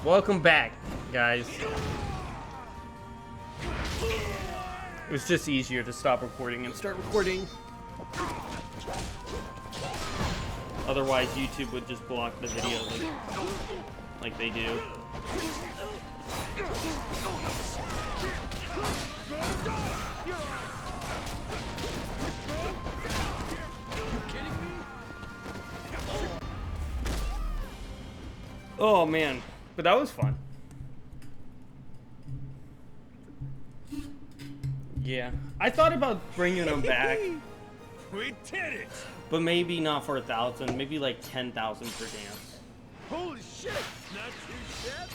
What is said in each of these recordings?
Welcome back, guys. It was just easier to stop recording and start recording. Otherwise, YouTube would just block the video like they do. Oh man, but that was fun. Yeah, I thought about bringing them back. We did it! But maybe not for 1,000, maybe like 10,000 per dance. Holy shit! Not too shabby.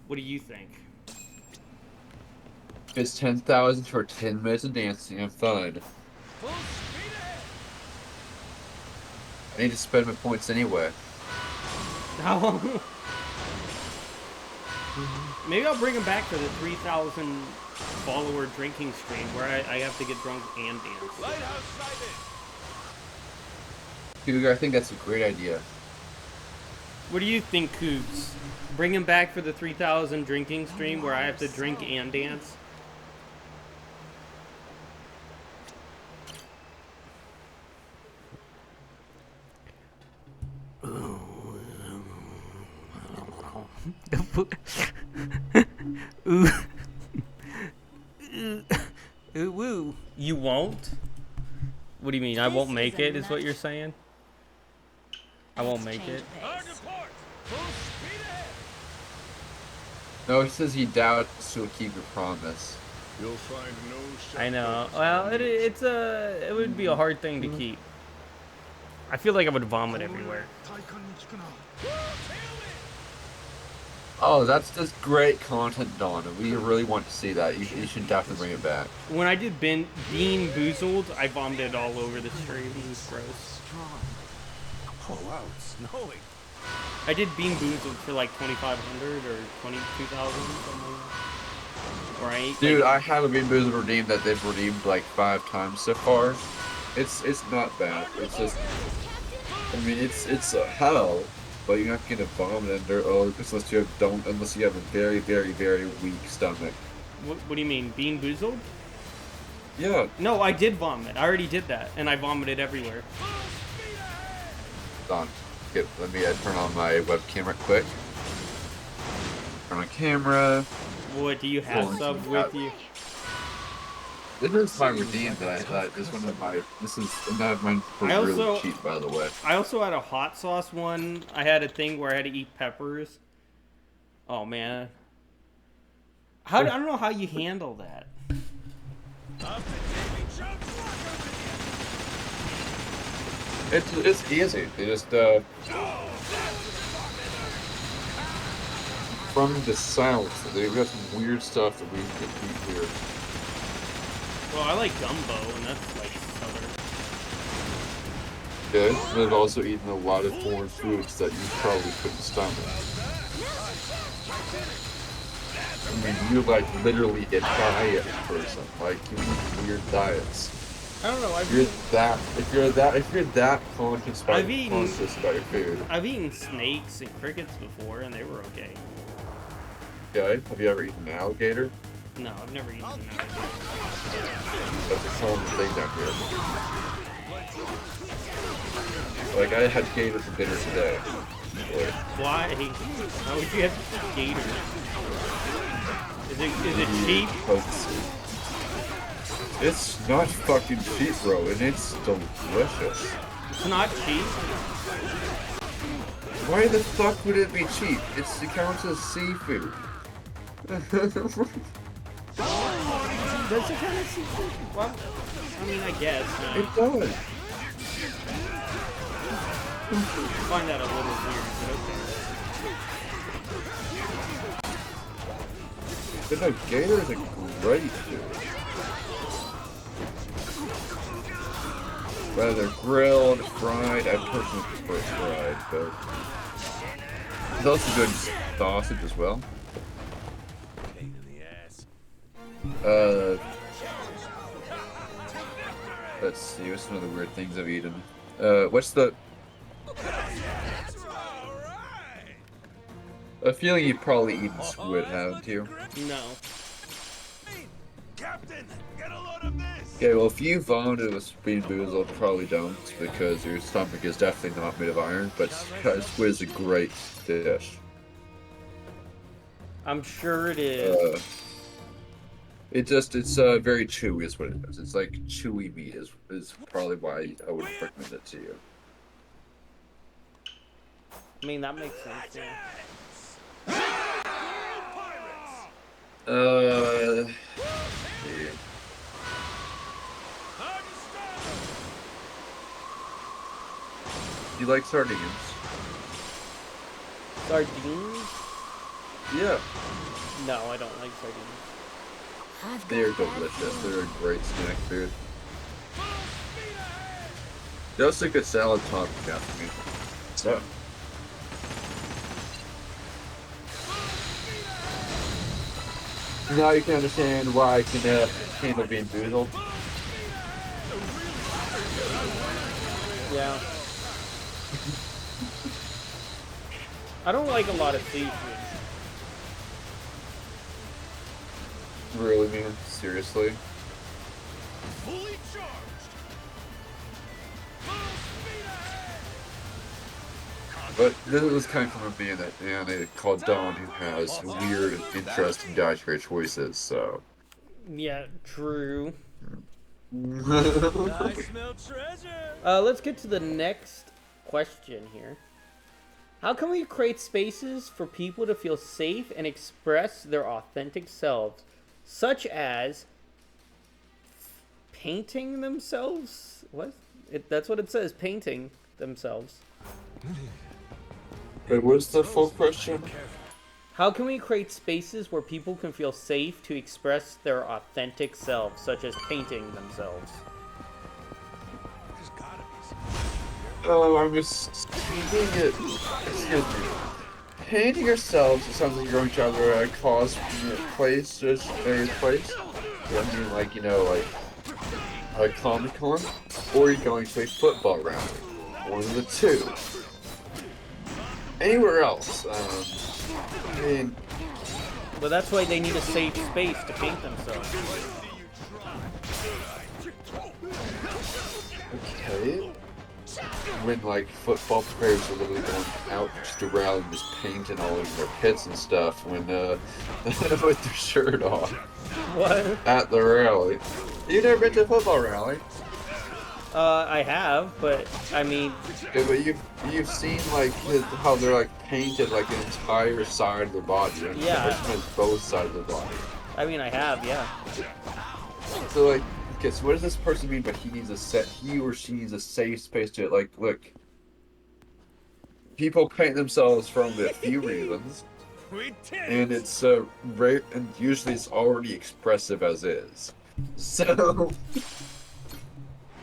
What do you think? It's 10,000 for 10 minutes of dancing and fun. Full speed ahead! I need to spend my points anyway. How long? Maybe I'll bring him back for the 3,000 follower drinking stream where I have to get drunk and dance. Lighthouse sighted! Dude, I think that's a great idea. What do you think, Coops? Bring him back for the 3,000 drinking stream where I have to drink and dance? Ooh. Ooh, woo. You won't? What do you mean? I won't make it, is what you're saying? I won't make it. Hard to port! Full speed ahead! No, he says he doubts he'll keep your promise. You'll find no I know. Well, it would be a hard thing to keep. I feel like I would vomit everywhere. Oh, that's just great content, Don. We really want to see that. You should definitely bring it back. When I did Bean Boozled, I vomited all over the stream. It was gross. Oh wow, it's snowing. I did Bean Boozled for like 2,500 or 22,000, something like that. Right? Dude, like, I have a Bean Boozled redeemed that they've redeemed like 5 times so far. It's not bad. It's just, I mean, it's a hell, but you're not gonna vomit under unless you have a very, very, very weak stomach. what do you mean, Bean Boozled? Yeah. No, I did vomit. I already did that, and I vomited everywhere. Don, let me turn on my webcam right quick. Turn on camera. What, do you have sub with you? This is my redeem that I thought this one of my not mine for really cheap, by the way. I also had a hot sauce one. I had a thing where I had to eat peppers. Oh man. I don't know how you handle that. It's easy. They just from the sounds, they've got some weird stuff that we can hear. Well, I like gumbo, and that's like southern. Good. They've also eaten a lot of foreign foods that you probably couldn't stomach. I mean, you're like literally a diet person. Like you eat weird diets. I don't know. If you're that conscious about your food. I've eaten snakes and crickets before, and they were okay. Okay. Have you ever eaten an alligator? No, I've never eaten an alligator. That's a common thing down here. Like, I had gator for dinner today. Why? Why would you have gator? Is it cheap? It's not fucking cheap, bro, and it's delicious. It's not cheap? Why the fuck would it be cheap? It counts as seafood. Does it kind of seafood? Well, I mean, I guess. It does. I find that a little weird, but okay. But no, gator is a great food. Whether they're grilled, fried, I personally prefer fried, but there's also good sausage as well. Pain in the ass. Let's see, what's some of the weird things I've eaten? What's the? That's alright. A feeling you've probably eaten squid, that's haven't looking you? great. No. Captain, get a load of this. Okay, well, if you vomited with bean boozled, probably don't, because your stomach is definitely not made of iron, but squid is a great dish. I'm sure it is. It's very chewy is what it is. It's like chewy meat is probably why I would recommend it to you. I mean, that makes sense. Yeah. Yeah. You like sardines? Sardines? Yeah. No, I don't like sardines. They're delicious. They're a great snack food. They're also a good salad topping after me. So. Now you can understand why I can handle being boozled. Yeah. I don't like a lot of seafood. Really, man? Seriously? Fully charged. But this was coming from a man called Don who has weird and interesting dietary choices, so. Yeah, true. I smell treasure. Let's get to the next question here. How can we create spaces for people to feel safe and express their authentic selves, such as painting themselves? What? That's what it says, painting themselves. Wait, what's the full question? How can we create spaces where people can feel safe to express their authentic selves, such as painting themselves? There's gotta be some. I'm just painting it. Excuse me. Painting yourselves is something you're going to either cause place, just various place. I mean, like, like a Comic Con, or you're going to a football rally. One of the two. Anywhere else, I mean. Well, that's why they need a safe space to paint themselves. Okay. When like football players are literally going out just around just painting all over their pits and stuff when with their shirt off. What? At the rally. You've never been to a football rally? I have, but I mean, Okay, but you've seen like how they're like painted like an entire side of their body. Right? Yeah. Both sides of their body. I mean, I have, yeah. So like, okay, so what does this person mean? But he or she needs a safe space to like, look. People paint themselves for only a few reasons, We did and it's rare, and usually it's already expressive as is. So,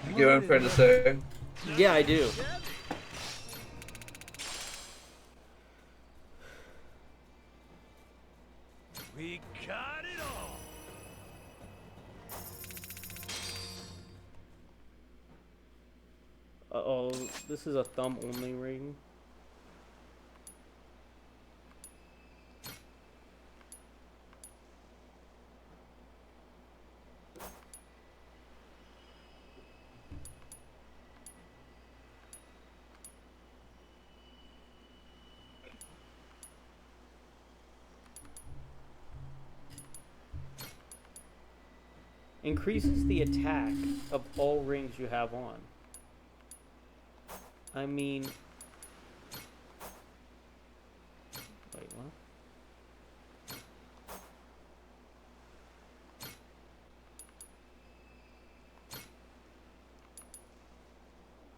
you get what I'm trying to say? Yeah, I do. We got it all. Uh-oh, this is a thumb-only ring. Increases the attack of all rings you have on. I mean... Wait, what?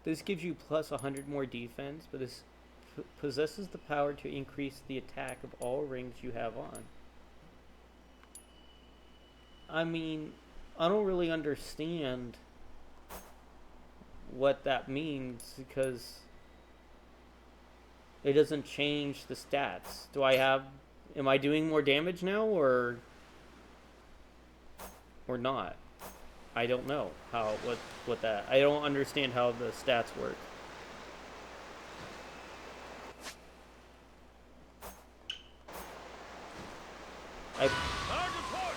This gives you plus 100 more defense, but this possesses the power to increase the attack of all rings you have on. I mean, I don't really understand what that means because it doesn't change the stats. Am I doing more damage now or not? I don't know what that. I don't understand how the stats work. Target point.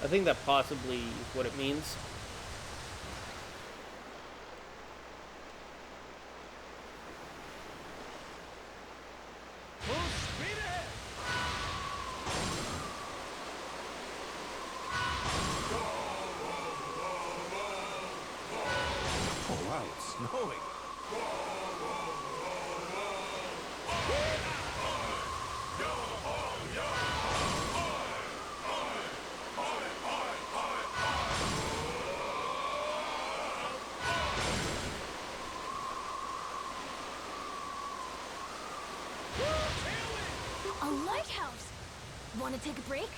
I think that possibly is what it means. Full speed ahead. Oh wow, it's snowing. A lighthouse! Want to take a break?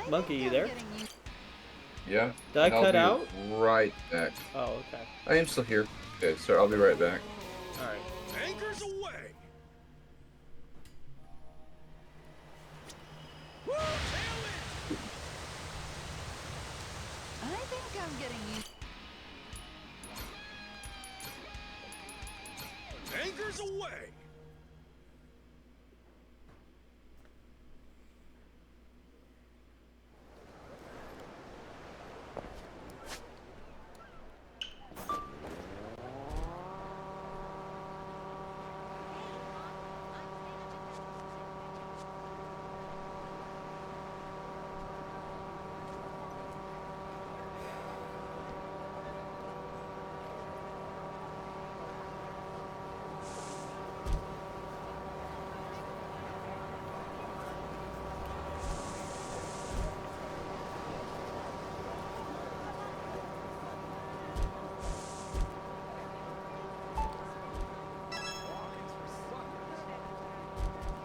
Monkey, you there? Yeah. Did I and I'll cut be out? right back. Oh, okay. I am still here. Okay, sir, I'll be right back. All right. Anchors away. Woo, tailwind. I think I'm getting used. Anchors away.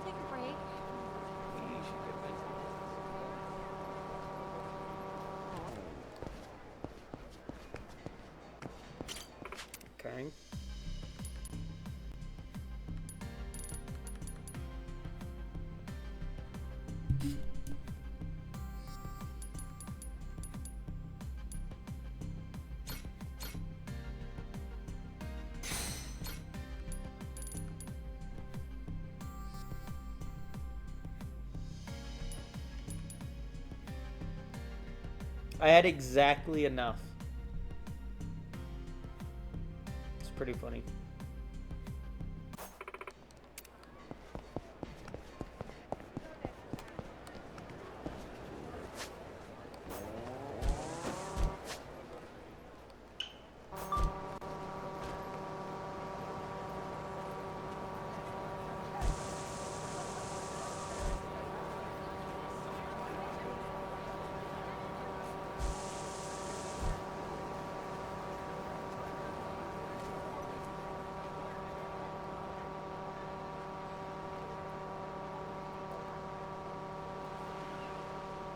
Take a break. Okay. I had exactly enough. It's pretty funny.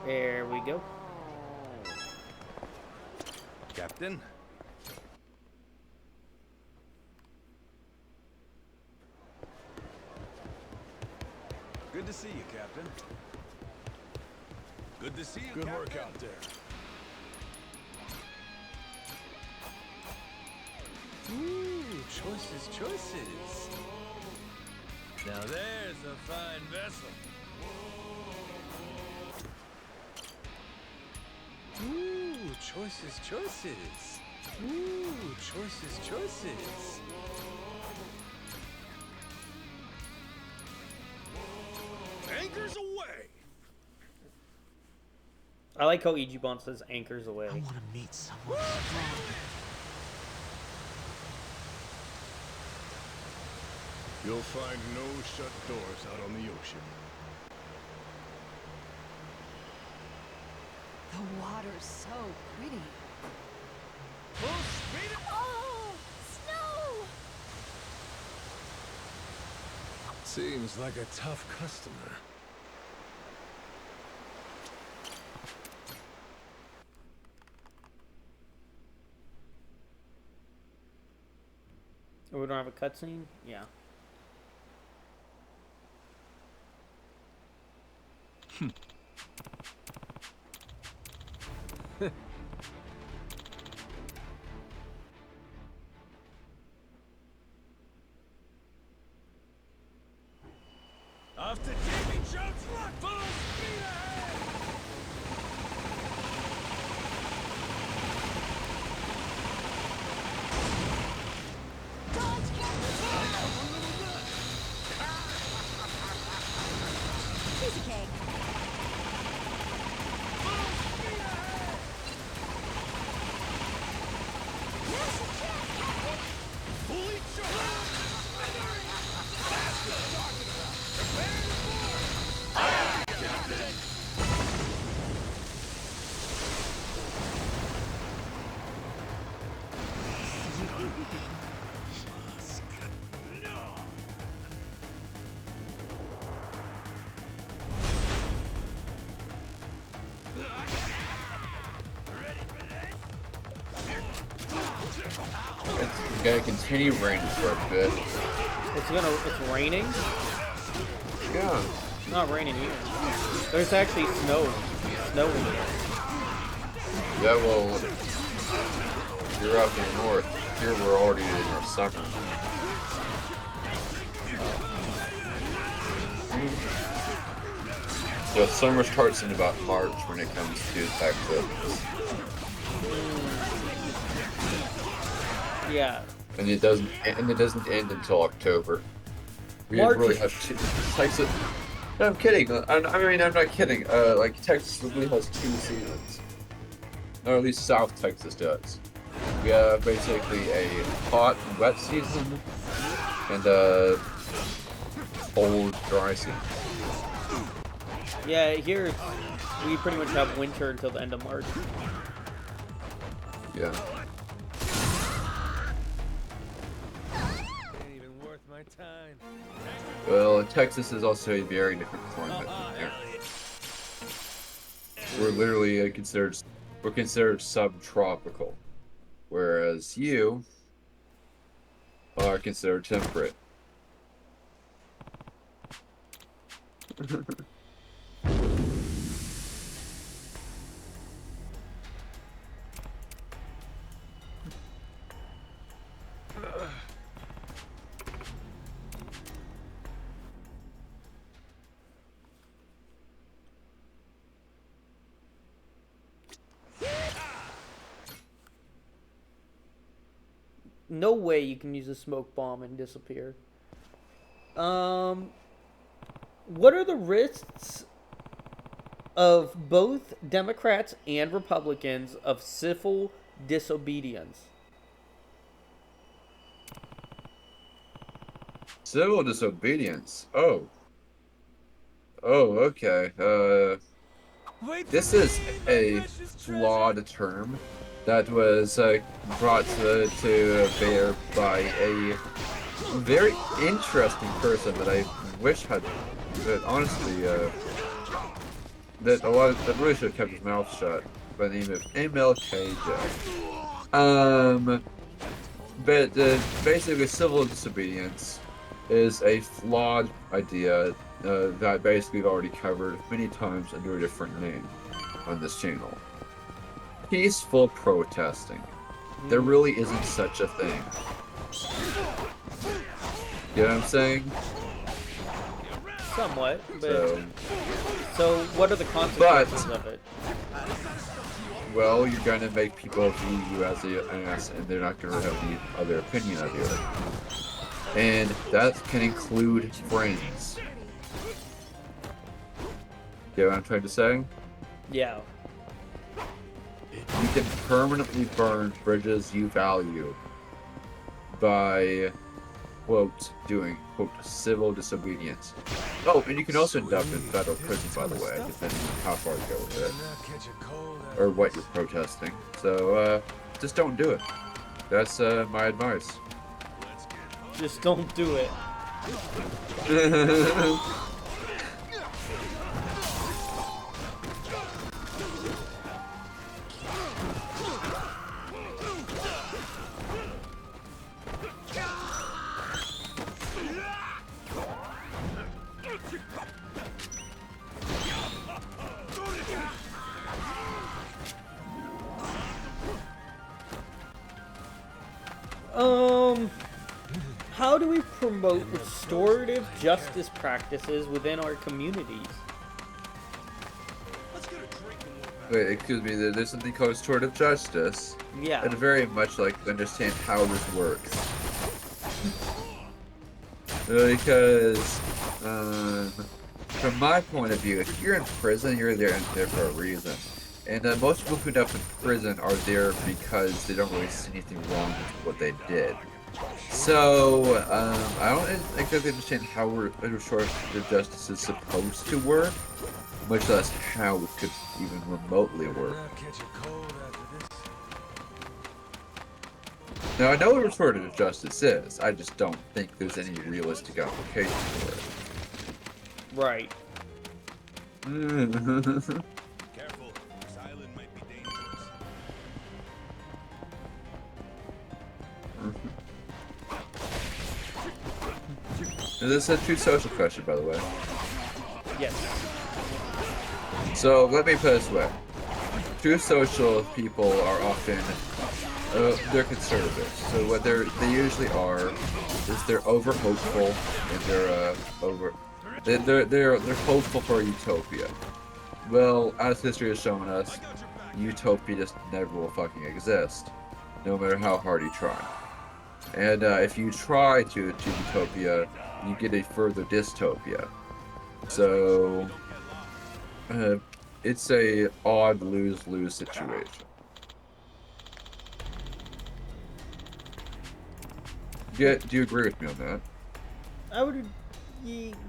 There we go. Captain. Good to see you, Captain. Good to see you, Good Captain. work out there. Ooh, choices, choices. Now there's a fine vessel. Ooh, choices, choices. Ooh, choices, choices. Anchors away. I like how Ichiban says anchors away. I want to meet someone strong. You'll find no shut doors out on the ocean. The water's so pretty. Full speed. Oh, snow! Seems like a tough customer. Or we don't have a cutscene? Yeah. Off to Davy Jones Rock, full speed ahead! Dodge, Captain! Piece of cake. Massive jet, Captain! Fully charged! That's what I'm talking about! Prepare to board! It's gonna continue raining for a bit. It's raining? Yeah. It's not raining here. There's actually snow. Snowing here. Yeah, well, you're up in the north. Here we're already in our summer. So summer starts in about March when it comes to Texas. Yeah. And it doesn't end until October. We March really is- have two, Texas. No, I'm kidding. I'm not kidding. Like Texas really has 2 seasons, or at least South Texas does. We have basically a hot, wet season and a cold, dry season. Yeah, here we pretty much have winter until the end of March. Yeah. Ain't even worth my time. Well, Texas is also a very different climate. Yeah. We're literally we're considered subtropical, whereas you are considered temperate. No way you can use a smoke bomb and disappear. What are the risks of both Democrats and Republicans of civil disobedience? Civil disobedience. Oh. Oh, okay. This is a flawed term that was brought to bear by a very interesting person that I wish had, that honestly, that really should have kept his mouth shut, by the name of MLKJ. But basically, civil disobedience is a flawed idea that basically we've already covered many times under a different name on this channel. Peaceful protesting. There really isn't such a thing. You know what I'm saying? Somewhat, but so what are the consequences of it? Well, you're gonna make people view you as an ass, and they're not gonna have any other opinion of you. And that can include friends. You know what I'm trying to say? Yeah. You can permanently burn bridges you value by, quote, doing, quote, civil disobedience. Oh, and you can also end up in federal prison, by the way, depending on how far you go with it, or what you're protesting. So, just don't do it. That's my advice. Just don't do it. How do we promote restorative justice practices within our communities? Let's get a drink and look back. Wait, excuse me, there's something called restorative justice. Yeah. I'd very much like to understand how this works. Because, from my point of view, if you're in prison, you're there for a reason. And most people who end up in prison are there because they don't really see anything wrong with what they did. So, I don't exactly understand how restorative justice is supposed to work, much less how it could even remotely work. I'll catch a cold after this. Now, I know what restorative justice is, I just don't think there's any realistic application for it. Right. Careful, this island might be dangerous. This is a true social question, by the way. Yes. So, let me put it this way. True social people are often, they're conservative. So what they usually are is they're over hopeful and they're hopeful for utopia. Well, as history has shown us, utopia just never will fucking exist, no matter how hard you try. And if you try to achieve utopia, you get a further dystopia. So it's a odd lose-lose situation. Do you agree with me on that? I would.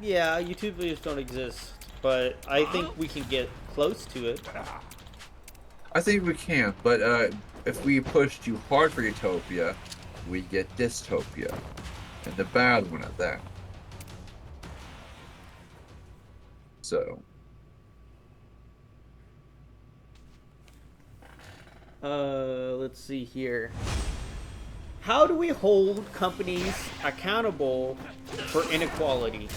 Yeah, utopias don't exist, but I think we can get close to it. I think we can, but if we push too hard for utopia, we get dystopia, and the bad one at that. So. Let's see here. How do we hold companies accountable for inequality?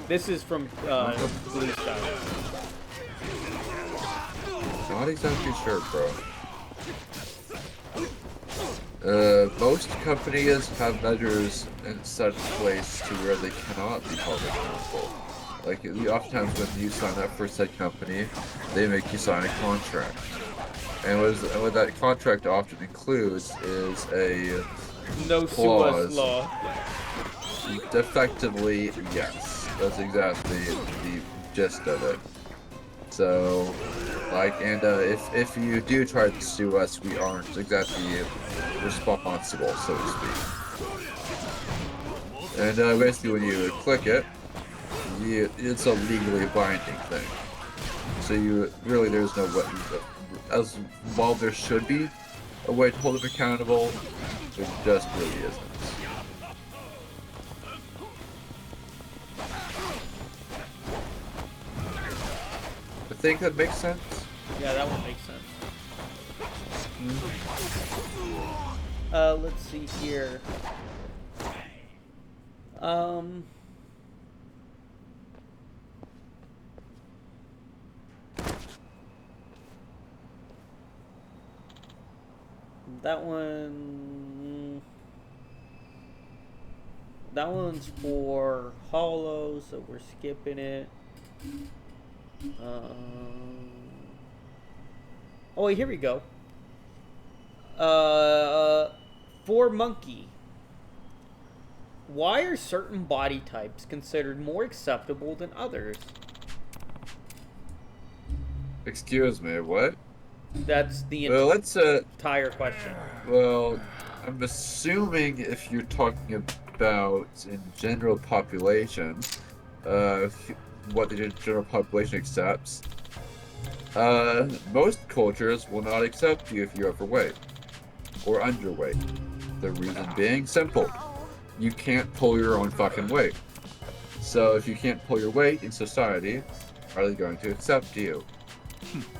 This is from Blue Sky. Not exactly sure, bro. Most companies have measures in such place to where they cannot be held accountable. Like, oftentimes when you sign up for said company, they make you sign a contract. And what that contract often includes is a No clause. sue us law. Effectively, yes. That's exactly the gist of it. So, like, and if you do try to sue us, we aren't exactly responsible, so to speak. And basically, when you click it, it's a legally binding thing. So there's no way. As while there should be a way to hold them accountable, there just really isn't. I think that makes sense. Yeah, that one makes sense. Let's see here. That one's for Hollow, so we're skipping it. Oh wait, here we go. For Monkey. Why are certain body types considered more acceptable than others? Excuse me, what? That's the Well, let's entire question. well, I'm assuming if you're talking about in general population, what the general population accepts, most cultures will not accept you if you're overweight or underweight. The reason being simple. You can't pull your own fucking weight. So if you can't pull your weight in society, are they going to accept you?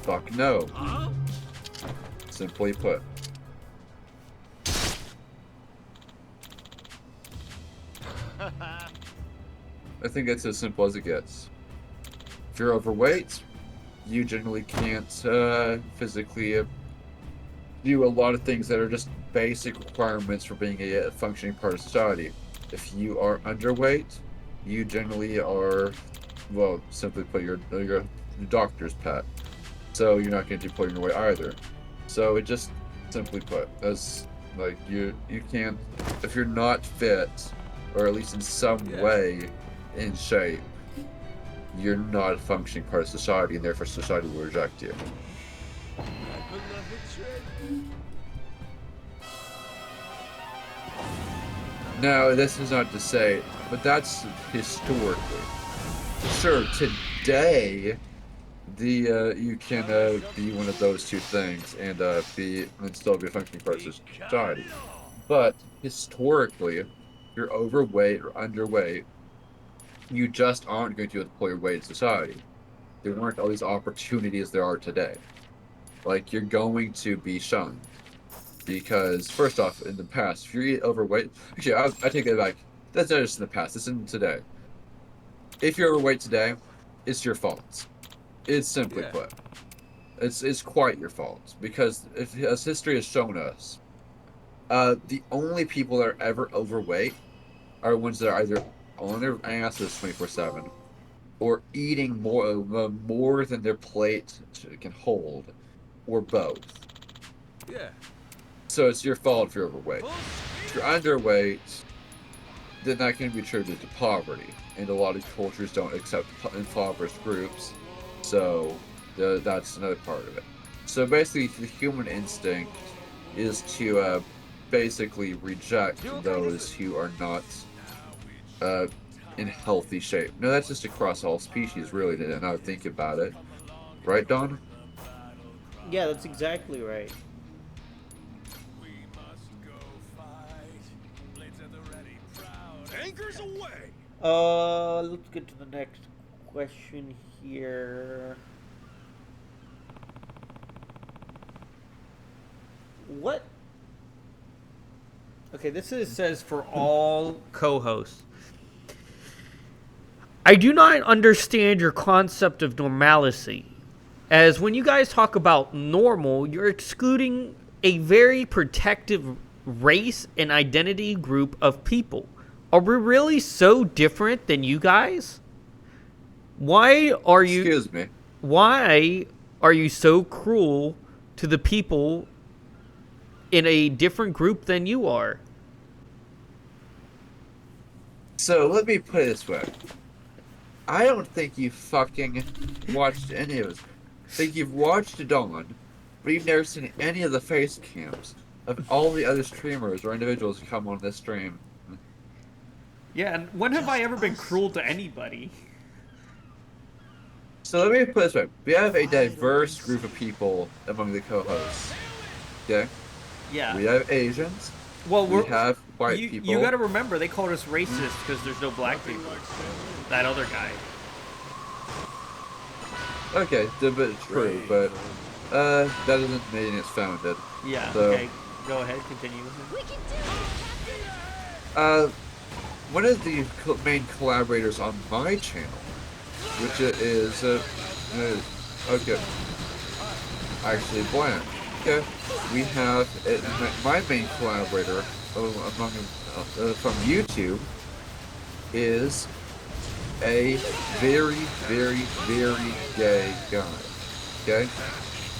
Fuck no. Simply put. I think it's as simple as it gets. If you're overweight, you generally can't physically do a lot of things that are just basic requirements for being a functioning part of society. If you are underweight, you generally are, well, simply put, your doctor's pet. So you're not going to deploy your weight either. So it just simply put, as like you can't, if you're not fit, or at least in some way in shape, you're not a functioning part of society, and therefore society will reject you. Now, this is not to say, but that's historically. Sure, today, you can be one of those two things and still be a functioning part of society. But historically, if you're overweight or underweight, you just aren't going to deploy your weight in society. There weren't all these opportunities there are today. Like, you're going to be shunned. Because, first off, in the past, if you're overweight, actually, I take that back. That's not just in the past, it's in today. If you're overweight today, it's your fault. It's simply put. It's quite your fault. Because, as history has shown us, the only people that are ever overweight are ones that are either on their asses 24/7 or eating more than their plate can hold, or both. Yeah. So it's your fault if you're overweight. If you're underweight, then that can be attributed to poverty, and a lot of cultures don't accept impoverished groups, so that's another part of it. So basically, the human instinct is to basically reject those who are not in healthy shape. No, that's just across all species, really, now that I think about it. Right, Don? Yeah, that's exactly right. Anchors away! Let's get to the next question here. What? Okay, says for all co-hosts. I do not understand your concept of normalcy, as when you guys talk about normal, you're excluding a very protective race and identity group of people. Are we really so different than you guys? Why are you... Excuse me. Why are you so cruel to the people in a different group than you are? So, let me put it this way. I don't think you fucking watched any of it. I think you've watched Dawn, but you've never seen any of the face cams of all the other streamers or individuals who come on this stream. Yeah, and when have I ever been cruel to anybody? So let me put it this way. We have a diverse group of people among the co-hosts. Okay? Yeah. We have Asians. Well, we have white people. You gotta remember, they called us racist because there's no black people. That other guy. Okay, but true, but that doesn't mean it's founded. Yeah, so, okay. Go ahead, continue. We can do it, one of the main collaborators on my channel, which is, okay, actually blank. Okay, we have my main collaborator among from YouTube is a very, very, very gay guy. Okay,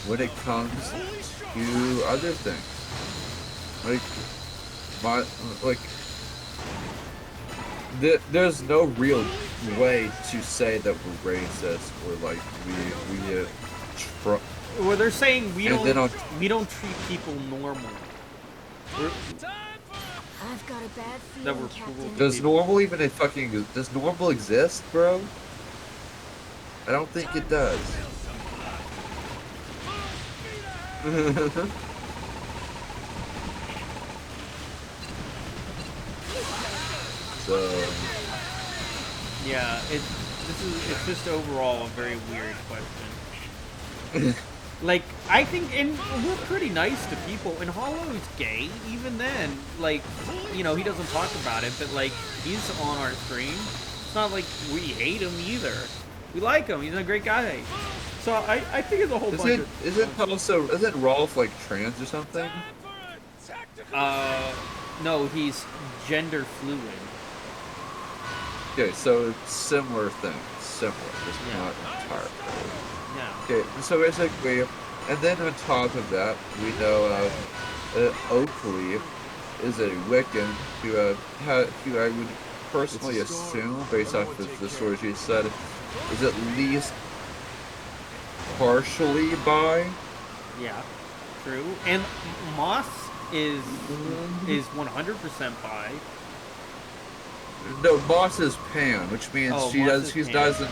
when it comes to other things, there's no real way to say that we're racist or like we well, they're saying we and don't treat people normal. I've got a bad That feeling, we're Captain. Does normal even does normal exist, bro? I don't think it does. So yeah, it's just overall a very weird question. Like, I think, and we're pretty nice to people, and Hollow's gay, even then, like, you know, he doesn't talk about it, but, like, he's on our stream. It's not like we hate him either. We like him, he's a great guy. So So I think it's a whole bunch Isn't Rolf like trans or something? No, he's gender fluid. Okay, so similar things. Similar, just Yeah. not entirely. Yeah. Okay, so basically, and then on top of that, we know Oakley is a Wiccan who I would personally assume, based off of the story she said, is at least partially bi. Yeah. True. And Moss is 100% bi. No, Moss is pan, which means Oh, she Moss is pan. doesn't.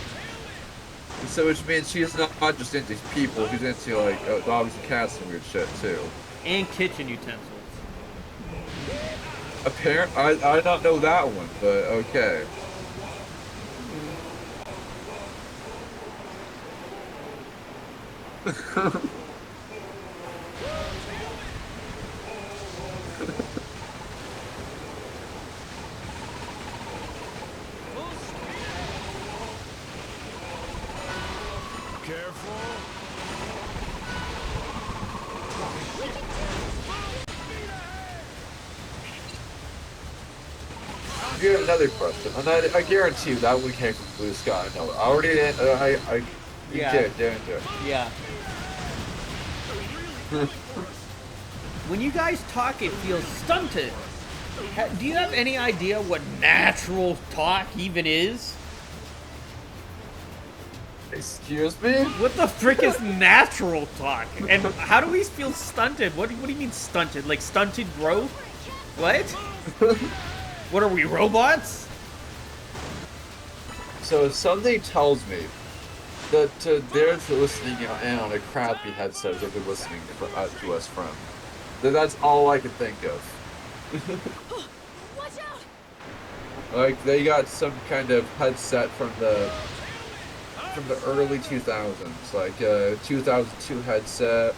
So which means she's not just into people, she's into like dogs and cats and weird shit too. And kitchen utensils. I don't know that one, but okay. Careful. You have another question, and I guarantee you that one came from Blue Sky. No, I already did. You Yeah. didn't you? Yeah. When you guys talk, it feels stunted. Do you have any idea what natural talk even is? Excuse me? What the frick is natural talk? And how do we feel stunted? What do you mean stunted? Like stunted growth? What? What are we, robots? So if something tells me that they're listening in on a crappy headset that they're listening to us from, then that's all I can think of. Watch out! Like they got some kind of headset from the early 2000s, like 2002 headset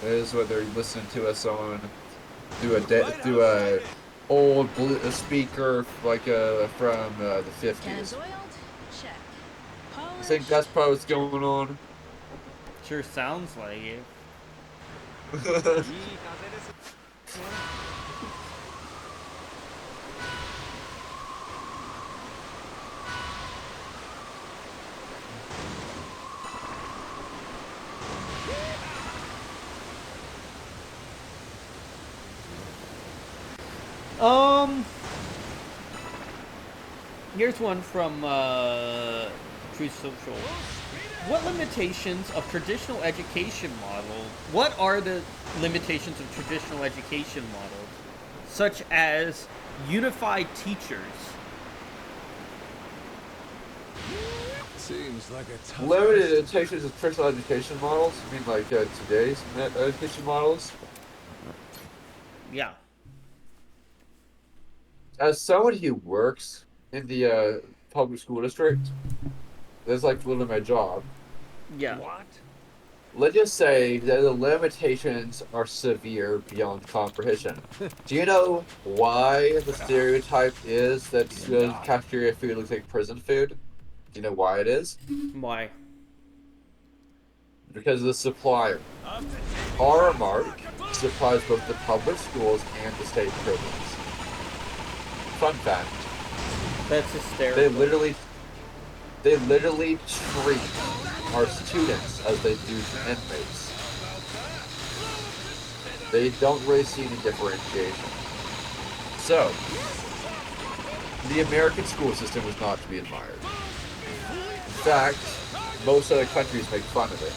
is what they're listening to us on through a old speaker like from the 50s. Cans oiled? Check. I Polished? think that's probably what's going on. Sure sounds like it. Here's one from Truth Social. What limitations of traditional education model? What are the limitations of traditional education models, such as unified teachers? Seems like a tough. Limited limitations of traditional education models. I mean, like today's education models. Yeah. As someone who works in the public school district, that's like literally my job. Yeah. What? Let's just say that the limitations are severe beyond comprehension. Do you know why the stereotype is that cafeteria food looks like prison food? Do you know why it is? Why? Because of the supplier. Aramark supplies both the public schools and the state prisons. Fun fact. That's hysterical. They literally treat our students as they do inmates. They don't really see any differentiation. So, the American school system is not to be admired. In fact, most other countries make fun of it.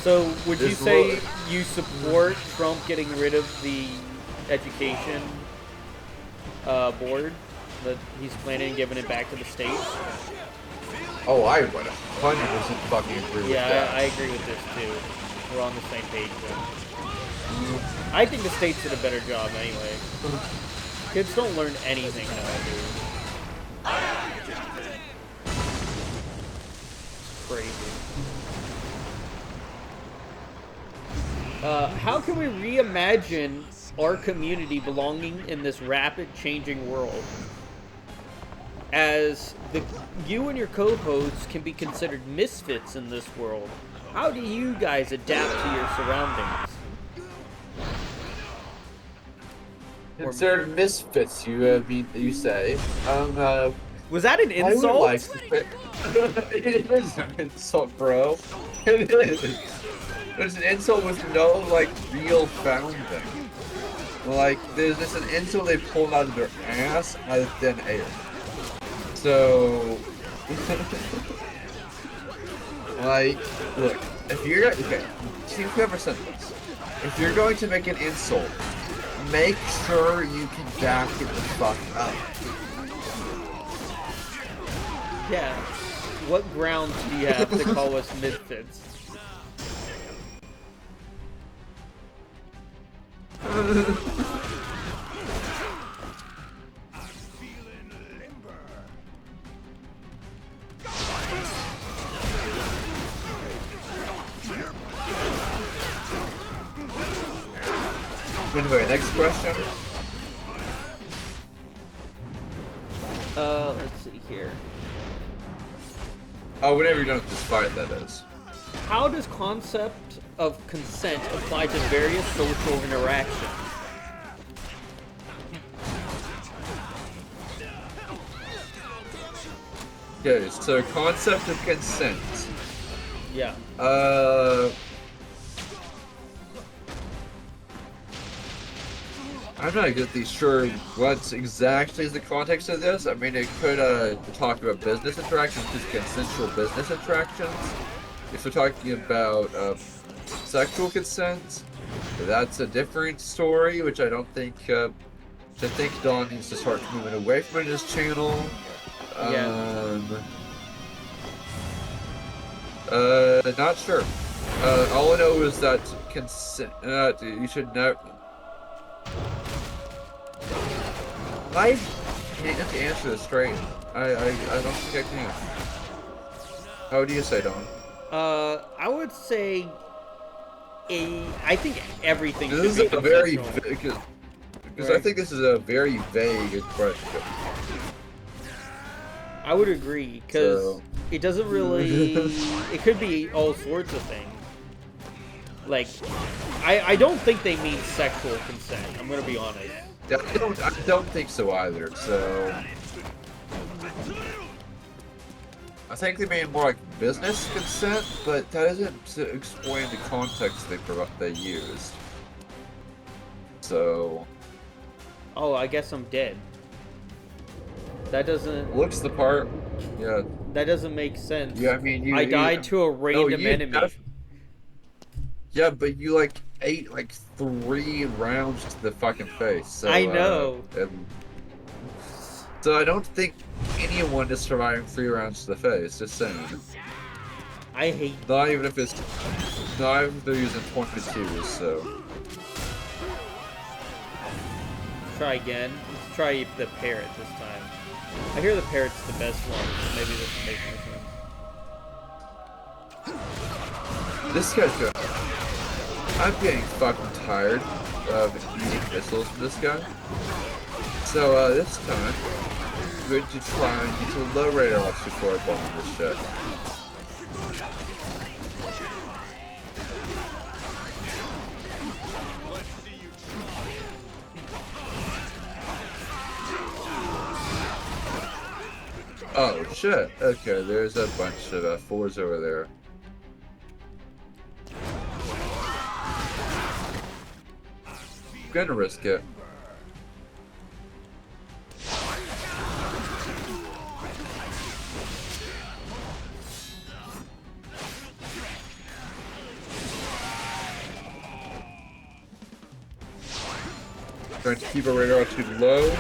So, would you There's say you support Trump getting rid of the education board? That he's planning on giving it back to the states? Oh, I would 100% fucking agree with Yeah, that. I agree with this too. We're on the same page then. I think the states did a better job anyway. Kids don't learn anything now, dude. It's crazy. How can we reimagine our community belonging in this rapid changing world? as you and your co-hosts can be considered misfits in this world. How do you guys adapt to your surroundings? Considered misfits, you say. Was that an I would insult? like to fit. It is an insult, bro. It is. There's an insult with no, like, real founding. Like, there's just an insult they pulled out of their ass out of thin air. So, like, look, if you're, okay, see whoever sent this. If you're going to make an insult, make sure you can back it the fuck up. Yeah. What grounds do you have to call us misfits? Anyway, next question. Let's see here. Oh, whenever you're done with this fight, that is. How does concept of consent apply to various social interactions? Okay, so concept of consent. Yeah. I'm not exactly sure what exactly is the context of this. I mean, it could talk about business interactions, just consensual business interactions. If we're talking about sexual consent, that's a different story, which I don't think. I think Don needs to start moving away from his channel. Not sure. All I know is that consent. You should never. I can't answer this straight. I don't think I can. How do you say, Don? I would say I think everything This should is be a very consensual. because I think this is a very vague question. I would agree, because So- it doesn't really... it could be all sorts of things. Like, I don't think they mean sexual consent, I'm gonna be honest. I don't think so either. So I think they mean more like business consent, but that doesn't explain the context they used. So Oh, I guess I'm dead. That doesn't... looks the part. Yeah. That doesn't make sense. Yeah, I mean, I died to a random enemy. Yeah, but you like ate like 3 rounds to the fucking face. So, I know. So I don't think anyone is surviving 3 rounds to the face. Just saying. I hate... Not even if they're using 22. So Try again. Let's try the parrot this time. I hear the parrot's the best one. So maybe this will make more sense. this guy's good. I'm getting fucking tired of eating missiles from this guy. So this time, I'm going to try and get to low radar off before I bomb this shit. Oh shit, okay, there's a bunch of 4s over there. I'm gonna risk it. Trying to keep our radar too low.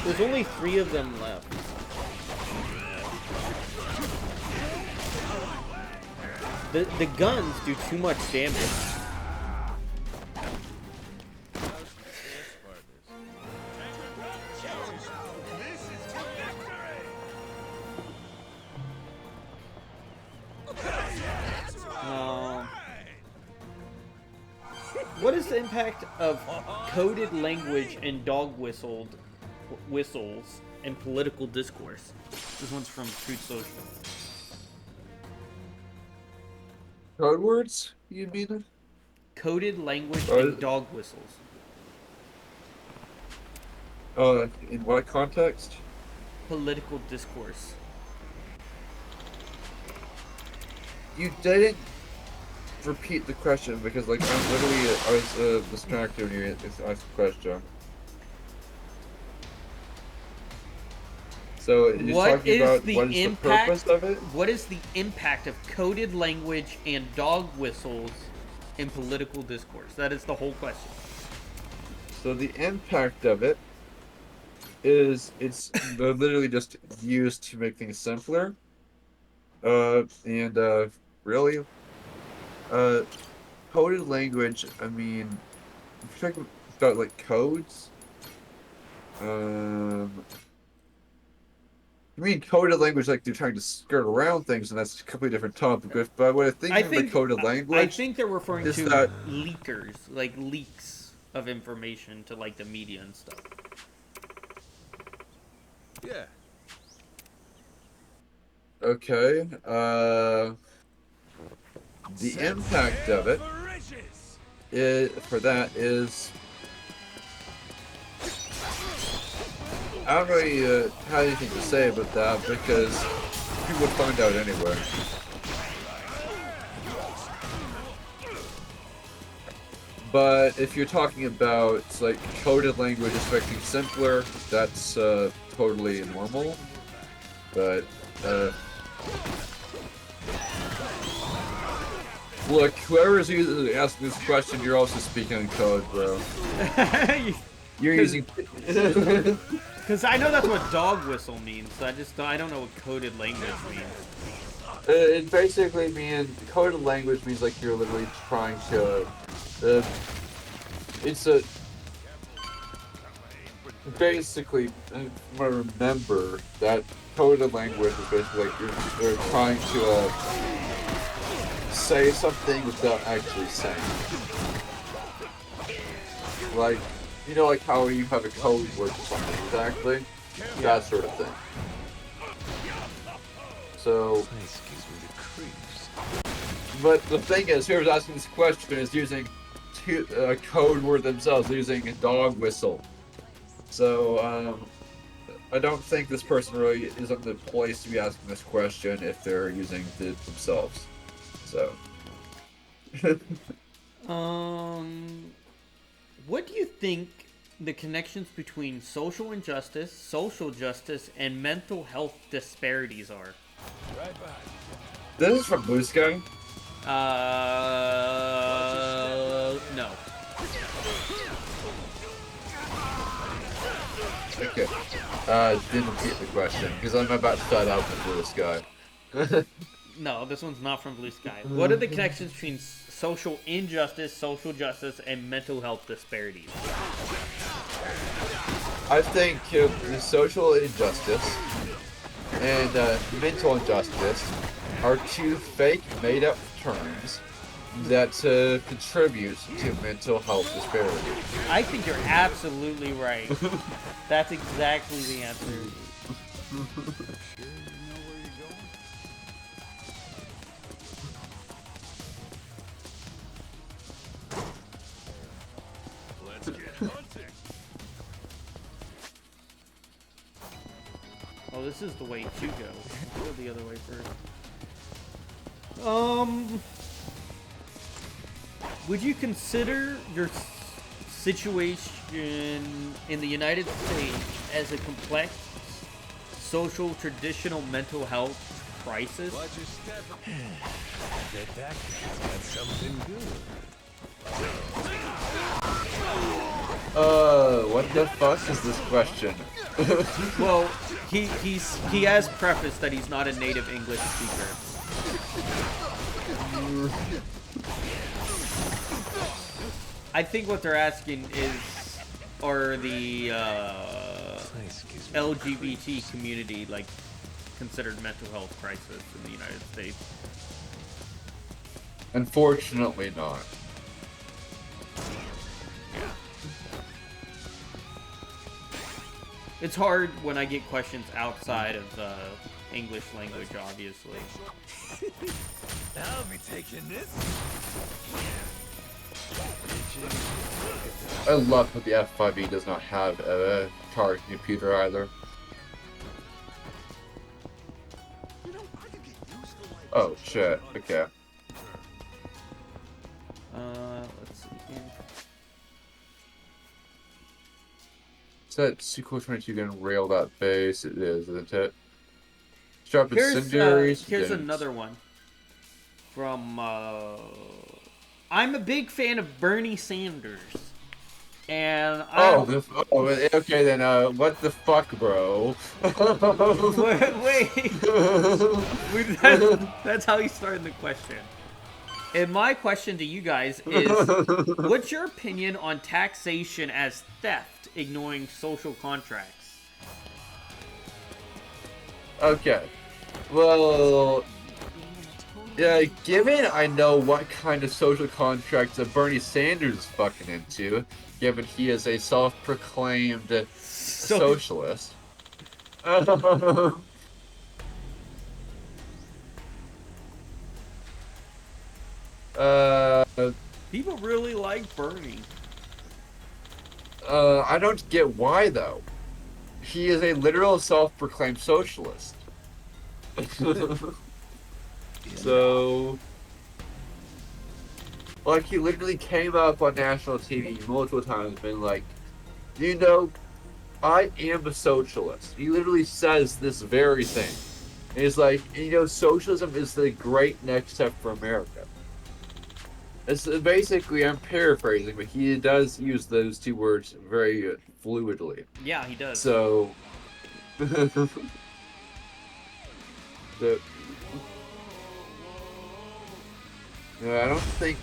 There's only 3 of them left. The guns do too much damage. What is the impact of coded language and whistles in political discourse? This one's from Truth Social. Code words, you mean? Coded language and dog whistles. In what context? Political discourse. You didn't repeat the question because, like, I was distracted when you asked the question. So you're talking about what is the purpose of it? What is the impact of coded language and dog whistles in political discourse? That is the whole question. So the impact of it is they're literally just used to make things simpler. Really, coded language. I mean, if you're talking about like codes, I mean coded language like they're trying to skirt around things, and that's a completely different topic. But what I think of the coded language, I think they're referring to that leakers, like leaks of information to like the media and stuff. Yeah. okay. The impact of it for that is. I don't really have anything to say about that because people would find out anyway. But if you're talking about like coded language making simpler, that's totally normal. But look, whoever's asking this question, you're also speaking in code, bro. You're using. Because I know that's what dog whistle means. So I don't know what coded language means. It basically means coded language means like you're literally trying to. It's a. Basically, if I remember that coded language is basically like you're trying to say something without actually saying. Like. You know, like how you have a code word for something, exactly? That sort of thing. So... But the thing is, whoever's asking this question is using a code word themselves, using a dog whistle. So, I don't think this person really is in the place to be asking this question if they're using it themselves. So... What do you think the connections between social injustice, social justice, and mental health disparities are? Right back. This is from Blue Sky? No. Okay. Didn't repeat the question, because I'm about to start out with Blue Sky. No, this one's not from Blue Sky. What are the connections between social injustice, social justice, and mental health disparities? I think the social injustice and mental injustice are two fake, made-up terms that contribute to mental health disparity. I think you're absolutely right. That's exactly the answer. Let's get hunting. Oh, this is the way to go. Go the other way first. Would you consider your situation in the United States as a complex social, traditional mental health crisis? Watch your step. That guy's got something good. What the fuck is this question? Well, he has prefaced that he's not a native English speaker. I think what they're asking is, are the LGBT community like considered mental health crisis in the United States? Unfortunately not. It's hard when I get questions outside of English language, obviously. I'll be taking this. I love that the F5E does not have a target computer either. Oh shit, okay. Let's see here. Is that Sequel 22 gonna rail that base? It is, isn't it? Sharp Here's incendiaries. here's didn't. another one from I'm a big fan of Bernie Sanders, and Okay then. What the fuck, bro? wait, that's how he started the question. And my question to you guys is, what's your opinion on taxation as theft, ignoring social contracts? Okay. Well, yeah, given I know what kind of social contracts that Bernie Sanders is fucking into, given he is a self-proclaimed socialist. People really like Bernie. I don't get why though. He is a literal self-proclaimed socialist. So, like, he literally came up on national TV multiple times, been like, you know, I am a socialist. He literally says this very thing. And he's like, you know, socialism is the great next step for America. It's basically, I'm paraphrasing, but he does use those two words very fluidly. Yeah, he does. So, I don't think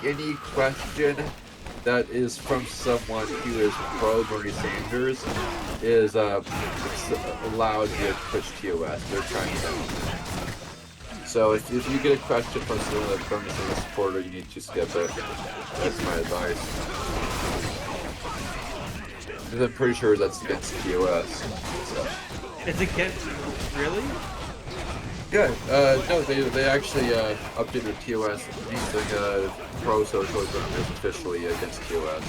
any question that is from someone who is pro Bernie Sanders is allowed to push TOS. They're trying to. So if you get a question from someone that's Bernie Sanders supporter, you need to skip it. That's my advice. Because I'm pretty sure that's against TOS. So. It's against, really? Yeah, no, they actually updated TOS. Anything pro-socialism is officially against TOS.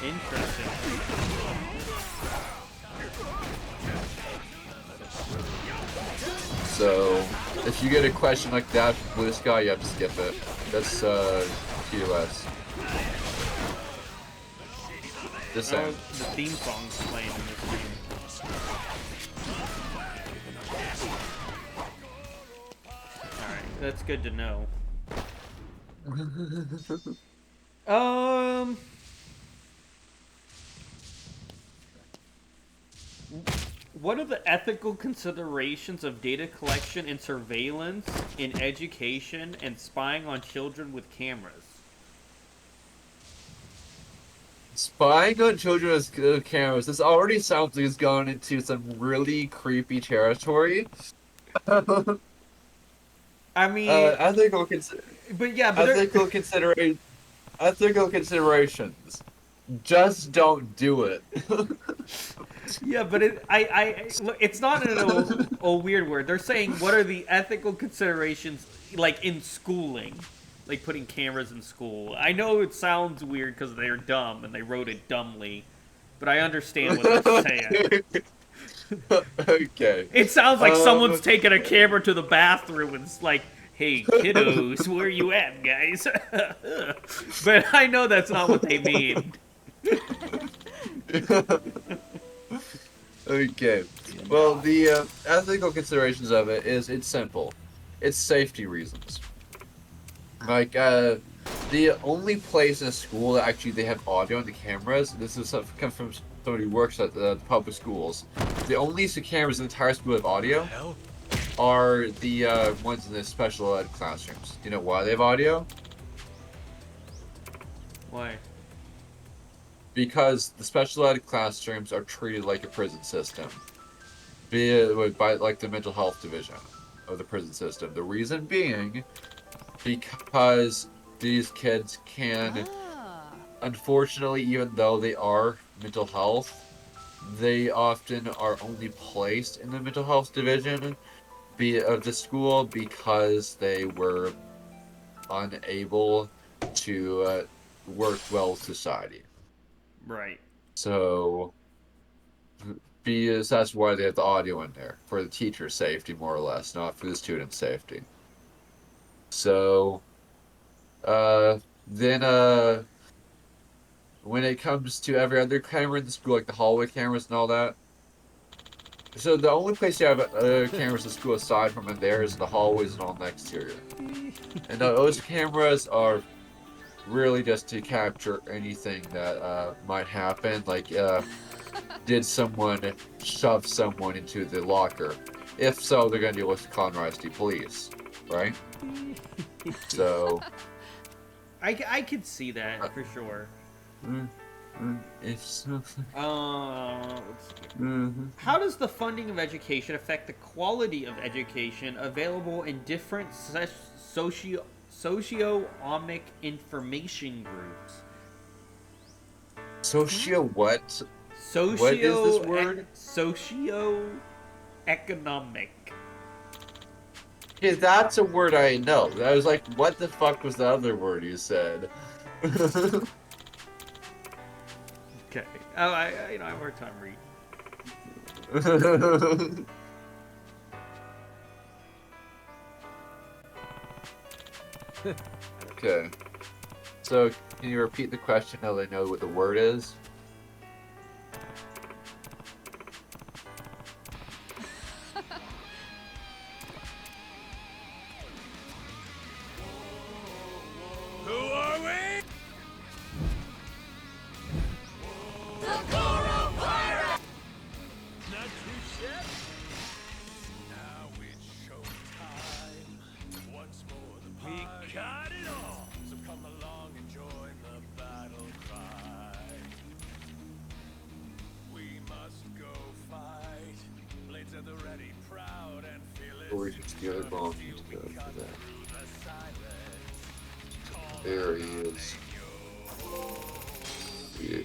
Interesting. So, if you get a question like that from Blue Sky, you have to skip it. That's TOS. Just saying. The theme song's playing in this game. Alright, that's good to know. What are the ethical considerations of data collection and surveillance in education and spying on children with cameras? Spying on children with cameras. This already sounds like it's gone into some really creepy territory. I mean, ethical considerations. Just don't do it. yeah, but it's not in a weird word. They're saying what are the ethical considerations, like in schooling, like putting cameras in school. I know it sounds weird because they're dumb and they wrote it dumbly, but I understand what they're saying. Okay. It sounds like someone's taking a camera to the bathroom and it's like, hey, kiddos, where you at, guys? But I know that's not what they mean. Okay. Well, the ethical considerations of it is it's simple. It's safety reasons. Like, the only place in a school that actually they have audio on the cameras, this is something comes from somebody who works at the public schools. The only cameras in the entire school with audio are the ones in the special ed classrooms. Do you know why they have audio? Why? Because the special ed classrooms are treated like a prison system, by like the mental health division of the prison system. The reason being, because these kids can unfortunately, even though they are mental health, they often are only placed in the mental health division of the school because they were unable to work well with society. Right. So, because that's why they have the audio in there for the teacher's safety, more or less, not for the student's safety. So, uh, then when it comes to every other camera in the school, like the hallway cameras and all that. So the only place you have cameras in school aside from in there is the hallways and on the exterior. And those cameras are really just to capture anything that might happen. Like, did someone shove someone into the locker? If so, they're going to deal with Conroe City Police, right? So, I could see that for sure. it's Let's see. mm-hmm. How does the funding of education affect the quality of education available in different socioeconomic information groups? Socio what? Socio What is this word? Socioeconomic. Yeah, that's a word I know. I was like, what the fuck was the other word you said? Okay. Oh, I have a hard time reading. Okay. So, can you repeat the question now that I know what the word is? Who are we? Not too shabby. Now it's showtime. Once more the party. We got it all. So come along and join the battle cry. We must go fight. Blades at the ready, proud and fearless. Or we should steal the bomb to go for that. There he is. Yeah.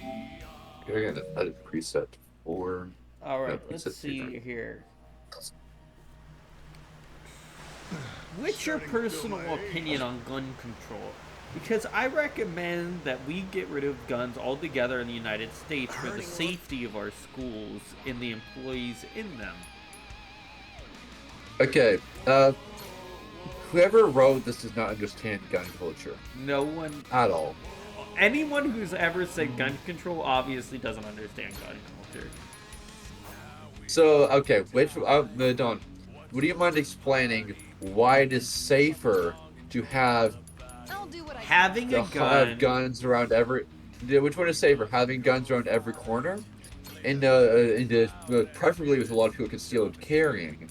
You're gonna edit preset 4. Alright, No, let's preset see 3. here. What's your personal opinion on gun control? Because I recommend that we get rid of guns altogether in the United States for the safety of our schools and the employees in them. Okay, whoever wrote this does not understand gun culture No one, at all. anyone who's ever said gun control obviously doesn't understand gun culture. So, okay, Don, would you mind explaining why it is safer to have I'll do what I can. Having a have gun, guns around every? Which one is safer, having guns around every corner, and preferably with a lot of people concealed carrying,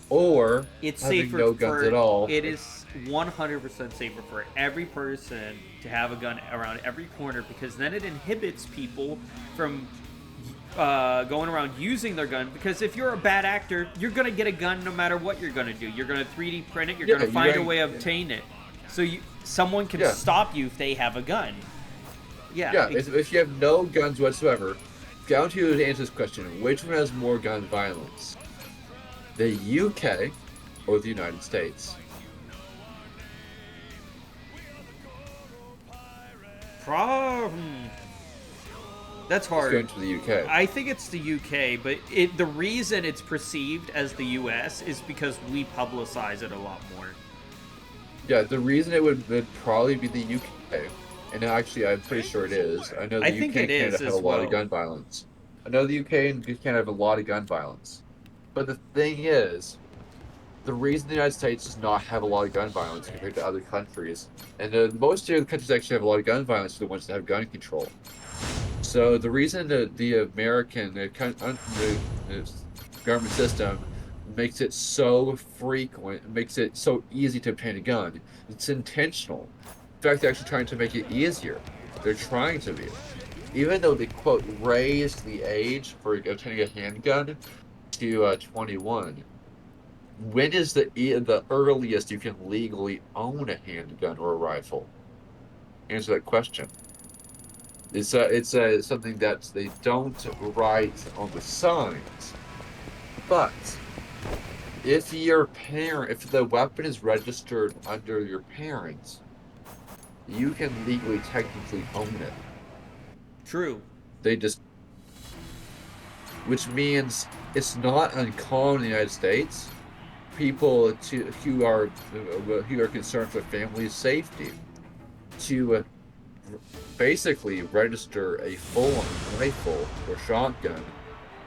or it's having safer no guns for, at all? it is 100% safer for every person to have a gun around every corner, because then it inhibits people from going around using their gun. Because if you're a bad actor, you're gonna get a gun no matter what you're gonna do. You're gonna 3D print it. You're gonna find a way to obtain it. So someone can stop you if they have a gun. Yeah, if you have no guns whatsoever, down to you to answer this question: which one has more gun violence, the UK or the United States? That's hard. It's going to the UK. I think it's the UK, but the reason it's perceived as the US is because we publicize it a lot more. Yeah, the reason it would probably be the UK, and actually I'm pretty sure it is. I know the UK and Canada have a lot of gun violence. I know the UK and Canada have a lot of gun violence. But the thing is, the reason the United States does not have a lot of gun violence compared to other countries, and most of the countries actually have a lot of gun violence, are the ones that have gun control. So the reason that the American the government system makes it so frequent, makes it so easy to obtain a gun, it's intentional. In fact, they're actually trying to make it easier. They're trying to be. Even though they, quote, raised the age for obtaining a handgun to 21, when is the earliest you can legally own a handgun or a rifle? Answer that question. It's something that they don't write on the signs. But if if the weapon is registered under your parents, you can legally technically own it. True. They just, which means it's not uncommon in the United States. People who are concerned for family safety to basically register a full-on rifle or shotgun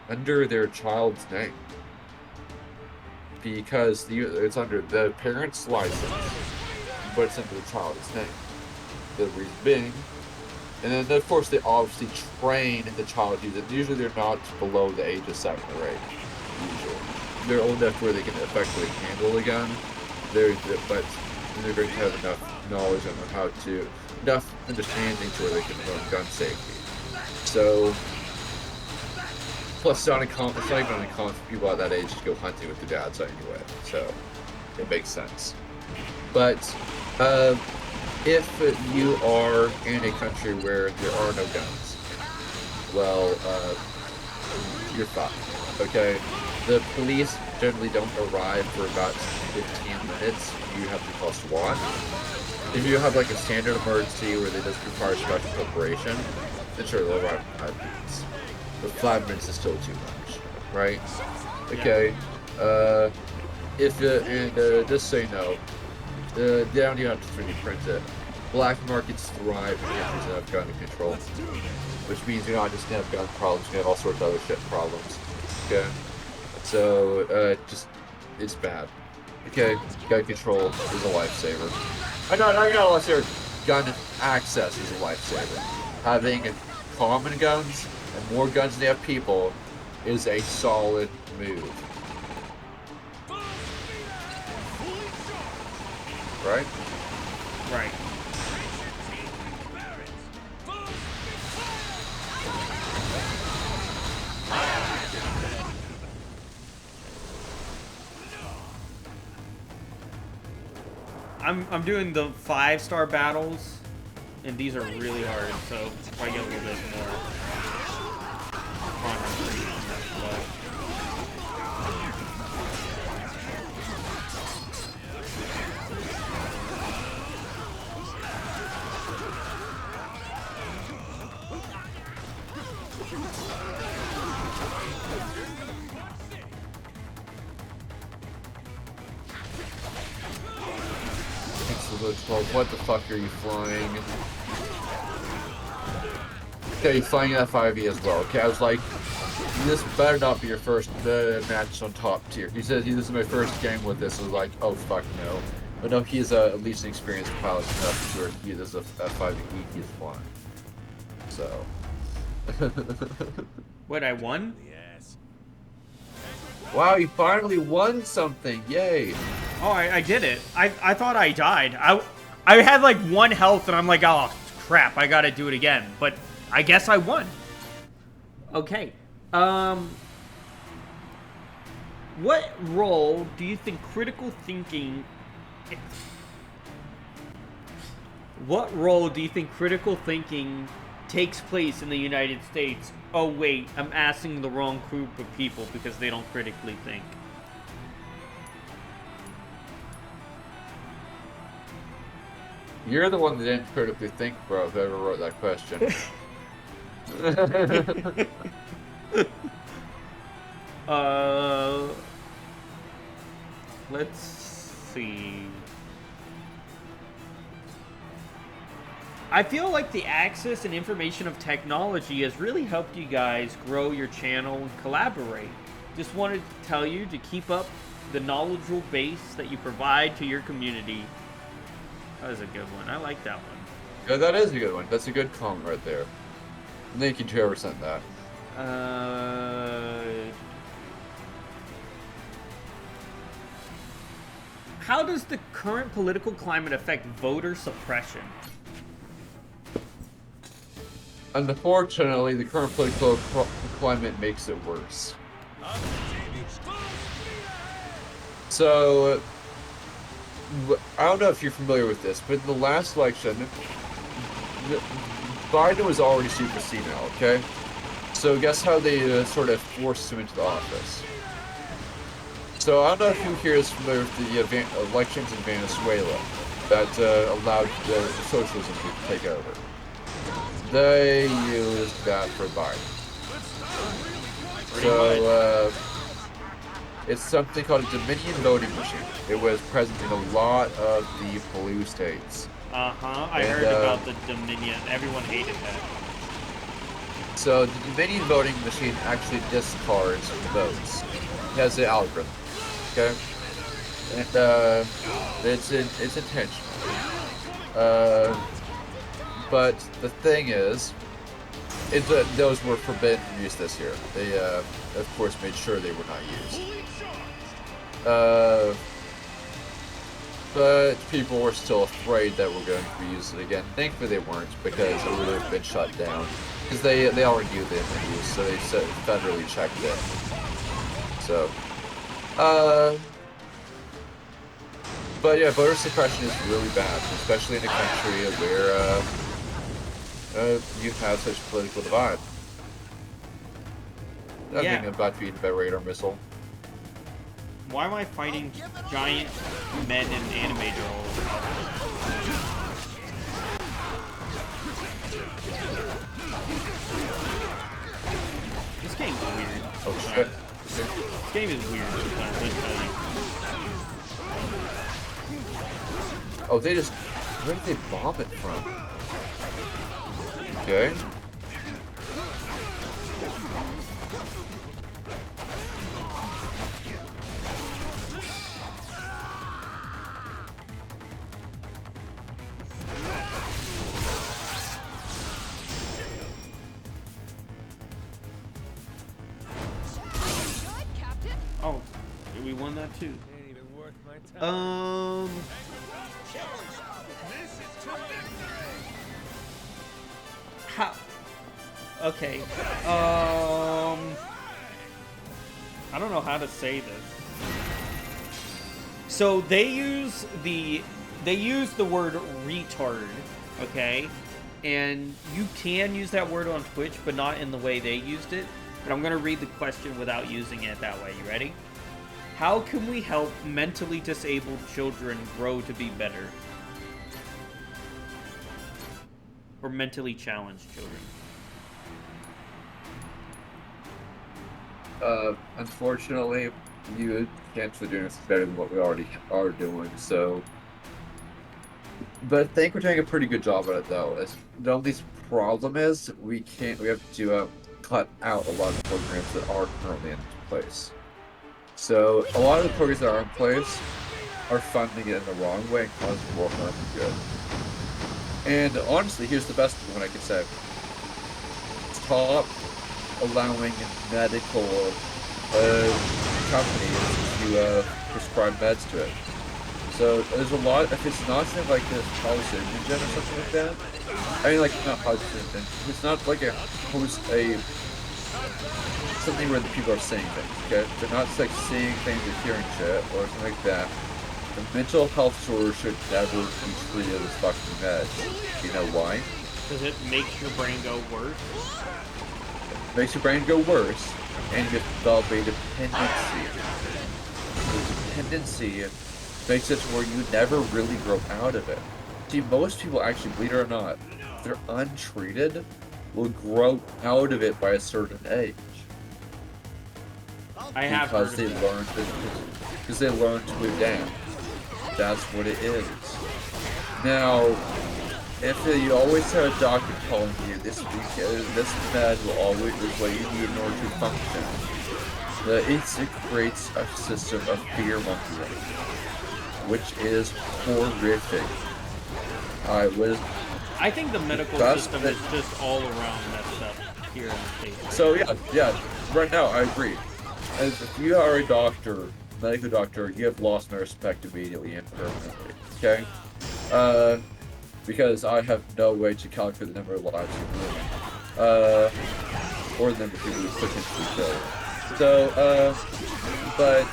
under their child's name because it's under the parent's license, but it's under the child's name. The reason being, and then of course they obviously train the child to use it. Usually they're not below the age of 7 or 8. Usually they're old enough where they can effectively handle a gun. But they're going to have enough knowledge on how to, enough understanding to where they can learn gun safety. So, plus it's not even uncommon for people at that age to go hunting with their dads anyway. So it makes sense. But if you are in a country where there are no guns, well, you're fine. Okay. The police generally don't arrive for about 15 minutes. You have to call SWAT. If you have like a standard emergency where they just require special preparation, then sure, they'll arrive in 5 minutes. But 5 minutes is still too much, right? Okay. Just so you know, they don't even have to 3D print it. Black markets thrive in countries that have gun control, which means you're not just gonna have gun problems, you have all sorts of other shit problems. Okay. So, it's bad. Okay, gun control is a lifesaver. Not a lifesaver, gun access is a lifesaver. Having common guns and more guns than they have people is a solid move. Right? Right. I'm doing the 5-star battles, and these are really hard, so if I get a little bit more What the fuck are you flying? Okay, you're flying that 5e as well. Okay, I was like, this better not be your first match on top tier. He says, this is my first game with this. I was like, oh fuck no. But no, he is at least an experienced pilot enough to where he is a 5e he's flying. So. What, I won? Yes. Wow, you finally won something! Yay! Oh, I did it. I thought I died. I had like 1 health, and I'm like, oh crap, I gotta do it again. But I guess I won. Okay. What role do you think critical thinking... What role do you think critical thinking takes place in the United States? Oh wait, I'm asking the wrong group of people because they don't critically think. You're the one that didn't critically think, bro, whoever wrote that question. Let's see. I feel like the access and information of technology has really helped you guys grow your channel and collaborate. Just wanted to tell you to keep up the knowledgeable base that you provide to your community. That was a good one. I like that one. Yeah, that is a good one. That's a good comment right there. Thank you to whoever sent that. How does the current political climate affect voter suppression? Unfortunately, the current political climate makes it worse. So, I don't know if you're familiar with this, but in the last election, Biden was already super senile, okay? So guess how they sort of forced him into the office? So I don't know if you here is familiar with the elections in Venezuela that allowed the socialism to take over. They used that for Biden. So it's something called a Dominion voting machine. It was present in a lot of the blue states. I heard about the Dominion. Everyone hated that. So the Dominion voting machine actually discards votes. It has an algorithm, okay? And it's intentional. But the thing is, those were forbidden from use this year. They, of course, made sure they were not used. But people were still afraid that we're going to be using it again. Thankfully they weren't, because it would have been shut down. Because they already knew they had been used, so they federally checked it. So, but yeah, voter suppression is really bad, especially in a country where you have such a political divide. I think I'm about to be eaten by a radar missile. Why am I fighting giant men in anime girls? This game's weird. Oh shit. This game is weird. Oh, they just... Where did they bomb it from? Okay. Oh, we won that too. Ain't even worth my time. How? Okay. I don't know how to say this. So they use the word retard, okay? And you can use that word on Twitch, but not in the way they used it. But I'm going to read the question without using it that way. You ready? How can we help mentally disabled children grow to be better? Or mentally challenged children? Unfortunately, you can't do this better than what we already are doing, so... But I think we're doing a pretty good job at it, though. The only problem is, we have to cut out a lot of programs that are currently in place. So, a lot of the programs that are in place are funding it in the wrong way and causing more harm than good. And honestly, here's the best one I can say. Stop allowing medical companies to prescribe meds to it. So there's a lot, if it's not something like this hallucinogen or something like that, I mean like, not hallucinogen, it's not like something where the people are saying things, okay? They're not like seeing things or hearing shit or something like that. The mental health disorder should never be treated as fucking meds. You know why? Does it make your brain go worse? It makes your brain go worse, and you develop a dependency. The dependency makes it where you never really grow out of it. See, most people actually, believe it or not, if they're untreated, will grow out of it by a certain age. I have heard of that. Because they learn to adapt. That's what it is. Now, if you always have a doctor telling you this med will always is what you need in order to function, it creates a system of fear mongering, which is horrific. I think the medical system is just all around messed up here in the States. So yeah, right now I agree. As if you are a doctor, medical doctor, you have lost my respect immediately and permanently. Okay? Because I have no way to calculate the number of lives you're living. Or the number of people you potentially kill. So, but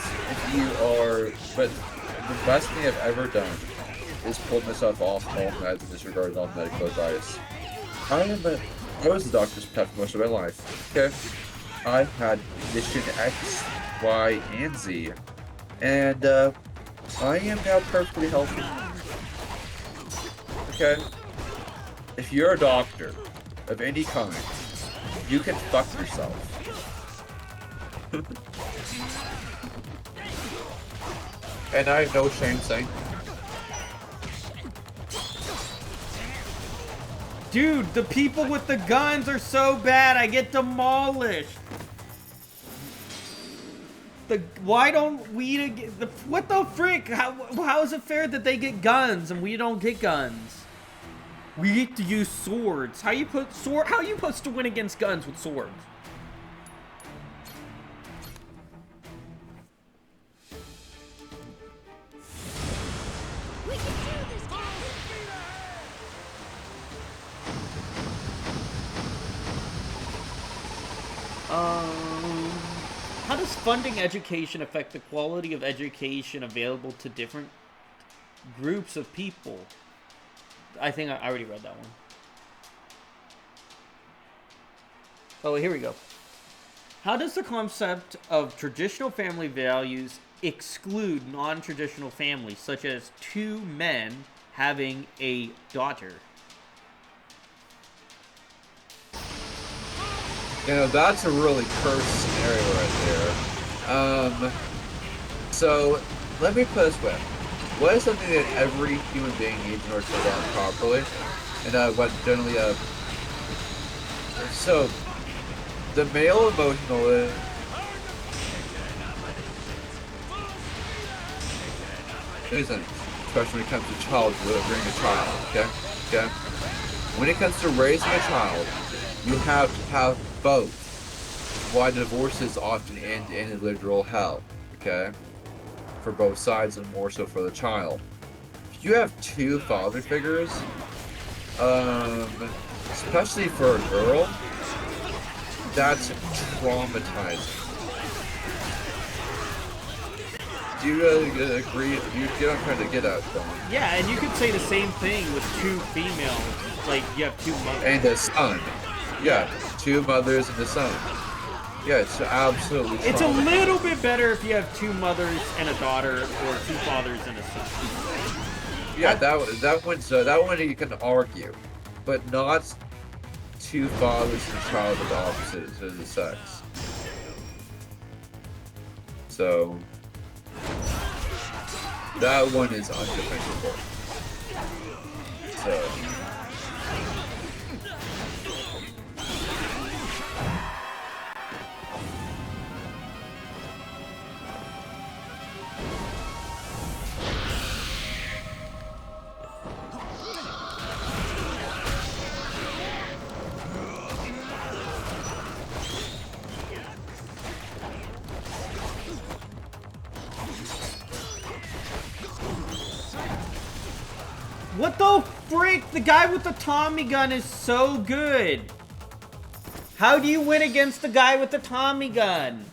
the best thing I've ever done is pull myself off all meds and disregard all medical advice. I was a doctor's pet for most of my life. Okay, I had condition X, Y, and Z, and I am now perfectly healthy. Okay, if you're a doctor of any kind, you can fuck yourself. And I have no shame saying. Dude, the people with the guns are so bad, I get demolished. Why don't we get what the frick? How is it fair that they get guns and we don't get guns? We get to use swords. How you supposed to win against guns with swords? We can do this, Captain. How does funding education affect the quality of education available to different groups of people? I think I already read that one. Oh, here we go. How does the concept of traditional family values exclude non-traditional families, such as two men having a daughter? You know, that's a really cursed scenario right there. So, let me put it this way. What is something that every human being needs in order to live on properly? And what generally, so, the male emotional isn't, especially when it comes to child, rearing a child, okay? When it comes to raising a child, you have to have both. Why divorces often end in a literal hell, okay? For both sides and more so for the child. If you have two father figures, especially for a girl, that's traumatizing. Do you really agree? You get what I'm trying to get at, Don? Yeah, and you could say the same thing with two females. Like, you have two mothers. And a son. Yeah, two mothers and a son. Yeah, it's absolutely traumatizing. It's a little bit better if you have two mothers and a daughter, or two fathers and a son. Yeah, that one you can argue, but not two fathers and a child of opposites of the sex. So that one is undefendable. So. What the frick? The guy with the Tommy gun is so good. How do you win against the guy with the Tommy gun?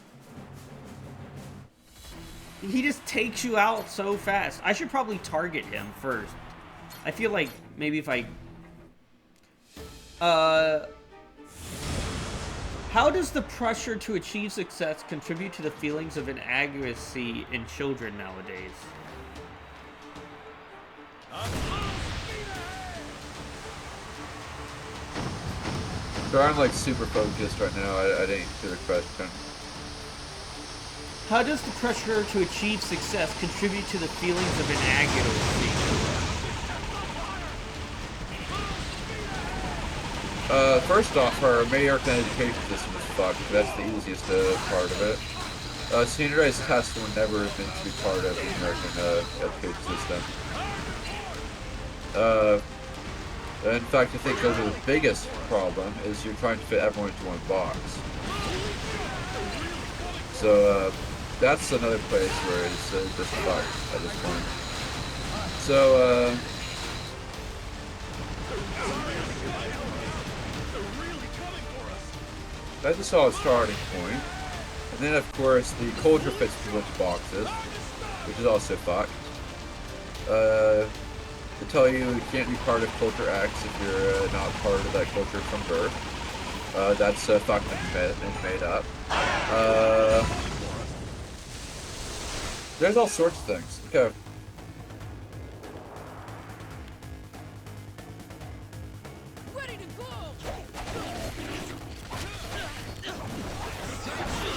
He just takes you out so fast. I should probably target him first. I feel like maybe if I... How does the pressure to achieve success contribute to the feelings of inadequacy in children nowadays? So I'm like super focused right now. I didn't hear the question. How does the pressure to achieve success contribute to the feelings of inadequacy? First off, our American education system is fucked. That's the easiest part of it. Standardized tests will never have been to be part of the American education system. In fact, I think the biggest problem is you're trying to fit everyone into one box. So, that's another place where it's just fucked at this point. So, that's a solid starting point. And then, of course, the culture fits into boxes, which is also fucked. They tell you can't be part of culture X if you're not part of that culture from birth. That's fucking made up. There's all sorts of things. Okay. Ready to go.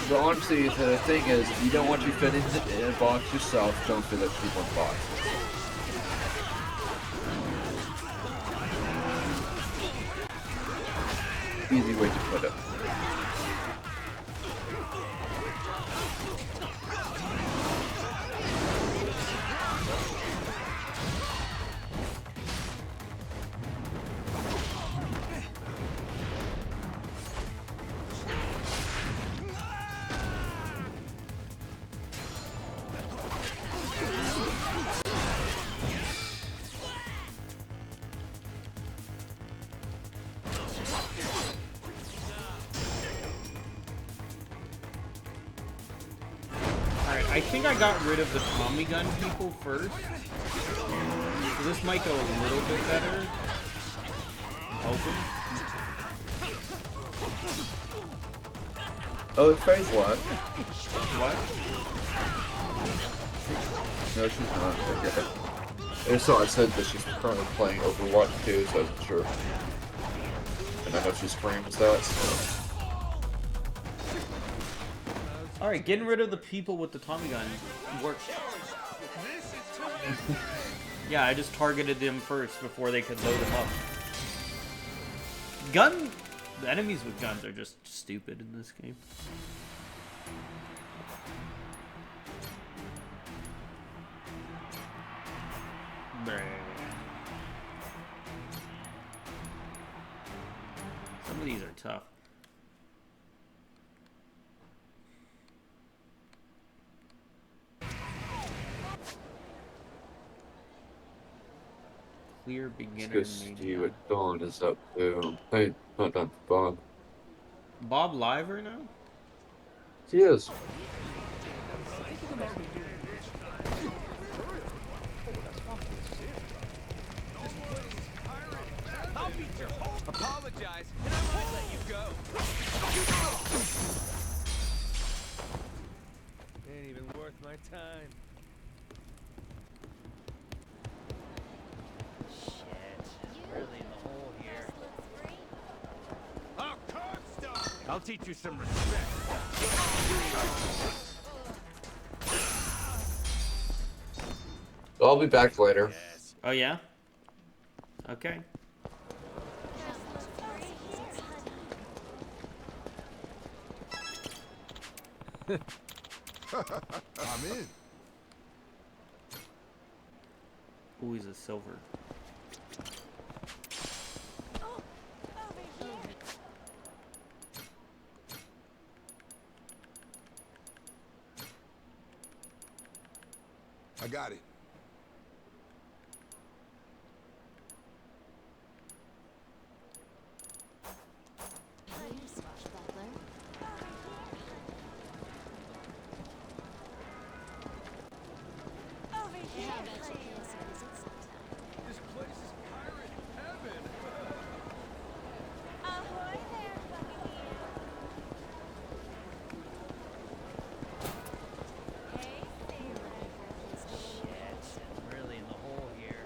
But honestly, the thing is, if you don't want to fit in a box yourself, don't fit it people in a box. Easy way to put it. Alright, I think I got rid of the Tommy gun people first. So this might go a little bit better. Open. Oh, it's phase one. What? No, she's not. Okay. I saw it said that she's currently playing Overwatch 2, so I wasn't sure. And I know she screams that, so. Alright, getting rid of the people with the Tommy gun works. Yeah, I just targeted them first before they could load them up. The enemies with guns are just stupid in this game. Some of these are tough. Clear beginner. Let's go see what Dawn is up to. Hey, not done for Bob. Bob live right now? She is. Apologize, and I might let you go. Ain't even worth my time. Really in the hole here. Oh, cornstalk! I'll teach you some respect. I'll be back later. Yes. Oh yeah? Okay. I'm in. Ooh, he's a silver. I got it. This place is pirate heaven. Ahoy there, Buccaneer. Hey, sailor. Shit, I'm really in the hole here.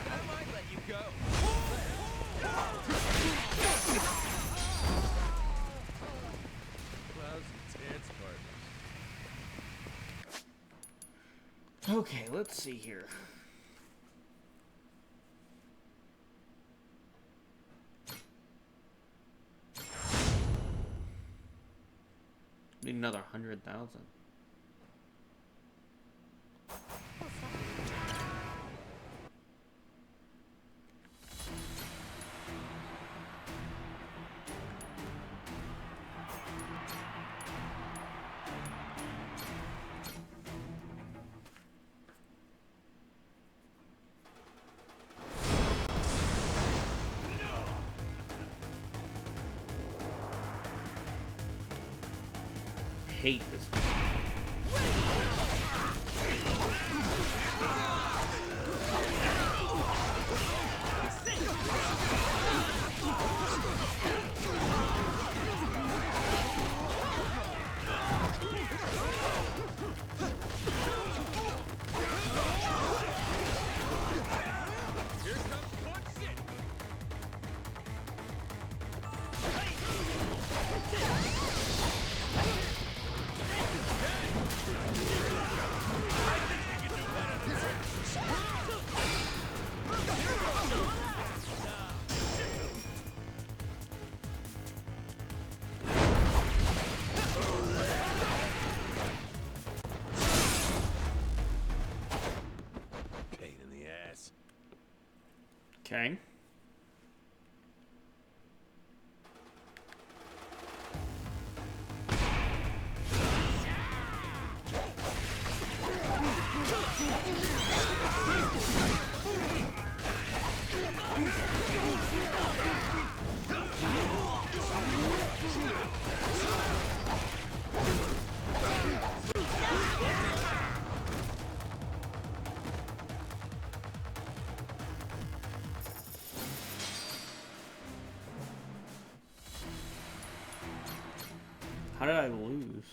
I might let you go. Clouds and tits partners. Okay, let's see here. Need another 100,000. hate this. Pain in the ass. Okay. How did I lose?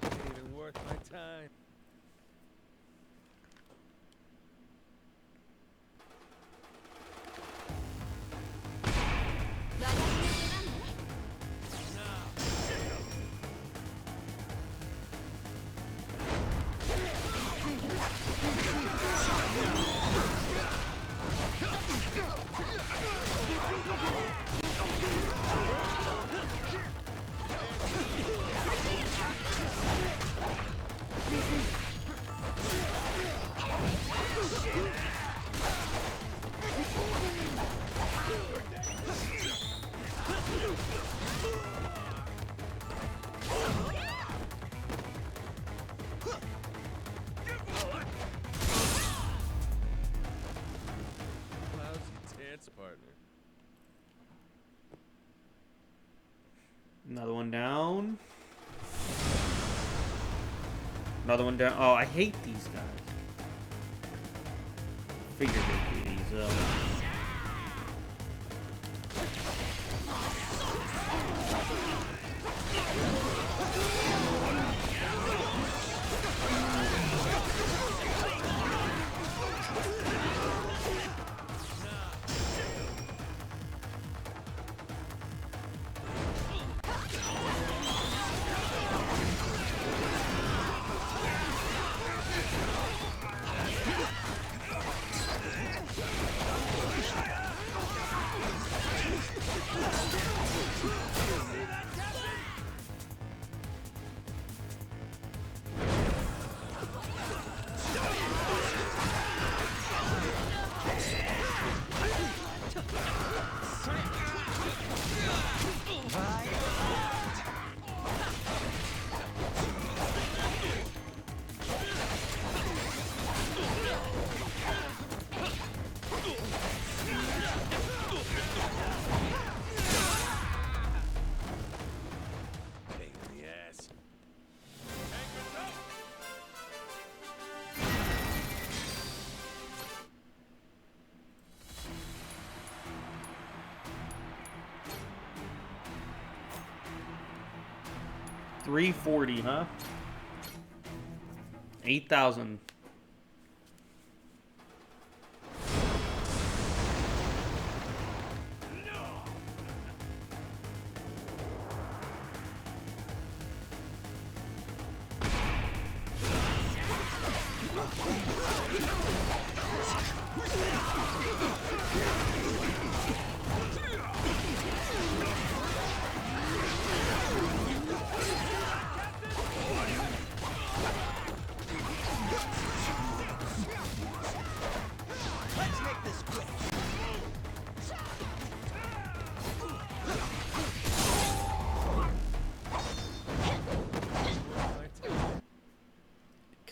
Ain't even worth my time. Lousy dance partner. Another one down. Another one down. Oh, I hate these guys. Figured it'd be these. Pain in the ass. 340, huh? 8,000.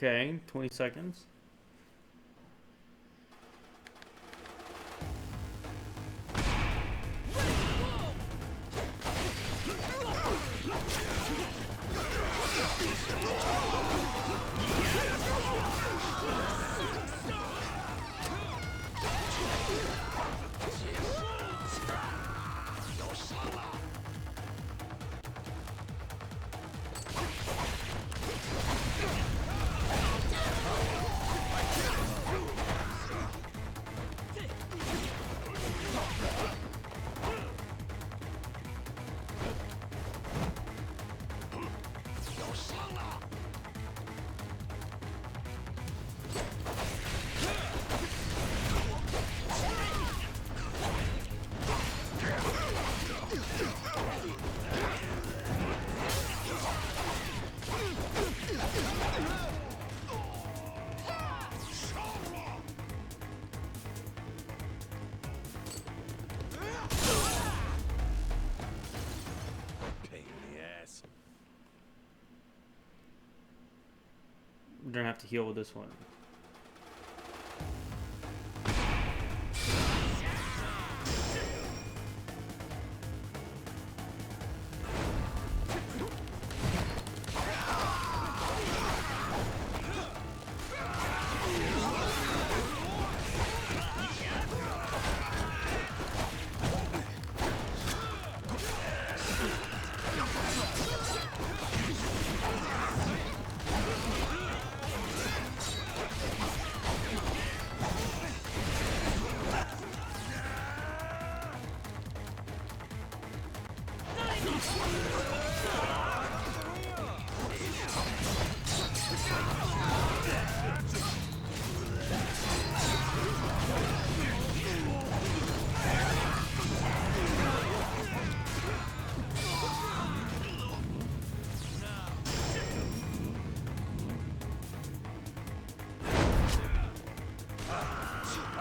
Okay, 20 seconds. Pain in the ass. We're gonna have to heal with this one.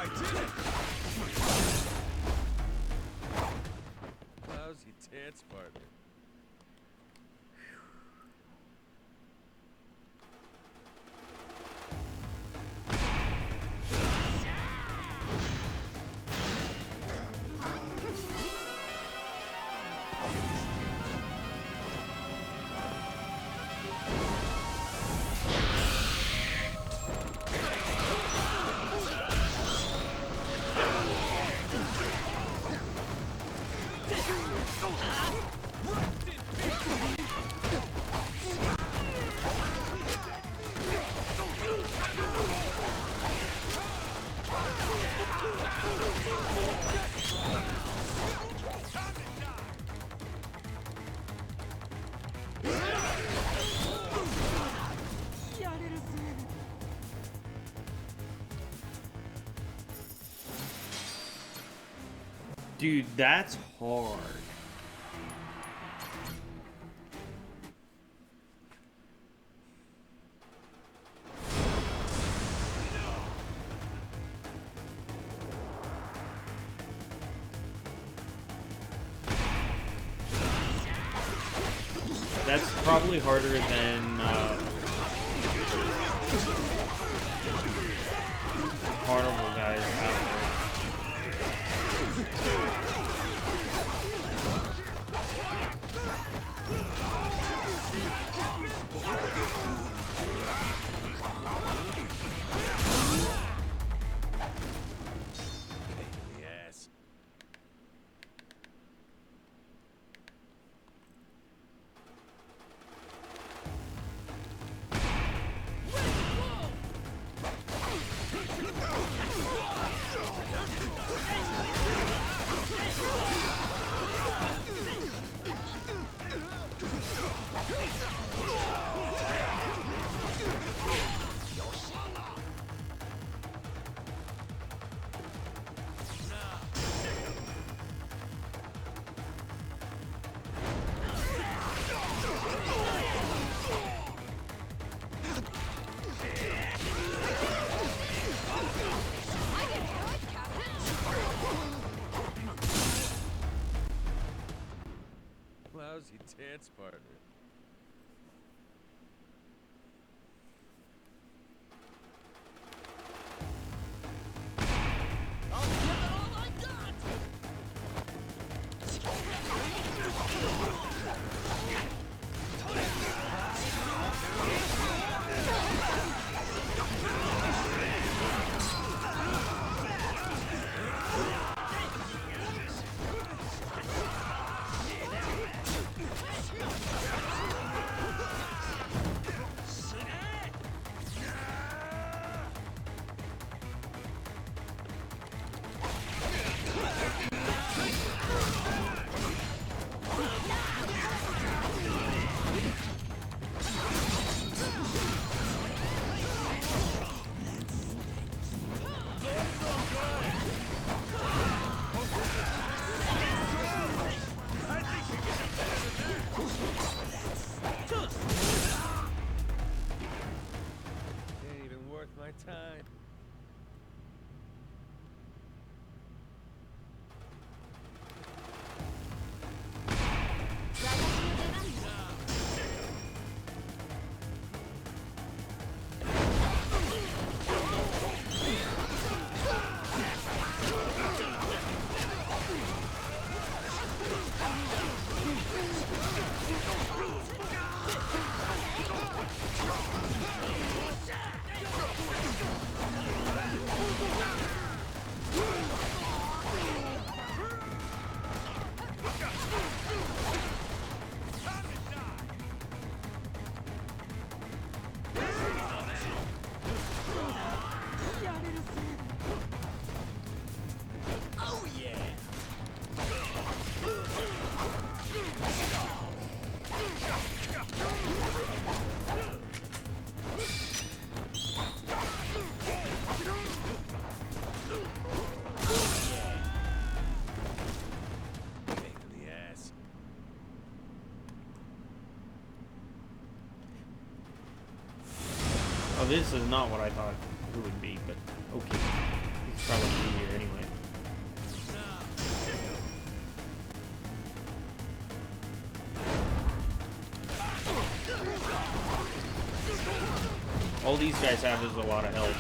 I did it! Lousy dance partner. Dude, that's hard. That's probably harder than Carnival guys out there. Pain in the ass. this is not what I thought it would be, but okay. It's probably easier anyway. All these guys have is a lot of health.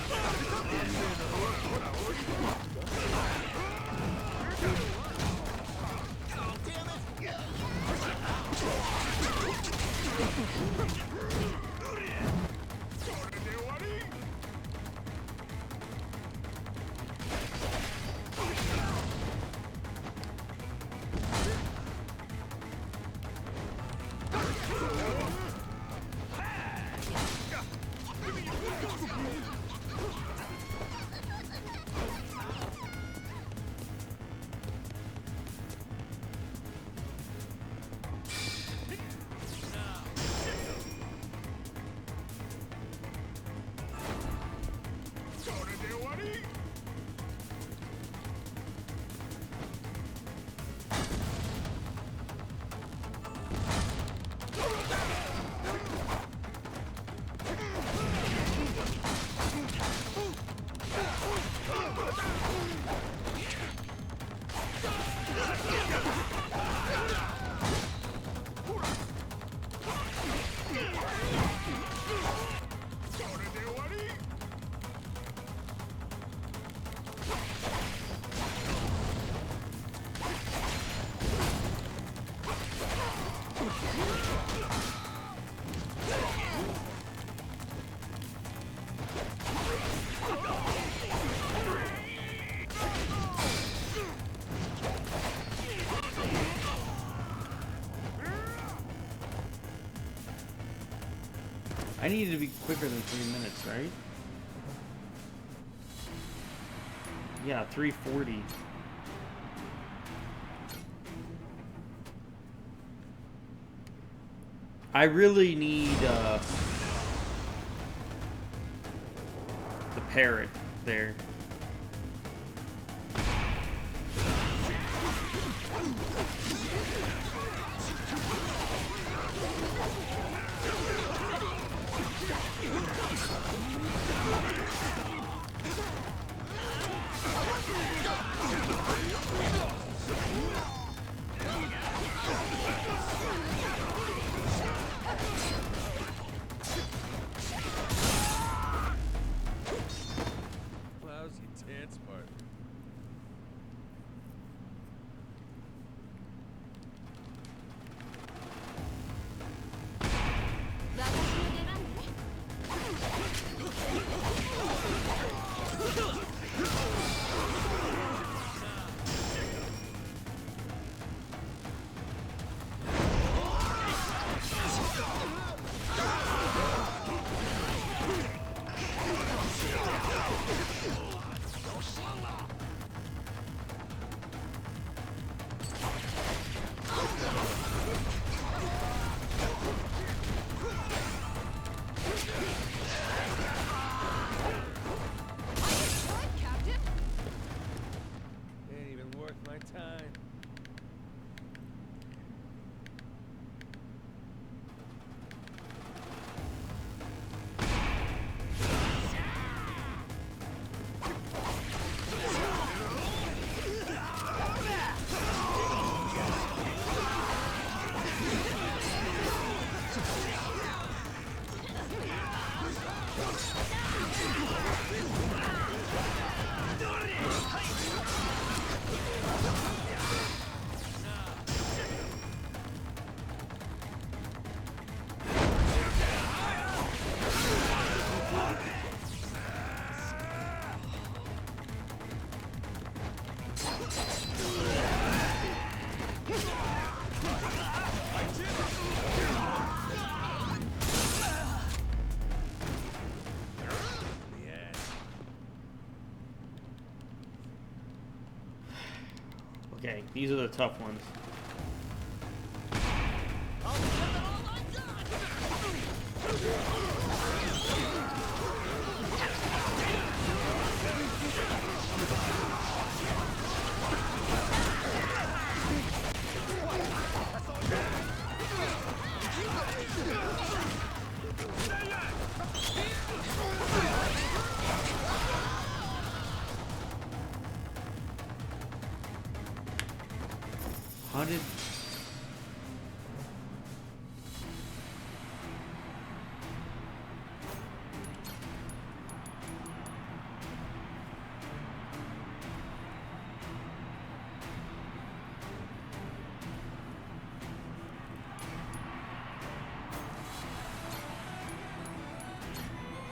I needed to be quicker than 3 minutes, right? Yeah, 340. I really need the parrot there. Lousy dance partner. Ain't even worth my time. Okay, these are the tough ones. did...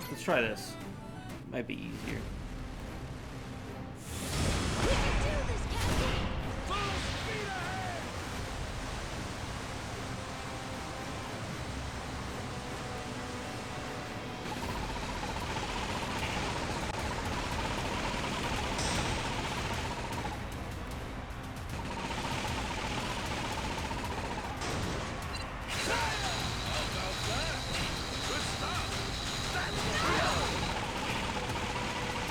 Let's try this. Might be easier. We can do this, Captain! Full speed ahead! How about that? Good stuff! That's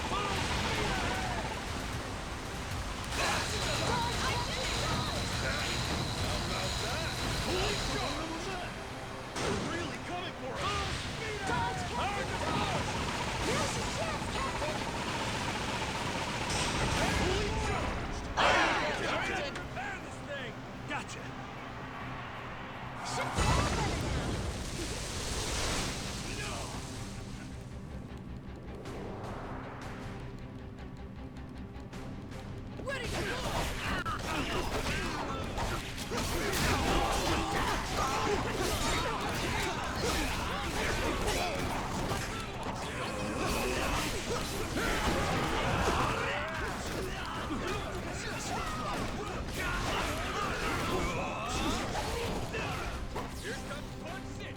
full speed ahead! How about that? Holy shit! They're really coming for us! Full speed ahead! Hard to push! Now's your chance, Captain! Fully charged! Captain! Prepare this thing! Gotcha! Shit's all better now! No! Ready to go! Here comes Punch City!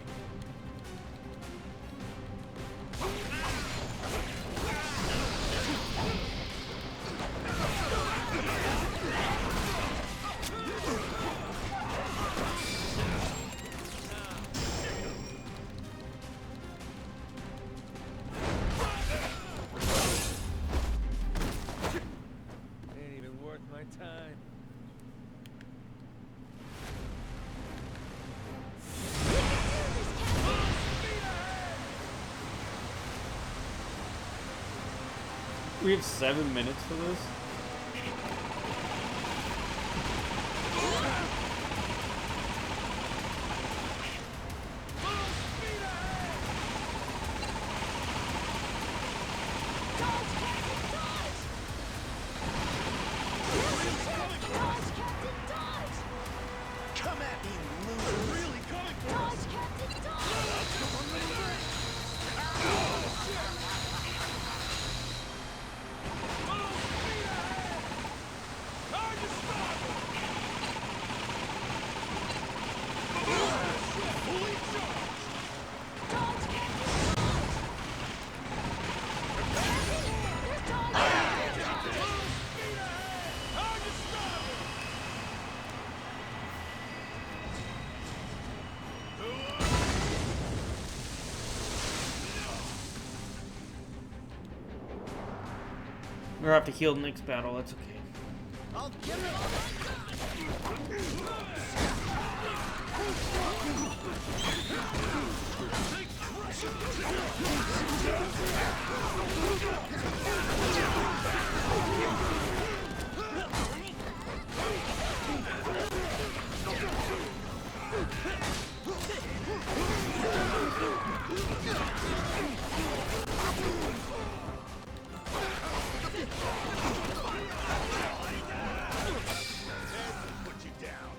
Ain't even worth my time. We have 7 minutes for this? Dodge, Captain, dodge! Now's your chance! Dodge, Captain, dodge! Come at me, loser! Really coming for us! Dodge, Captain, dodge! Full speed ahead! Hard to stop! Fully charged! Dodge, Captain, dodge! Captain, there's dodge, Captain, dodge! Full speed ahead! Hard to stop! We'll have to heal the next battle, that's okay. I'll give it all I got! Put you down.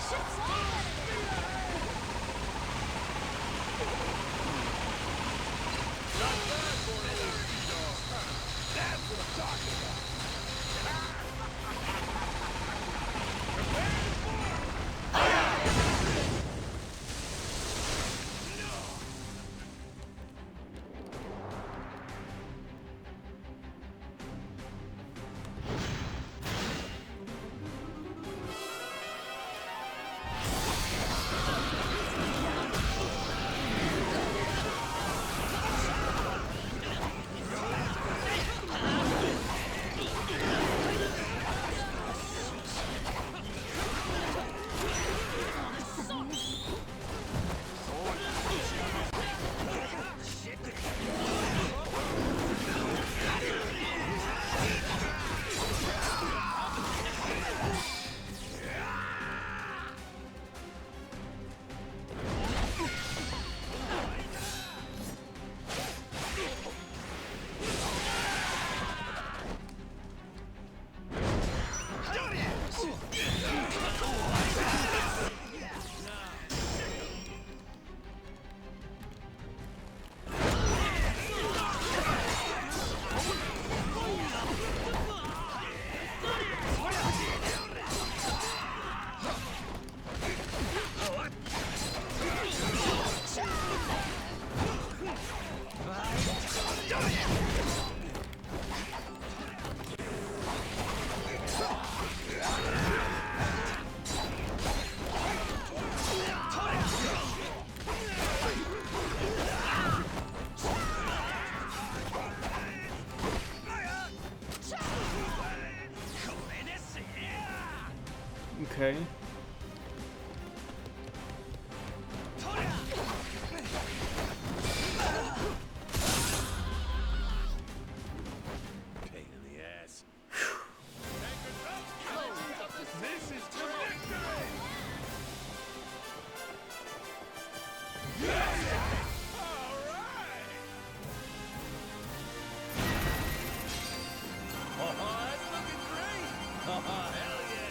Shit's all Not bad for an energy dog. That's what I'm talking about. Okay. Pain in the ass. This is to victory! Alright! Oh, that's looking great! Oh, hell yeah!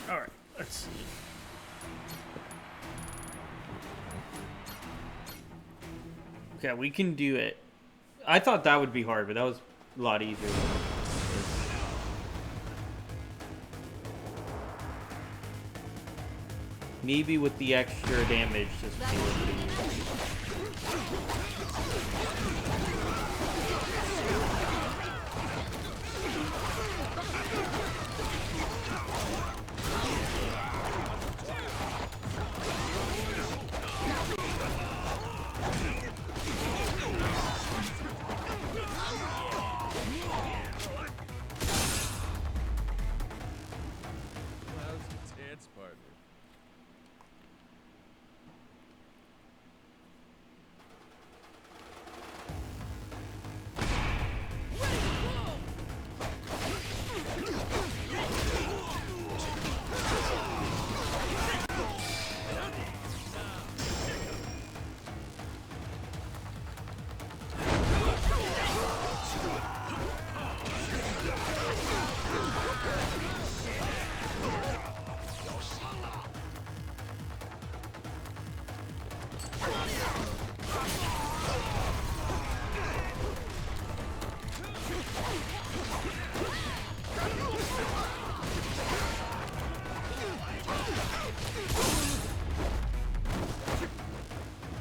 All right. Let's see. Okay, we can do it. I thought that would be hard, but that was a lot easier. Maybe with the extra damage, this would be a little bit easier. How's your dance partner?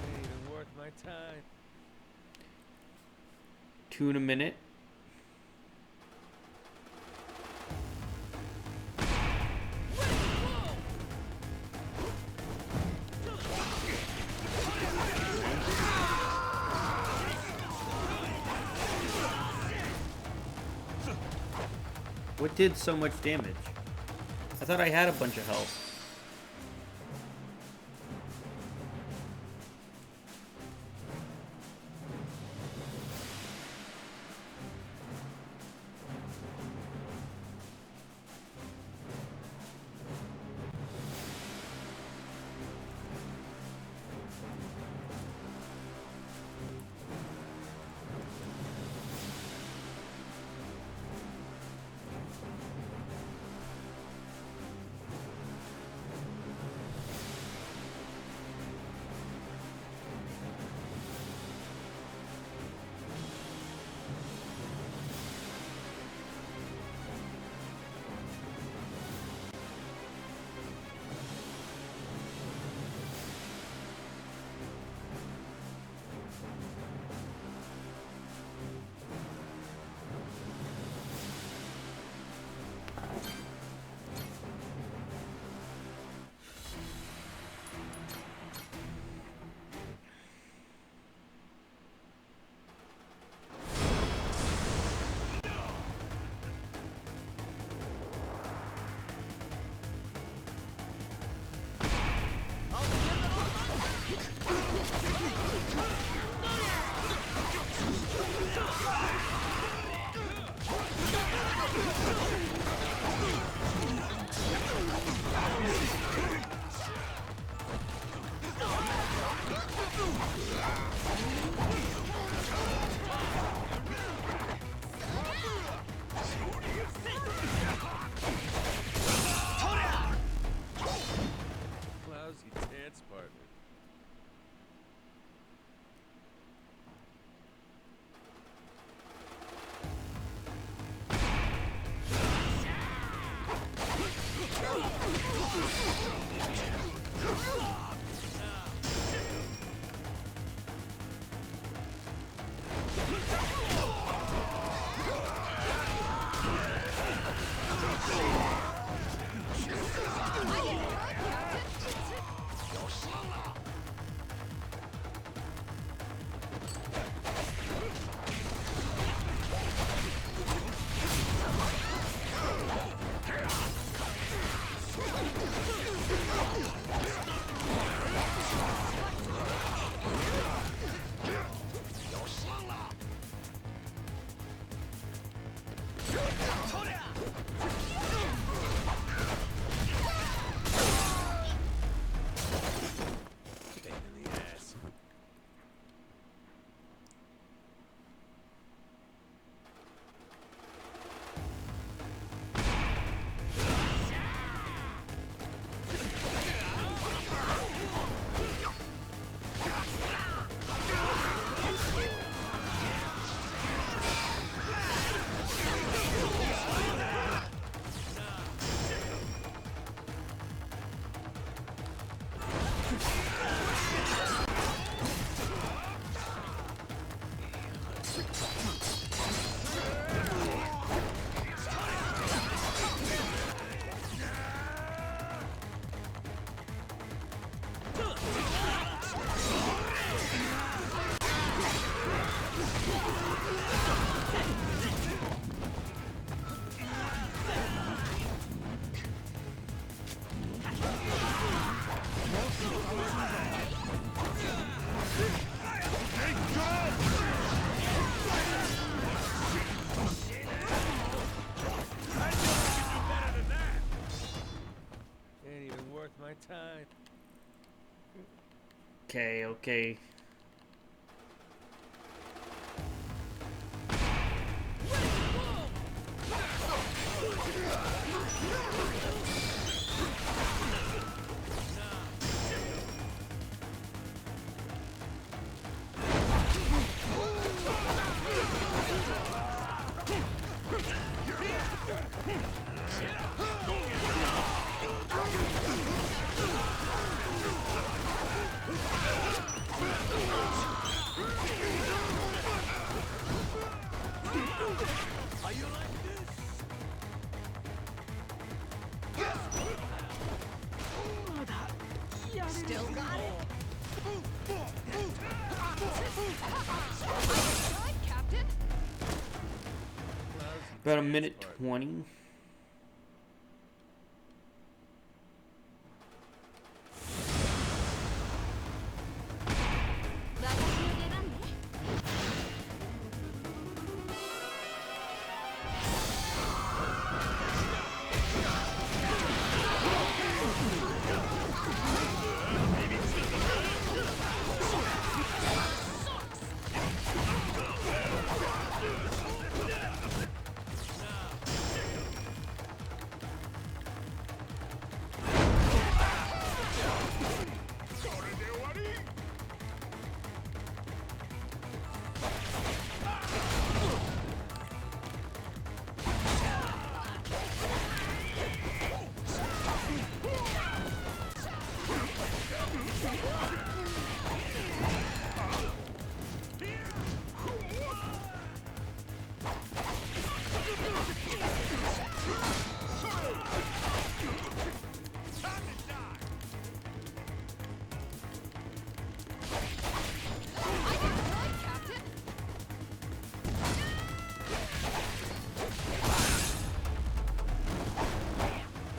Ain't even worth my time. 2 in a minute. What did so much damage? I thought I had a bunch of health. Lousy dance partner. Pain in the ass. Ain't even worth my time. Okay, okay. Still got it. Good, Captain. About a minute 20.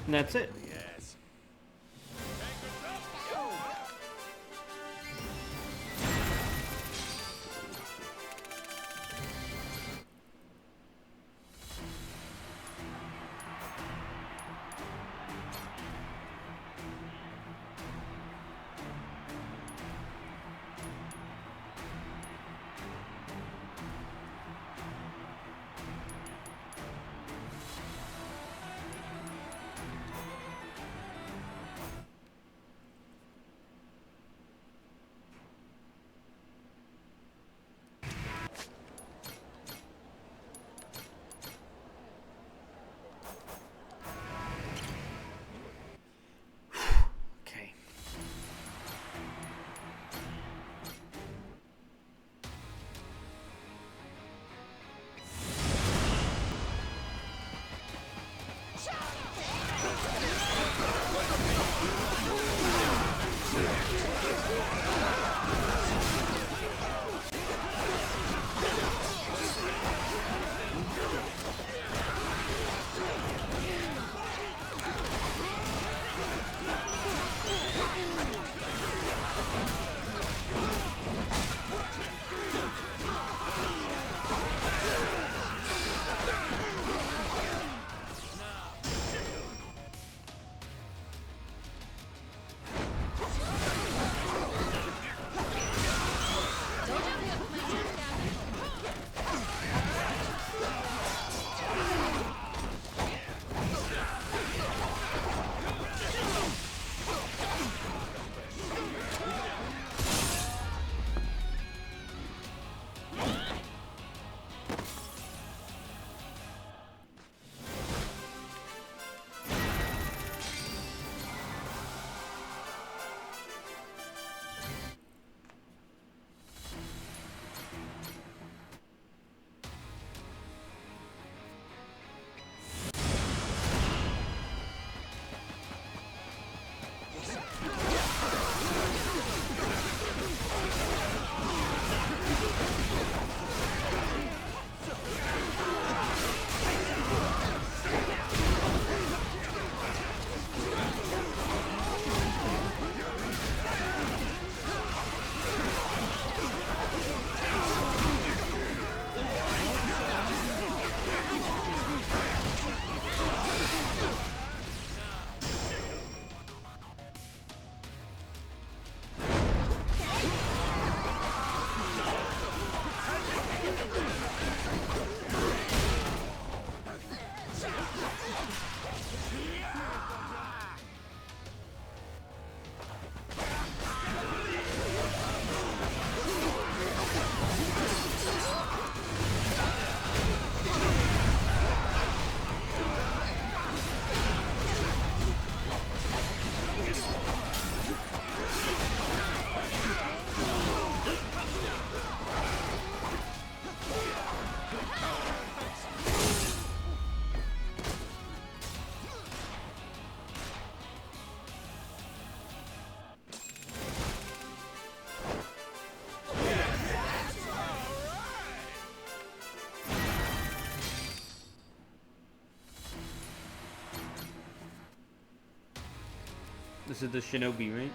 And that's it. Yes. Okay. This is the Shinobi, right?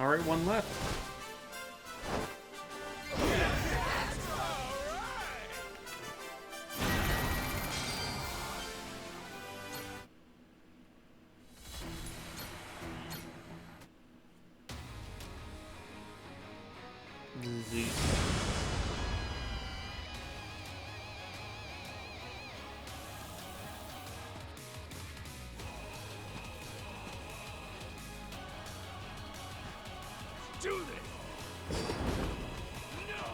All right, one left. Z. Do this! No!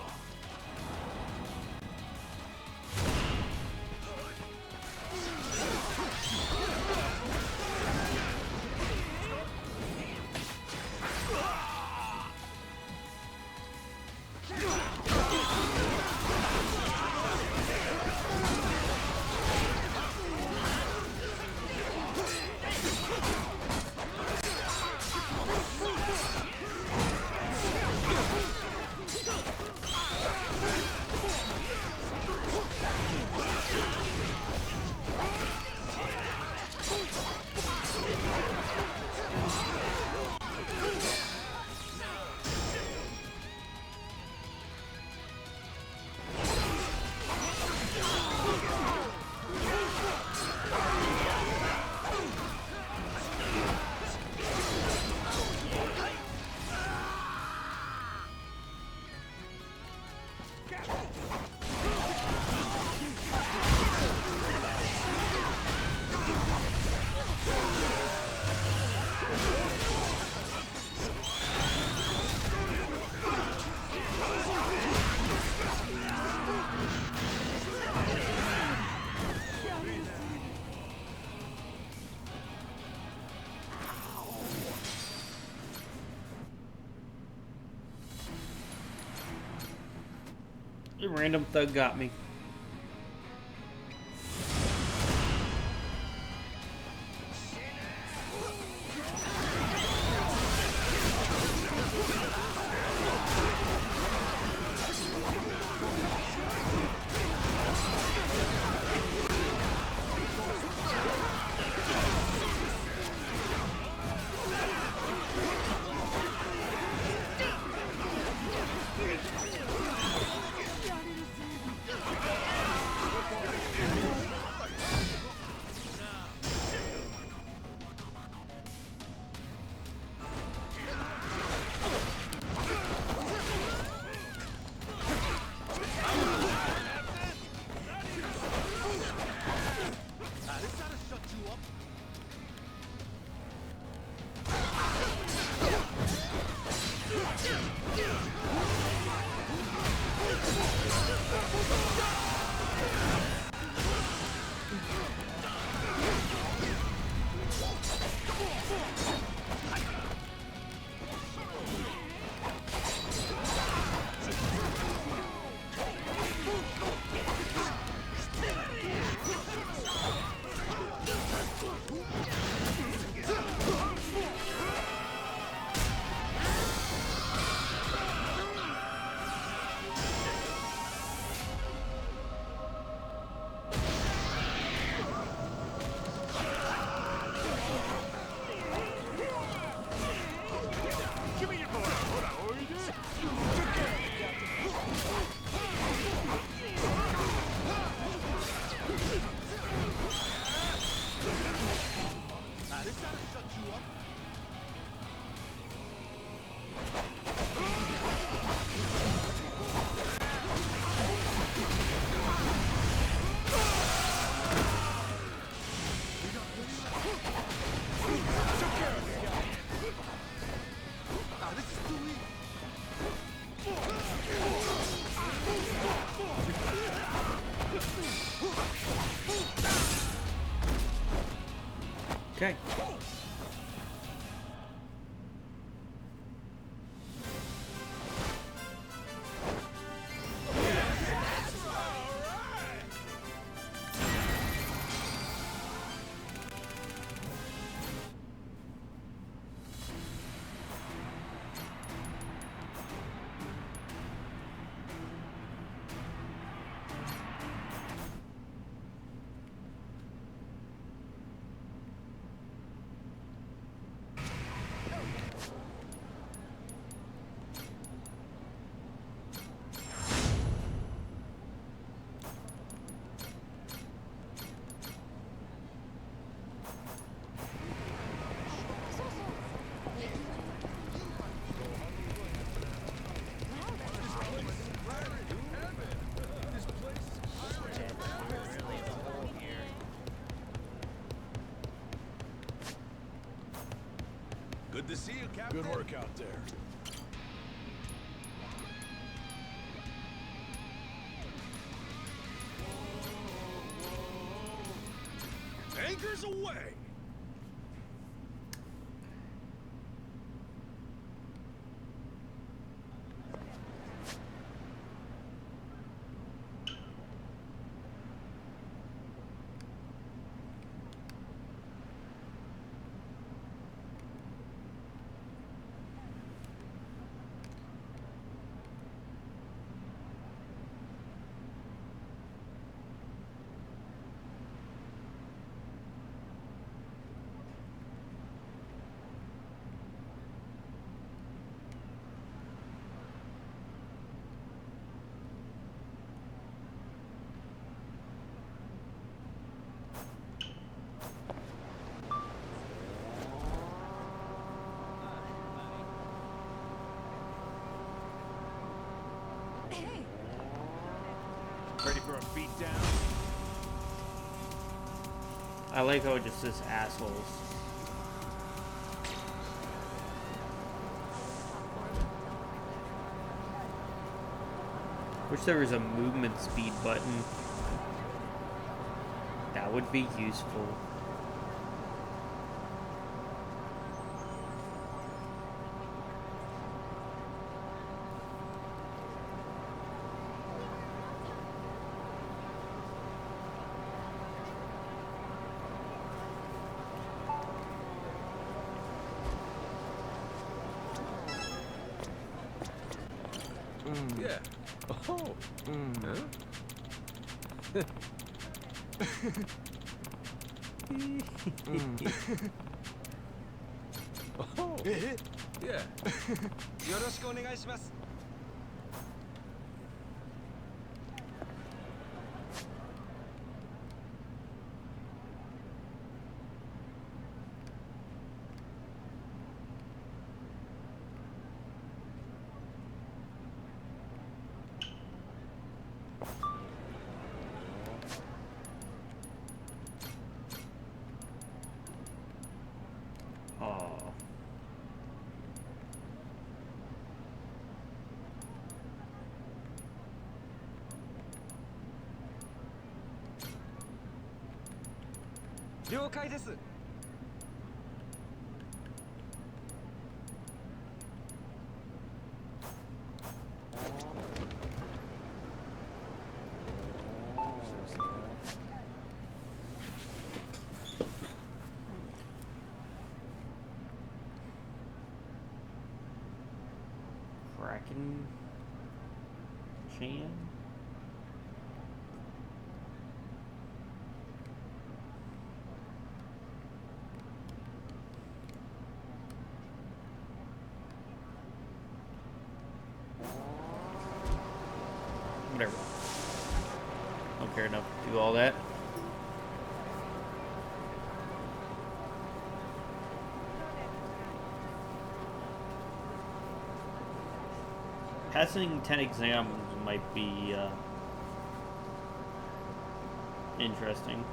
A random thug got me. Okay. Good to see you, Captain. Good work out there. Anchors away! Hey, Ready for a beatdown? I like how it just says assholes. Wish there was a movement speed button. That would be useful. Yeah. Oh. Huh? Oh. Yeah. よろしくお願いします。Oh. "了解です." Kraken Chan? Whatever. Don't care enough to do all that. Passing 10 exams might be interesting.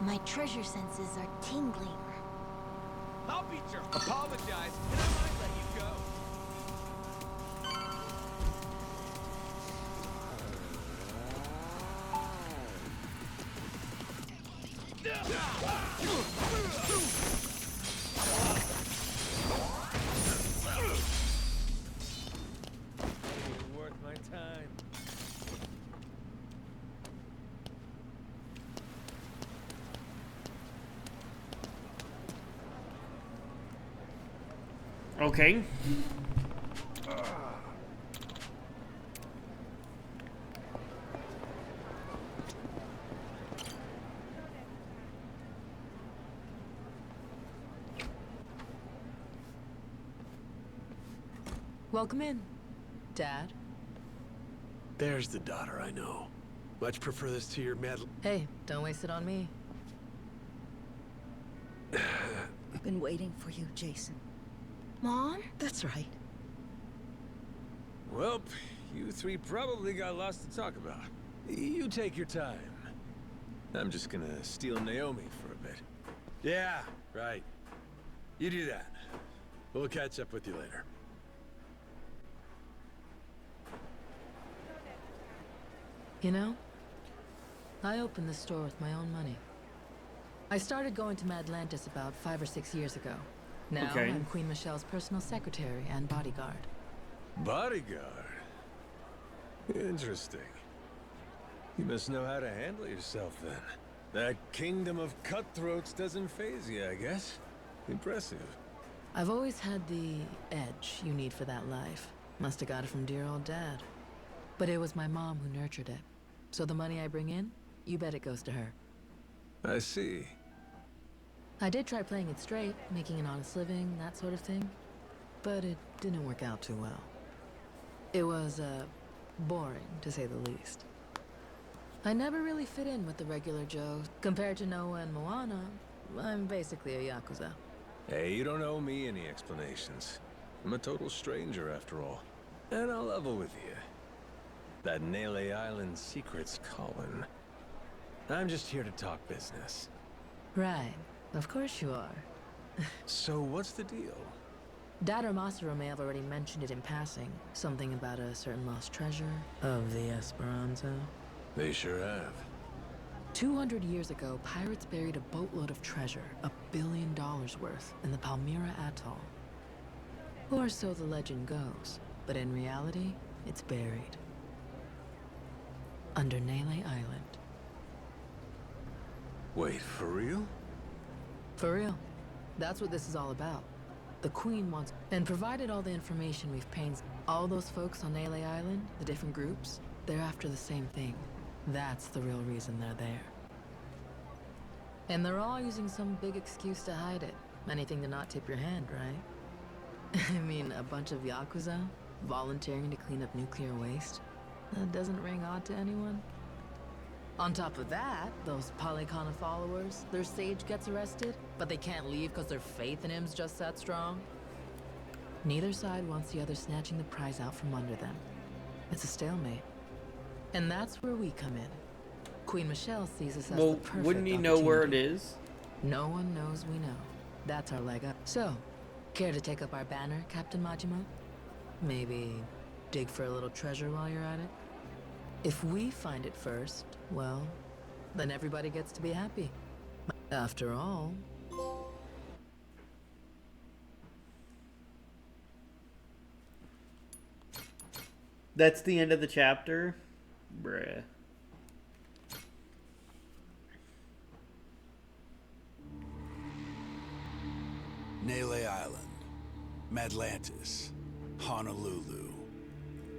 my treasure senses are tingling. I'll beat your apologize, and I might let you go. Worth my time. Okay. Welcome in, Dad. There's the daughter I know. Much prefer this to your mad... Hey, don't waste it on me. Been waiting for you, Jason. Mom? That's right. Well, you three probably got lots to talk about. You take your time. I'm just gonna steal Naomi for a bit. Yeah, right. You do that. We'll catch up with you later. You know, I opened this store with my own money. I started going to Madlantis about 5 or 6 years ago. Now Okay. I'm Queen Michelle's personal secretary and bodyguard. Bodyguard? Interesting. You must know how to handle yourself then. That kingdom of cutthroats doesn't faze you, I guess. Impressive. I've always had the edge you need for that life. Must have got it from dear old Dad. But it was my mom who nurtured it. So the money I bring in, you bet it goes to her. I see. I did try playing it straight, making an honest living, that sort of thing. But it didn't work out too well. It was, boring, to say the least. I never really fit in with the regular Joes. Compared to Noah and Moana, I'm basically a Yakuza. Hey, you don't owe me any explanations. I'm a total stranger, after all. And I'll level with you. That Nele Island secret's calling. I'm just here to talk business. Right, of course you are. So what's the deal? Dad or Masaru may have already mentioned it in passing. Something about a certain lost treasure of the Esperanza. They sure have. 200 years ago, pirates buried a boatload of treasure, $1 billion worth, in the Palmyra Atoll. Or so the legend goes, but in reality, it's buried. Under Nele Island. Wait, for real? For real. That's what this is all about. The Queen wants, and provided all the information we've painted, all those folks on Nele Island, the different groups, they're after the same thing. That's the real reason they're there. And they're all using some big excuse to hide it. Anything to not tip your hand, right? I mean, a bunch of Yakuza volunteering to clean up nuclear waste? That doesn't ring odd to anyone. On top of that, those Polycana followers, their sage gets arrested, but they can't leave because their faith in him's just that strong. Neither side wants the other snatching the prize out from under them. It's a stalemate. And that's where we come in. Queen Michelle sees us as Well, the perfect wouldn't he know where it opportunity. is? No one knows we know. That's our leg up. So, care to take up our banner, Captain Majima? Maybe dig for a little treasure while you're at it? If we find it first, well, then everybody gets to be happy. After all... That's the end of the chapter? Bruh. Nele Island, Madlantis, Honolulu.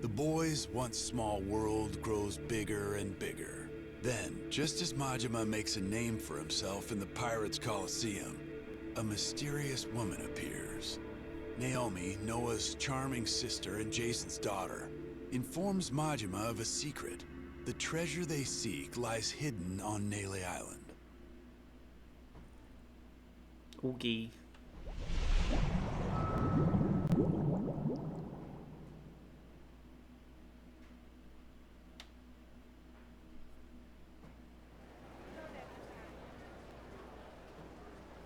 The boy's once small world grows bigger and bigger. Then, just as Majima makes a name for himself in the Pirates Coliseum, a mysterious woman appears. Naomi, Noah's charming sister and Jason's daughter, informs Majima of a secret. The treasure they seek lies hidden on Nele Island. Okay.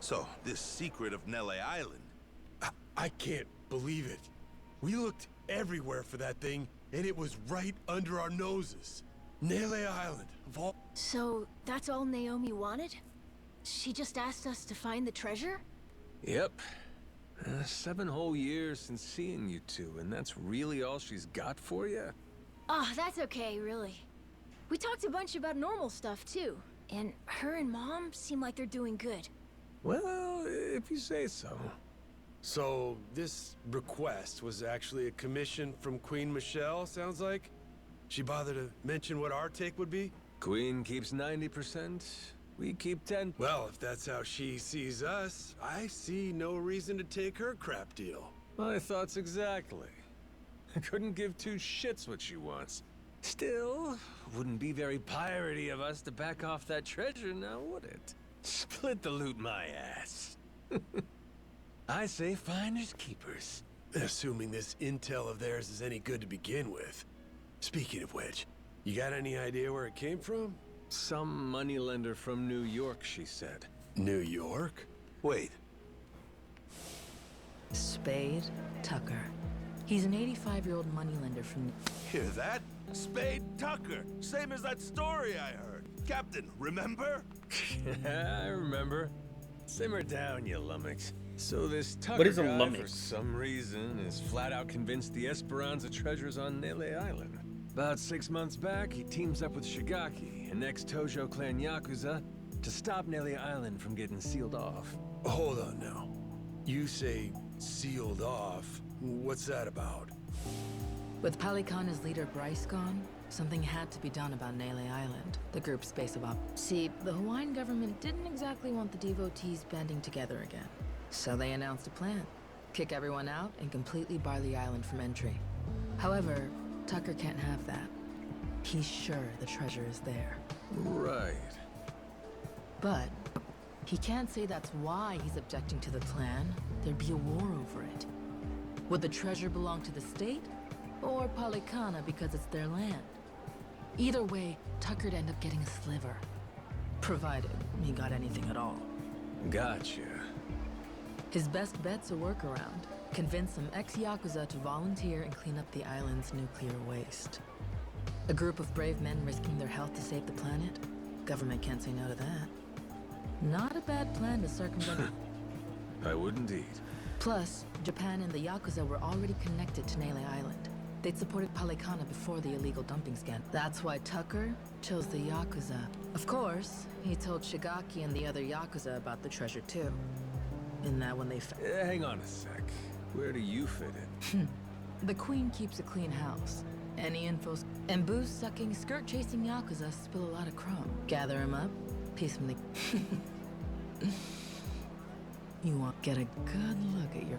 So, this secret of Nele Island. I can't believe it. We looked everywhere for that thing, and it was right under our noses. Nele Island, of all... So, that's all Naomi wanted? She just asked us to find the treasure? Yep. 7 whole years since seeing you two, and that's really all she's got for you? Oh, that's okay, really. We talked a bunch about normal stuff, too. And her and Mom seem like they're doing good. Well, if you say so. So, this request was actually a commission from Queen Michelle, sounds like? She bothered to mention what our take would be? Queen keeps 90%, we keep 10. Well, if that's how she sees us, I see no reason to take her crap deal. My thoughts exactly. Couldn't give two shits what she wants. Still, wouldn't be very piratey of us to back off that treasure now, would it? Split the loot my ass. I say finders keepers. Assuming this intel of theirs is any good to begin with. Speaking of which, you got any idea where it came from? Some moneylender from New York, she said. New York? Wait, Spade Tucker. He's an 85-year-old moneylender from... hear that? Spade Tucker, same as that story I heard. Captain, remember? I remember. Simmer down, you lummox. So this Tucker What is a guy, lummox? for some reason, is flat out convinced the Esperanza treasure's on Nele Island. About 6 months back, he teams up with Shigaki, an ex-Tojo clan Yakuza, to stop Nele Island from getting sealed off. Hold on now. You say sealed off. What's that about? With Palikana's leader Bryce gone, something had to be done about Nele Island, the group's base of op. See, the Hawaiian government didn't exactly want the devotees banding together again. So they announced a plan. Kick everyone out and completely bar the island from entry. However, Tucker can't have that. He's sure the treasure is there. Right. But he can't say that's why he's objecting to the plan. There'd be a war over it. Would the treasure belong to the state? Or Palikana because it's their land? Either way, Tucker'd end up getting a sliver. Provided he got anything at all. Gotcha. His best bet's a workaround. Convince some ex-Yakuza to volunteer and clean up the island's nuclear waste. A group of brave men risking their health to save the planet? Government can't say no to that. Not a bad plan to circumvent. I would indeed. Plus, Japan and the Yakuza were already connected to Nele Island. They'd supported Palikana before the illegal dumping scandal. That's why Tucker chose the Yakuza. Of course, he told Shigaki and the other Yakuza about the treasure too. In that when they Hang on a sec. Where do you fit in? The Queen keeps a clean house. Any infos and booze-sucking, skirt-chasing Yakuza spill a lot of crumb. Gather him up, piece him the... You want get a good look at your...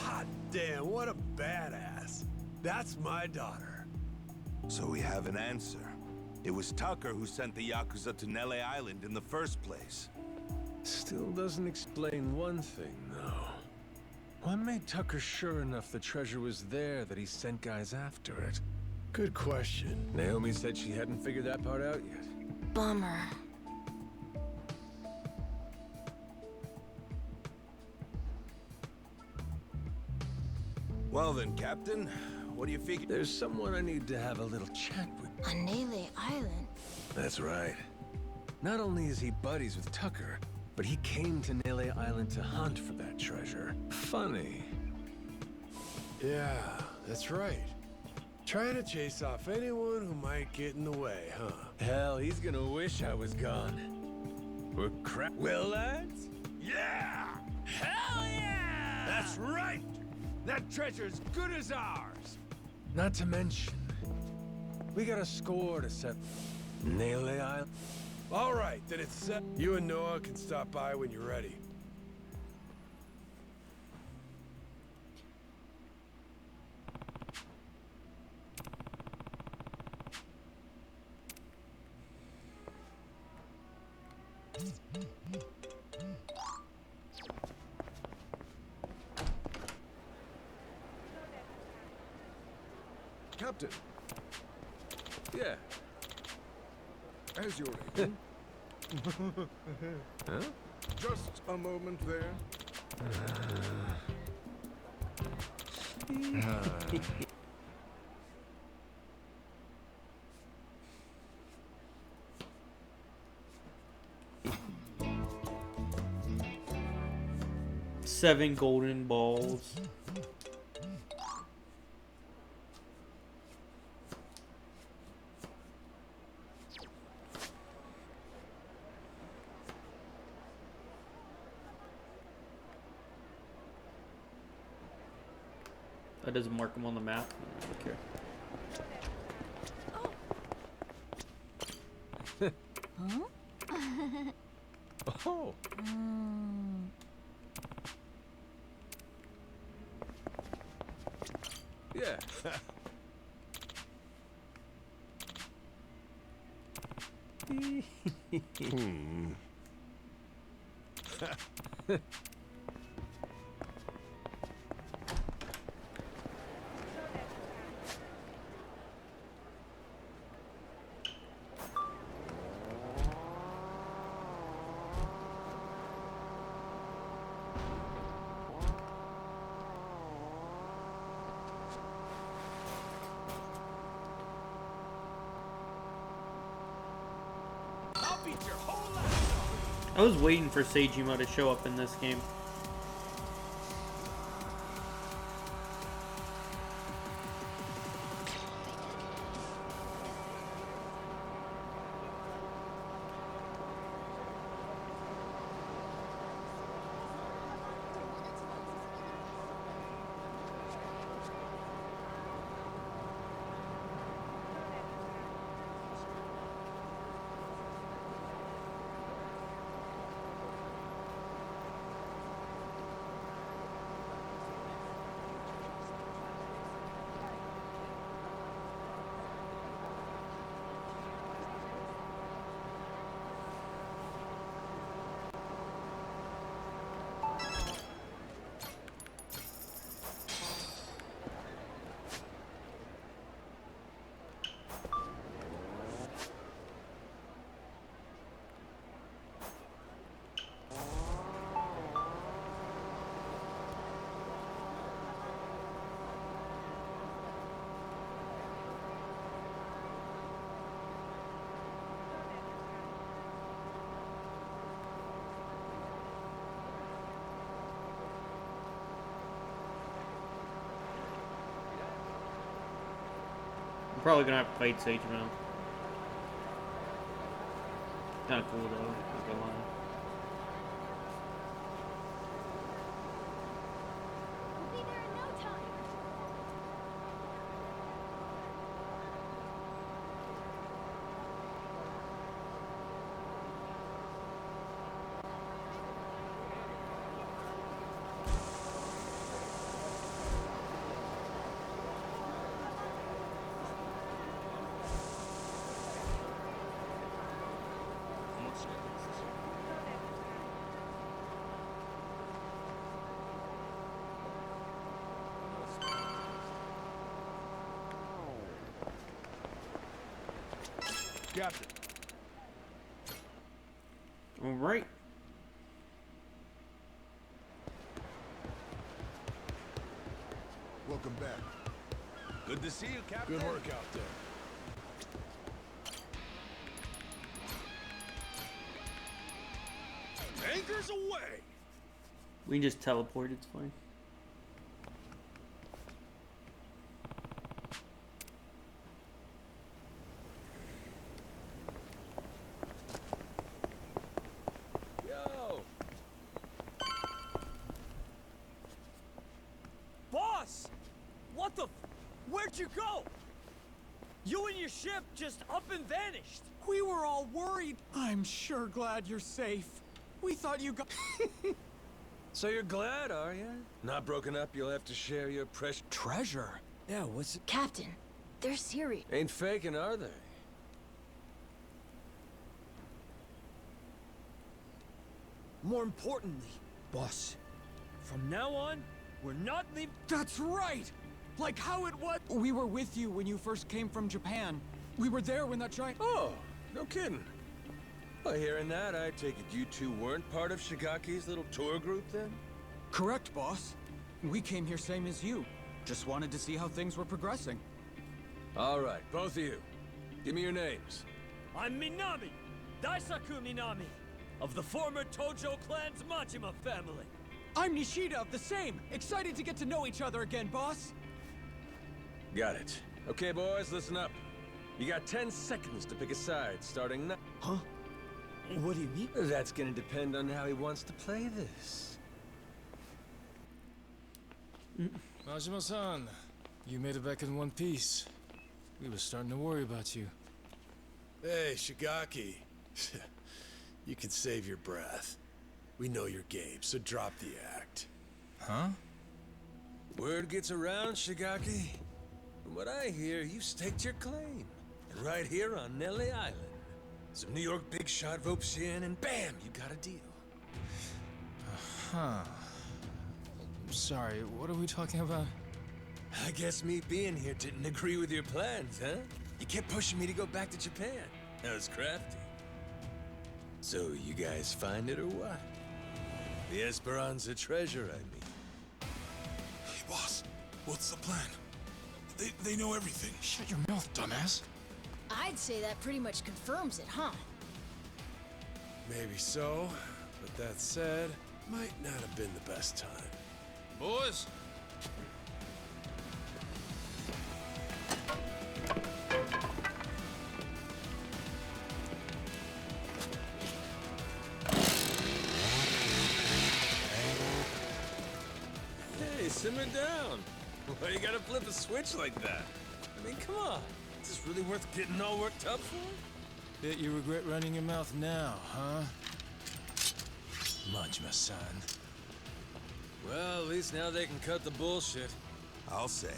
Hot damn, what a badass. That's my daughter. So we have an answer. It was Tucker who sent the Yakuza to Nele Island in the first place. Still doesn't explain one thing, though. What made Tucker sure enough the treasure was there that he sent guys after it? Good question. Naomi said she hadn't figured that part out yet. Bummer. Well then, Captain, what do you figure? There's someone I need to have a little chat with. On Nele Island? That's right. Not only is he buddies with Tucker, but he came to Nele Island to hunt for that treasure. Funny. Yeah, that's right. Trying to chase off anyone who might get in the way, huh? Hell, he's gonna wish I was gone. We're crap. Well, lads? Yeah! Hell yeah! That's right! That treasure's good as ours! Not to mention, we got a score to set. Nele Island. All right, then it's set. You and Noah can stop by when you're ready. Captain, Yeah. as you're leaving, Huh? just a moment there. Seven golden balls. That doesn't mark them on the map. Okay. Oh. Yeah. I'll beat your whole life. I was waiting for Seijima to show up in this game. I'm probably gonna have to fight Seijima. Kinda cool though, not gonna lie. We'll be there in no time. Captain. Alright. Welcome back. Good to see you, Captain. Good work out there. Anchors away. We can just teleport, it's fine. Yo. Boss! What the? Where'd you go? You and your ship just up and vanished. We were all worried. I'm sure glad you're safe. We thought you got... So you're glad, are you? Not broken up, you'll have to share your precious Treasure? Yeah, what's it? Captain, they're serious. Ain't faking, are they? More importantly, boss, from now on, we're not leaving. That's right! Like how it was... We were with you when you first came from Japan. We were there when that giant... Oh, no kidding. Well, hearing that, I take it you two weren't part of Shigaki's little tour group then? Correct, boss. We came here same as you. Just wanted to see how things were progressing. All right, both of you. Give me your names. I'm Minami, Daisaku Minami, of the former Tojo clan's Majima family. I'm Nishida, the same. Excited to get to know each other again, boss. Got it. Okay, boys, listen up. You got 10 seconds to pick a side, starting now. Huh? What do you mean? That's gonna depend on how he wants to play this. Majima-san, you made it back in one piece. We were starting to worry about you. Hey, Shigaki. You can save your breath. We know your game, so drop the act. Huh? Word gets around, Shigaki. From what I hear, you've staked your claim. And right here on Nelly Island. Some New York big shot ropes you in, and bam, you got a deal. Huh. Sorry, what are we talking about? I guess me being here didn't agree with your plans, huh? You kept pushing me to go back to Japan. That was crafty. So, you guys find it or what? The Esperanza treasure, I mean. Hey, boss, what's the plan? They know everything. Shut your mouth, dumbass. I'd say that pretty much confirms it, huh? Maybe so, but that said, might not have been the best time. Boys. Hey, simmer down. Why you gotta flip a switch like that? I mean, come on. Is this really worth getting all worked up for? Bet you regret running your mouth now, huh? Much, my son. Well, at least now they can cut the bullshit. I'll say.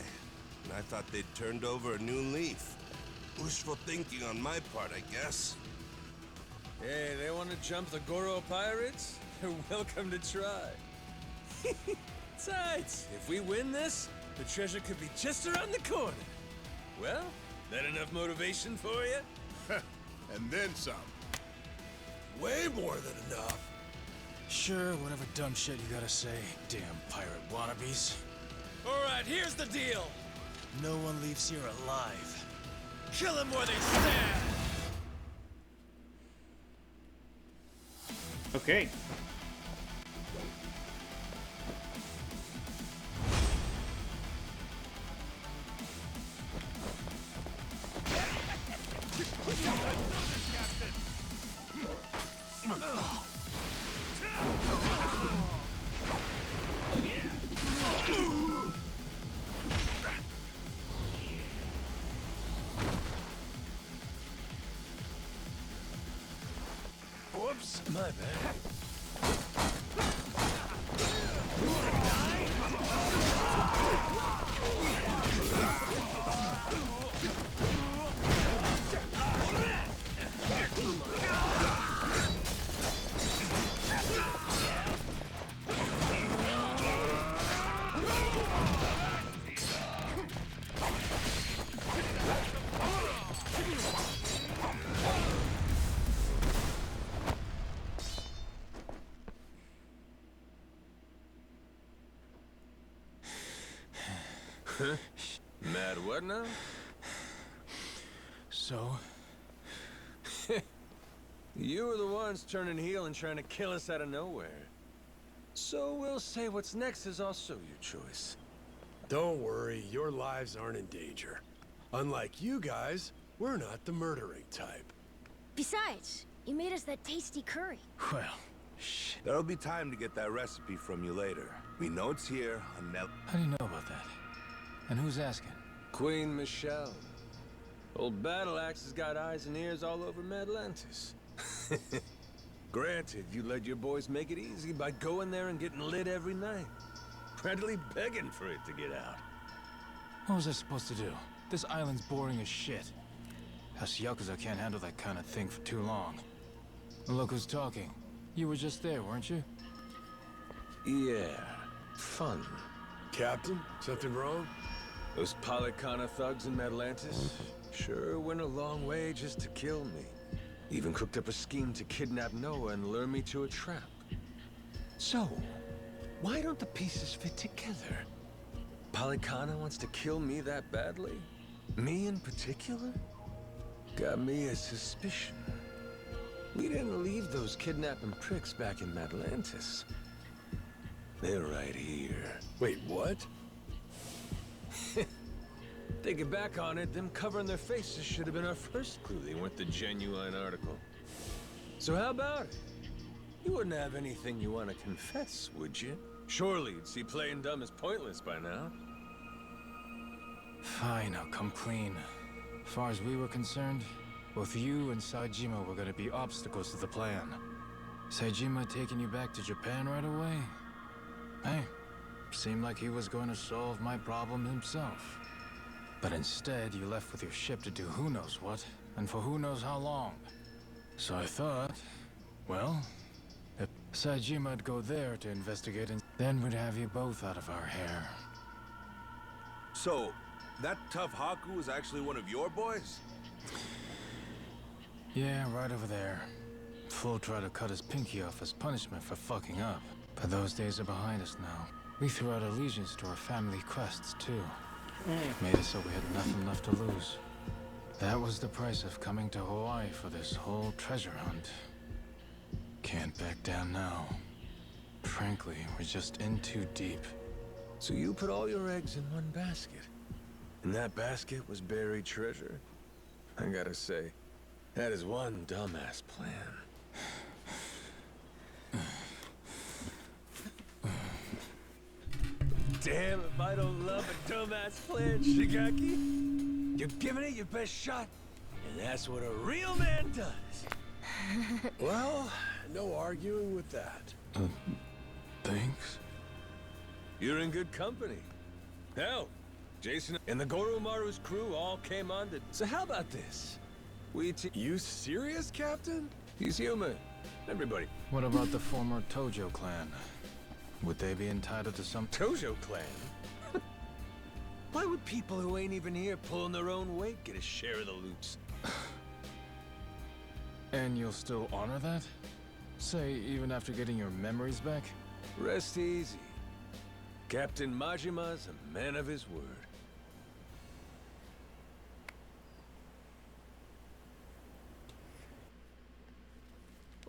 And I thought they'd turned over a new leaf. Wishful thinking on my part, I guess. Hey, they want to jump the Goro pirates? They're welcome to try. Besides, if we win this, the treasure could be just around the corner. Well, that enough motivation for you? And then some. Way more than enough. Sure, whatever dumb shit you gotta say, damn pirate wannabes. All right, here's the deal. No one leaves here alive. Kill them where they stand. Okay. Whoops, my bad. Mad what now? So? You were the ones turning heel and trying to kill us out of nowhere. So we'll say what's next is also your choice. Don't worry, your lives aren't in danger. Unlike you guys, we're not the murdering type. Besides, you made us that tasty curry. Well, shit. There'll be time to get that recipe from you later. We know it's here on Nell. How do you know about that? And who's asking? Queen Michelle. Old Battle Axe has got eyes and ears all over Madlantis. Granted, you let your boys make it easy by going there and getting lit every night. Practically begging for it to get out. What was I supposed to do? This island's boring as shit. Us Yakuza can't handle that kind of thing for too long. Look who's talking. You were just there, weren't you? Yeah, fun. Captain, something wrong? Those Polycana thugs in Madlantis sure went a long way just to kill me. Even cooked up a scheme to kidnap Noah and lure me to a trap. So, why don't the pieces fit together? Polycana wants to kill me that badly? Me in particular? Got me a suspicion. We didn't leave those kidnapping pricks back in Madlantis. They're right here. Wait, what? Thinking back on it, them covering their faces should have been our first clue they weren't the genuine article. So how about it? You wouldn't have anything you want to confess, would you? Surely you'd see playing dumb as pointless by now. Fine, I'll come clean. As far as we were concerned, both you and Saejima were gonna be obstacles to the plan. Saejima taking you back to Japan right away? Hey, seemed like he was going to solve my problem himself. But instead, you left with your ship to do who knows what, and for who knows how long. So I thought, well, if Saejima'd go there to investigate, and then we'd have you both out of our hair. So, that tough Haku is actually one of your boys? Yeah, right over there. Fool tried to cut his pinky off as punishment for fucking up. But those days are behind us now. We threw out allegiance to our family quests, too. Made it so we had nothing left to lose. That was the price of coming to Hawaii for this whole treasure hunt. Can't back down now. Frankly, we're just in too deep. So you put all your eggs in one basket. And that basket was buried treasure? I gotta say, that is one dumbass plan. Damn, if I don't love a dumbass plan, Shigaki. You're giving it your best shot, and that's what a real man does. Well, no arguing with that. Thanks? You're in good company. Hell, Jason and the Goromaru's crew all came on to... So how about this? You serious, Captain? He's human. Everybody. What about the former Tojo clan? Would they be entitled to some... Tojo clan? Why would people who ain't even here pulling their own weight get a share of the loot? And you'll still honor that? Say, even after getting your memories back? Rest easy. Captain Majima's a man of his word.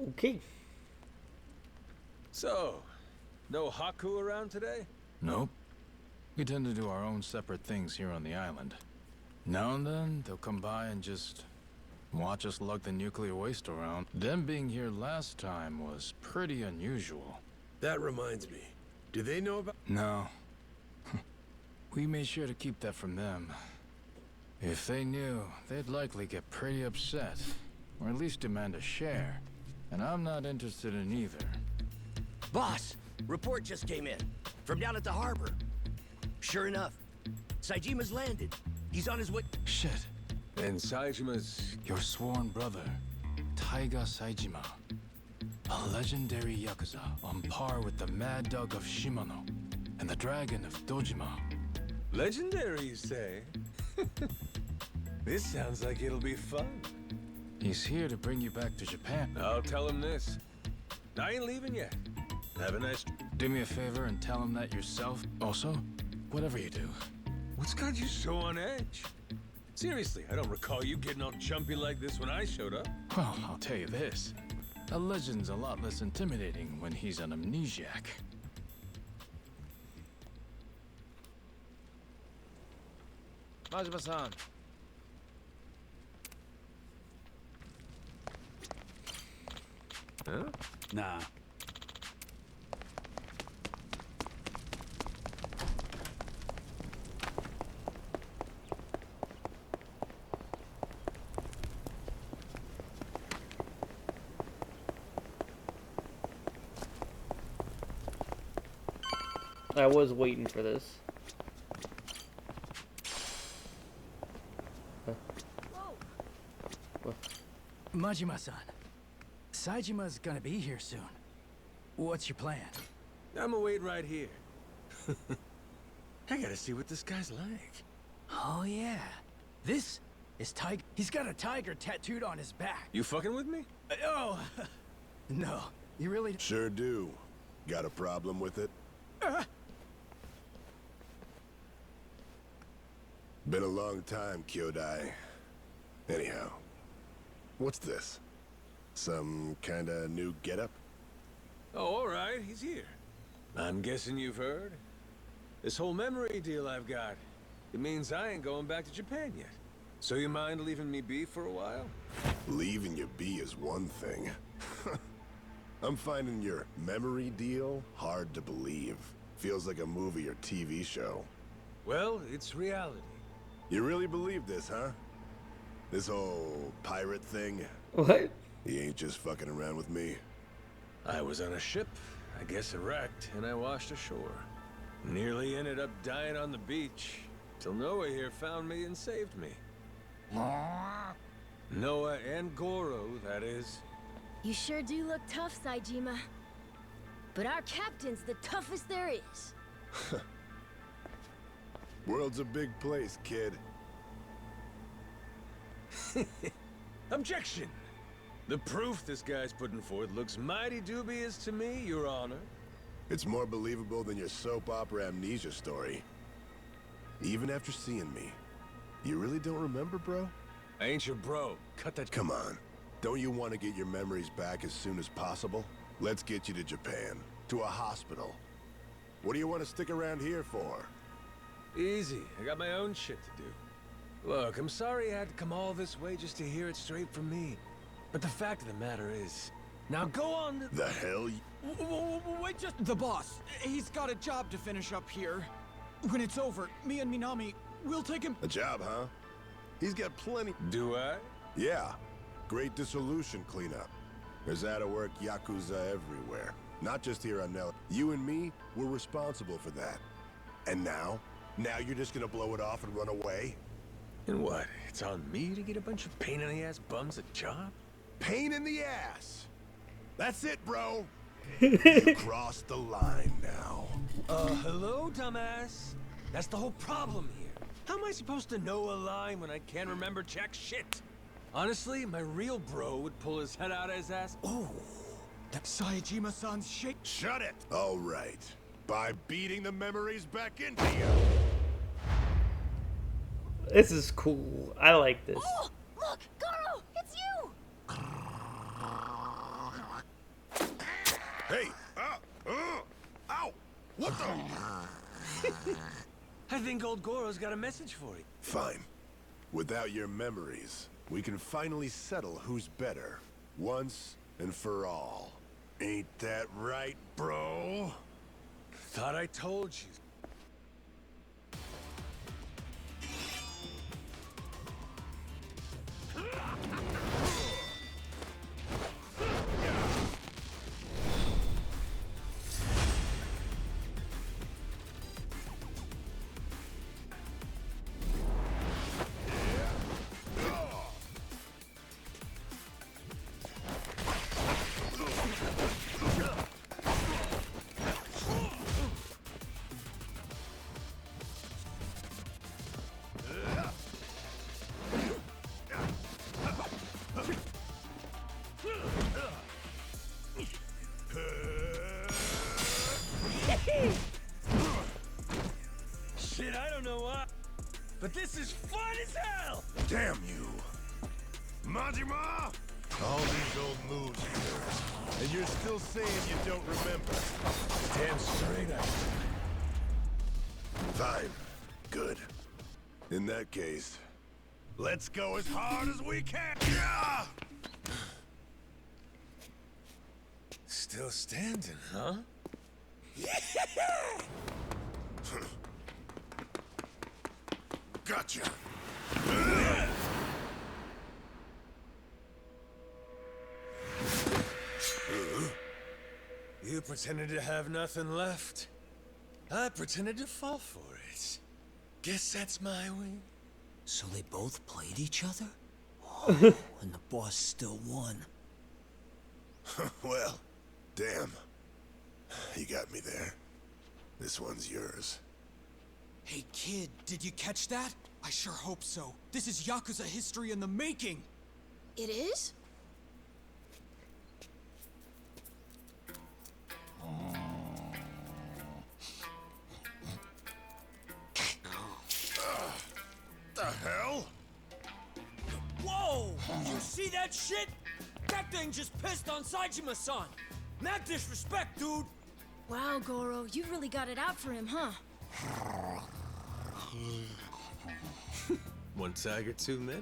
Okay. So, no Haku around today? Nope. We tend to do our own separate things here on the island. Now and then, they'll come by and just watch us lug the nuclear waste around. Them being here last time was pretty unusual. That reminds me. Do they know about... No. We made sure to keep that from them. If they knew, they'd likely get pretty upset. Or at least demand a share. And I'm not interested in either. Boss, report just came in. From down at the harbor. Sure enough, Saijima's landed. He's on his way. Shit. And Saijima's... Your sworn brother, Taiga Saejima. A legendary Yakuza on par with the Mad Dog of Shimano and the Dragon of Dojima. Legendary, you say? This sounds like it'll be fun. He's here to bring you back to Japan. I'll tell him this. I ain't leaving yet. Have a nice... Do me a favor and tell him that yourself. Also, whatever you do. What's got you so on edge? Seriously, I don't recall you getting all jumpy like this when I showed up. Well, I'll tell you this. A legend's a lot less intimidating when he's an amnesiac. Majima-san. Huh? Nah. I was waiting for this. Majima-san, Saijima's gonna be here soon. What's your plan? I'ma wait right here. I gotta see what this guy's like. Oh yeah, this is Tiger. He's got a tiger tattooed on his back. You fucking with me? Oh, no, you really... Sure do. Got a problem with it? Been a long time, Kyodai. Anyhow, what's this? Some kinda new getup? Oh, all right, he's here. I'm guessing you've heard. This whole memory deal I've got, it means I ain't going back to Japan yet. So you mind leaving me be for a while? Leaving you be is one thing. I'm finding your memory deal hard to believe. Feels like a movie or TV show. Well, it's reality. You really believe this, huh? This whole pirate thing? What? He ain't just fucking around with me. I was on a ship, I guess it wrecked, and I washed ashore. Nearly ended up dying on the beach, till Noah here found me and saved me. Noah and Goro, that is. You sure do look tough, Saejima. But our captain's the toughest there is. World's a big place, kid. Objection! The proof this guy's putting forth looks mighty dubious to me, Your Honor. It's more believable than your soap opera amnesia story. Even after seeing me, you really don't remember, bro? I ain't your bro. Cut that. Come on. Don't you want to get your memories back as soon as possible? Let's get you to Japan, to a hospital. What do you want to stick around here for? Easy. I got my own shit to do. Look, I'm sorry I had to come all this way just to hear it straight from me. But the fact of the matter is, now go on. The hell? Wait, just the boss. He's got a job to finish up here. When it's over, me and Minami, we'll take him. A job, huh? He's got plenty. Do I? Yeah. Great dissolution cleanup. There's out-of-work Yakuza everywhere. Not just here on Nell. You and me, we're responsible for that. And now? Now you're just gonna blow it off and run away? And what? It's on me to get a bunch of pain-in-the-ass bums a job? Pain in the ass! That's it, bro! You crossed the line now. Hello, dumbass? That's the whole problem here. How am I supposed to know a line when I can't remember jack shit? Honestly, my real bro would pull his head out of his ass. Oh, that Saejima-san's shit. Shut it! All right. By beating the memories back into you. This is cool. I like this. Oh, look, Goro, it's you. Hey! Ow! What the? I think old Goro's got a message for you. Fine. Without your memories, we can finally settle who's better, once and for all. Ain't that right, bro? Thought I told you. Shit, I don't know why, but this is fun as hell! Damn you! Majima! All these old moves of yours, and you're still saying you don't remember. Damn straight I Fine. Good. In that case, let's go as hard as we can! Yeah! Still standing, huh? Gotcha! You pretended to have nothing left. I pretended to fall for it. Guess that's my way. So they both played each other? Oh, and the boss still won. Well, damn. You got me there. This one's yours. Hey, kid, did you catch that? I sure hope so. This is Yakuza history in the making. It is? The hell? Whoa! You see that shit? That thing just pissed on Saejima-san. Mad disrespect, dude. Wow, Goro, you really got it out for him, huh? One tiger too many.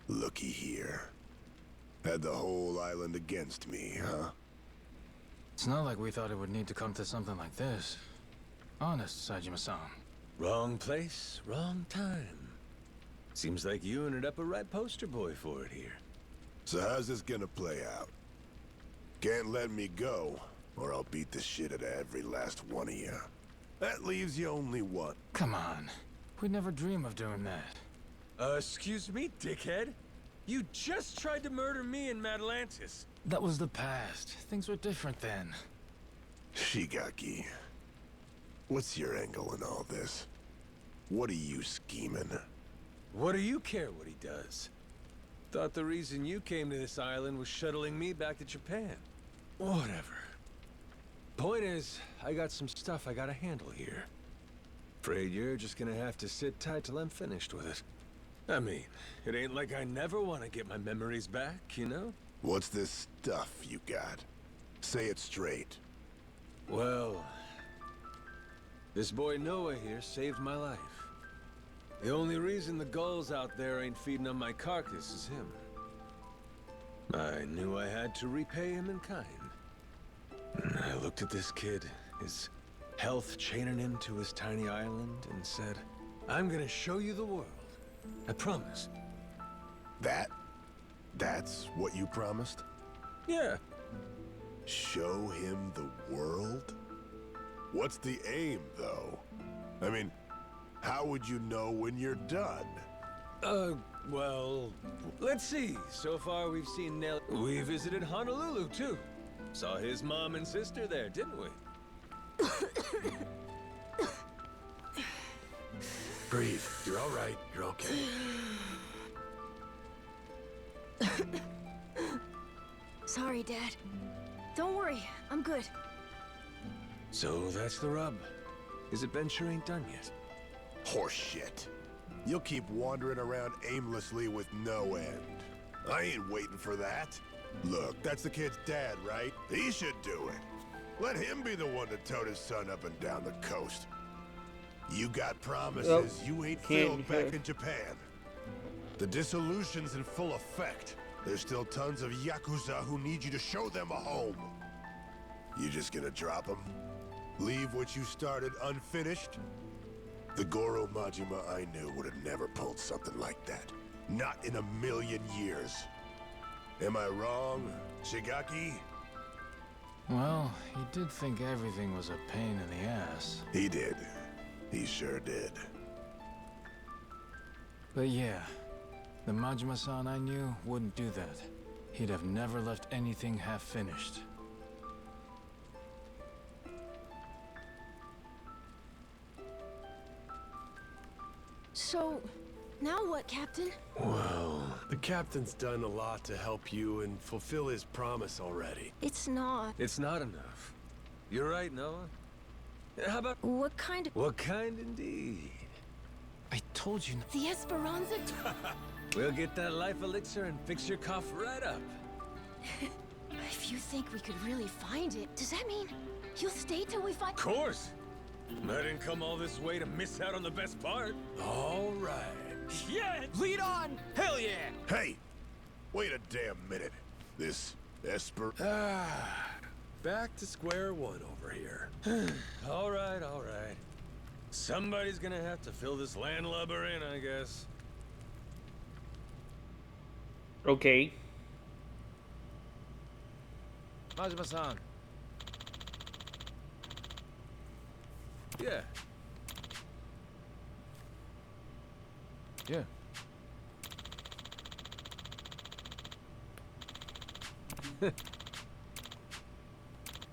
Looky here. Had the whole island against me, huh? It's not like we thought it would need to come to something like this. Honest, Saejima-san. Wrong place, wrong time. Seems like you ended up a right poster boy for it here. So how's this gonna play out? Can't let me go, or I'll beat the shit out of every last one of you. That leaves you only one. Come on. We'd never dream of doing that. Excuse me, dickhead? You just tried to murder me in Atlantis. That was the past. Things were different then. Shigaki, what's your angle in all this? What are you scheming? What do you care what he does? Thought the reason you came to this island was shuttling me back to Japan. Whatever. Point is, I got some stuff I gotta handle here. Afraid you're just gonna have to sit tight till I'm finished with it. I mean, it ain't like I never want to get my memories back, you know? What's this stuff you got? Say it straight. Well, this boy Noah here saved my life. The only reason the gulls out there ain't feeding on my carcass is him. I knew I had to repay him in kind. I looked at this kid, his health chaining him to his tiny island, and said, I'm gonna show you the world. I promise. That's what you promised? Yeah. Show him the world? What's the aim, though? I mean, how would you know when you're done? Well, let's see. So far we've seen Nell. We visited Honolulu, too. Saw his mom and sister there, didn't we? Breathe. You're all right. You're okay. Sorry, Dad. Don't worry, I'm good. So that's the rub. His adventure ain't done yet. Horseshit. You'll keep wandering around aimlessly with no end. I ain't waiting for that. Look, that's the kid's dad, right? He should do it. Let him be the one to tote his son up and down the coast. You got promises you ain't filled back in Japan. The dissolution's in full effect. There's still tons of Yakuza who need you to show them a home. You just gonna drop them? Leave what you started unfinished? The Goro Majima I knew would have never pulled something like that. Not in a million years. Am I wrong, Shigaki? Well, he did think everything was a pain in the ass. He did. He sure did. But yeah, the Majima-san I knew wouldn't do that. He'd have never left anything half-finished. So, now what, Captain? Well, the captain's done a lot to help you and fulfill his promise already. It's not. It's not enough. You're right, Noah. How about... What kind of... What kind indeed? I told you... The Esperanza... We'll get that life elixir and fix your cough right up. If you think we could really find it, does that mean you'll stay till we find... Of course! I didn't come all this way to miss out on the best part. All right. Yeah, lead on! Hell yeah! Hey! Wait a damn minute. This Esper... Back to square one over here. All right. Somebody's gonna have to fill this landlubber in, I guess. Okay. Majima-san. Yeah. Yeah.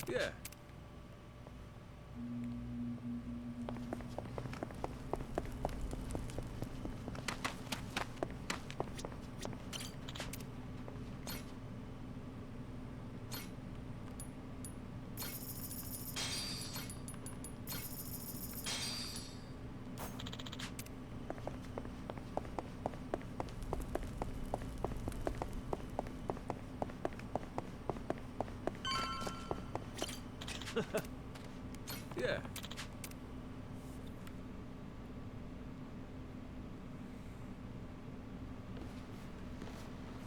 Yeah. Yeah.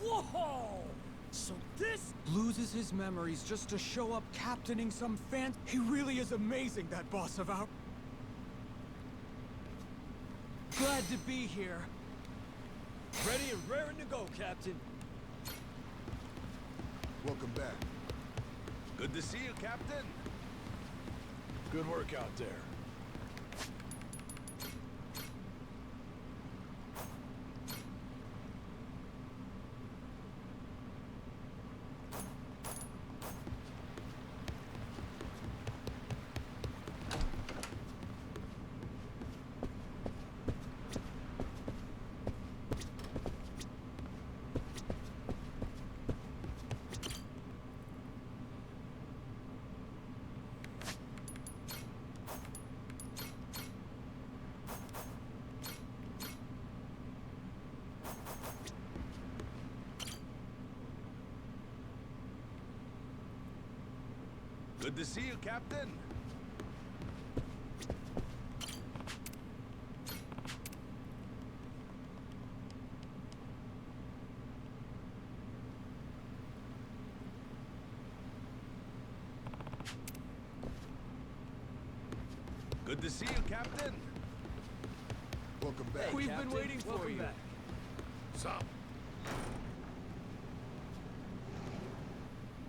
Whoa! So this loses his memories just to show up captaining some fan. He really is amazing, that boss of ours. Glad to be here. Ready and raring to go, Captain. Welcome back. Good to see you, Captain. Good work out there. Good to see you, Captain. Good to see you, Captain. Welcome back. Hey, We've Captain. been waiting for Welcome you. back. Sup?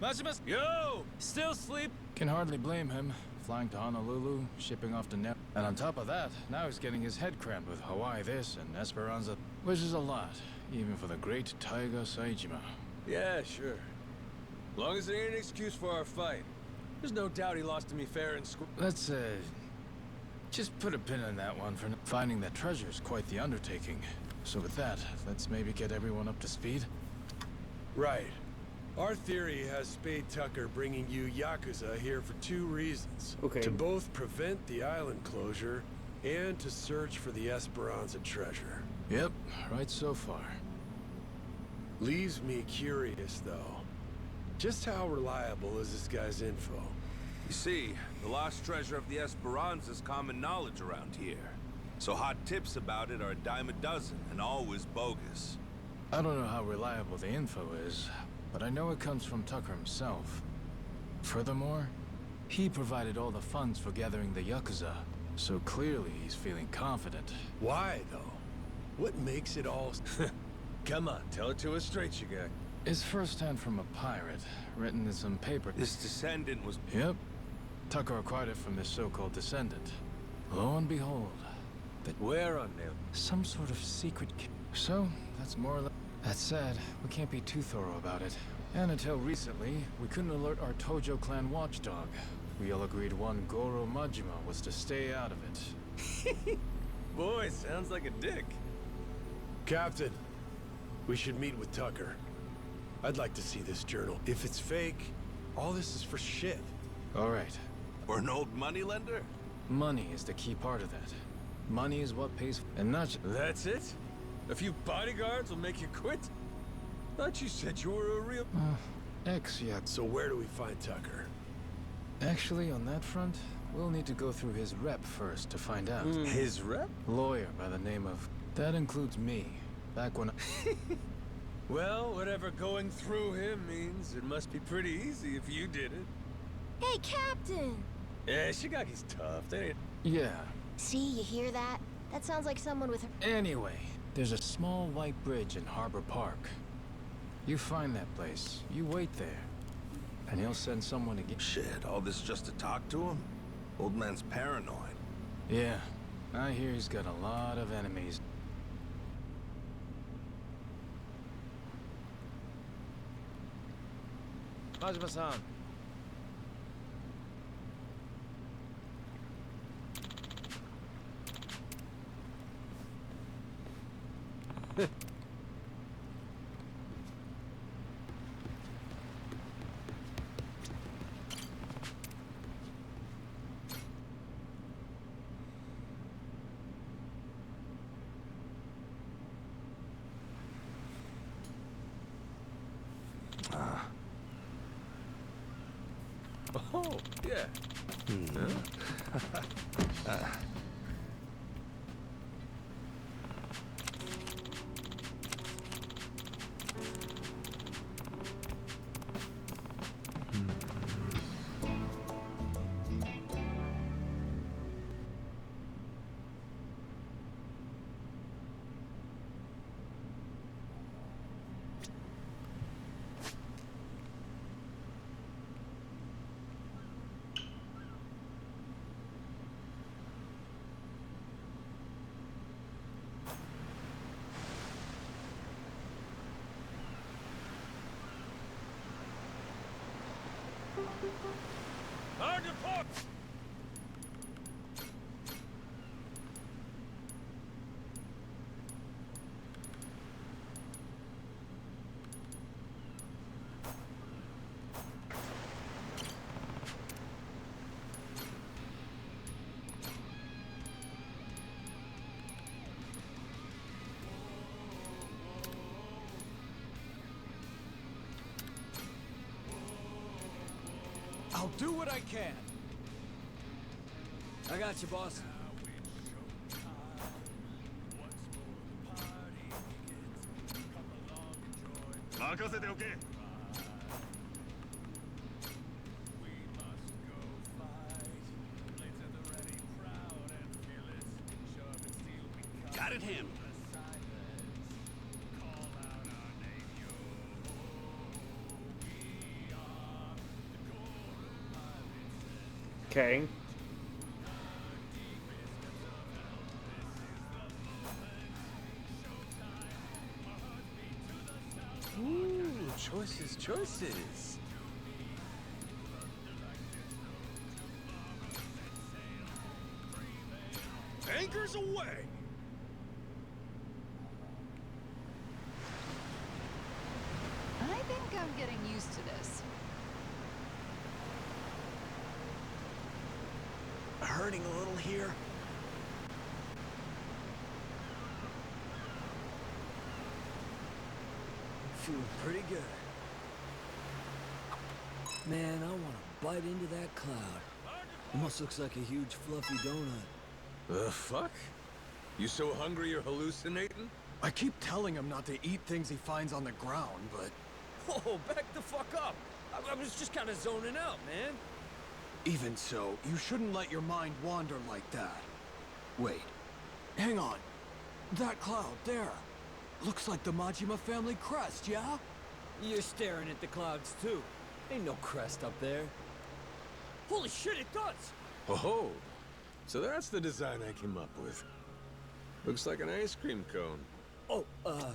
Maximus! Yo! Still sleep? Can hardly blame him. Flying to Honolulu, shipping off to Nep. And on top of that, now he's getting his head crammed with Hawaii this and Esperanza, which is a lot, even for the great Taiga Saejima. Yeah, sure. Long as it ain't an excuse for our fight. There's no doubt he lost to me fair in school. Let's, just put a pin in that one for finding that treasure is quite the undertaking. So with that, let's maybe get everyone up to speed. Right. Our theory has Spade Tucker bringing you Yakuza here for two reasons. Okay. To both prevent the island closure and to search for the Esperanza treasure. Yep, right so far. Leaves me curious, though. Just how reliable is this guy's info? You see, the lost treasure of the Esperanza is common knowledge around here. So hot tips about it are a dime a dozen and always bogus. I don't know how reliable the info is, but I know it comes from Tucker himself. Furthermore, he provided all the funds for gathering the Yakuza, so clearly he's feeling confident. Why, though? What makes it all... Come on, tell it to us straight, you guy. It's firsthand from a pirate, written in some paper. This descendant was... Yep. Tucker acquired it from this so-called descendant. Lo and behold, that Where on nail? some sort of secret So, that's more or less... That said, we can't be too thorough about it. And until recently, we couldn't alert our Tojo clan watchdog. We all agreed one Goro Majima was to stay out of it. Boy, sounds like a dick. Captain, we should meet with Tucker. I'd like to see this journal. If it's fake, all this is for shit. All right. Or an old moneylender? Money is the key part of that. Money is what pays... And not... That's it? A few bodyguards will make you quit? Thought you said you were a real... Yeah. So where do we find Tucker? Actually, on that front, we'll need to go through his rep first to find out. His rep? Lawyer by the name of... That includes me. Back when Well, whatever going through him means, it must be pretty easy if you did it. Hey, Captain! Yeah, Shigaki's tough. They ain't... Yeah. See, you hear that? That sounds like someone with... Anyway, there's a small white bridge in Harbor Park. You find that place, you wait there, and he'll send someone to get... Shit, all this just to talk to him? Old man's paranoid. Yeah, I hear he's got a lot of enemies. Majima-san. Oh, yeah. I'll do what I can. I got you, boss. Got it handled. Okay. Ooh, choices. Anchors away! I think I'm getting used to this. Hurting a little here. Feeling pretty good. Man, I want to bite into that cloud. Almost looks like a huge fluffy donut. The fuck? You so hungry you're hallucinating? I keep telling him not to eat things he finds on the ground, but... Whoa, back the fuck up! I was just kind of zoning out, man. Even so, you shouldn't let your mind wander like that. Wait. Hang on. That cloud there. Looks like the Majima family crest, yeah? You're staring at the clouds, too. Ain't no crest up there. Holy shit, it does! Oh, so that's the design I came up with. Looks like an ice cream cone. Oh,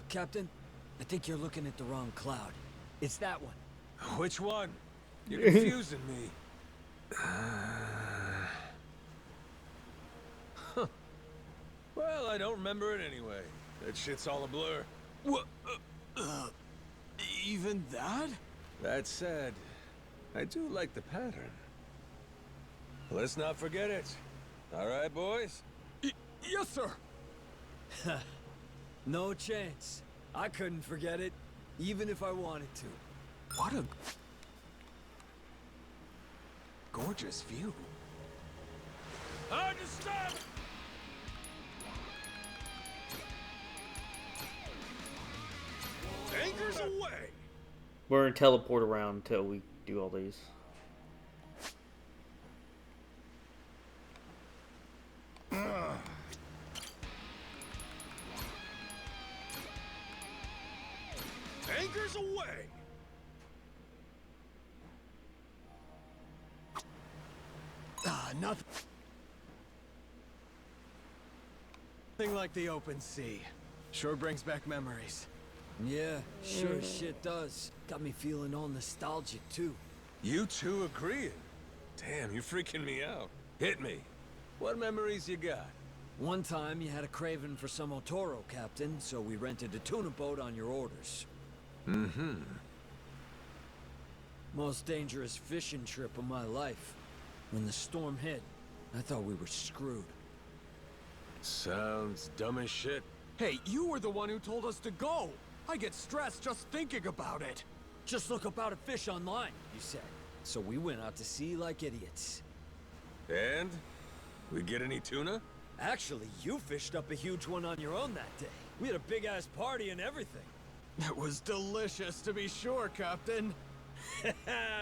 Captain, I think you're looking at the wrong cloud. It's that one. Which one? You're confusing me. Huh. Well, I don't remember it anyway. That shit's all a blur. What? Even that? That said, I do like the pattern. Let's not forget it. All right, boys? Yes, sir. No chance. I couldn't forget it, even if I wanted to. What a gorgeous view. Understand! Anchors away! We're gonna teleport around until we do all these. Anchors away! Nothing like the open sea. Sure brings back memories. Yeah, sure as shit does. Got me feeling all nostalgic, too. You two agreeing? Damn, you're freaking me out. Hit me. What memories you got? One time you had a craving for some Otoro, Captain, so we rented a tuna boat on your orders. Mm-hmm. Most dangerous fishing trip of my life. When the storm hit, I thought we were screwed. Sounds dumb as shit. Hey, you were the one who told us to go. I get stressed just thinking about it. Just look up how to fish online, you said. So we went out to sea like idiots. And? We get any tuna? Actually, you fished up a huge one on your own that day. We had a big-ass party and everything. It was delicious, to be sure, Captain.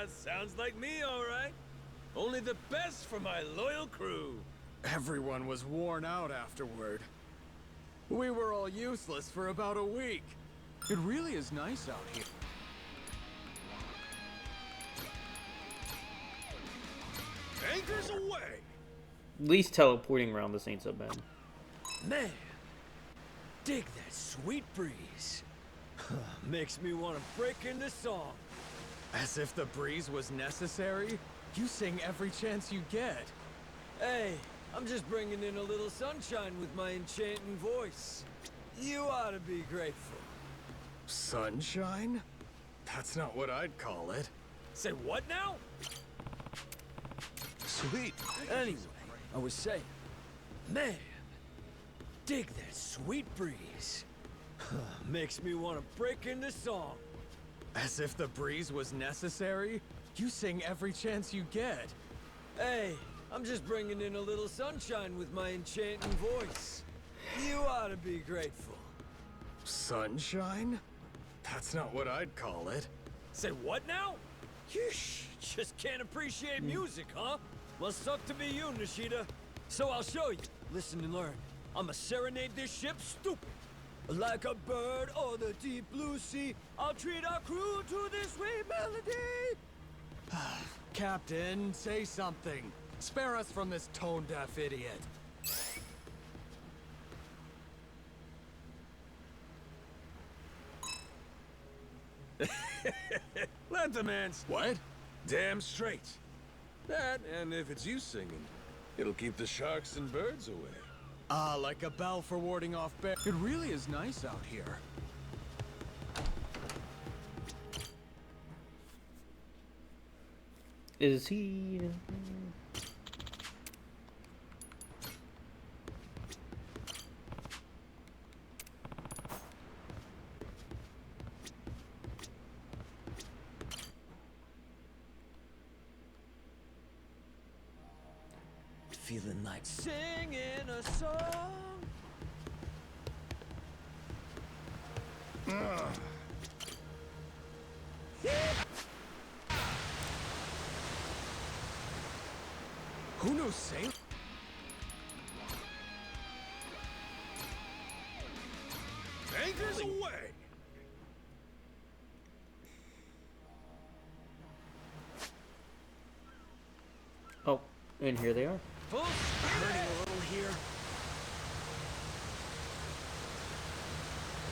Sounds like me, all right. Only the best for my loyal crew. Everyone was worn out afterward. We were all useless for about a week. It really is nice out here. Anchors away! At least teleporting around this ain't so bad. Man, dig that sweet breeze. Makes me want to break into song. As if the breeze was necessary? You sing every chance you get. Hey, I'm just bringing in a little sunshine with my enchanting voice. You ought to be grateful. Sunshine? That's not what I'd call it. Say what now? Sweet. Anyway, I was saying, man, dig that sweet breeze. Makes me want to break into song. As if the breeze was necessary? You sing every chance you get. Hey, I'm just bringing in a little sunshine with my enchanting voice. You ought to be grateful. Sunshine? That's not what I'd call it. Say what now? Yeesh, just can't appreciate music, huh? Must suck to be you, Nishida. So I'll show you. Listen and learn. I'ma serenade this ship stupid. Like a bird or the deep blue sea, I'll treat our crew to this sweet melody. Captain, say something. Spare us from this tone-deaf idiot. Let the man... What? Damn straight. That, and if it's you singing, it'll keep the sharks and birds away. Ah, like a bell for warding off bear. It really is nice out here. Is he? Feeling like singing a song. Who knows sail? Anchors away! Oh, and here they are. Full hurting a little here.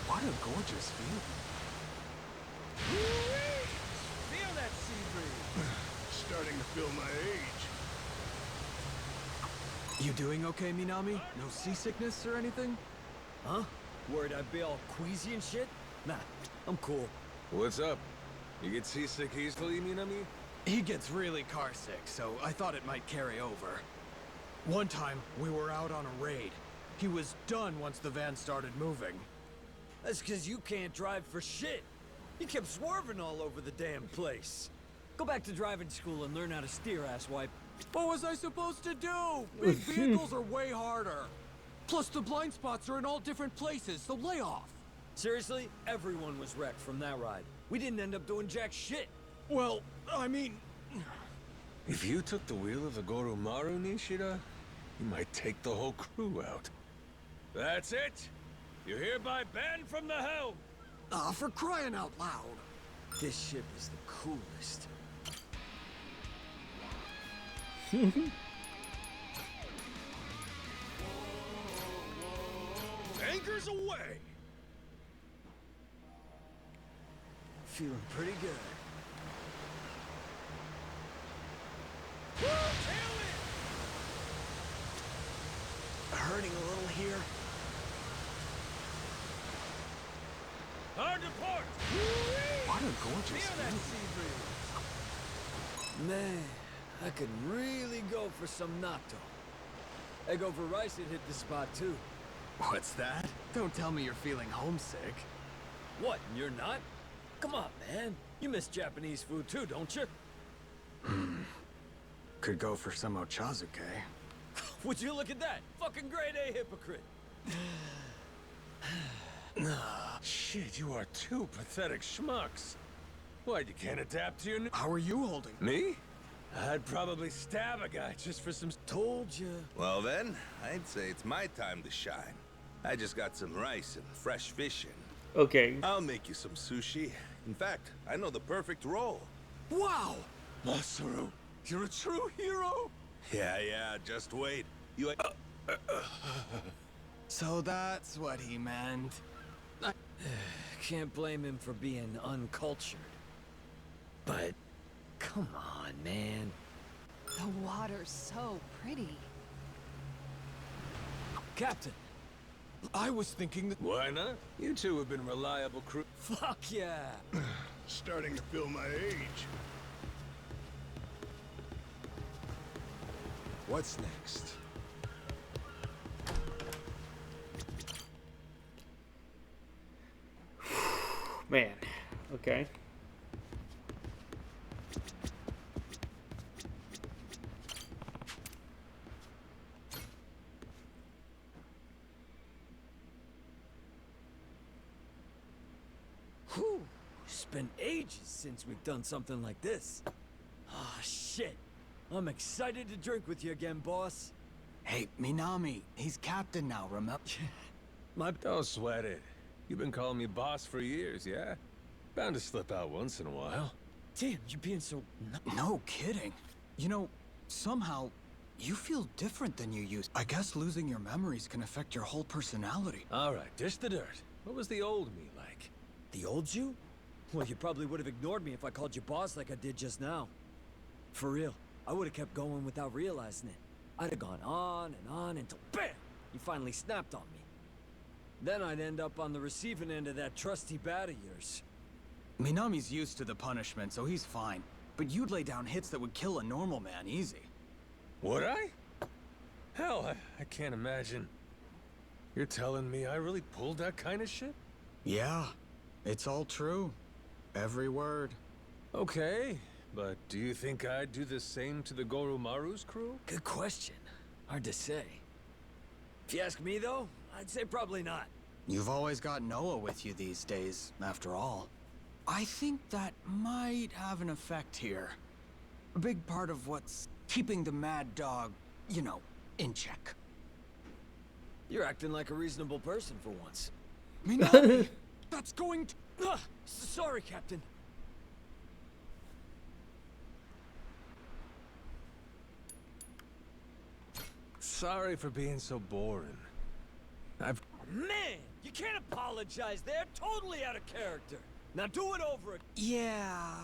What a gorgeous view. Feel that sea breeze. Starting to feel my age. You doing okay, Minami? No seasickness or anything? Huh? Worried I'd be all queasy and shit? Nah, I'm cool. What's up? You get seasick easily, Minami? He gets really carsick, so I thought it might carry over. One time, we were out on a raid. He was done once the van started moving. That's because you can't drive for shit. You kept swerving all over the damn place. Go back to driving school and learn how to steer, asswipe. What was I supposed to do? Big vehicles are way harder. Plus, the blind spots are in all different places, so lay off. Seriously, everyone was wrecked from that ride. We didn't end up doing jack shit. Well, I mean... If you took the wheel of the Goromaru, Nishida, you might take the whole crew out. That's it! You're hereby banned from the helm! Ah, for crying out loud. This ship is the coolest. Anchors away! Feeling pretty good. Hurting a little here. Hard to port! What a gorgeous Feel that view. sea breeze. Man, I could really go for some natto. Egg over rice would hit the spot too. What's that? Don't tell me you're feeling homesick. What, you're not? Come on, man. You miss Japanese food too, don't you? Could go for some ochazuke. Would you look at that? Fucking grade A hypocrite. Shit, you are two pathetic schmucks. What, you can't adapt to your new... How are you holding? Me? I'd probably stab a guy just for some... Told you. Well then, I'd say it's my time to shine. I just got some rice and fresh fish in. Okay. I'll make you some sushi. In fact, I know the perfect roll. Wow! Masaru, you're a true hero? Yeah, just wait. You... So that's what he meant. Can't blame him for being uncultured. But, come on, man. The water's so pretty. Captain, I was thinking that... Why not? You two have been reliable crew. Fuck yeah! Starting to feel my age. What's next? Man, okay. Whew, it's been ages since we've done something like this. Ah, shit. I'm excited to drink with you again, boss. Hey, Minami, he's captain now, remember? Don't sweat it. You've been calling me boss for years, yeah? Bound to slip out once in a while. Damn, you're being so... No kidding. You know, somehow, you feel different than you used. I guess losing your memories can affect your whole personality. All right, dish the dirt. What was the old me like? The old you? Well, you probably would have ignored me if I called you boss like I did just now. For real, I would have kept going without realizing it. I'd have gone on and on until BAM! You finally snapped on me. Then I'd end up on the receiving end of that trusty bat of yours. Minami's used to the punishment, so he's fine. But you'd lay down hits that would kill a normal man easy. Would I? Hell, I can't imagine. You're telling me I really pulled that kind of shit? Yeah, it's all true. Every word. Okay, but do you think I'd do the same to the Goromaru's crew? Good question. Hard to say. If you ask me, though, I'd say probably not. You've always got Noah with you these days, after all. I think that might have an effect here. A big part of what's keeping the mad dog, you know, in check. You're acting like a reasonable person for once. Minami, that's going to... Sorry, Captain. Sorry for being so boring. Man, you can't apologize there. Totally out of character. Now do it over again. Yeah...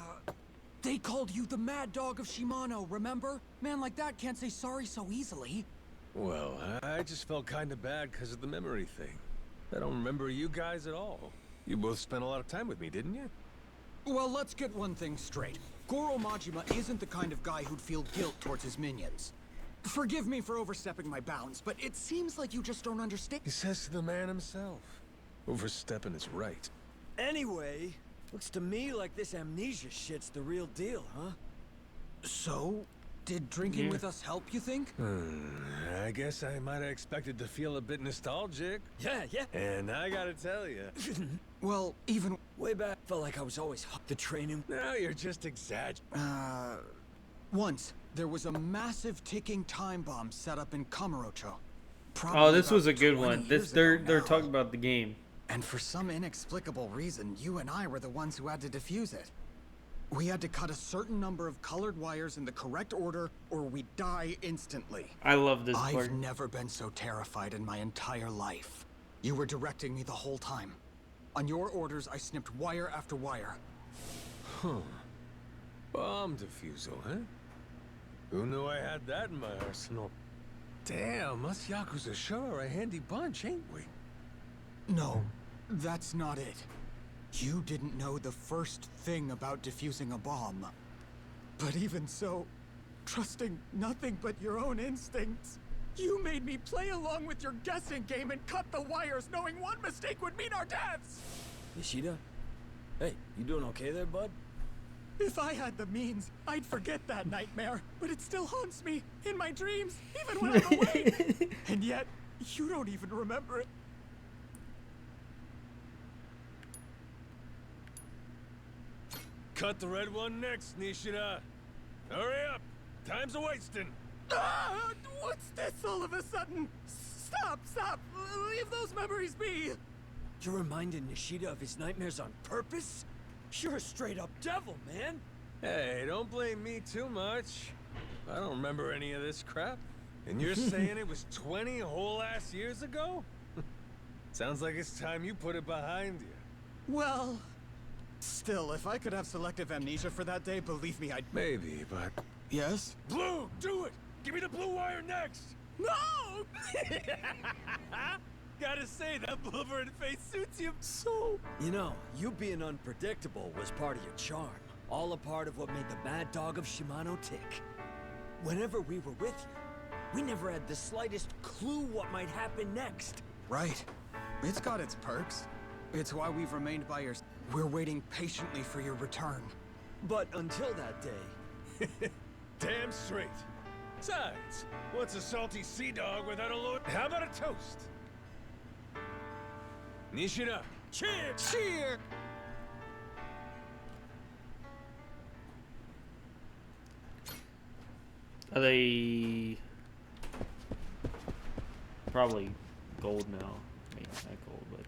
They called you the mad dog of Shimano, remember? Man like that can't say sorry so easily. Well, I just felt kind of bad because of the memory thing. I don't remember you guys at all. You both spent a lot of time with me, didn't you? Well, let's get one thing straight. Goro Majima isn't the kind of guy who'd feel guilt towards his minions. Forgive me for overstepping my bounds, but it seems like you just don't understand. He says to the man himself. Overstepping is right. Anyway, looks to me like this amnesia shit's the real deal, huh? So, did drinking with us help, you think? I guess I might have expected to feel a bit nostalgic. Yeah. And I gotta tell you. Well, even... Way back, felt like I was always hooked to training. Now you're just exaggerating. Once, there was a massive ticking time bomb set up in Kamurocho. Oh, this was a good one. They're talking about the game. And for some inexplicable reason, you and I were the ones who had to defuse it. We had to cut a certain number of colored wires in the correct order, or we'd die instantly. I love this part. part. I've never been so terrified in my entire life. You were directing me the whole time. On your orders, I snipped wire after wire. Huh. Bomb defusal, huh? Who knew I had that in my arsenal? Damn, us Yakuza sure are a handy bunch, ain't we? No, that's not it. You didn't know the first thing about defusing a bomb. But even so, trusting nothing but your own instincts, you made me play along with your guessing game and cut the wires knowing one mistake would mean our deaths! Yoshida? Hey, you doing okay there, bud? If I had the means, I'd forget that nightmare, but it still haunts me in my dreams, even when I'm awake. And yet, you don't even remember it. Cut the red one next, Nishida. Hurry up! Time's a-wasting. What's this all of a sudden? Stop! Leave those memories be! You're reminding Nishida of his nightmares on purpose? You're a straight-up devil, man. Hey, don't blame me too much. I don't remember any of this crap. And you're saying it was 20 whole ass years ago? Sounds like it's time you put it behind you. Well, still, if I could have selective amnesia for that day, believe me, I'd... Maybe, but Yes? Blue, do it! Give me the blue wire next! No! Gotta say, that Wolverine face suits you so... You know, you being unpredictable was part of your charm. All a part of what made the Mad Dog of Shimano tick. Whenever we were with you, we never had the slightest clue what might happen next. Right. It's got its perks. It's why we've remained by your... We're waiting patiently for your return. But until that day... Damn straight. Besides, what's a salty sea dog without a load? How about a toast? Nishida, cheer! Cheer! Are they probably gold now? Maybe not gold, but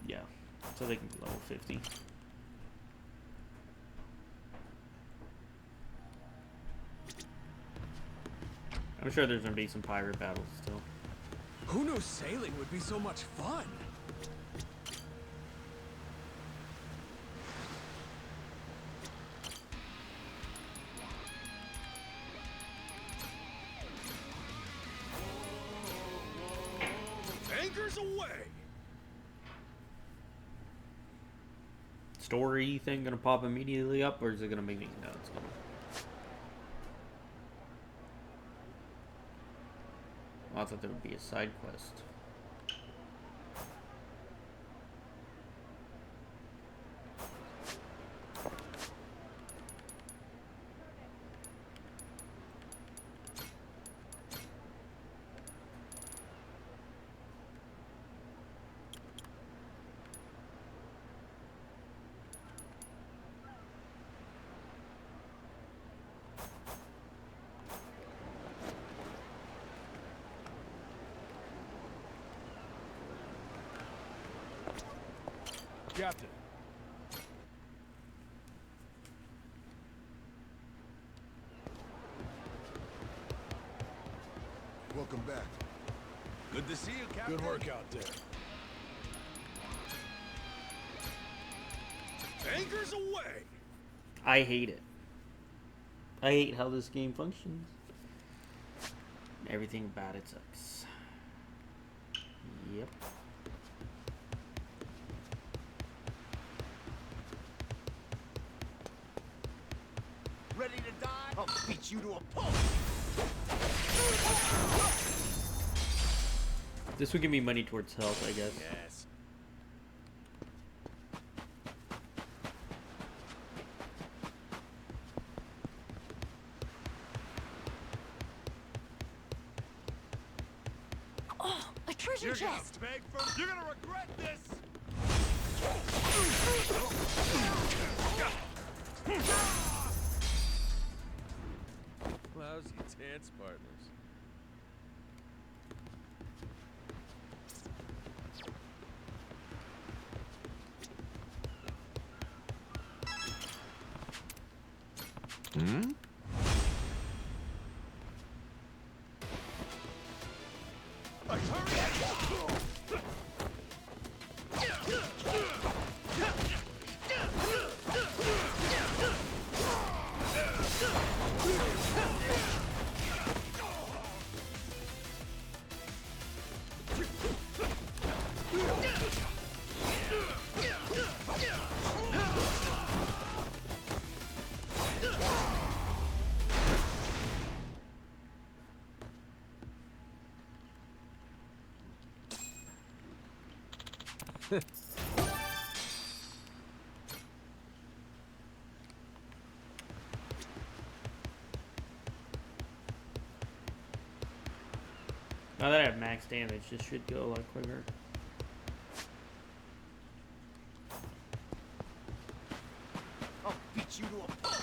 yeah. So they can be level 50. I'm sure there's gonna be some pirate battles still. Who knew sailing would be so much fun? Anchors away! Story thing gonna pop immediately up, or is it gonna make me? No, it's gonna. I thought there would be a side quest. Captain. Welcome back. Good to see you, Captain. Good work out there. Anchors away! I hate it. I hate how this game functions. Everything about it sucks. Yep. Ready to die? I'll beat you to a pulp! This would give me money towards health, I guess. Yes. Oh, a treasure chest! Beg for... You're gonna regret this! Lousy dance partners. Hmm? Now that I have max damage, this should go a lot quicker. I'll beat you to a pulp!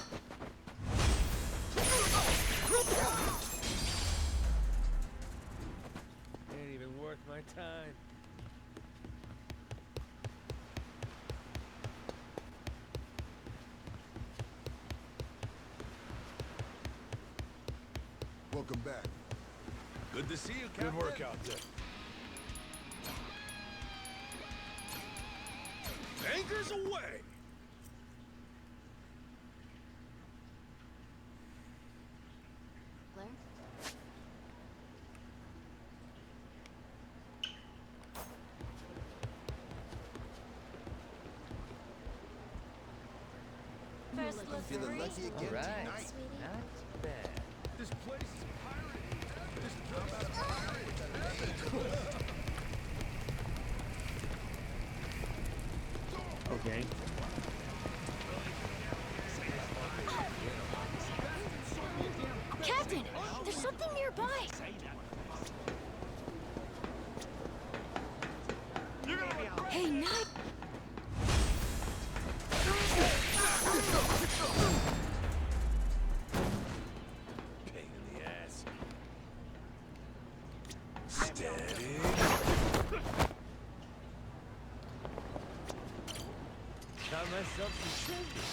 Ain't even worth my time. Welcome back. Good to see you, Captain. Good work out there. Anchors away! feeling lucky again tonight. Not bad. This place is pirated. This place is pirated. Okay. Captain, there's something nearby. Hey, night. Pain in the ass. Steady. Got myself some treasure.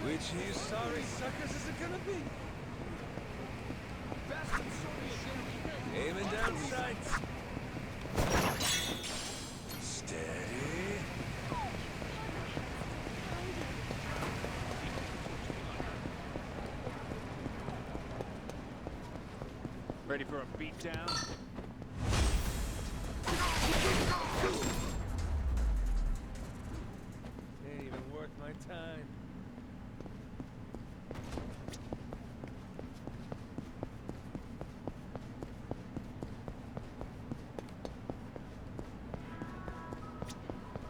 Which of you sorry suckers is it gonna be? Aiming down sights. Steady. Ready for a beatdown? Ain't even worth my time.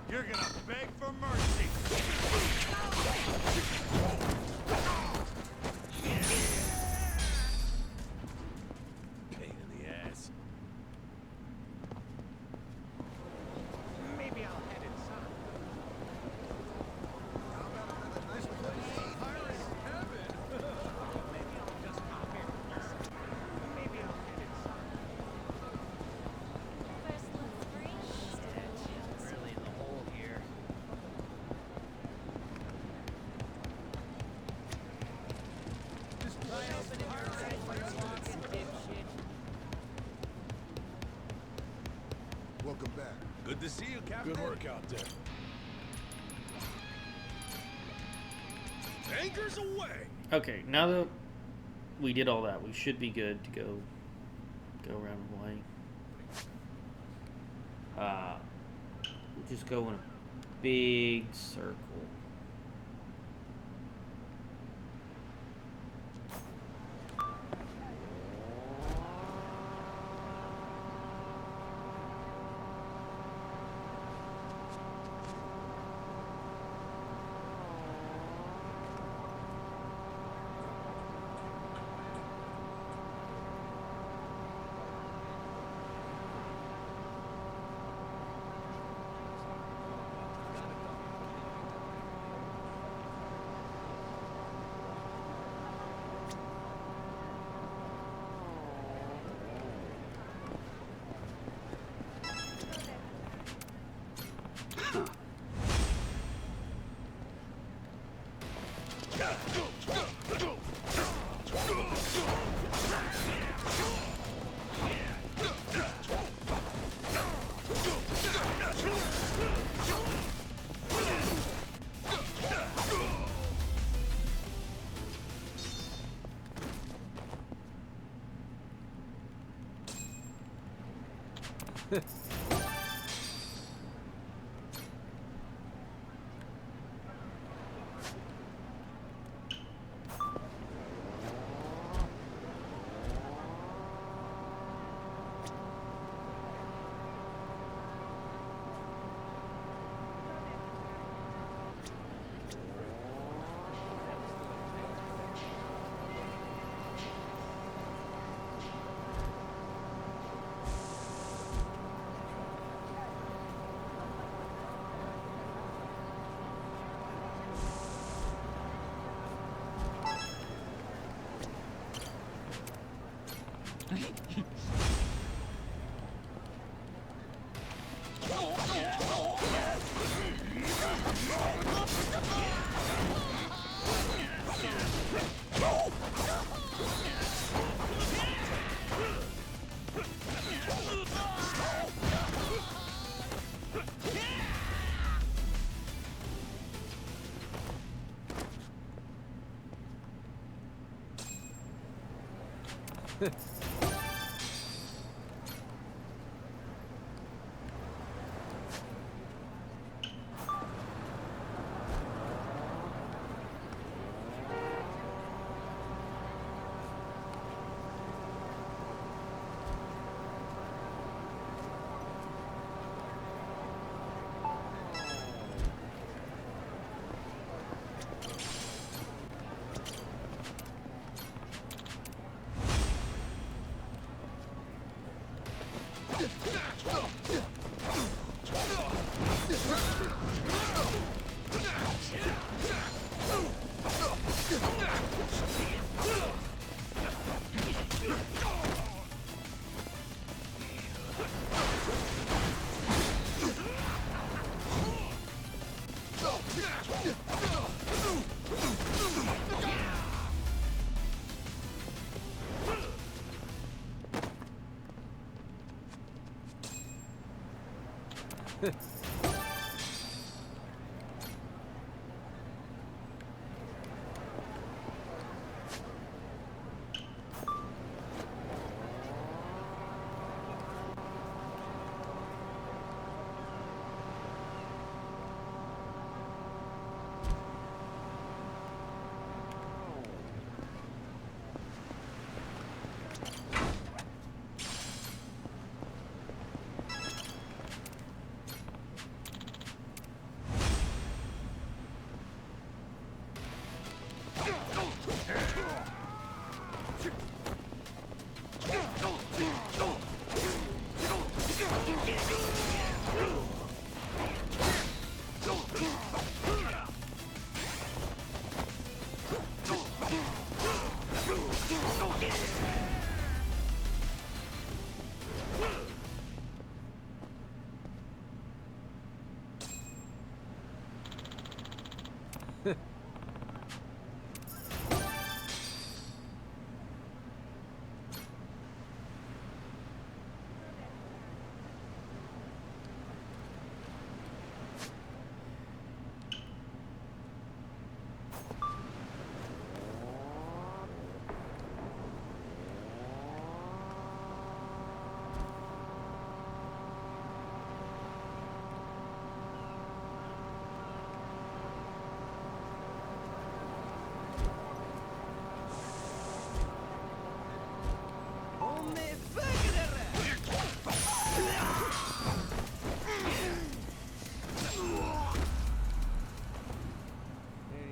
You're gonna beg for mercy. Pain in the ass. Maybe I'll head inside. This place is pirate heaven. Maybe I'll just hop in. Maybe I'll head inside. First look free. Really in the hole here. This place is Welcome back. good to see you, Captain. Good work out there. Anchors away. Okay, now that we did all that, we should be good to go around the way. We'll just go in a big circle. Ain't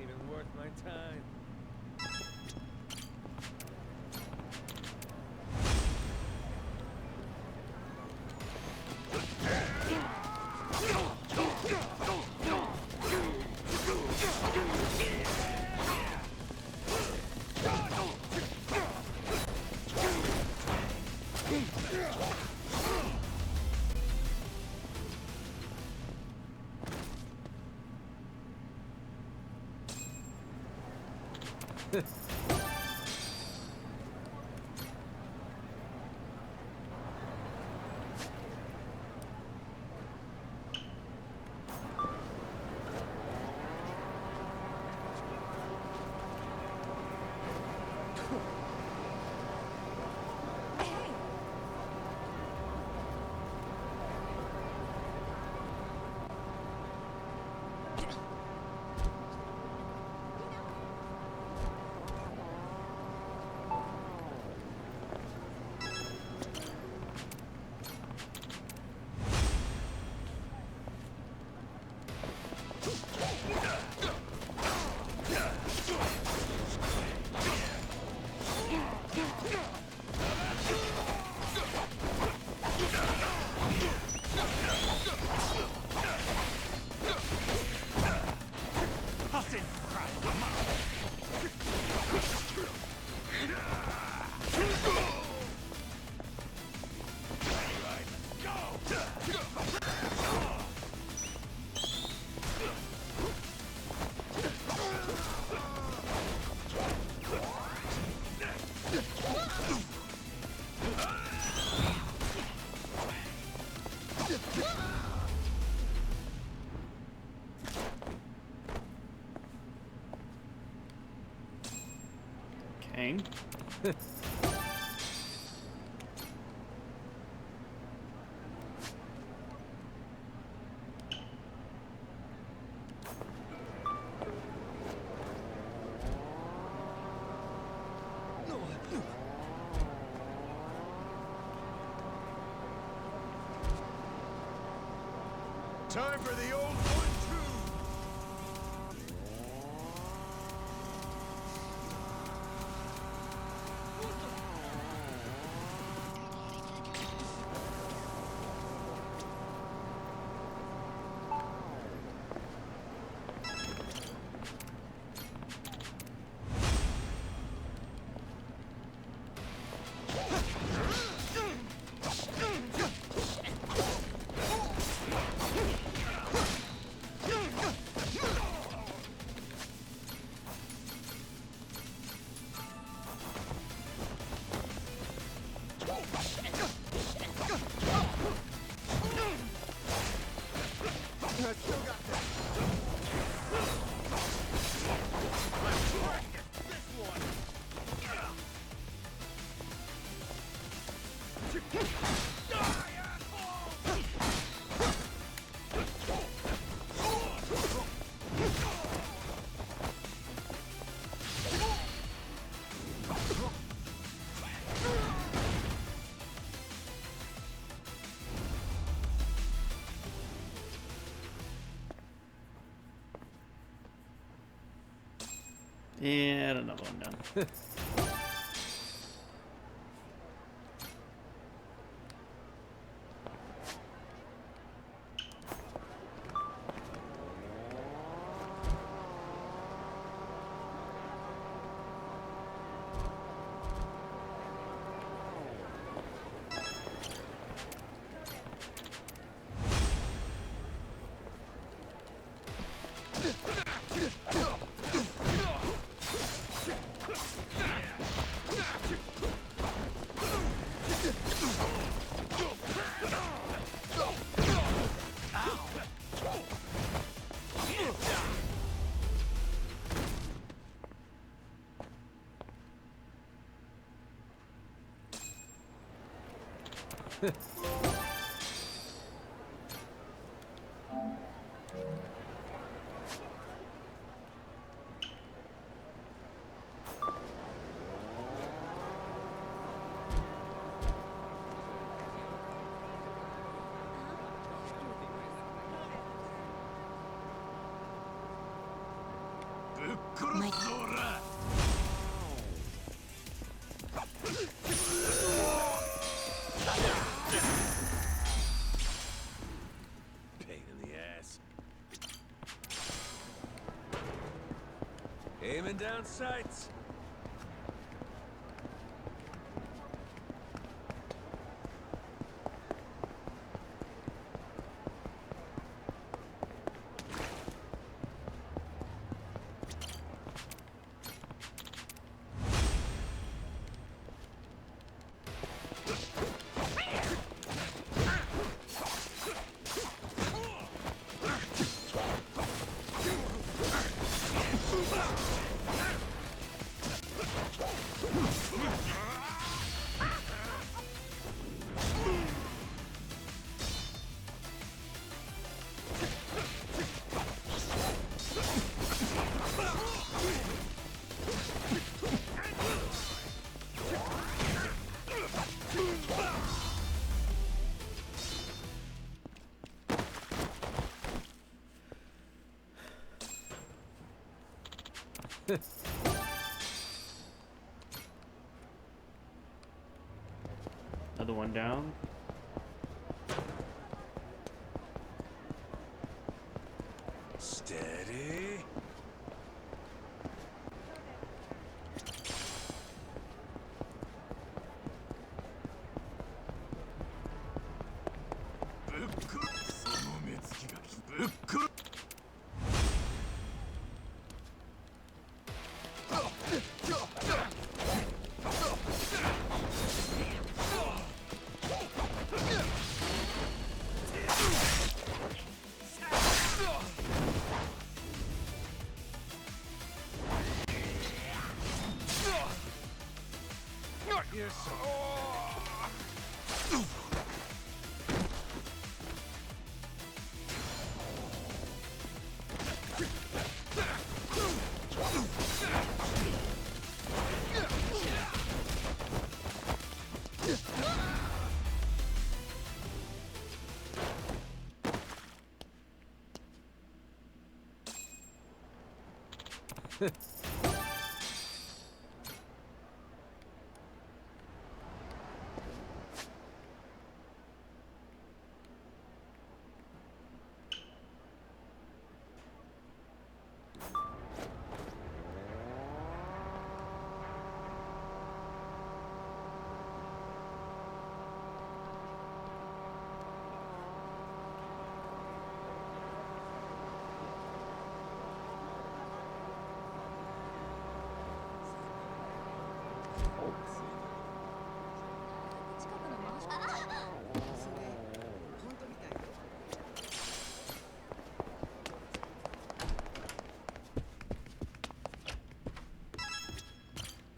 even worth my time. Time for the old 1-2. And another one done. Pain in the ass. Aiming down sights. Another one down. Steady.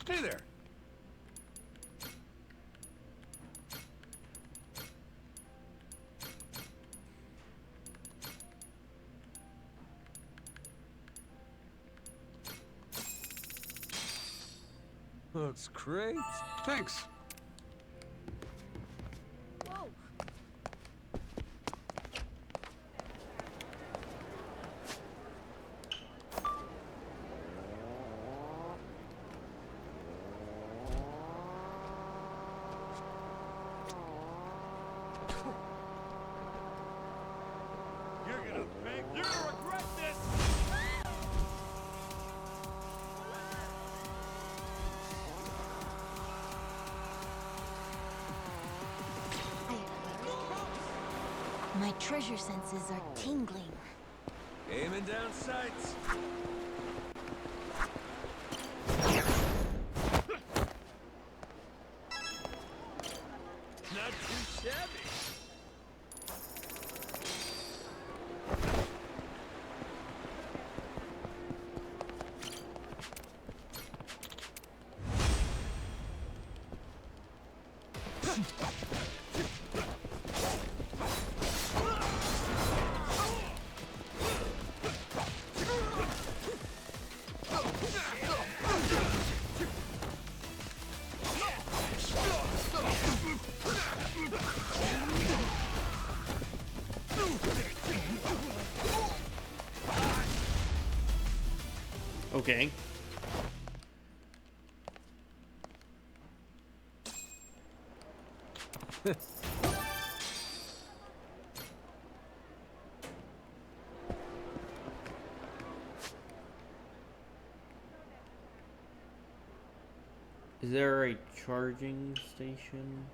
Hey there. Looks great. Thanks. Whoa. You're gonna regret this! My treasure senses are tingling. Aiming down sights. Not too shabby. Okay. Is there a charging station?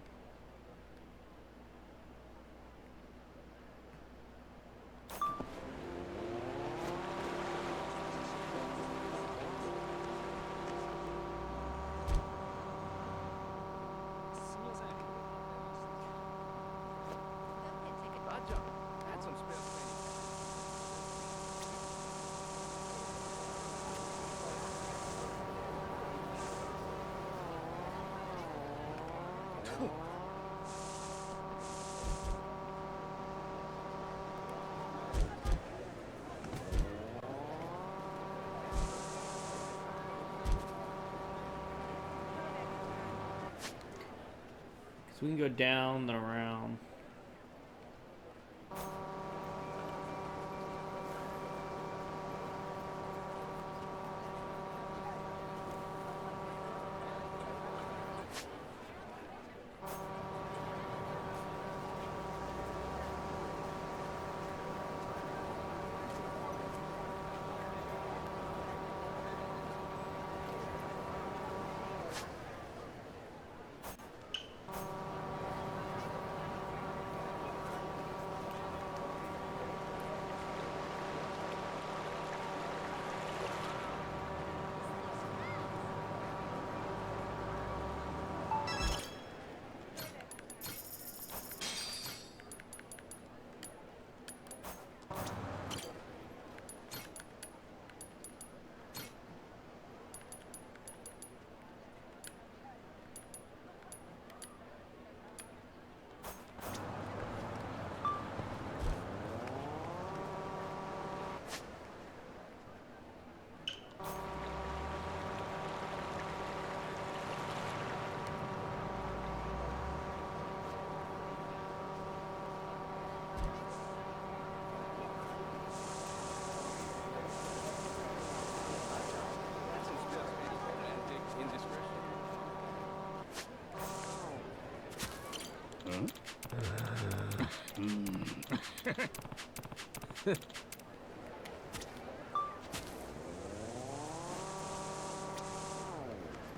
So we can go down and around.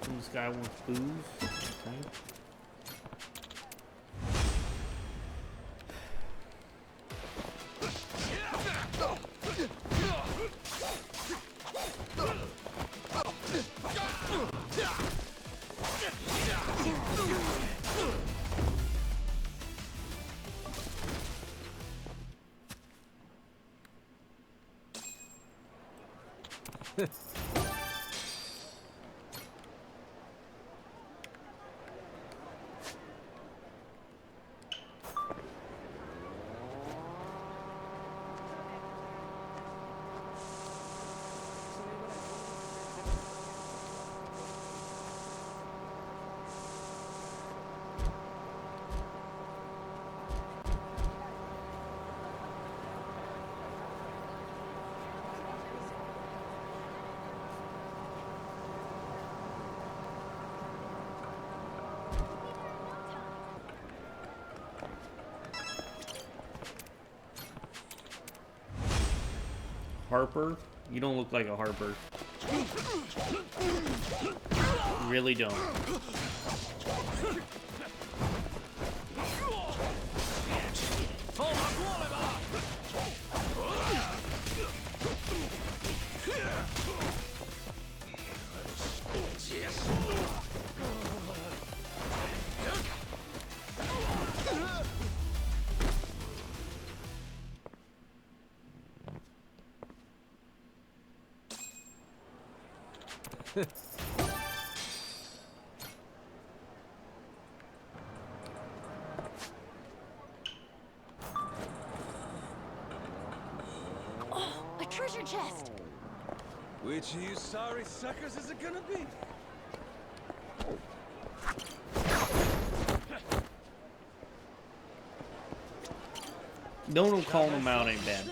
This guy wants booze. Okay. Harper? You don't look like a Harper. You really don't. Oh, a treasure chest! Which of you sorry suckers is it gonna be? Don't call him out ain't bad.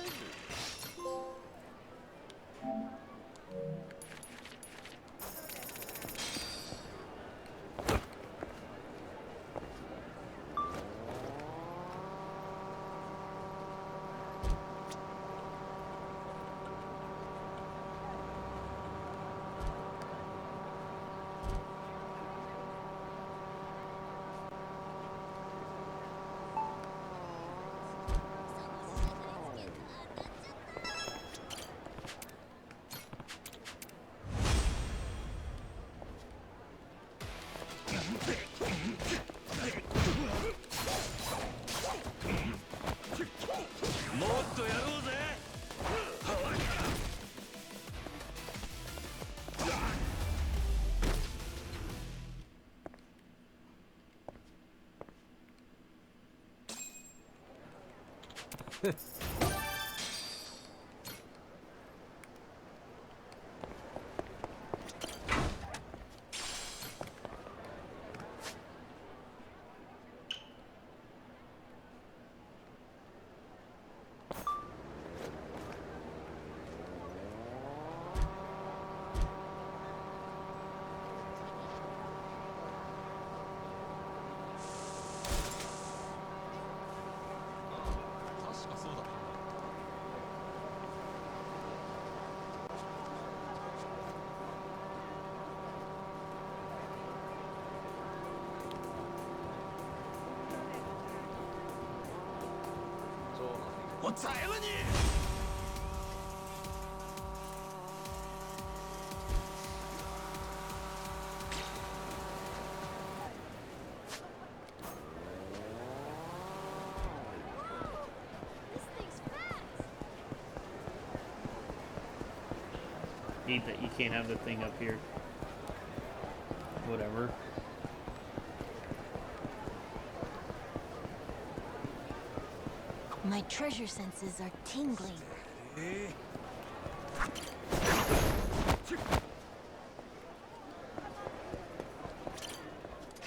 Hate that you can't have the thing up here. Whatever. My treasure senses are tingling.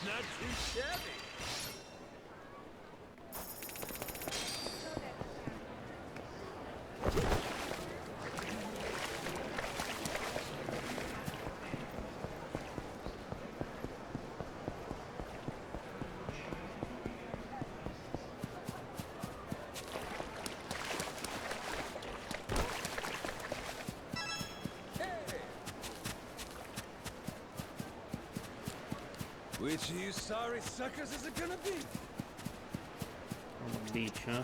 Not too shabby. Which of you sorry suckers is it gonna be? On the beach, huh?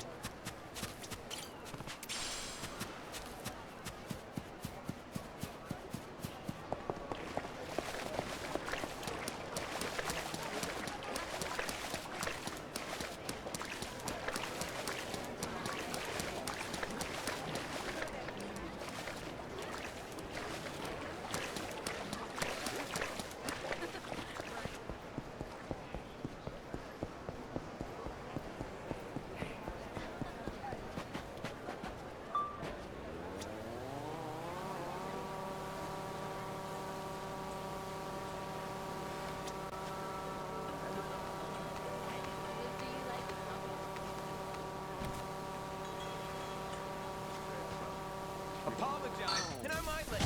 Apologize, and I might let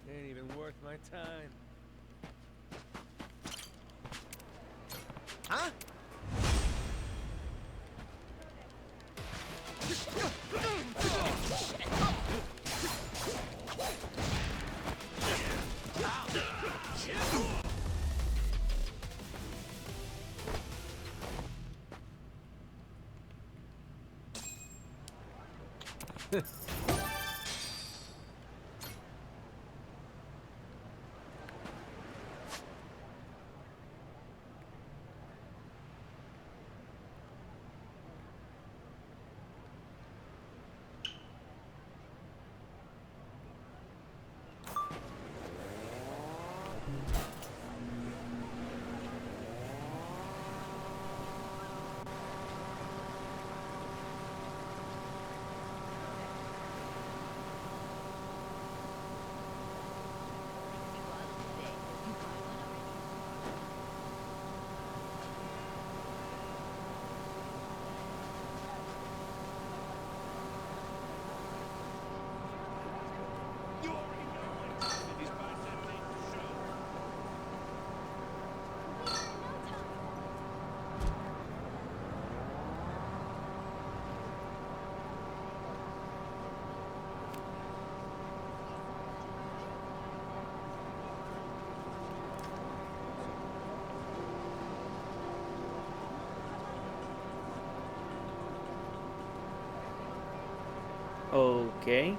Ain't even worth my time. Huh? Okay.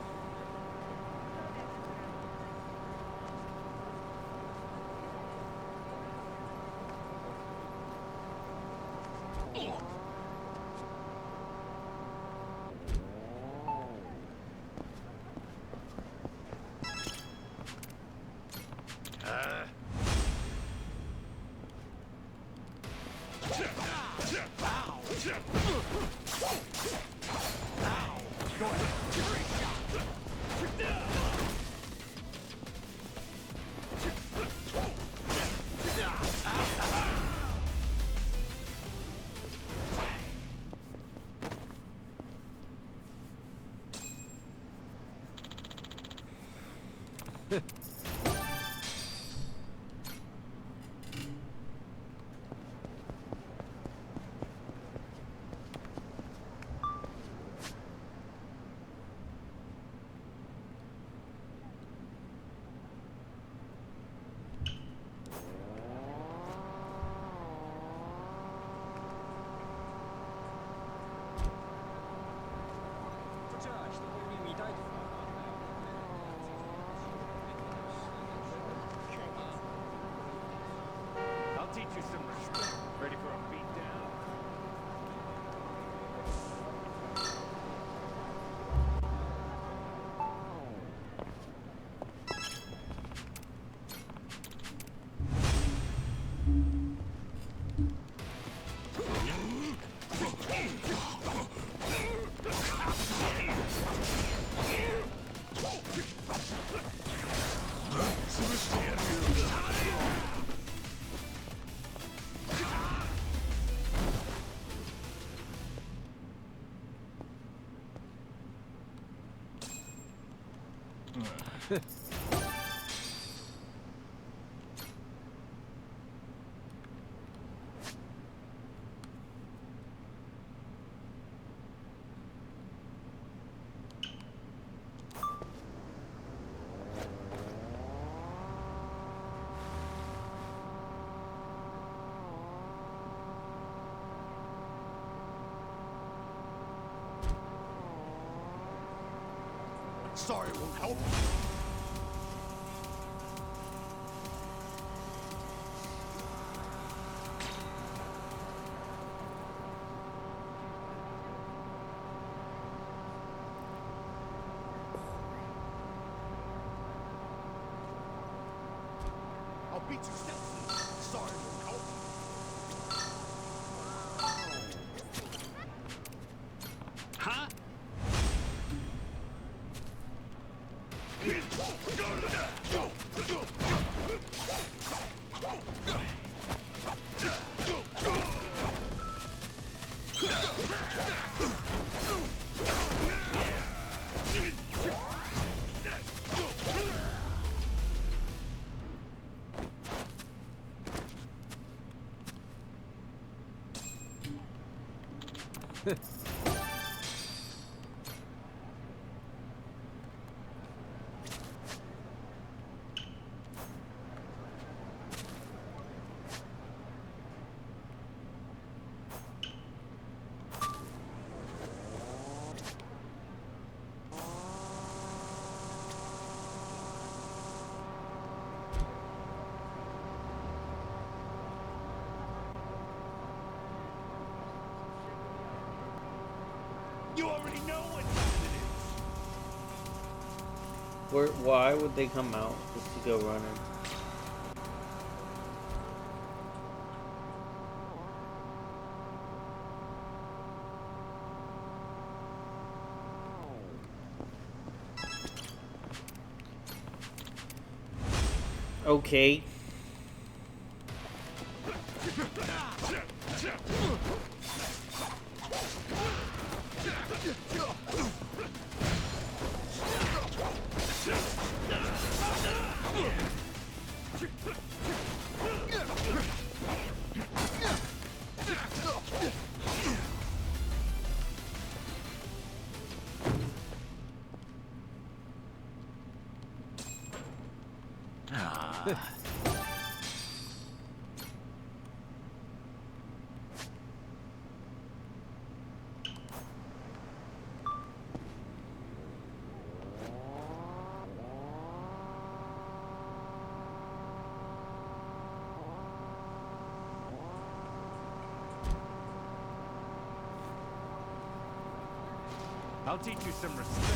I'll teach you some respect. Ready for a beatdown? Sorry, it won't help. I'll beat you steps. Sorry, it won't help. Huh? You already know what time it is. Why would they come out just to go running? Okay. I'll teach you some respect.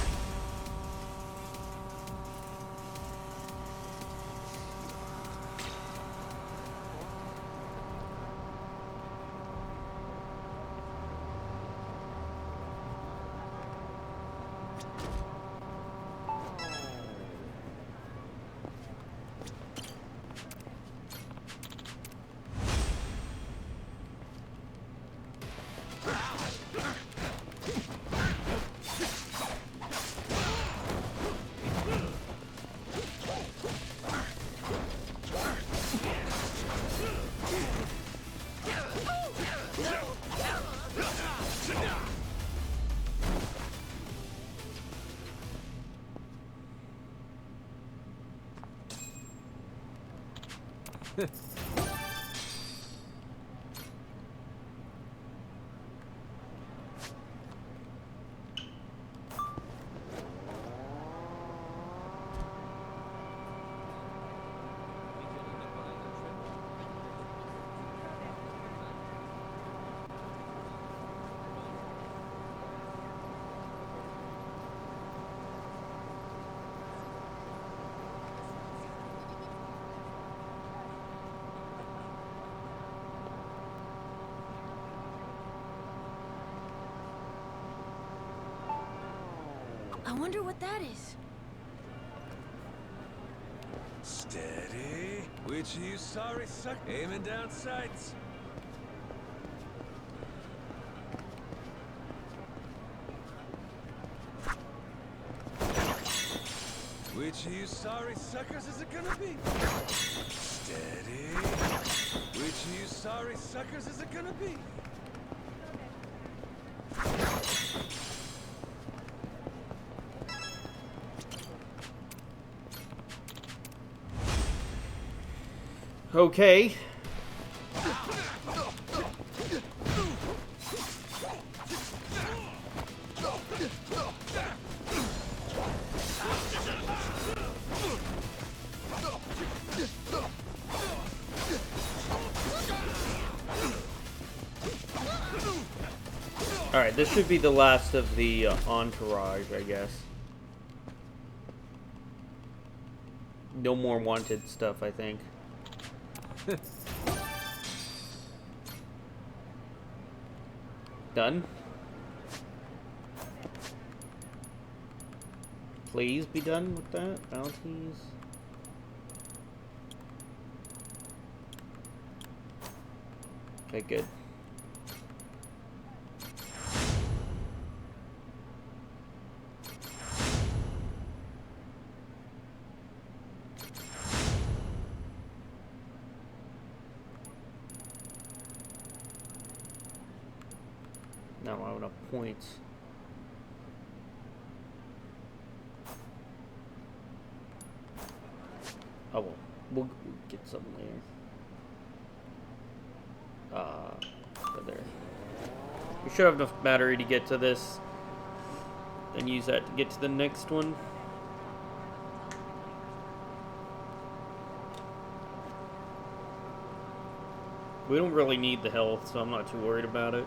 I wonder what that is. Steady. Which of you sorry suck aiming down sights? Which of you sorry suckers is it gonna be? Steady. Which of you sorry suckers is it gonna be? Okay. Alright, this should be the last of the entourage, I guess. No more wanted stuff, I think. Done? Please be done with that. Bounties. Okay, good. Now I don't have enough points. Oh well, we'll get something later. Right there. We should have enough battery to get to this. Then use that to get to the next one. We don't really need the health, so I'm not too worried about it.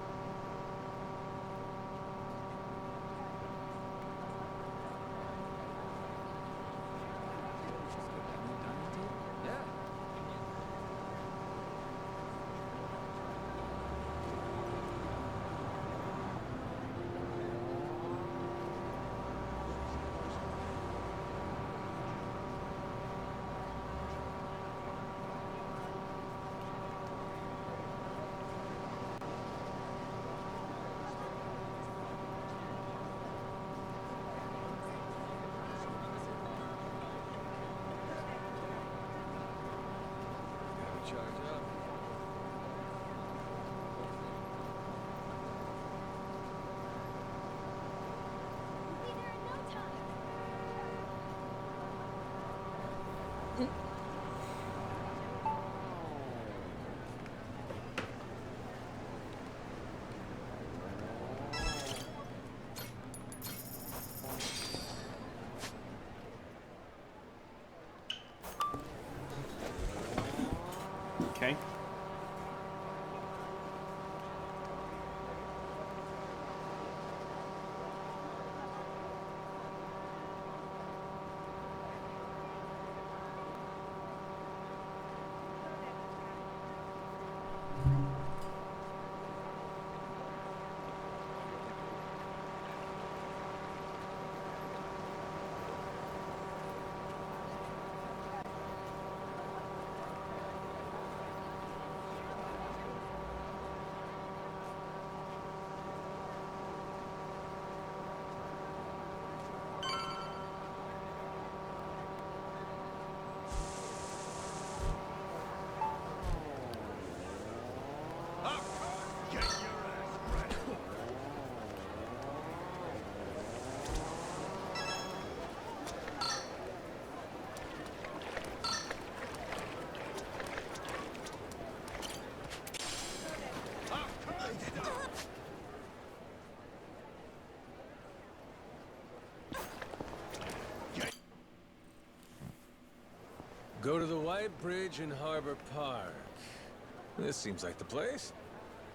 Okay. Go to the White Bridge in Harbor Park. This seems like the place.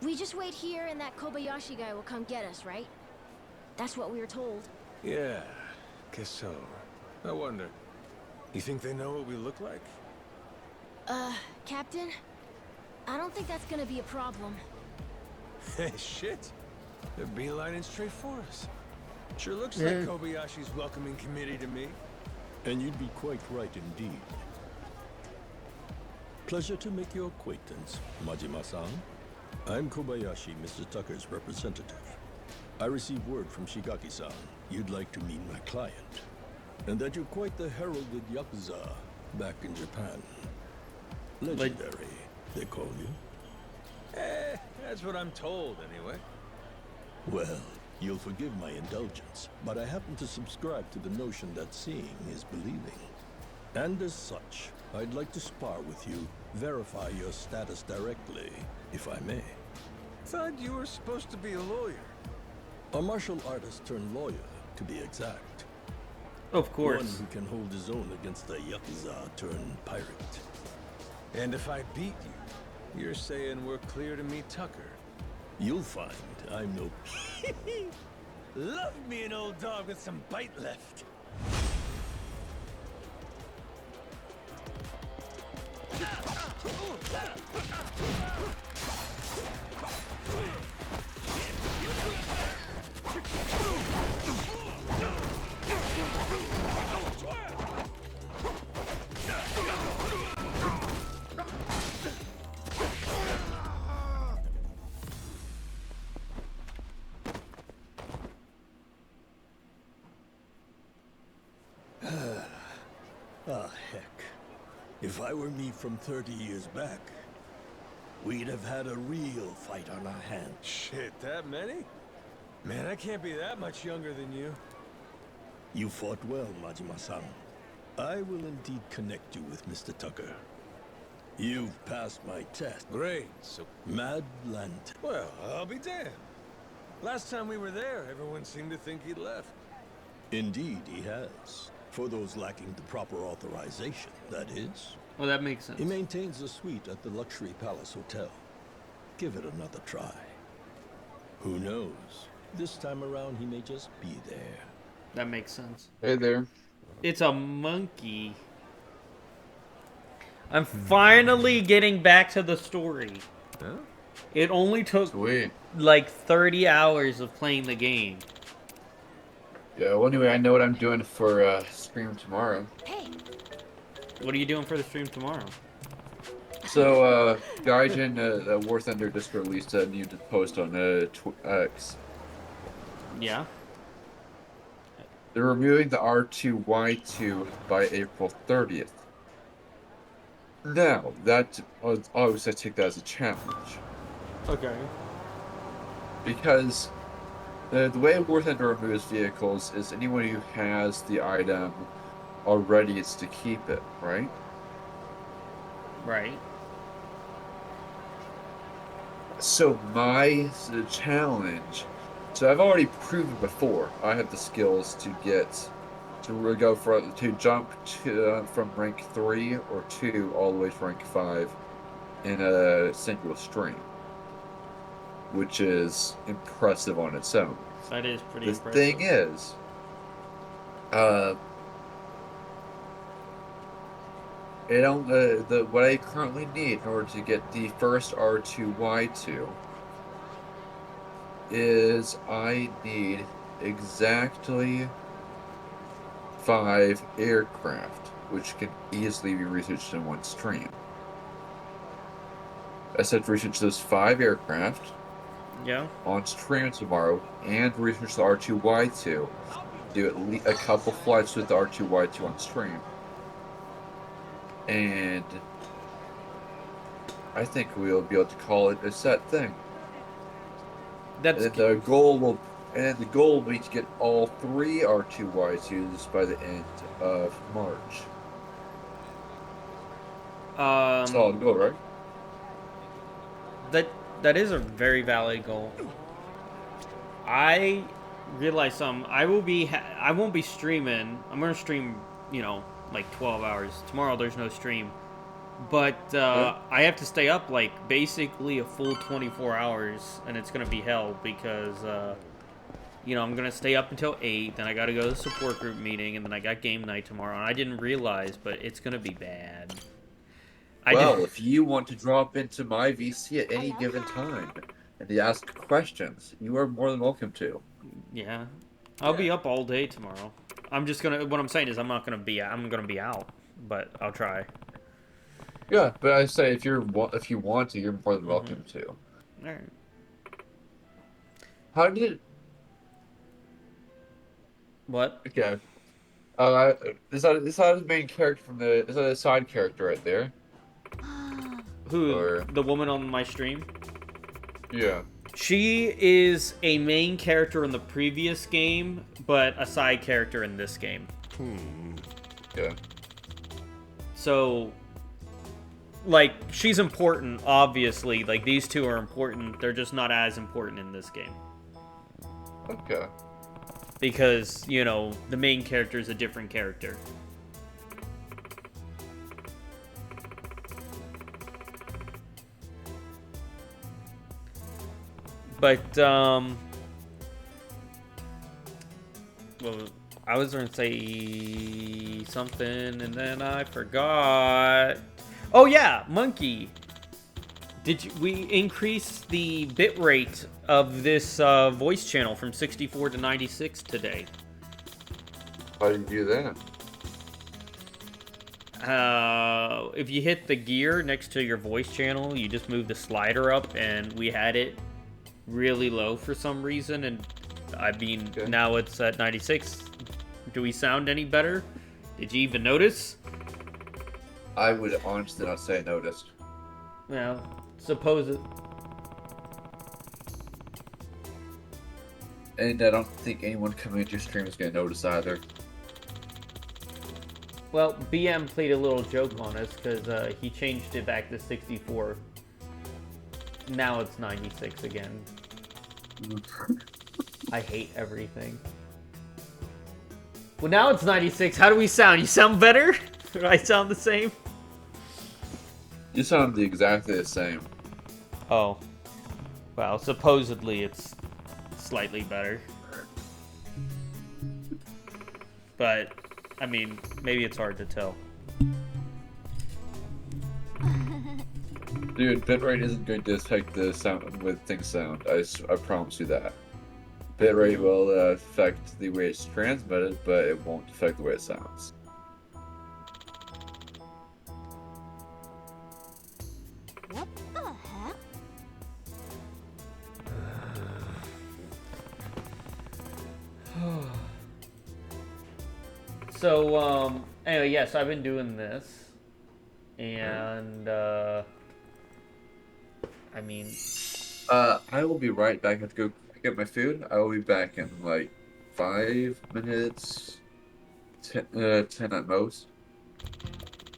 We just wait here and that Kobayashi guy will come get us, right? That's what we were told. Yeah, guess so. I wonder, you think they know what we look like? Captain? I don't think that's gonna be a problem. Hey, shit. They're beelining straight for us. Sure looks like Kobayashi's welcoming committee to me. And you'd be quite right indeed. Pleasure to make your acquaintance, Majima-san. I'm Kobayashi, Mr. Tucker's representative. I received word from Shigaki-san you'd like to meet my client, and that you're quite the heralded Yakuza back in Japan. Legendary, they call you. That's what I'm told, anyway. Well, you'll forgive my indulgence, but I happen to subscribe to the notion that seeing is believing. And as such, I'd like to spar with you, verify your status directly, if I may. Thought you were supposed to be a lawyer. A martial artist turned lawyer, to be exact. Of course. One who can hold his own against a Yakuza turned pirate. And if I beat you, you're saying we're clear to meet Tucker. You'll find I'm no... Love me an old dog with some bite left. Ah, heck. If I were me from 30 years back, we'd have had a real fight on our hands. Shit, that many? Man, I can't be that much younger than you. You fought well, Majima-san. I will indeed connect you with Mr. Tucker. You've passed my test. Great, so... Mad Lantern. Well, I'll be damned. Last time we were there, everyone seemed to think he'd left. Indeed, he has. For those lacking the proper authorization, that is. Well, that makes sense. He maintains a suite at the Luxury Palace Hotel. Give it another try. Who knows? This time around, he may just be there. That makes sense. Hey there. It's a monkey. I'm finally getting back to the story. Huh? It only took Sweet. like 30 hours of playing the game. Yeah, well, anyway, I know what I'm doing for stream tomorrow. Hey, What are you doing for the stream tomorrow? So, Gaijin, War Thunder just released a new post on X. Yeah. They're removing the R2Y2 by April 30th. Now, that obviously I take that as a challenge. Okay. Because the way War Thunder removes vehicles is anyone who has the item already is to keep it, right? Right. So my challenge, so I've already proven before, I have the skills to get, to jump from rank 3 or 2 all the way to rank 5 in a single stream, which is impressive on its own. That is pretty The impressive. thing is, what I currently need in order to get the first R2Y2 is I need exactly 5 aircraft, which can easily be researched in one stream. I said research those 5 aircraft on stream tomorrow and research the R2Y2. Do at least a couple flights with the R2Y2 on stream. And I think we'll be able to call it a set thing. That's and the goal will be to get all 3 R2Y2s by the end of March. Solid goal, right? That is a very valid goal. I realize I won't be streaming. I'm gonna stream, like 12 hours. Tomorrow there's no stream. But I have to stay up like basically a full 24 hours, and it's gonna be hell because I'm gonna stay up until 8, then I gotta go to the support group meeting, and then I got game night tomorrow, and I didn't realize, but it's gonna be bad. If you want to drop into my VC at any given time and to ask questions, you are more than welcome to. Yeah. I'll be up all day tomorrow. What I'm saying is I'm gonna be out, but I'll try. Yeah, but I say if you want to, you're more than welcome to. All right. How did? What? Okay. Is that a main character from the? Is that a side character right there? Who? Or... The woman on my stream? Yeah. She is a main character in the previous game, but a side character in this game. Yeah. So, like, she's important, obviously. Like, these two are important. They're just not as important in this game. Okay. Because, the main character is a different character. But well, I was going to say something and then I forgot. Oh yeah, Monkey. We increase the bit rate of this voice channel from 64 to 96 today? How do you do that? If you hit the gear next to your voice channel, you just move the slider up, and we had it really low for some reason, and I mean, now it's at 96. Do we sound any better? Did you even notice? I would honestly not say I noticed. Well, suppose it. And I don't think anyone coming into your stream is going to notice either. Well, BM played a little joke on us because he changed it back to 64. Now it's 96 again. I hate everything. Well, now it's 96. How do we sound? You sound better? Do I sound the same? You sound exactly the same. Oh. Well, supposedly it's slightly better. But, I mean, maybe it's hard to tell. Dude, bitrate isn't going to affect the sound with things sound. I promise you that. Bitrate will affect the way it's transmitted, but it won't affect the way it sounds. What the heck? So, anyway, yes, I've been doing this. And, I mean... I will be right back. I have to go get my food. I will be back in, like, 5 minutes. 10 at most.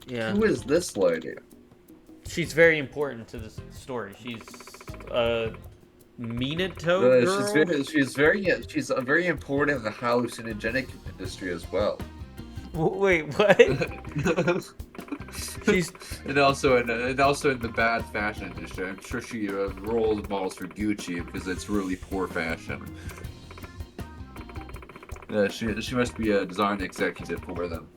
Yeah. Who is this lady? She's very important to this story. She's a Minato girl? She's very important in the hallucinogenic industry as well. Wait, what? She's and also in the bad fashion industry. I'm sure she roles models for Gucci because it's really poor fashion. She must be a design executive for them.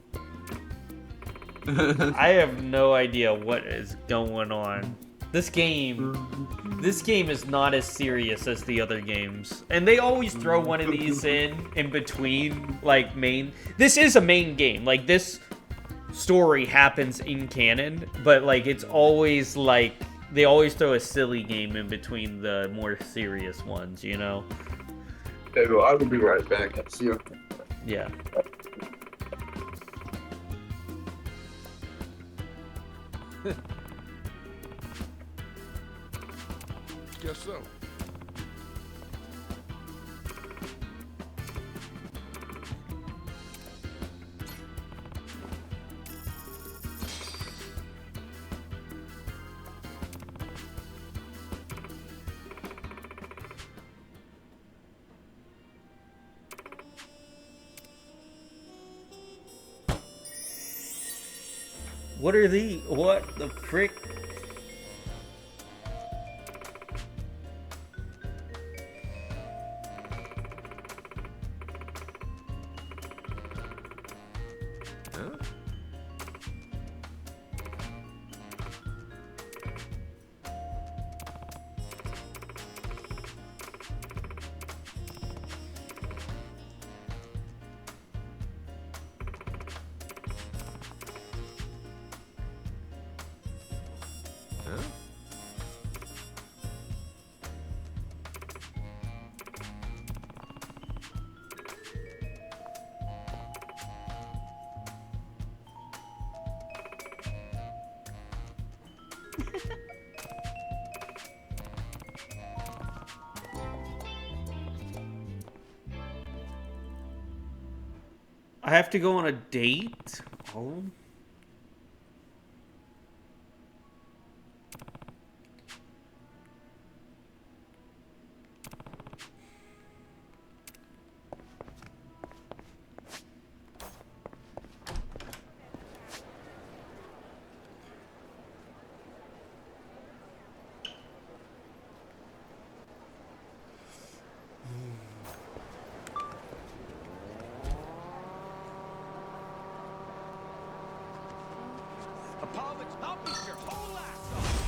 I have no idea what is going on. This game is not as serious as the other games. And they always throw one of these in between, like, main... This is a main game. Like, this story happens in canon, but, like, it's always, like... They always throw a silly game in between the more serious ones, you know? Okay, well, I will be right back. See you. Yeah. Guess so. What the frick? I have to go on a date? Oh. Popovich, I'll beat your whole ass off!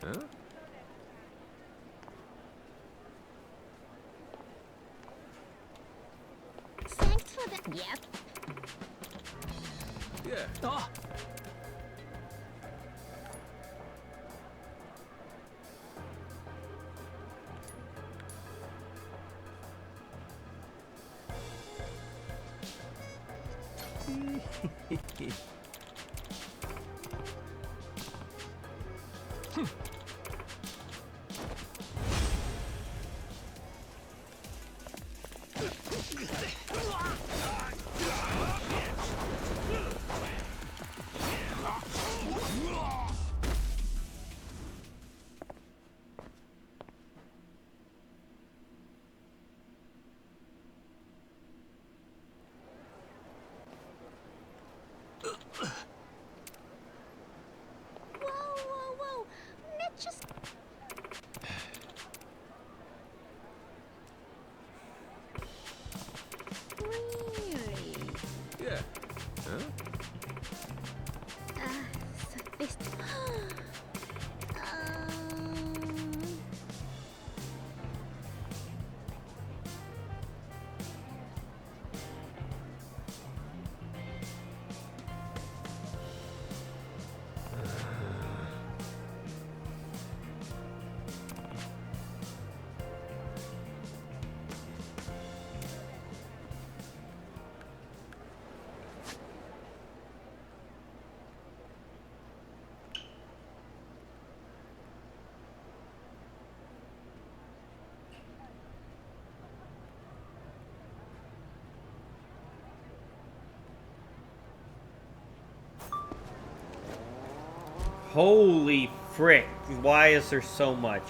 Huh? Thanks for the... Yep. Yeah. Oh. Whoa. That just... Really? Yeah. Huh? Sophisticated. Holy frick. Why is there so much?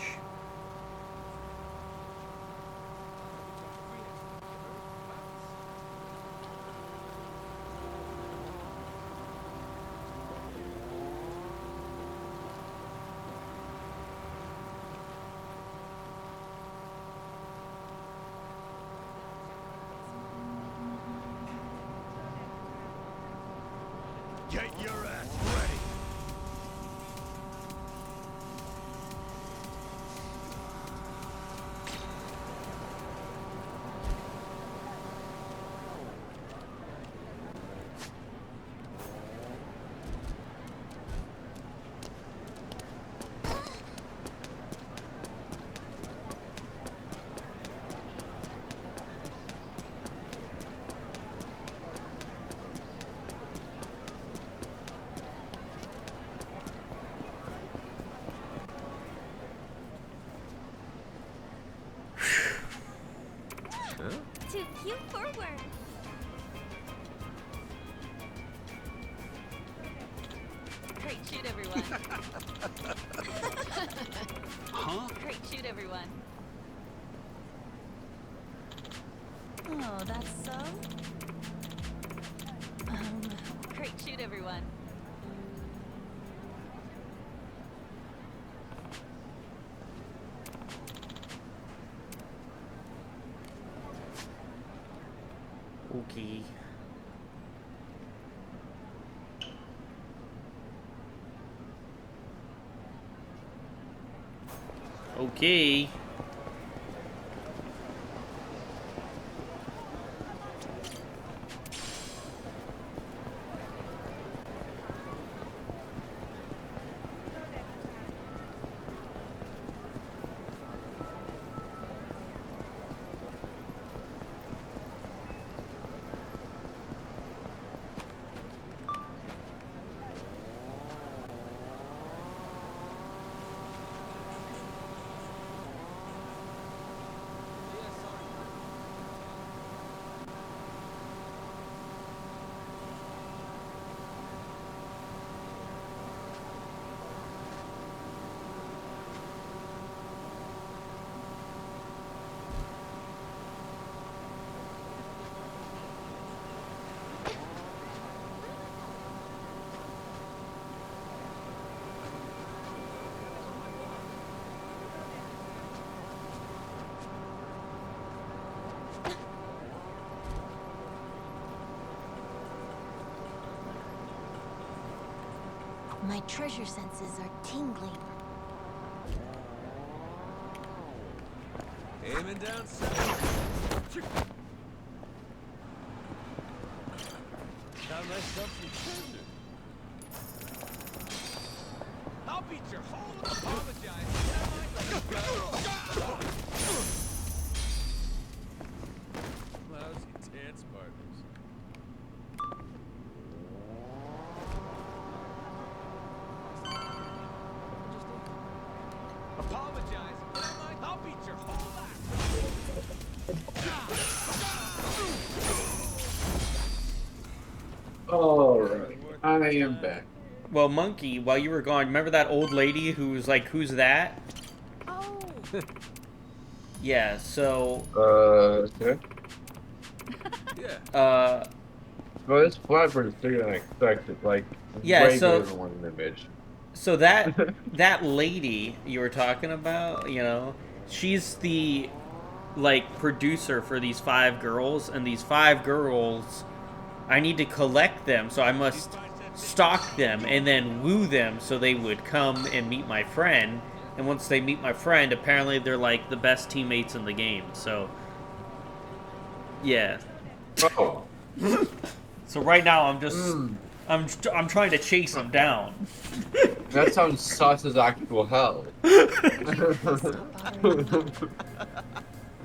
Get your ass ready! Too cute for work. Great shoot, everyone. Huh? Great shoot, everyone. Oh, that's so? Great shoot, everyone. Okay. Okay. My treasure senses are tingling. Aiming down south. Found myself some treasure. I'll beat your whole apologize. Lousy dance partners. Apologize. I'll beat your whole ass. Alright, I am back. Well, Monkey, while you were gone, remember that old lady who was like, "Who's that?" Oh. Yeah. So. Okay. Yeah. Well, this flatbird is bigger than I expected. Like, Yeah. way So. bigger than one image. So that lady you were talking about, you know, she's the like producer for these 5 girls, and these 5 girls, I need to collect them, so I must stalk them and then woo them so they would come and meet my friend. And once they meet my friend, apparently they're like the best teammates in the game. So yeah. Oh. So right now I'm just I'm trying to chase them down. That sounds sus as actual hell.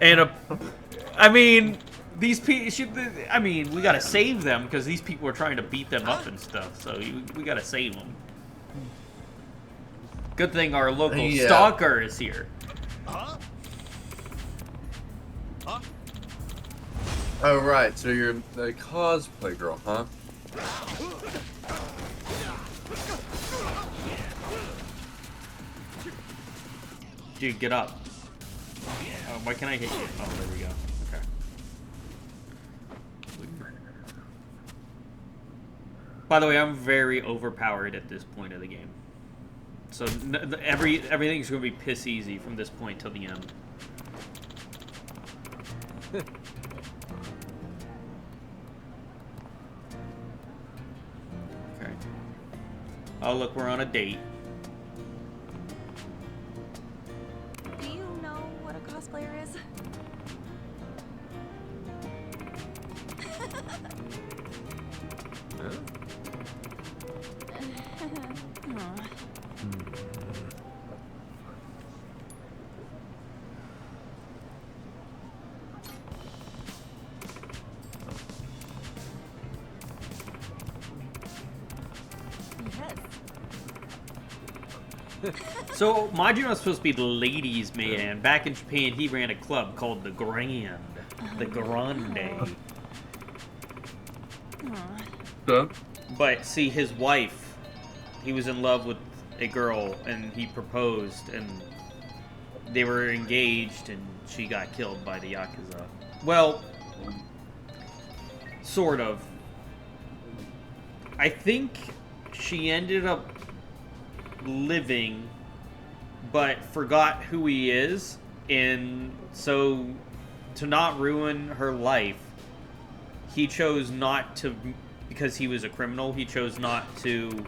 And I mean, these people. I mean, we gotta save them because these people are trying to beat them up and stuff. So we gotta save them. Good thing our local stalker is here. Oh right, so you're the cosplay girl, huh? Dude, get up. Why can't I hit you? Oh, there we go. Okay. By the way, I'm very overpowered at this point of the game. So everything's going to be piss easy from this point till the end. Okay. Oh, look, we're on a date. Do you know what a cosplayer is? So, Majima's supposed to be the ladies' man. Back in Japan, he ran a club called the Grand. The Grande. But, see, his wife, he was in love with a girl, and he proposed, and they were engaged, and she got killed by the Yakuza. Well, sort of. I think she ended up living, but forgot who he is, and so to not ruin her life, he chose not to, because he was a criminal, he chose not to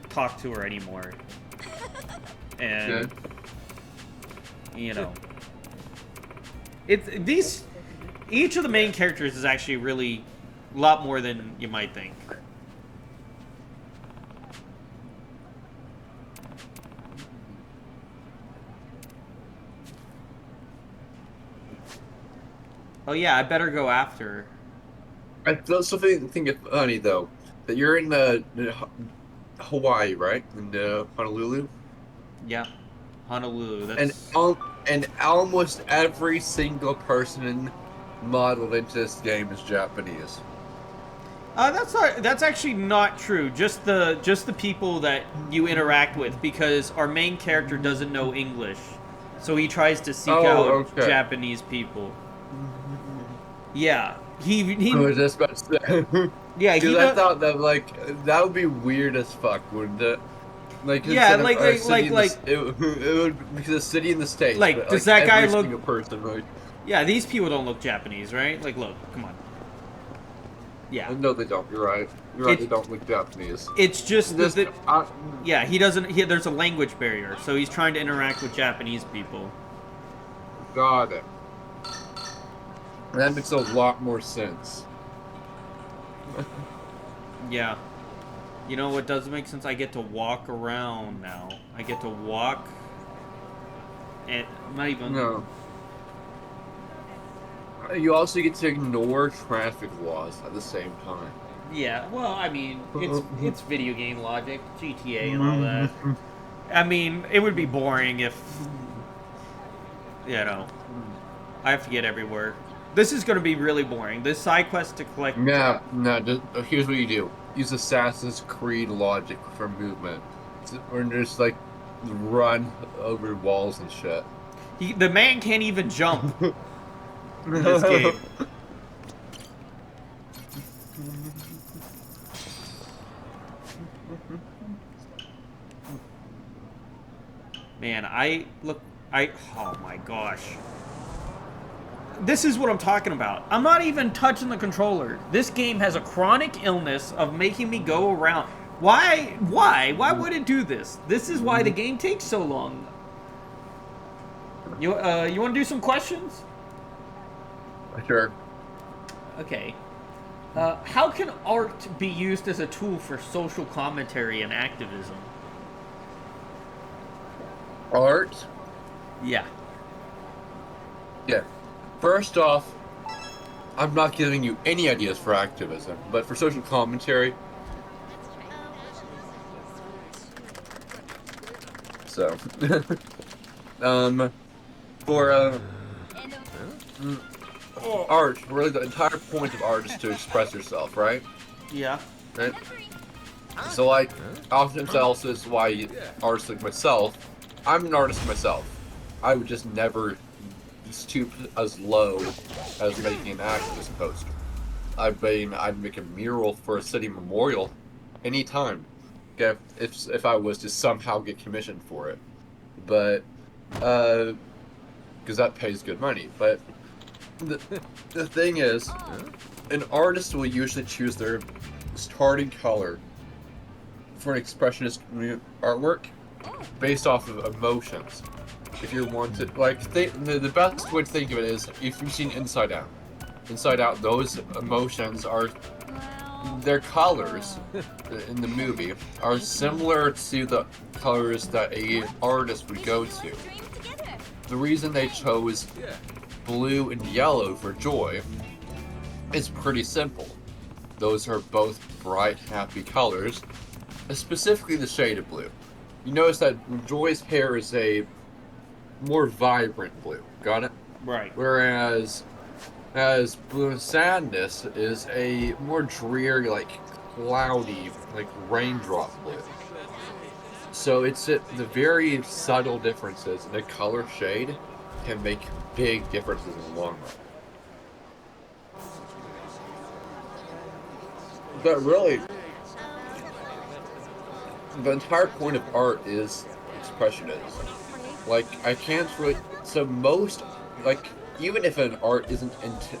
talk to her anymore. And you know, each of the main characters is actually really a lot more than you might think. Oh yeah, I better go after. I also think it's funny though that you're in Hawaii, right? In Honolulu. Yeah, Honolulu. And almost every single person modeled into this game is Japanese. That's actually not true. Just the people that you interact with, because our main character doesn't know English, so he tries to seek out Japanese people. Yeah, he. I was just about to say. Yeah, because I thought that that would be weird as fuck, wouldn't it? Like yeah, it would be the city in the States. Like, but, does that guy look? Person, right? Yeah, these people don't look Japanese, right? Like, look, come on. Yeah. No, they don't. You're right. You're right. They don't look Japanese. It's just This- yeah, he doesn't. There's a language barrier, so he's trying to interact with Japanese people. Got it. That makes a lot more sense. Yeah. You know what does make sense? I get to walk around now. I get to walk. And not even. No. You also get to ignore traffic laws at the same time. Yeah. Well, I mean, it's video game logic, GTA, and all that. I mean, it would be boring if, you know, I have to get everywhere. This is going to be really boring. This side quest to collect. No, here's what you do. Use Assassin's Creed logic for movement. Or just, like, run over walls and shit. The man can't even jump in this game. Man, oh my gosh. This is what I'm talking about. I'm not even touching the controller. This game has a chronic illness of making me go around. Why? Why would it do this? This is why the game takes so long. You want to do some questions? Sure. Okay. How can art be used as a tool for social commentary and activism? Art? Yeah. Yeah. First off, I'm not giving you any ideas for activism, but for social commentary. So, for art, really the entire point of art is to express yourself, right? Yeah. Right? So, like, oftentimes this is why artists like myself, I'm an artist myself. I would just never stoop as low as making an activist poster. I'd make a mural for a city memorial anytime. Okay, if I was to somehow get commissioned for it. But, because that pays good money. But the thing is, an artist will usually choose their starting color for an expressionist artwork based off of emotions. If you want to, like, the best way to think of it is if you've seen Inside Out. Inside Out, those emotions are, their colors in the movie are similar to the colors that a artist would go to. The reason they chose blue and yellow for joy is pretty simple. Those are both bright, happy colors, specifically the shade of blue. You notice that Joy's hair is a more vibrant blue. Got it? Right. Whereas blue and sadness is a more dreary, like cloudy, like raindrop blue. So it's the very subtle differences in the color shade can make big differences in the long run. But really, the entire point of art is expressionism. Like, I can't really, so most, like, even if an art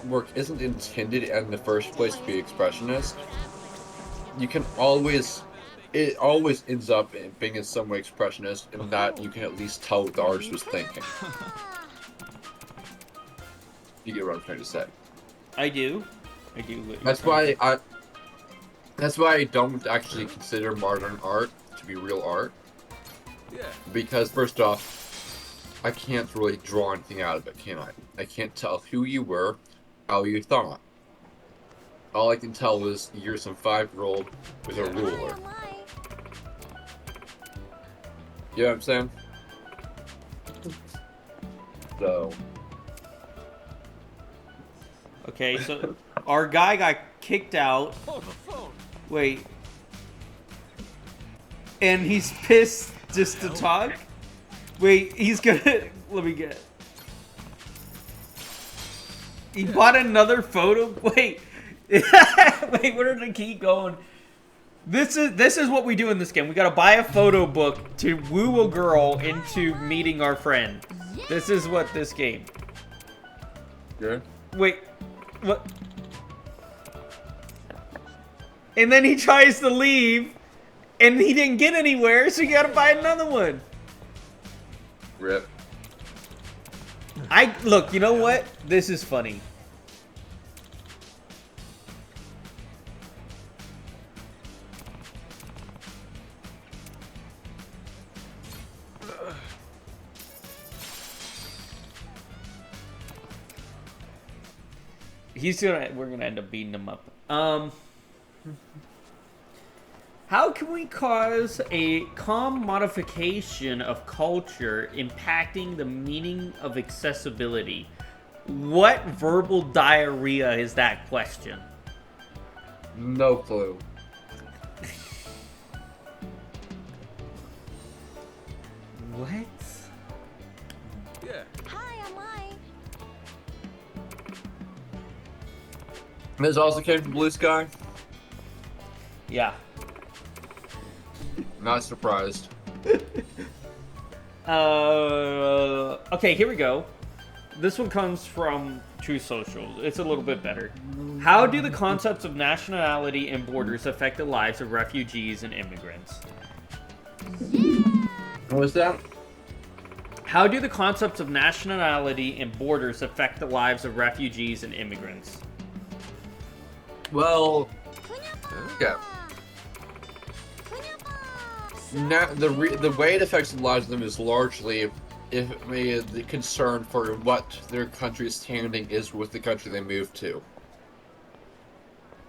work isn't intended in the first place to be expressionist, you can always, it always ends up being in some way expressionist, in that you can at least tell what the artist was thinking. You get what I'm trying to say. I do. That's why I don't actually consider modern art to be real art. Yeah. Because first off, I can't really draw anything out of it, can I? I can't tell who you were, how you thought. All I can tell is you're some 5-year-old with a ruler. You know what I'm saying? So. Okay, so our guy got kicked out. Wait. And he's pissed just to talk? Wait, he's gonna... Let me get... He bought another photo? Wait. Wait, where did I keep going? This is what we do in this game. We gotta buy a photo book to woo a girl into meeting our friend. This is what this game... Good. Wait. What? And then he tries to leave, and he didn't get anywhere, so you gotta buy another one. Rip. Look, you know what? This is funny. We're gonna end up beating him up. How can we cause a calm modification of culture impacting the meaning of accessibility? What verbal diarrhea is that question? No clue. What? Yeah. Hi, I'm Lai. This also came from Blue Sky? Yeah. Not surprised. Okay, here we go. This one comes from True Social. It's a little bit better. How do the concepts of nationality and borders affect the lives of refugees and immigrants? What was that? How do the concepts of nationality and borders affect the lives of refugees and immigrants? Well, yeah. Now, the way it affects the lives of them is largely the concern for what their country's standing is with the country they move to.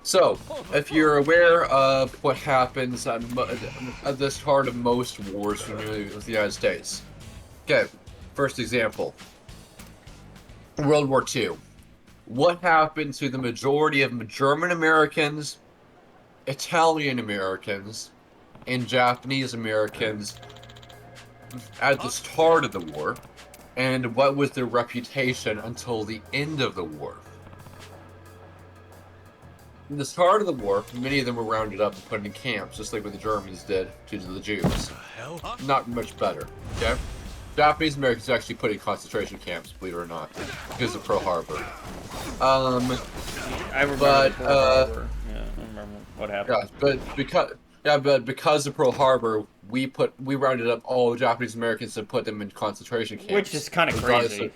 So, if you're aware of what happens at the start of most wars with the United States. Okay, first example. World War II. What happened to the majority of German Americans, Italian Americans, and Japanese Americans at the start of the war, and what was their reputation until the end of the war? In the start of the war, many of them were rounded up and put in camps, just like what the Germans did to the Jews. Not much better, okay? Japanese Americans actually put in concentration camps, believe it or not, because of Pearl Harbor. I remember Pearl Harbor. Yeah, I remember what happened. Yeah, but because of Pearl Harbor, we rounded up all Japanese Americans and put them in concentration camps. Which is kind of crazy.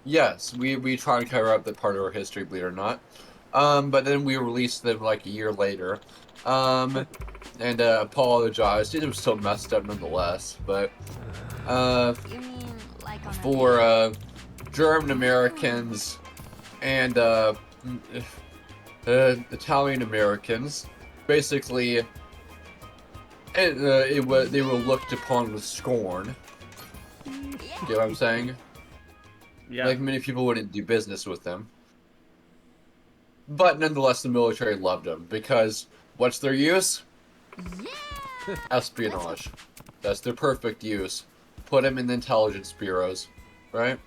Yes, we try and cover up that part of our history, believe it or not. But then we released them like a year later. And apologized. It was still messed up nonetheless, but You mean like on for German Americans and Italian Americans, basically, they were looked upon with scorn. You know what I'm saying? Yeah. Like, many people wouldn't do business with them. But nonetheless, the military loved them because what's their use? Espionage. That's their perfect use. Put them in the intelligence bureaus, right?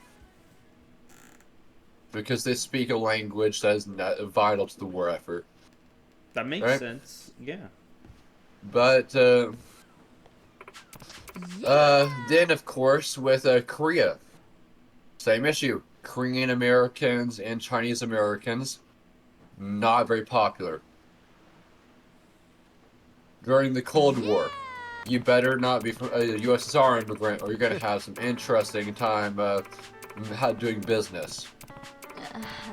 Because they speak a language that is vital to the war effort. That makes sense. Yeah. But then, of course, with Korea, same issue. Korean Americans and Chinese Americans, not very popular. During the Cold War, you better not be from a USSR immigrant, or you're gonna have some interesting time doing business.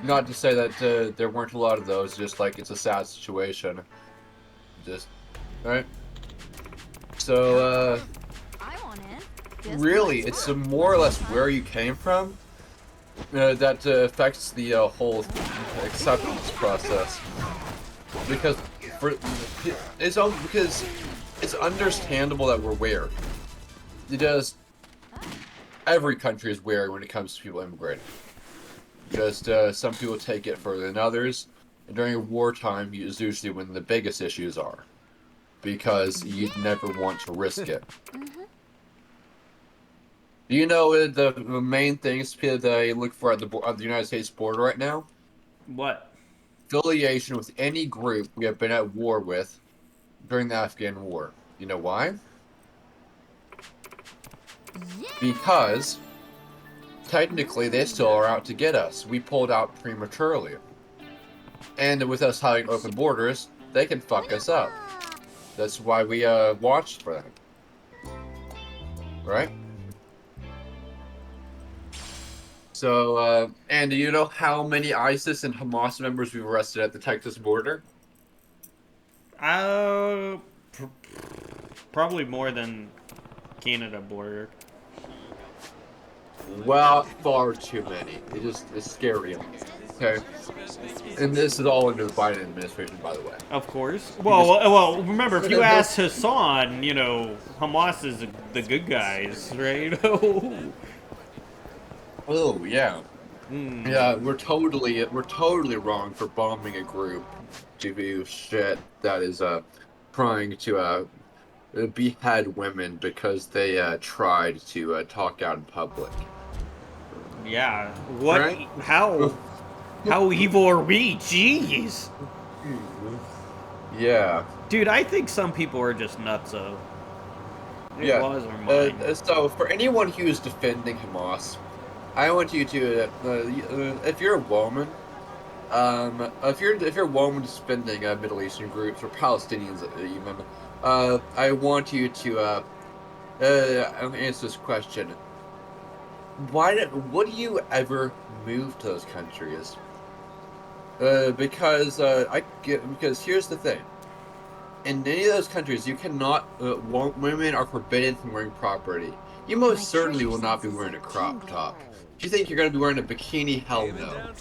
Not to say that there weren't a lot of those, just like it's a sad situation. Just, right? So, really, it's more or less where you came from that affects the whole acceptance process. Because it's understandable that we're wary. Because every country is wary when it comes to people immigrating. Just some people take it further than others, and during a wartime is usually when the biggest issues are, because you'd never want to risk it. Do you know the main things that they look for at the United States border right now? What? Affiliation with any group we have been at war with during the Afghan War. You know why? Because technically they still are out to get us. We pulled out prematurely. And with us having open borders, they can fuck us up. That's why we watched for them. Right? So, and do you know how many ISIS and Hamas members we've arrested at the Texas border? Probably more than Canada border. Well, far too many. It's scary. Okay? And this is all under the Biden administration, by the way. Of course. Well, remember, if you ask Hassan, you know, Hamas is the good guys, right? Oh, yeah. Yeah, we're totally wrong for bombing a group to do shit that is trying to behead women because they tried to talk out in public. Yeah. What? Right? How evil are we? Jeez. Yeah. Dude, I think some people are just nutso. Yeah. Laws are mine. So for anyone who is defending Hamas, I want you to, if you're a woman, if you're a woman defending Middle Eastern groups or Palestinians even, I want you to answer this question. Would you ever move to those countries? Because here's the thing. In any of those countries, you cannot. Women are forbidden from wearing property. You most certainly will not be wearing a crop top. Do you think you're going to be wearing a bikini? Hell no.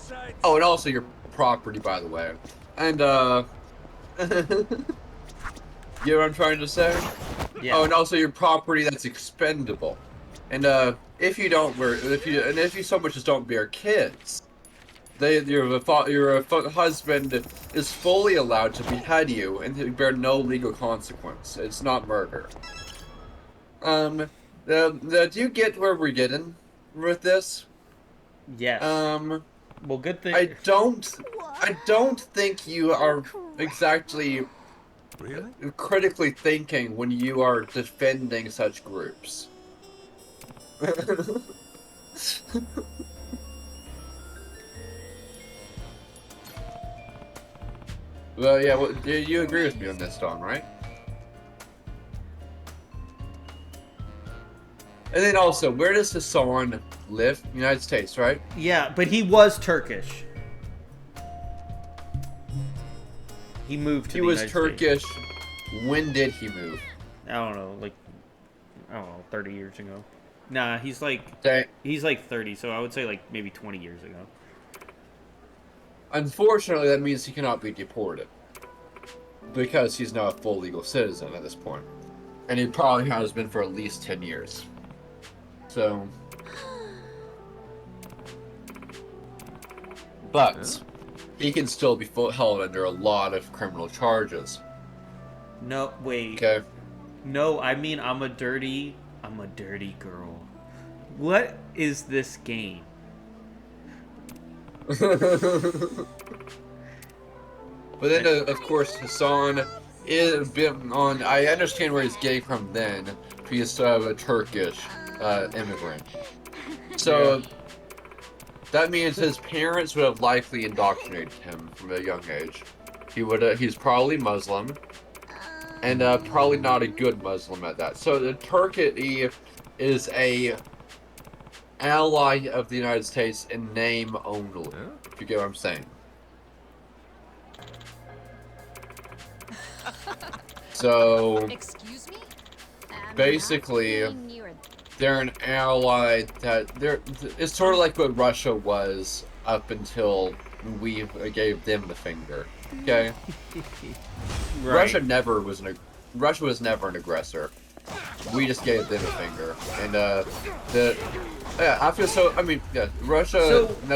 Oh, and also your property, by the way. And you know what I'm trying to say? Yeah. Oh, and also your property that's expendable. And if you so much as don't bear kids, your husband is fully allowed to behead you and bear no legal consequence. It's not murder. Do you get where we're getting with this? Yes. Well, good thing. I don't think you are exactly critically thinking when you are defending such groups. Well, yeah, you agree with me on this, Don, right? And then also, where does Hassan live? United States, right? Yeah, but he was Turkish. He moved to the United Turkish. States. When did he move? I don't know, 30 years ago. Nah, he's like 30, so I would say like maybe 20 years ago. Unfortunately, that means he cannot be deported. Because he's now a full legal citizen at this point. And he probably has been for at least 10 years. So... But, he can still be held under a lot of criminal charges. No, wait. Okay. No, I mean, I'm a dirty girl. What is this game? But then, of course, Hassan is on. I understand where he's getting from then. He's a Turkish immigrant. So that means his parents would have likely indoctrinated him from a young age. He's probably Muslim, and probably not a good Muslim at that. So the Turkey is a ally of the United States in name only. If you get what I'm saying. So, excuse me? basically, they're an ally it's sort of like what Russia was up until we gave them the finger. Okay? Right. Russia was never an aggressor. We just gave them a finger. And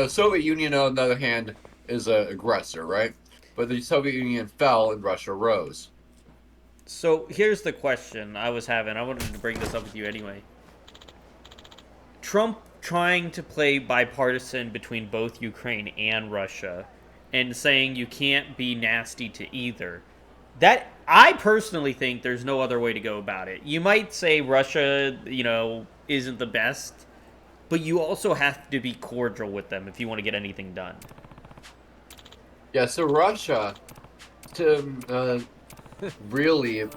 Soviet Union on the other hand is an aggressor, right? But the Soviet Union fell and Russia rose. So here's the question I was having. I wanted to bring this up with you anyway. Trump trying to play bipartisan between both Ukraine and Russia and saying you can't be nasty to either. That, I personally think there's no other way to go about it. You might say Russia, isn't the best, but you also have to be cordial with them if you want to get anything done. Yeah, so Russia really,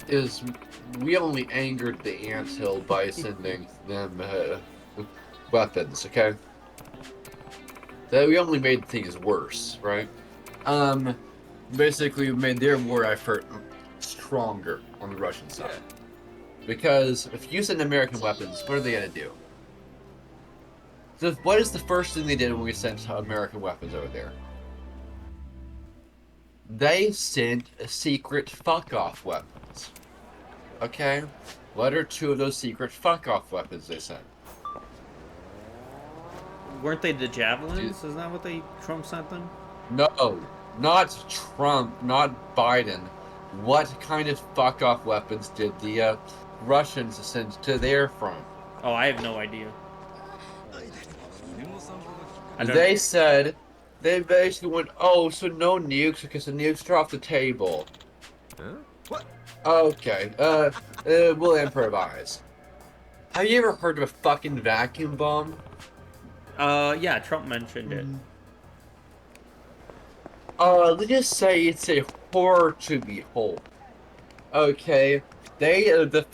is we only angered the anthill by sending them weapons, okay? That we only made things worse, right? Basically we made their war effort stronger on the Russian side. Because if you send American weapons, what are they gonna do? So what is the first thing they did when we sent American weapons over there? They sent secret fuck-off weapons. Okay? What are two of those secret fuck-off weapons they sent? Weren't they the javelins? Isn't that what Trump sent them? No, not Trump, not Biden. What kind of fuck-off weapons did the Russians send to their front? Oh, I have no idea. They said, they basically went, oh, so no nukes because the nukes are off the table. Huh? What? Okay, we'll improvise. Have you ever heard of a fucking vacuum bomb? Yeah, Trump mentioned it. Let's just say it's a horror to behold. Okay, they, the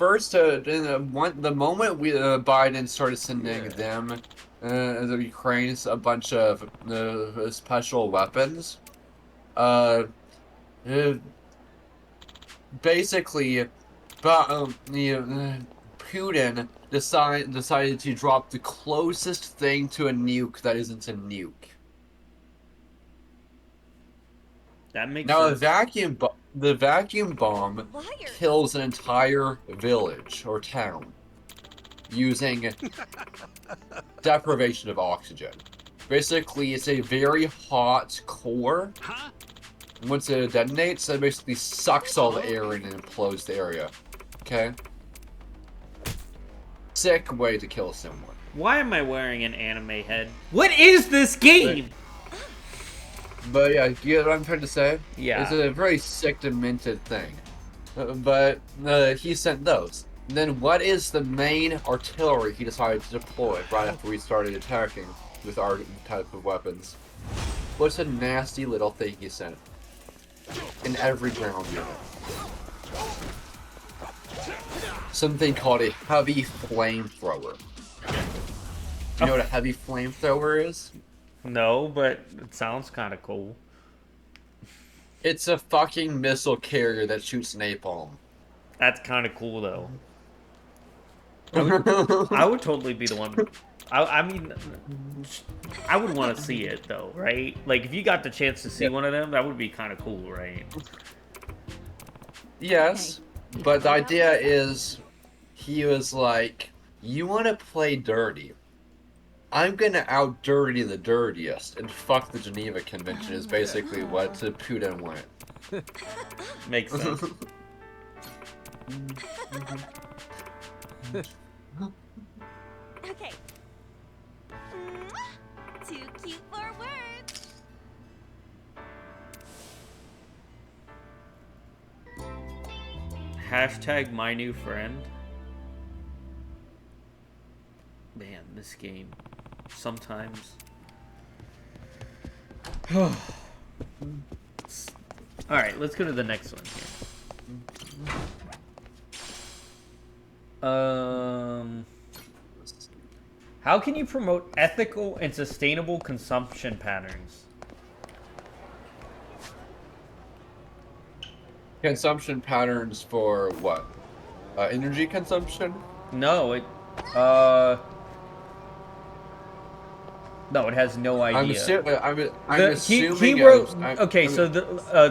moment Biden started sending them, the Ukrainians, a bunch of special weapons, basically, Putin decided to drop the closest thing to a nuke that isn't a nuke. That makes now sense. the vacuum bomb kills an entire village or town using deprivation of oxygen. Basically, it's a very hot core. Once it detonates, it basically sucks all the air in and implodes the area. Okay? Sick way to kill someone. Why am I wearing an anime head? What is this game? But yeah, you get what I'm trying to say? Yeah. It's a very sick, demented thing. But he sent those. Then what is the main artillery he decided to deploy right after we started attacking with our type of weapons? What's a nasty little thing he sent? In every ground unit. Something called a heavy flamethrower. You know what a heavy flamethrower is? No, but it sounds kind of cool. It's a fucking missile carrier that shoots napalm. That's kind of cool, though. I would totally be the one. I mean, I would want to see it, though, right? Like, if you got the chance to see one of them, that would be kind of cool, right? Yes, but the idea is, he was like, you want to play dirty. I'm gonna out-dirty the dirtiest, and fuck the Geneva Convention is basically what Putin went. Makes sense. Okay. Too cute for words. Hashtag my new friend. Man, this game. Sometimes. Alright, let's go to the next one here. How can you promote ethical and sustainable consumption patterns? Consumption patterns for what? Energy consumption? No, no, it has no idea. I'm assuming. He wrote.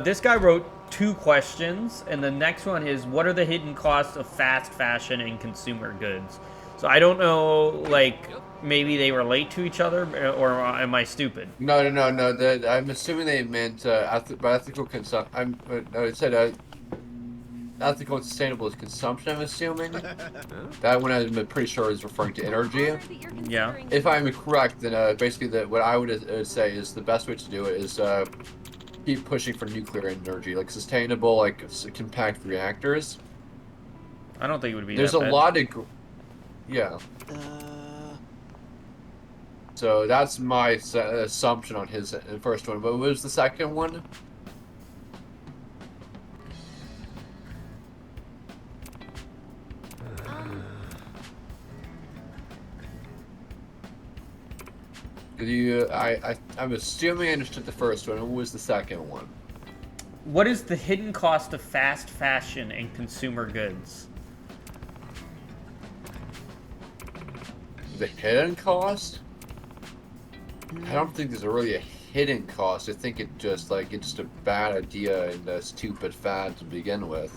This guy wrote 2 questions, and the next one is, what are the hidden costs of fast fashion and consumer goods? So I don't know, like, maybe they relate to each other, or am I stupid? No. I'm assuming they meant by ethical consumption. It said ethical and sustainable is consumption. I'm assuming that one I'm pretty sure is referring to energy. Yeah. If I'm correct, then basically what I would say is the best way to do it is keep pushing for nuclear energy, like sustainable, like compact reactors. I don't think it would be. There's that a bad. lot of. Yeah. So that's my assumption on his first one. But what was the second one? I'm assuming I understood the first one. What was the second one? What is the hidden cost of fast fashion and consumer goods? The hidden cost? I don't think there's really a hidden cost. I think it's just a bad idea and a stupid fad to begin with.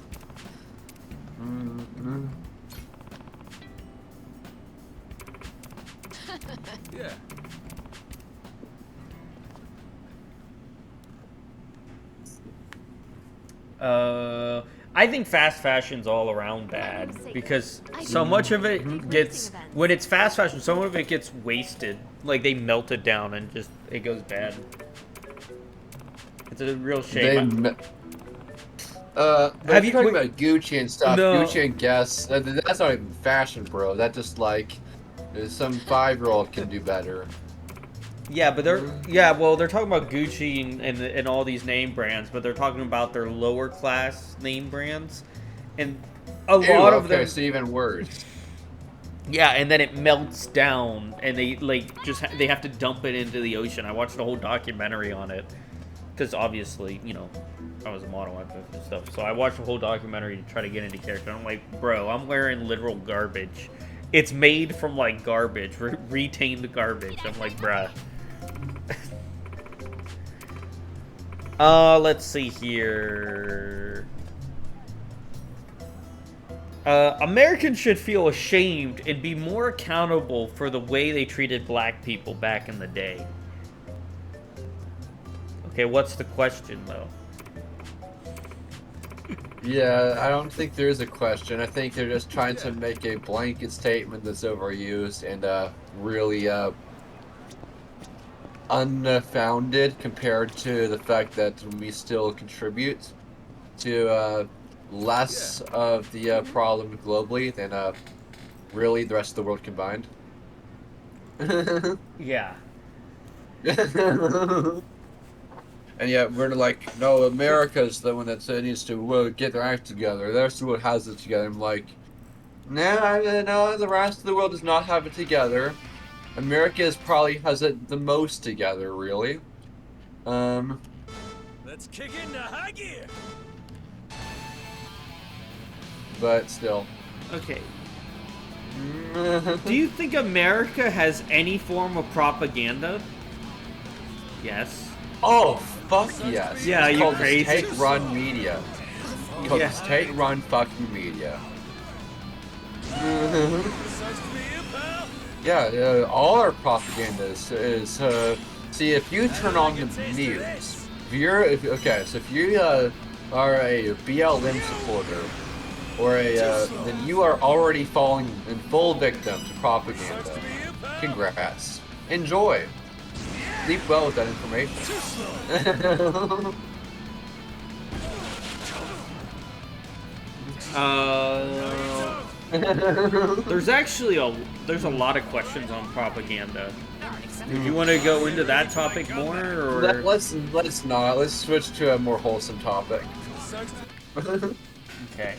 Yeah. I think fast fashion's all around bad because so much of it gets, when it's fast fashion, some of it gets wasted. Like they melt it down and just it goes bad. It's a real shame. Have you talking about Gucci and stuff? No. Gucci and Guess. That's not even fashion, bro. That just like some 5-year-old can do better. Yeah, but they're talking about Gucci and all these name brands, but they're talking about their lower class name brands, and a lot of them. Okay, so even worse. Yeah, and then it melts down, and they they have to dump it into the ocean. I watched a whole documentary on it, because obviously, you know, I was a model and stuff, so I watched a whole documentary to try to get into character. I'm like, bro, I'm wearing literal garbage. It's made from like garbage, retained garbage. I'm like, bruh. Let's see here. Americans should feel ashamed and be more accountable for the way they treated black people back in the day. Okay, what's the question, though? Yeah, I don't think there is a question. I think they're just trying to make a blanket statement that's overused and really unfounded compared to the fact that we still contribute to less of the problem globally than really the rest of the world combined. Yeah. And yet we're like, no, America's the one that needs to get their act together. They're the one who has it together. I'm like, no, the rest of the world does not have it together. America probably has it the most together, really. Let's kick into high gear. But still. Okay. Do you think America has any form of propaganda? Yes. Oh, fuck yes. Yeah, it's you crazy. State-run media. It's called state-run fucking media. Yeah, all our propaganda is see, if you turn on the news, if you are a BLM supporter, or then you are already falling in full victim to propaganda. Congrats. Enjoy. Sleep well with that information. There's actually there's a lot of questions on propaganda. Do you want to go into that topic more, or let's not. Let's switch to a more wholesome topic. Okay.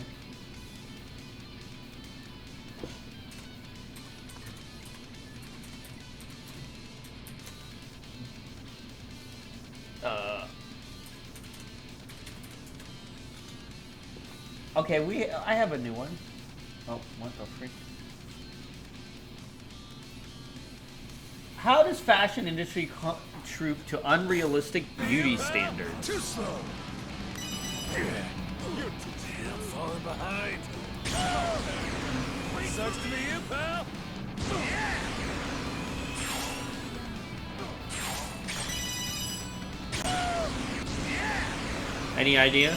Okay, I have a new one. Oh, what the freak? How does fashion industry contribute to unrealistic beauty standards? Too slow. You're damn falling behind. Sucks to be you, pal. Any idea?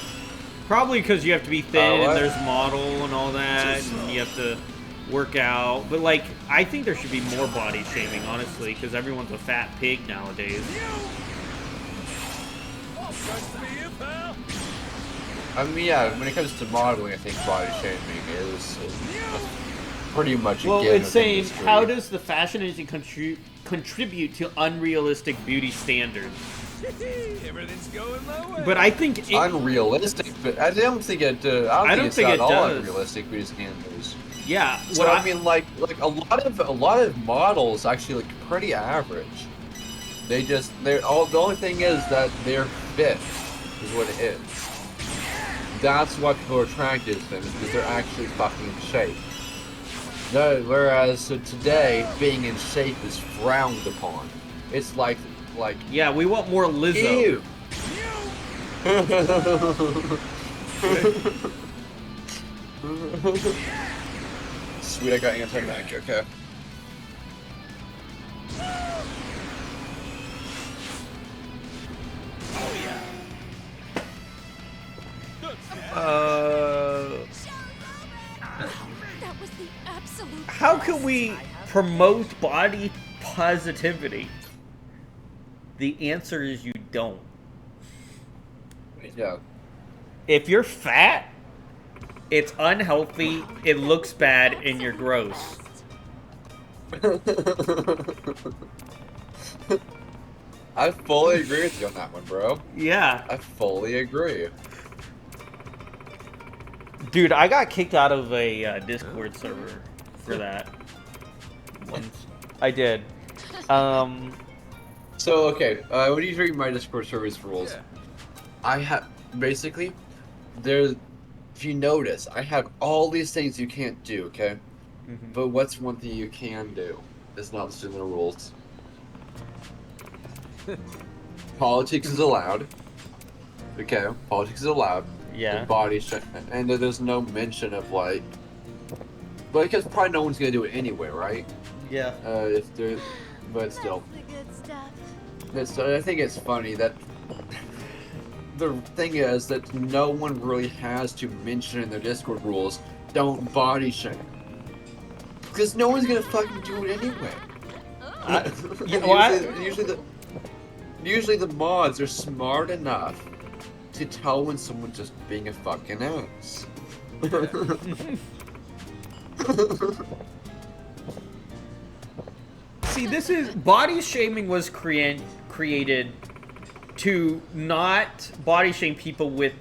Probably because you have to be thin and there's model and all that, and you have to work out. But like, I think there should be more body shaming, honestly, because everyone's a fat pig nowadays. I mean, yeah, when it comes to modeling, I think body shaming is pretty much a Well, given it's saying, industry. how does the fashion industry contribute to unrealistic beauty standards? Everything's going my way. But I think it's unrealistic. But I don't think it. I don't think it's not all unrealistic beauty standards. Yeah. So I mean, like a lot of models actually look pretty average. they're all. The only thing is that they're fit, is what it is. That's what people are attracted to them, is because they're actually fucking in shape. No, whereas today, being in shape is frowned upon. It's like yeah, we want more Lizzo. Ew. Sweet, I got anti-mag. Okay. That was the absolute. How can we promote body positivity? The answer is you don't. Yeah. If you're fat, it's unhealthy, it looks bad, and you're gross. I fully agree with you on that one, bro. Yeah. I fully agree. Dude, I got kicked out of a Discord server for that. Once. I did. So, okay, when you read my Discord server's rules, I have, basically, if you notice, I have all these things you can't do, okay? Mm-hmm. But what's one thing you can do? It's not listed in the rules. Politics is allowed. Okay, politics is allowed. Yeah. And body and there's no mention of like, because probably no one's gonna do it anyway, right? Yeah. If there, but still. That's the good stuff. But I think it's funny that the thing is that no one really has to mention in their Discord rules, don't body shame. Because no one's gonna fucking do it anyway. Usually the mods are smart enough to tell when someone's just being a fucking ass. See, this is body shaming was created to not body shame people with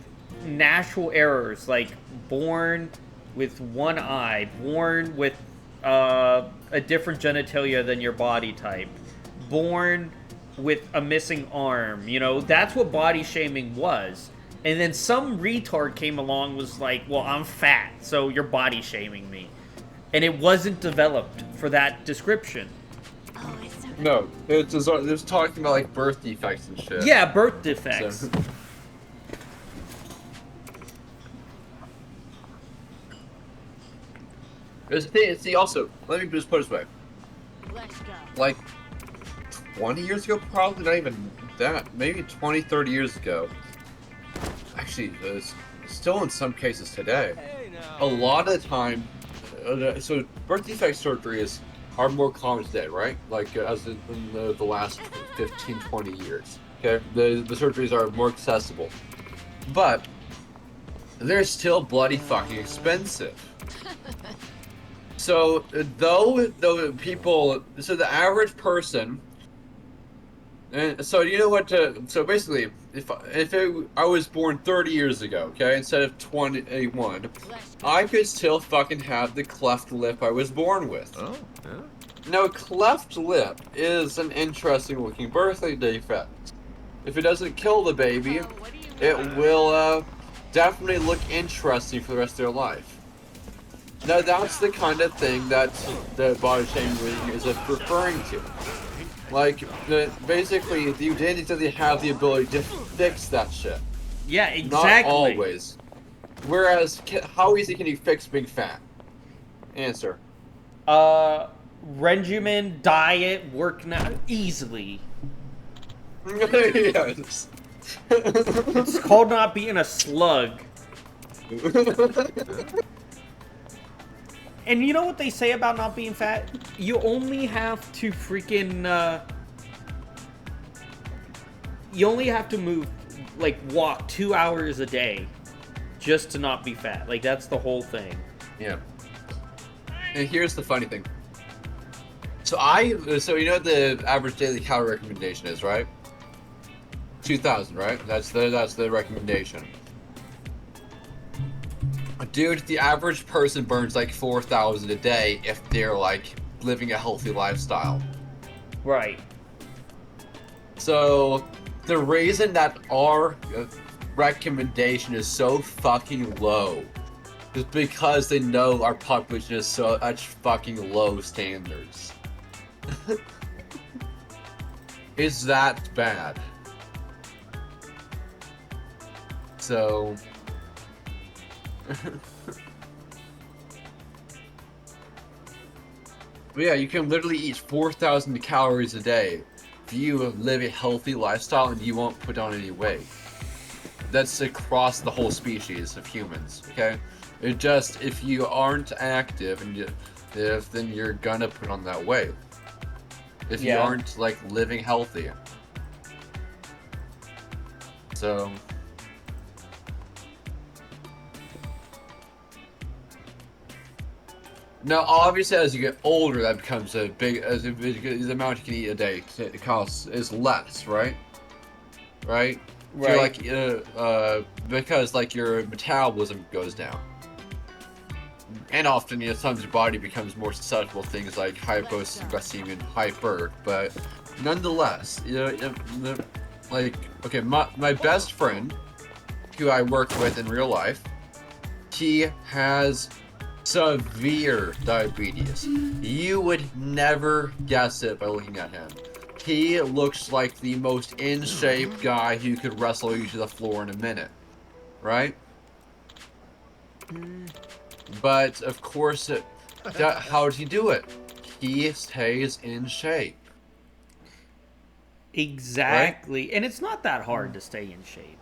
natural errors, like born with one eye, born with a different genitalia than your body type, born with a missing arm. You know, that's what body shaming was. And then some retard came along, was like, well, I'm fat, so you're body shaming me. And it wasn't developed for that description. No, it was talking about like birth defects and shit. Yeah, birth defects. So. See, also, let me just put it this way. Let's go. Like, 20 years ago, probably not even that, maybe 20, 30 years ago. Actually, still in some cases today. A lot of the time, so birth defect surgeries are more common today, right? Like, as in the last 15, 20 years. Okay, the surgeries are more accessible. But, they're still bloody fucking expensive. So, though people, so the average person, and so you know what? So basically, if I was born 30 years ago, okay, instead of 21, I could still fucking have the cleft lip I was born with. Oh, yeah. Now, a cleft lip is an interesting looking birth defect. If it doesn't kill the baby, it will definitely look interesting for the rest of their life. Now, that's the kind of thing that the body shaming is referring to. Like, basically, you didn't really have the ability to fix that shit. Yeah, exactly. Not always. Whereas, how easy can you fix being fat? Answer. Regimen, diet, working out easily. Yes. It's called not being a slug. And you know what they say about not being fat? You only have to freaking, you only have to move, like, walk 2 hours a day just to not be fat. Like, that's the whole thing. Yeah. And here's the funny thing. So you know what the average daily calorie recommendation is, right? 2,000, right? That's the recommendation. Dude, the average person burns like 4,000 a day if they're like living a healthy lifestyle. Right. So, the reason that our recommendation is so fucking low is because they know our population is such fucking low standards. Is that bad? So... But yeah, you can literally eat 4,000 calories a day if you live a healthy lifestyle and you won't put on any weight. That's across the whole species of humans, okay? It just, if you aren't active, and then you're gonna put on that weight. If you aren't, like, living healthy. So... Now, obviously, as you get older, that becomes a big, the amount you can eat a day is less, right? Right? Right. So, like, because, like, your metabolism goes down. And often, sometimes your body becomes more susceptible to things like hypoglycemia and hyper, but nonetheless, like, okay, my best friend, who I work with in real life, he has severe diabetes. You would never guess it by looking at him. He looks like the most in-shape guy who could wrestle you to the floor in a minute. Right? But, of course, how does he do it? He stays in shape. Exactly. Right? And it's not that hard to stay in shape.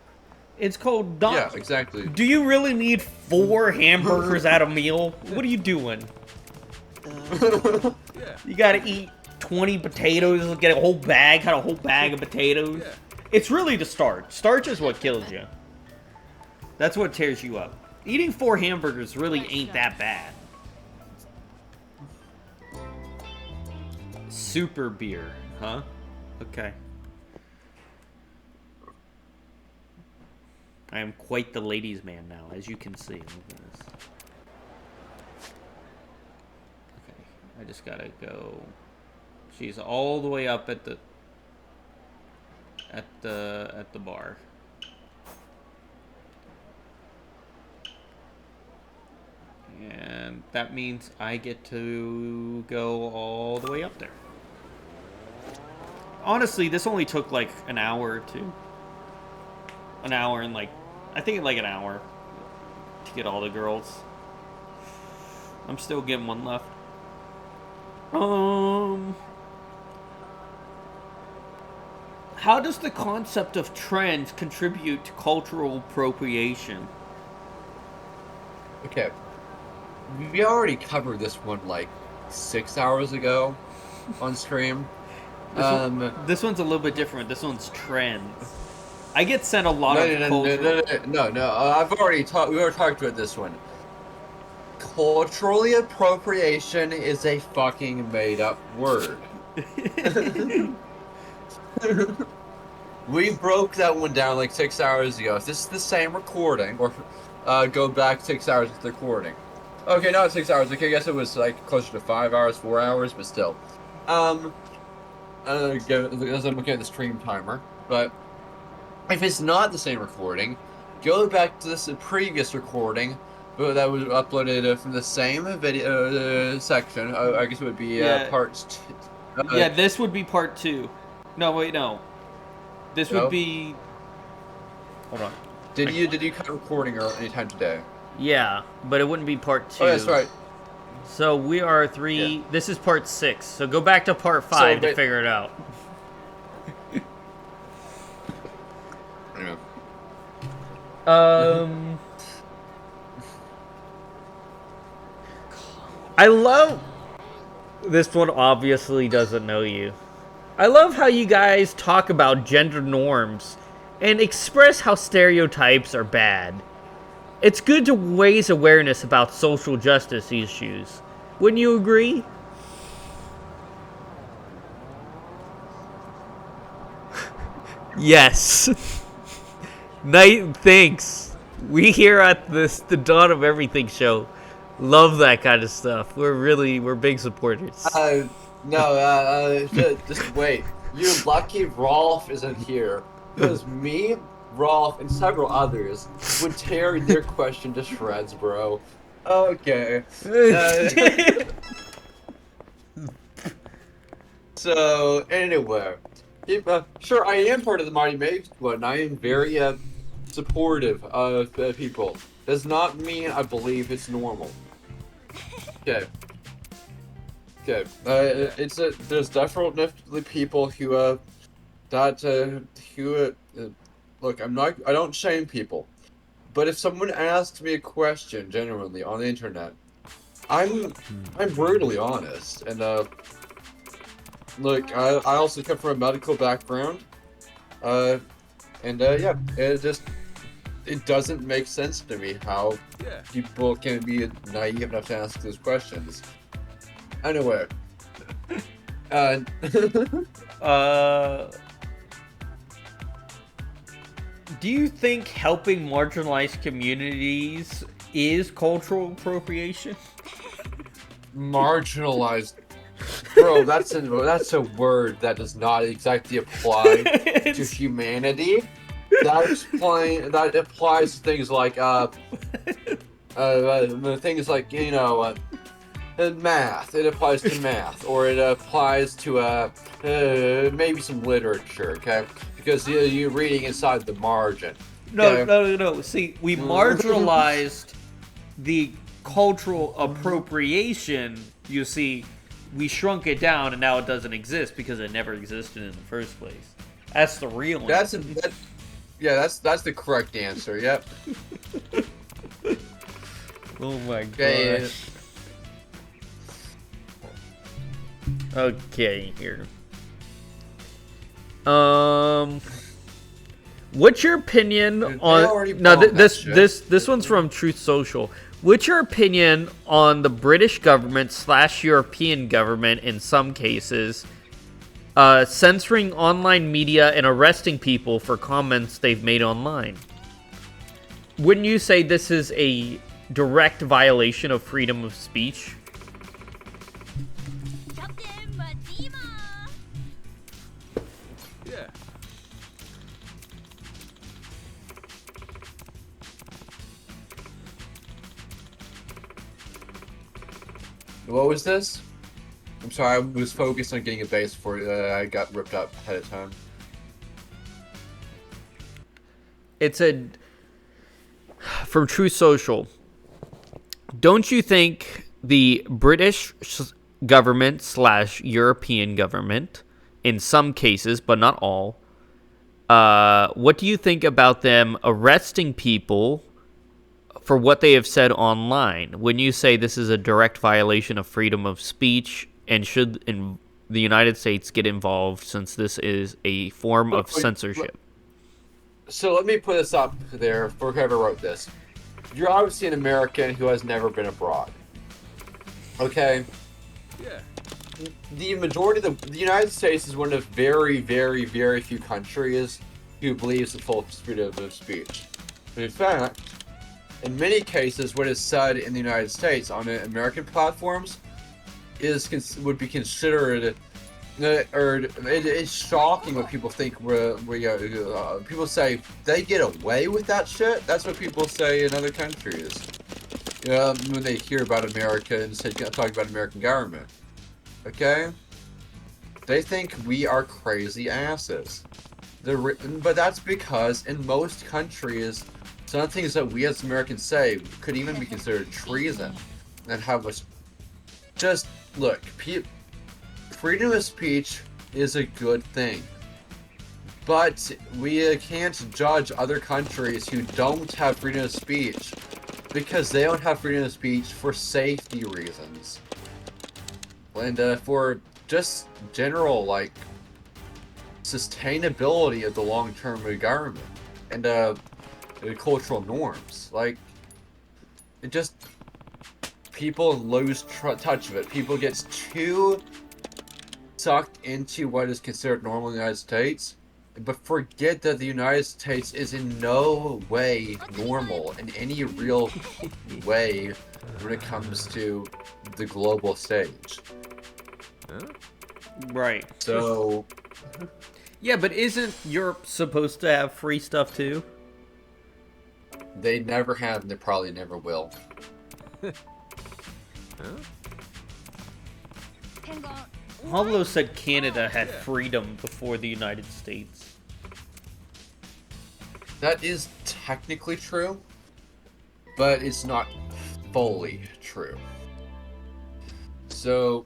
It's called Yeah, exactly. Do you really need 4 hamburgers at a meal? What are you doing? You gotta eat 20 potatoes, get a whole bag of potatoes. It's really the starch. Starch is what kills you. That's what tears you up. Eating 4 hamburgers really ain't that bad. Super beer, huh? Okay. I am quite the ladies' man now, as you can see. Look at this. Okay, I just gotta go. She's all the way up at the bar. And that means I get to go all the way up there. Honestly, this only took like an hour or two. An hour and like, I think like an hour to get all the girls. I'm still getting one left. How does the concept of trends contribute to cultural appropriation? Okay. We already covered this one like 6 hours ago on stream. This one's a little bit different. This one's trends. I get sent a lot of cultural... No. I've already talked. We already talked about this one. Culturally appropriation is a fucking made-up word. We broke that one down like 6 hours ago. If this is the same recording, or go back 6 hours with the recording. Okay, not 6 hours. Okay, I guess it was like closer to 5 hours, 4 hours, but still. As I'm looking at the stream timer, but if it's not the same recording, go back to this previous recording, but that was uploaded from the same video section. I guess it would be part 2. Yeah, this would be part 2. No, wait, no. This would be... Hold on. Did you cut recording anytime today? Yeah, but it wouldn't be part 2. Oh, that's right. So we are 3... Yeah. This is part 6. So go back to part 5 to figure it out. I love... This one obviously doesn't know you. I love how you guys talk about gender norms and express how stereotypes are bad. It's good to raise awareness about social justice issues. Wouldn't you agree? Yes. Thanks. We here at the Dawn of Everything show love that kind of stuff. We're big supporters. No, just wait. You're lucky Rolf isn't here. Because me, Rolf, and several others would tear their question to shreds, bro. Okay. So, anyway. Sure, I am part of the Mighty Mage Squad, and I am very supportive of people. Does not mean I believe it's normal. Okay. Okay. There's definitely people who look. I don't shame people, but if someone asks me a question genuinely on the internet, I'm brutally honest, and look, I also come from a medical background, yeah, it doesn't make sense to me how people can be naive enough to ask those questions. Anyway, do you think helping marginalized communities is cultural appropriation? Marginalized, bro. That's a word that does not exactly apply to humanity. That applies to things like things like math. It applies to math, or it applies to maybe some literature. Okay, because you're reading inside the margin. Okay? No. See, we marginalized the cultural appropriation. You see, we shrunk it down, and now it doesn't exist because it never existed in the first place. That's the real answer. That's the correct answer. Yep. Oh my gosh. Okay, here. What's your opinion on? No, this one's from Truth Social. What's your opinion on the British government / European government in some cases censoring online media and arresting people for comments they've made online? Wouldn't you say this is a direct violation of freedom of speech? Yeah. What was this? I'm sorry, I was focused on getting a base before I got ripped up ahead of time. It's from True Social. Don't you think the British government / European government, in some cases, but not all, what do you think about them arresting people for what they have said online? When you say this is a direct violation of freedom of speech, and should the United States get involved since this is a form of censorship? So let me put this up there for whoever wrote this. You're obviously an American who has never been abroad. Okay? Yeah. The majority of the United States is one of very, very, very few countries who believes in full freedom of speech. But in fact, in many cases, what is said in the United States on American platforms would be considered, or it's shocking what people think. People say they get away with that shit. That's what people say in other countries. When they hear about America and talk about American government. Okay, they think we are crazy asses. But that's because in most countries, some things that we as Americans say could even be considered treason, and have us just look. Freedom of speech is a good thing, but we can't judge other countries who don't have freedom of speech because they don't have freedom of speech for safety reasons, and for just general sustainability of the long-term government and the cultural norms. It just, people lose touch of it. People get too sucked into what is considered normal in the United States, but forget that the United States is in no way normal in any real way when it comes to the global stage. Right. So Yeah, but isn't Europe supposed to have free stuff too? They never have, and they probably never will. Pablo said Canada had freedom before the United States. That is technically true, but it's not fully true. So,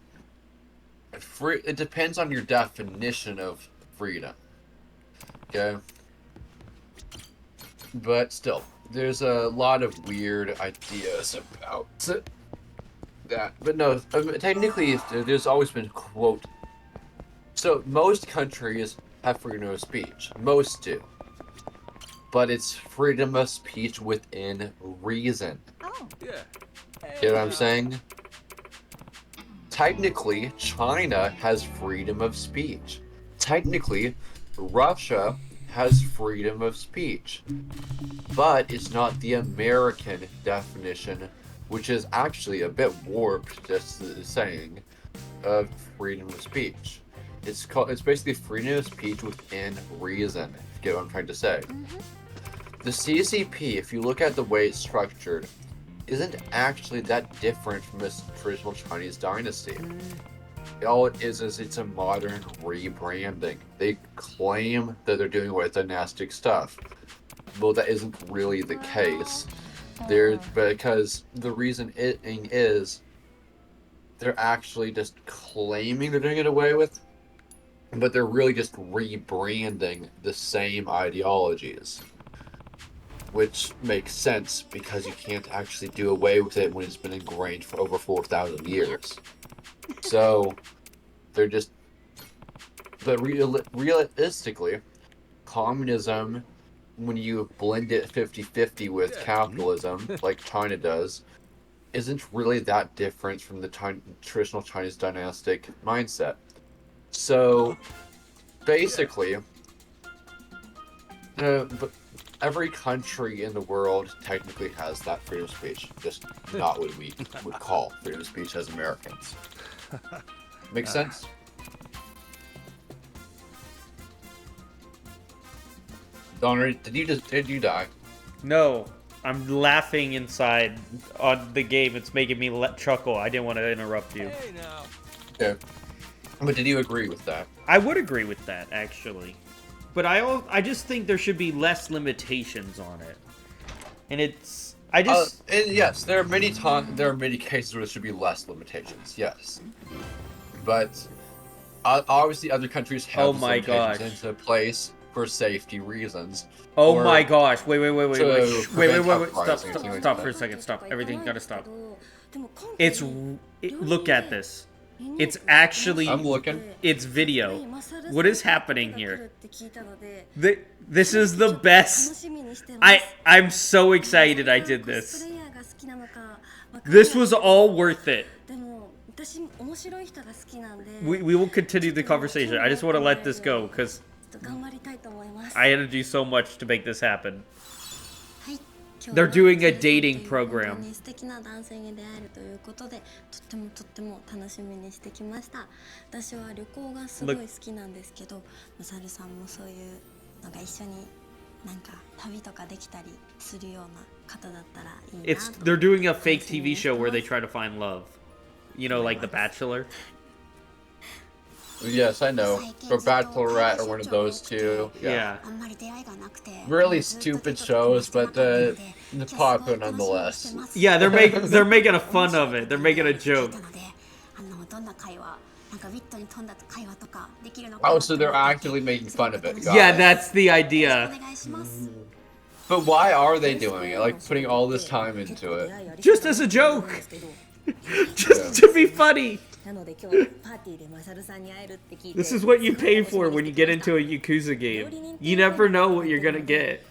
it depends on your definition of freedom. Okay? But still, there's a lot of weird ideas about that. But no, technically, there's always been, quote, so most countries have freedom of speech. Most do. But it's freedom of speech within reason. Oh. You know what I'm saying? Technically, China has freedom of speech. Technically, Russia has freedom of speech. But it's not the American definition, which is actually a bit warped, just saying, of freedom of speech. It's basically freedom of speech within reason, if you get what I'm trying to say. The CCP, if you look at the way it's structured, isn't actually that different from a traditional Chinese dynasty. All it is it's a modern rebranding. They claim that they're doing away with dynastic stuff. Well, that isn't really the case. Because the reason is they're actually just claiming they're doing it away with, but they're really just rebranding the same ideologies. Which makes sense because you can't actually do away with it when it's been ingrained for over 4,000 years. So, they're just... But realistically, communism, when you blend it 50-50 with capitalism, like China does, isn't really that different from the traditional Chinese dynastic mindset. So, basically... but every country in the world technically has that freedom of speech, just not what we would call freedom of speech as Americans. Make sense? Donner, did you die? No, I'm laughing inside on the game. It's making me chuckle. I didn't want to interrupt you. Yeah. But did you agree with that? I would agree with that, actually. But I just think there should be less limitations on it. And it's... and yes, there are many cases where there should be less limitations, yes. But obviously other countries have limitations into place for safety reasons. Oh my gosh. Wait. Wait. Stop for a second. Stop. Everything gotta stop. Look at this. It's actually... I'm looking. It's video. What is happening here? This is the best. I'm so excited I did this. This was all worth it. We will continue the conversation. I just want to let this go because I had to do so much to make this happen. They're doing a dating program. They're doing a fake TV show where they try to find love. You know, like The Bachelor. Yes, I know. Or Bachelorette or one of those two. Yeah. Really stupid shows, but popular nonetheless. Yeah, they're making a fun of it. They're making a joke. Oh, so they're actually making fun of it. Yeah, that's the idea. But why are they doing it? Like, putting all this time into it? Just as a joke. Just to be funny. This is what you pay for when you get into a Yakuza game. You never know what you're gonna get.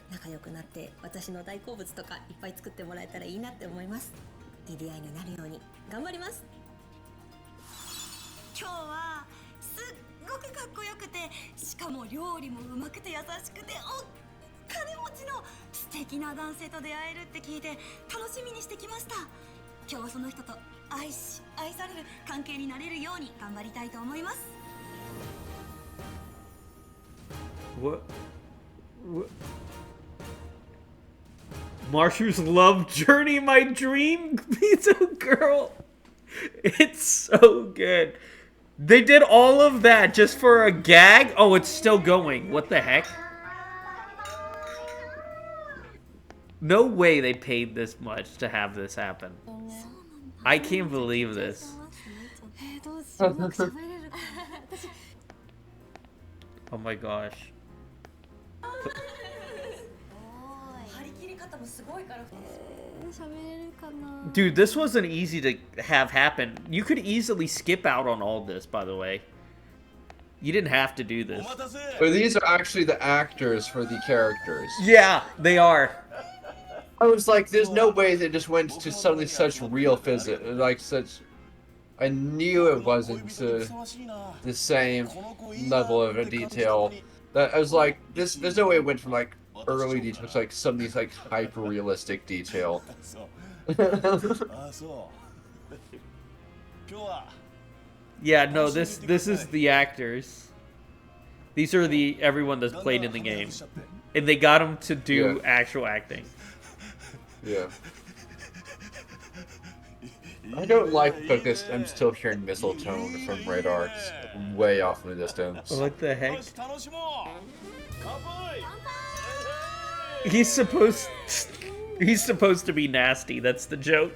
What? Marsha's love journey, my dream pizza girl. It's so good. They did all of that just for a gag? Oh, it's still going. What the heck? No way they paid this much to have this happen. I can't believe this. Oh my gosh. Dude, this wasn't easy to have happen. You could easily skip out on all this, by the way. You didn't have to do this. But these are actually the actors for the characters. Yeah, they are. I was like, there's no way they just went to suddenly such real physics, like such. I knew it wasn't to the same level of detail. That I was like, there's no way it went from like early detail to like some of these like hyper realistic detail. Yeah, no, this is the actors. These are the everyone that's played in the game, and they got them to do actual acting. Yeah. I don't like focus. I'm still hearing mistletoe from radar way off in the distance. What the heck? He's supposed to be nasty. That's the joke.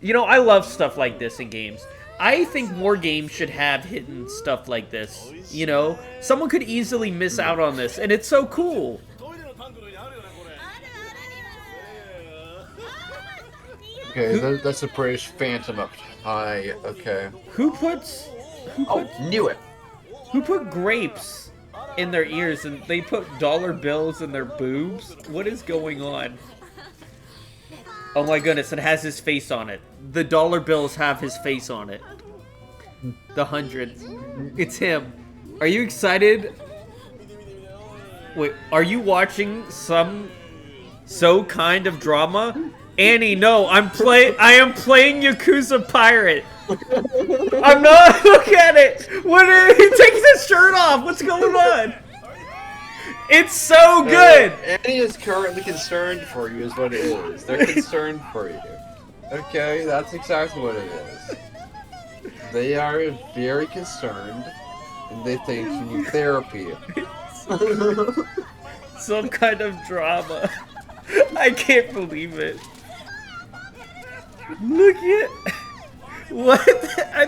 You know, I love stuff like this in games. I think more games should have hidden stuff like this. You know, someone could easily miss out on this, and it's so cool. Okay, that's a British Phantom up high. Okay. Who puts? Knew it. Who put grapes in their ears and they put dollar bills in their boobs? What is going on? Oh my goodness, it has his face on it. The dollar bills have his face on it. The hundreds. It's him. Are you excited? Wait, are you watching some kind of drama? Annie, no, I am playing Yakuza Pirate. I'm not. Look at it. He takes his shirt off. What's going on? It's so good. Annie is currently concerned for you, is what it is. They're concerned for you. Okay, that's exactly what it is. They are very concerned, and they think you need therapy. Some kind of drama. I can't believe it. Look at what I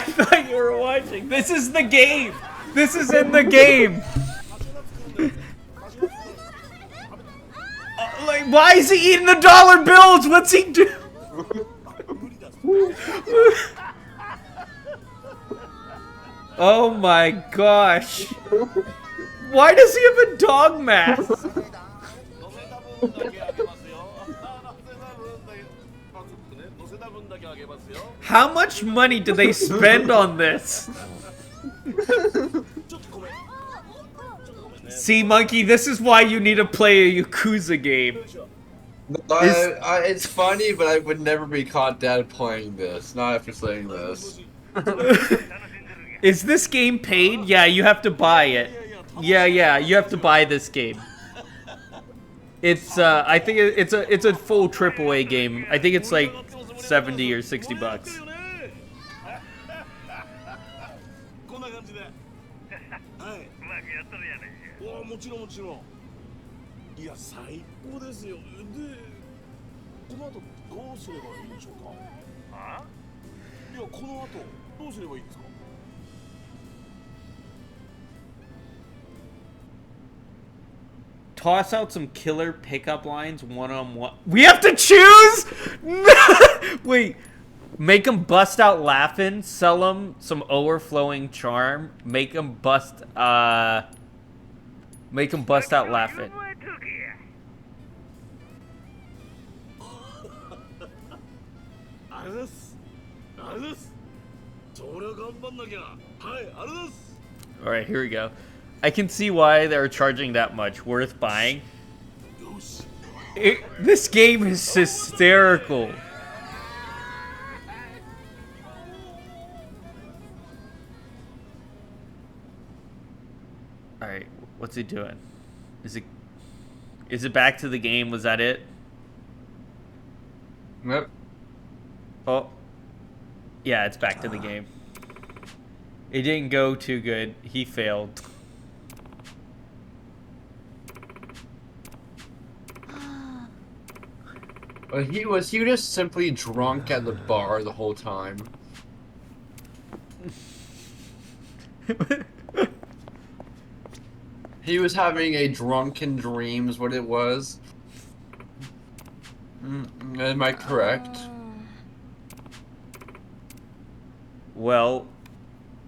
thought you were watching. This is the game. This is in the game. Like, why is he eating the dollar bills? What's he do? Oh my gosh. Why does he have a dog mask? How much money do they spend on this? See, Monkey, this is why you need to play a Yakuza game. It's funny, but I would never be caught dead playing this. Not after saying this. Is this game paid? Yeah, you have to buy it. Yeah, you have to buy this game. It's I think it's a full AAA game. I think it's like 70 or 60 bucks. Toss out some killer pickup lines one-on-one. We have to choose? Wait. Make them bust out laughing. Sell them some overflowing charm. Make them bust out laughing. Alright, here we go. I can see why they're charging that much. Worth buying. This game is hysterical. All right, what's he doing? Is it back to the game? Was that it? Yep. Oh. Yeah, it's back to the game. It didn't go too good. He failed. But he was just simply drunk at the bar the whole time. He was having a drunken dreams, what it was. Am I correct? Well,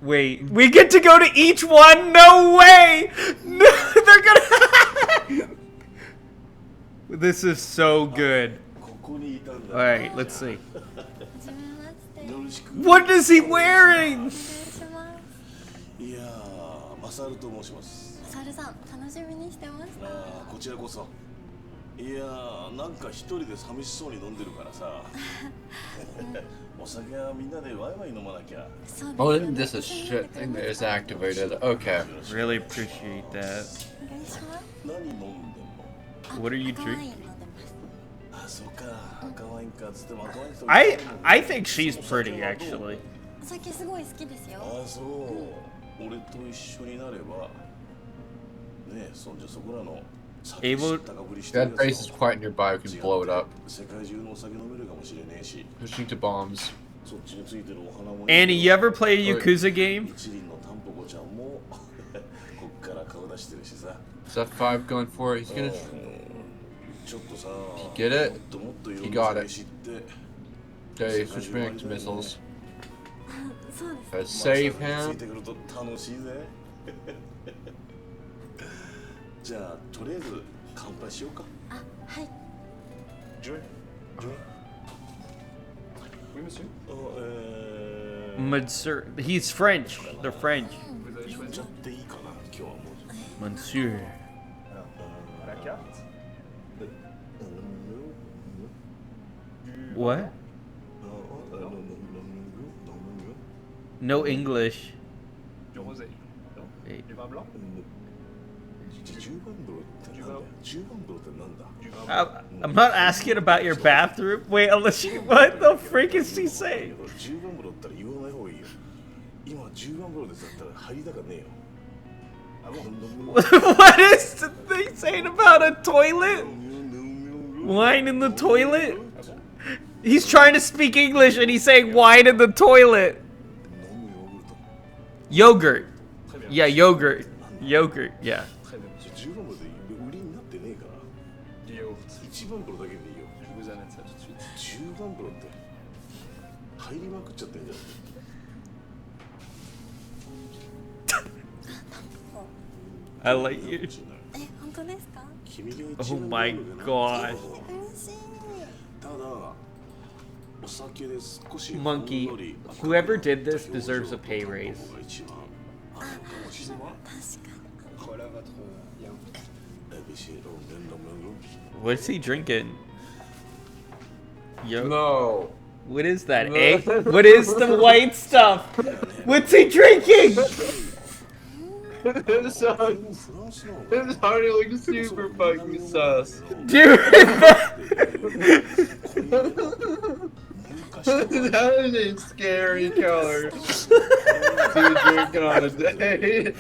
wait. We get to go to each one? No way! No, they're gonna... This is so good. Alright, let's see. What is he wearing? いやー、マサルと申します。マサルさん、楽しみにしてました。こちらこそ。いやー、なんか一人で寂しそうに飲んでるからさ。お酒はみんなでワイワイ飲まなきゃ。Oh, this is shit thing that is activated. Okay. Really appreciate that. 何飲んでんの? What are you drinking? I think she's pretty, actually. お酒すごい好きですよ。あ、そう。俺と一緒になれば。ねえ、そんじゃそこらの。Able. That base is quite nearby. We can blow it up. Pushing to bombs. Annie, you ever play a Yakuza game? Is that 5 going for it? He's gonna. He get it? He got it. Okay, switch back to missiles. Save him. じゃあとりあえず乾杯しようか。あ、はい。Joy, Joy. Oui, monsieur. Monsieur, he's French. They're French. 言っちゃっていいかな、今日はもう。Monsieur. La carte. What? No English. Du rosé. Wait. Du vin blanc? I'm not asking about your bathroom. Wait, unless you. What the freak is she saying? What is the thing saying about a toilet? Wine in the toilet? He's trying to speak English and he's saying wine in the toilet. Yogurt. Yeah, yogurt. Yogurt, yeah. 10番風呂だけでいいよ。Je vous amène ça tout de suite. 10番風呂って入りまくっちゃってんじゃん。I like you. え、本当ですか? Oh my god. Monkey, whoever did this deserves a pay raise. What's he drinking? Yo. No. What is that, eh? What is the white stuff? What's he drinking? His already looks super fucking sus. Dude! That is a scary color. Dude drinking on a day.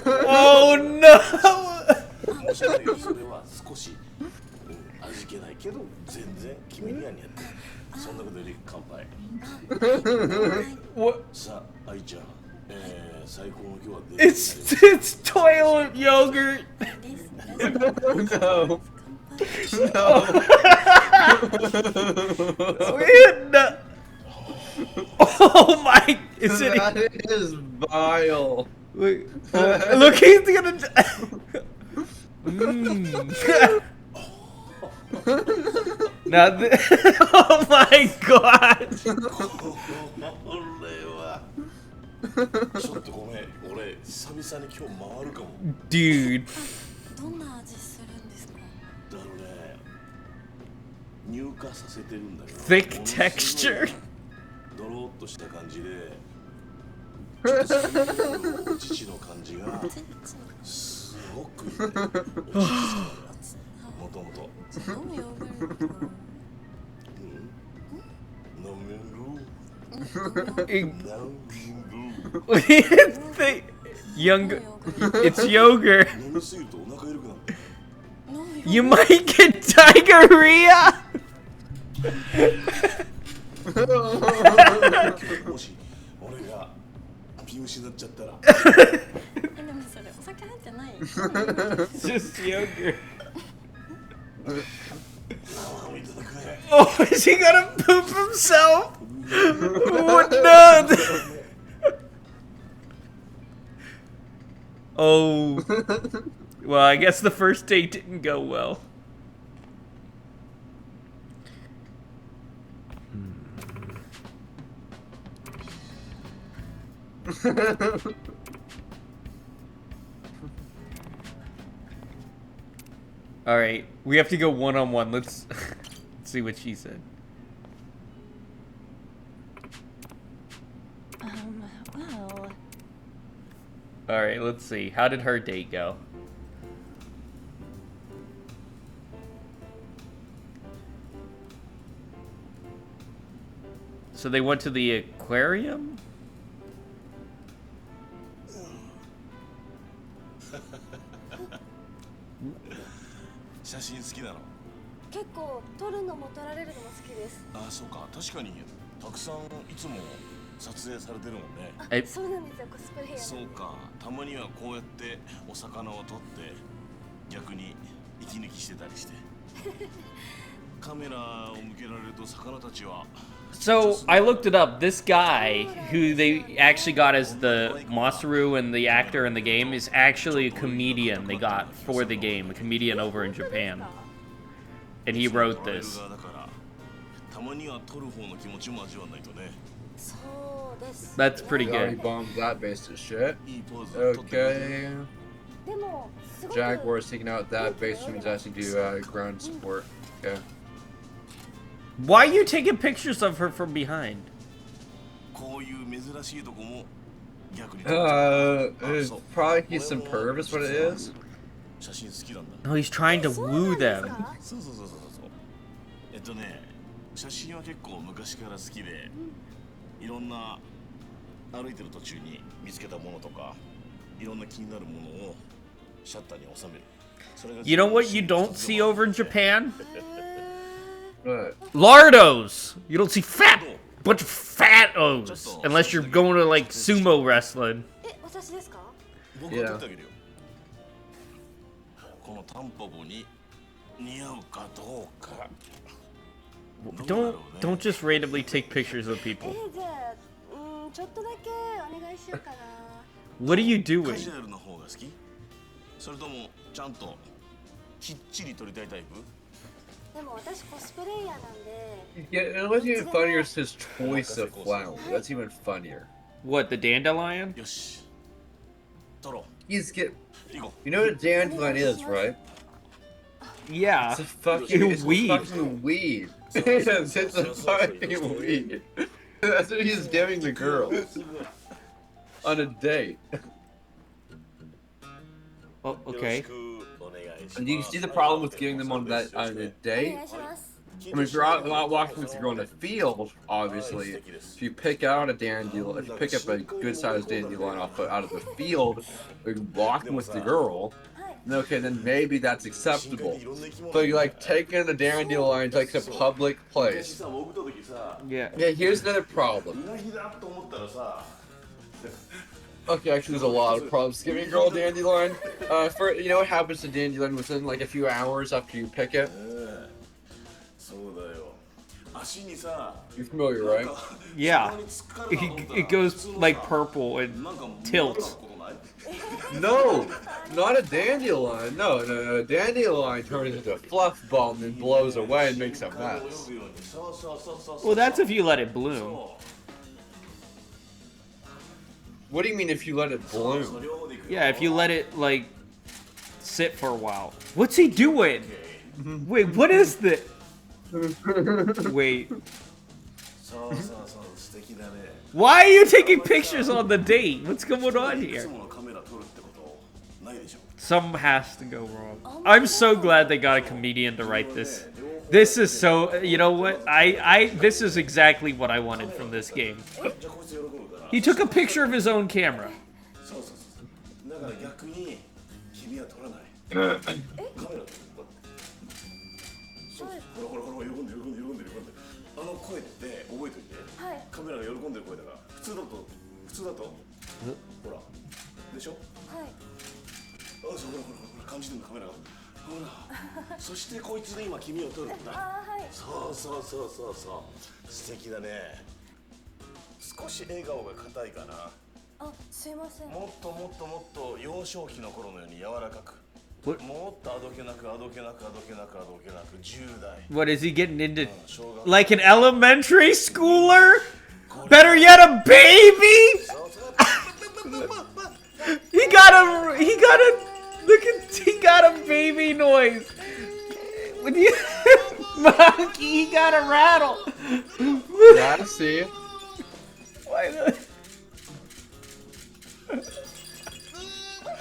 Oh no! 味気ないけど全然君には似合ってる。そんなことより乾杯。さあ、愛ちゃん、最高の今日は。It's toilet yogurt. No. No. Oh my! Is it? That is vile. Wait, look, he's gonna. Now, oh my god! ちょっとごめん、俺久々に今日回るかも。Dude. どんな味するんですか? だろね。乳化させてるんだけど。 Thick texture. ドロッとした感じで、ちょっとそういう父の感じがすごくいいね。もともと。飲むヨーグルト。飲める。Younger. It's yogurt. 飲みすぎるとお腹緩くなる。You might get diarrhea. もし俺が気失っちゃったら。でもそれお酒入ってない。It's just yogurt. いただくね。 Oh, is he gonna poop himself? What no? Oh. Well, I guess the first date didn't go well. All right, we have to go one-on-one. Let's see what she said. Well. All right, let's see. How did her date go? So they went to the aquarium? 写真好きなの。結構撮るのも撮られるのも好きです。あ、そうか。確かにたくさんいつも撮影されてるもんね。え、そうなんですよ。コスプレイヤー。そうか。たまにはこうやってお魚を撮って逆に息抜きしてたりして。カメラを向けられると魚たちは。 So I looked it up. This guy, who they actually got as the Masaru and the actor in the game, is actually a comedian they got for the game, a comedian over in Japan. And he wrote this. That's pretty good. Bombed that base to shit. Okay. Jaguar's taking out that base from his asking to ground support. Okay. Why are you taking pictures of her from behind? It's probably he's some perv is what it is. No, he's trying to woo them. 写真は結構昔から好きで、いろんな歩いてる途中に見つけたものとか、いろんな気になるものをシャッターに収める。 You know what you don't see over in Japan? What? Lardos! You don't see bunch of fat-os unless you're going to like sumo wrestling. Yeah. Don't just randomly take pictures of people. What are you doing? Yeah, it was even funnier is his choice of flower. That's even funnier. What, the dandelion? He's you know what a dandelion is, right? Yeah. It's a fucking weed. It's a fucking weed. It's a fucking weed. That's what he's giving the girl on a date. Oh, okay. And do you see the problem with giving them on a date? I mean, if you're out walking with your girl in a field, obviously, if you pick out a dandelion, if you pick up a good-sized dandelion out of the field, you're walking with the girl, okay, then maybe that's acceptable. But you're like taking a dandelion to like a public place. Yeah. Yeah, here's another problem. Okay, actually, there's a lot of problems giving a girl a dandelion. You know what happens to dandelion within like a few hours after you pick it? You're familiar, right? Yeah. It goes like purple and tilts. No, not a dandelion. No, a dandelion turns into a fluff bomb and blows away and makes a mess. Well, that's if you let it bloom. What do you mean if you let it bloom? Yeah, if you let it, like, sit for a while. What's he doing? Wait, what is this? Wait. Why are you taking pictures on the date? What's going on here? Something has to go wrong. I'm so glad they got a comedian to write this. This is so, you know what? This is exactly what I wanted from this game. He took a picture of his own camera. What is he getting into? Like an elementary schooler? Better yet, a baby? He got a baby noise. When you, Monkey, he got a rattle. Yeah, I see. Why not?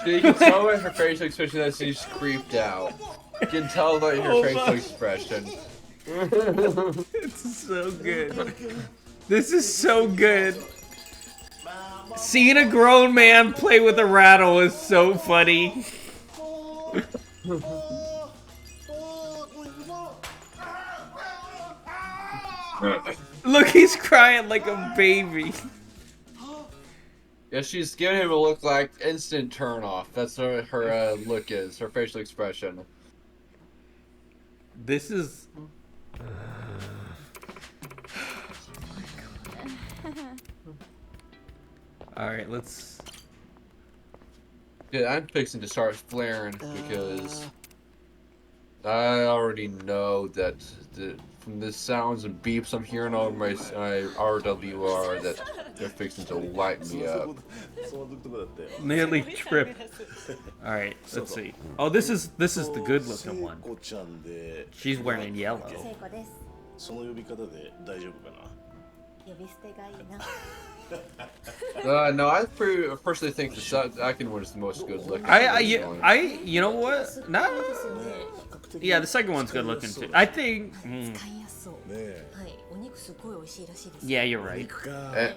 You can tell by her facial expression that she's creeped out. You can tell by her facial expression. It's so good. This is so good. Seeing a grown man play with a rattle is so funny. Look, he's crying like a baby. Yeah, she's giving him a look like instant turn off. That's what her look is, her facial expression. This is... Alright, let's... Yeah, I'm fixing to start flaring because I already know that from the sounds and beeps I'm hearing on my RWR that they're fixing to light me up. Nearly tripped. Alright, let's see. Oh, this is the good looking one. She's wearing yellow. No, I personally think the second one is the most good looking. You know what? No. Yeah, the second one's good looking too. I think. Yeah, you're right. Yeah,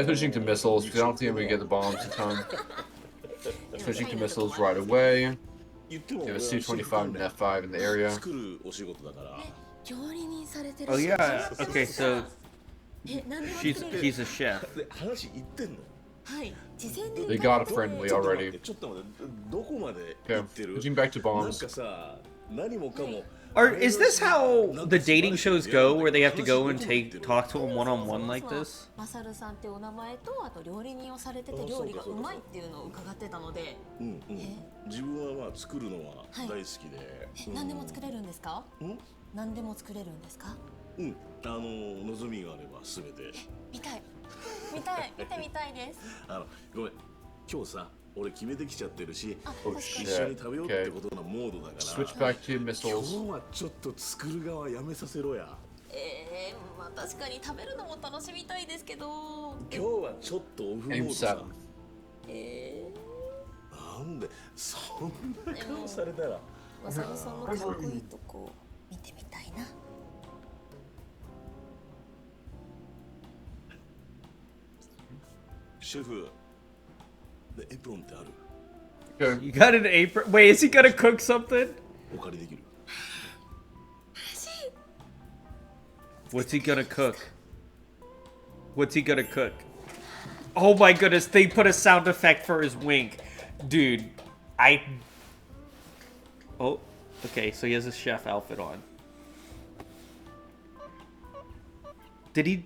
switching to missiles because I don't think I'm gonna get the bombs a ton. Switching to missiles right away. You have a Su-25 and an F5 in the area. Oh yeah. Okay, so he's a chef. They got a friendly already. Okay, switching back to bombs. Or is this how the dating shows go, where they have to go and talk to him one-on-one like this? Oh shit. Okay. Switch back to missiles. Aim 7. Okay. You got an apron? Wait, is he gonna cook something? What's he gonna cook? What's he gonna cook? Oh my goodness, they put a sound effect for his wink. Dude, Oh, okay, so he has a chef outfit on. Did he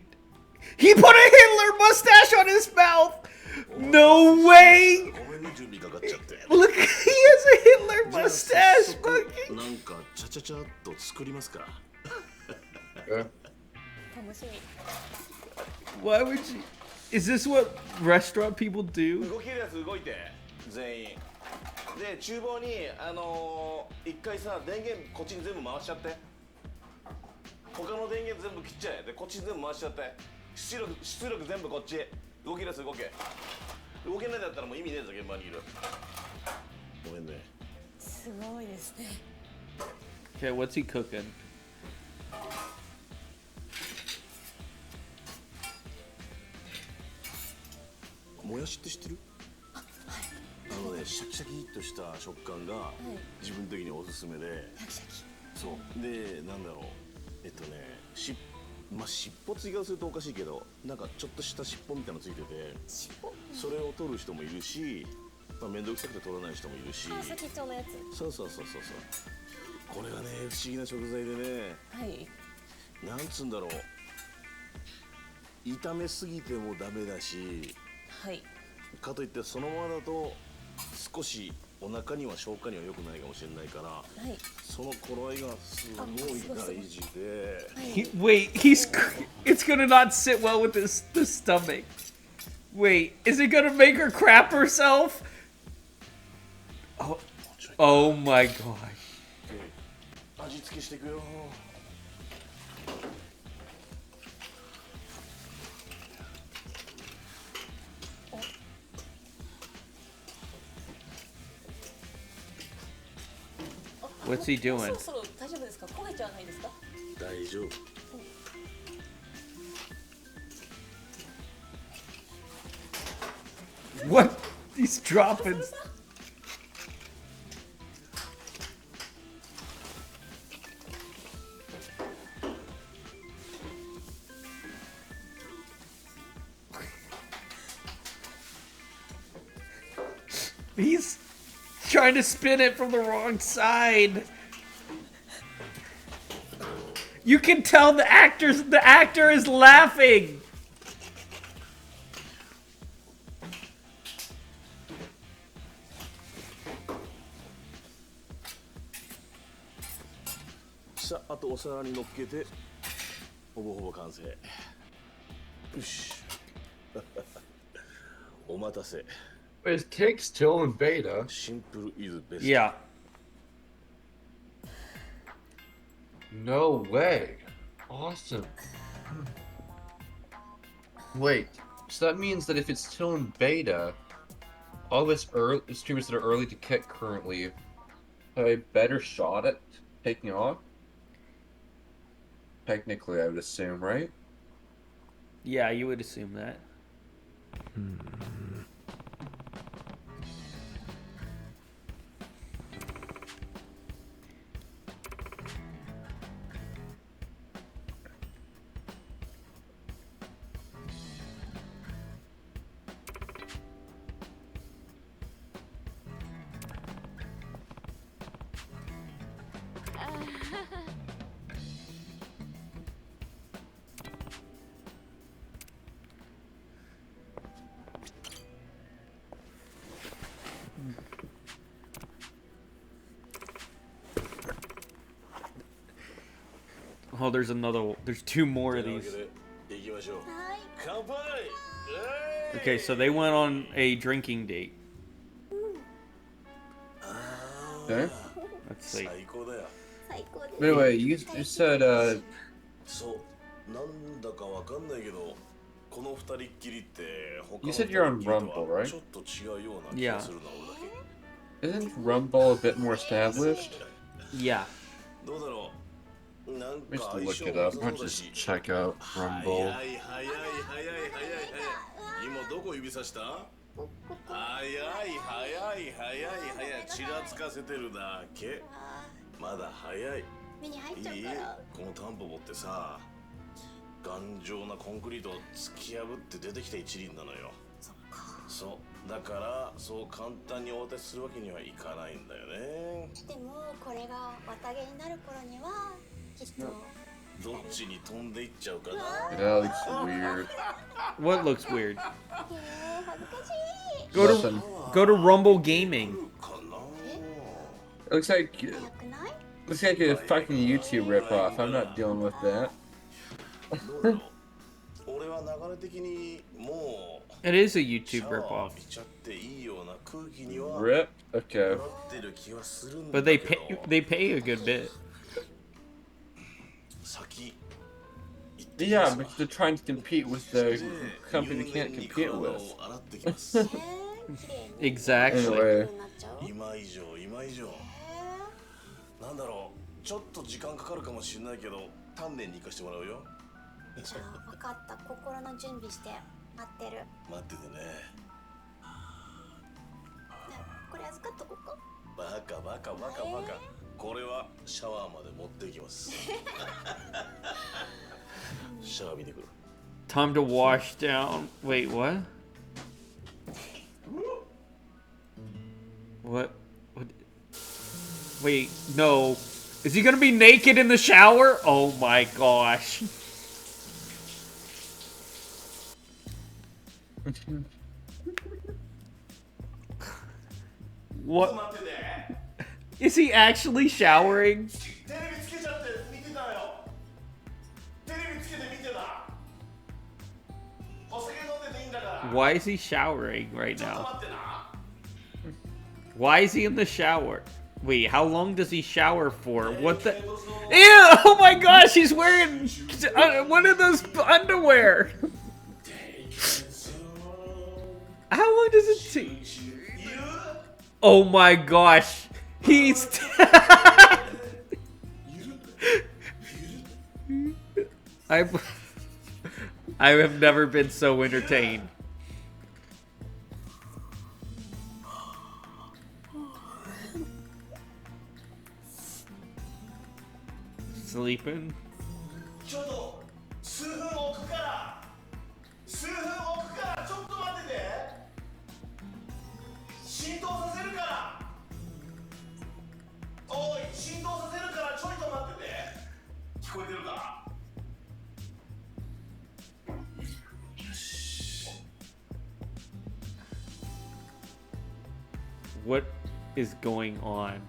put a Hitler mustache on his mouth! No way! Look, he has a Hitler mustache, monkey! Why would you... Is this what restaurant people do? 全部切っちゃえ。でこっち全部回しちゃって。出力全部こっち。動き出す動け。動けないだったらもう意味ねえぞ現場にいる。ごめんね。すごいですね。 Okay, what's he cooking? もやしって知ってる？あのね、シャキシャキっとした食感が自分的におすすめで、そうでなんだろう尻尾ついがするとおかしいけどなんかちょっとした尻尾みたいなのついててそれを取る人もいるし、まあ、面倒くさくて取らない人もいるし、先っちょのやつ。そうこれがね不思議な食材でね、はい。なんつうんだろう、炒めすぎてもダメだし、はい。かといってそのままだと少しお腹には消化には良くないかもしれないから、はい、その頃合いがすごい大事で。Wait, it's gonna not sit well with the stomach. Wait, is it gonna make her crap herself? Oh my god. 味付けしていくよ。What's he doing? そろそろ大丈夫ですか？焦げちゃわないですか？大丈夫。What? He's dropping. He's trying to spin it from the wrong side. You can tell the actor is laughing. Sa, あとお皿に乗っけて、ほぼほぼ完成。よし。お待たせ。Is cake still in beta? Simple is best. Yeah. No way. Awesome. Wait, so that means that if it's still in beta, all this streamers that are early to kick currently have a better shot at taking off? Technically, I would assume, right? Yeah, you would assume that. Oh, there's two more of these. Okay, so they went on a drinking date. Okay. Let's see. Anyway, you said, you said you're on Rumble, right? Yeah. Isn't Rumble a bit more established? Yeah. Let me just look it up. I'll just check out Rumble. 今どこ指さした？早いちらつかせてるだけ。まだ早い。目に入っちゃうから。このタンポポってさ、頑丈なコンクリートを突き破って出てきた一輪なのよ。そうだからそう簡単にお渡しするわけにはいかないんだよね。でもこれが綿毛になる頃にはきっと。どっちに飛んでいっちゃうかな。 That looks weird. What looks weird? Go to Rumble Gaming. It looks like a fucking YouTube ripoff. I'm not dealing with that. It is a YouTube ripoff. Rip? Okay. But they pay a good bit. Yeah, because they're trying to compete with the company they can't compete with. Exactly. Anyway. 今以上今以上なんだろうちょっと時間かかるかもしれないけど丹念に行かしてもらうよじゃあ分かった心の準備して待ってる待っててねこれ預かっとこうかバカバカバカバカこれはシャワーまで持っていきますシャワー見てくる Time to wash down. Wait, what? What? Wait, no. Is he gonna be naked in the shower? Oh my gosh. What? Is he actually showering? Why is he showering right now? Why is he in the shower? Wait, how long does he shower for? What the? Ew! Oh my gosh, he's wearing one of those underwear. How long does it take? Oh my gosh, he's. I have never been so entertained. Sleeping? ちょっと数分置くからちょっと待ってて浸透させるからおい浸透させるからちょいと待ってて聞こえてるか What is going on?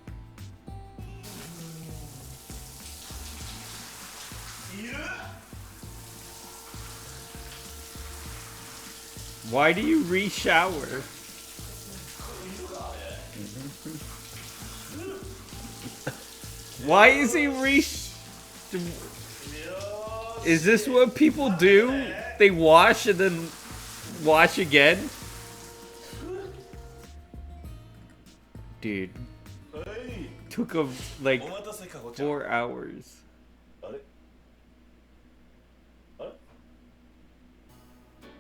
Why do you re-shower? Why is he Is this what people do? They wash and then wash again? Dude. Took him like 4 hours.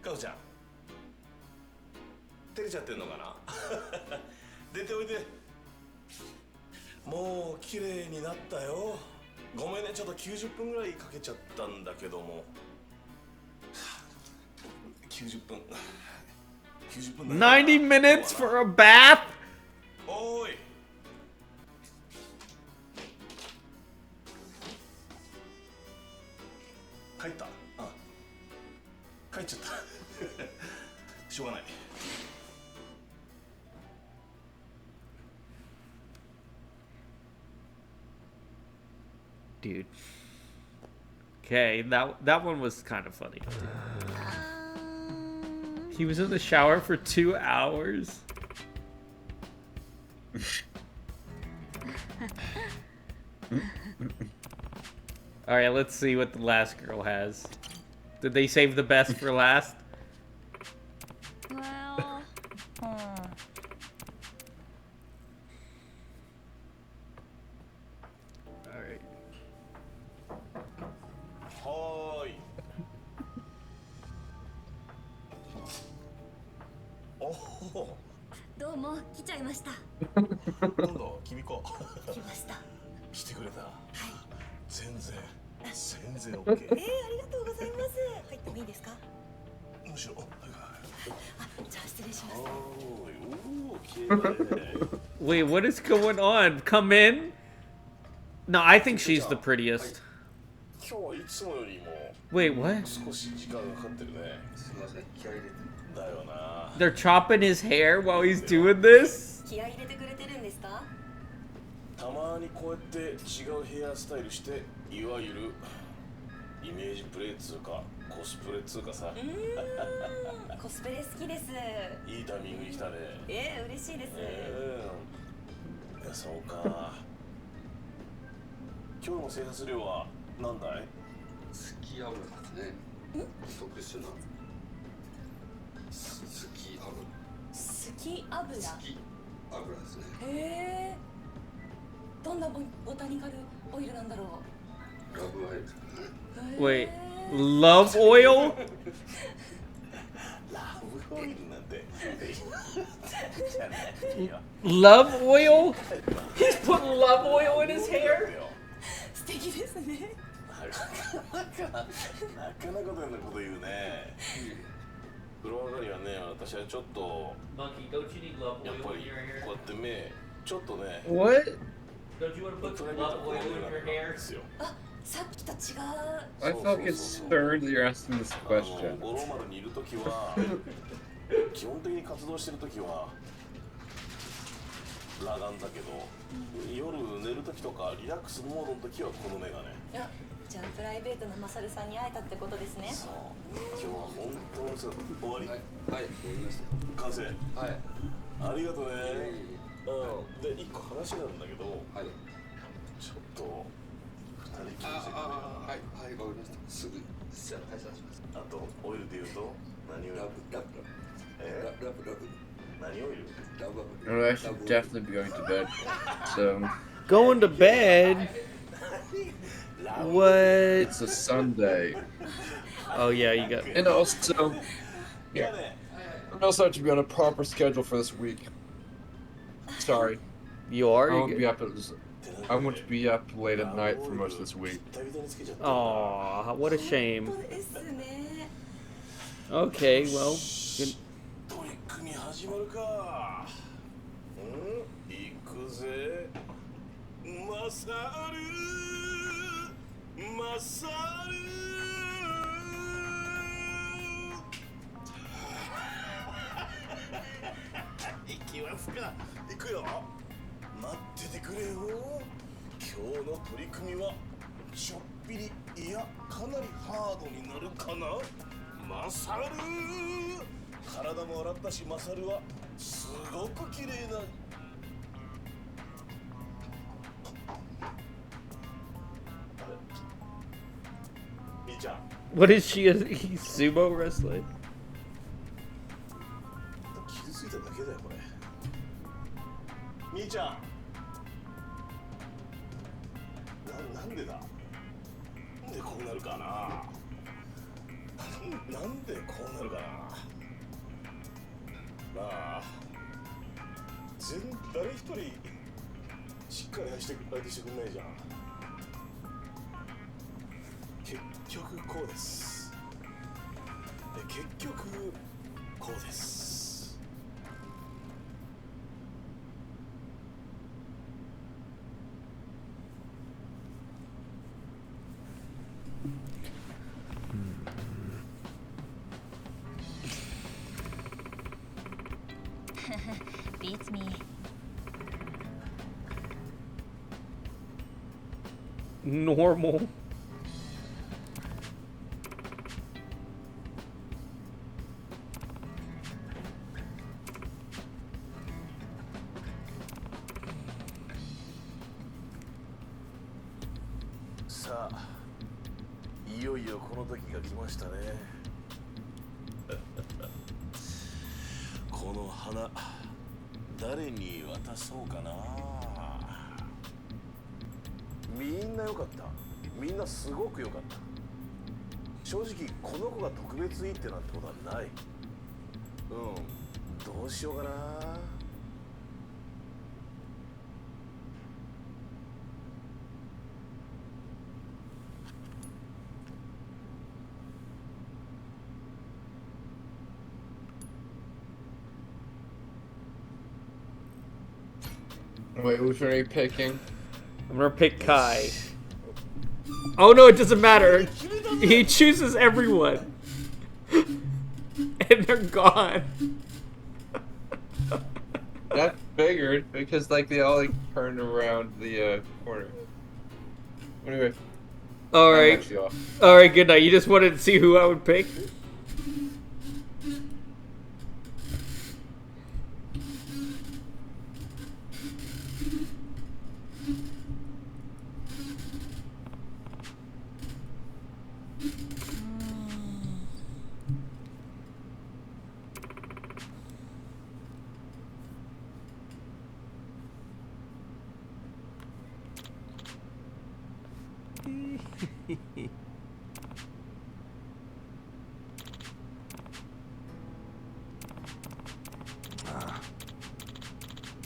かおちゃん照れちゃってんのかな出ておいでもう綺麗になったよごめんねちょっと90分ぐらいかけちゃったんだけども90分90 minutes for a bath? おーい帰った帰っちゃったしょうがない Dude. Okay, that one was kind of funny. He was in the shower for 2 hours. Alright, let's see what the last girl has. Did they save the best for last? Well, Alright. Hi. Oh. どうも来ちゃいましたなんだ君か来ました来てくれた全然 OK ありがとうございます入ってもいいですかむしろじゃあ失礼します Wait, what is going on? Come in? No, I think she's the prettiest. 今日はいつもよりも Wait, what? 少し時間がかかってるねすいません気合い入れてだよな They're chopping his hair while he's doing this? 気合い入れてくれてるんですかたまにこうやって違うヘアスタイルしていわゆるイメージプレイつうかコスプレつうかさコスプレ好きですいいタイミングに来たね嬉しいですいやそうか今日の生活量は何だい月き油ですね。特殊なすき油。すき油。すき油ですね。へえ。どんなボタニカルオイルなんだろう。ラブオイルですかね。Wait, love oil? ラブオイルなんて。Love oil? He's putting love oil in his hair? 素敵ですね。なかなかなこと言うね。風呂上がりはね、私はちょっと Monkey, don't you need love やっ oil ぱ in り your hair? こうやって目ちょっとね。 What? Don't you want to 大 put 人 some になった love こ oil の in 目 your が hair? ですよ。あ、さっきと違う。I felt concerned that you're asking this question. 五郎丸にいるときは基本的に活動してるときは裸眼だけど、夜寝るときとかリラックスモードのときはこの目がね。いや、じゃあプライベートなマサルさんに会えたってことですね。そう。今日は本当にそう終わり。はい、終わりました。完成。はい。ありがとうね。で一個話なんだけど、はい。ちょっと二人きりしてくれるかな。はい、はい、わかりました。すぐ解散します。あとオイルで言うと何オイル？ラブ。何オイル？No, I should definitely be going to bed. So. Going to bed? What? It's a Sunday. Oh yeah, you got. And also, yeah, I'm also have to be on a proper schedule for this week. Sorry. You are? I won't be up I want to be up late at night for most of this week. Aw, what a shame. Okay, well. Good. 取り組み始まるか。行くぜ。マサル。マサル。行きますか。行くよ。待っててくれよ。今日の取り組みはちょっぴりいやかなりハードになるかな。マサル。体も洗ったしマサルはすごく綺麗な。みーちゃん。What is she? He's sumo wrestling? 傷ついただけだよこれ。みーちゃん。なんでだ。なんでこうなるかな。なんでこうなるかな。なあ。誰一人しっかり相手してくんないじゃん。結局こうです。結局こうです。Beats me. Normal.さあ、いよいよこの時が来ましたね。この花、誰に渡そうかな。みんな良かった。みんなすごく良かった。正直この子が特別いいってなんてことはない。どうしようかな。Wait, which one are you picking? I'm gonna pick Kai. Oh no, it doesn't matter. He chooses everyone. And they're gone. That figured because like they all like turned around the corner. Anyway. Alright. Alright, good night. You just wanted to see who I would pick? Huh?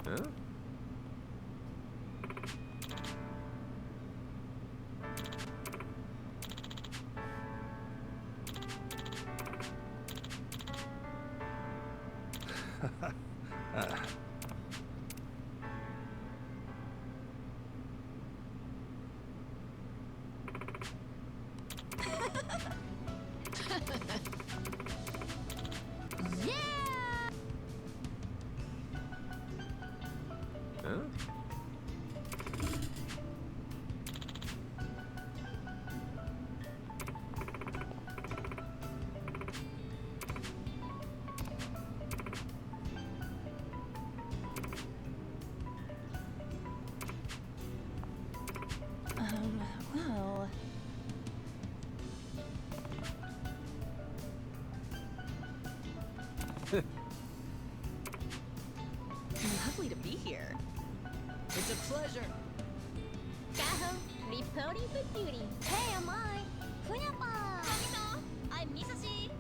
Huh? Well. Lovely to be here. It's a pleasure. Gaho, reporting for duty. Hey, am I? Funapa! Kamino, I'm Misashi.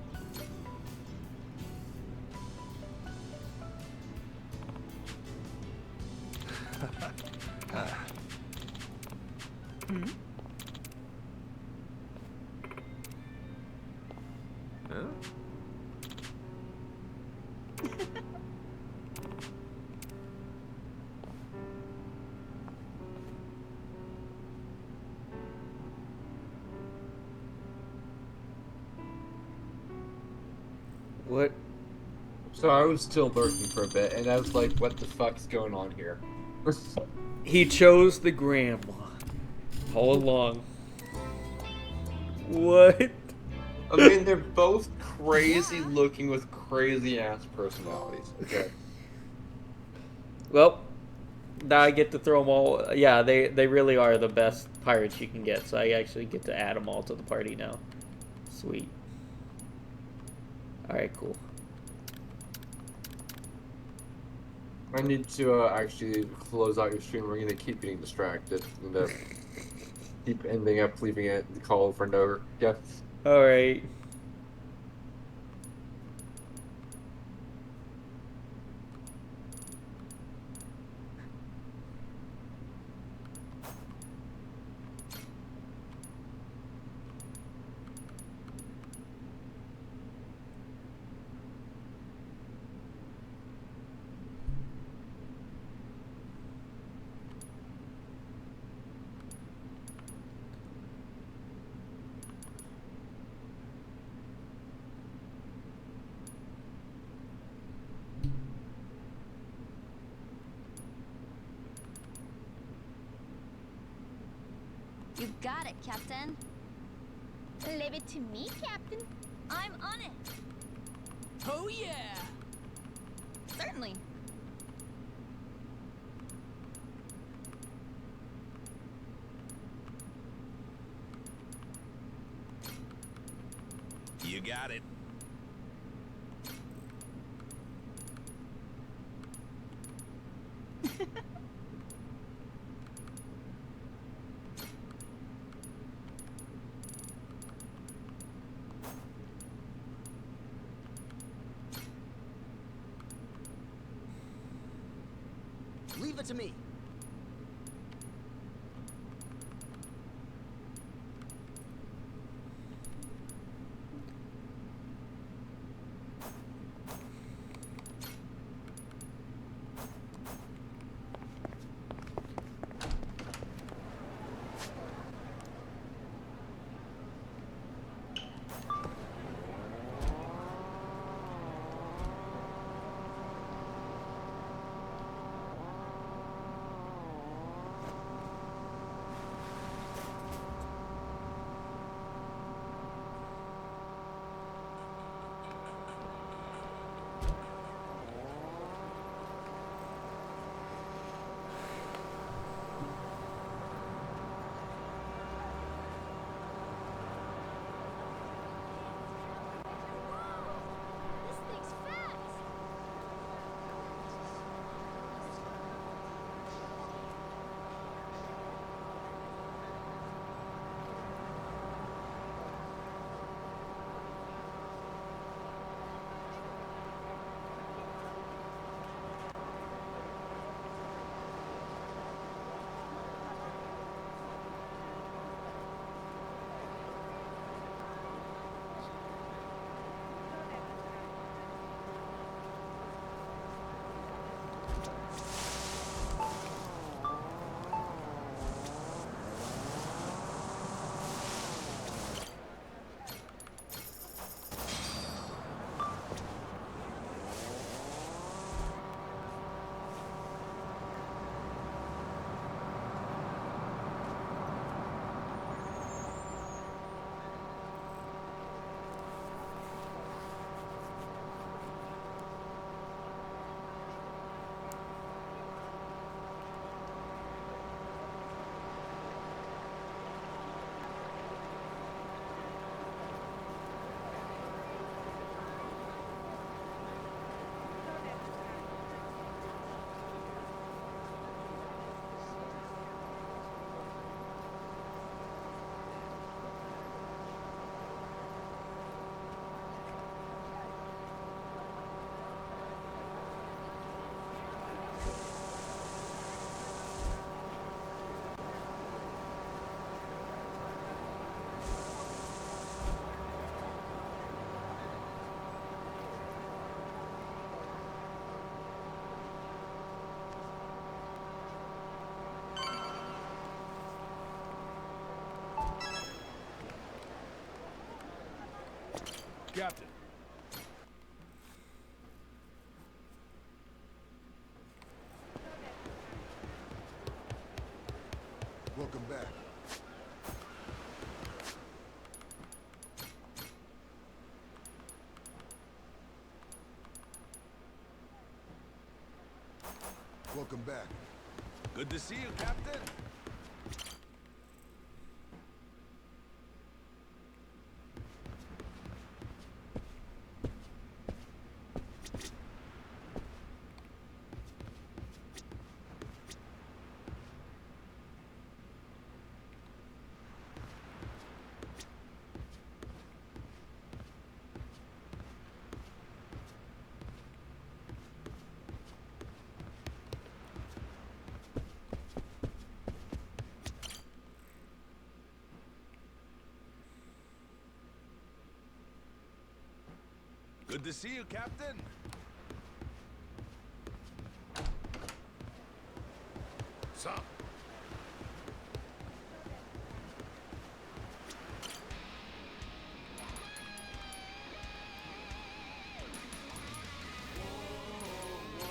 Hmm? Huh? What? So I was still lurking for a bit, and I was like, what the fuck's going on here? He chose the grandma all along. What? I mean, they're both crazy looking with crazy ass personalities. Okay. Well, now I get to throw them all. Yeah, they really are the best pirates you can get. So I actually get to add them all to the party now. Sweet. All right, cool. I need to actually close out your stream. We're gonna keep getting distracted and keep ending up leaving it the call over and over. Yeah. All right. You got it, Captain. Leave it to me, Captain. I'm on it. Oh yeah! Certainly. You got it. Leave it to me. Captain. Welcome back. Welcome back. Good to see you, Captain. Good to see you, Captain. Sup?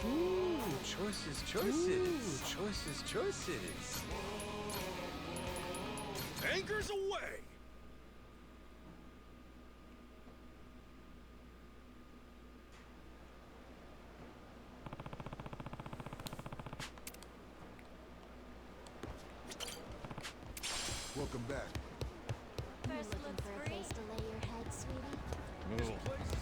Ooh, choices, choices. Choices, choices. Anchors away! Welcome back. First looking for a place to lay your head, sweetie? This place is...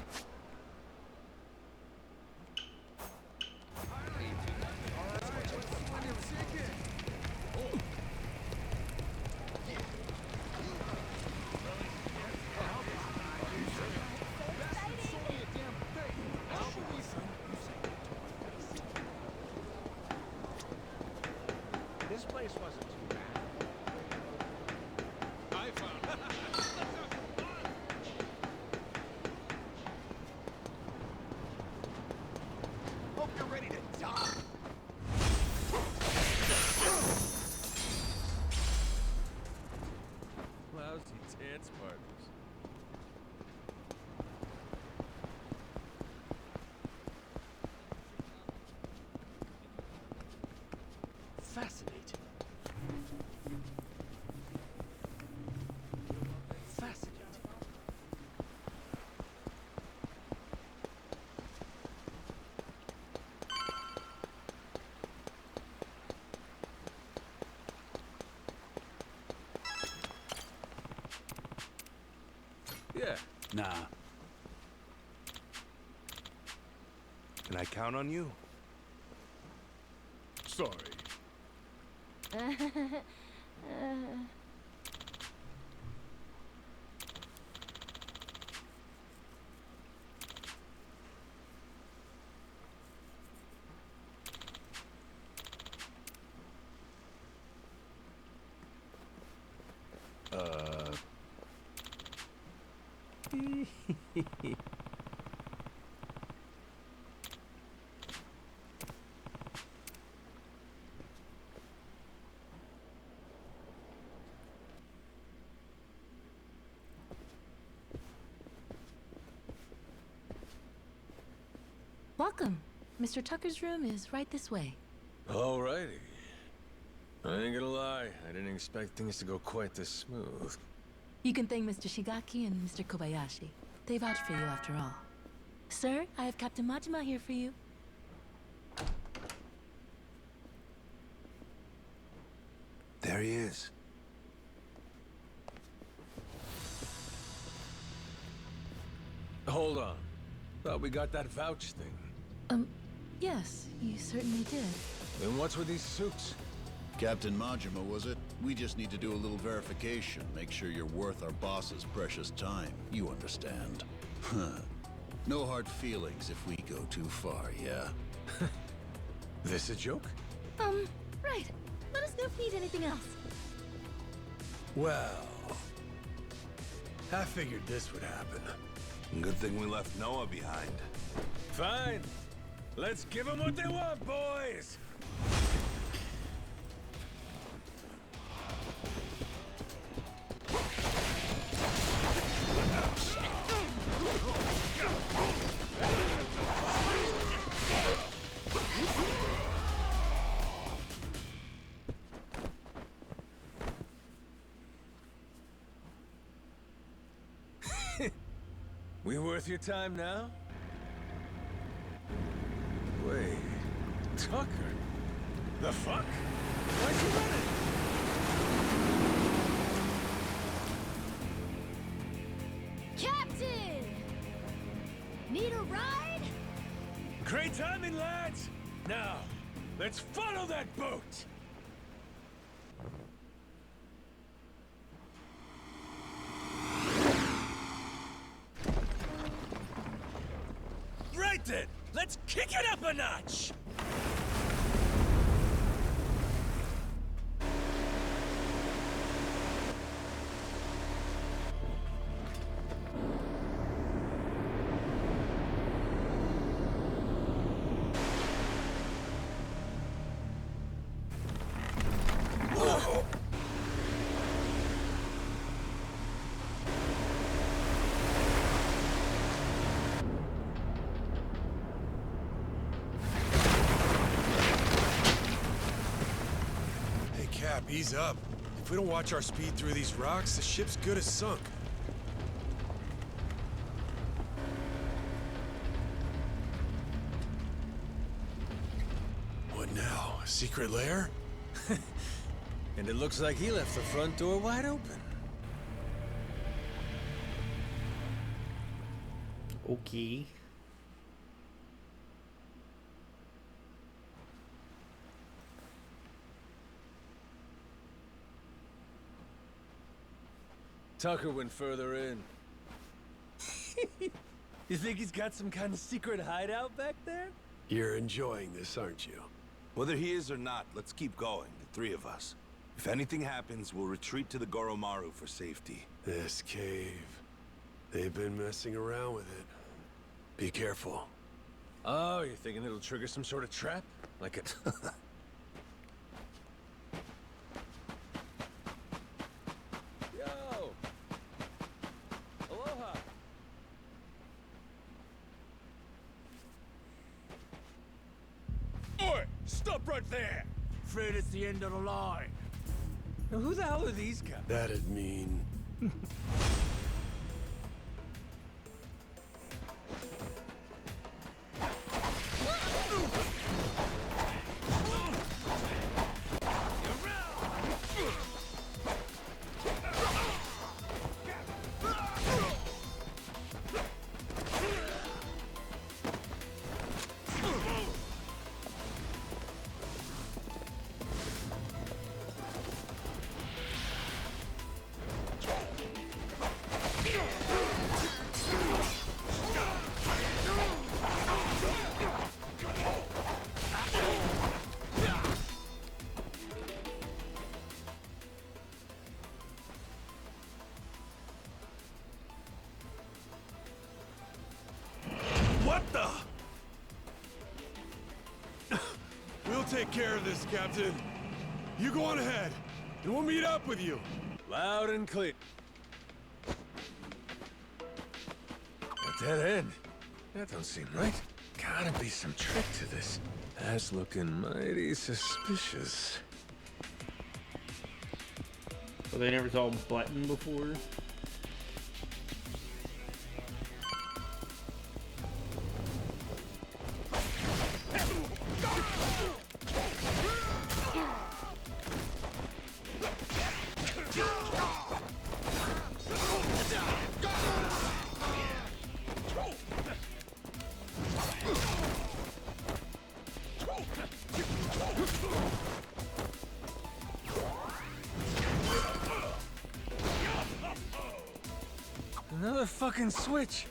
This place wasn't too bad. I found. Hope you're ready to die! Lousy dance partners. Fascinating. Fascinating. Yeah. Nah. Can I count on you? Sorry. Welcome. Mr. Tucker's room is right this way. Alrighty. I ain't gonna lie, I didn't expect things to go quite this smooth. You can thank Mr. Shigaki and Mr. Kobayashi. They vouched for you after all. Sir, I have Captain Majima here for you. There he is. Hold on. Thought we got that vouch thing. Yes, you certainly did. Then what's with these suits? Captain Majima, was it? We just need to do a little verification, make sure you're worth our boss's precious time. You understand. Huh. No hard feelings if we go too far, yeah? This a joke? Right. Let us know if you need anything else. Well... I figured this would happen. Good thing we left Noah behind. Fine. Let's give them what they want, boys! We worth your time now? Wait, Tucker? The fuck? Why'd you run it? Captain! Need a ride? Great timing, lads! Now, let's follow that boat! Right then! Let's kick it up a notch! Cap, ease up. If we don't watch our speed through these rocks, the ship's good as sunk. What now? A secret lair? And it looks like he left the front door wide open. Okay. Tucker went further in. You think he's got some kind of secret hideout back there? You're enjoying this, aren't you? Whether he is or not, let's keep going, the three of us. If anything happens, we'll retreat to the Goromaru for safety. This cave. They've been messing around with it. Be careful. Oh, you're thinking it'll trigger some sort of trap? Like it... Yo! Aloha! Oi! Stop right there! Afraid it's the end of the line. Now, who the hell are these guys? That'd mean... What the? We'll take care of this, Captain. You go on ahead, and we'll meet up with you. Loud and clear. At that end? That don't seem right. Gotta be some trick to this. That's looking mighty suspicious. So they never saw a button before? Another fucking switch.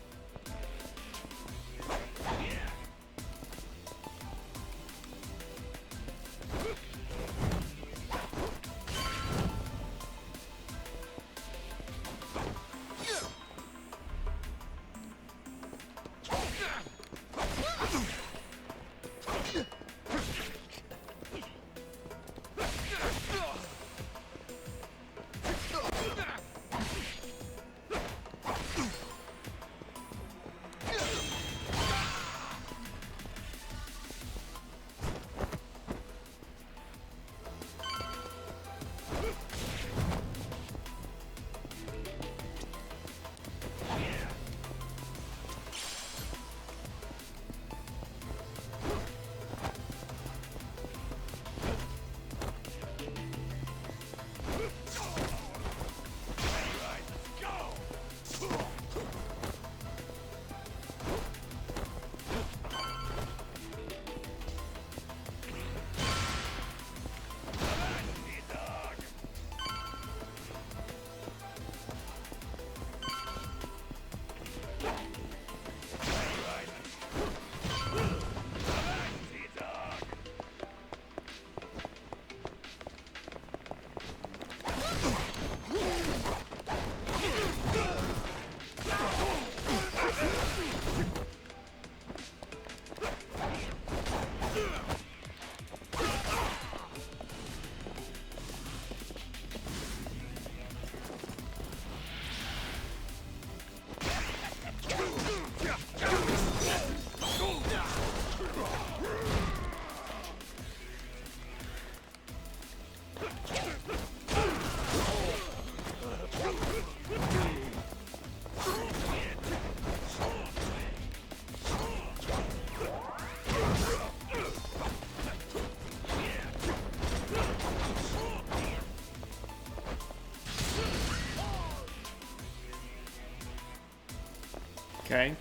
Okay.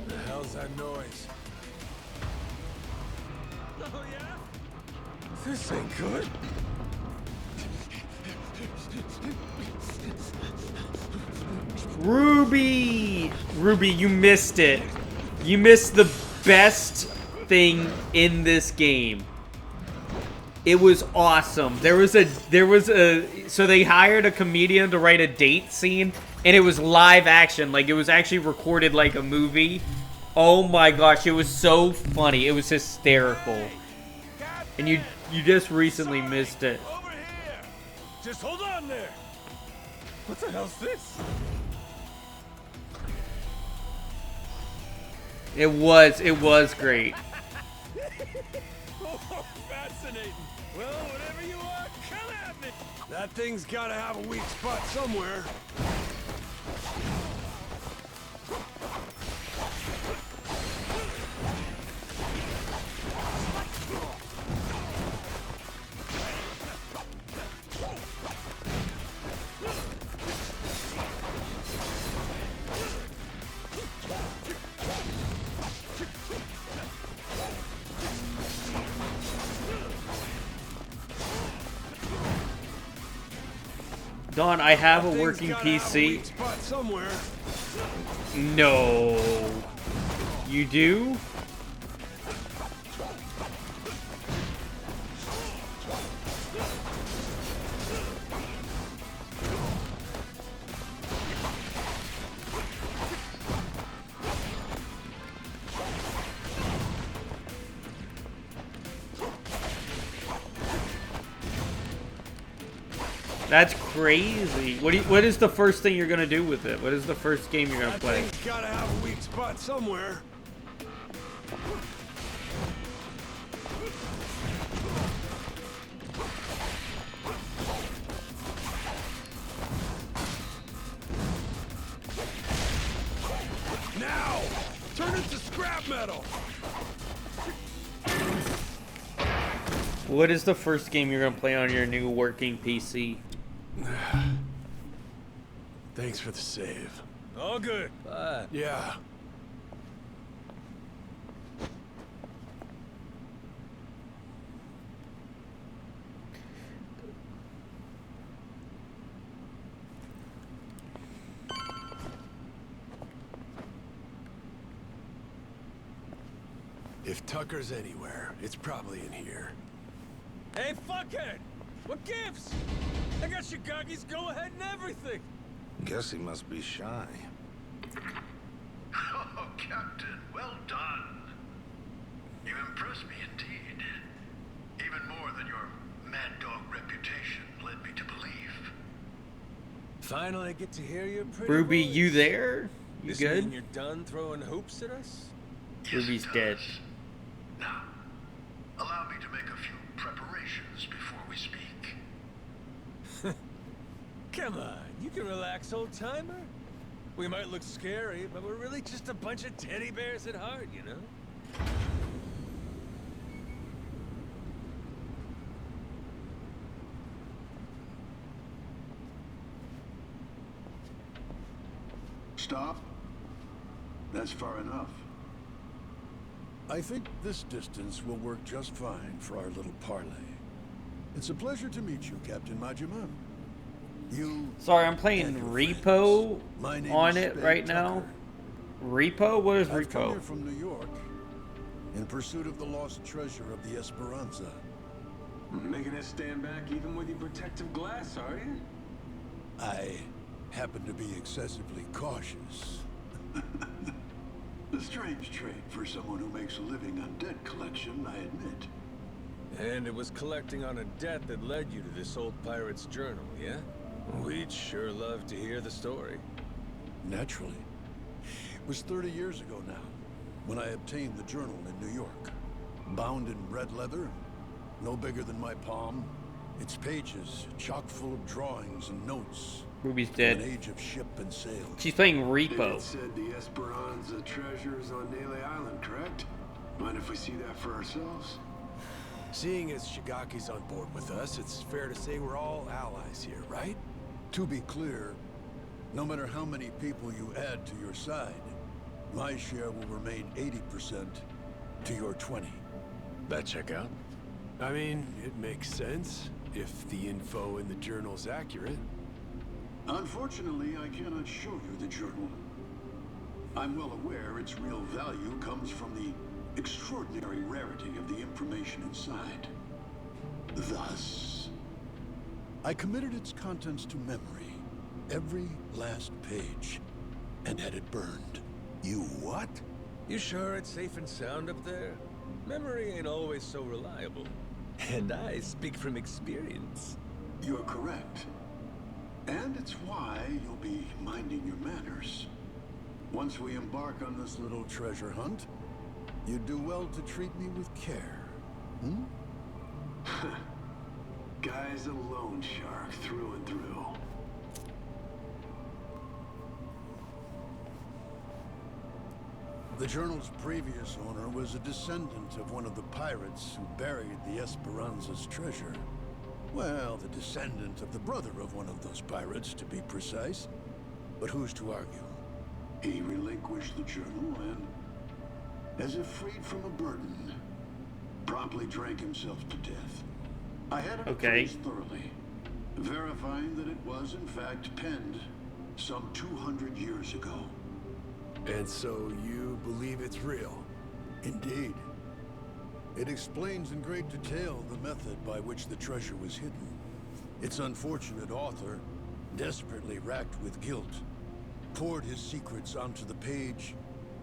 The hell's that noise? Oh, yeah? This ain't good. Ruby! Ruby, you missed it. You missed the best thing in this game. It was awesome. So they hired a comedian to write a date scene, and it was live action. Like, it was actually recorded like a movie. Oh my gosh, it was so funny. It was hysterical. And you just recently missed it. Over here! Just hold on there! What the hell's this? It was great. Oh, fascinating. Well, whatever you are, come at me! That thing's gotta have a weak spot somewhere. Don, I have a That thing's working gotta have a PC. weak spot somewhere. No. You do? That's crazy. What is the first thing you're gonna do with it? What is the first game you're gonna play? That thing's gotta have a weak spot somewhere. Now! Turn it to scrap metal! What is the first game you're gonna play on your new working PC? Thanks for the save. All good. Yeah. If Tucker's anywhere, it's probably in here. Hey, fuckhead! What gives? I got Shigagi's go-ahead and everything! Guess he must be shy. Oh, Captain, well done. You impress me indeed. Even more than your mad dog reputation led me to believe. Finally get to hear your pretty Ruby, voice. you there? You This good? mean you're done throwing hoops at us? Ruby's dead. Now, allow me to make a few preparations before we speak. Come on, you can relax, old-timer. We might look scary, but we're really just a bunch of teddy bears at heart, you know? Stop. That's far enough. I think this distance will work just fine for our little parley. It's a pleasure to meet you, Captain Majima. Sorry, I'm playing Repo on it right now. Repo? What is I've come Repo? here from New York in pursuit of the lost treasure of the Esperanza. Making us stand back even with your protective glass, are you? I happen to be excessively cautious. A strange trait for someone who makes a living on debt collection, I admit. And it was collecting on a debt that led you to this old pirate's journal, yeah? We'd sure love to hear the story. Naturally. It was 30 years ago now, when I obtained the journal in New York. Bound in red leather, no bigger than my palm. Its pages chock full of drawings and notes. Ruby's From dead. an age of ship and sail. She's playing Repo. It said the Esperanza treasure's on Nele Island, correct? Mind if we see that for ourselves? Seeing as Shigaki's on board with us, it's fair to say we're all allies here, right? To be clear, no matter how many people you add to your side, my share will remain 80% to your 20. That check out? I mean, it makes sense, if the info in the journal's accurate. Unfortunately, I cannot show you the journal. I'm well aware its real value comes from the extraordinary rarity of the information inside. Thus, I committed its contents to memory, every last page, and had it burned. You what? You sure it's safe and sound up there? Memory ain't always so reliable. And I speak from experience. You're correct. And it's why you'll be minding your manners. Once we embark on this little treasure hunt, you'd do well to treat me with care. Hmm? Guy's a loan shark through and through. The journal's previous owner was a descendant of one of the pirates who buried the Esperanza's treasure. Well, the descendant of the brother of one of those pirates, to be precise. But who's to argue? He relinquished the journal and, as if freed from a burden, promptly drank himself to death. I had it appraised thoroughly, verifying that it was in fact penned some 200 years ago. And so you believe it's real? Indeed. It explains in great detail the method by which the treasure was hidden. Its unfortunate author, desperately racked with guilt, poured his secrets onto the page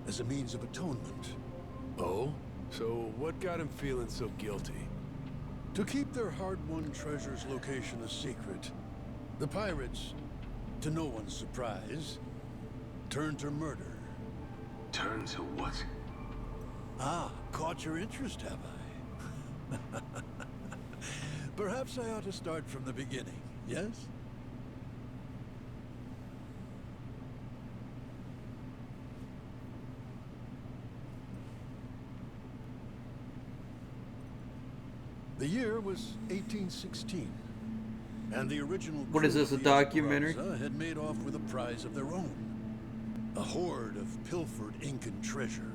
as a means of atonement. Oh? So what got him feeling so guilty? To keep their hard-won treasure's location a secret, the pirates, to no one's surprise, turned to murder. Turn to what? Ah, caught your interest, have I? Perhaps I ought to start from the beginning, yes? The year was 1816, and the original What is crew this, of a the documentary? Esperanza had made off with a prize of their own. A hoard of pilfered Incan treasure,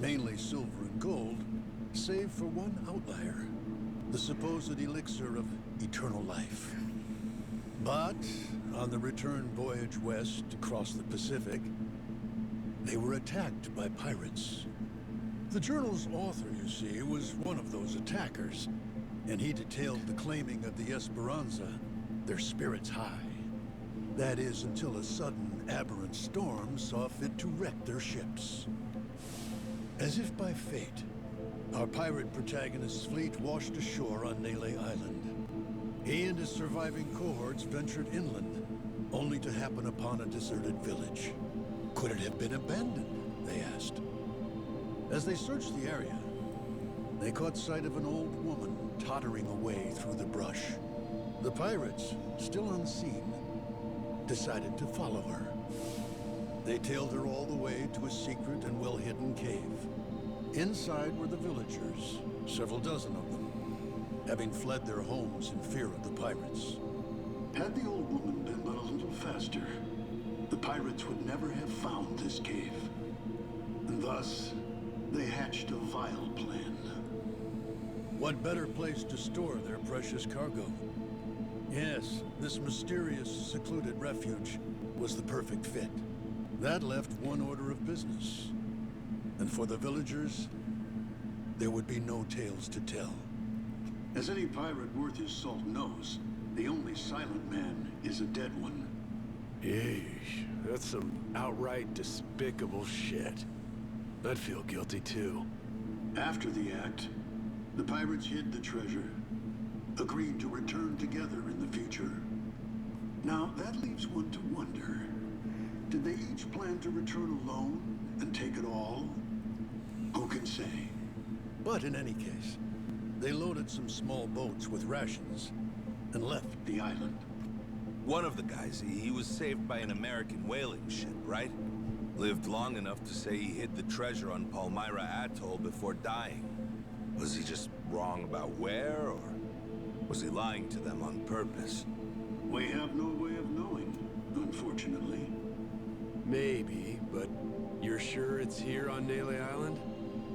mainly silver and gold, save for one outlier, the supposed elixir of eternal life. But on the return voyage west across the Pacific, they were attacked by pirates. The journal's author, you see, was one of those attackers, and he detailed the claiming of the Esperanza, their spirits high. That is, until a sudden aberrant storm saw fit to wreck their ships. As if by fate, our pirate protagonist's fleet washed ashore on Nele Island. He and his surviving cohorts ventured inland, only to happen upon a deserted village. Could it have been abandoned, they asked. As they searched the area, they caught sight of an old woman tottering away through the brush. The pirates, still unseen, decided to follow her. They tailed her all the way to a secret and well-hidden cave. Inside were the villagers, several dozen of them, having fled their homes in fear of the pirates. Had the old woman been but a little faster, the pirates would never have found this cave. And thus, they hatched a vile plan. What better place to store their precious cargo? Yes, this mysterious, secluded refuge was the perfect fit. That left one order of business. And for the villagers, there would be no tales to tell. As any pirate worth his salt knows, the only silent man is a dead one. Yeesh, that's some outright despicable shit. I'd feel guilty too. After the act, the pirates hid the treasure, agreed to return together in the future. Now, that leaves one to wonder, did they each plan to return alone and take it all? Who can say? But in any case, they loaded some small boats with rations and left the island. One of the guys, he was saved by an American whaling ship, right? Lived long enough to say he hid the treasure on Palmyra Atoll before dying. Was he just wrong about where, or was he lying to them on purpose? We have no way of knowing, unfortunately. Maybe, but you're sure it's here on Nele Island?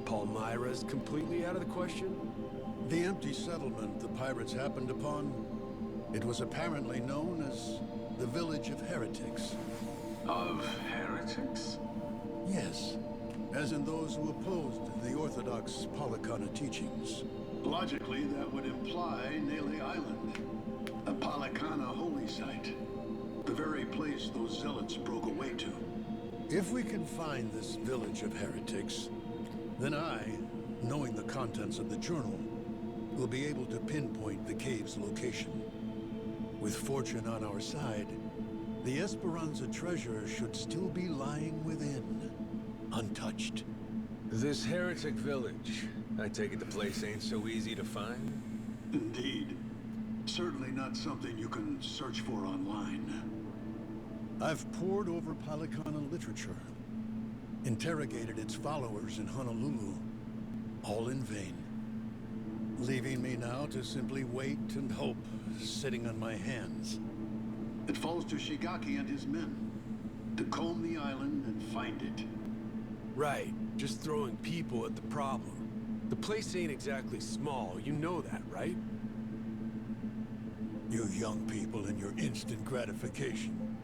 Palmyra's completely out of the question? The empty settlement the pirates happened upon, it was apparently known as the Village of Heretics. Of heretics? Yes, as in those who opposed the orthodox Palikana teachings. Logically, that would imply Nele Island, a Palikana holy site. The very place those zealots broke away to. If we can find this Village of Heretics, then I, knowing the contents of the journal, will be able to pinpoint the cave's location. With fortune on our side, the Esperanza treasure should still be lying within, untouched. This heretic village, I take it the place ain't so easy to find? Indeed. Certainly not something you can search for online. I've pored over Palikana literature, interrogated its followers in Honolulu, all in vain. Leaving me now to simply wait and hope, sitting on my hands. It falls to Shigaki and his men to comb the island and find it. Right, just throwing people at the problem. The place ain't exactly small, you know that, right? You young people and your instant gratification.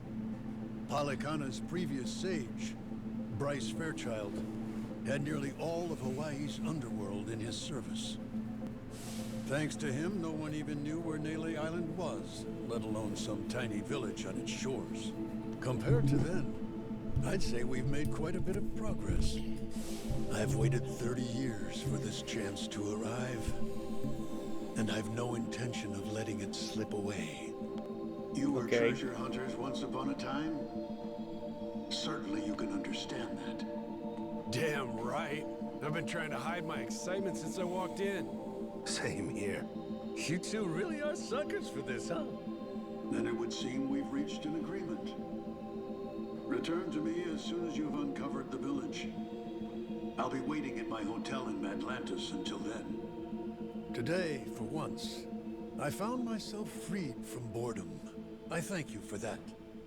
Palikana's previous sage, Bryce Fairchild, had nearly all of Hawaii's underworld in his service. Thanks to him, no one even knew where Nele Island was, let alone some tiny village on its shores. Compared to then, I'd say we've made quite a bit of progress. I've waited 30 years for this chance to arrive, and I've no intention of letting it slip away. You were treasure hunters once upon a time? Certainly you can understand that. Damn right. I've been trying to hide my excitement since I walked in. Same here. You two really are suckers for this, huh? Then it would seem we've reached an agreement. Return to me as soon as you've uncovered the village. I'll be waiting at my hotel in Atlantis until then. Today, for once, I found myself freed from boredom. I thank you for that,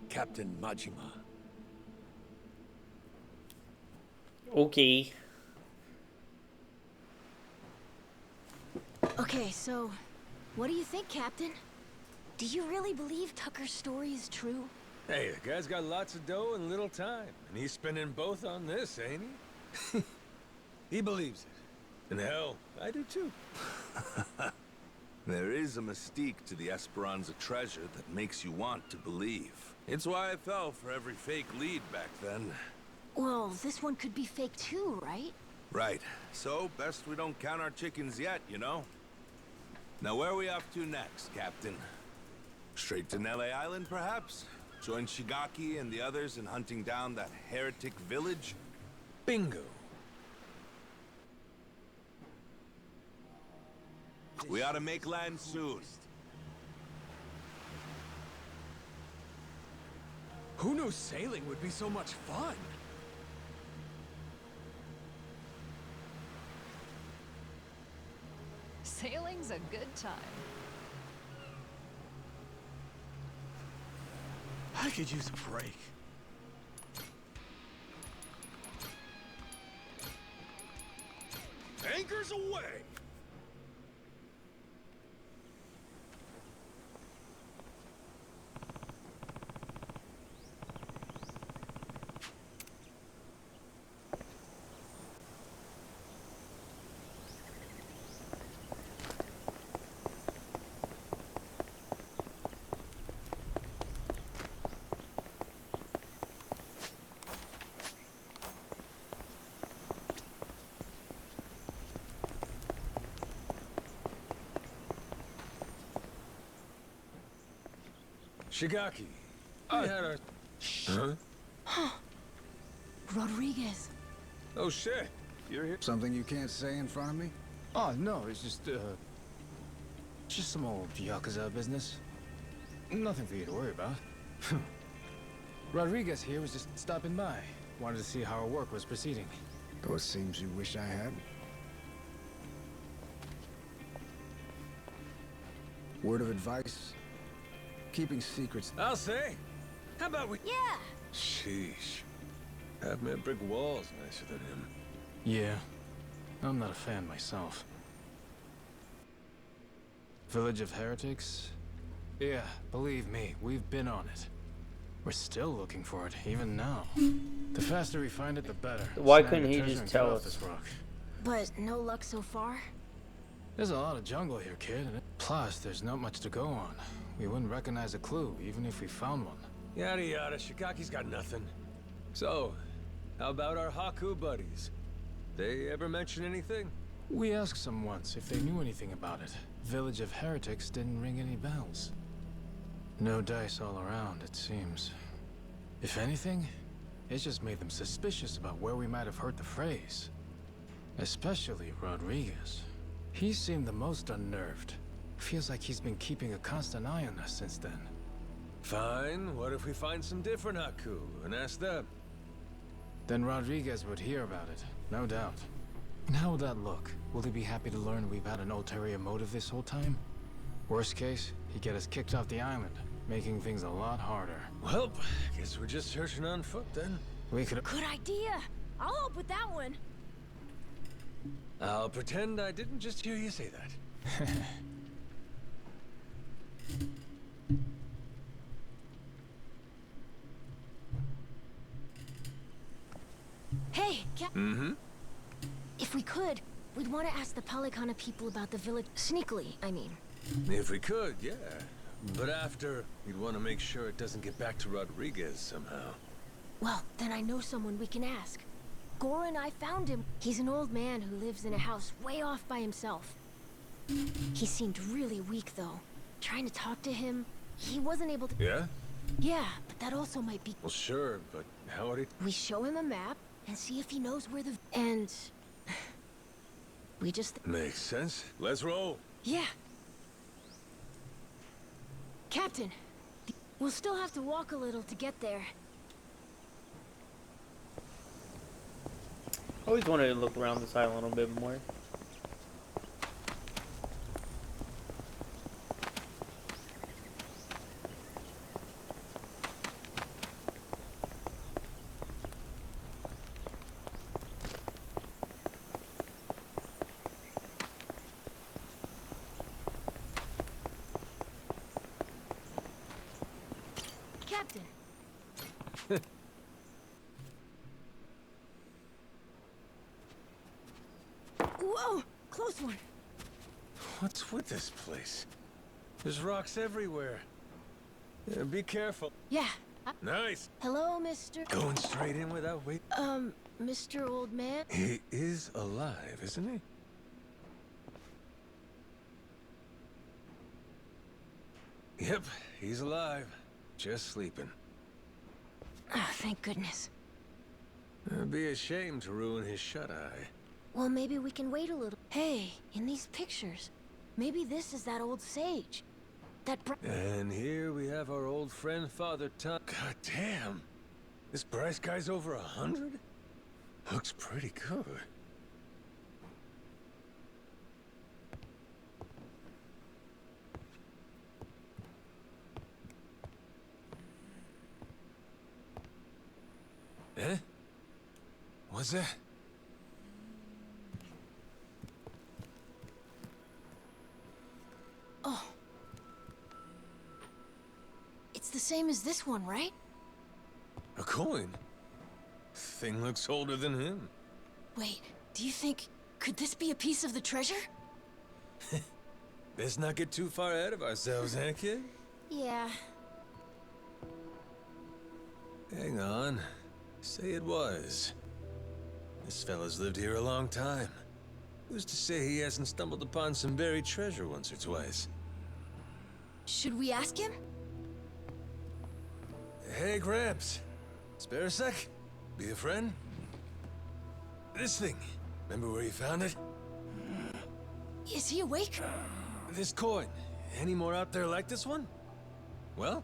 Captain Majima. Okay. Okay, so, what do you think, Captain? Do you really believe Tucker's story is true? Hey, the guy's got lots of dough and little time, and he's spending both on this, ain't he? He believes it. And hell, I do too. There is a mystique to the Esperanza treasure that makes you want to believe. It's why I fell for every fake lead back then. Well, this one could be fake too, right? Right. So, best we don't count our chickens yet, you know? Now, where are we off to next, Captain? Straight to Nele Island, perhaps? Join Shigaki and the others in hunting down that heretic village? Bingo. We ought to make land soon. Who knew sailing would be so much fun? Sailing's a good time. I could use a break. hours away! Shigaki, I had a... Huh? Rodriguez. Oh shit, you're here? Something you can't say in front of me? Oh, no, it's just some old Yakuza business. Nothing for you to worry about. Rodriguez here was just stopping by. Wanted to see how our work was proceeding. Though it seems you wish I had. Word of advice? Keeping secrets. I'll say. How about we... Yeah. Sheesh. Half my brick wall's nicer than him. Yeah, I'm not a fan myself. Village of Heretics? Yeah, believe me, we've been on it. We're still looking for it, even now. The faster we find it, the better. Why Snag couldn't the he treasure just and tell get off us? this rock. But no luck so far? There's a lot of jungle here, kid. Plus, there's not much to go on. We wouldn't recognize a clue, even if we found one. Yada yada, Shigaki's got nothing. So, how about our Haku buddies? They ever mention anything? We asked some once if they knew anything about it. Village of Heretics didn't ring any bells. No dice all around, it seems. If anything, it's just made them suspicious about where we might have heard the phrase. Especially Rodriguez. He seemed the most unnerved. Feels like he's been keeping a constant eye on us since then. Fine, what if we find some different Haku and ask them? Then Rodriguez would hear about it, no doubt. And how would that look? Will he be happy to learn we've had an ulterior motive this whole time? Worst case, he'd get us kicked off the island, making things a lot harder. Well, guess we're just searching on foot then. We could... Good idea. I'll help with that one. I'll pretend I didn't just hear you say that. Hey, Mm-hmm. If we could, we'd want to ask the Palicana people about the village sneakily, I mean. If we could, yeah. But after, we'd want to make sure it doesn't get back to Rodriguez somehow. Well, then I know someone we can ask. Gora and I found him. He's an old man who lives in a house way off by himself. He seemed really weak, though. Trying to talk to him, he wasn't able to... Yeah? Yeah, but that also might be... Well, sure, but how would he... We show him a map and see if he knows where the... And... we just... Makes sense. Let's roll. Yeah. Captain, we'll still have to walk a little to get there. I always wanted to look around this island a little bit more. Captain. Whoa! Close one. What's with this place? There's rocks everywhere. Yeah, be careful. Yeah. Nice. Hello, Mr. Going straight in without wait. Mr. Old Man? He is alive, isn't he? Yep, he's alive. Just sleeping. Ah, thank goodness. It'd be a shame to ruin his shut-eye. Well, maybe we can wait a little. Hey, in these pictures, maybe this is that old sage. And here we have our old friend Father Tom. God damn! This Bryce guy's over 100? Looks pretty good. Eh? What's that? same as this one, right? A coin? Thing looks older than him. Wait, do you think... could this be a piece of the treasure? Let's not get too far ahead of ourselves, eh, kid? Yeah. Hang on. Say it was. This fella's lived here a long time. Who's to say he hasn't stumbled upon some buried treasure once or twice? Should we ask him? Hey, Gramps. Spare a sec? Be a friend? This thing. Remember where you found it? Is he awake? This coin. Any more out there like this one? Well?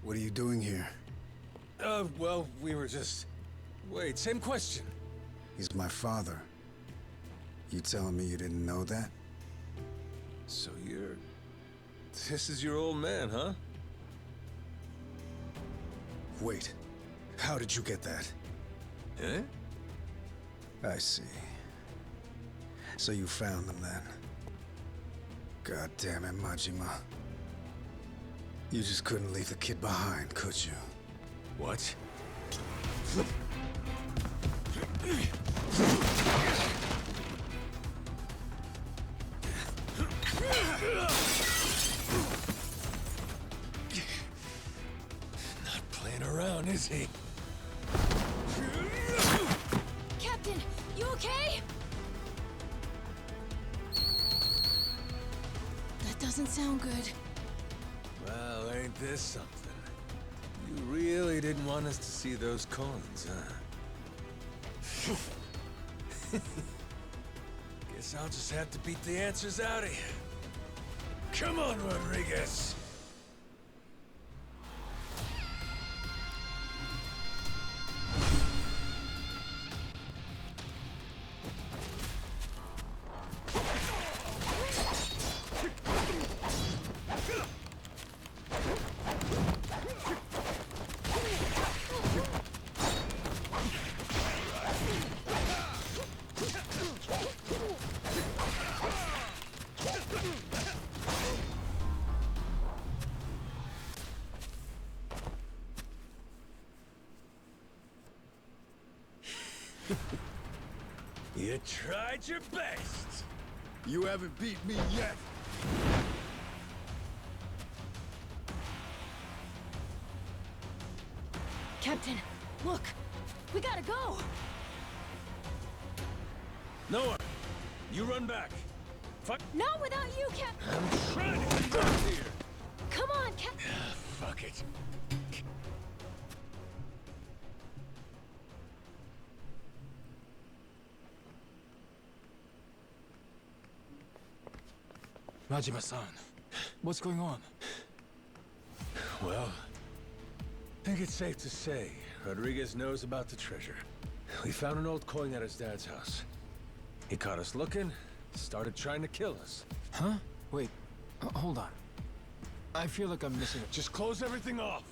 What are you doing here? Well, we were just... Wait, same question. He's my father. You telling me you didn't know that? So you're... This is your old man, huh? Wait. How did you get that? Eh? I see. So you found them then. God damn it, Majima. You just couldn't leave the kid behind, could you? What? Not playing around, is he? Captain, you okay? That doesn't sound good. Well, ain't this something? You really didn't want us to see those coins, huh? Guess I'll just have to beat the answers out of you. Come on, Rodriguez! You tried your best! You haven't beat me yet! Captain, look! We gotta go! Noah! You run back! Fuck! Not without you, Cap... I'm trying to get back here! Come on, Cap... Fuck it. Majima-san, what's going on? Well, I think it's safe to say Rodriguez knows about the treasure. We found an old coin at his dad's house. He caught us looking, started trying to kill us. Huh? Wait, hold on. I feel like I'm missing it. Just close everything off!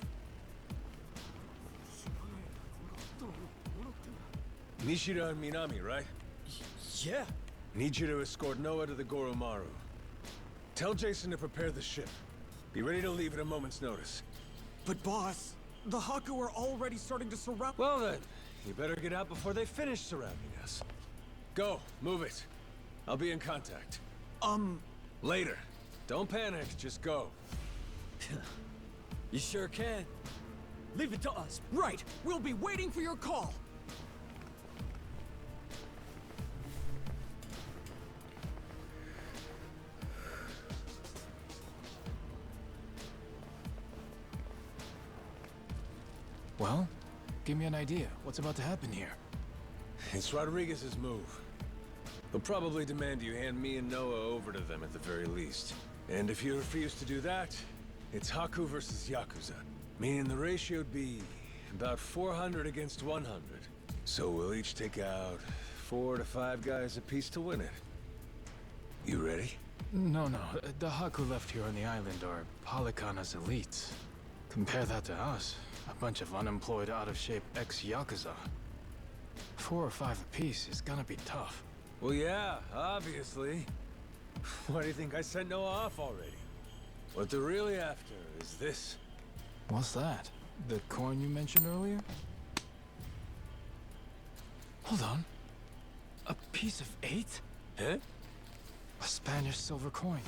Nishida and Minami, right? Yeah. Need you to escort Noah to the Goromaru. Tell Jason to prepare the ship. Be ready to leave at a moment's notice. But boss, the Haku are already starting to surround... Well then, you better get out before they finish surrounding us. Go, move it. I'll be in contact. Later. Don't panic, just go. You sure can. Leave it to us. Right, we'll be waiting for your call. Well, give me an idea. What's about to happen here? It's Rodriguez's move. He'll probably demand you hand me and Noah over to them at the very least. And if you refuse to do that, it's Haku versus Yakuza. Meaning the ratio'd be about 400 against 100. So we'll each take out 4 to 5 guys apiece to win it. You ready? No. The Haku left here on the island are Polycana's elites. Compare that to us. A bunch of unemployed, out-of-shape ex-Yakuza. 4 or 5 apiece is gonna be tough. Well, yeah, obviously. Why do you think I sent Noah off already? What they're really after is this. What's that? The coin you mentioned earlier? Hold on. A piece of 8? Huh? A Spanish silver coin.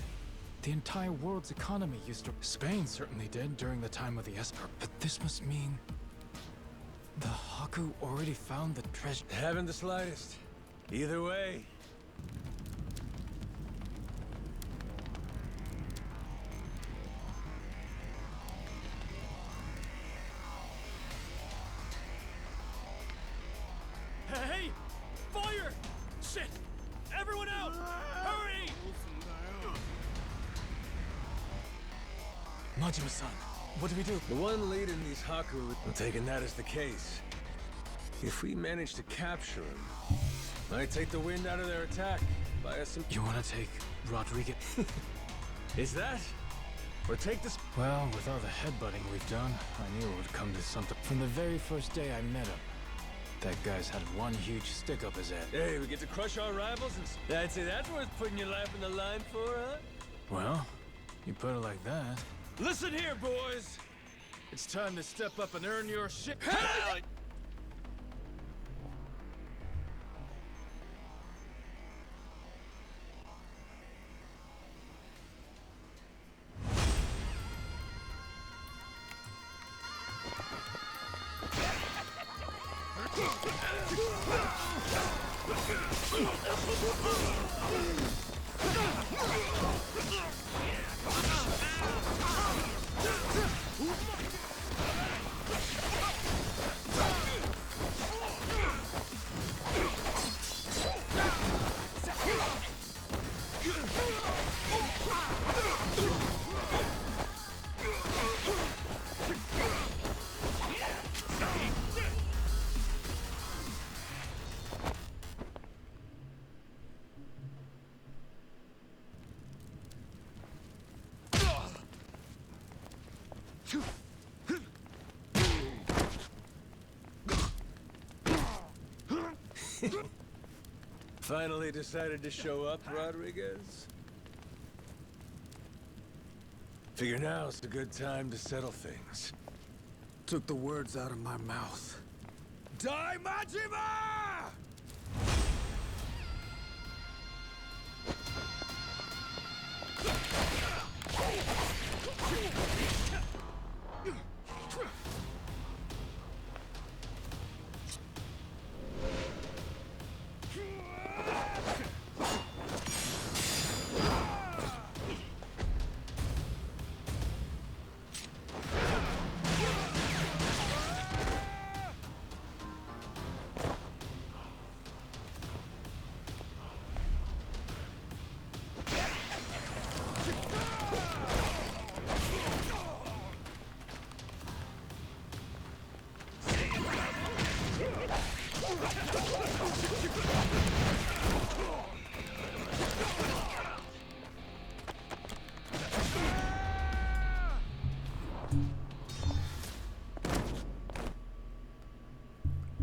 The entire world's economy used to... Spain certainly did during the time of the Esper, but this must mean... the Haku already found the treasure. Haven't the slightest. Either way. Hey! Fire! Shit! Everyone out! Hurry! Majima-san, what do we do? The one leading these Haku, I'm taking that as the case. If we manage to capture him, might take the wind out of their attack. Buy us some... You wanna take Rodriguez? Is that? Or take this... Well, with all the headbutting we've done, I knew it would come to something. From the very first day I met him, that guy's had one huge stick up his head. Hey, we get to crush our rivals and... I'd say that's worth putting your life in the line for, huh? Well, you put it like that. Listen here, boys! It's time to step up and earn your shit. Finally decided to show up, Rodriguez? Figure now's a good time to settle things. Took the words out of my mouth. Die, Majima!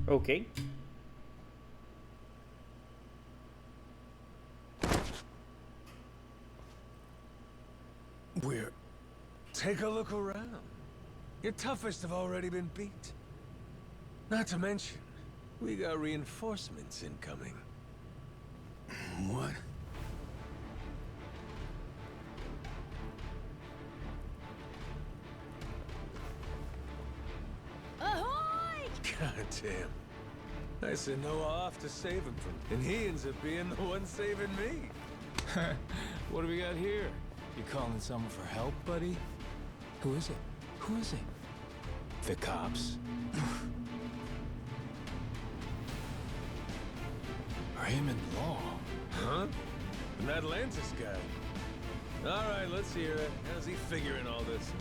Okay. We're... Take a look around. Your toughest have already been beat. Not to mention, we got reinforcements incoming. What? Ahoy! Goddamn. I sent Noah off to save him from... And he ends up being the one saving me. What do we got here? You calling someone for help, buddy? Who is it? Who is it? The cops. Raymond Law. Huh? An Atlantis guy. All right, let's hear it. How's he figuring all this?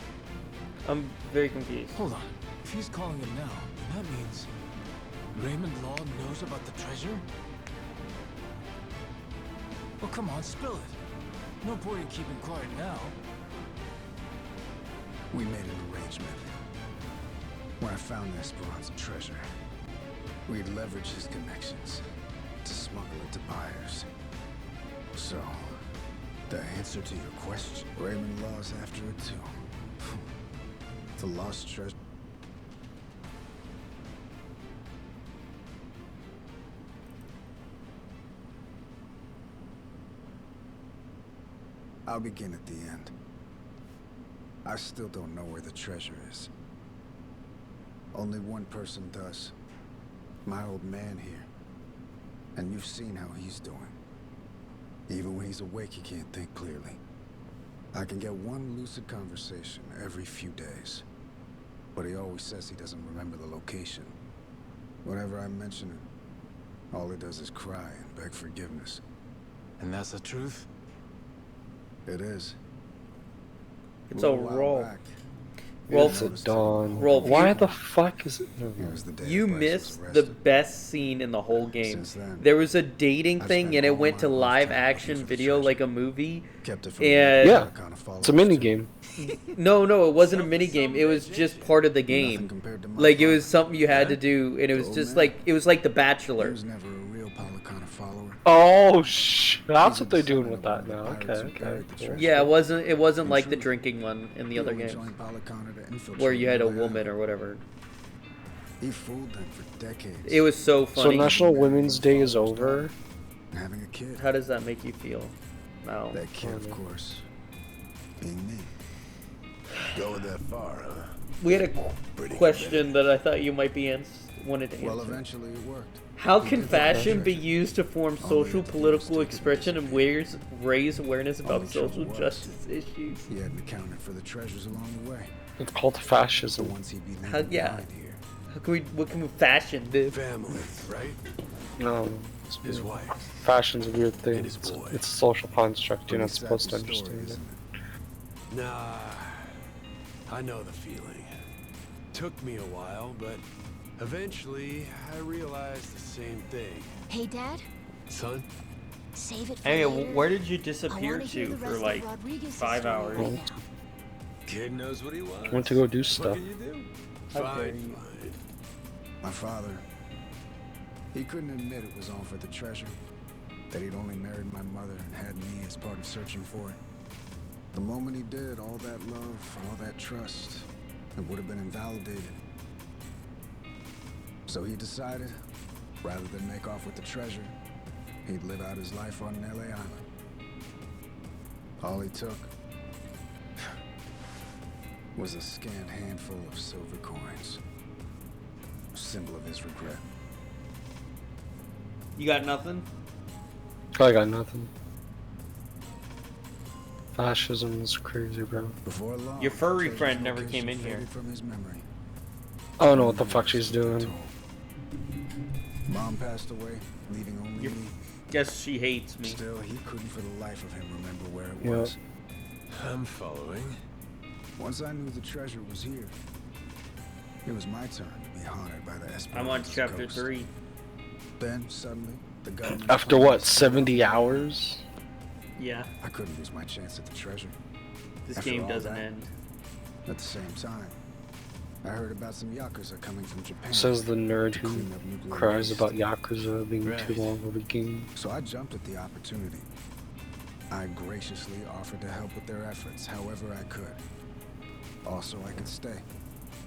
I'm very confused. Hold on. If he's calling him now, then that means Raymond Law knows about the treasure? Well, come on, spill it. No point in keeping quiet now. We made an arrangement. When I found the Esperanza treasure, we'd leverage his connections to smuggle it to buyers. So, the answer to your question, Raymond Law's after it too. The lost treasure. I'll begin at the end. I still don't know where the treasure is. Only one person does. My old man here. And you've seen how he's doing. Even when he's awake, he can't think clearly. I can get one lucid conversation every few days. But he always says he doesn't remember the location. Whenever I mention it, all he does is cry and beg forgiveness. And that's the truth? It is. It's a roll. It's a Dawn. Why the fuck is it? You missed the best scene in the whole game. There was a dating thing, and it went to live action video like a movie. And yeah, it's a mini game. No, it wasn't a mini game. It was just part of the game. Like it was something you had to do, and it was just like The Bachelor. Oh, that's what they're doing with that now. Okay. Yeah, it wasn't like the drinking one in the other games, where you had a woman or whatever. He fooled them for decades. It was so funny. So National Women's Day is over. Having a kid. How does that make you feel? No. That kid, of course, being me. Going that far, huh? We had a question that I thought you might be wanted to answer. Well, eventually it worked. How can fashion be used to form social political expression and raise awareness about social justice issues? He hadn't accounted for the treasures along the way. It's called fascism. What can we fashion do? Family, right? No. His wife. Fashion's a weird thing. It's a social construct. You're not supposed to understand it. Nah, I know the feeling. Took me a while, but eventually I realized the same thing. Hey, Dad? Son? Save it for Hey, later. where did you disappear to for like 5 hours? Oh. Kid knows what he wants. Went to go do stuff. What can you do? Fine. My father, he couldn't admit it was all for the treasure. That he'd only married my mother and had me as part of searching for it. The moment he did, all that love, all that trust, it would have been invalidated. So he decided, rather than make off with the treasure, he'd live out his life on LA Island. All he took was a scant handful of silver coins. A symbol of his regret. You got nothing? I got nothing. Fascism is crazy, bro. Before long, your furry friend never came in here. From his memory. I don't know what the fuck she's doing. Mom passed away, leaving only me. Guess she hates me. Still, he couldn't for the life of him remember where it was. I'm following. Once I knew the treasure was here, it was my turn to be haunted by the Esperanza. I'm on chapter 3. Then, suddenly, the government... After what, 70 hours? Yeah. I couldn't lose my chance at the treasure. This After game all doesn't that, end. At the same time, I heard about some Yakuza coming from Japan. Says the nerd who cries about Yakuza being too long of a game. So I jumped at the opportunity. I graciously offered to help with their efforts however I could. Also, I could stay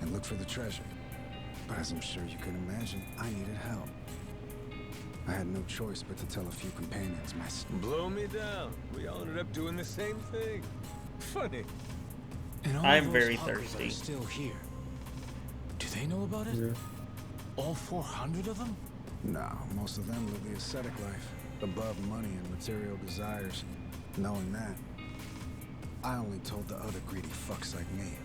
and look for the treasure. But as I'm sure you can imagine, I needed help. I had no choice but to tell a few companions my... Blow me down. We all ended up doing the same thing. Funny. And all I'm those very huckers thirsty. Are still here. Do they know about it? Yeah. All 400 of them? No, most of them live the ascetic life, above money and material desires. Knowing that, I only told the other greedy fucks like me.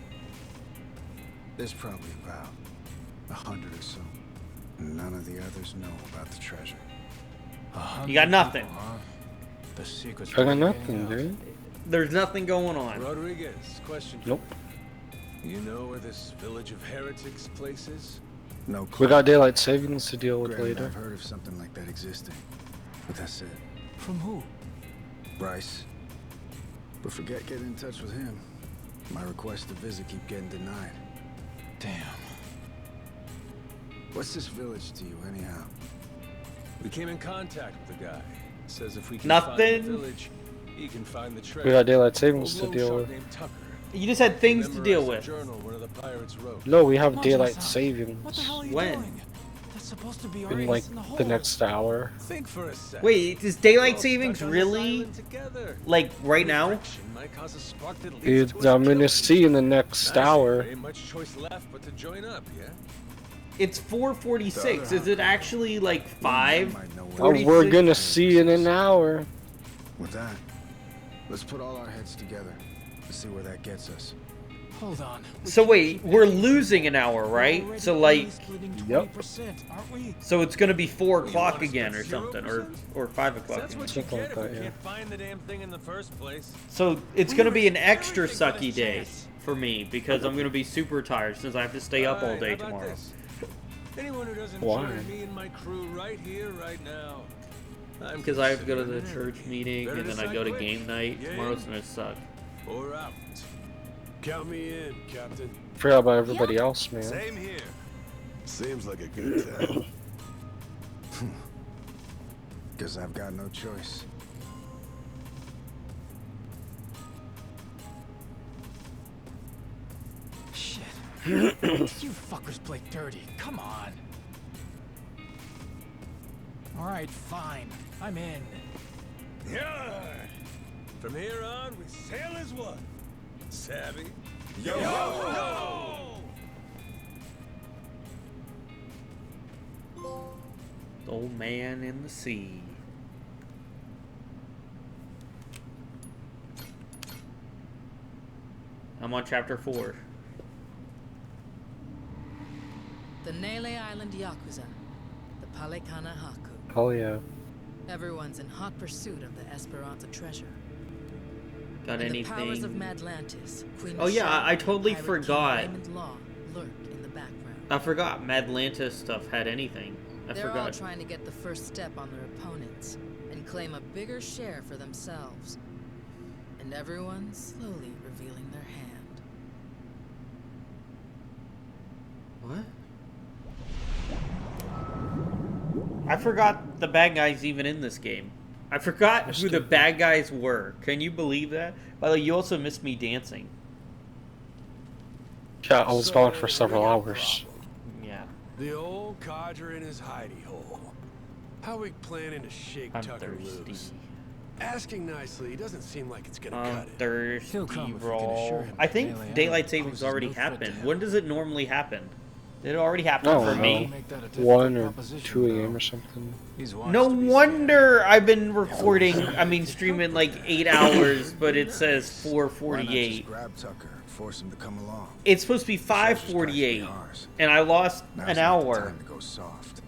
There's probably about 100 or so. None of the others know about the treasure. You got nothing. The secret's I got nothing, dude. There's nothing going on. Rodriguez, question. Nope. You know where this village of heretics place is? No clue. We got daylight savings to deal with Granted, later. I've heard of something like that existing, but that's it. From who? Bryce. But forget getting in touch with him. My requests to visit keep getting denied. Damn. What's this village to you, anyhow? We came in contact with the guy. Says if we can Nothing. find the village, he can find the treasure. We got daylight savings to deal with. You just had things to deal with. No, we have daylight savings. When? That's supposed to be In like the next hour. Think for a sec. Wait, is daylight savings really like right now? Dude, I'm gonna see in the next hour. Ain't much choice left but to join up, yeah? It's 4:46. Is it actually like 5? We're gonna see in an hour. With that, let's put all our heads together to see where that gets us. Hold on. So wait, we're losing an hour, right? So like, yep. Aren't we? So it's gonna be 4 o'clock again or something, or 5 o'clock. That's what you get if you can't find the damn thing in the first place. So it's gonna be an extra sucky day for me because I'm gonna be super tired since I have to stay up all day tomorrow. Anyone who doesn't Why? join me and my crew right here, right now. Because I have to go to the church meeting and then I go to game night. Tomorrow's gonna suck. Or out. Count me in, Captain. Forgot about everybody else, man. Same here. Seems like a good time. Guess I've got no choice. Shit. You fuckers play dirty. Come on. Alright, fine. I'm in. Yeah. From here on, we sail as one. Savvy? Yo! Yo! The old man in the sea. I'm on chapter 4. The Nele Island Yakuza. The Palekana Haku. Oh yeah. Everyone's in hot pursuit of the Esperanza treasure. Got And anything? the powers of Madlantis, Queen Oh yeah, Michelle, I totally Pirate forgot. King Raymond Law lurk in the background. I forgot Madlantis stuff had anything. They're all forgot. trying to get the first step on their opponents and claim a bigger share for themselves. And everyone's slowly revealing their hand. What? I forgot the bad guys even in this game. I forgot who the bad guys were. Can you believe that? By the way, you also missed me dancing. Yeah, I was gone for several hours. Yeah. The old codger in his hidey hole. How we planning to shake I'm Tucker thirsty. loose? Asking nicely, he doesn't seem like it's gonna I'm cut it. thirsty, He'll come if we can bro. assure him I that think Nele daylight Island savings poses already no threat to happened. him. When does it normally happen? Did it already happen No, for no. me? 1 or 2 a.m. or something. No wonder I've been recording, streaming like 8 hours, but it says Why not 4:48. just grab Tucker and force him to come along? It's supposed to be 5:48, and I lost Now's an not the hour. time to go soft.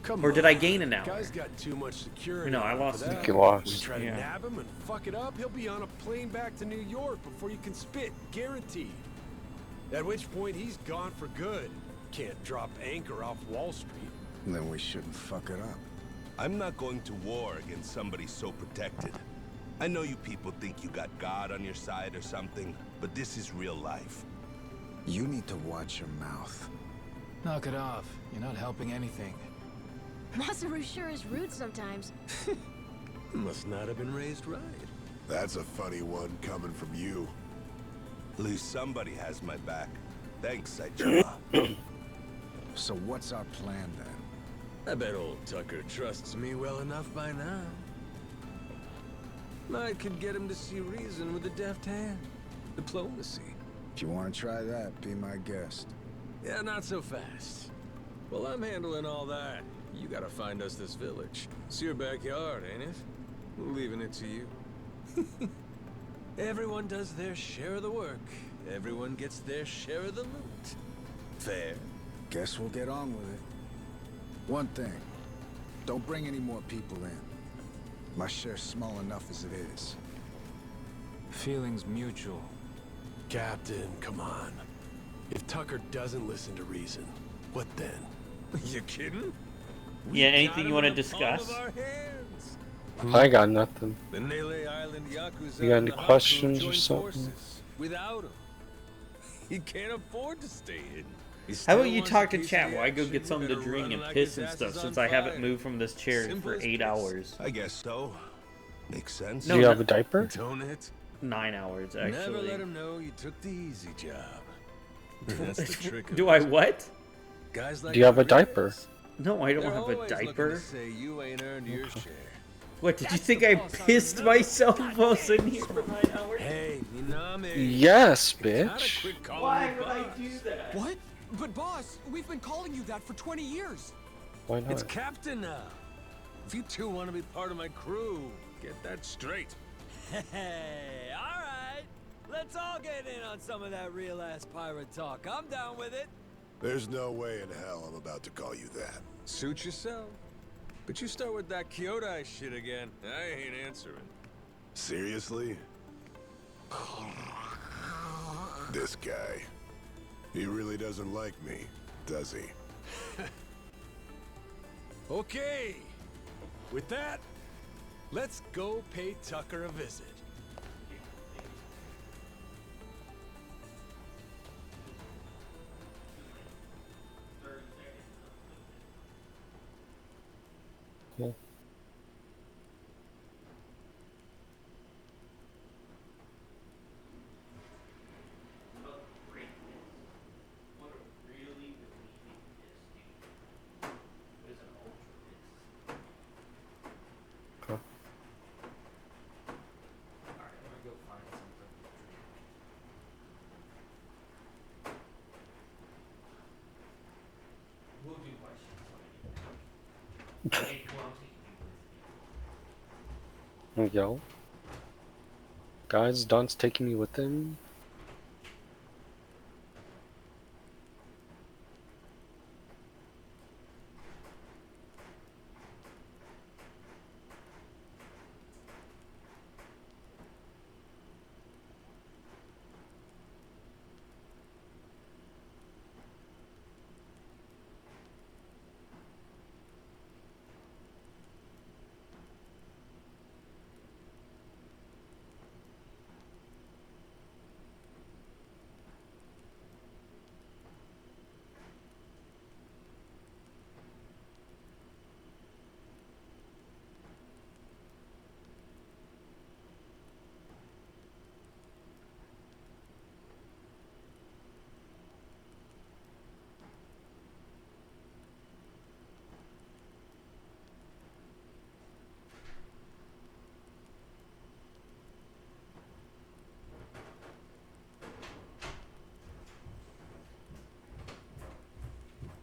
Come Or did on. I gain an hour? Guy's got too much security. No, I on lost for an that. You lost. We try to Yeah. nab him and fuck it up, he'll be on a plane back to New York before you can spit, guaranteed. At which point he's gone for good. Can't drop anchor off Wall Street. Then we shouldn't fuck it up. I'm not going to war against somebody so protected. I know you people think you got God on your side or something, but this is real life. You need to watch your mouth. Knock it off. You're not helping anything. Masaru sure is rude sometimes. Must not have been raised right. That's a funny one coming from you. At least somebody has my back. Thanks, Saitama. So what's our plan then? I bet old Tucker trusts me well enough by now. I could get him to see reason with a deft hand. Diplomacy. If you want to try that, be my guest. Yeah, not so fast. Well, I'm handling all that. You gotta find us this village. It's your backyard, ain't it? We're leaving it to you. Everyone does their share of the work. Everyone gets their share of the loot. Fair? Guess we'll get on with it. One thing. Don't bring any more people in. My share's small enough as it is. Feelings mutual. Captain, come on. If Tucker doesn't listen to reason, what then? You kidding? Yeah, anything you want to discuss? I got nothing. The Nele Island Yakuza You got any and the questions Haku or joined something? forces. Without him, He can't afford to stay hidden. He How still about you wants talk a to piece of chat the while I go action get something to and drink run and like piss his and ass stuff is on since I haven't fire. moved from this chair Simple for as 8 piss. hours. I guess so. Makes sense. No, Do you no- have a diaper? Don't it? 9 hours, actually. Never let him know you took the easy job. That's the trick of Do I it. what? Guys like Do you have a Rodriguez, diaper? No, I don't they're have a always looking diaper. to say you ain't earned your share. What, did you think I pissed myself while sitting here for 9 hours? Hey, Minami. Yes, You gotta bitch. quit calling Why me would I boss. do that? What? But boss, we've been calling you that for 20 years. Why not? It's Captain now. If you two want to be part of my crew, get that straight. Hey, alright. Let's all get in on some of that real-ass pirate talk. I'm down with it. There's no way in hell I'm about to call you that. Suit yourself. But you start with that Kyodai shit again, I ain't answering. Seriously? This guy. He really doesn't like me, does he? Okay. With that, let's go pay Tucker a visit. Yeah. Huh. Yo. Guys, Don's taking me with him.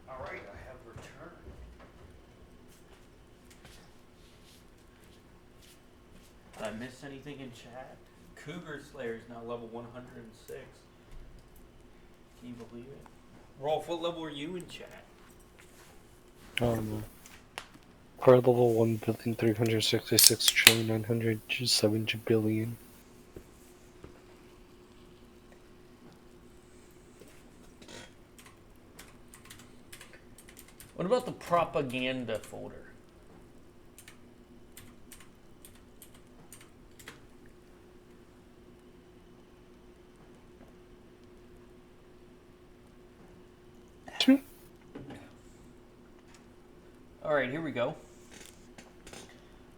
Alright, I have returned. Did I miss anything in chat? Cougar Slayer is now level 106. Can you believe it? Rolf, what level are you in chat? Per level 1,366,907 billion. What about the propaganda folder? Alright, here we go.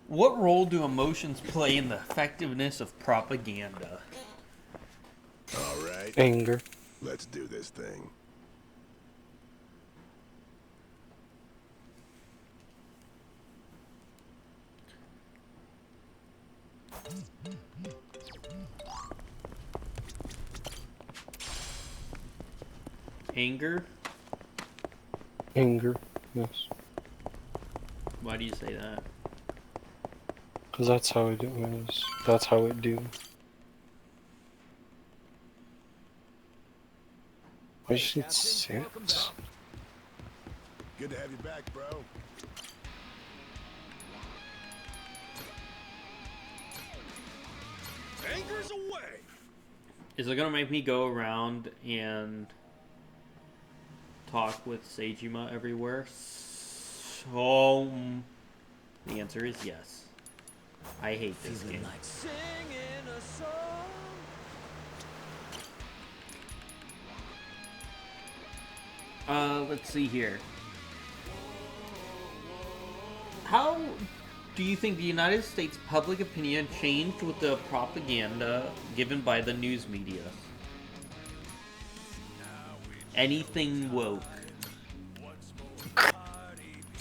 What role do emotions play in the effectiveness of propaganda? Alright. Anger. Let's do this thing. Anger? Anger, yes. Why do you say that? Because that's how it was. That's how it do. I just need 6. Good to have you back, bro. Anger's away. Is it gonna make me go around and talk with Seijima everywhere? So the answer is yes. I hate this game. Like singing a song. Let's see here. How do you think the United States public opinion changed with the propaganda given by the news media? Anything woke?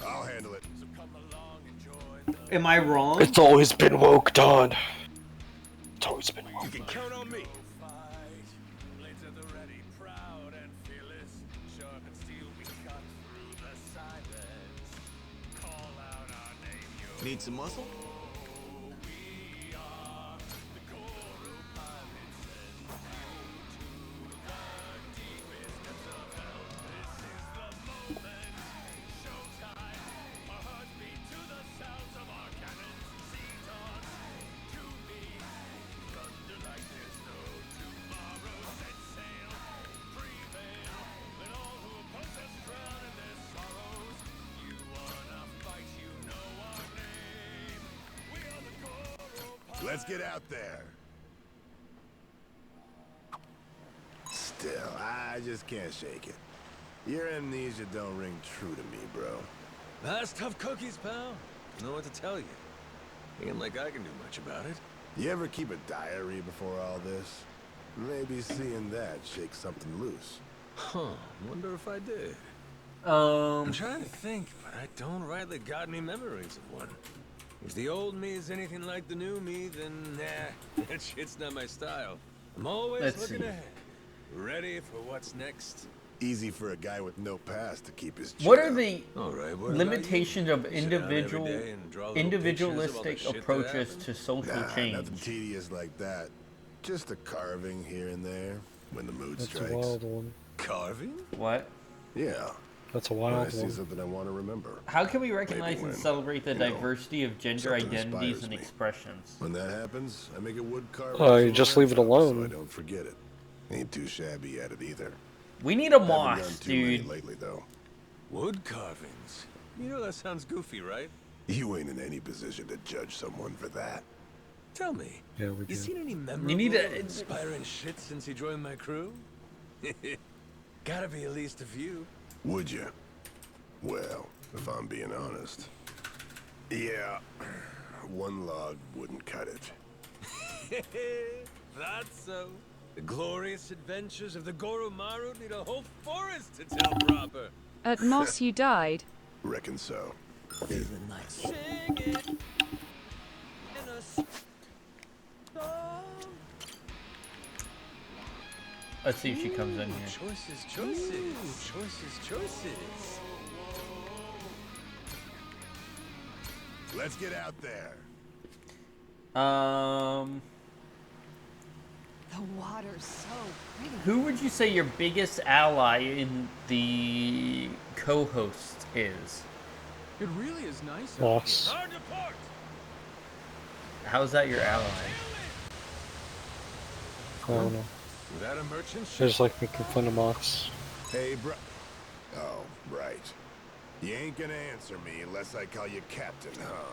I'll handle it. Am I wrong? It's always been woke, Don. It's always been woke. You can count on me. Need some muscle? Let's get out there. Still, I just can't shake it. Your amnesia don't ring true to me, bro. That's tough cookies, pal. Know what to tell you. Ain't like I can do much about it. You ever keep a diary before all this? Maybe seeing that shakes something loose. Huh, wonder if I did. I'm trying to think, but I don't rightly got any memories of one. If the old me is anything like the new me, then nah, that shit's not my style. I'm always looking ahead, ready for what's next. Easy for a guy with no past to keep his. What are the what limitations of Sit down every day and draw little individualistic pictures of all the shit that approaches happened? to social Nah, change? nothing tedious like that. Just a carving here and there when the mood That's strikes. a wild one. Carving? What? Yeah. That's a When I wild see one. something I want to remember. How can we recognize Maybe and when, celebrate the you know, diversity of gender something identities inspires and me. expressions? When that happens, I make a wood carving. You just leave it alone. So I don't forget it. Ain't too shabby at it either. We need a Haven't done moss, too many dude. lately, though. Wood carvings? You know that sounds goofy, right? You ain't in any position to judge someone for that. Tell me, Yeah, we you do. seen any memorable, You need to- inspiring shit since you joined my crew? Gotta be at least a few. Would you? Well, if I'm being honest. Yeah, one log wouldn't cut it. That's so. The glorious adventures of the Goromaru need a whole forest to tell proper. At Moss you died. Reckon so. Feeling like singing in a song. Let's see if she comes in here. Choices. Let's get out there. The water's so pretty. Who would you say your biggest ally in the co-host is? It really is nice. Moss. How's that your ally? I don't know. Without a merchant I just like making fun of Moss. Hey, bro. Oh, right. You ain't gonna answer me unless I call you Captain, huh?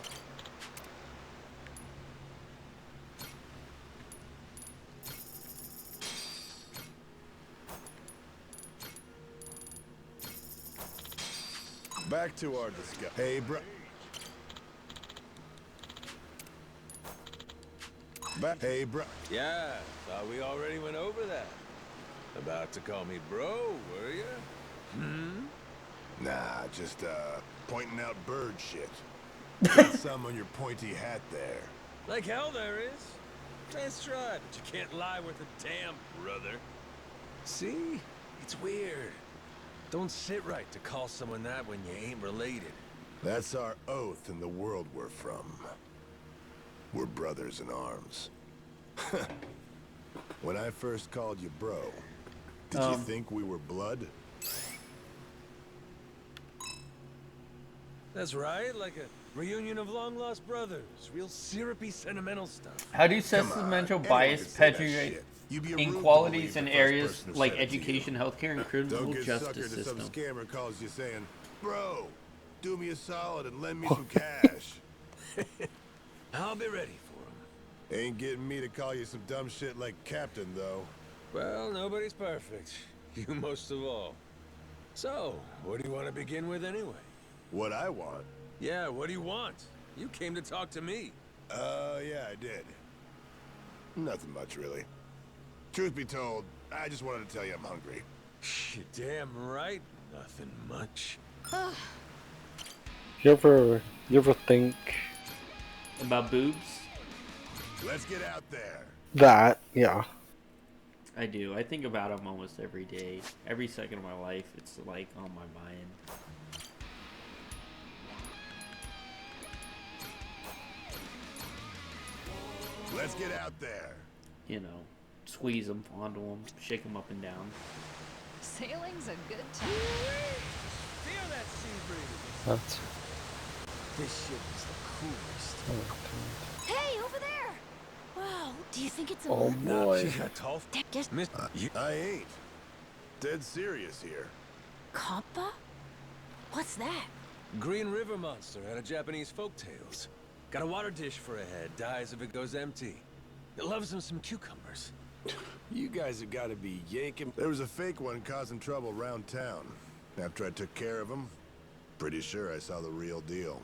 Back to our discussion. Hey, bro. Hey, bro. Yeah, thought we already went over that. About to call me bro, were you? Nah, just, pointing out bird shit. Got some on your pointy hat there. Like hell there is. Nice try, but you can't lie worth a damn, brother. See? It's weird. Don't sit right to call someone that when you ain't related. That's our oath in the world we're from. We're brothers in arms. When I first called you bro, did you think we were blood? That's right, like a reunion of long-lost brothers. Real syrupy, sentimental stuff. How do sentimental bias perpetuate inequalities in areas like education, healthcare, and criminal Don't get justice suckered if some system? scammer calls you saying, bro, do me a solid and lend me some cash. I'll be ready for him. Ain't getting me to call you some dumb shit like Captain, though. Well, nobody's perfect. You most of all. So, what do you want to begin with anyway? What I want? Yeah, what do you want? You came to talk to me. Yeah, I did. Nothing much, really. Truth be told, I just wanted to tell you I'm hungry. You're damn right. Nothing much. You ever think About boobs? Let's get out there. that? Yeah. I do. I think about them almost every day. Every second of my life, it's like on my mind. Let's get out there. You know, squeeze them, fondle them, shake them up and down. Sailing's a good time. Feel that sea breeze. That's. This ship is the coolest. Hey, over there! Wow, do you think it's a Oh month? boy. Guess I ain't. Dead serious here. Kappa? What's that? Green river monster out of Japanese folktales. Got a water dish for a head, dies if it goes empty. It loves him some cucumbers. You guys have got to be yanking. There was a fake one causing trouble around town. After I took care of him, pretty sure I saw the real deal.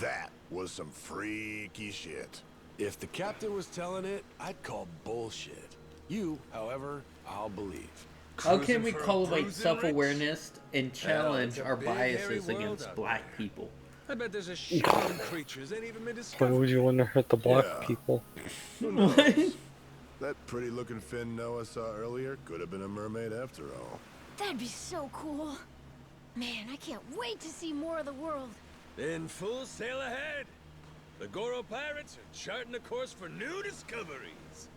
That was some freaky shit. If the captain was telling it, I'd call bullshit. You, however, I'll believe. How can we cultivate self-awareness and challenge our big, hairy biases world against out black people? I bet there's a shit ton of creatures ain't even been Why discovered. would you want to hurt the black Yeah. people? Who knows? That pretty-looking fin Noah saw earlier could have been a mermaid after all. That'd be so cool. Man, I can't wait to see more of the world. In full sail ahead. The Goro pirates are charting a course for new discoveries.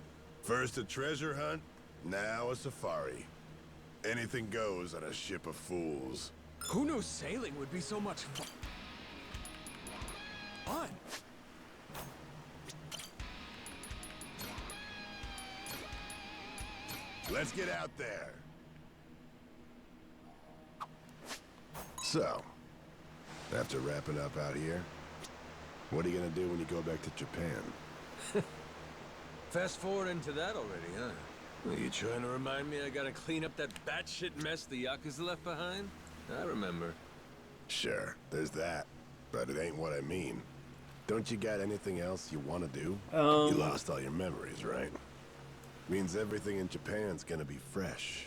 First a treasure hunt, now a safari. Anything goes on a ship of fools. Who knew sailing would be so much fun? Let's get out there. So, after wrapping up out here, what are you gonna do when you go back to Japan? Fast forward into that already, huh? Are you trying to remind me I gotta clean up that batshit mess the Yakuza left behind? I remember. Sure, there's that, but it ain't what I mean. Don't you got anything else you want to do? You lost all your memories, right? Means everything in Japan's gonna be fresh.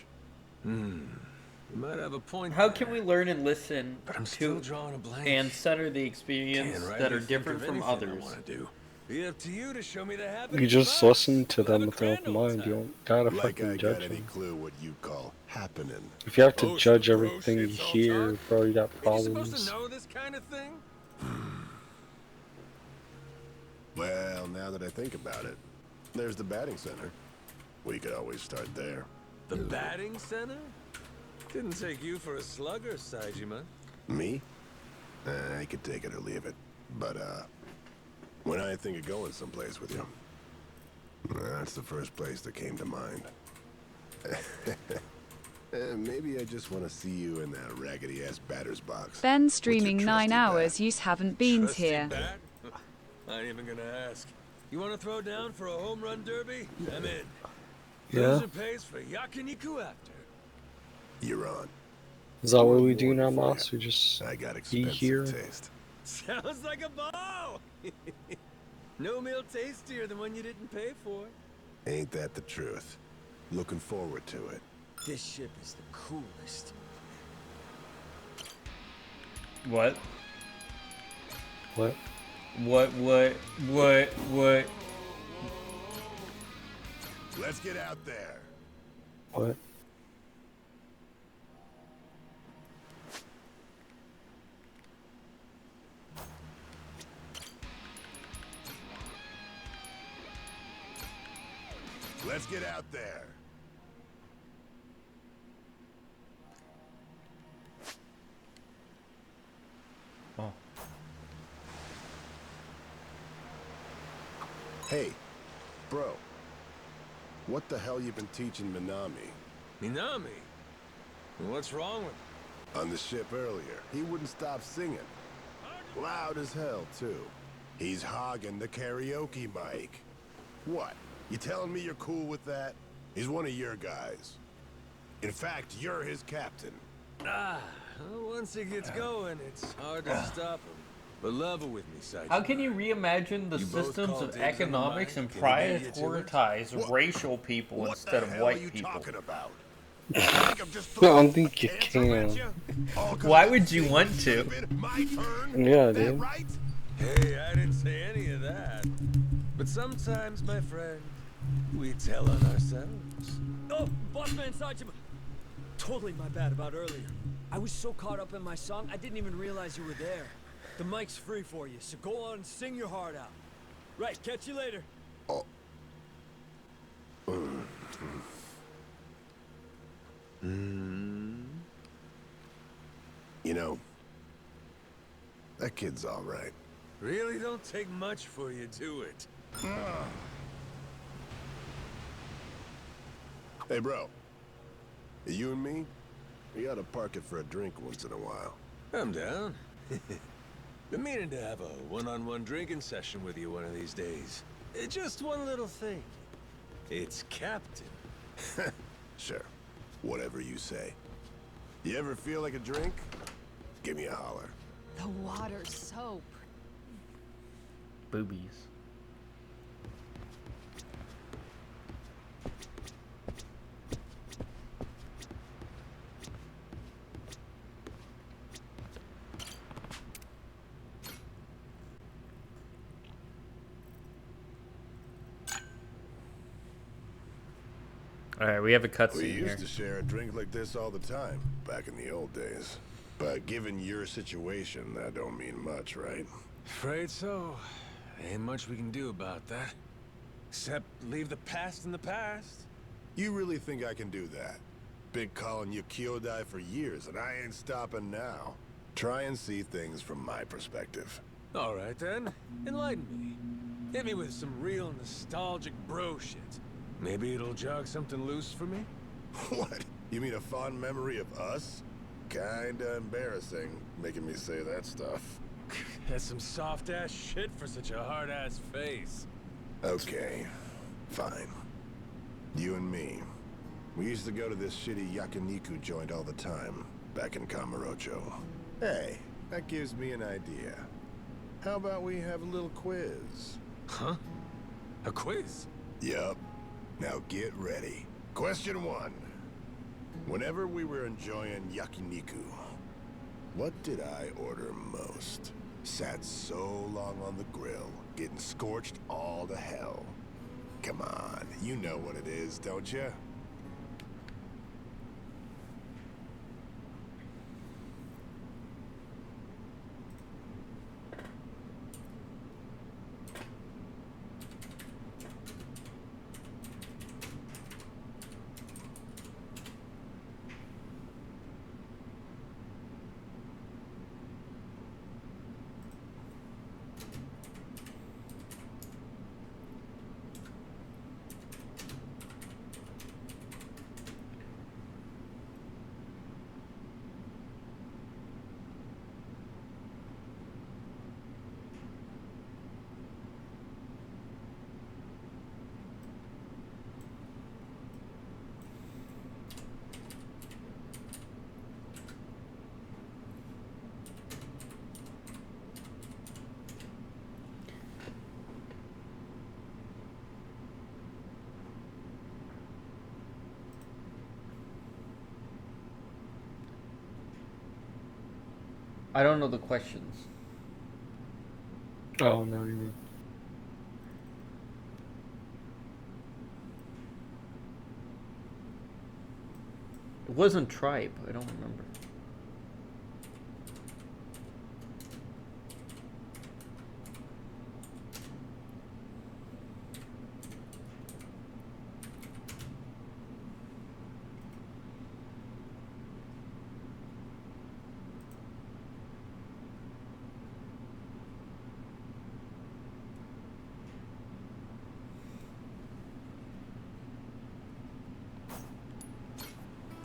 You might have a point. How can we learn and listen But I'm still to drawing a blank. and center the experience Can't that rightly are think different of from anything I others? wanna do. Be up to you to show me the habit. You just listen to them with an open mind. You don't gotta Like I fucking got judge any them. clue what you call happening. If you have to judge everything you hear, bro, you got Are you supposed problems. to know this kind of thing? Well, now that I think about it, there's the batting center. We could always start there. The batting center? Didn't take you for a slugger, Saejima. Me? I could take it or leave it. But, when I think of going someplace with you, that's the first place that came to mind. Maybe I just want to see you in that raggedy-ass batter's box. Ben streaming 9 hours, you haven't been here. Bat? I ain't even gonna ask. You wanna throw down for a home run derby? I'm in. Yeah. Loser pays for yakiniku after. You're on. Is that what we do now, Moss? We just I got be expensive here? taste. Sounds like a ball! No meal tastier than one you didn't pay for. Ain't that the truth? Looking forward to it. This ship is the coolest. What? What? What? Let's get out there. What? Let's get out there. Oh. Hey, bro. What the hell you been teaching Minami? Minami? What's wrong with him? On the ship earlier, he wouldn't stop singing. Loud as hell, too. He's hogging the karaoke mic. What? You telling me you're cool with that? He's one of your guys. In fact, you're his captain. Once he gets going, it's hard to stop him. But level with me, Sideshow. How can you reimagine the You both systems call of dibs on the economics and mic? Can he beat you to it? prioritize racial people instead of white people? About? I don't think you can. Why would you want to? Yeah, dude. Hey, I didn't say any of that. But sometimes, my friend, we tell on ourselves. Oh, Bossman Sajima. Totally my bad about earlier. I was so caught up in my song, I didn't even realize you were there. The mic's free for you, so go on and sing your heart out. Right, catch you later. Oh. You know, that kid's all right. Really don't take much for you, do it? Hey, bro. You and me, we ought to park it for a drink once in a while. I'm down. Been meaning to have a one-on-one drinking session with you one of these days. Just one little thing. It's Captain. Sure. Whatever you say. You ever feel like a drink? Give me a holler. The water's so pretty. Boobies. Alright, we have a cutscene We here. used to share a drink like this all the time, back in the old days. But given your situation, that don't mean much, right? Afraid so. Ain't much we can do about that. Except leave the past in the past. You really think I can do that? Been calling you Kyodai for years, and I ain't stopping now. Try and see things from my perspective. All right then, enlighten me. Hit me with some real nostalgic bro shit. Maybe it'll jog something loose for me? What? You mean a fond memory of us? Kinda embarrassing, making me say that stuff. That's some soft-ass shit for such a hard-ass face. Okay, fine. You and me. We used to go to this shitty yakiniku joint all the time, back in Kamurocho. Hey, that gives me an idea. How about we have a little quiz? Huh? A quiz? Yup. Now get ready. Question 1. Whenever we were enjoying yakiniku, what did I order most? Sat so long on the grill, getting scorched all to hell. Come on, you know what it is, don't you? I don't know the questions. Oh, no, you mean. It wasn't tribe. I don't remember.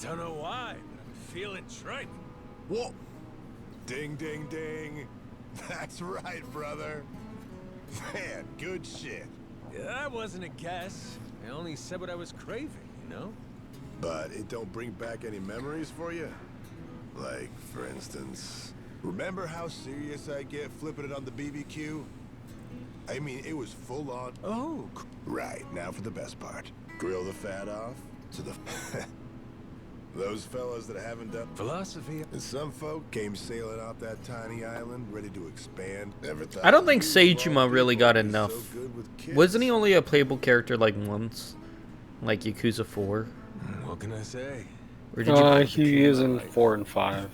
Don't know why, but I'm feeling tripe. Whoa! Ding, ding, ding. That's right, brother. Man, good shit. Yeah, that wasn't a guess. I only said what I was craving, you know? But it don't bring back any memories for you? Like, for instance, remember how serious I get flipping it on the BBQ? I mean, it was full on. Oh, right. Now for the best part. Grill the fat off to the. Those fellas that haven't done philosophy. And some folk came sailing off that tiny island, ready to expand. Never thought I don't think you Seijima really got enough. so good with kids. Wasn't he only a playable character like once? Like Yakuza 4? What can I say? Or did you he is in 4 and 5.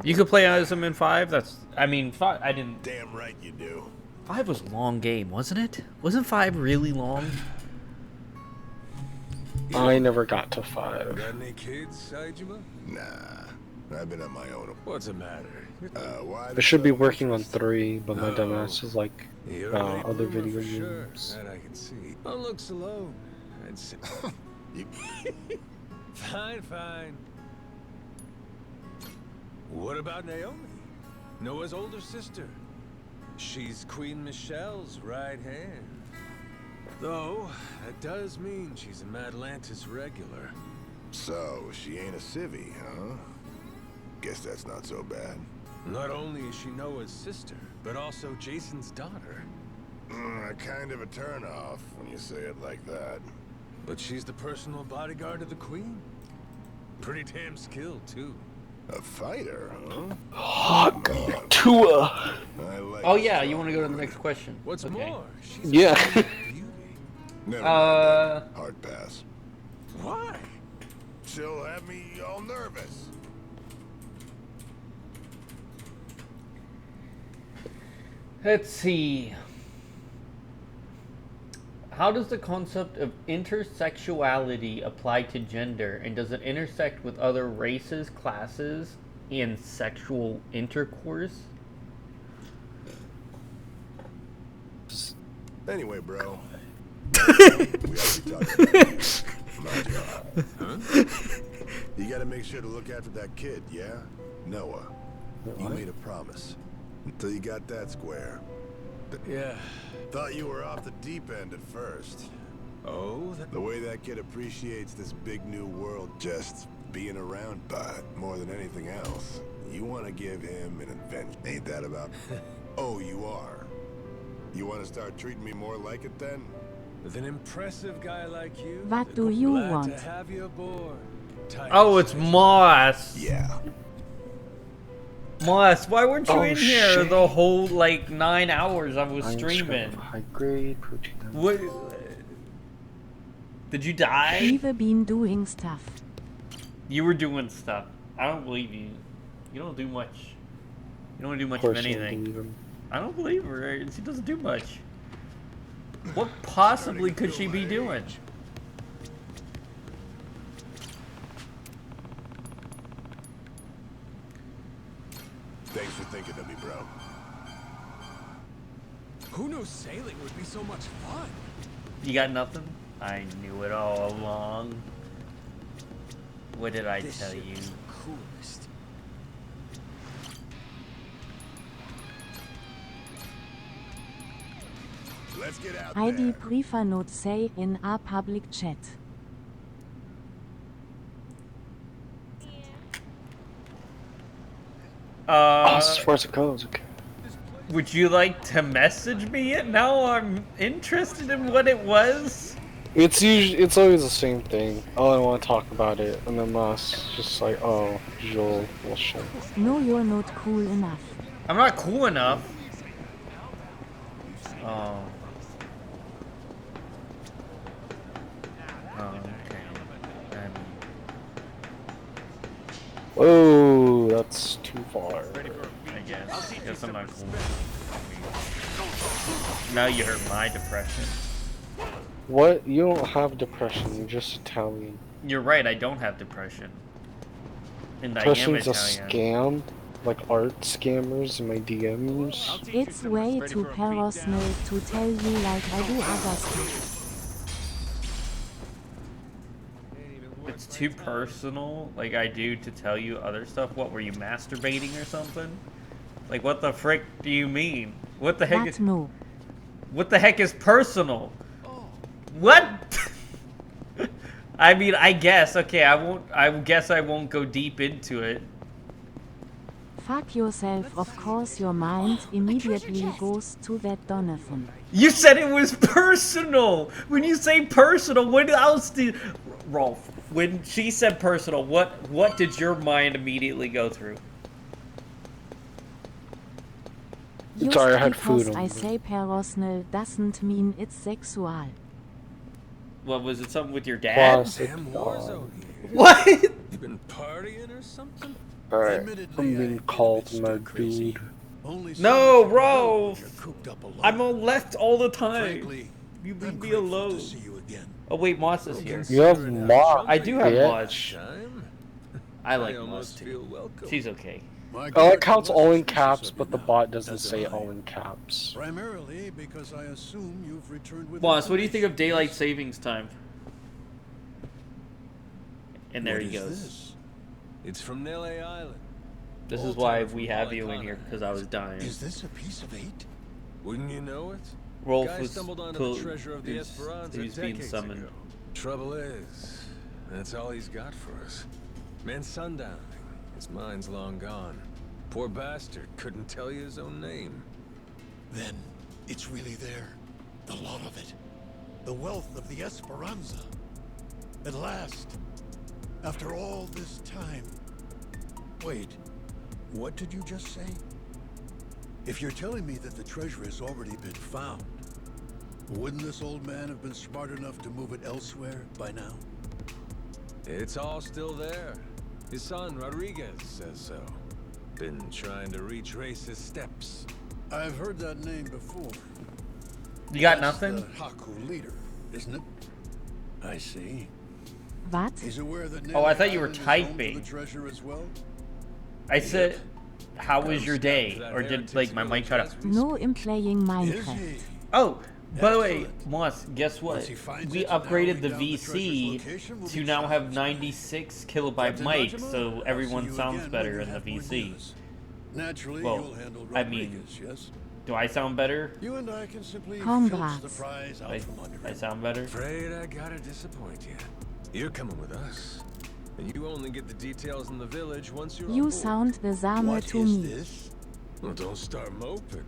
You could play as him in 5? That's... I mean, 5... I didn't... Damn right you do. 5 was a long game, wasn't it? Wasn't 5 really long? I never got to 5. Got any kids, Seijima? Nah, I've been on my own. What's the matter? Why I should be working on 3, but my dumbass is like You're other ready video for sure. games. That I can see. On looks alone, I'd say. Fine, fine. What about Naomi? Noah's older sister. She's Queen Michelle's right hand. Though, that does mean she's a Madlantis regular. So, she ain't a civvy, huh? Guess that's not so bad. Not only is she Noah's sister, but also Jason's daughter. Kind of a turnoff when you say it like that. But she's the personal bodyguard of the Queen. Pretty damn skilled, too. A fighter, huh? Hawk Tua. Oh yeah, you want to go to the next question? What's more? She's Yeah. Never mind. Hard pass. Why? She'll have me all nervous. Let's see. How does the concept of intersexuality apply to gender, and does it intersect with other races, classes, and sexual intercourse? Anyway, bro. We already talked about my job. Huh? You gotta make sure to look after that kid, yeah? Noah. You made a promise. Until you got that square. Yeah. Thought you were off the deep end at first. Oh? The way that kid appreciates this big new world, just being around, but more than anything else, you want to give him an adventure. Ain't that about? Oh, you are. You want to start treating me more like it then? With an impressive guy like you, What do you glad want? to have you aboard. Oh, it's Moss. Yeah. Moss, why weren't you Oh, in here shit. the whole like 9 hours I was streaming? High grade protein. What? Did you die? We've been doing stuff. You were doing stuff. I don't believe you. You don't do much. You don't do much of anything. I don't believe her. She doesn't do much. What possibly could she be doing? Thanks for thinking of me, bro. Who knew sailing would be so much fun? You got nothing? I knew it all along. What did I This tell ship you? is the coolest. Let's get out ID prefer not say in a public chat. As far as it goes, okay. Would you like to message me it? Now I'm interested in what it was. It's always the same thing. Oh, I want to talk about it, and then Moss just like, oh, Joel, well, shit. No, you're not cool enough. I'm not cool enough. Oh. Oh, okay. Oh, that's too far. I guess I'm not cool. Now you hurt my depression. What? You don't have depression. You're just Italian. You're right. I don't have depression. And I am Depression's a Italian. scam. Like art scammers in my DMs. It's way too personal to tell you like I do other stuff. It's too personal, like I do, to tell you other stuff. What, were you masturbating or something? Like, what the frick do you mean? What the heck That is... no. What the heck is personal? What? I mean, I guess. Okay, I guess I won't go deep into it. Fuck yourself, of course your mind immediately goes to that Donovan. You said it was personal! When you say personal, what else did... Rolf, when she said personal, what did your mind immediately go through? Just Sorry, I had because food. I say personal doesn't mean it's sexual. What, was it something with your dad? Damn Warzone. What? You been partying or something? Alright, I'm being called my dude. No, Rolf! I'm on left all the time. You leave me alone. Oh wait, Moss is here. You have Moss. I do have bitch. Moss. I like Moss too. She's okay. I like how it's all in caps, but the bot doesn't say all in caps. Primarily because I assume you've returned with Moss, what do you think of daylight savings time? And there What he is goes. this? It's from Nele Island. This is why we have you in here, because I was dying. Is this a piece of 8? Wouldn't you know it? Rolf Guy was stumbled onto pulled- the treasure of the Esperanza he's being decades summoned. ago. Trouble is, that's all he's got for us. Man sundowning. His mind's long gone. Poor bastard couldn't tell you his own name. Then it's really there. The lot of it. The wealth of the Esperanza. At last. After all this time. Wait. What did you just say? If you're telling me that the treasure has already been found, wouldn't this old man have been smart enough to move it elsewhere by now? It's all still there. His son, Rodriguez, says so. Been trying to retrace his steps. I've heard that name before. You got That's nothing? The Haku leader, isn't it? I see. What? He's aware that Oh, I thought you were Island is home to typing. the treasure as well? I said, how was your day? Or did, like, my mic cut out? No, I'm playing Minecraft. Oh, by the way, Moss, guess what? Once he finds We it, narrowing upgraded the down the treasure's VC location will to be now have challenging. 96 kilobyte Captain mic, Najima, so I'll everyone see you sounds again better when in you the have more VC. news. Naturally, Well, you'll handle I mean, Rodriguez, yes? do I sound better? You and I can simply Congrats. filch the prize out from under I him. sound better? Afraid I gotta disappoint you. You're coming with us. And you only get the details in the village once you're on You board. sound the same What to is me. this? Well, don't start moping.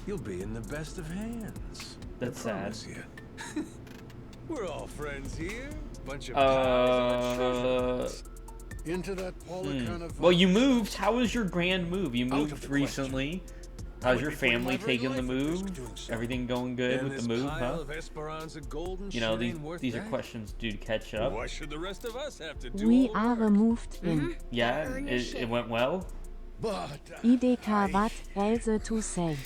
You'll be in the best of hands. That's I promise sad. you. We're all friends here. Bunch of pals on a treasure hunt. Into that Paula kind of Well, you moved. How was your grand move? You Out of moved the recently. How's your would be putting family my very taking the life at risk move? doing so. Everything going good And with this the move, pile huh? of Esperanza gold and You know, shit ain't worth these are that. questions due to catch up. Why should the rest of us have to do We all the are work? moved in. Yeah, it went well. But IDK what else to say?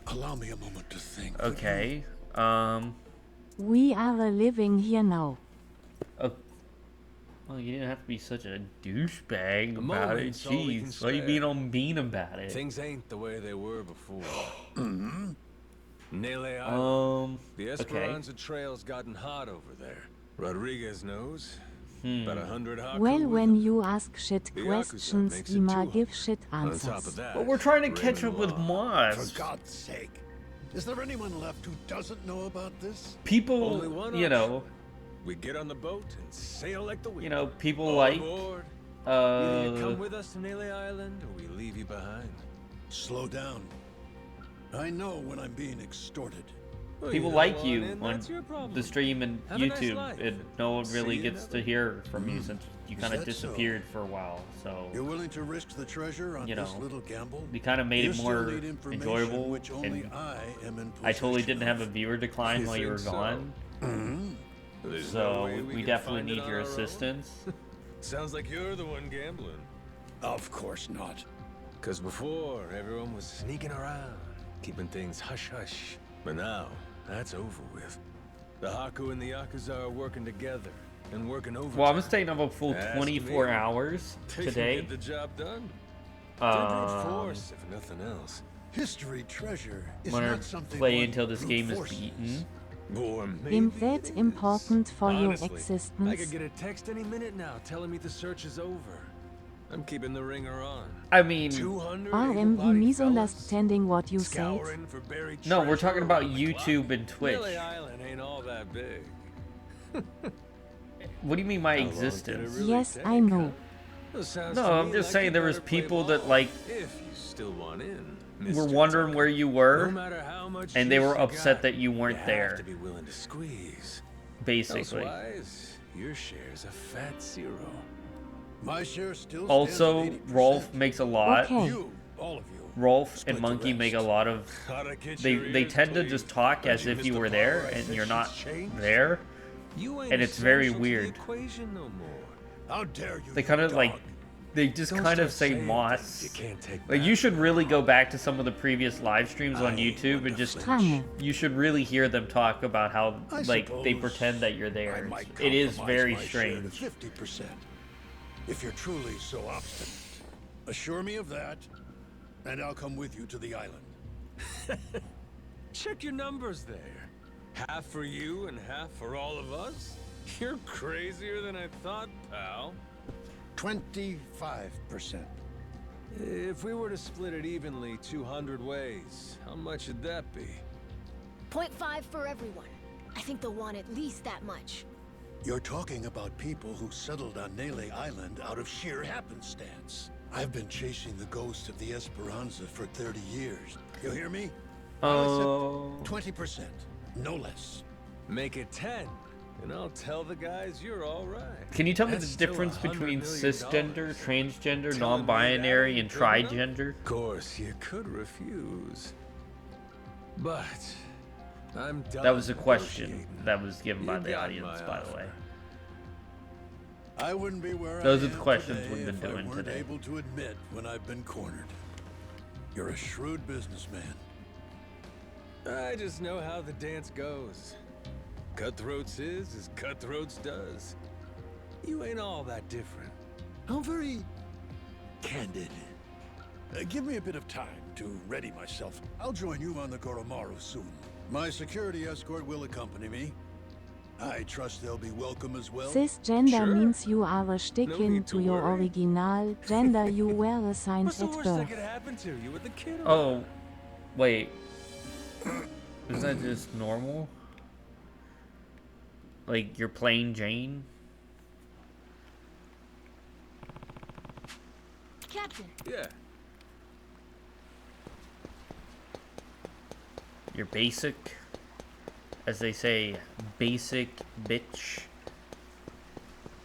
allow me a moment to think. Okay. We are living here now. Well, you didn't have to be such a douchebag A about it. moment's all we can Jeez, why are you spare. being all mean about it? Things ain't the way they were before. Nele Island. The Okay. Esperanza Trail's gotten hot over there. Rodriguez knows. About 100 Haku Well, with when him. you ask shit The Yakuza questions, makes it Ima 200. give shit On top answers. of that, But we're trying to catch Raymond up with Law. Moss. For God's sake. Is there anyone left who doesn't know about this? People, Only one you know, We get on the boat and sail like the wind. you know, people All like, aboard. Either you uh, come with us to Nele Island, or we leave you behind. Slow down. I know when I'm being extorted. Well, people you like know, you and on that's your problem. the stream and Have a nice YouTube, life. and no one really See you gets never. to hear from you since you Is kind of that so? disappeared for a while. So You're willing to risk the treasure on You this know, little gamble? we kind of made You it still more need information enjoyable, which only and I am in I totally possession didn't have a of. viewer decline You while you were think so? gone. There's no So way we can definitely find it need on your our own? assistance. Sounds like you're the one gambling. Of course not. Cause before, everyone was sneaking around, keeping things hush-hush. But now, that's over with. The Haku and the Yakuza are working together, and working overtime. Well, I'm staying up a full Ask 24 me. hours They can today. get the job done. They're brute Um, force, if nothing else. History treasure is I'm gonna not something play one until this brute game is force beaten. Or Im maybe that it important for your Honestly, I could existence? get a text any minute now telling me the search is over. I'm keeping the ringer on. I mean, 200 RM able-bodied he fellas misunderstanding what you said? scouring for buried no, we're treasure talking about around the clock. YouTube and Twitch. Nele Island ain't all that big. What do you mean my How long did it existence? really Yes, take, I know. huh? No, I'm just saying there was people that like If you still want in, were Mr. wondering Tucker. where you were, No matter how much and they juice were you upset got, that you weren't you there. have to be willing to squeeze. Basically. Elsewise, your share's a fat zero. My share still Also, stands at 80%. Rolf makes a lot. Okay. You, all of you. Rolf Split and the Monkey make a rest. lot of. Gotta get They your ears tend to clean. just talk Bet as you if you missed were the there part I and said you're she's not changed? there, You ain't and it's very essential to the weird. equation no more. How dare you? They kind of dog. like. They just Don't kind of start say saying Moss. things you can't take Like back. you should really go back to some of the previous live streams on YouTube and just Strange. you should really hear them talk about how I like they suppose pretend that you're I there. might It is compromise very my share to strange. 50%. If you're truly so obstinate, assure me of that, and I'll come with you to the island. Check your numbers there. Half for you and half for all of us? You're crazier than I thought, pal. 25%. If we were to split it evenly 200 ways, how much would that be? 0.5 for everyone. I think they'll want at least that much. You're talking about people who settled on Nele Island out of sheer happenstance. I've been chasing the ghost of the Esperanza for 30 years. You hear me? Oh. 20%, no less. Make it 10, and I'll tell the guys you're all right. Can you tell me That's the still difference $100 between million. cisgender, transgender, Telling me non-binary, that and ain't good enough? trigender? Of course, you could refuse. But I'm done. That was a question negotiating. that was given by You the got audience, my by the offer. way. I wouldn't be where Those I are the am questions today we've been if I doing weren't today. able to admit when I've been cornered. You're a shrewd businessman. I just know how the dance goes. Cutthroats is as cutthroats does. You ain't all that different. I'm very candid. Give me a bit of time to ready myself. I'll join you on the Goromaru soon. My security escort will accompany me. I trust they'll be welcome as well. Cisgender means you are sticking to your original gender you were assigned What's the at worst that birth. could happen to you with the kid around? Oh, wait. Is that just normal? Like, you're plain Jane? Captain. Yeah. You're basic? As they say, basic bitch?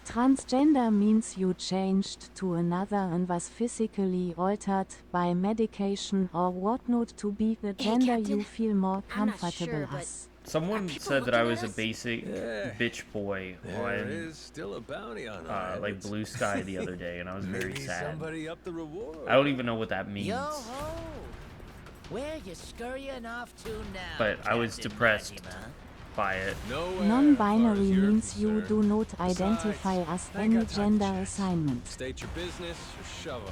Transgender means you changed to another and was physically altered by medication or whatnot to be the gender you feel more I'm not comfortable sure, but as. Someone said that I was a basic Yeah. bitch boy There on is still a bounty on our like heads. Blue Sky the other day, and I was very Maybe sad. somebody upped the reward. I don't even know what that means, Yo ho! Where you scurrying off to now? but I was Captain depressed Majima? by it. Non-binary means you do not identify as I any got time to gender assignment. State your business or shove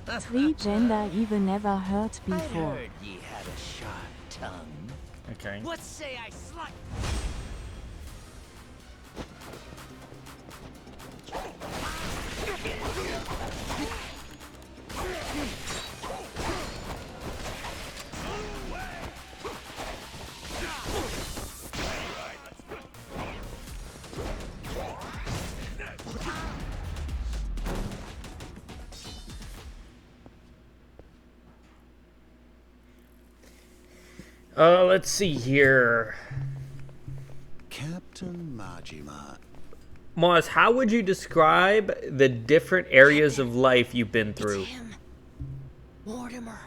off. Three-gender even never heard I before. heard ye had a sharp tongue. Okay. What say I slut? Let's see here. Captain Majima. Moz, how would you describe the different areas of life you've been through? Mortimer.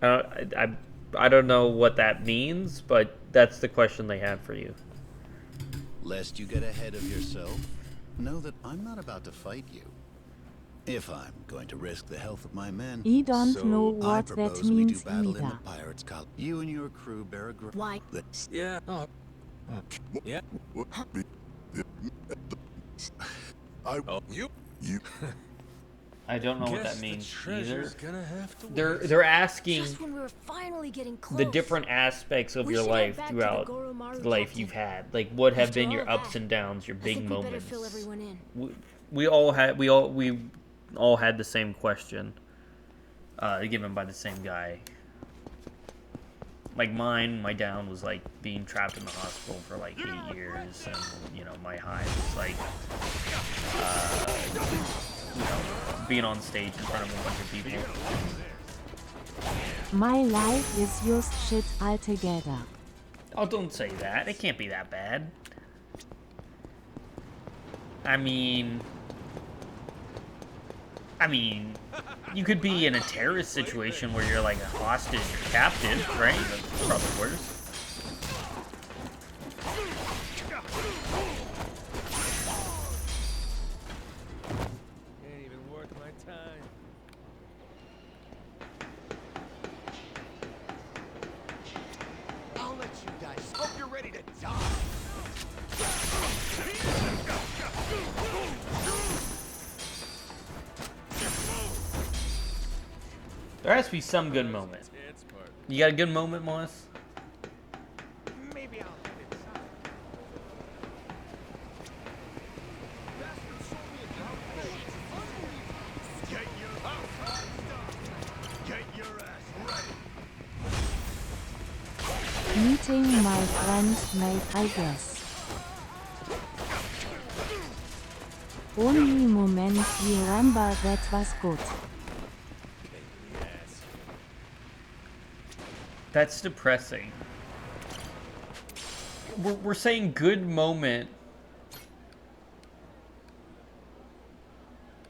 I don't know what that means, but that's the question they had for you. Lest you get ahead of yourself, know that I'm not about to fight you. If I'm going to risk the health of my men, I don't so know I what that propose we do means battle in either. the pirates' col. You and your crew bear a grudge. Why? Yeah. Oh. Yeah. You. I don't know what Guess that the means either. treasure's gonna have to They're Just asking when we were finally getting close. the different aspects of We your should head life back to the throughout Goromaru, the life Captain. you've had. Like, what have After been your all ups that, and downs, your I big think we better moments? fill everyone in. We all had the same question, given by the same guy. like my down was like being trapped in the hospital for like 8 years, and you know, my high was like you know, being on stage in front of a bunch of people. My life is just shit altogether. Oh, don't say that. It can't be that bad. I mean, you could be in a terrorist situation where you're like a hostage or captive, right? That's probably worse. Ain't even worth my time. I'll let you guys. Hope you're ready to die. There has to be some good moment. You got a good moment, Moss? Maybe I'll hit it. Get your ass ready. Meeting my friend mate, I guess. Only moment we remember that was good. That's depressing. We're saying good moment.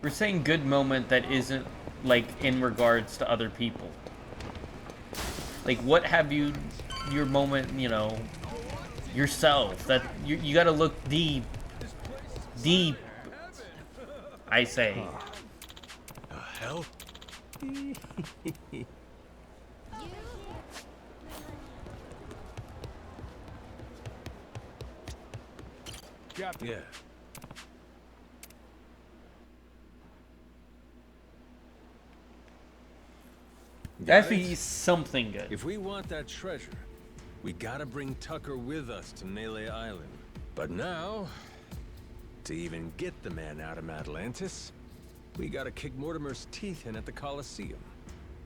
We're saying good moment that isn't like in regards to other people. Like, what have you, your moment, you know, yourself, that you gotta look deep, I say. The hell? Yeah. That's be something good. If we want that treasure, we gotta bring Tucker with us to Melee Island. But now, to even get the man out of Atlantis, we gotta kick Mortimer's teeth in at the Coliseum.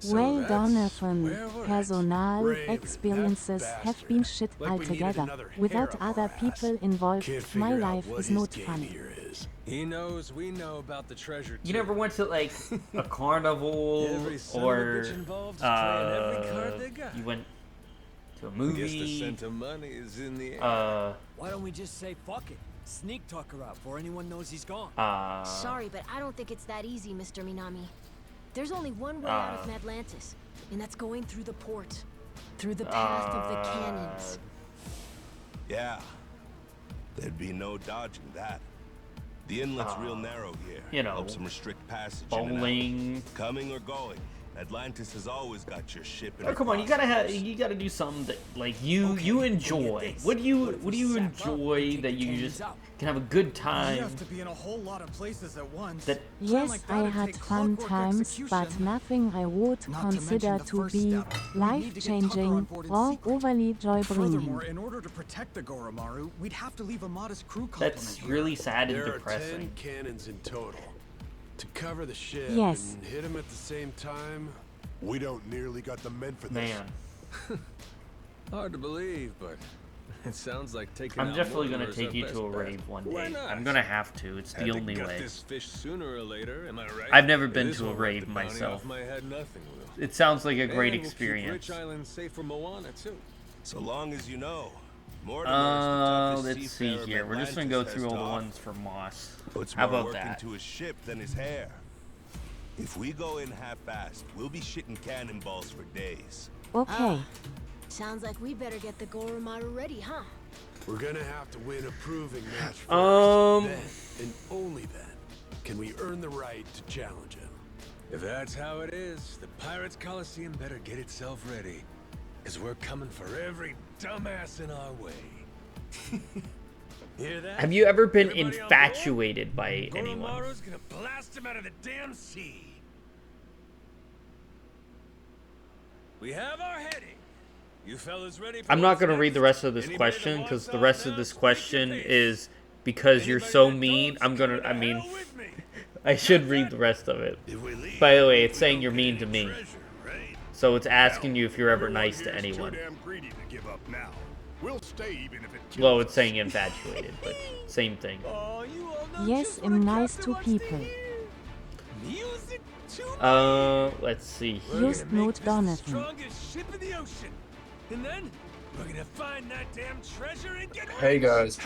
Well done, Ethan. Personal experiences have been shit altogether. Without other people involved, my life is not fun. He knows we know about the treasure. You never went to like a carnival or you went to a movie. Guess the scent of money is in the air. Why don't we just say fuck it? Sneak Tucker out before anyone knows he's gone. Sorry, but I don't think it's that easy, Mr. Minami. There's only one way out of Atlantis, and that's going through the port. Through the path of the canyons. Yeah. There'd be no dodging that. The inlet's real narrow here. You know, helps them restrict passage. bowling. Coming or going. Atlantis has always got your ship in Oh, come on, you gotta do something that like you enjoy. What do you enjoy that you just can have a good time? You have to be in a whole lot of places at once. That Yes, I had fun times, but nothing I would consider to be life-changing or overly joy-bringing. Furthermore, in order to protect the Goromaru, we'd have to leave a modest crew complement. That's really sad and There depressing. are 10 cannons in total. To cover the ship Yes. and hit him at the same time. We don't nearly got the men for this. Man. Hard to believe, but it sounds like taking I'm out definitely gonna Mortimer's take our you to best a bet. rave one Why day. not? I'm gonna have to. It's the Had to only gut way. this fish sooner or later, am I right? I've never been This to a won't wreck rave the bounty myself. off my head, nothing will. It sounds like a great And we'll keep experience. Rich Island safe for Moana too. So long as you know. Mortimer's the toughest Let's see seafarer here. We're just gonna go Atlantis through has all to the offer. ones for Moss. Puts How more about work that? into his ship than his hair. If we go in half-assed, we'll be shitting cannonballs for days. Okay. Sounds like we better get the Goromaru ready, huh? We're gonna have to win a proving match first. Then, and only then, can we earn the right to challenge him. If that's how it is, the Pirates Coliseum better get itself ready. Cause we're coming for every dumbass in our way. Hear that? Have you ever been Everybody on infatuated by board? anyone? Goromaru's gonna blast him out of the damn sea. We have our heading. You fellas ready for I'm not what's going to read next? the rest of this Anybody question that because wants the out rest of now, this squeak question your face. is because you're so mean. I'm going to, I mean, I should read the rest of it. By the way, it's saying you're mean to me. So it's asking you if you're ever nice to anyone. Too damn greedy to give up now. We'll stay even if it kills Well, it's us. saying infatuated, but same thing. Yes, I'm nice to people. Let's see here. Just note Donathan. Strongest ship in the ocean. And then we're gonna find that damn treasure and get Hey guys.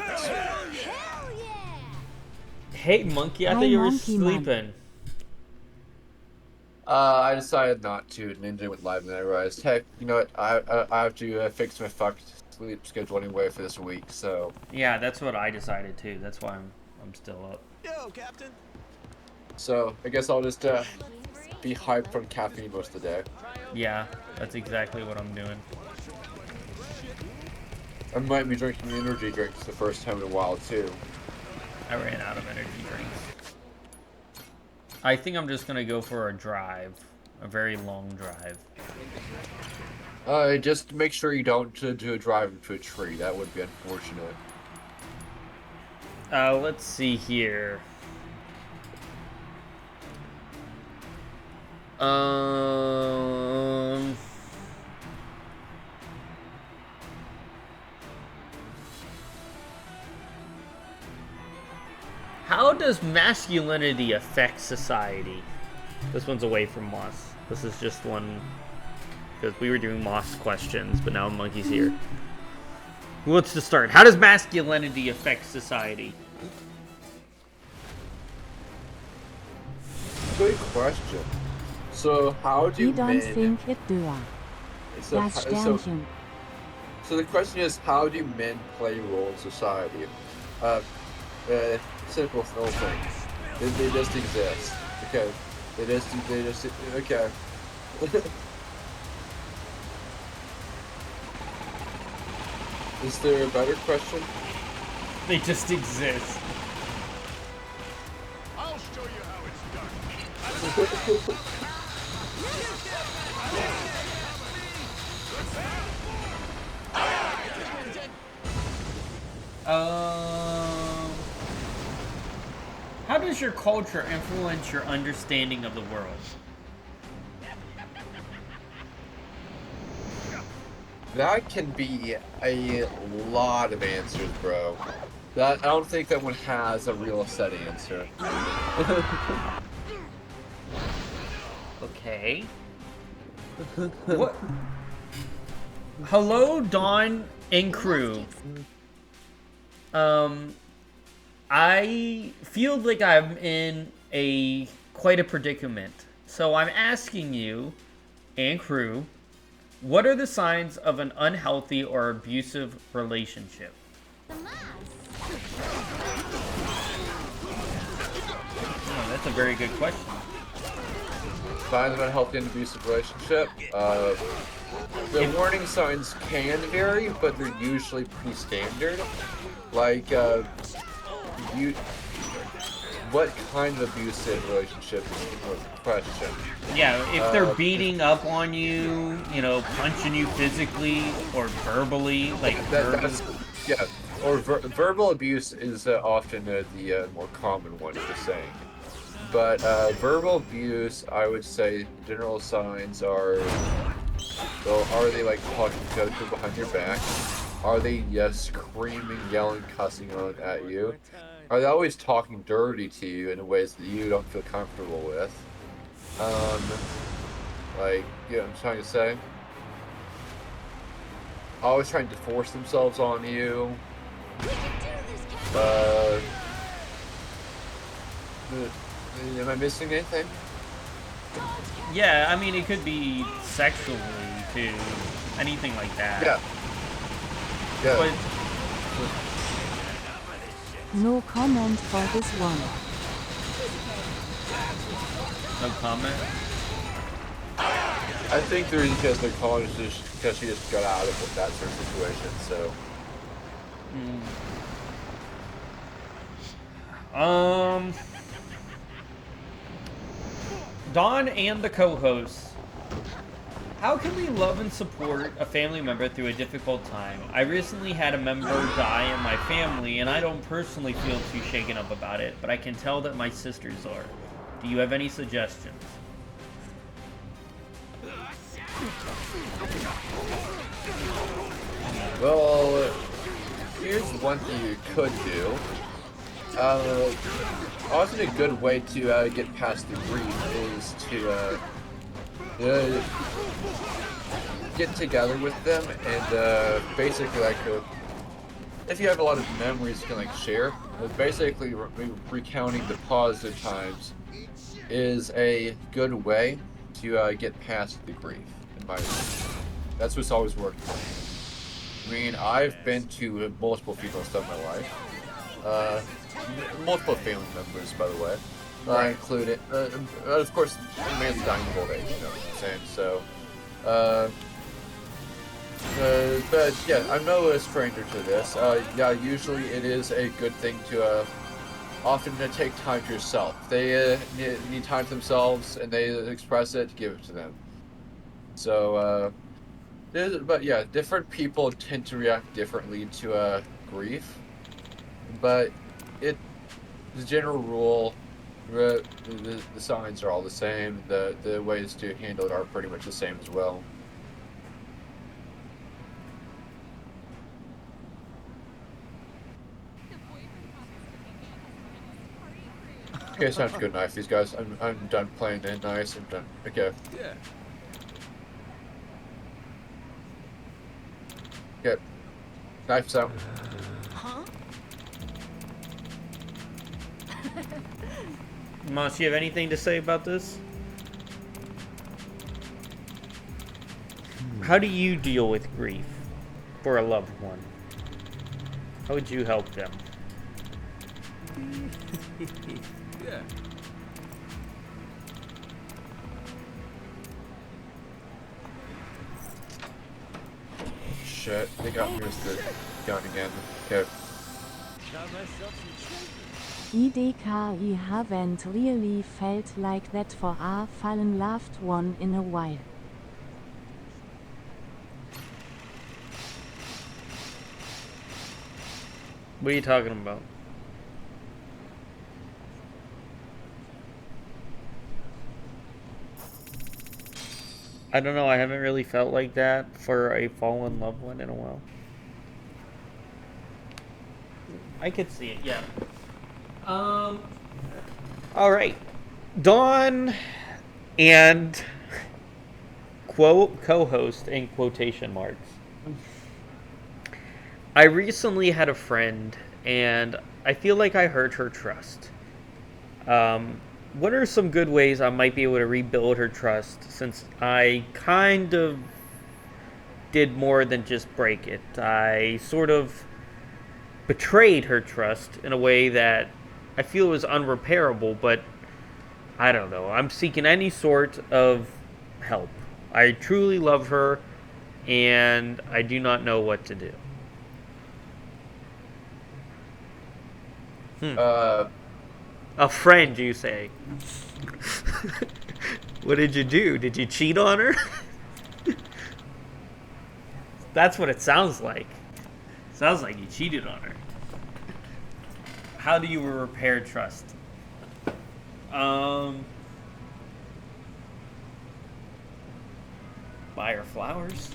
Hey, Monkey, I Hi, thought you were Monkey Man. sleeping. I decided not to ninja with live and I realized, heck, you know what? I have to fix my fucked sleep schedule anyway for this week. So Yeah, that's what I decided too. That's why I'm still up. Yo, Captain. So I guess I'll just be hyped from caffeine most of the day. Yeah, that's exactly what I'm doing. I might be drinking energy drinks the first time in a while too. I ran out of energy drinks. I think I'm just gonna go for a drive, a very long drive. Just make sure you don't do a drive into a tree. That would be unfortunate. Let's see here. How does masculinity affect society? This one's away from Moss. This is just one because we were doing Moss questions, but now Monkey's here. Who wants to start? How does masculinity affect society? Good question. So how do You don't men... think it do. That's dungeon. So the question is, how do men play a role in society? Simple little things. They just exist. Okay. They just okay. Is there a better question? They just exist. I'll show you how it's done. How does your culture influence your understanding of the world? That can be a lot of answers, bro. I don't think that one has a real set answer. Okay. What? Hello, Dawn and crew. I feel like I'm in quite a predicament. So I'm asking you and crew, what are the signs of an unhealthy or abusive relationship? Oh, that's a very good question. Signs of an unhealthy and abusive relationship. The warning signs can vary, but they're usually pretty standard. Like, what kind of abusive relationship is the question? Yeah, if they're beating up on you, you know, punching you physically or verbally, like yeah, or verbal abuse is often the more common one, just saying. But verbal abuse, I would say, general signs are, well, are they like talking to other people behind your back? Are they screaming, yelling, cussing at you? Are they always talking dirty to you in ways that you don't feel comfortable with? Like, you know what I'm trying to say? Always trying to force themselves on you. Am I missing anything? Yeah, I mean, it could be sexually, too. Anything like that. Yeah. Yeah. But, No comment for this one. no comment? I think the reason because they're calling is just because she just got out of that sort of situation, so. Dawn and the co-hosts. How can we love and support a family member through a difficult time? I recently had a member die in my family, and I don't personally feel too shaken up about it, but I can tell that my sisters are. Do you have any suggestions? Well, here's one thing you could do. Often a good way to get past the grief is to get together with them and basically like if you have a lot of memories you can like share. Basically recounting the positive times is a good way to get past the grief, in my opinion. That's what's always worked for me. I mean, I've been to multiple funerals in my life. Multiple family members, by the way. Included, of course, mainly dying of old age, you know what I'm saying? So, but yeah, I'm no stranger to this. Yeah, usually it is a good thing to often take time to yourself. They need time to themselves, and they express it, give it to them. So, but yeah, different people tend to react differently to grief. But the general rule, the signs are all the same. The ways to handle it are pretty much the same as well. Okay, it's time to go knife these guys. I'm done playing it nice. I'm done. Okay. Yeah. Okay. Knife's out. Huh? Moss, you have anything to say about this? How do you deal with grief for a loved one? How would you help them? Yeah. Shit, they got me with the gun again. Okay. IDKI haven't really felt like that for a fallen loved one in a while. What are you talking about? I don't know, I haven't really felt like that for a fallen loved one in a while. I could see it, yeah. Alright. Dawn and co-host in quotation marks. I recently had a friend and I feel like I hurt her trust. What are some good ways I might be able to rebuild her trust since I kind of did more than just break it? I sort of betrayed her trust in a way that I feel was unrepairable, but I don't know. I'm seeking any sort of help. I truly love her, and I do not know what to do. A friend, you say? What did you do? Did you cheat on her? That's what it sounds like. Sounds like you cheated on her. How do you repair trust? Buy her flowers.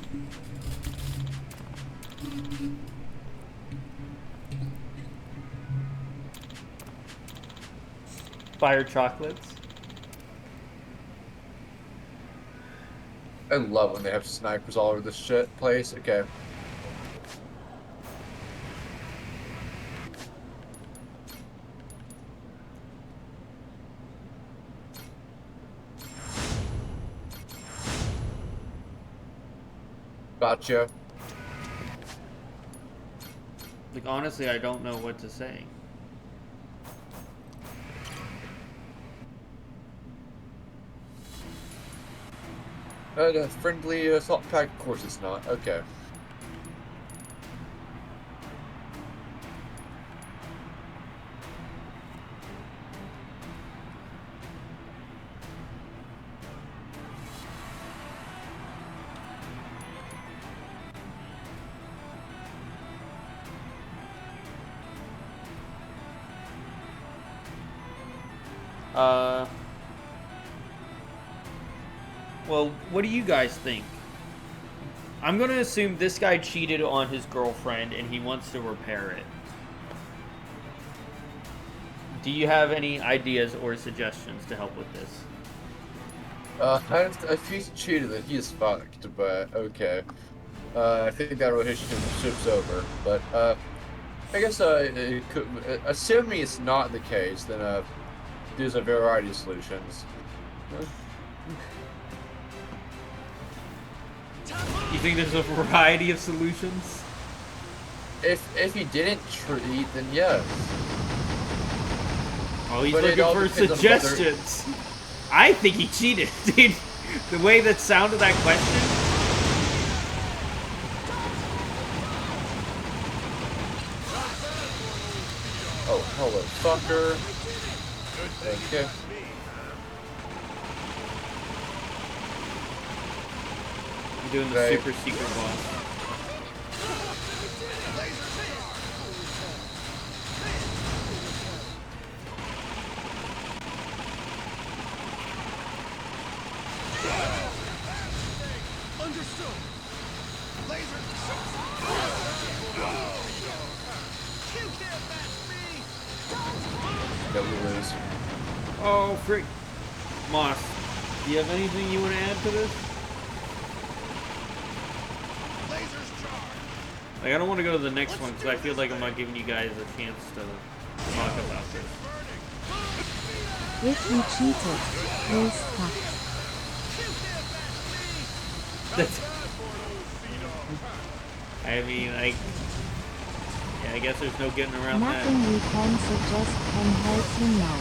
Buy her chocolates. I love when they have snipers all over this shit place. Okay. Gotcha. Like, honestly, I don't know what to say. A friendly assault pack? Of course it's not. Okay. Well, what do you guys think? I'm gonna assume this guy cheated on his girlfriend and he wants to repair it. Do you have any ideas or suggestions to help with this? If he's cheated, then he's fucked, but okay. I think that relationship's over, but, I guess, it could, assuming it's not the case, then, there's a variety of solutions. You think there's a variety of solutions? If he didn't cheat, then yes. Oh, he's looking for suggestions. I think he cheated, dude. The way that sounded that question. Oh, hello, fucker. Okay. I'm doing the super secret boss. Understood. Laser. You can't match me. That we lose. Oh, frick. Moss, do you have anything you want to add to this? Like, I don't want to go to the next one because I feel like I'm not giving you guys a chance to talk about this. If you cheated, he's fucked. I mean, like, yeah, I guess there's no getting around Nothing that. we can suggest can help you now.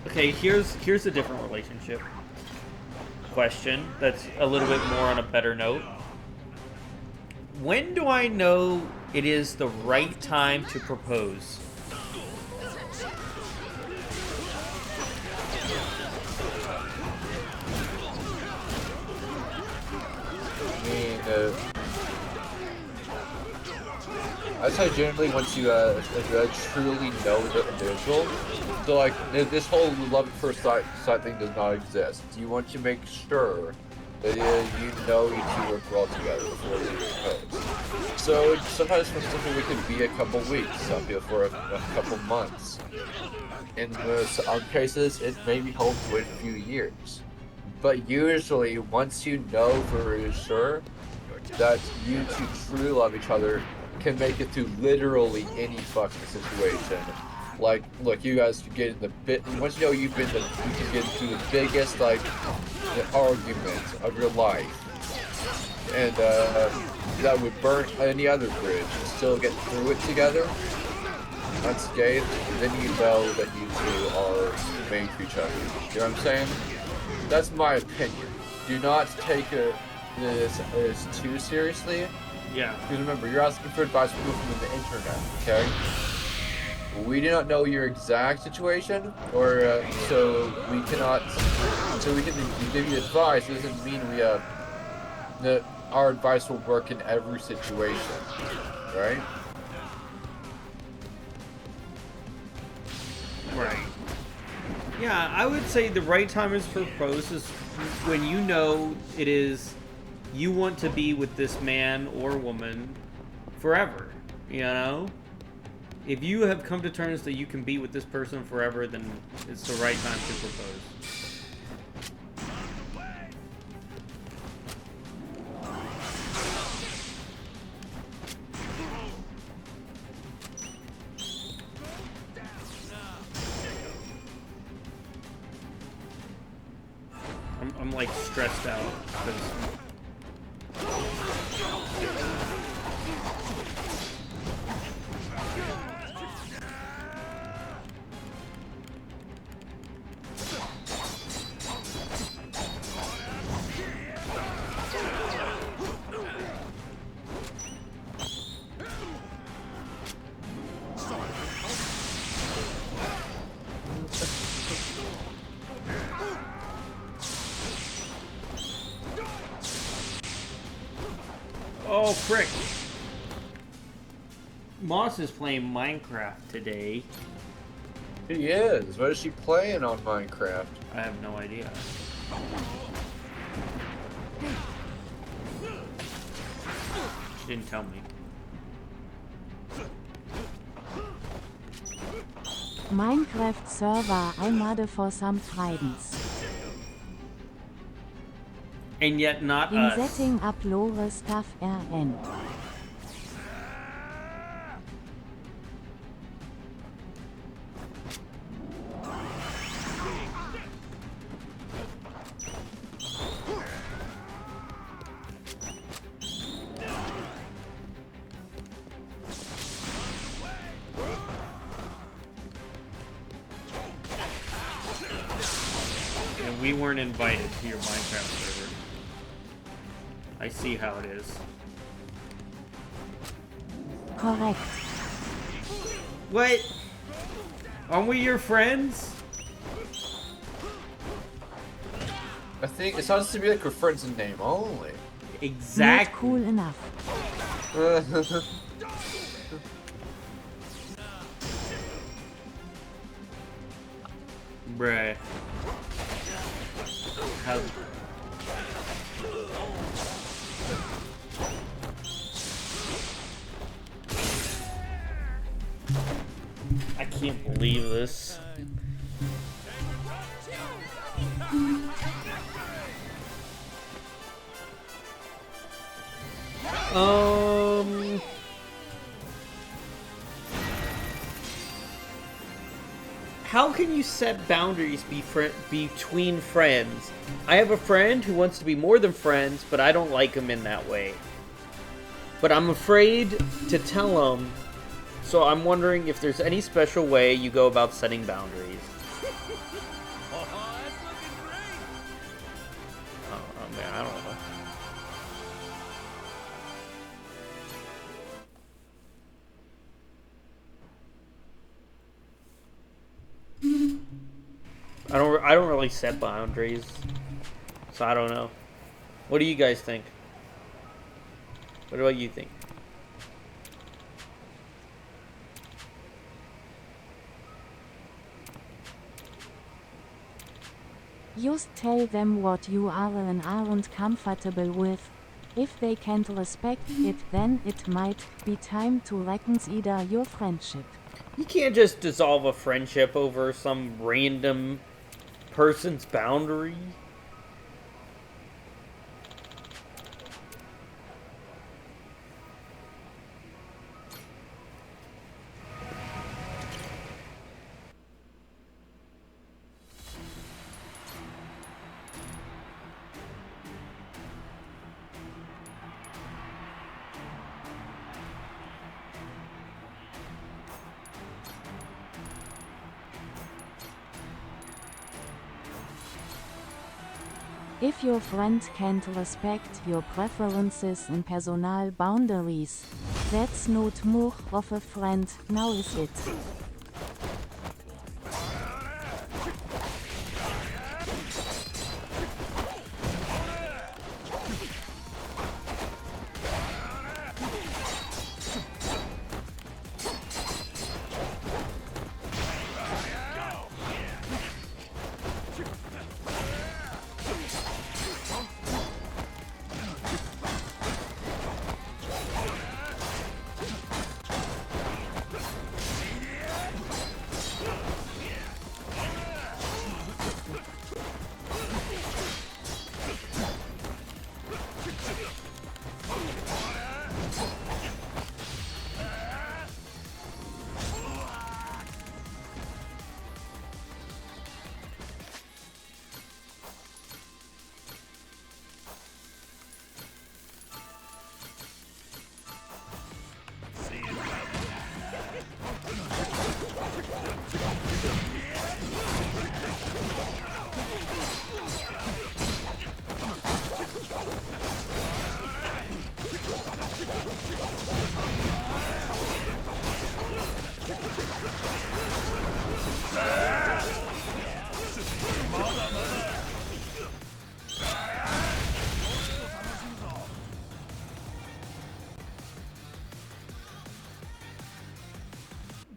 Okay, here's a different relationship question that's a little bit more on a better note. When do I know it is the right time to propose? I mean, I'd say generally once you truly know the individual, so like this whole love at first sight thing does not exist. You want to make sure that you know you two work well together before you propose. So sometimes for some people it could be a couple weeks, some people for a couple months. In some cases, it may be held to wait a few years. But usually, once you know for sure that you two truly love each other, can make it through literally any fucking situation. Like, look, you guys can get in the once you know you can get into the biggest, like, argument of your life. And, that would burn any other bridge and still get through it together, unscathed, then you know that you two are made for each other. You know what I'm saying? That's my opinion. Do not take this too seriously. Yeah. Because remember, you're asking for advice from the internet, okay? We do not know your exact situation, or so we can give you advice. It doesn't mean that our advice will work in every situation, right? Right. Yeah, I would say the right time is for propose is when you know it is you want to be with this man or woman forever, you know? If you have come to terms that you can be with this person forever, then it's the right time to propose. I'm like stressed out because Oh, frick. Moss is playing Minecraft today. He is. What is she playing on Minecraft? I have no idea. She didn't tell me. Minecraft Server einmal for some friends. And yet not In us. setting up lore stuff RN. And we weren't invited to your Minecraft server. I see how it is. Correct. What? Aren't we your friends? I think it sounds to be like her friend's name only. Exactly. Not cool enough. Bruh. How... I can't believe this. How can you set boundaries between friends? I have a friend who wants to be more than friends, but I don't like him in that way. But I'm afraid to tell him, so I'm wondering if there's any special way you go about setting boundaries. Oh man, I don't know. I don't really set boundaries, so I don't know. What do you guys think? What about you think? Just tell them what you are and aren't comfortable with. If they can't respect it, then it might be time to reconsider your friendship. You can't just dissolve a friendship over some random person's boundary. If your friend can't respect your preferences and personal boundaries, that's not more of a friend, now is it?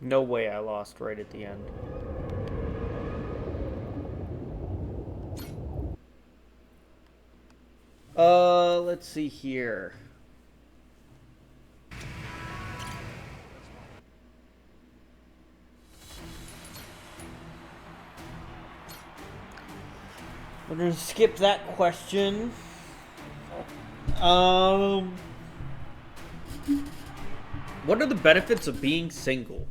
No way I lost right at the end. Let's see here. We're gonna skip that question. What are the benefits of being single?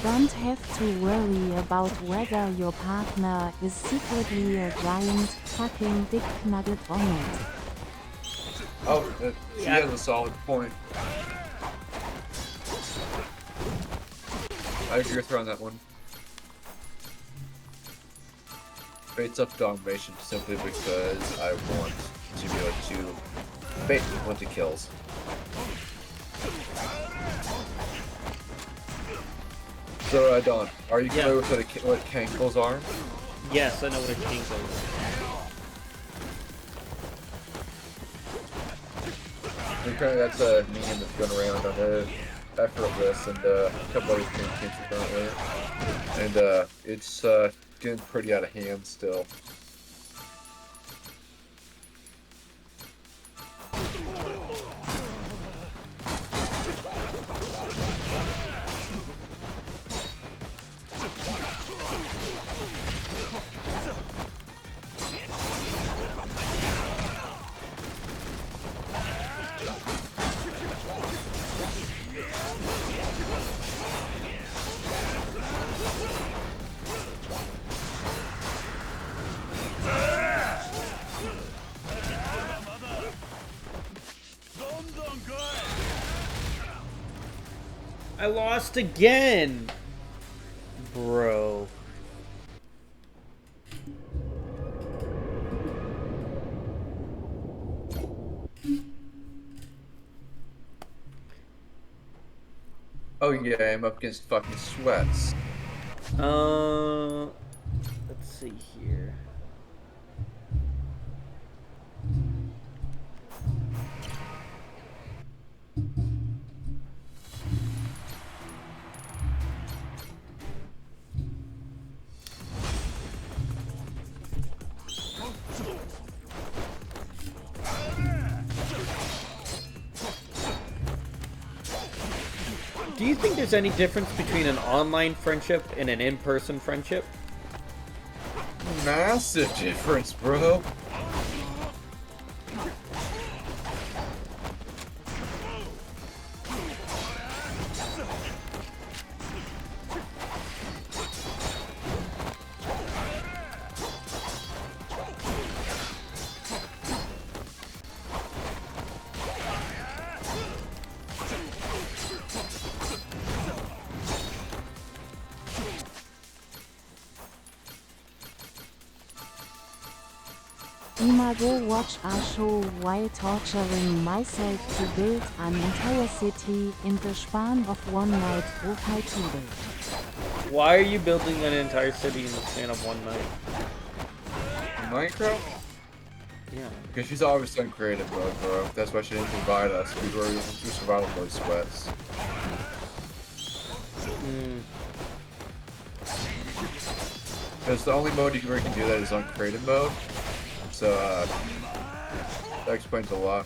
Don't have to worry about whether your partner is secretly a giant fucking dick nugget or not. Oh, he has a solid point. I agree with her on that one. Bait's up domination simply because I want to be able to bait with the kills. So, Don, are you familiar with what cankles are? Yes, I know what a cankle is. Apparently that's a meme that's going around on the Effortless and a couple other games currently. And it's getting pretty out of hand still. I lost again, bro. Oh yeah, I'm up against fucking sweats. Let's see here. Do you think there's any difference between an online friendship and an in-person friendship? Massive difference, bro. Imago watch a show while torturing myself to build an entire city in the span of one night. Okay, today. Why are you building an entire city in the span of one night? Minecraft? Yeah. Because she's always on creative mode, bro. That's why she didn't invite us. We were in survival mode sweats. Because the only mode you can do that is on creative mode. So, that explains a lot.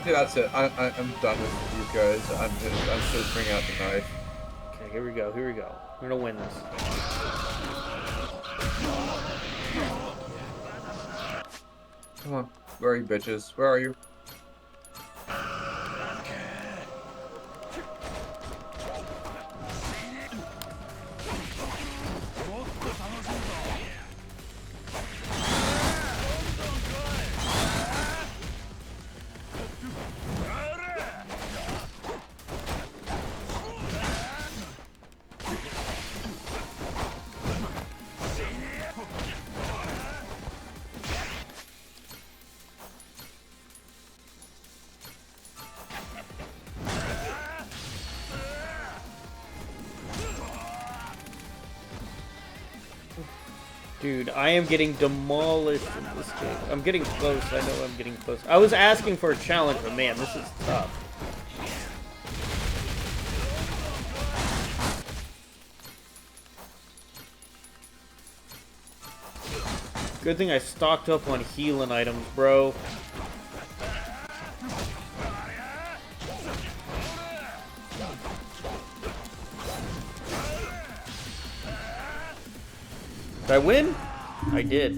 Okay, that's it. I'm done with you guys. I'm just gonna bring out the knife. Okay, here we go. Here we go. We're gonna win this. Come on. Where are you, bitches? Where are you? Dude, I am getting demolished in this game. I'm getting close. I know I'm getting close. I was asking for a challenge, but man, this is tough. Good thing I stocked up on healing items, bro. Did I win? I did.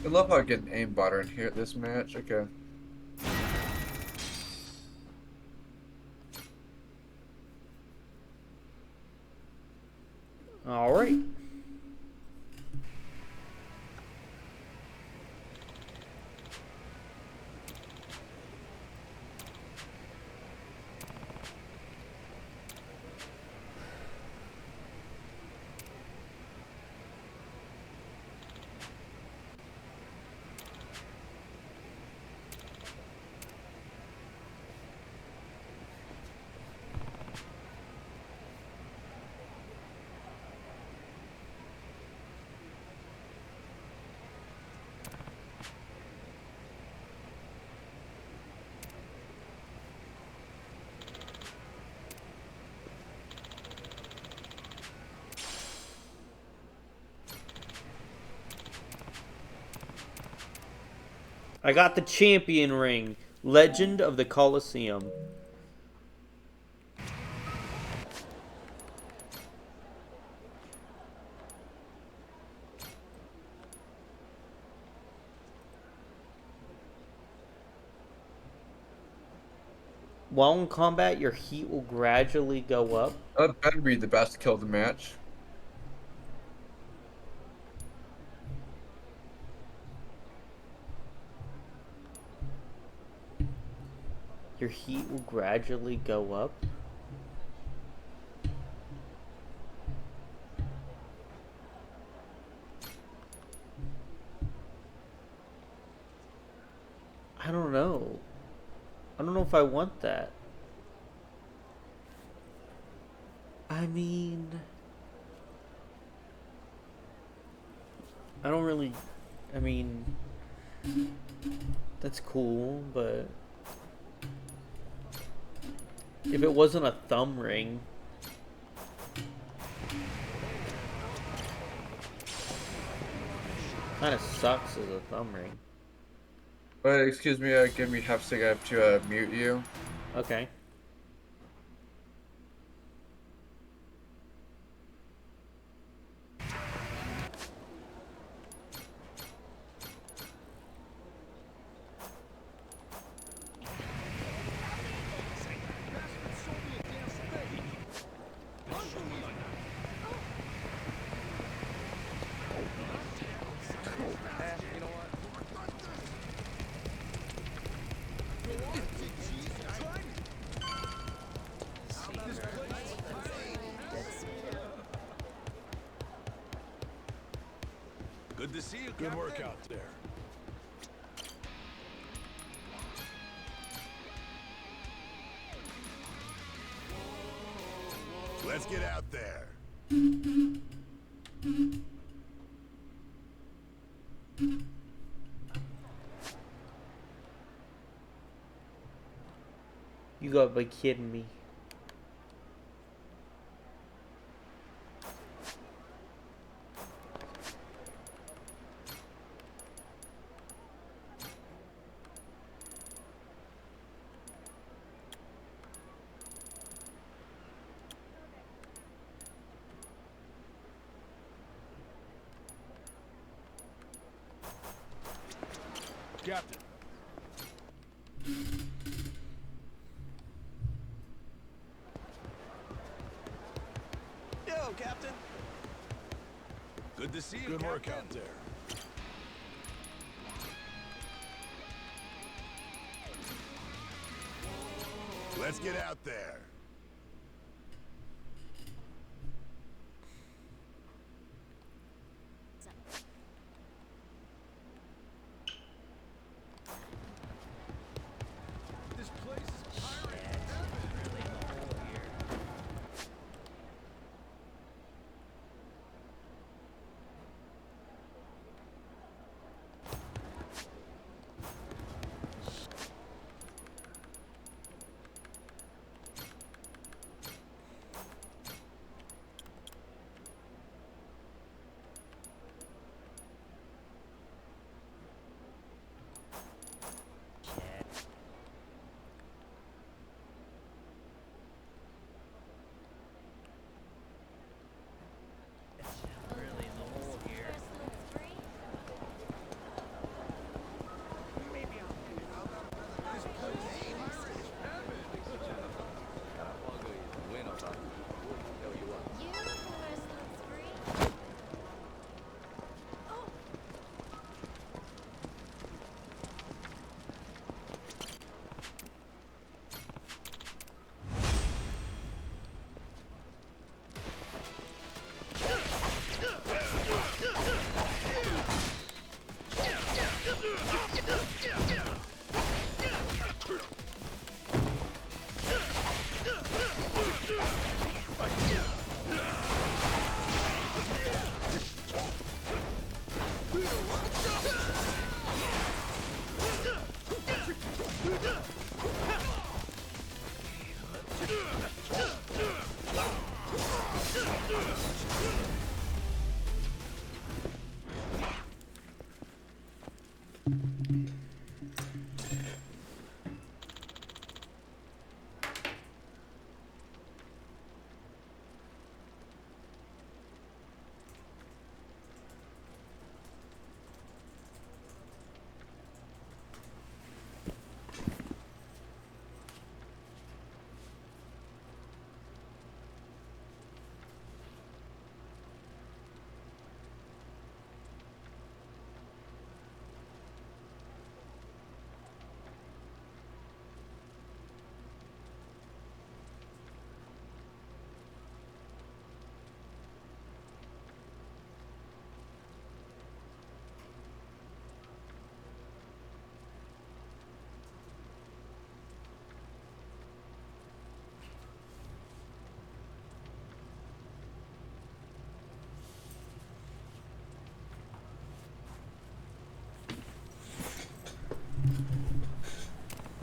I love how I get an aimbot in here at this match. Okay. All right. I got the champion ring. Legend of the Colosseum. While in combat, your heat will gradually go up. That better be the best kill of the match. Your heat will gradually go up. I don't know. I don't know if I want that. I mean, I don't really, I mean, that's cool, but if it wasn't a thumb ring, kind of sucks as a thumb ring. But excuse me, give me half a second. I have to mute you. Okay. Good to see you. Good work out there. Let's get out there. You gotta be kidding me. Captain. Yo, Captain. Good to see you. Good work Captain. out there. Let's get out there. This place is pirate heaven.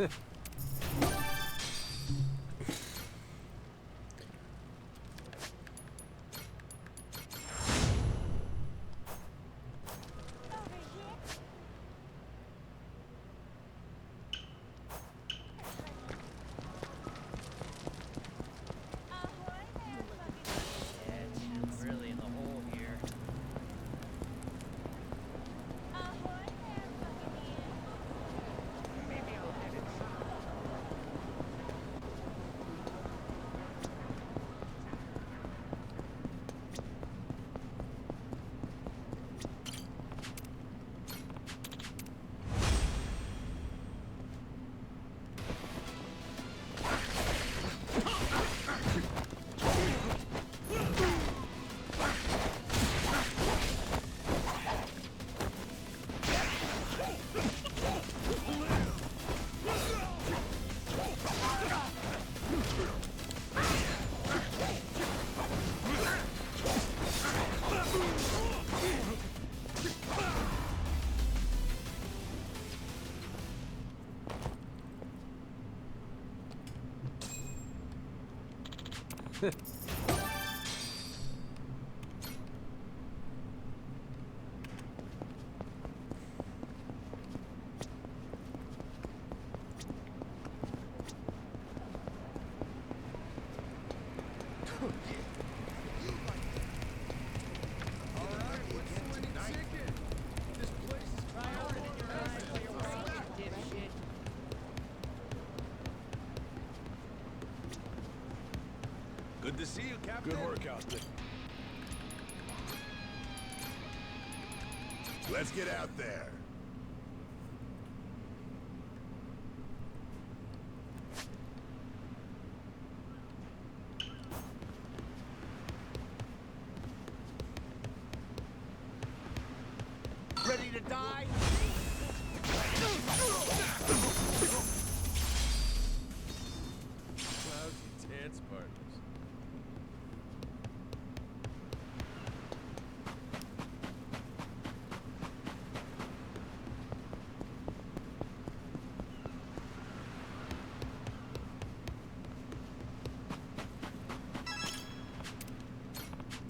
Really in the hole here. Good to see you, Captain. Good work out there. Let's get out there. Ready to die? Lousy dance partners.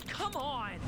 Come on!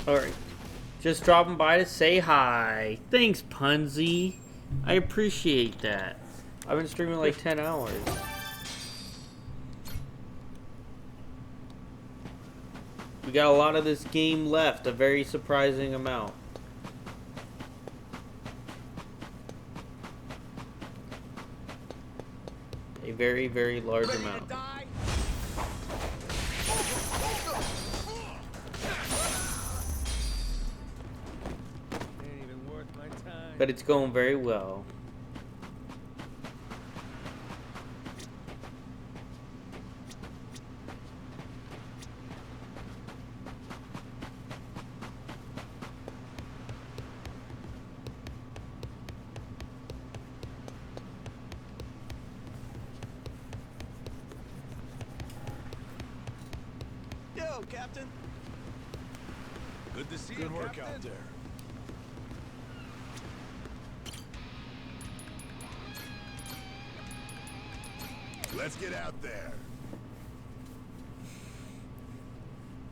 Alright. Just dropping by to say hi. Thanks, Punzy. I appreciate that. I've been streaming like 10 hours. We got a lot of this game left, a very surprising amount. A very, very large amount. But it's going very well. Captain. Good to see you, Good work Captain. out there. Let's get out there.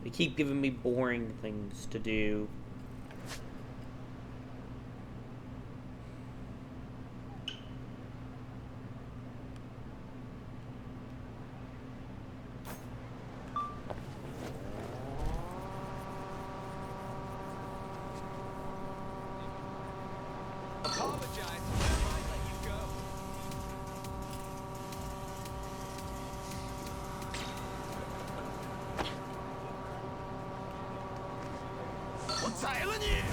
They keep giving me boring things to do. Apologize. I let you go. What's ailing you?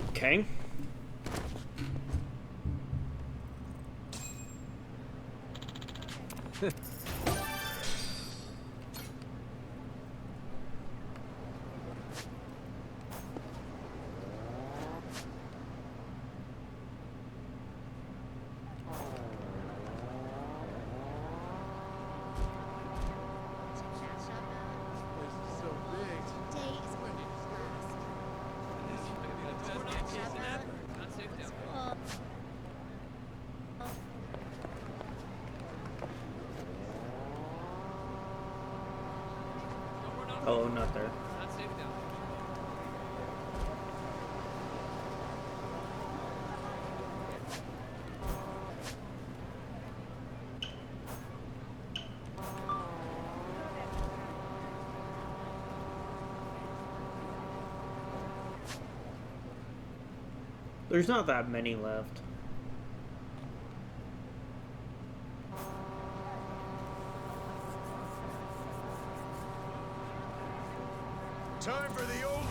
Okay. Oh, not there. There's not that many left. Time for the old 1-2.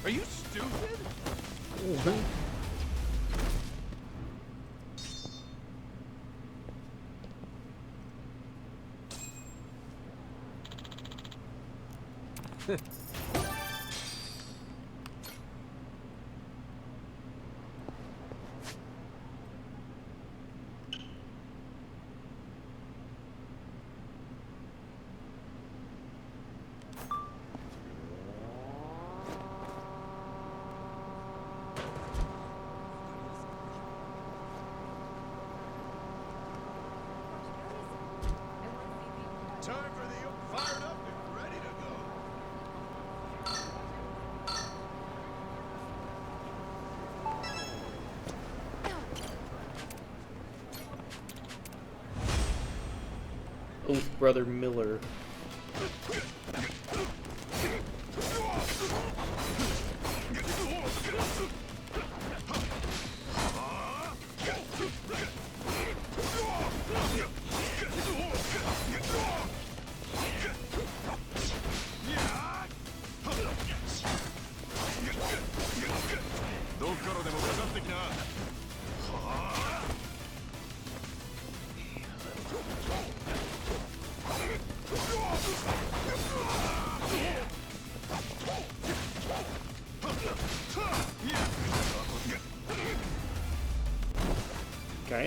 Are you stupid? Time for the fired up and ready to go. Oath Brother Miller.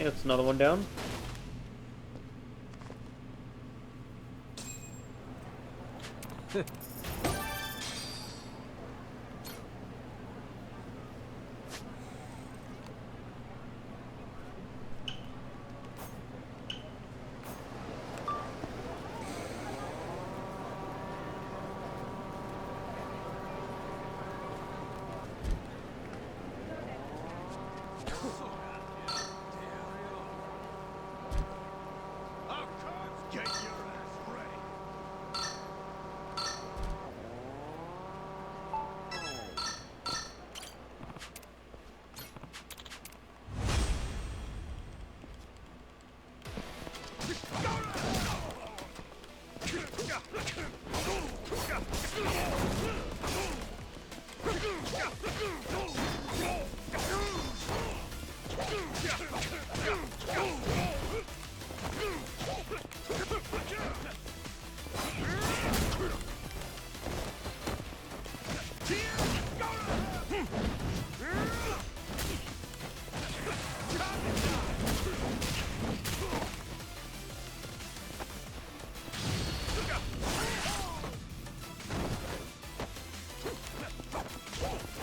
that's another one down. Get your ass ready.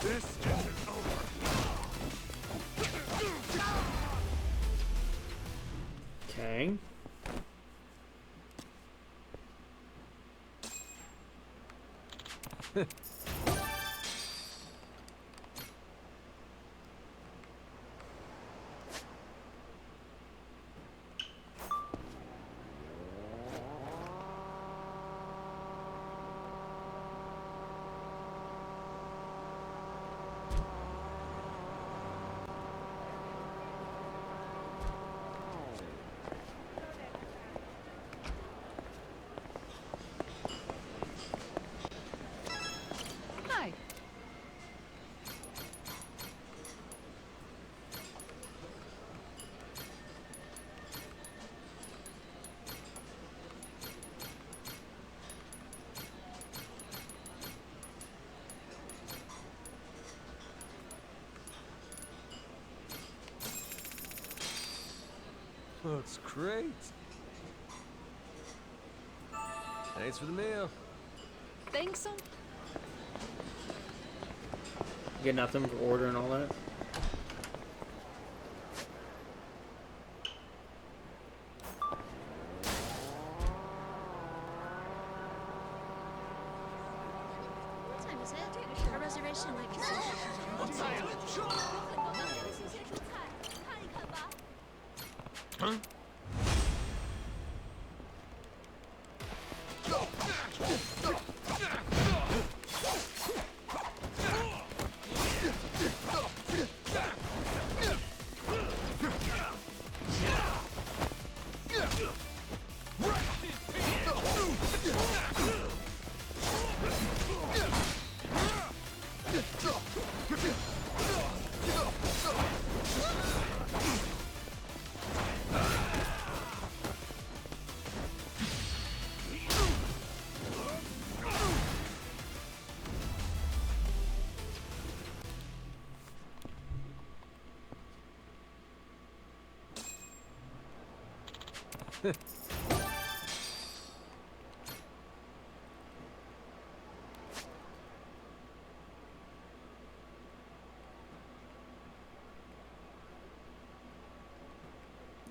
This isn't over. Okay. Hi. Looks great. Thanks for the meal. Think so? Get nothing for order and all that. What time is it? Our reservation might be Huh?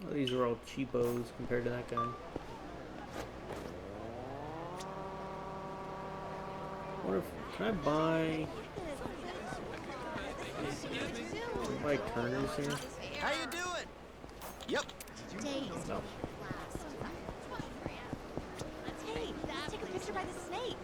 Well, these are all cheapos compared to that guy. What if can I buy Turners here? How you doing? Yep. No. Hey, let's take a picture by the snake.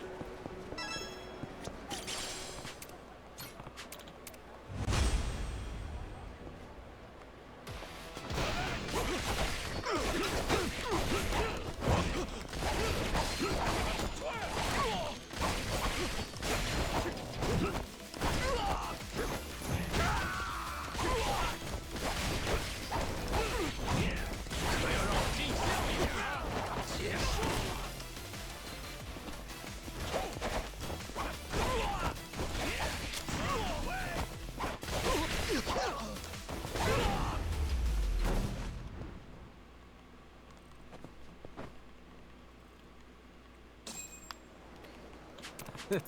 Things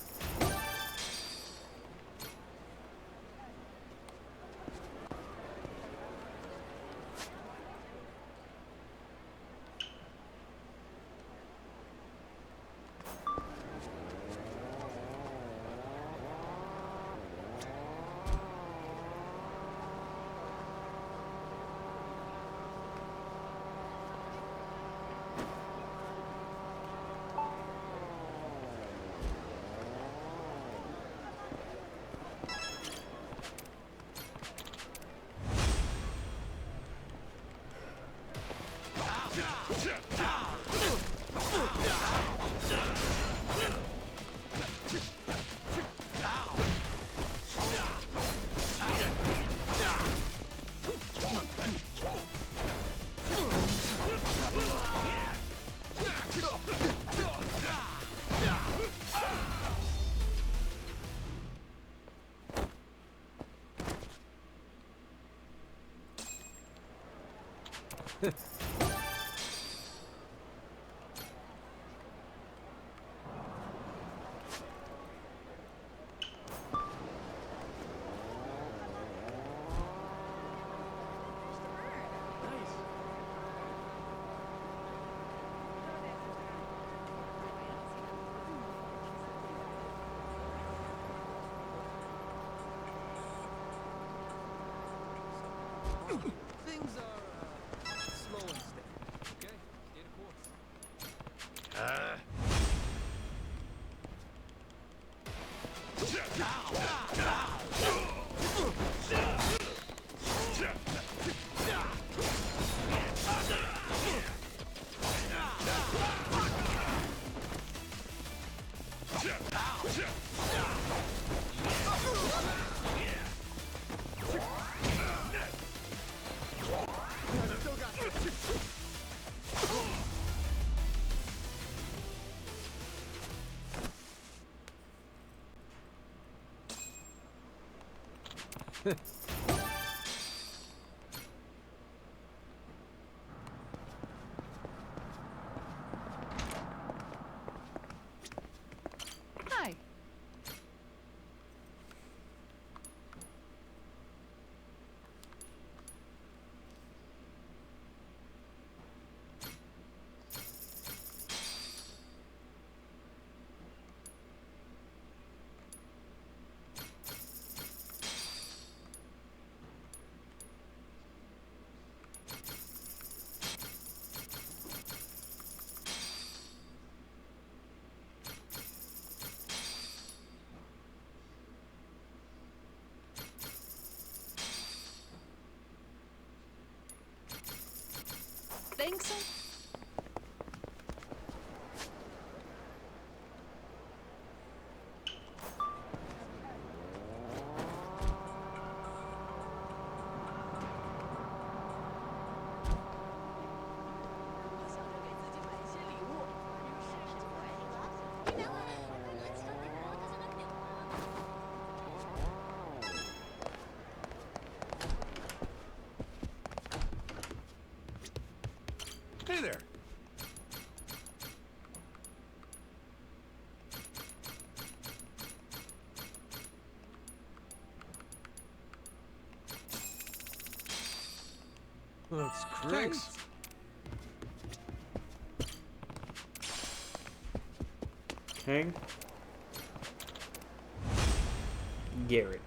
are slow and steady. Okay, stay the course. Hi. Think so? Hey there. Looks great. Thanks. King. Garrett.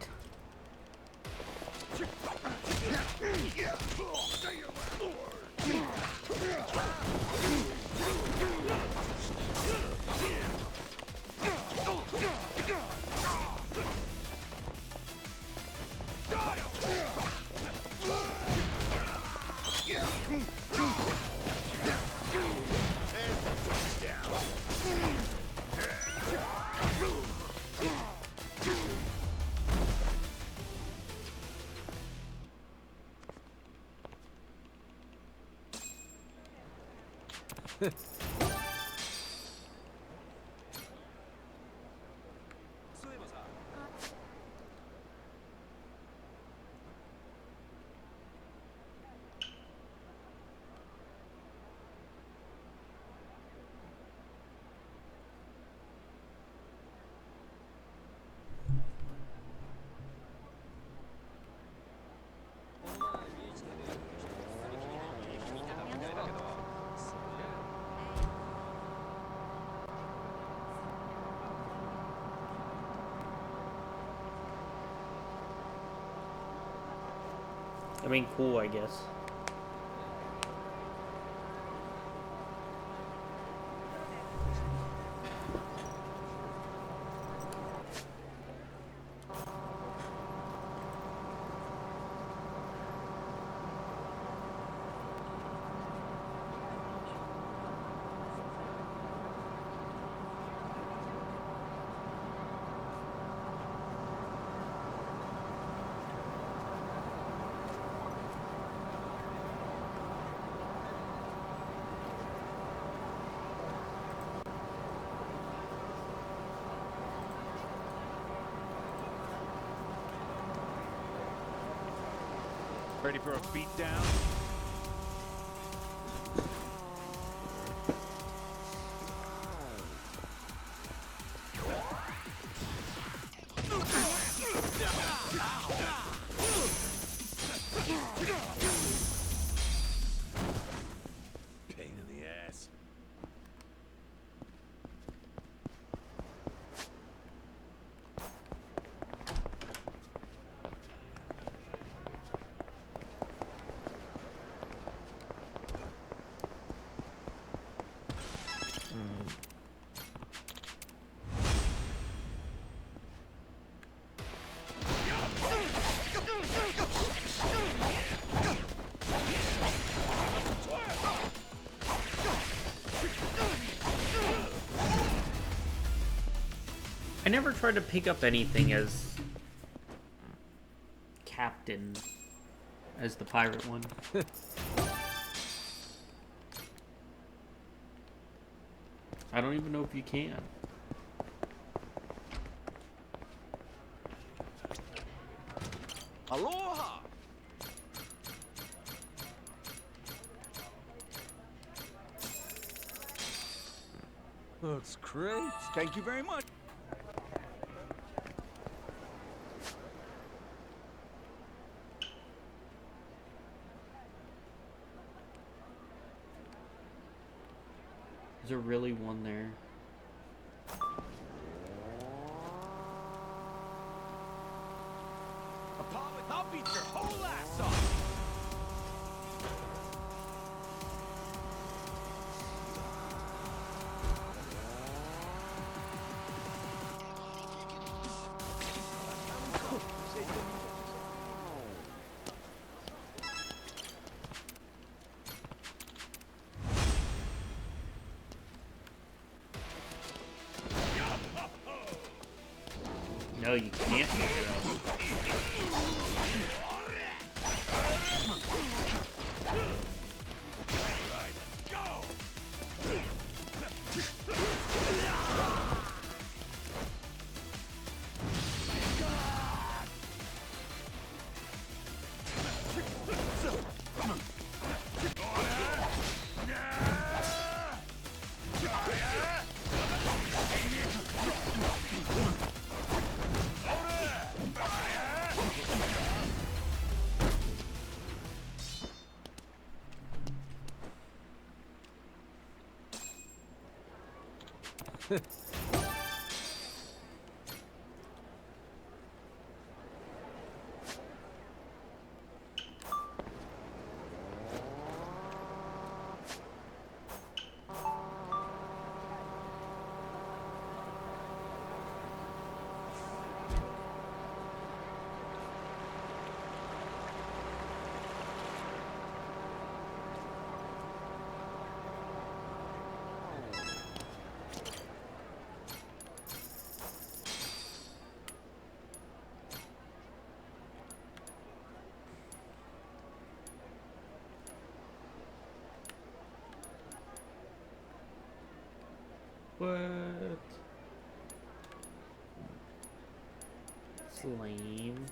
I mean, cool, I guess. Ready for a beatdown? Pain in the ass. I never tried to pick up anything as captain as the pirate one. I don't even know if you can. Aloha! Looks great. Thank you very much. Is there really one there? Apollo, I'll beat your whole ass off! No, you can't pick it up. What? It's lame.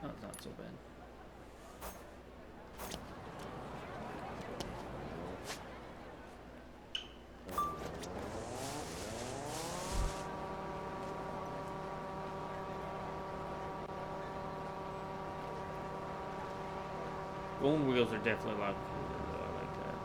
Oh, it's not so bad. Bone wheels are definitely a lot cooler, though. I like that.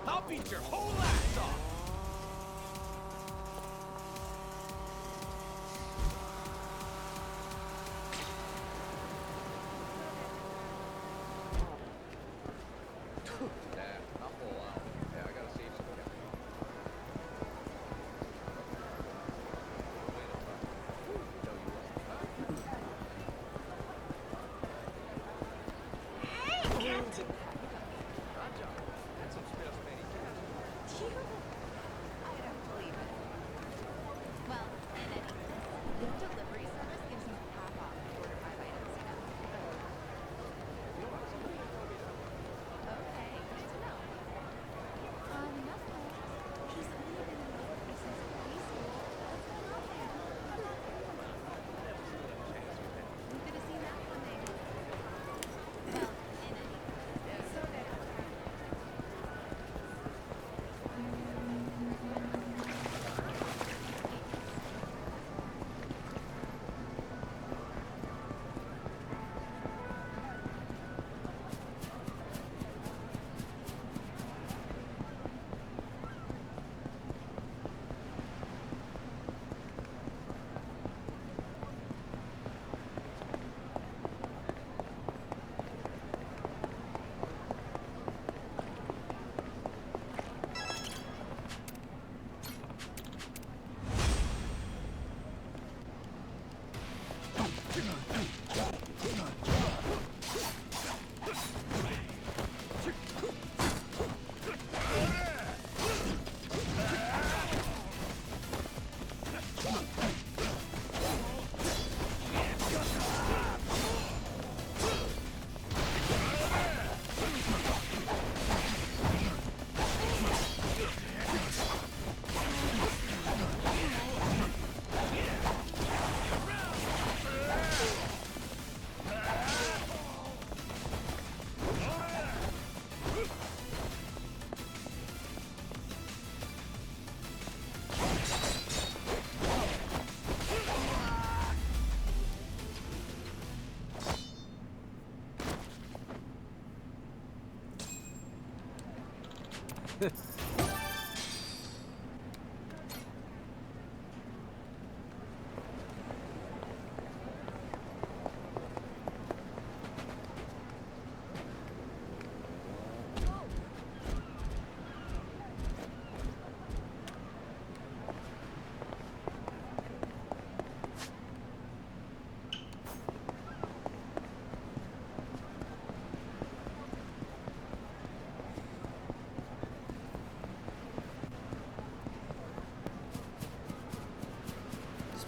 I'll beat your whole ass off!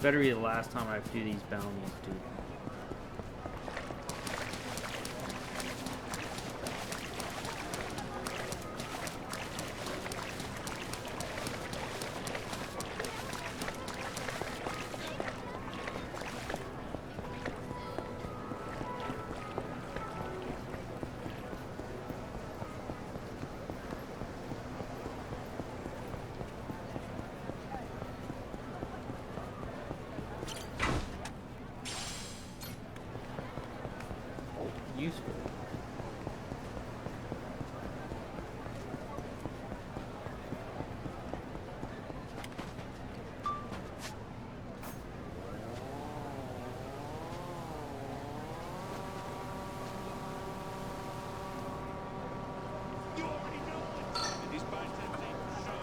Better be the last time I do these bounties, dude. Useful.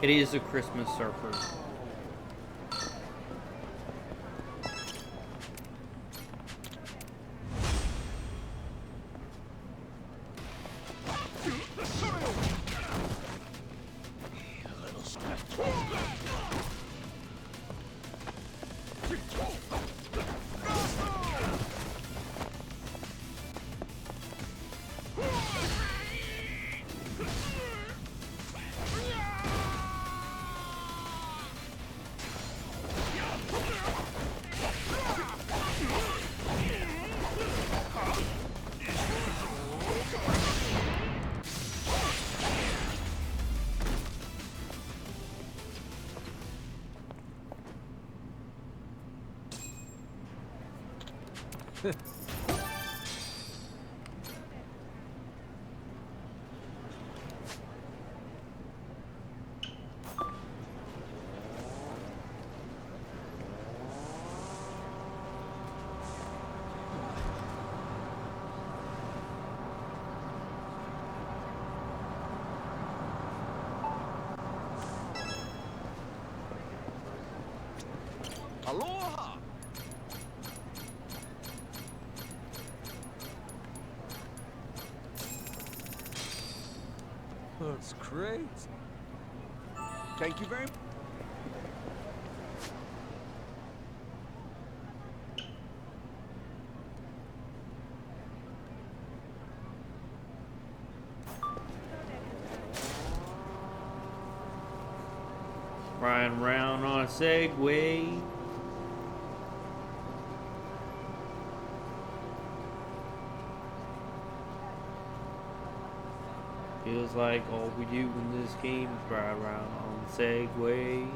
It is a Christmas surfer. Aloha! Looks great. Thank you very much. Riding around on a Segway. Feels like all we do in this game is ride around on a Segway.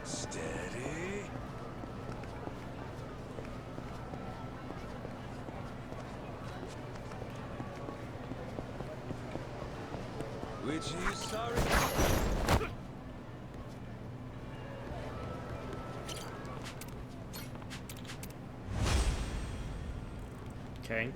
Steady. Which are you sorry? Okay.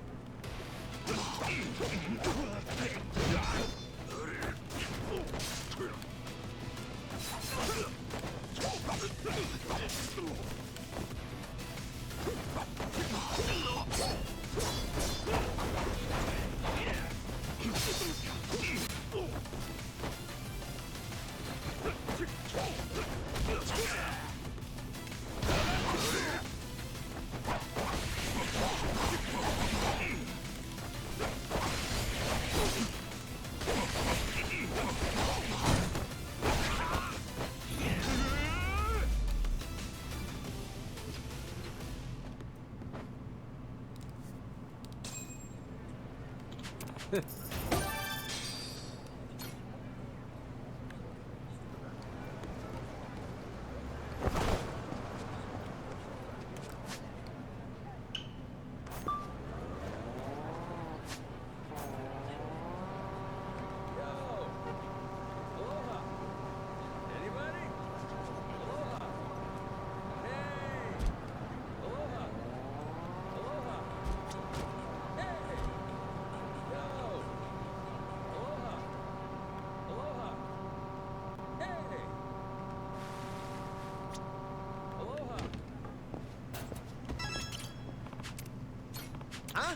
Huh?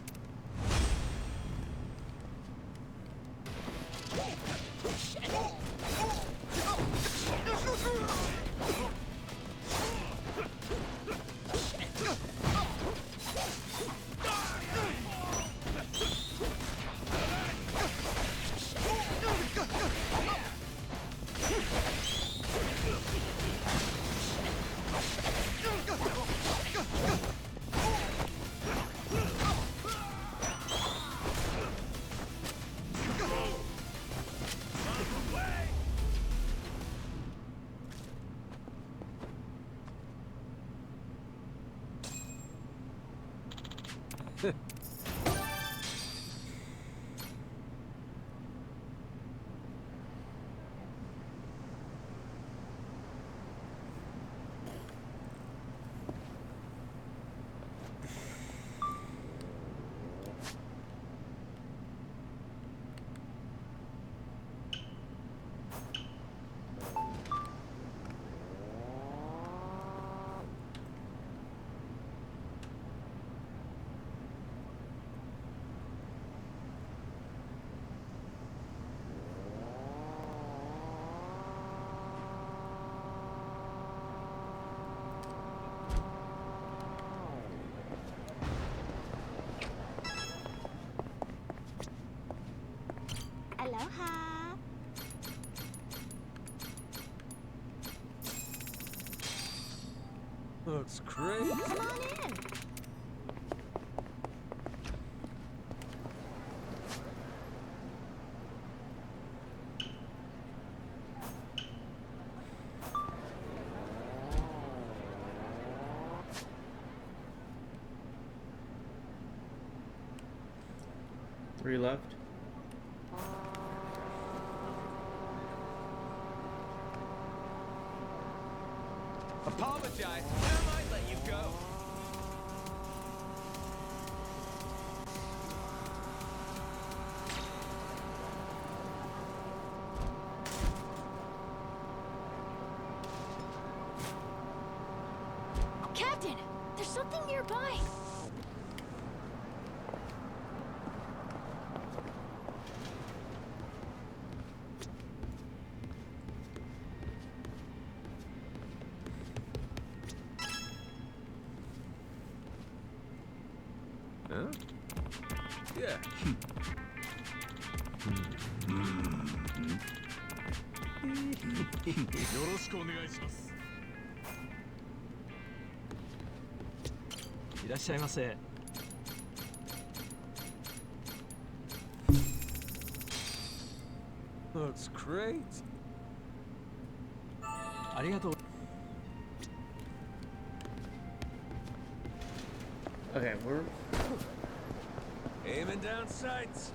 Aloha. Looks great. Come on in. 3 left. Apologize. I might let you go. Captain, there's something nearby. Huh? Yeah. よろしくお願いします。いらっしゃいませ。Looks great. ありがとう。Okay, we're Aiming down sights.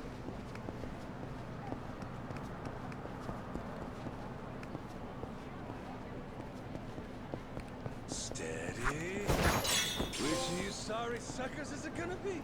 Steady. Which of you sorry suckers is it gonna be?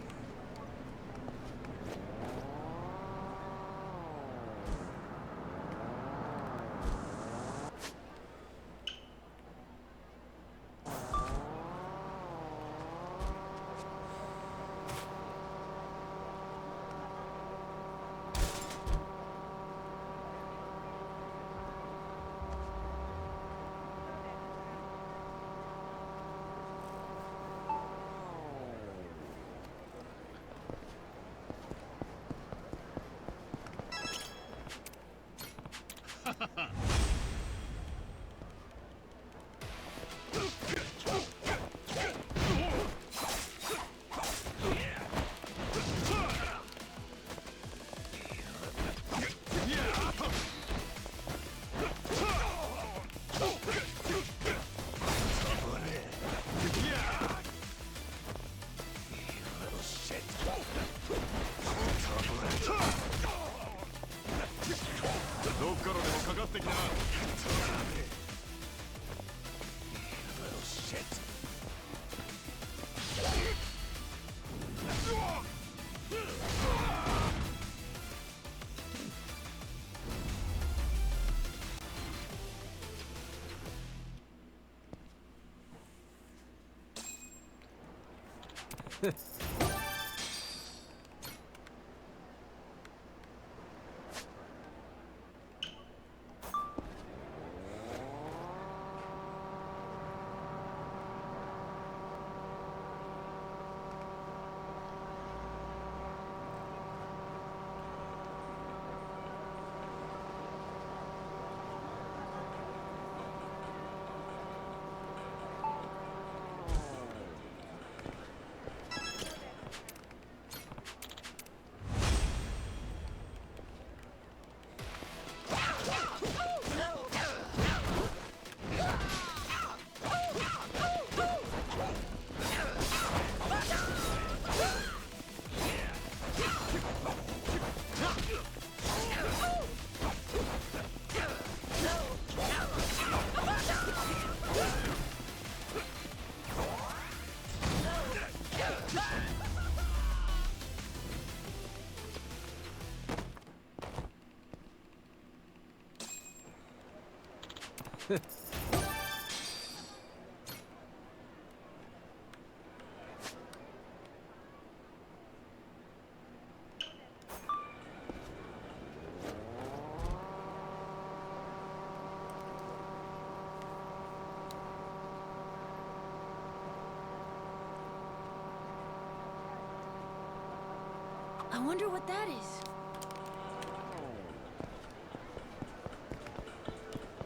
I wonder what that is.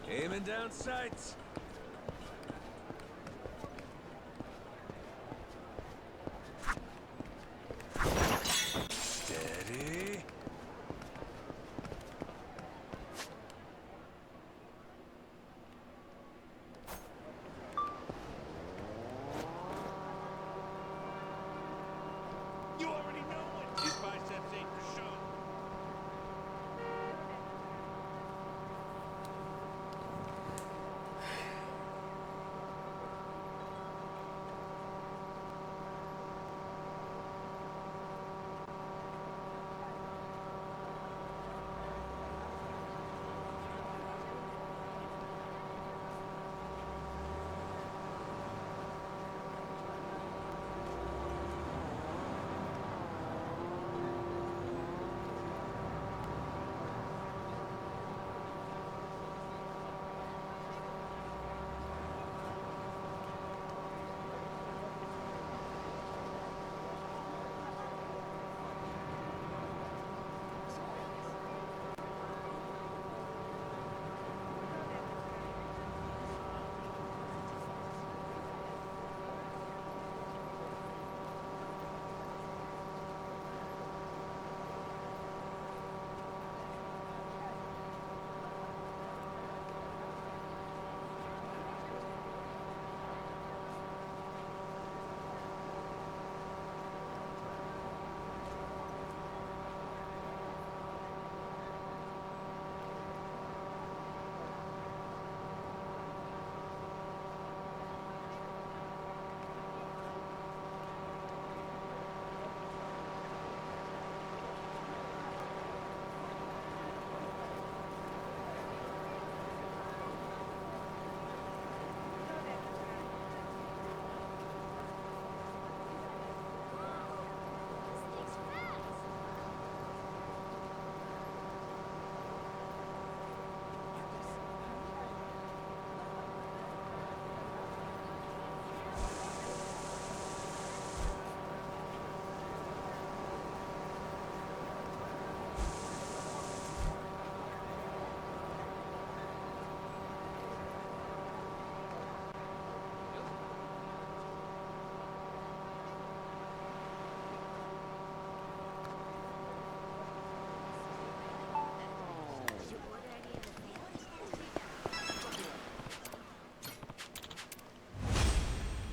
Aiming down sights. Steady. You already know what these biceps ain't for show.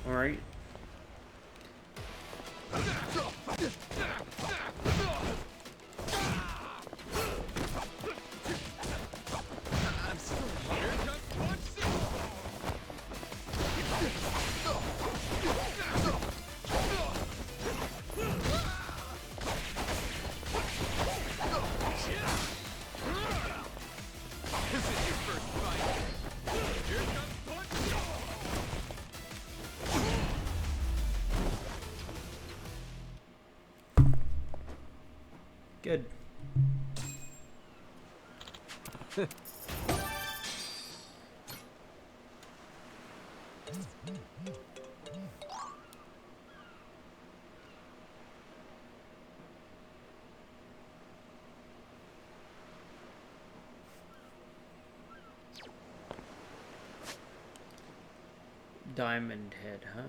Alright. Good. Diamond Head, huh?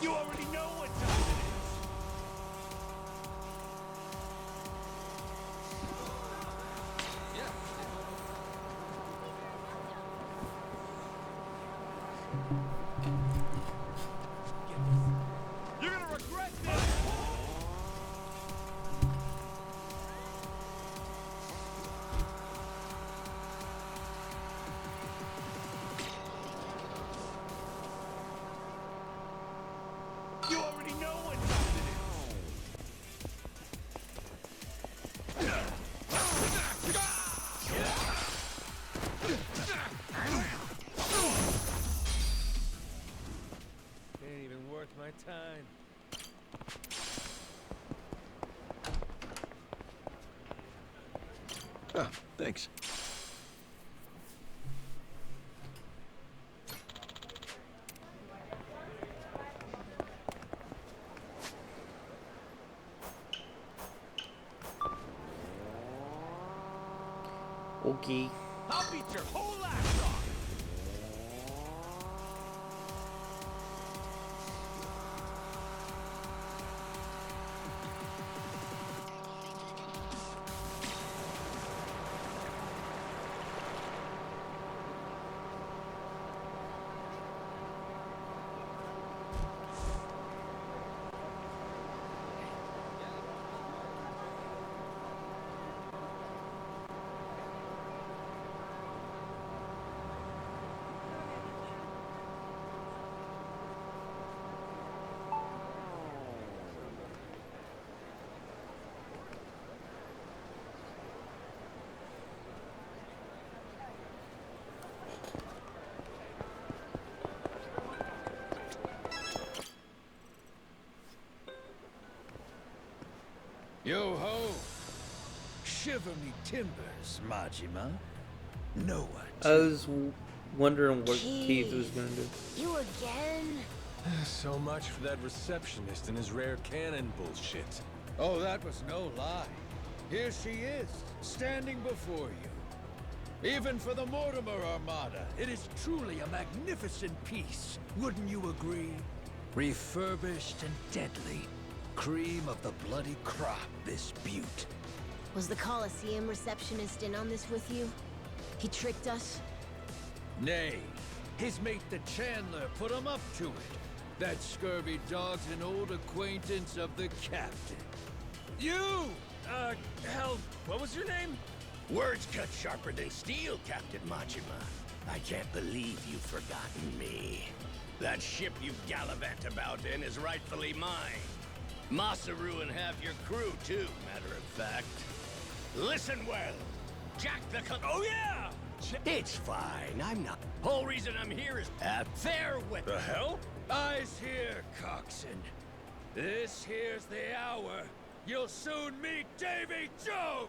You already know what time it is. You're gonna regret this. You already know what time it is. Ain't even worth my time. Ah, thanks. Okay. I'll beat your whole ass off. Yo ho! Shiver me timbers, Majima. No one. I was wondering what Keith was gonna do. You again? So much for that receptionist and his rare cannon bullshit. Oh, that was no lie. Here she is, standing before you. Even for the Mortimer Armada, it is truly a magnificent piece. Wouldn't you agree? Refurbished and deadly. Cream of the bloody crop, this beaut. Was the Coliseum receptionist in on this with you? He tricked us? Nay, his mate the Chandler put him up to it. That scurvy dog's an old acquaintance of the captain. You! Hell, what was your name? Words cut sharper than steel, Captain Majima. I can't believe you've forgotten me. That ship you gallivant about in is rightfully mine. Masaru and half your crew, too, matter of fact. Listen well. Jack the Oh, yeah! It's fine, I'm not. Whole reason I'm here is fair with... The hell? Eyes here, coxswain. This here's the hour. You'll soon meet Davy Joe!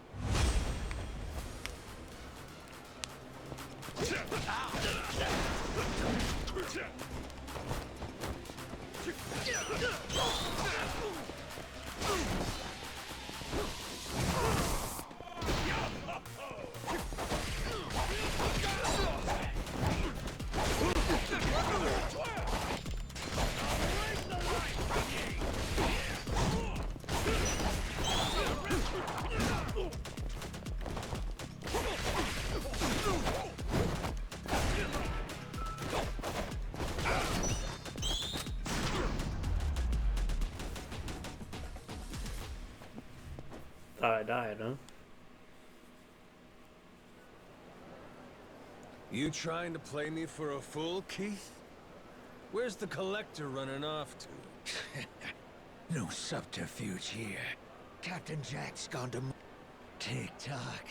Thought I died, huh? You trying to play me for a fool, Keith? Where's the collector running off to? No subterfuge here. Captain Jack's gone to TikTok.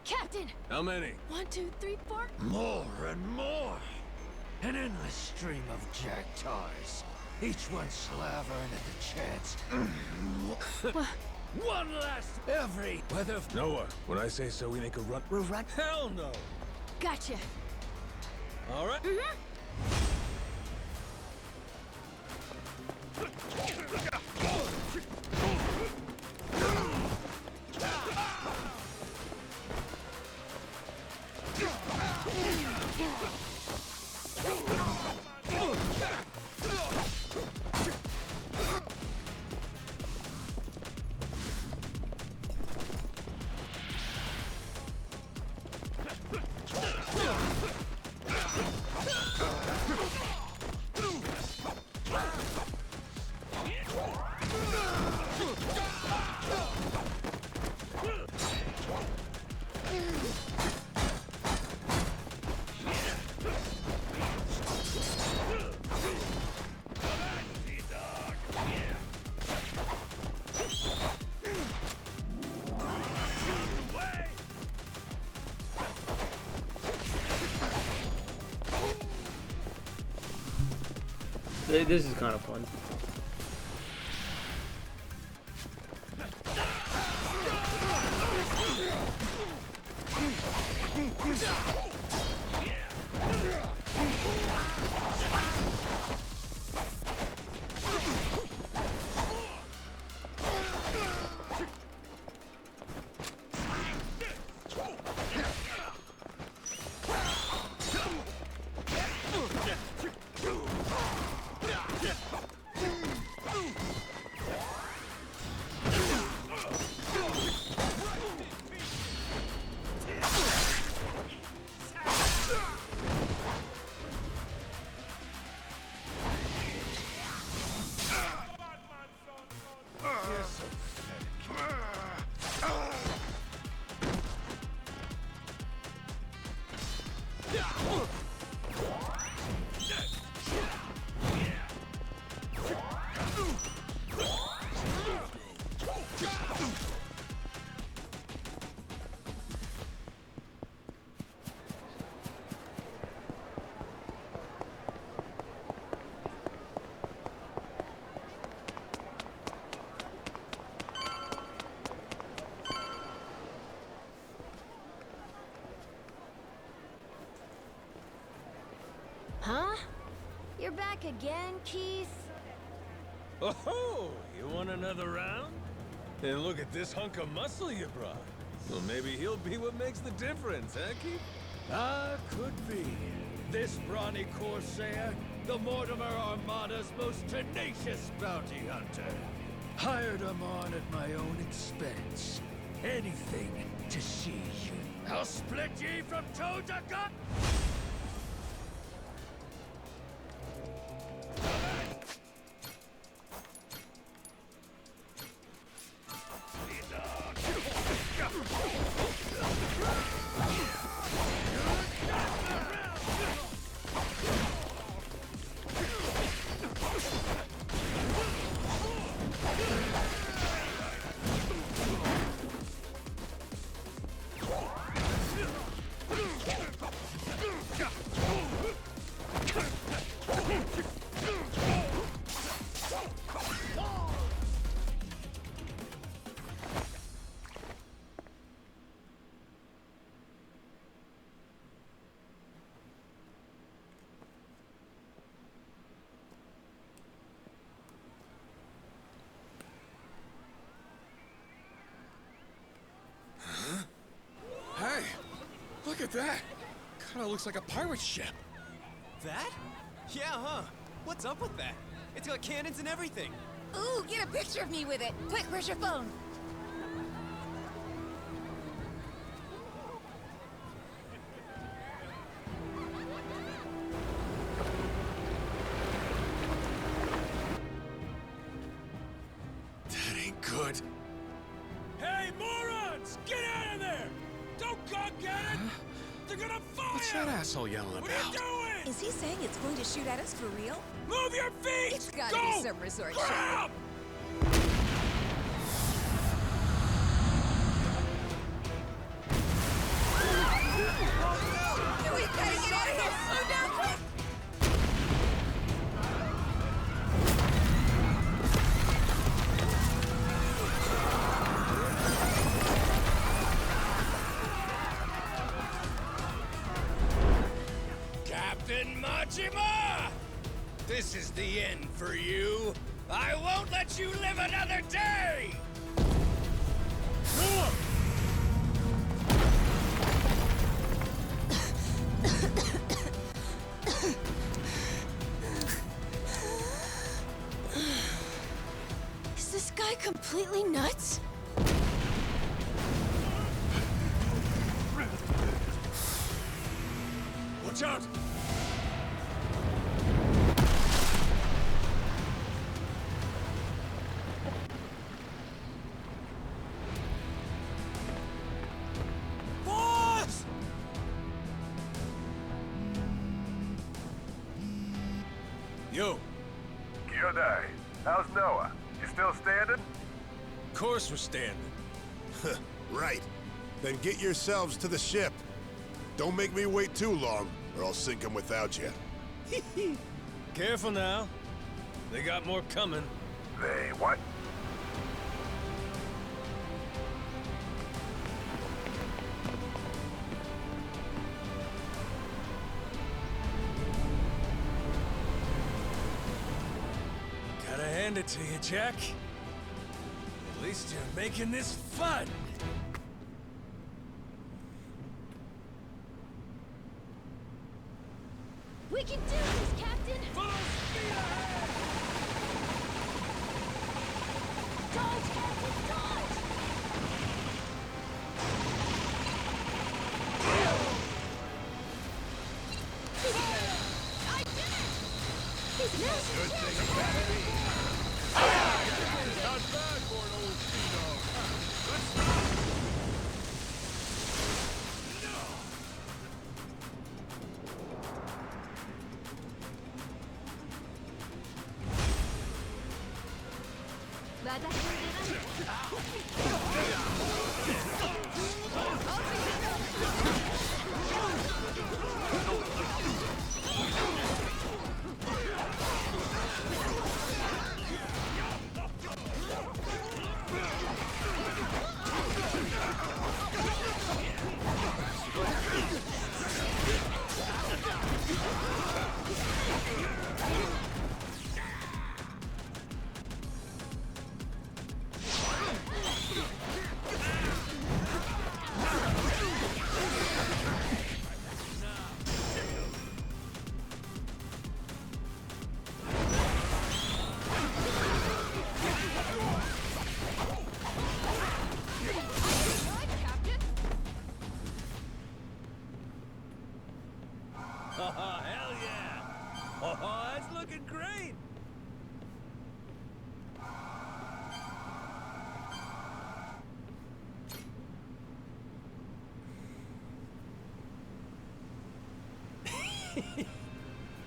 Captain! How many? 1, 2, 3, 4. More and more. An endless stream of Jack toys. Each one slavering at the chance. One last every whether Noah, when I say so, we make a run. Run? Hell no. Gotcha. All right. This is kind of fun. Huh? You're back again, Keith? Oh, you want another round? And look at this hunk of muscle you brought. Well, maybe he'll be what makes the difference, huh, Keith? Could be. This brawny Corsair, the Mortimer Armada's most tenacious bounty hunter. Hired him on at my own expense. Anything to see you. I'll split ye from toe to gut! Hey, look at that. Kinda looks like a pirate ship. That? Yeah, huh? What's up with that? It's got cannons and everything. Ooh, get a picture of me with it. Quick, where's your phone? That ain't good. Hey, morons! Get out of there! Don't go get it! They're gonna fire! What's that asshole yelling What are you about? doing? Is he saying it's going to shoot at us for real? Move your feet! It's gotta Go! be some resort Grab! We gotta get out of here! Slow down, quick! Captain Majima! This is the end for you. I won't let you live another day! Is this guy completely nuts? Watch out! Boss! Yo. Kyodai, how's Noah? You still standing? Of course we're standing. Right. Then get yourselves to the ship. Don't make me wait too long, or I'll sink him without you. Careful now. They got more coming. They what? Gotta hand it to you, Jack. At least you're making this fun. We can do this, Captain! Full speed ahead! Dodge, Captain, dodge! I did it! He's massive! Good thing about me. Not bad for an old speedo. Let's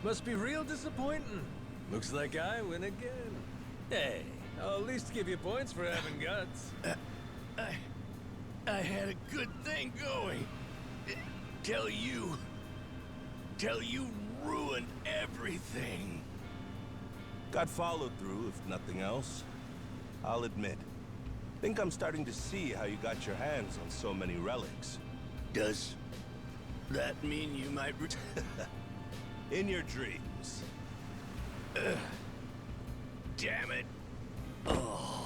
Must be real disappointing. Looks like I win again. Hey, I'll at least give you points for having guts. I had a good thing going. Till you ruined everything. Got followed through, if nothing else. I'll admit. Think I'm starting to see how you got your hands on so many relics. Does that mean you might In your dreams. Damn it. Oh.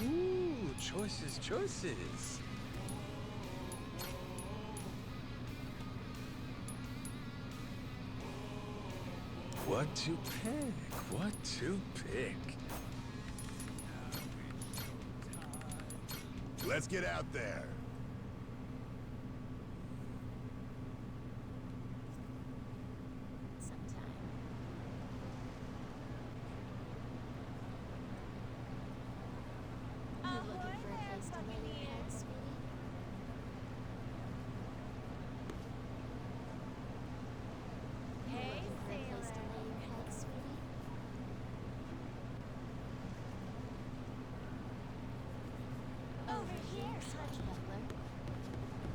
Ooh, choices. What to pick? Let's get out there.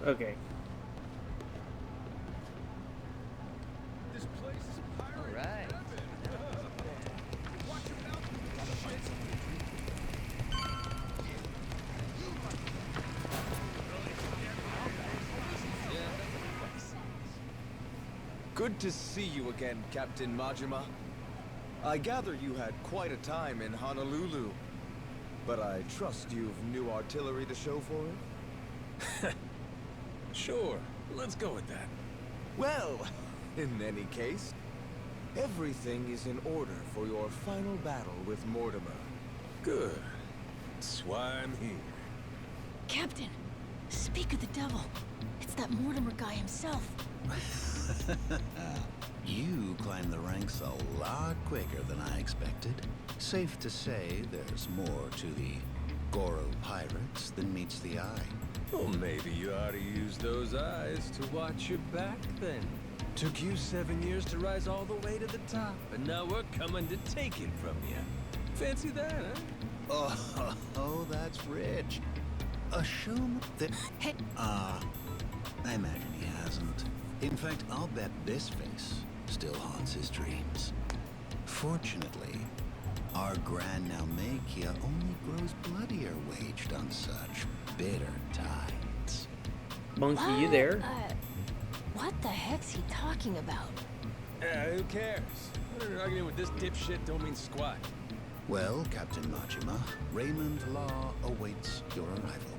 Okay. This place is pirate. Right. Good to see you again, Captain Majima. I gather you had quite a time in Honolulu, but I trust you've new artillery to show for it? Sure, let's go with that. Well, in any case, everything is in order for your final battle with Mortimer. Good. That's why I'm here. Captain, speak of the devil. It's that Mortimer guy himself. You climbed the ranks a lot quicker than I expected. Safe to say there's more to the Goro pirates than meets the eye. Well, maybe you ought to use those eyes to watch your back then. Took you 7 years to rise all the way to the top, and now we're coming to take it from you. Fancy that, huh? Oh, that's rich. Assume that... I imagine he hasn't. In fact, I'll bet this face still haunts his dreams. Fortunately, our Grand Naumachia only grows bloodier waged on such bitter tides. Monkey, you there? What the heck's he talking about? Who cares? Arguing with this dipshit don't mean squat. Well, Captain Majima, Raymond Law awaits your arrival.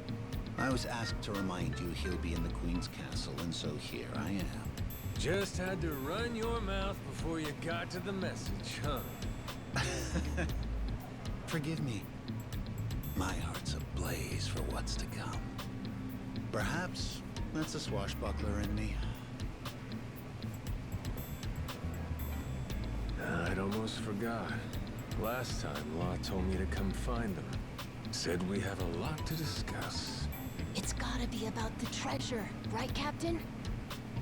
I was asked to remind you he'll be in the Queen's castle, and so here I am. Just had to run your mouth before you got to the message, huh? Forgive me. My heart's ablaze for what's to come. Perhaps that's a swashbuckler in me. I'd almost forgot. Last time, Law told me to come find them. Said we have a lot to discuss. It's gotta be about the treasure, right, Captain?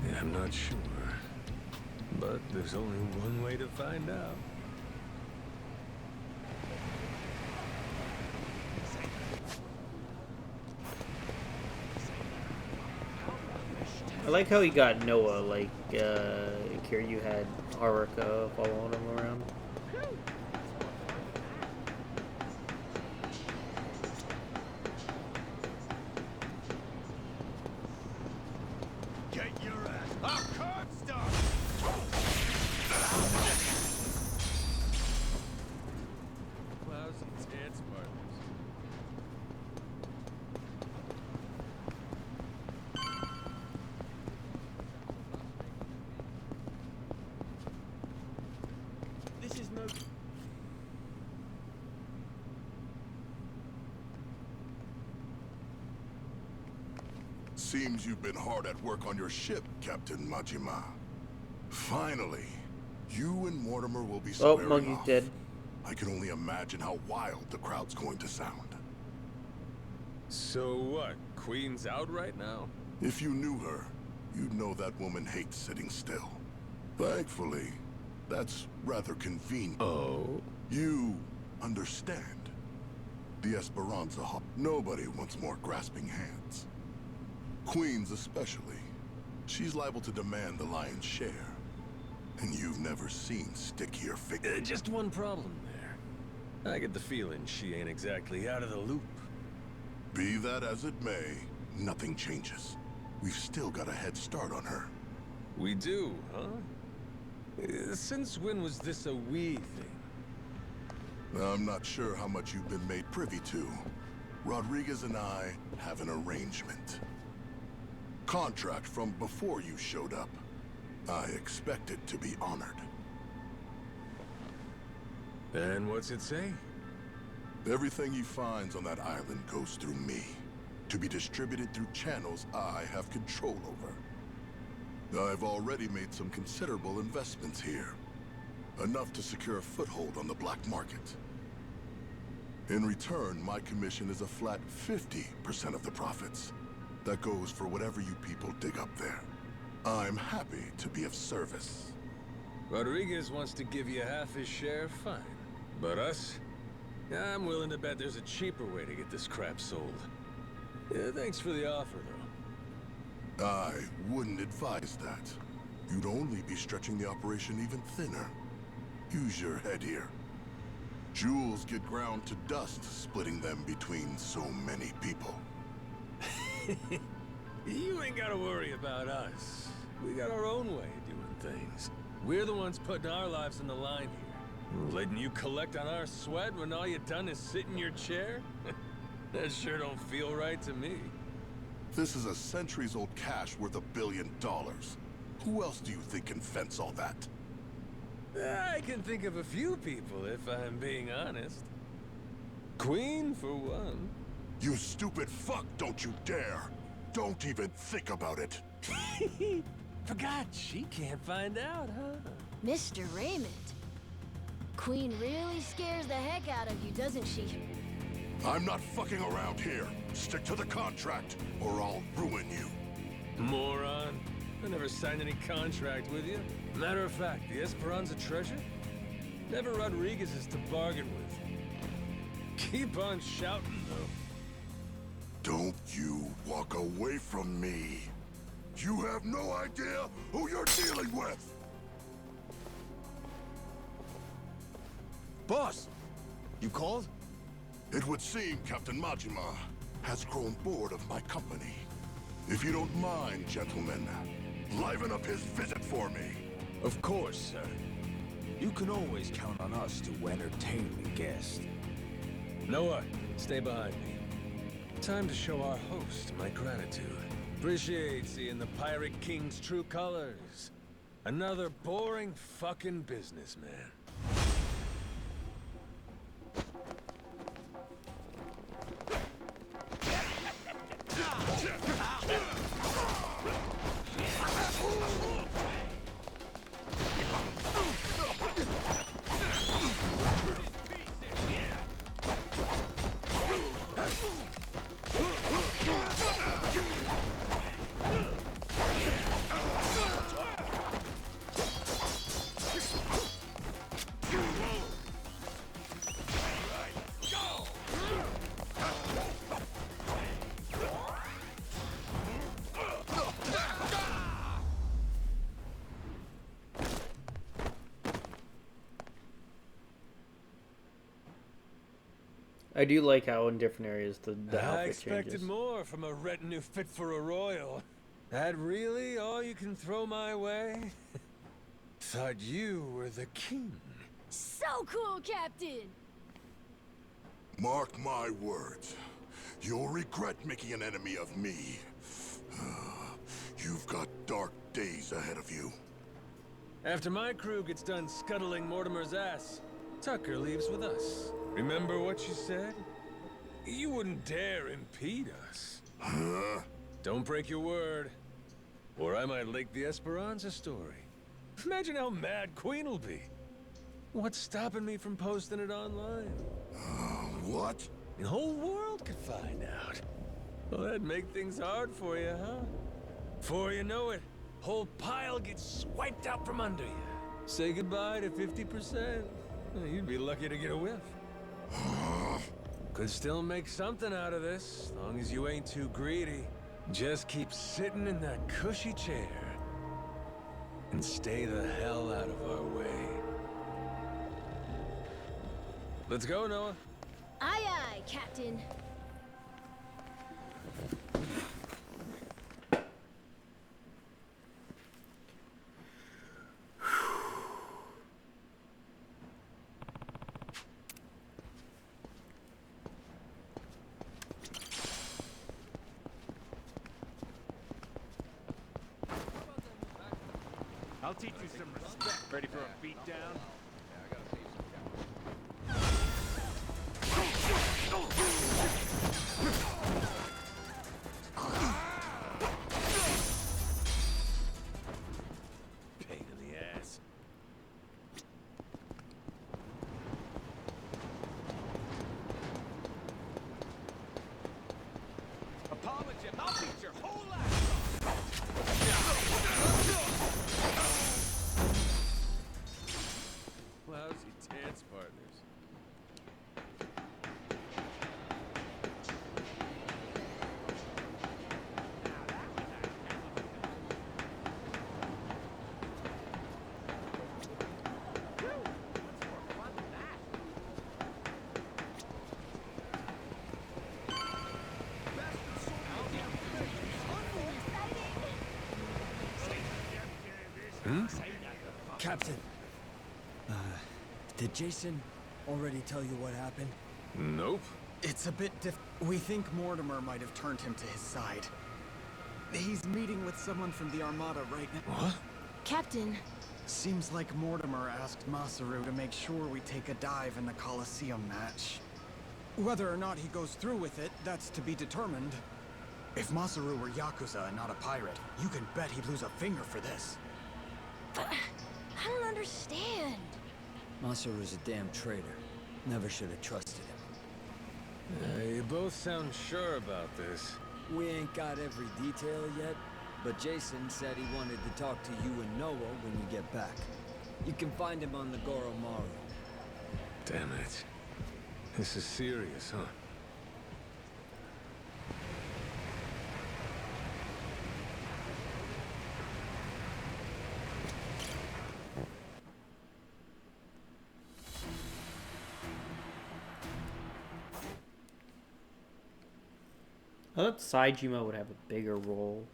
Yeah, I'm not sure. But there's only one way to find out. I like how he got Noah, like, Kiryu had Haruka following him around. Get your ass. Oh, card stuff. Lousy dance partners. This is Seems you've been hard at work on your ship, Captain Majima. Finally, you and Mortimer will be Oh, squaring Monkey's off. dead. I can only imagine how wild the crowd's going to sound. So what? Queen's out right now? If you knew her, you'd know that woman hates sitting still. Thankfully, that's rather convenient. Oh? You understand. The Esperanza Hawk. Nobody wants more grasping hands. Queens especially. She's liable to demand the lion's share. And you've never seen stickier figures. Just one problem there. I get the feeling she ain't exactly out of the loop. Be that as it may, nothing changes. We've still got a head start on her. We do, huh? Since when was this a we thing? I'm not sure how much you've been made privy to. Rodriguez and I have an arrangement. Contract from before you showed up. I expect it to be honored. And what's it say? Everything he finds on that island goes through me, to be distributed through channels I have control over. I've already made some considerable investments here, enough to secure a foothold on the black market. In return, my commission is a flat 50% of the profits. That goes for whatever you people dig up there. I'm happy to be of service. Rodriguez wants to give you half his share, fine. But us? I'm willing to bet there's a cheaper way to get this crap sold. Yeah, thanks for the offer, though. I wouldn't advise that. You'd only be stretching the operation even thinner. Use your head here. Jewels get ground to dust, splitting them between so many people. You ain't gotta worry about us. We got our own way of doing things. We're the ones putting our lives on the line here. Letting you collect on our sweat when all you done is sit in your chair? That sure don't feel right to me. This is a centuries-old cache worth $1 billion. Who else do you think can fence all that? I can think of a few people, if I'm being honest. Queen, for one. You stupid fuck, don't you dare! Don't even think about it! Forgot she can't find out, huh? Mr. Raymond. Queen really scares the heck out of you, doesn't she? I'm not fucking around here. Stick to the contract, or I'll ruin you. Moron. I never signed any contract with you. Matter of fact, the Esperanza treasure? Never Rodriguez's to bargain with. Keep on shouting, though. Don't you walk away from me. You have no idea who you're dealing with! Boss! You called? It would seem Captain Majima has grown bored of my company. If you don't mind, gentlemen, liven up his visit for me. Of course, sir. You can always count on us to entertain the guest. Noah, stay behind me. Time to show our host my gratitude. Appreciate seeing the Pirate King's true colors. Another boring fucking businessman. I do like how in different areas the I outfit expected changes. more from a retinue fit for a royal. That really all you can throw my way? Thought you were the king. So cool, Captain! Mark my words. You'll regret making an enemy of me. You've got dark days ahead of you. After my crew gets done scuttling Mortimer's ass, Tucker leaves with us. Remember what you said? You wouldn't dare impede us. Huh? Don't break your word, or I might leak the Esperanza story. Imagine how mad Queen will be. What's stopping me from posting it online? What? The whole world could find out. Well, that'd make things hard for you, huh? Before you know it, whole pile gets swiped out from under you. Say goodbye to 50%. You'd be lucky to get a whiff. Could still make something out of this, as long as you ain't too greedy. Just keep sitting in that cushy chair. And stay the hell out of our way. Let's go, Noah. Aye, aye, Captain. I'll teach you some respect. Ready for a beatdown? Pain in the ass. Apology, I'll beat your whole ass. Lousy dance partners. Captain, did Jason already tell you what happened? Nope. It's a bit We think Mortimer might have turned him to his side. He's meeting with someone from the Armada right now. What? Captain. Seems like Mortimer asked Masaru to make sure we take a dive in the Coliseum match. Whether or not he goes through with it, that's to be determined. If Masaru were Yakuza and not a pirate, you can bet he'd lose a finger for this. But I don't understand. Masaru's a damn traitor. Never should have trusted him. You both sound sure about this. We ain't got every detail yet, but Jason said he wanted to talk to you and Noah when you get back. You can find him on the Goromaru. Damn it. This is serious, huh? I thought Saejima would have a bigger role.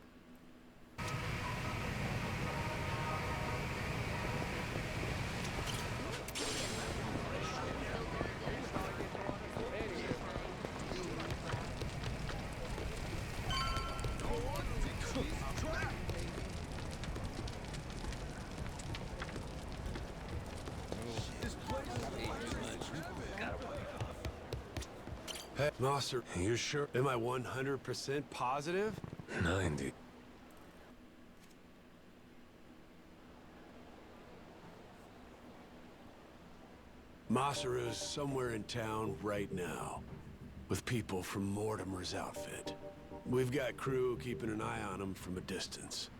Hey, Master, you sure? Am I 100% positive? 90. Masaru's somewhere in town right now, with people from Mortimer's outfit. We've got crew keeping an eye on him from a distance.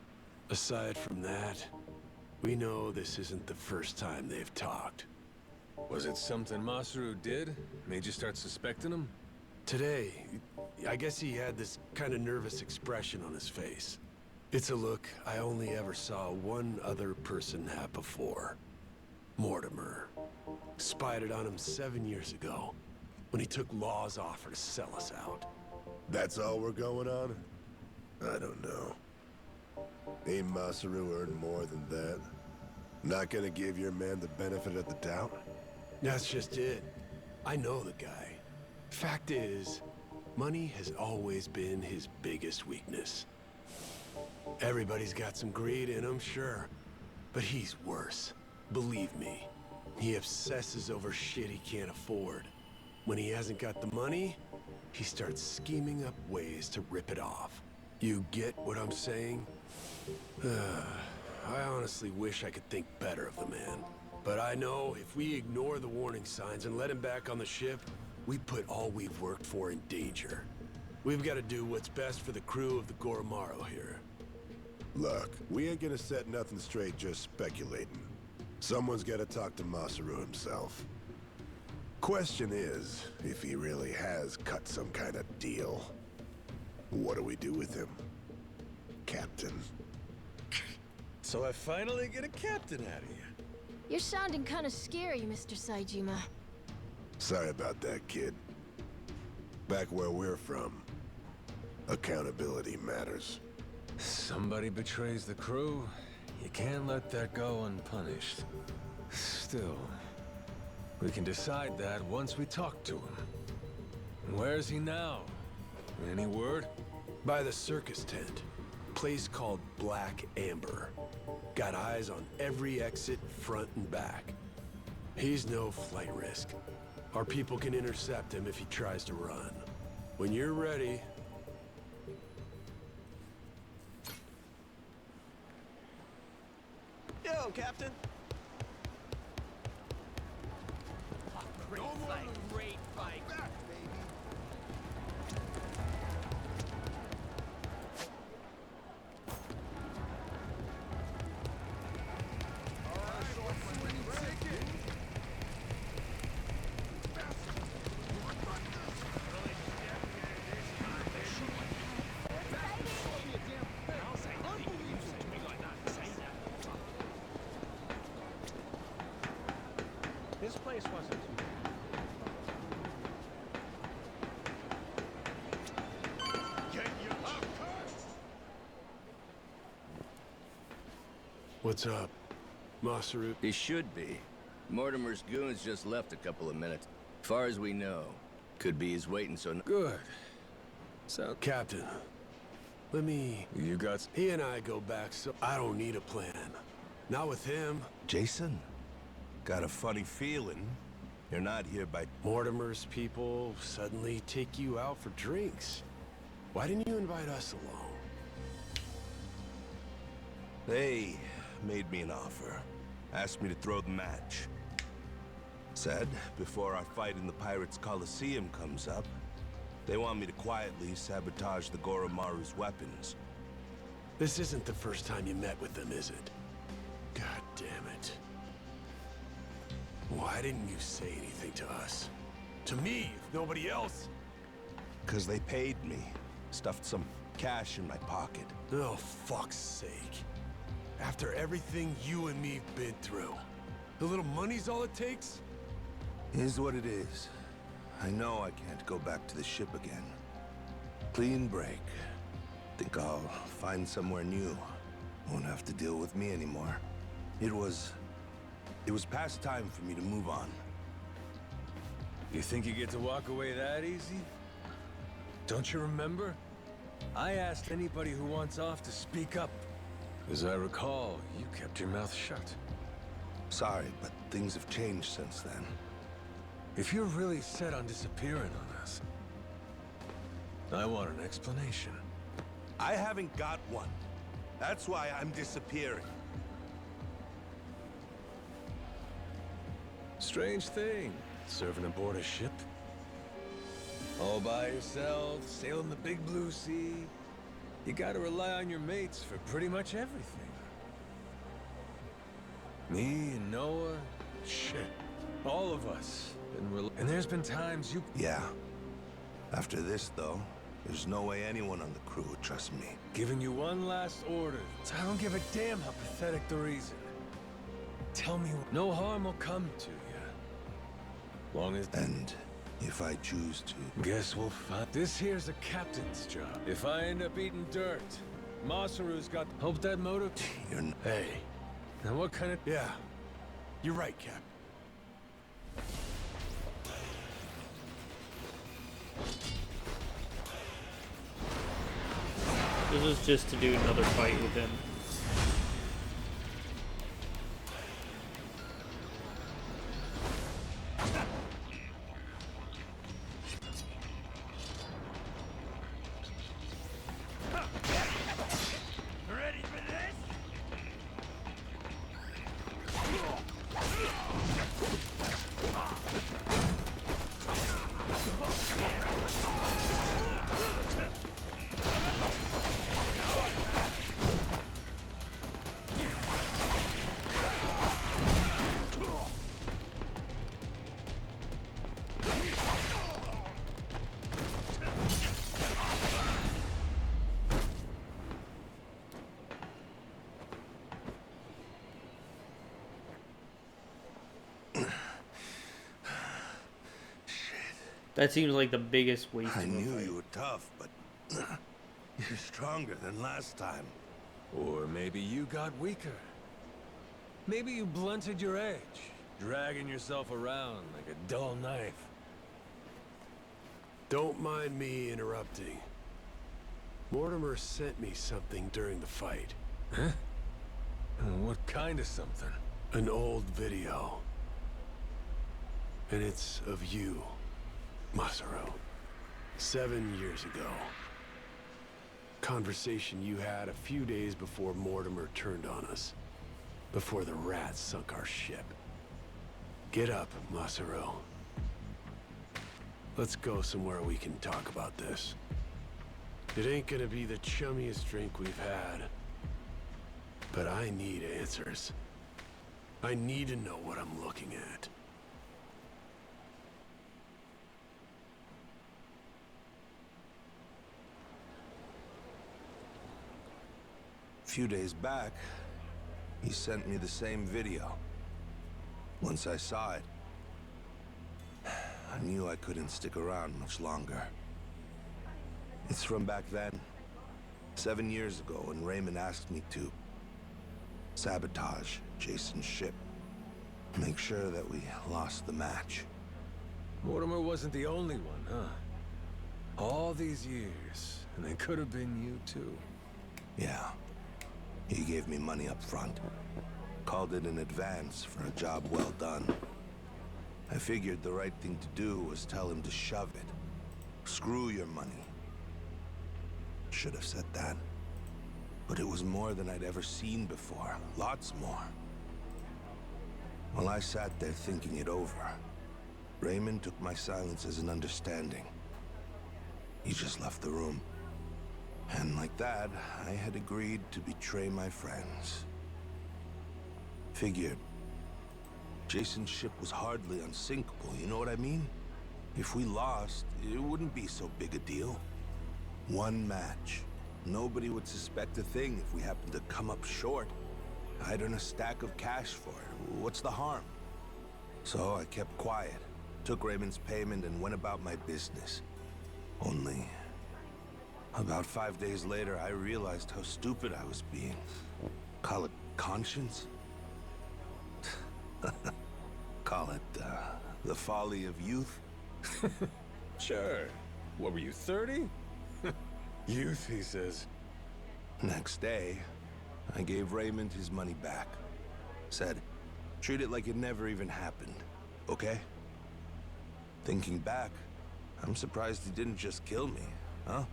Aside from that, we know this isn't the first time they've talked. Was it something Masaru did? Made you start suspecting him? Today, I guess he had this kind of nervous expression on his face. It's a look I only ever saw one other person have before. Mortimer. Spied it on him 7 years ago, when he took Law's offer to sell us out. That's all we're going on? I don't know. Ain't Masaru earned more than that? Not gonna give your man the benefit of the doubt? That's just it. I know the guy. Fact is, money has always been his biggest weakness. Everybody's got some greed in him, sure. But he's worse. Believe me. He obsesses over shit he can't afford. When he hasn't got the money, he starts scheming up ways to rip it off. You get what I'm saying? I honestly wish I could think better of the man. But I know if we ignore the warning signs and let him back on the ship, we put all we've worked for in danger. We've got to do what's best for the crew of the Goromaru here. Look, we ain't gonna set nothing straight just speculating. Someone's gotta talk to Masaru himself. Question is, if he really has cut some kind of deal, what do we do with him, Captain? So I finally get a captain out of you. You're sounding kind of scary, Mr. Saejima. Sorry about that, kid. Back where we're from, accountability matters. Somebody betrays the crew. You can't let that go unpunished. Still, we can decide that once we talk to him. Where's he now? Any word? By the circus tent. Place called Black Amber. Got eyes on every exit, front and back. He's no flight risk. Our people can intercept him if he tries to run. When you're ready... Yo, Captain. Great fight. This place wasn't too What's up? Masaru? He should be. Mortimer's goons just left a couple of minutes. Far as we know. Could be he's waiting, so... Good. So, Captain, let me... You got... He and I go back, so I don't need a plan. Not with him. Jason, got a funny feeling you're not here by... Mortimer's people suddenly take you out for drinks. Why didn't you invite us along? They made me an offer. Asked me to throw the match. Said, before our fight in the Pirates' Coliseum comes up, they want me to quietly sabotage the Goromaru's weapons. This isn't the first time you met with them, is it? God damn it. Why didn't you say anything to us? To me, if nobody else? 'Cause they paid me. Stuffed some cash in my pocket. Oh, fuck's sake. After everything you and me've been through, the little money's all it takes? Is what it is. I know I can't go back to the ship again. Clean break. Think I'll find somewhere new. Won't have to deal with me anymore. It was past time for me to move on. You think you get to walk away that easy? Don't you remember? I asked anybody who wants off to speak up. As I recall, you kept your mouth shut. Sorry, but things have changed since then. If you're really set on disappearing on us, I want an explanation. I haven't got one. That's why I'm disappearing. Strange thing, serving aboard a ship. All by yourself, sailing the big blue sea. You gotta rely on your mates for pretty much everything. Me and Noah, shit, all of us. And there's been times you... Yeah. After this, though, there's no way anyone on the crew would trust me. Giving you one last order. So I don't give a damn how pathetic the reason. Tell me no harm will come to you. Long as... And if I choose to... Guess we'll find... This here's a captain's job. If I end up eating dirt, Masaru's got... Hope that motive... You're... Hey. Now what kind of... Yeah. You're right, Cap. This is just to do another fight with him. That seems like the biggest waste. I of a knew fight. you were tough, but you're stronger than last time. Or maybe you got weaker. Maybe you blunted your edge, dragging yourself around like a dull knife. Don't mind me interrupting. Mortimer sent me something during the fight. Huh? What kind of something? An old video. And it's of you, Masaru. 7 years ago. Conversation you had a few days before Mortimer turned on us. Before the rats sunk our ship. Get up, Masaru. Let's go somewhere we can talk about this. It ain't gonna be the chummiest drink we've had. But I need answers. I need to know what I'm looking at. A few days back, he sent me the same video. Once I saw it, I knew I couldn't stick around much longer. It's from back then, 7 years ago, when Raymond asked me to sabotage Jason's ship. Make sure that we lost the match. Mortimer wasn't the only one, huh? All these years, and it could have been you too. Yeah. He gave me money up front. Called it an advance for a job well done. I figured the right thing to do was tell him to shove it. Screw your money. Should have said that. But it was more than I'd ever seen before. Lots more. While I sat there thinking it over, Raymond took my silence as an understanding. He just left the room. And like that, I had agreed to betray my friends. Figured. Jason's ship was hardly unsinkable, you know what I mean? If we lost, it wouldn't be so big a deal. One match. Nobody would suspect a thing if we happened to come up short. I'd earn a stack of cash for it. What's the harm? So I kept quiet, took Raymond's payment, and went about my business. Only, about 5 days later, I realized how stupid I was being. Call it conscience? Call it, the folly of youth? Sure. What were you, 30? Youth, he says. Next day, I gave Raymond his money back. Said, treat it like it never even happened, okay? Thinking back, I'm surprised he didn't just kill me, huh?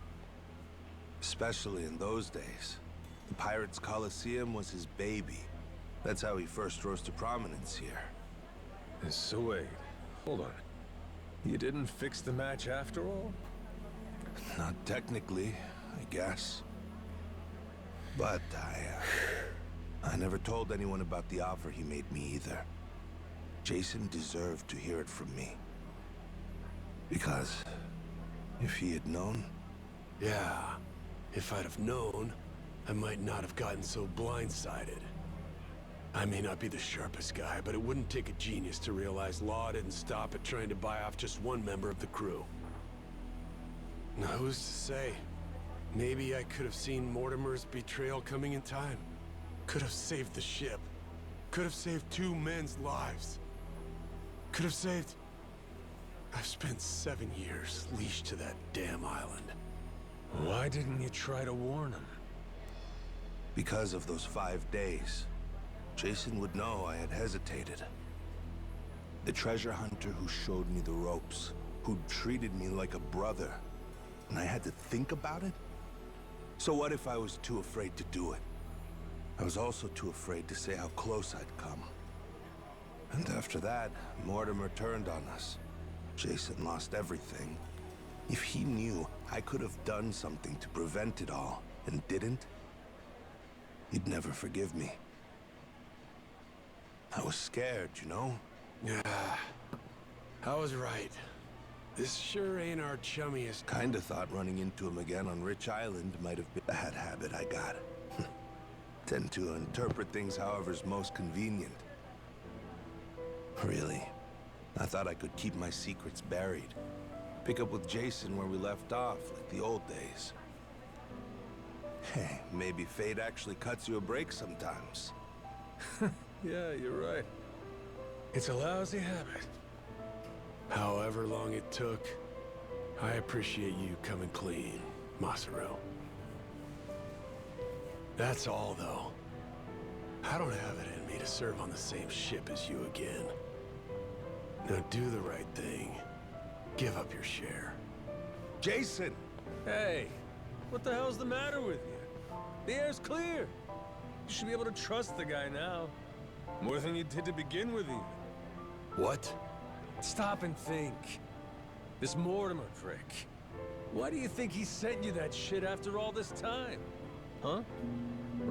Especially in those days. The Pirates Coliseum was his baby. That's how he first rose to prominence here. So wait, hold on. You didn't fix the match after all? Not technically, I guess. But I never told anyone about the offer he made me either. Jason deserved to hear it from me. Because if he had known... Yeah, if I'd have known, I might not have gotten so blindsided. I may not be the sharpest guy, but it wouldn't take a genius to realize Law didn't stop at trying to buy off just one member of the crew. Now, who's to say? Maybe I could have seen Mortimer's betrayal coming in time. Could have saved the ship. Could have saved 2 men's lives. Could have saved... I've spent 7 years leashed to that damn island. Why didn't you try to warn him? Because of those 5 days. Jason would know I had hesitated. The treasure hunter who showed me the ropes, who treated me like a brother, and I had to think about it? So what if I was too afraid to do it? I was also too afraid to say how close I'd come. And after that, Mortimer turned on us. Jason lost everything. If he knew I could have done something to prevent it all, and didn't, he'd never forgive me. I was scared, you know? Yeah, I was right. This sure ain't our chummiest. Kinda thought running into him again on Rich Island might have been a bad habit I got. Tend to interpret things however's most convenient. Really, I thought I could keep my secrets buried. Pick up with Jason where we left off, like the old days. Hey, maybe fate actually cuts you a break sometimes. Yeah, you're right. It's a lousy habit. However long it took, I appreciate you coming clean, Masaru. That's all, though. I don't have it in me to serve on the same ship as you again. Now do the right thing. Give up your share. Jason! Hey, what the hell's the matter with you? The air's clear. You should be able to trust the guy now. More than you did to begin with, even. What? Stop and think. This Mortimer prick. Why do you think he sent you that shit after all this time? Huh?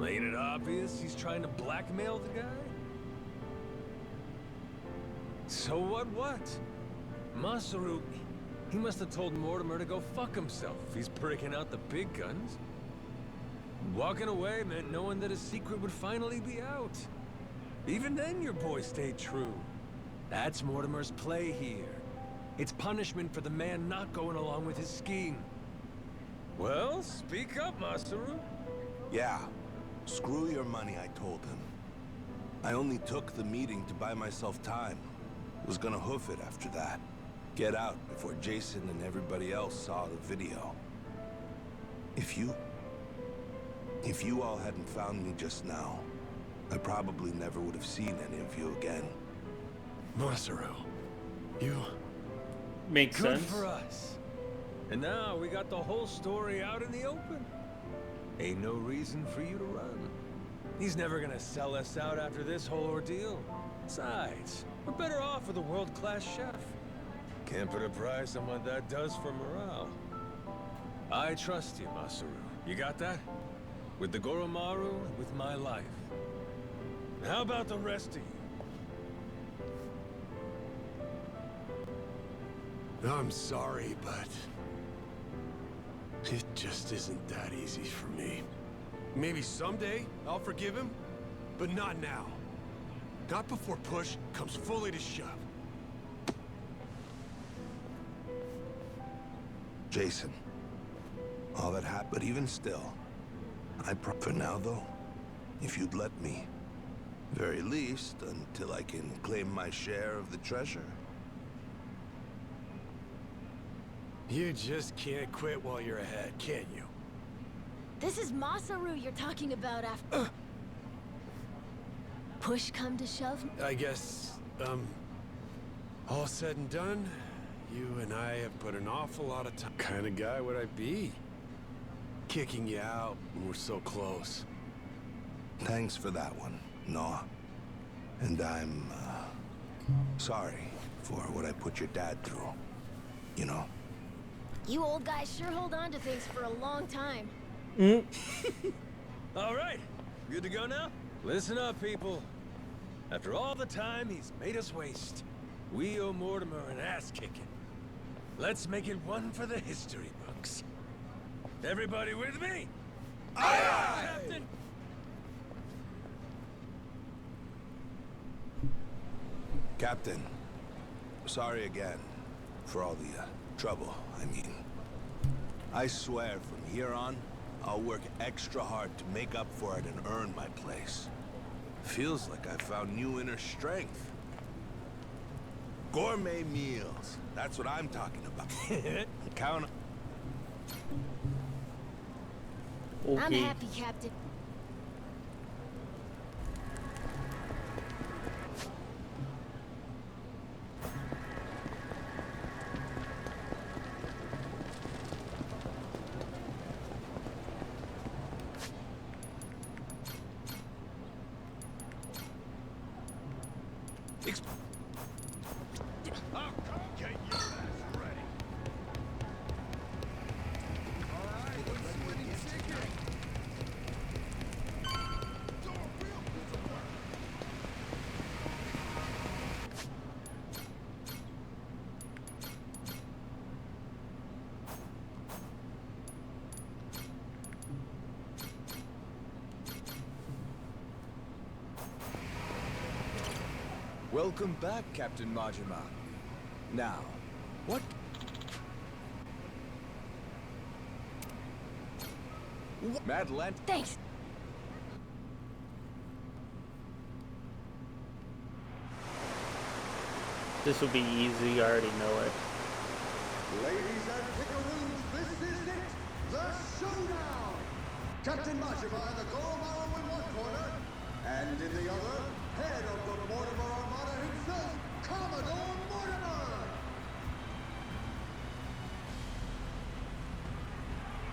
Ain't it obvious he's trying to blackmail the guy? So what? Masaru, he must have told Mortimer to go fuck himself if he's breaking out the big guns. Walking away meant knowing that his secret would finally be out. Even then, your boy stayed true. That's Mortimer's play here. It's punishment for the man not going along with his scheme. Well, speak up, Masaru. Yeah, screw your money, I told him. I only took the meeting to buy myself time. Was gonna hoof it after that. Get out before Jason and everybody else saw the video. If you all hadn't found me just now, I probably never would have seen any of you again. Masaru, you... Makes Good sense. for us. And now we got the whole story out in the open. Ain't no reason for you to run. He's never gonna sell us out after this whole ordeal. Besides, we're better off with a world-class chef. Can't put a price on what that does for morale. I trust you, Masaru. You got that? With the Goromaru, and with my life. How about the rest of you? I'm sorry, but... it just isn't that easy for me. Maybe someday I'll forgive him, but not now. Not before push comes fully to shove. Jason, all that happened, but even still, for now though, if you'd let me, very least until I can claim my share of the treasure. You just can't quit while you're ahead, can you? This is Masaru you're talking about after... Push come to shove? I guess, all said and done, you and I have put an awful lot of time. Kind of guy would I be? Kicking you out when we're so close. Thanks for that one, Noah. And I'm, sorry for what I put your dad through. You know? You old guys sure hold on to things for a long time. All right, good to go now? Listen up, people. After all the time he's made us waste, we owe Mortimer an ass-kicking. Let's make it one for the history books. Everybody with me? Aye, aye! Captain! Captain, sorry again for all the, trouble, I mean. I swear from here on, I'll work extra hard to make up for it and earn my place. Feels like I found new inner strength. Gourmet meals, that's what I'm talking about. Count. Okay. I'm happy, Captain. Welcome back, Captain Majima. Now, what... Madeline. Thanks. This will be easy, I already know it. Ladies and pickaroos, this is it! The showdown! Captain Majima and the Goromaru in one corner, and in the other, head of the Mortimer Armada himself, Commodore Mortimer!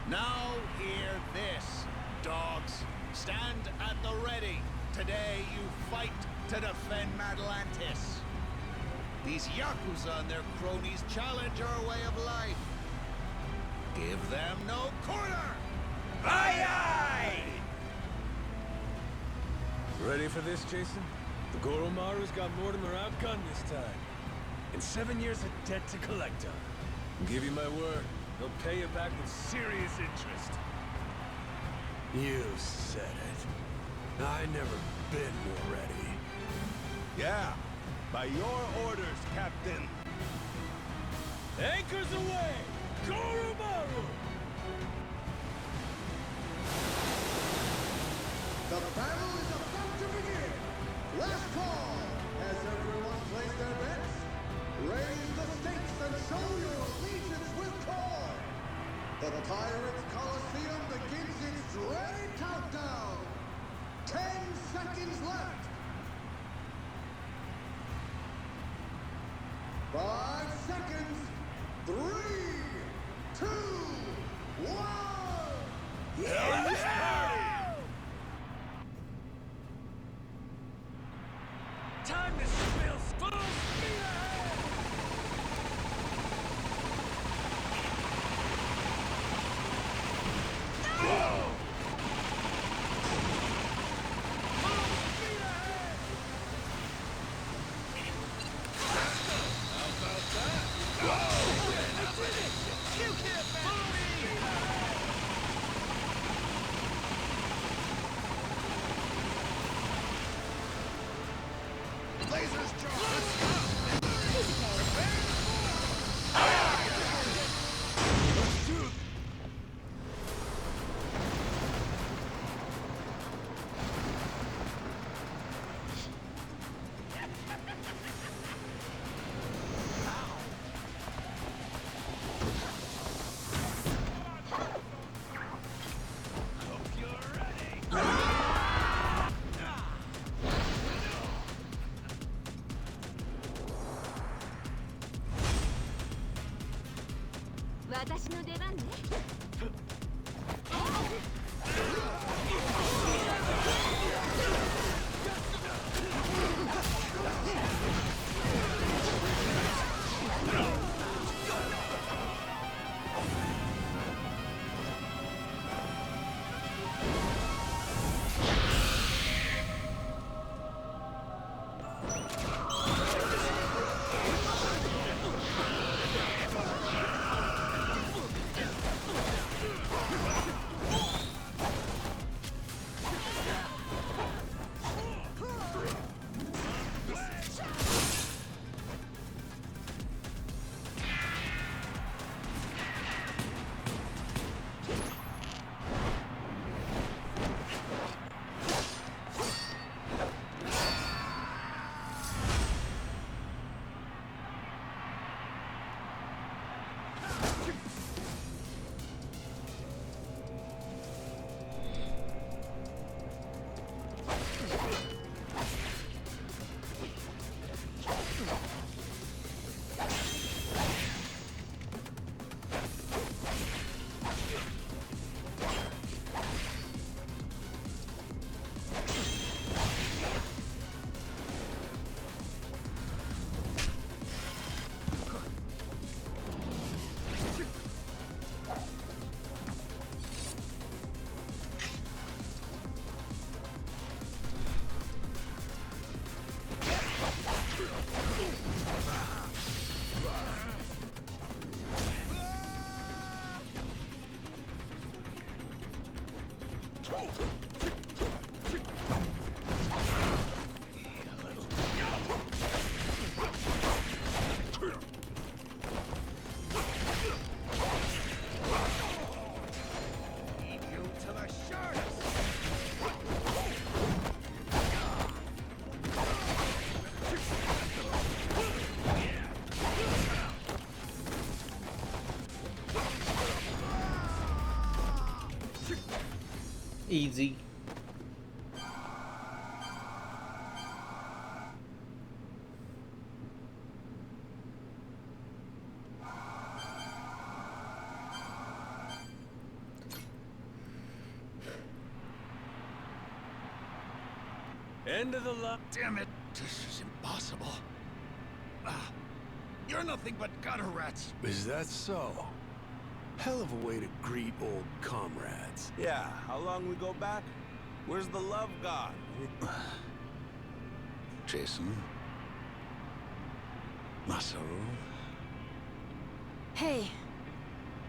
Now hear this, dogs. Stand at the ready. Today you fight to defend Madlantis. These Yakuza and their cronies challenge our way of life. Give them no quarter! Aye aye! Ready for this, Jason? The Goromaru's got Mortimer outgunned this time. And 7 years of debt to collect on. I'll give you my word, they'll pay you back with serious interest. You said it. I never been more ready. Yeah, by your orders, Captain. Anchors away! Goromaru! The battle is about to begin! Last call! Has everyone placed their bets? Raise the stakes and show your allegiance with Core! The Pirates Coliseum begins its dreaded countdown! 10 seconds left! 5 seconds! 3, 2, 1! Time to spill full speed ahead! To the Easy. End of the line. Damn it! This is impossible. You're nothing but gutter rats. Is that so? Hell of a way to greet old comrades. Yeah, how long we go back? Where's the love god? Jason? Masaru? Hey,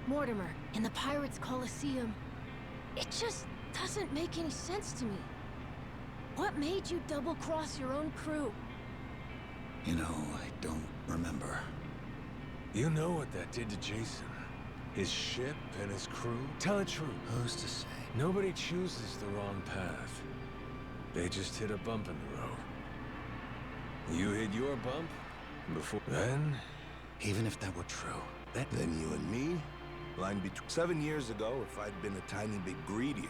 Mortimer, in the Pirates Coliseum, it just doesn't make any sense to me. What made you double-cross your own crew? You know, I don't remember. You know what that did to Jason? His ship and his crew? Tell it true. Who's to say? Nobody chooses the wrong path. They just hit a bump in the road. You hit your bump, before then... Even if that were true, Then you and me? Line between 7 years ago, if I'd been a tiny bit greedier,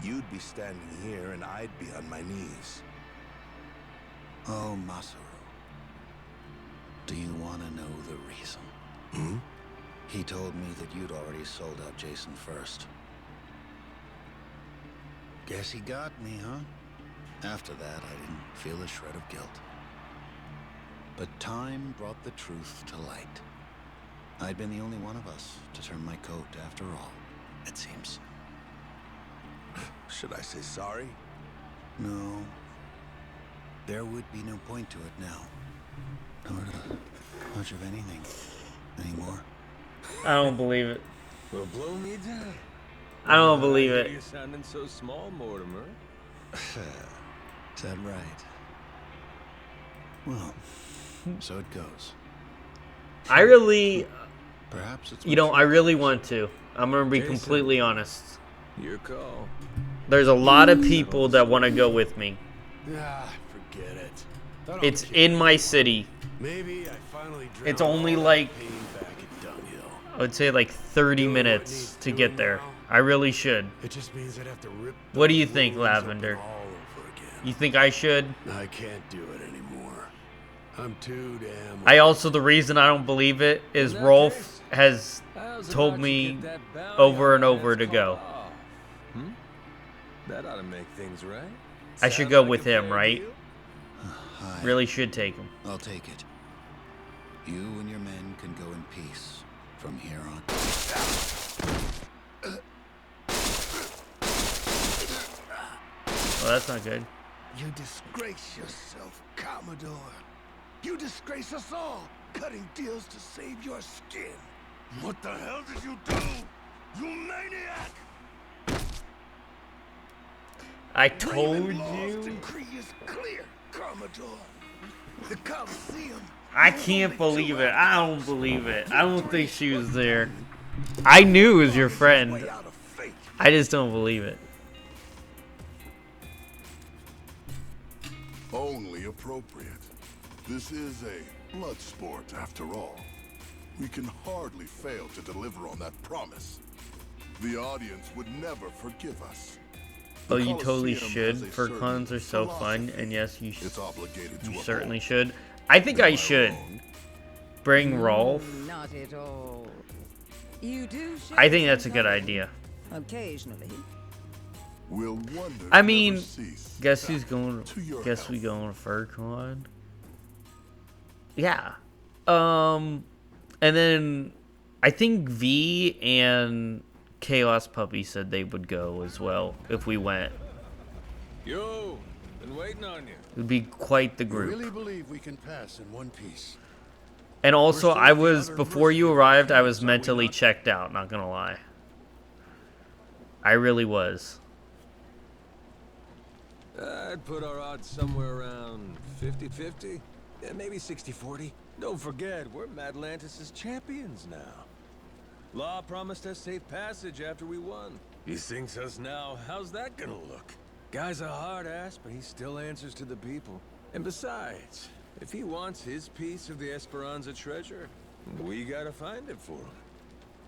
you'd be standing here and I'd be on my knees. Oh, Masaru. Do you want to know the reason? Hmm? He told me that you'd already sold out Jason first. Guess he got me, huh? After that, I didn't feel a shred of guilt. But time brought the truth to light. I'd been the only one of us to turn my coat after all, it seems. Should I say sorry? No. There would be no point to it now. Nor much of anything anymore. I don't believe it. Well, blow me down. I don't believe it. You're sounding so small, Mortimer. Is that right? Well, so it goes. I really, Perhaps it's you know, I really want to. I'm gonna be completely honest. Your call. There's a lot of people that want to go with me. Forget it. It's in my city. Maybe I finally It's only like, pain back at Dunghill. I would say like 30 minutes to get there. I really should. It just means I'd have to rip. What do you think, Lavender? You think I should? I can't do it anymore. I'm too damn. I also, the reason I don't believe it is Rolf has told me over and over to go. Hmm? That ought to make things right. I should go with him, right? Really should take him. I'll take it. You and your men can go in peace from here on. Well, that's not good. You disgrace yourself, Commodore. You disgrace us all, cutting deals to save your skin. What the hell did you do, you maniac? I told Breathing lost you. decree is clear, Commodore. The Coliseum. I can't believe it. I don't believe it. I don't think she was there. I knew it was your friend. I just don't believe it. Only appropriate. This is a blood sport, after all. We can hardly fail to deliver on that promise. The audience would never forgive us. Oh, you totally should. Furcons are so fun, and yes, you certainly should. I think I should bring Rolf. Not at all. You do. I think that's a good idea. Occasionally. We'll wonder. I mean, guess who's going? Guess we going to Furcon? Yeah. And then I think V and Chaos Puppy said they would go as well if we went. Yo, been waiting on you. It would be quite the You group. really believe we can pass in one piece? And also, I was, before you arrived, I was mentally checked out, not gonna lie. I really was. I'd put our odds somewhere around 50-50. Yeah, maybe 60-40. Don't forget, we're Madlantis' champions now. Law promised us safe passage after we won. He sinks us now. How's that gonna look? Guy's a hard ass, but he still answers to the people. And besides, if he wants his piece of the Esperanza treasure, we gotta find it for him.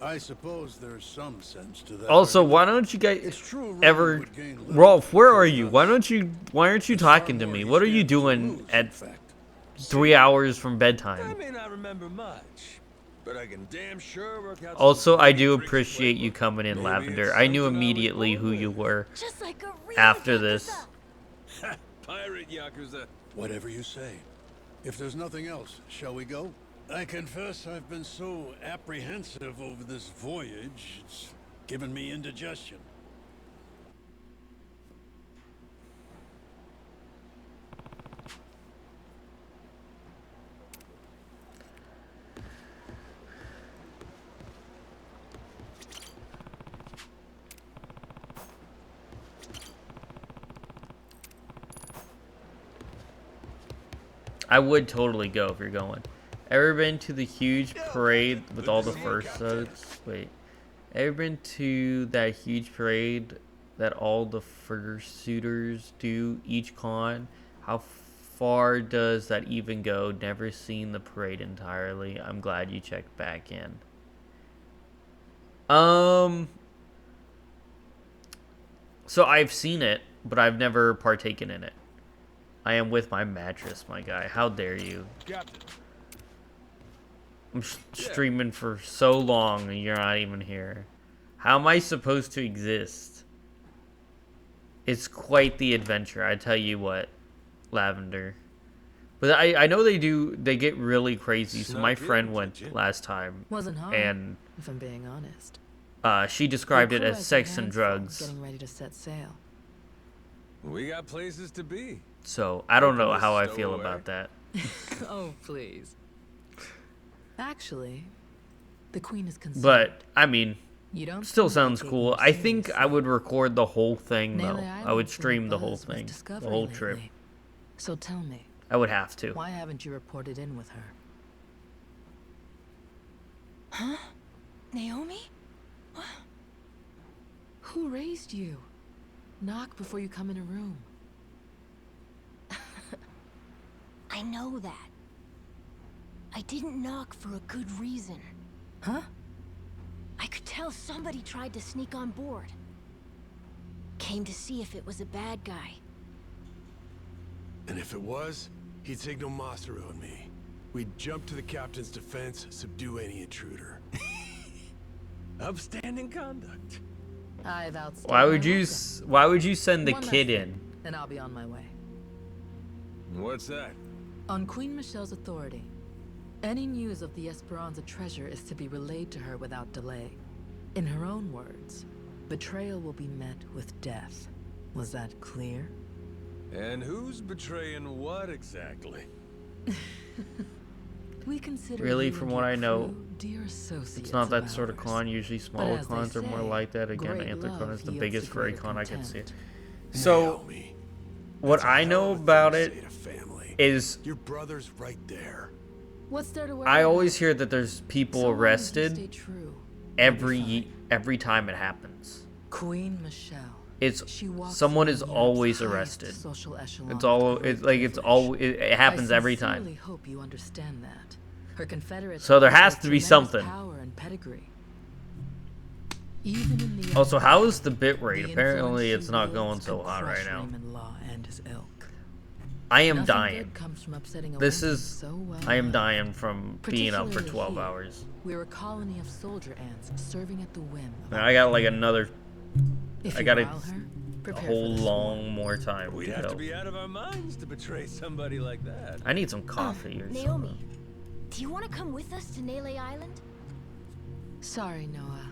I suppose there's some sense to that. Also, why don't you guys ever, Rolf? Where are you? Why aren't you talking to me? What are you doing at 3 hours from bedtime? I may not remember much, but I can damn sure work out. Also, I do appreciate you coming in, Lavender. I knew immediately who you were after this. Pirate Yakuza. Whatever you say. If there's nothing else, shall we go? I confess I've been so apprehensive over this voyage, it's given me indigestion. I would totally go if you're going. Ever been to the huge parade with all the fursuits? Wait. Ever been to that huge parade that all the fursuiters do each con? How far does that even go? Never seen the parade entirely. I'm glad you checked back in. So I've seen it, but I've never partaken in it. I am with my mattress, my guy. How dare you? Captain. I'm streaming for so long and you're not even here. How am I supposed to exist? It's quite the adventure, I tell you what, Lavender. But I know they get really crazy. So my friend went last time. Wasn't hard, and if I'm being honest. She described it as sex and drugs. Getting ready to set sail. We got places to be. So I don't know how I feel about that. Oh, please. Actually, the Queen is concerned. But I mean, you don't still sounds cool. I think I would record the whole thing though. I would stream the whole thing, the whole trip. So tell me, I would have to. why haven't you reported in with her? Huh? Naomi? Who raised you? Knock before you come in a room. I know that. I didn't knock for a good reason. Huh? I could tell somebody tried to sneak on board. Came to see if it was a bad guy. And if it was, he'd signal Masaru and me. We'd jump to the captain's defense, subdue any intruder. Upstanding conduct. I've outstayed Why would my you? Why would you send the One kid last in? thing, and I'll be on my way. What's that? On Queen Michelle's authority, any news of the Esperanza treasure is to be relayed to her without delay. In her own words, betrayal will be met with death. Was that clear? And who's betraying what exactly? We consider Really, you from and what your I know, crew dear associates it's not that of sort of ours. con. Usually But smaller as they cons are more say, like that. Again, great Anthrocon love is the yields biggest a furry greater con I can see. contempt. So, what I know about it is Your brother's right there. What's there to worry I about? always hear that there's people So long as you arrested stay true, every time it happens. Queen Michelle. It's She walks someone among is the always highest arrested. social echelon It's all of it's like it's all it happens every I time. sincerely hope you understand that. Her Confederates So there have has to be tremendous something. Power and pedigree. Even in the Also, how is the bit the rate? Apparently, influence it's she not wields going so could hot right crush now. Raymond Law and his ilk. I am Nothing dying. good comes from upsetting a This woman is so well I am known. dying from being up for Particularly 12 here, hours. We're a colony of soldier ants serving at the whim of And I got like another. If I you got rile her, a prepare whole for this long more time We'd to have go. to be out of our minds to betray somebody like that. I need some coffee or something. Naomi, do you want to come with us to Nele Island? Sorry, Noah.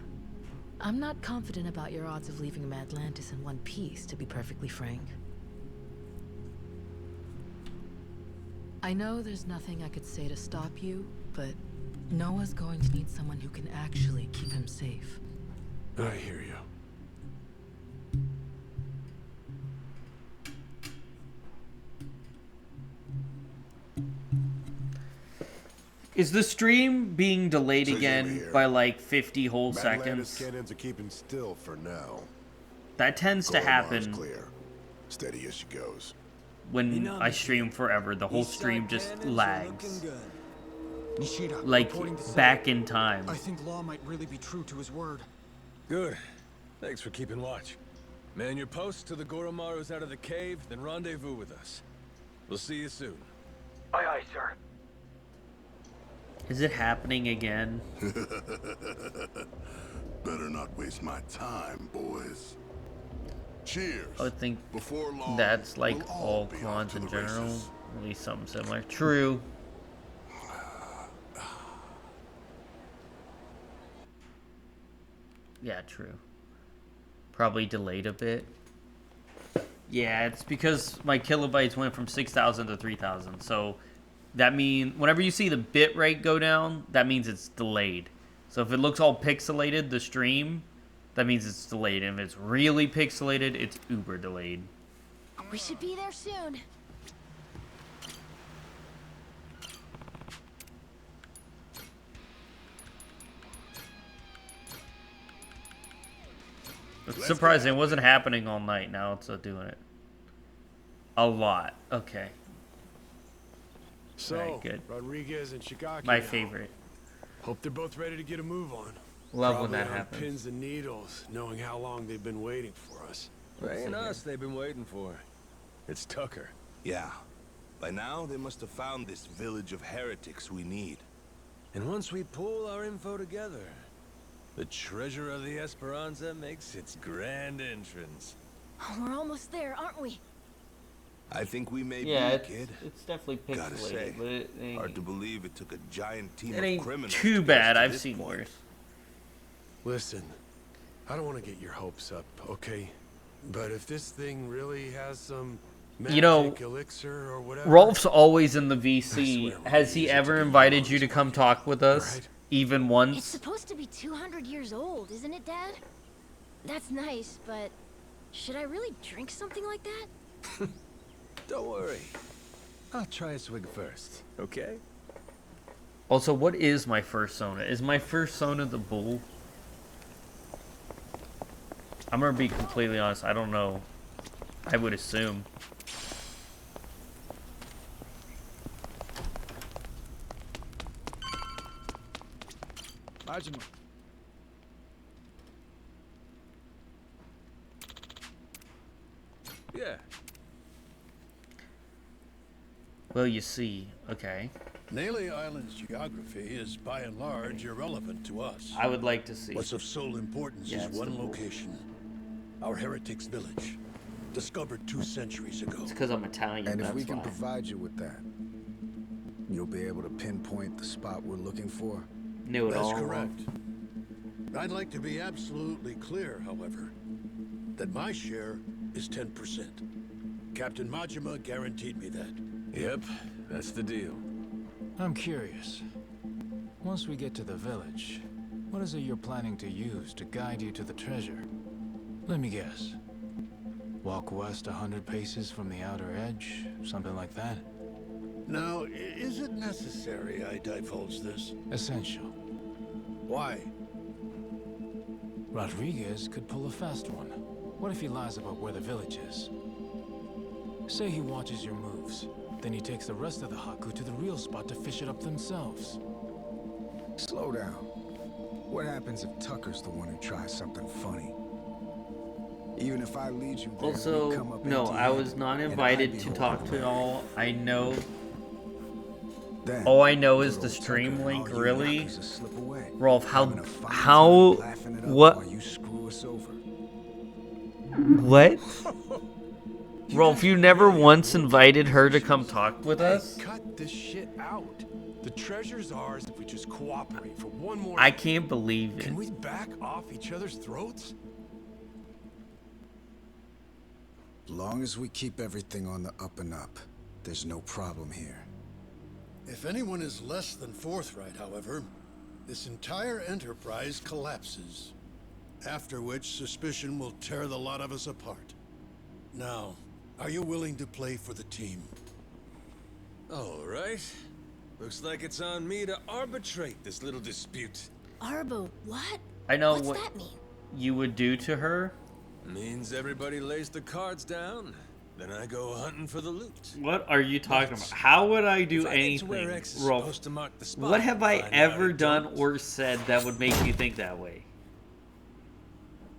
I'm not confident about your odds of leaving Atlantis in one piece, to be perfectly frank. I know there's nothing I could say to stop you, but Noah's going to need someone who can actually keep him safe. I hear you. Is the stream being delayed So again here. by like 50 whole Atlantis seconds? cannons are keeping still for now. That tends to Gormar's happen clear. Steady as she goes. when I stream forever. The whole stream just lags. Nishida, like reporting to back center. in time. I think Law might really be true to his word. Good. Thanks for keeping watch. Man your post till the Goromaru's out of the cave, then rendezvous with us. We'll see you soon. Aye, aye, sir. Is it happening again? Better not waste my time, boys. Cheers. I would think Before long, that's like we'll all be off cons to in the general. races. At least something similar. True. Yeah, true. Probably delayed a bit. Yeah, it's because my kilobytes went from 6,000 to 3,000. So that means whenever you see the bit rate go down, that means it's delayed. So if it looks all pixelated, the stream, that means it's delayed. And if it's really pixelated, it's uber delayed. We should be there soon. It's surprising. It wasn't happening all night. Now it's doing it. A lot. Okay. So, Very good. Rodriguez and Shigaki My now. favorite. Hope they're both ready to get a move on. Love Probably when that on happens. pins and needles, knowing how long they've been waiting for us. Ain't us they've been waiting for. It's Tucker. Yeah. By now, they must have found this village of heretics we need. And once we pull our info together, the treasure of the Esperanza makes its grand entrance. We're almost there, aren't we? I think we may Yeah, be, kid. it's definitely Gotta say, pixelated, but it ain't, hard to believe it took a giant team it of ain't criminals too to get bad. us to I've this seen point. worse. Listen, I don't want to get your hopes up, okay? But if this thing really has some magic You know, elixir or whatever, Rolf's always in the VC. Has he ever invited you to come talk with us? Even It's once? supposed to be 200 years old, isn't it, Dad? That's nice, but should I really drink something like that? Don't worry. I'll try a swig first, okay? Also, what is my first Sona? Is my first Sona the Bull? I'm gonna be completely honest. I don't know. I would assume. Majima. Yeah. Well, you see. Okay. Nele Island's geography is by and large irrelevant to us. I would like to see. What's of sole importance Yeah, is it's the one bull. location. Our heretics' village. Discovered 2 centuries ago. It's because I'm Italian. And if that's we can why. provide you with that, you'll be able to pinpoint the spot we're looking for? Knew it That's all correct. I'd like to be absolutely clear, however, that my share is 10%. Captain Majima guaranteed me that. Yep, that's the deal. I'm curious. Once we get to the village, what is it you're planning to use to guide you to the treasure? Let me guess. Walk west 100 paces from the outer edge, something like that? Now, is it necessary I divulge this? Essential. Why? Rodriguez could pull a fast one. What if he lies about where the village is? Say he watches your moves, then he takes the rest of the Haku to the real spot to fish it up themselves. Slow down. What happens if Tucker's the one who tries something funny? Even if I lead you there, we come Also, up no, I was empty-handed, not and I'd invited be to holding talk the to bag. all. I know. Then, All I know is good the old stream Tucker link. and all you Really, Yakuza slip away, Rolf? having a fine How? time laughing it up What? while you screw us over. What? Rolf, you never once invited her to come talk with us? cut this shit out. The treasure's ours if we just cooperate for one more. I can't believe it. Can we back off each other's throats? As long as we keep everything on the up and up, there's no problem here. If anyone is less than forthright, however, this entire enterprise collapses. After which, suspicion will tear the lot of us apart. Now, are you willing to play for the team? All right. Looks like it's on me to arbitrate this little dispute. Arbo, what? I know What's what that mean? you would do to her. Means everybody lays the cards down Then I go hunting for the loot. What are you talking about? How would I do If I get to where anything, X is Rolf? supposed to mark the spot, What have I find out ever it done don't, or said that would make you think that way?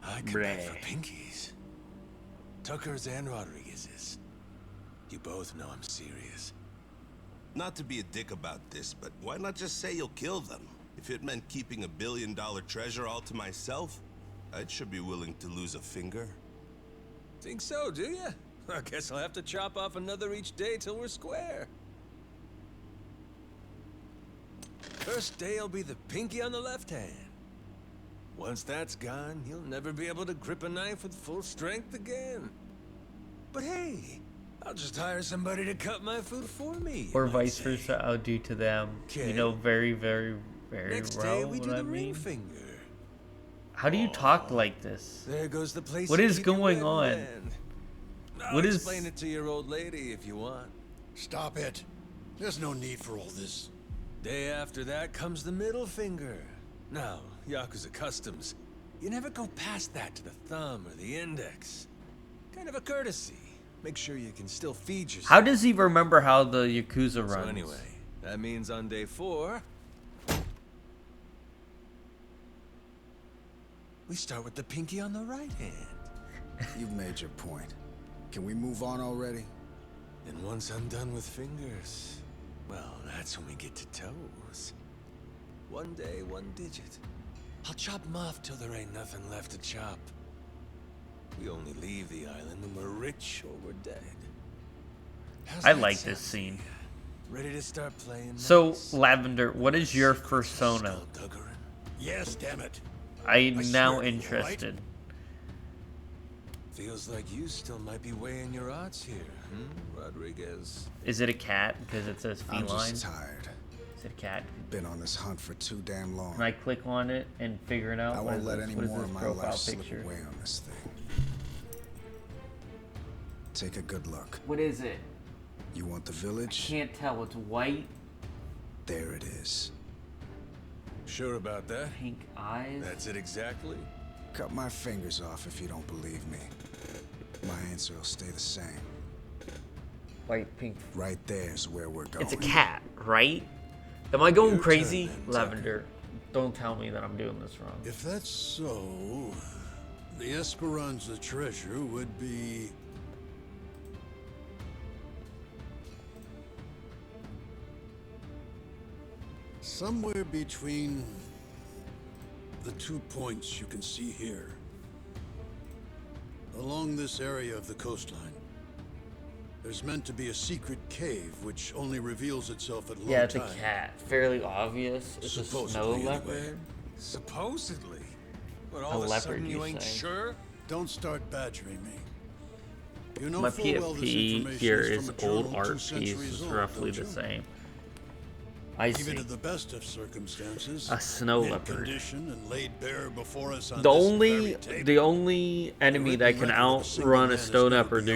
I come back for pinkies. Tucker's and Rodriguez's. You both know I'm serious. Not to be a dick about this, but why not just say you'll kill them? If it meant keeping $1 billion treasure all to myself, I should be willing to lose a finger. Think so, do ya? I guess I'll have to chop off another each day till we're square. First day will be the pinky on the left hand. Once that's gone, you'll never be able to grip a knife with full strength again. But hey, I'll just hire somebody to cut my food for me. Or vice versa, I'll do to them. You know, very, very, very Next well day we what do I the mean. ring finger. How do you talk like this? There goes the place. What you is keep your going red on? man. I'll What is- explain it to your old lady if you want. Stop it. There's no need for all this. Day after that comes the middle finger. Now, Yakuza customs, you never go past that to the thumb or the index. Kind of a courtesy. Make sure you can still feed yourself. How does he remember how the Yakuza runs? So anyway, that means on day 4, we start with the pinky on the right hand. You've made your point. Can we move on already? And once I'm done with fingers, well, that's when we get to toes. One day, one digit. I'll chop them off till there ain't nothing left to chop. We only leave the island when we're rich or we're dead. How's I that like sound? this scene. Ready to start playing? So, nice? Lavender, what is your persona? Yes, damn it. I'm now swear to you, interested. Feels like you still might be weighing your odds here, Rodriguez? Is it a cat because it says I'm feline? just tired. Is it a cat? Been on this hunt for too damn long. Can I click on it and figure it out? I What won't is let this? any What is more this of my profile life slip picture? away on this thing. Take a good look. What is it? You want the village? Can't tell. It's white. There it is. Sure about that? Pink eyes. That's it exactly? Cut my fingers off if you don't believe me. My answer will stay the same. White, pink. Right there's where we're going. It's a cat, right? Am I going Your crazy? turn, then, Lavender, don't tell me that I'm doing this wrong. If that's so, the Esperanza treasure would be... somewhere between the 2 points you can see here. Along this area of the coastline. There's meant to be a secret cave which only reveals itself at low tide. Yeah, it's a cat. Fairly obvious. It's a snow Supposedly, anyway. leopard. Supposedly? But A all of a leopard, sudden you you ain't say? sure? Don't start badgering me. You know My full well this PFP information here is is from a journal old 2 art piece. centuries It's old, roughly don't the you? same. I Even see. in the best of circumstances, A snow mint leopard. condition and laid bare before us on The this only very table. the only enemy that can outrun a snow leopard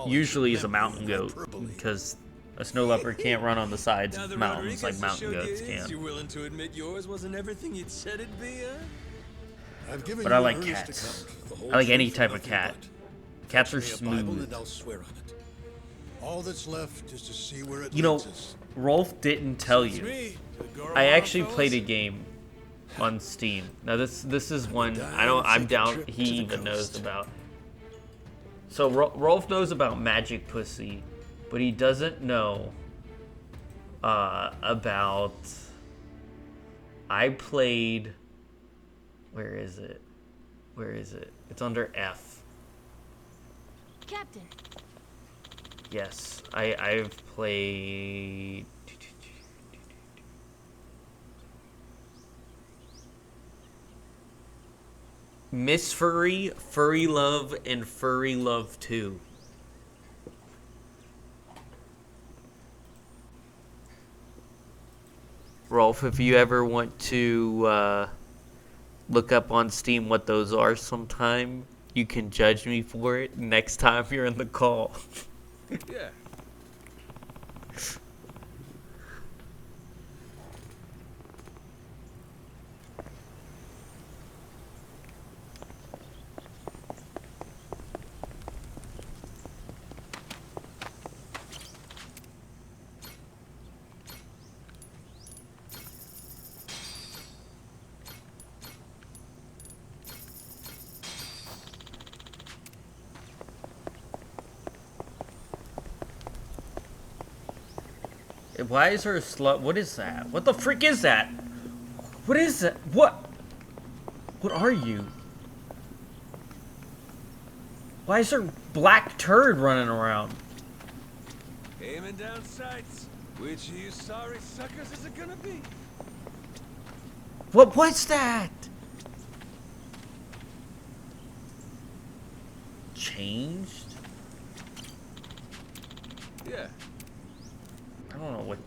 usually is a mountain goat, because a snow leopard can't run on the sides Now of the mountains like Rodriguez mountain show goats is, can. You willing to admit yours wasn't everything you'd said it'd be, huh? I've given But you I an like earnest cats. account of the whole I like any truth type and of nothing cat. but. Cats are Fetch me a Bible smooth. and I'll swear on it. All that's left is to see where it You know, leads us. Rolf didn't tell you. me. I actually played a game on Steam. Now this is one I'm down. He even knows about. So Rolf knows about Magic Pussy, but he doesn't know about. I played. Where is it? Where is it? It's under F. Captain. Yes, I've played. Miss Furry, Furry Love, and Furry Love 2. Rolf, if you ever want to look up on Steam what those are sometime, you can judge me for it next time you're in the call. Yeah. Why is there a slut? What is that? What the frick is that? What is that? What? What are you? Why is there black turd running around? Aiming down sights. Which of you sorry suckers is it gonna be? What's that? Changed? Yeah. I don't know what.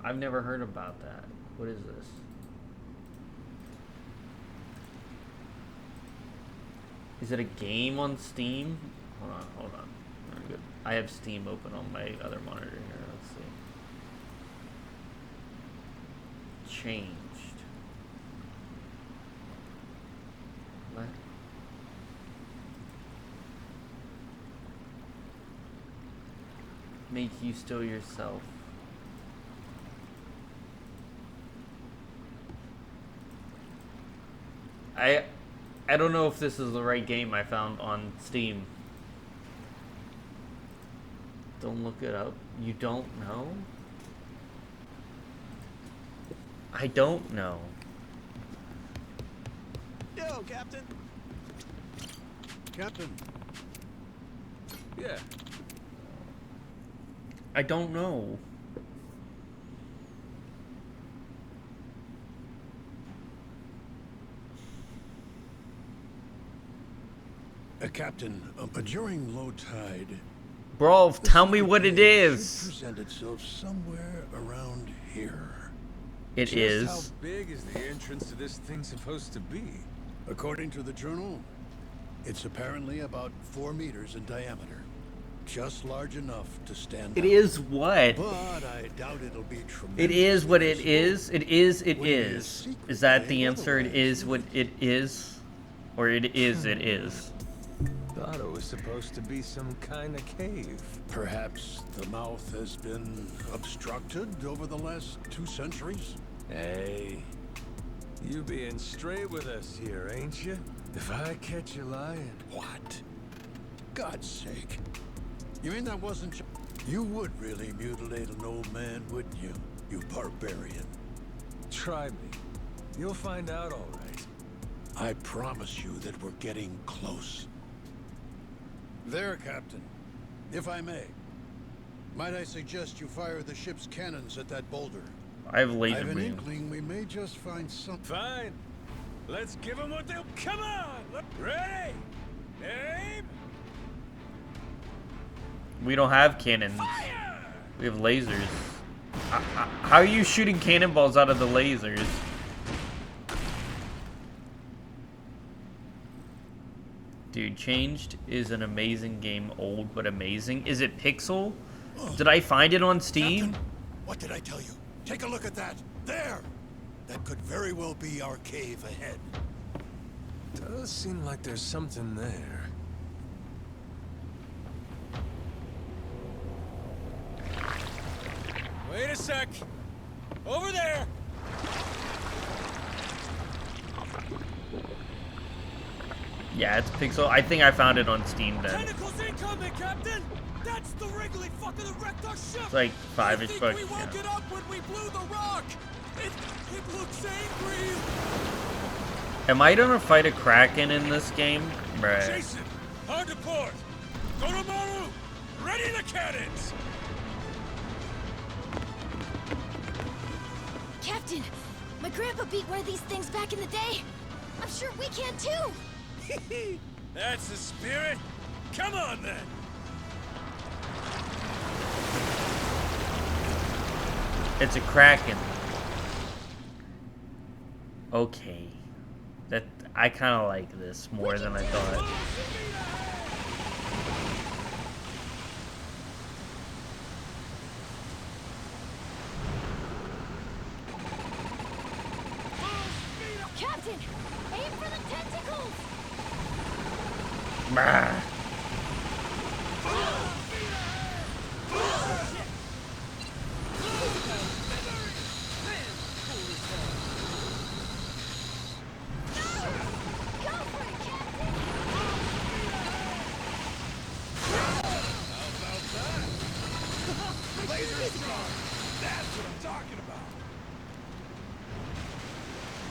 I've never heard about that. What is this? Is it a game on Steam? Hold on. Very good. I have Steam open on my other monitor here. Let's see. Changed. What? Make you still yourself. I don't know if this is the right game I found on Steam. Don't look it up. You don't know? I don't know. Yo, Captain. Captain. Yeah. I don't know. Captain, during low tide... Bro, tell me what it is. ...present itself somewhere around here. It is. How big is the entrance to this thing supposed to be? According to the journal, it's apparently about 4 meters in diameter. Just large enough to stand It out. is what? But I doubt it'll be tremendous. It is what it is. It is, it is. Is that the answer? It is what it is? Or it is, it is? Thought it was supposed to be some kind of cave. Perhaps the mouth has been obstructed over the last 2 centuries? Hey, you being straight with us here, ain't you? If I catch you lying. What? God's sake. You mean that wasn't you would really mutilate an old man, wouldn't you? You barbarian. Try me. You'll find out all right. I promise you that we're getting close. There, Captain. If I may. Might I suggest you fire the ship's cannons at that boulder? I have laser I have an beam. inkling we may just find something. Fine. Let's give them what they'll... Come on! Ready? Aim! We don't have cannons. We have lasers. How are you shooting cannonballs out of the lasers? Dude, Changed is an amazing game. Old but amazing. Is it Pixel? Did I find it on Steam? Captain, what did I tell you? Take a look at that. There! That could very well be our cave ahead. Does seem like there's something there. Wait a sec. Over there. Yeah, it's Pixel. I think I found it on Steam then. Tentacles incoming, Captain! That's the Wrigley fucker that wrecked our ship! It's like $5-ish bucks. We woke it up when we blew the rock! It looks angry! Am I gonna fight a Kraken in this game? Bruh. Jason, hard to port. Go to Maru. Ready the cannons. Captain, my grandpa beat one of these things back in the day. I'm sure we can too. That's the spirit. Come on then. It's a Kraken. Okay. That I kind of like this more than I thought. Captain, aim for the tentacles. Bah.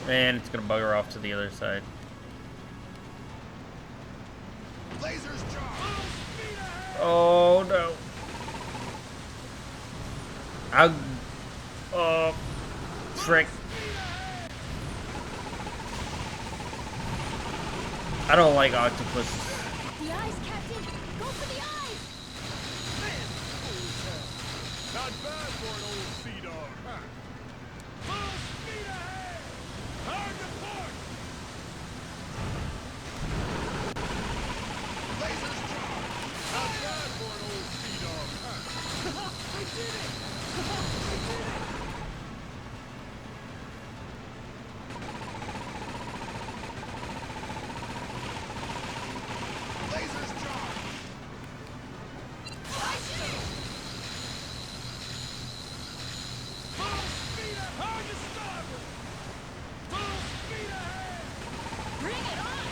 And it's gonna bugger off to the other side. Lasers charged. Oh no. Frick. I don't like octopuses. The eyes, Captain! Go for the eyes! Not bad for an old sea dog, huh? Full speed ahead! Hard to port! Lasers charged! Not bad for an old sea dog, huh? I did it! I did it! Lasers charged! I did it! Full speed ahead! Hard to starboard! Full speed ahead! Bring it on!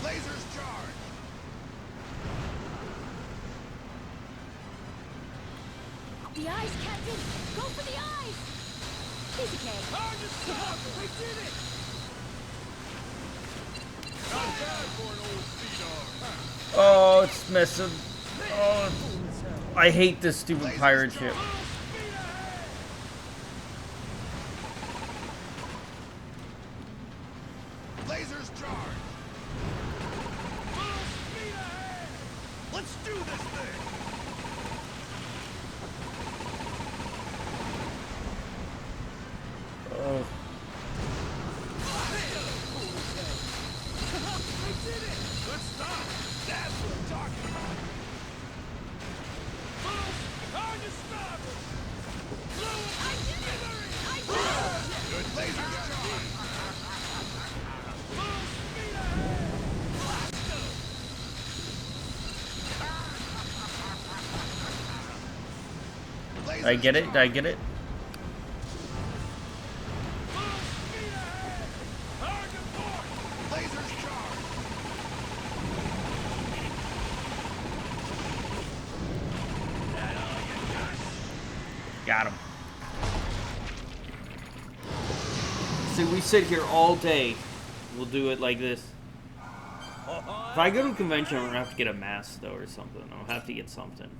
Lasers charged! The eyes, Captain! Go for the eyes! Piece of cake. Hard to starboard! I did it! Not bad for an old sea dog, huh? Oh, it's messing. Oh, I hate this stupid pirate ship. Lasers charged! Full speed ahead! Let's do this thing! Oh. I did it! Good stop! That's what I'm talking about! Hard to stop it! I did it! I did it! Good laser charge! Full speed ahead! Blast him! I get it. I get it. Lasers charged! That all you got? Got him. See, we sit here all day. We'll do it like this. If I go to a convention, I'm gonna have to get a mask though, or something. I'll have to get something.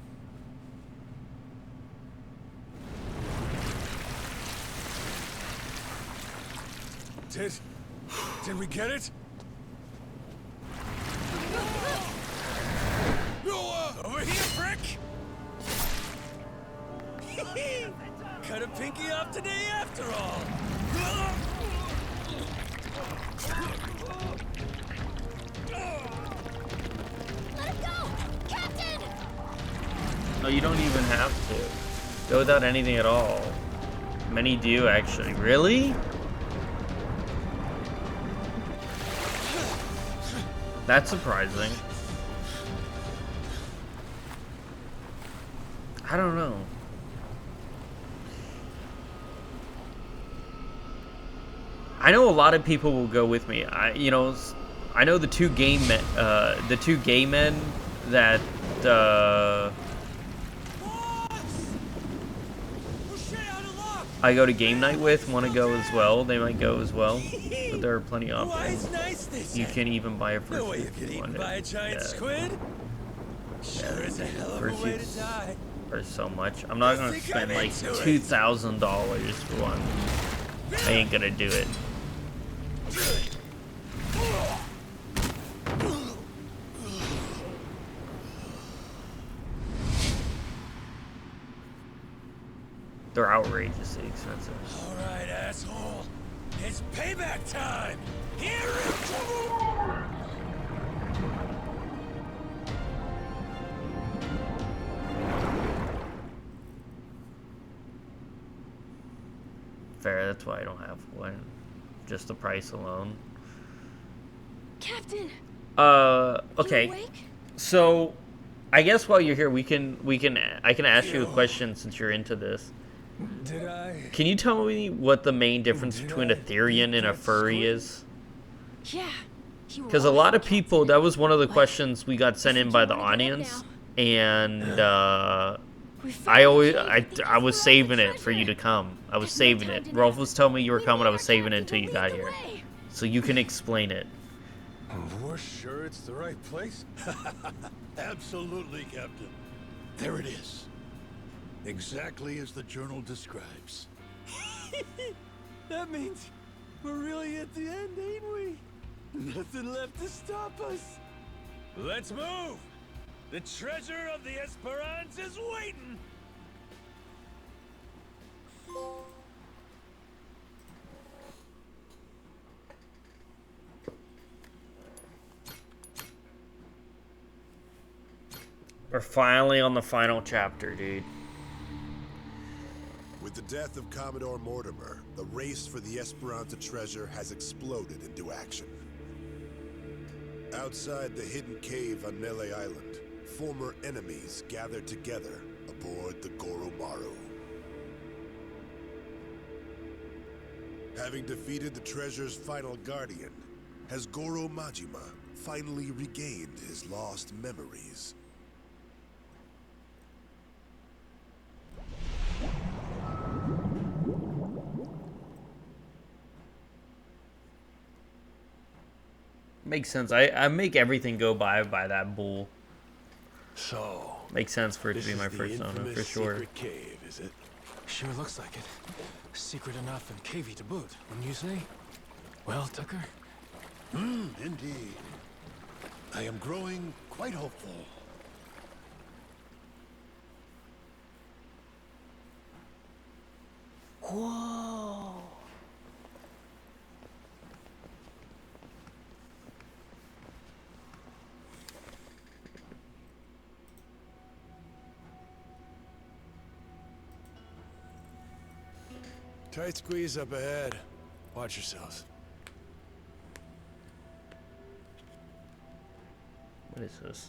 Did we get it? Over here, Frick! Cut a pinky off today after all! Let him go! Captain! No, you don't even have to. Go without anything at all. Many do, actually. Really? That's surprising. I don't know. I know a lot of people will go with me. I know the two gay men that I go to game night with want to go as well. They might go as well, but there are plenty of options. You can even buy a No way you get eaten by a giant squid? Sure is a hell of a way to die. Or so much. I'm not gonna spend like $2,000 for one. I ain't gonna do it. They're outrageously expensive. All right, asshole. It's payback time. Here it Fair, that's why I don't have one. Just the price alone. Captain! Okay. You awake? So, I guess while you're here, I can ask you a question since you're into this. Did I? Can you tell me what the main difference between a Therian and a furry is? Yeah. Because a lot of people, that was one of the questions we got sent in by the audience, and I was saving it for you to come. I was saving it. Rolf was telling me you were coming. I was saving it until you got here, so you can explain it. We're sure it's the right place? Absolutely, Captain. There it is. Exactly as the journal describes. That means we're really at the end, ain't we? Nothing left to stop us. Let's move! The treasure of the Esperance is waiting! We're finally on the final chapter, dude. With the death of Commodore Mortimer, the race for the Esperanza treasure has exploded into action. Outside the hidden cave on Melee Island, former enemies gather together aboard the Goromaru. Having defeated the treasure's final guardian, has Goro Majima finally regained his lost memories? Makes sense. I make everything go by that bull. So makes sense for it to be my first owner for sure. Secret cave, is it? Sure looks like it. Secret enough and cavey to boot, wouldn't you say? Well, Tucker? Indeed. I am growing quite hopeful. Whoa. Tight squeeze up ahead. Watch yourselves. What is this?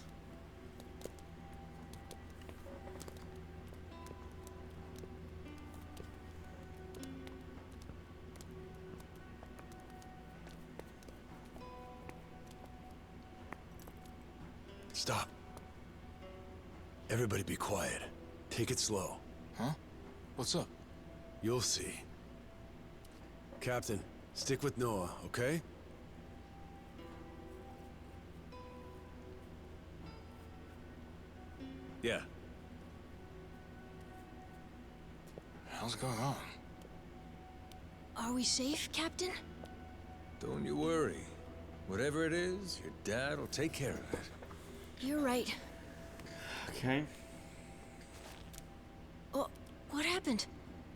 Stop. Everybody be quiet. Take it slow. Huh? What's up? You'll see. Captain, stick with Noah, okay? Yeah. Hell's going on? Are we safe, Captain? Don't you worry. Whatever it is, your dad will take care of it. You're right. Okay. Oh, what happened?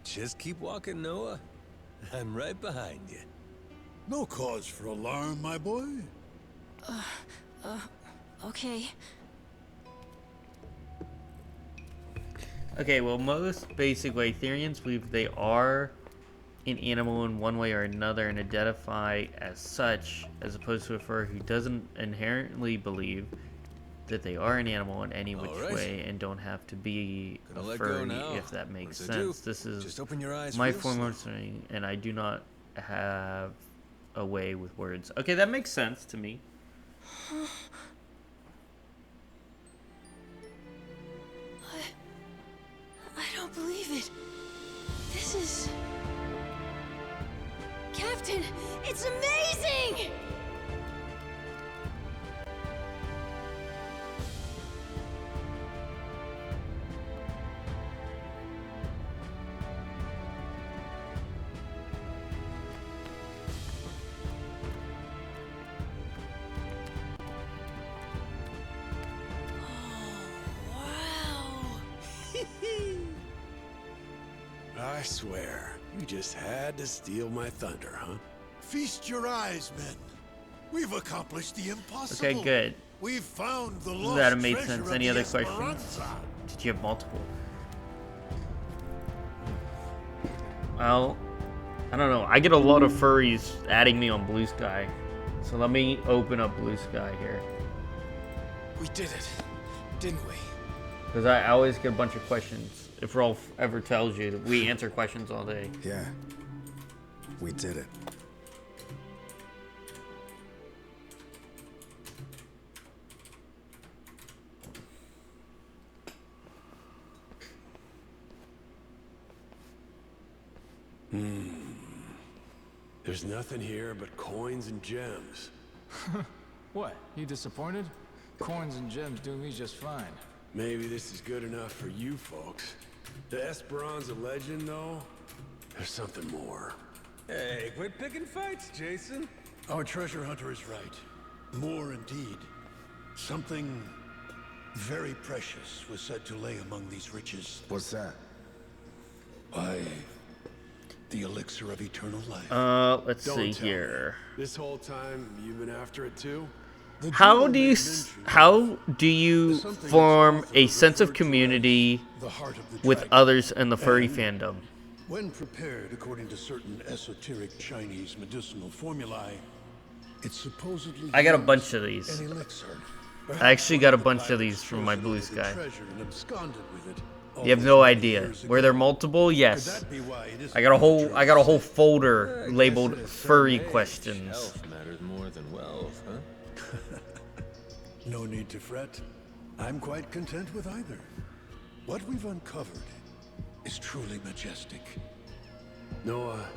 Just keep walking, Noah. I'm right behind you. No cause for alarm, my boy. Okay. Okay, well, most basic Aetherians believe they are an animal in one way or another and identify as such, as opposed to a fur who doesn't inherently believe that they are an animal in any which way and don't have to be a furry, if that makes sense. This is just open your eyes my form of understanding, and I do not have a way with words. Okay, that makes sense to me. I don't believe it. This is... Captain, it's amazing! I swear, you just had to steal my thunder, huh? Feast your eyes, men. We've accomplished the impossible. Okay, good. We've found the lost That made treasure sense. of Any the other questions? Esperanza. Did you have multiple? Well, I don't know. I get a lot of furries adding me on Blue Sky. So let me open up Blue Sky here. We did it, didn't we? Because I always get a bunch of questions. If Rolf ever tells you that we answer questions all day. Yeah. We did it. There's nothing here but coins and gems. What? You disappointed? Coins and gems do me just fine. Maybe this is good enough for you folks. The Esperanza legend, though, there's something more. Hey, quit picking fights, Jason. Our treasure hunter is right. More indeed. Something very precious was said to lay among these riches. What's that? Why, the elixir of eternal life. Let's see here. This whole time, you've been after it too? How do you form a sense of community with others in the furry fandom? When prepared according to certain esoteric Chinese medicinal formulae, it's supposedly I got a bunch of these. an elixir. I actually got a bunch of these from my Blue Sky. Treasure and absconded with it. You have no idea. Were there multiple? Yes. I got a whole folder labeled furry questions. Health matters more than wealth, huh? No need to fret. I'm quite content with either. What we've uncovered is truly majestic. Noah,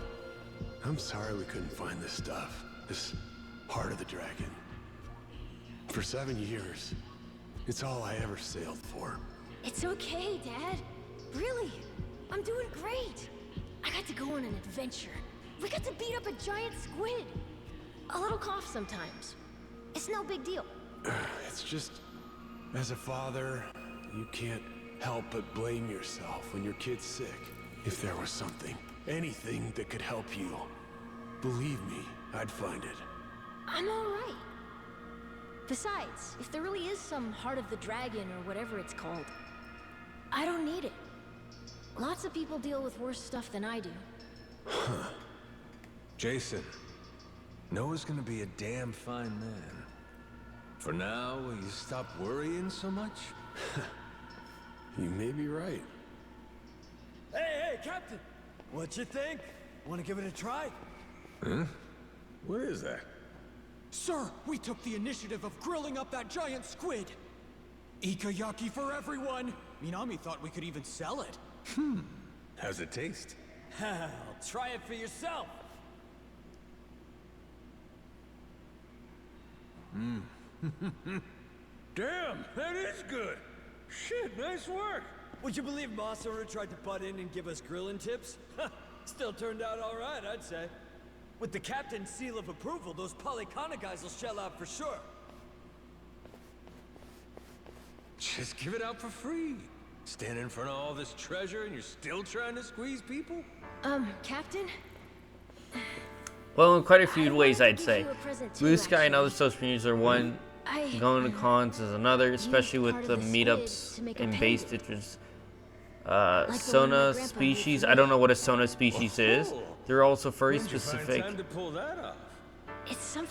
I'm sorry we couldn't find this stuff. This heart of the dragon. For 7 years, it's all I ever sailed for. It's okay, Dad. Really, I'm doing great. I got to go on an adventure. We got to beat up a giant squid. A little cough sometimes. It's no big deal. It's just, as a father, you can't help but blame yourself when your kid's sick. If there was something, anything that could help you, believe me, I'd find it. I'm all right. Besides, if there really is some heart of the dragon or whatever it's called, I don't need it. Lots of people deal with worse stuff than I do. Huh. Jason, Noah's gonna be a damn fine man. For now, will you stop worrying so much? You may be right. Hey, Captain! What you think? Want to give it a try? Huh? What is that? Sir, we took the initiative of grilling up that giant squid. Ikayaki for everyone! Minami thought we could even sell it. How's it taste? Hell, try it for yourself! Damn, that is good! Shit, nice work! Would you believe Masaru tried to butt in and give us grilling tips? Still turned out alright, I'd say. With the captain's seal of approval, those Polycana guys will shell out for sure. Just give it out for free. Standing in front of all this treasure and you're still trying to squeeze people? Captain? Well, in quite a few ways, I'd say. you a present too, Blue Sky and other social medias are one. Going to cons is another, especially with the meetups and base ditches. Sona species. I don't know what a Sona species is. There are also furry specific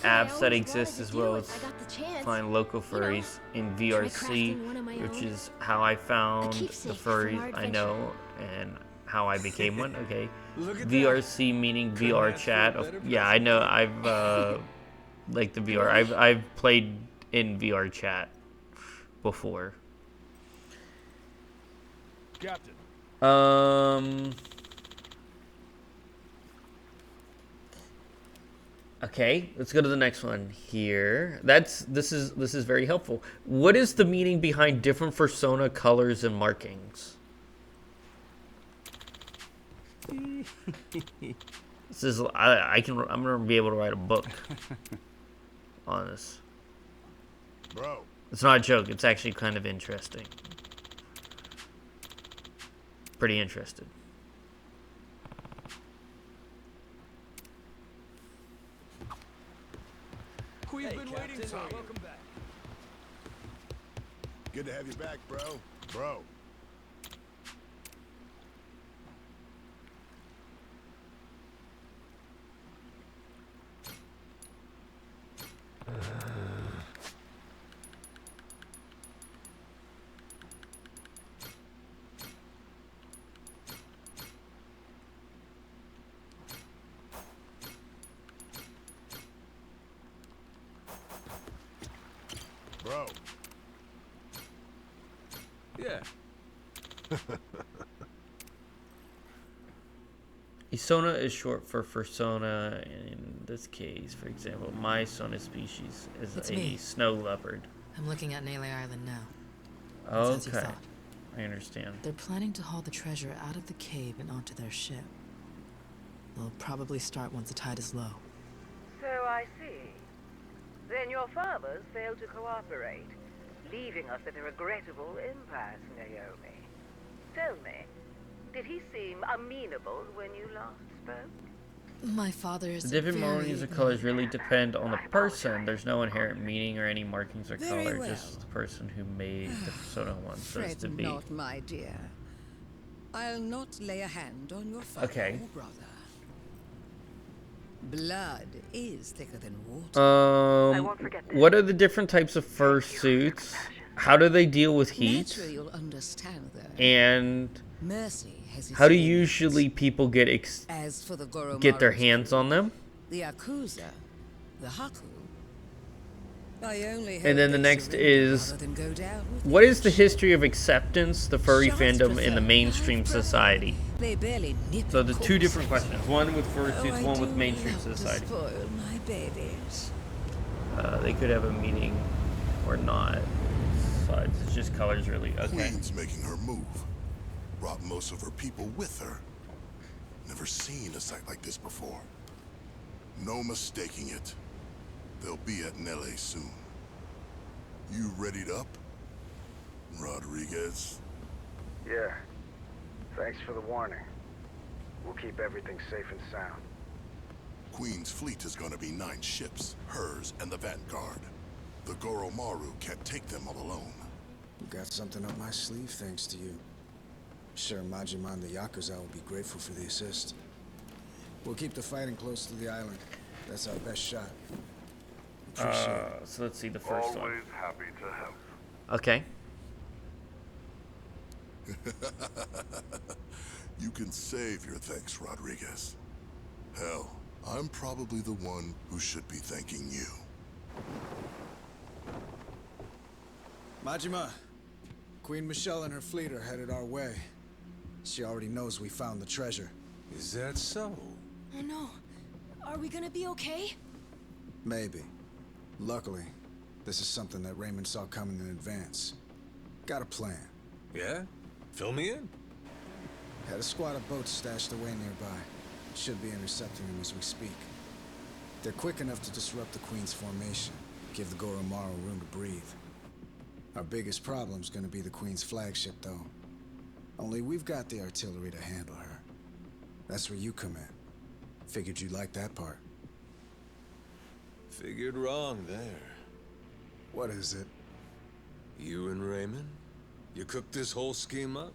apps that exist as well as find local furries in VRC, which is how I found the furries I know and how I became one. Okay, VRC meaning VR chat. Yeah, I know. I've like the VR. I've played in VR chat before. Captain. Okay, let's go to the next one here. This is very helpful. What is the meaning behind different persona colors and markings? This is I'm gonna be able to write a book on this. Bro. It's not a joke. It's actually kind of interesting. Pretty interested. We've been waiting for you. Welcome back. Good to have you back, bro. Bro. Bro. Yeah. Isona is short for fursona. In this case, for example, my sona species is It's a me. snow leopard. I'm looking at Nele Island now. It's as you Okay, thought. I understand. They're planning to haul the treasure out of the cave and onto their ship. They'll probably start once the tide is low. So I see. Then your fathers failed to cooperate, leaving us at a regrettable impasse, Naomi. Tell me, did he seem amenable when you last spoke? My father is The different very markings of colors really depend on the person. There's no inherent meaning or any markings or Very color, well. just the person who made the persona wants us Fret to be. not, my dear. I'll not lay a hand on your father Okay. or brother. Blood is thicker than water. What are the different types of fursuits? How do they deal with heat? Naturally, you'll understand that. And Mercy has its how do limits. usually people get As for the get their Goromaru's hands on them? The Yakuza, the Haku. I only hope And then the they next surrender is, rather than go down with what is the history of acceptance, the furry fandom in the mainstream society? They barely nip So the at two different corpses. questions, one with Oh, fursuits, I one with do mainstream love to society. spoil my babies. They could have a meaning or not. Besides, it's just colors, really. Okay. Queen's making her move. Brought most of her people with her. Never seen a sight like this before. No mistaking it. They'll be at Nele soon. You readied up, Rodriguez? Yeah. Thanks for the warning. We'll keep everything safe and sound. Queen's fleet is gonna be 9 ships, hers and the Vanguard. The Goromaru can't take them all alone. You got something up my sleeve thanks to you. Sure, Majima and the Yakuza will be grateful for the assist. We'll keep the fighting close to the island. That's our best shot. Appreciate it. So let's see the first one. Always happy to help. Okay. You can save your thanks, Rodriguez. Hell, I'm probably the one who should be thanking you. Majima, Queen Michelle and her fleet are headed our way. She already knows we found the treasure. Is that so? Oh no. Are we gonna be okay? Maybe. Luckily, this is something that Raymond saw coming in advance. Got a plan. Yeah? Fill me in. Had a squad of boats stashed away nearby. Should be intercepting them as we speak. They're quick enough to disrupt the Queen's formation, give the Goromaru room to breathe. Our biggest problem's gonna be the Queen's flagship, though. Only we've got the artillery to handle her. That's where you come in. Figured you'd like that part. Figured wrong there. What is it? You and Raymond? You cooked this whole scheme up?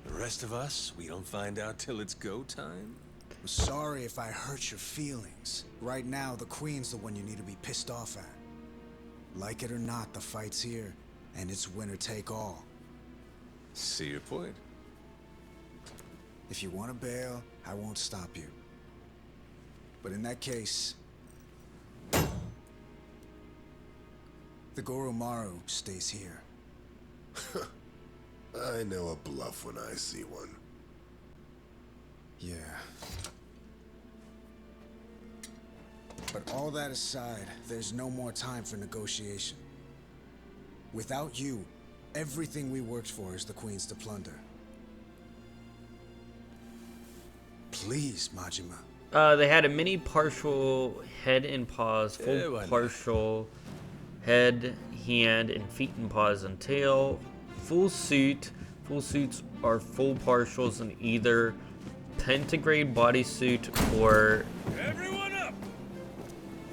The rest of us, we don't find out till it's go time? I'm sorry if I hurt your feelings. Right now, the Queen's the one you need to be pissed off at. Like it or not, the fight's here, and it's winner take all. See your point. If you want to bail, I won't stop you. But in that case, the Goromaru stays here. I know a bluff when I see one. Yeah. But all that aside, there's no more time for negotiation. Without you, everything we worked for is the Queen's to plunder. Please, Majima. They had a mini partial head and paws, full Yeah, why not? partial head, hand, and feet and paws and tail. Full suit. Full suits are full partials in either pentagrade bodysuit or Everyone up!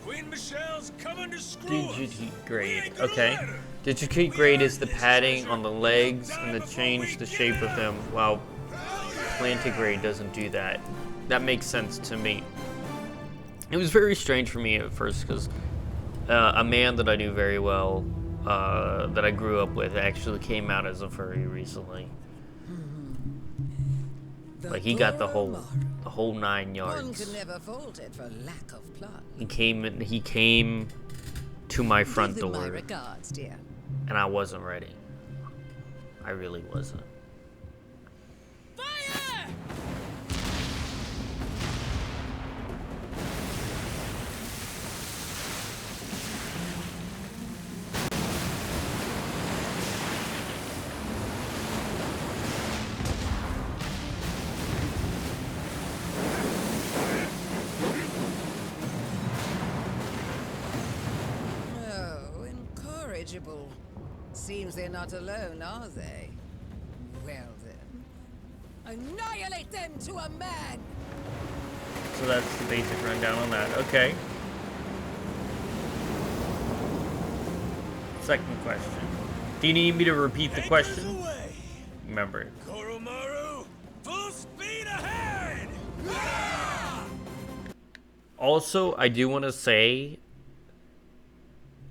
Queen Michelle's coming to screw us. Digitigrade. Okay. Digitigrade is the padding on the legs and the change the shape of them, while plantigrade doesn't do that. That makes sense to me. It was very strange for me at first because a man that I knew very well, that I grew up with, actually came out as a furry recently. Like he got the whole 9 One yards. can never fault it for lack of plot. He came to my front Give them my door, regards, dear. and I wasn't ready. I really wasn't. eligible. Seems they're not alone, are they? Well then, annihilate them to a man! So that's the basic rundown on that. Okay. Second question. Do you need me to repeat the question? Remember it. Koromaru, full speed ahead! Also, I do want to say,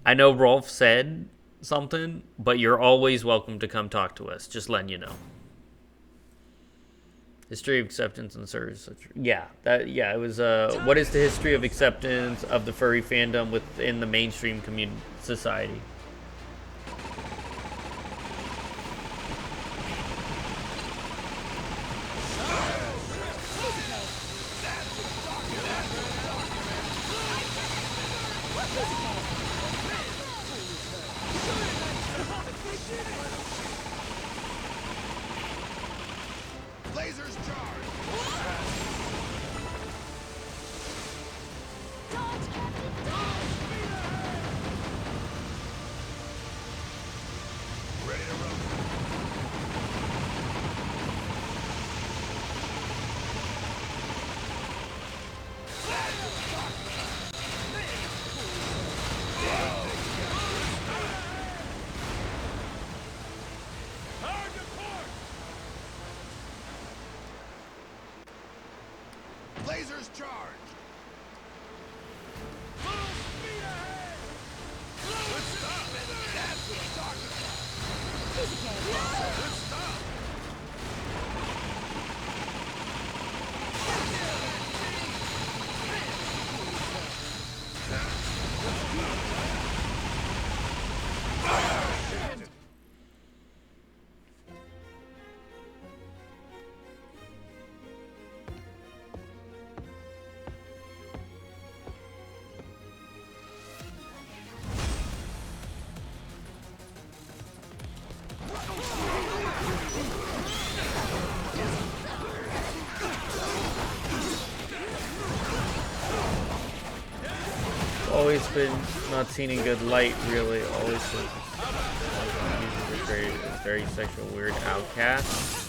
I know Rolf said something, but you're always welcome to come talk to us. Just letting you know. History of acceptance and service. Yeah, it was. What is the history of acceptance of the furry fandom within the mainstream community society? Lasers charged! Ready to roll. Lasers charged! Full speed ahead! Good stuff! That's what I'm talking about! Good stuff! Always been not seen in good light, really. Always been very sexual, weird outcast.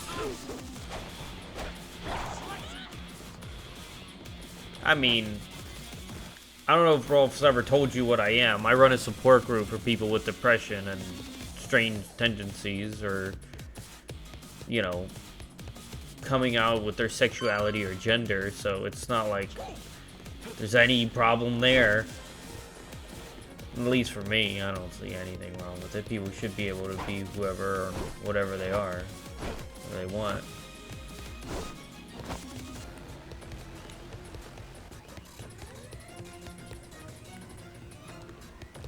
I mean, I don't know if Rolf's ever told you what I am. I run a support group for people with depression and strange tendencies, or, you know, coming out with their sexuality or gender, so it's not like there's any problem there. At least for me, I don't see anything wrong with it. People should be able to be whoever or whatever they are, or they want.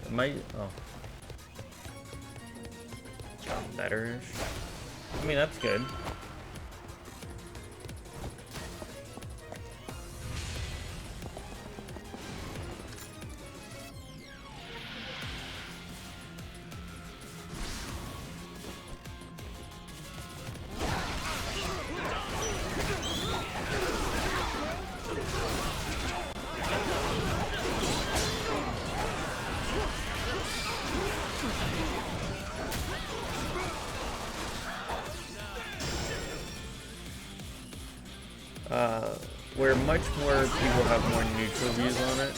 It might, oh. Gotten better-ish. I mean, that's good. Where much more people have more neutral views on it.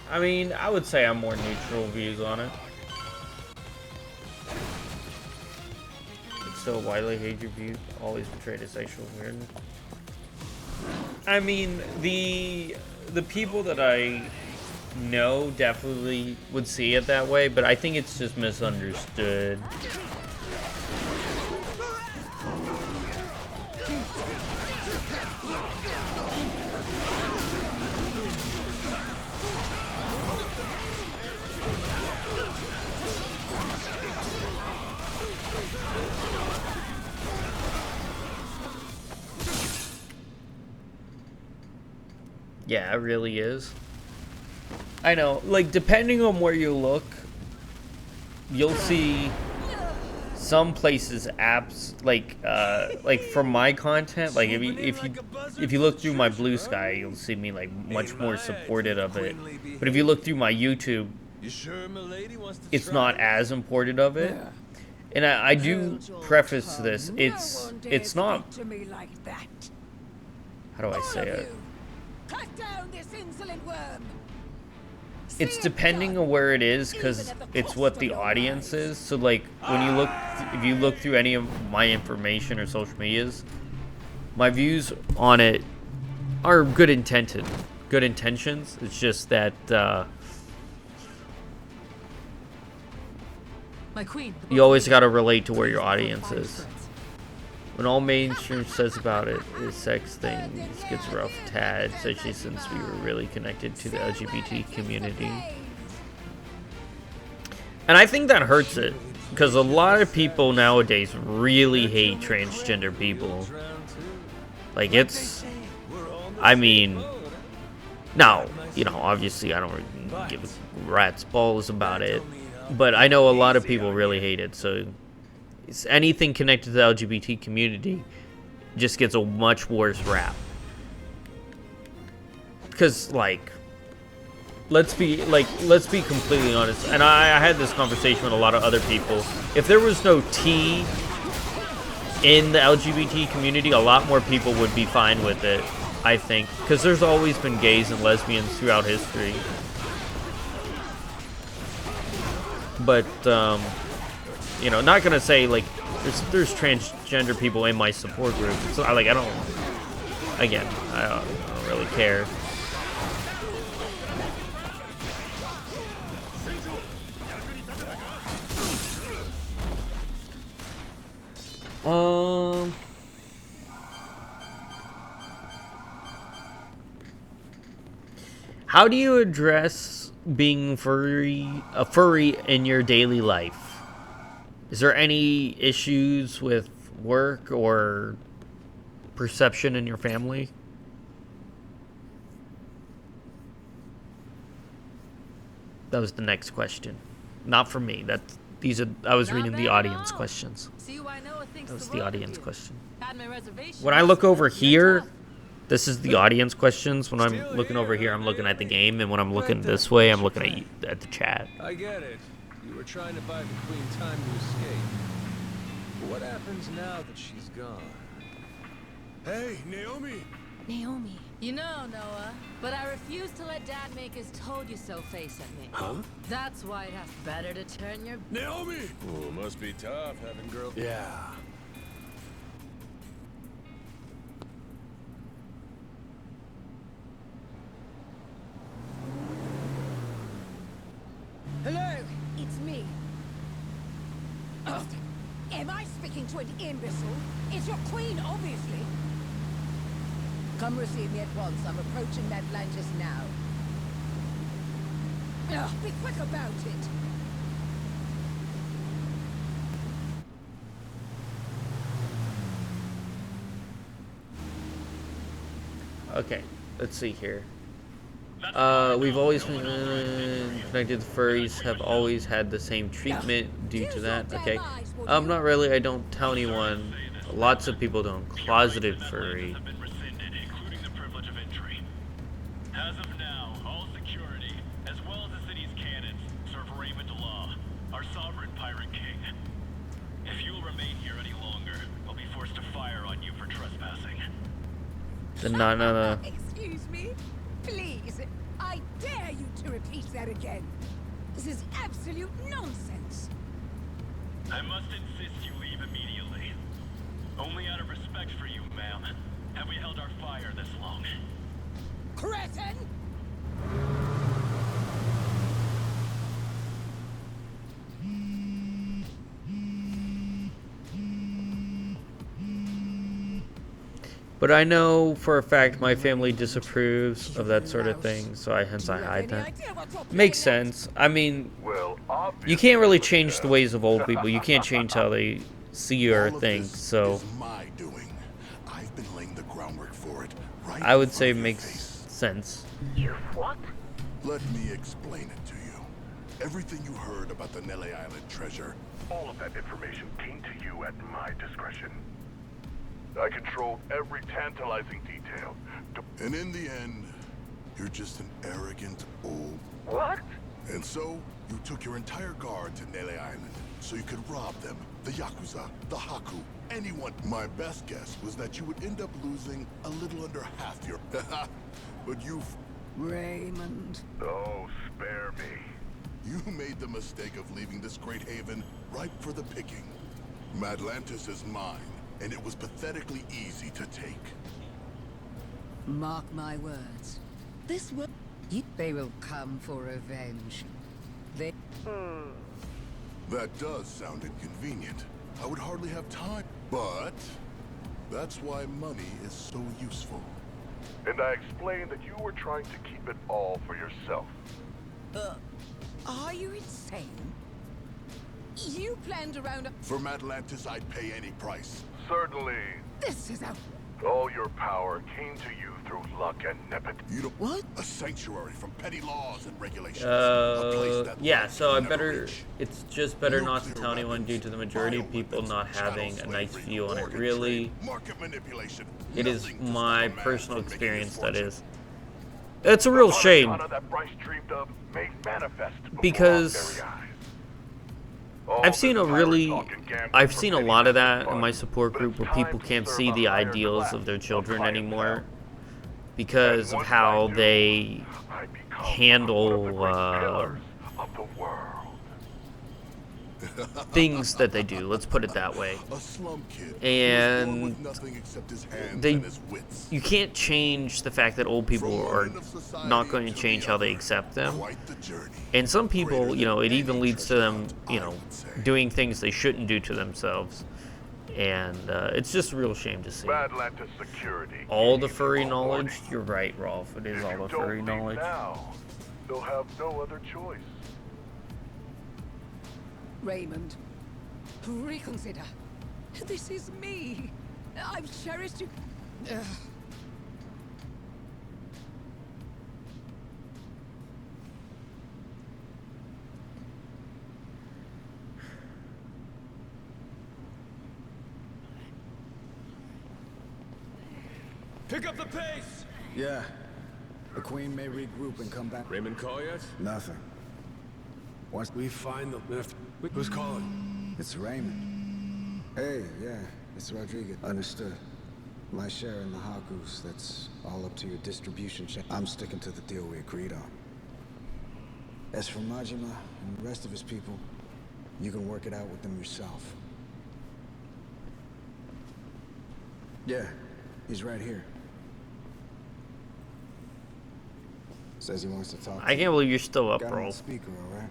I mean, I would say I'm more neutral views on it. It's still widely hated view, always portrayed as sexual weirdness. I mean, the people that I know definitely would see it that way, but I think it's just misunderstood. Yeah, it really is. I know, like, depending on where you look, you'll see some places apps like for my content, like if you look through my Blue Sky, you'll see me like much more supportive of it. But if you look through my YouTube, it's not as supportive of it. And I do preface this, it's not, how do I say it? Cut down this insolent worm. It's depending on where it is, because it's what the audience is. So like when you look, if you look through any of my information or social medias, my views on it are good intentions. It's just that you always got to relate to where your audience is. When all mainstream says about it is sex things gets rough tad, especially since we were really connected to the LGBT community. And I think that hurts it, because a lot of people nowadays really hate transgender people. Like I mean, now, you know, obviously I don't really give a rat's balls about it, but I know a lot of people really hate it, so anything connected to the LGBT community just gets a much worse rap. Because, like, let's be completely honest, and I had this conversation with a lot of other people. If there was no T in the LGBT community, a lot more people would be fine with it, I think. Because there's always been gays and lesbians throughout history. But, you know, not gonna say like there's transgender people in my support group. So I don't really care. How do you address being a furry in your daily life? Is there any issues with work or perception in your family? That was the next question. Not for me. I was reading the audience questions. That was the audience question. When I look over here, this is the audience questions. When I'm looking over here, I'm looking at the game, and when I'm looking this way, I'm looking at the chat. I get it. You were trying to buy the Queen time to escape. But what happens now that she's gone? Hey, Naomi! Naomi. You know, Noah, but I refuse to let Dad make his told-you-so face at me. Huh? That's why it has better to turn your... Naomi! Oh, must be tough having girls... Yeah. Hello, it's me. Am I speaking to an imbecile? It's your queen, obviously. Come receive me at once. I'm approaching Atlantis now. Be quick about it. Okay, let's see here. We've always been connected. The furries have always had the same treatment due to that. Okay, not really. I don't tell anyone. Lots of people don't. Closeted furry. As of now, all security, as well as the city's cannons, serve arraignment to law, our sovereign pirate king. If you will remain here any longer, I'll be forced to fire on you for trespassing. No. Excuse me? Please, I dare you to repeat that again. This is absolute nonsense. I must insist you leave immediately. Only out of respect for you, ma'am, have we held our fire this long. Cretin! But I know for a fact my family disapproves of that sort of thing, so hence I hide that. Makes sense. I mean, you can't really change the ways of old people. You can't change how they see or think, so My doing. I've been laying the groundwork for it. Right I would say it makes sense. You what? Let me explain it to you. Everything you heard about the Nele Island treasure, All of that information came to you at my discretion. I controlled every tantalizing detail. and in the end, you're just an arrogant old... What? And so, you took your entire guard to Nele Island, so you could rob them, the Yakuza, the Haku, anyone. My best guess was that you would end up losing a little under half your... But you... Raymond. Oh, spare me. You made the mistake of leaving this great haven ripe for the picking. Madlantis is mine, and it was pathetically easy to take. Mark my words. This will... They will come for revenge. They... That does sound inconvenient. I would hardly have time, but that's why money is so useful. And I explained that you were trying to keep it all for yourself. Are you insane? You planned around... For Madlantis, I'd pay any price. Certainly. This is out... All your power came to you through luck and nepotism. You don't... What? A sanctuary from petty laws and regulations. Yeah, so I better... It's just better not to tell anyone due to the majority of people not having a nice view on it, really. Market manipulation. It is my personal experience, that is. It's a real shame. Because... I've seen a lot of that in my support group where people can't see the ideals of their children anymore because of how they handle things that they do, let's put it that way. And you can't change the fact that old people are not going to change how they accept them. And some people, you know, it even leads to them, you know, doing things they shouldn't do to themselves. And it's just a real shame to see. All the furry knowledge, you're right, Rolf, it is all the furry knowledge. They'll have no other choice. Raymond, reconsider. This is me. I've cherished you. Pick up the pace! Yeah. The Queen may regroup and come back. Raymond call yet? Nothing. Once we find the lift, who's calling? It's Raymond. Hey, yeah, it's Rodriguez. Understood. My share in the Hakus, that's all up to your distribution check. I'm sticking to the deal we agreed on. As for Majima and the rest of his people, you can work it out with them yourself. Yeah, he's right here. Says he wants to talk. I can't believe you're still up, bro. Speaker, all right?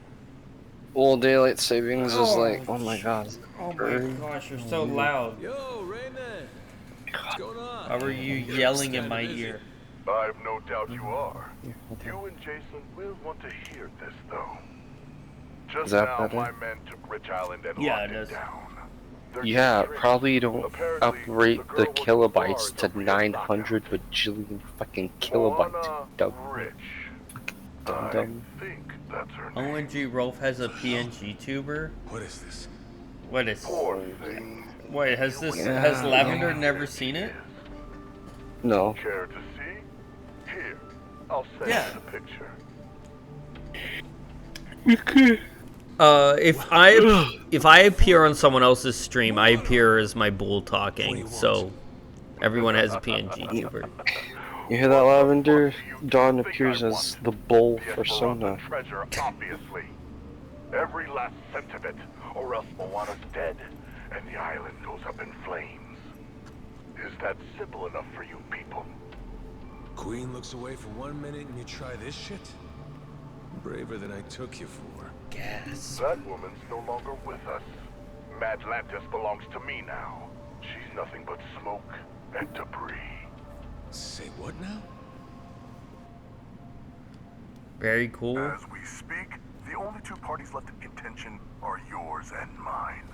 Well, daylight savings is like, oh my god. Oh my gosh, you're so loud. Yo, Raymond. What's going on? How are you yelling in my ear? I've no doubt you are. You and Jason will want to hear this, though. Just now, my men took Rich Island and locked it down. Yeah, probably don't uprate the kilobytes to 900 bajillion fucking kilobytes, dumb. Dumb. OMG, Rolf has a PNG tuber? What is this? What is... Wait, has Lavender never seen it? No. Care to see? Here, I'll send you the picture. If I appear on someone else's stream, I appear as my bull talking, so everyone has a PNG tuber. You hear that, Lavender? Dawn appears as the bull persona. Treasure, obviously. Every last cent of it, or else Moana's dead, and the island goes up in flames. Is that simple enough for you people? Queen looks away for 1 minute and you try this shit? Braver than I took you for. Gas. That woman's no longer with us. Madlantis belongs to me now. She's nothing but smoke and debris. Say what now? Very cool. As we speak, the only two parties left in contention are yours and mine.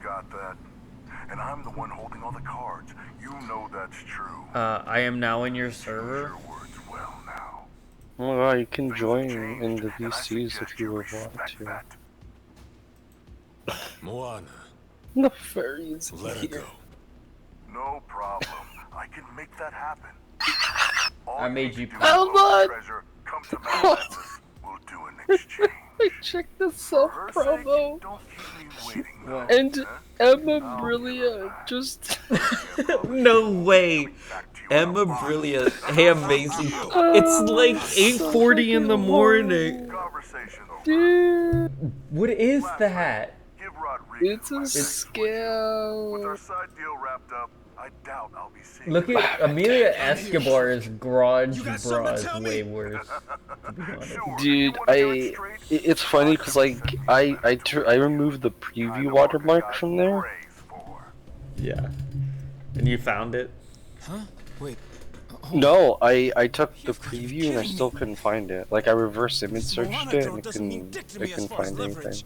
Got that? And I'm the one holding all the cards. You know that's true. I am now in your server. Use your words well now. Oh my god, you can join in the VCs if you would want to. Moana. The furries Let her here. go. No problem. I can make that happen. I made you. Hold on! Treasure, come to Atlantis. We'll do an exchange. Check this out, promo. Don't keep me waiting. And Emma Brilia just. No way. Emma Brilia. Hey, amazing. It's like 8:40 in the morning. Dude. What is that? It's a scam. With our side deal wrapped up, I doubt I'll be seeing Look you. at Amelia Escobar's garage bra is way worse. To be honest. Dude, it's funny because like I removed the preview watermark from there. Yeah. And you found it? Huh? Wait. No, I took the preview and I still couldn't find it. Like I reverse image searched it and I couldn't find anything.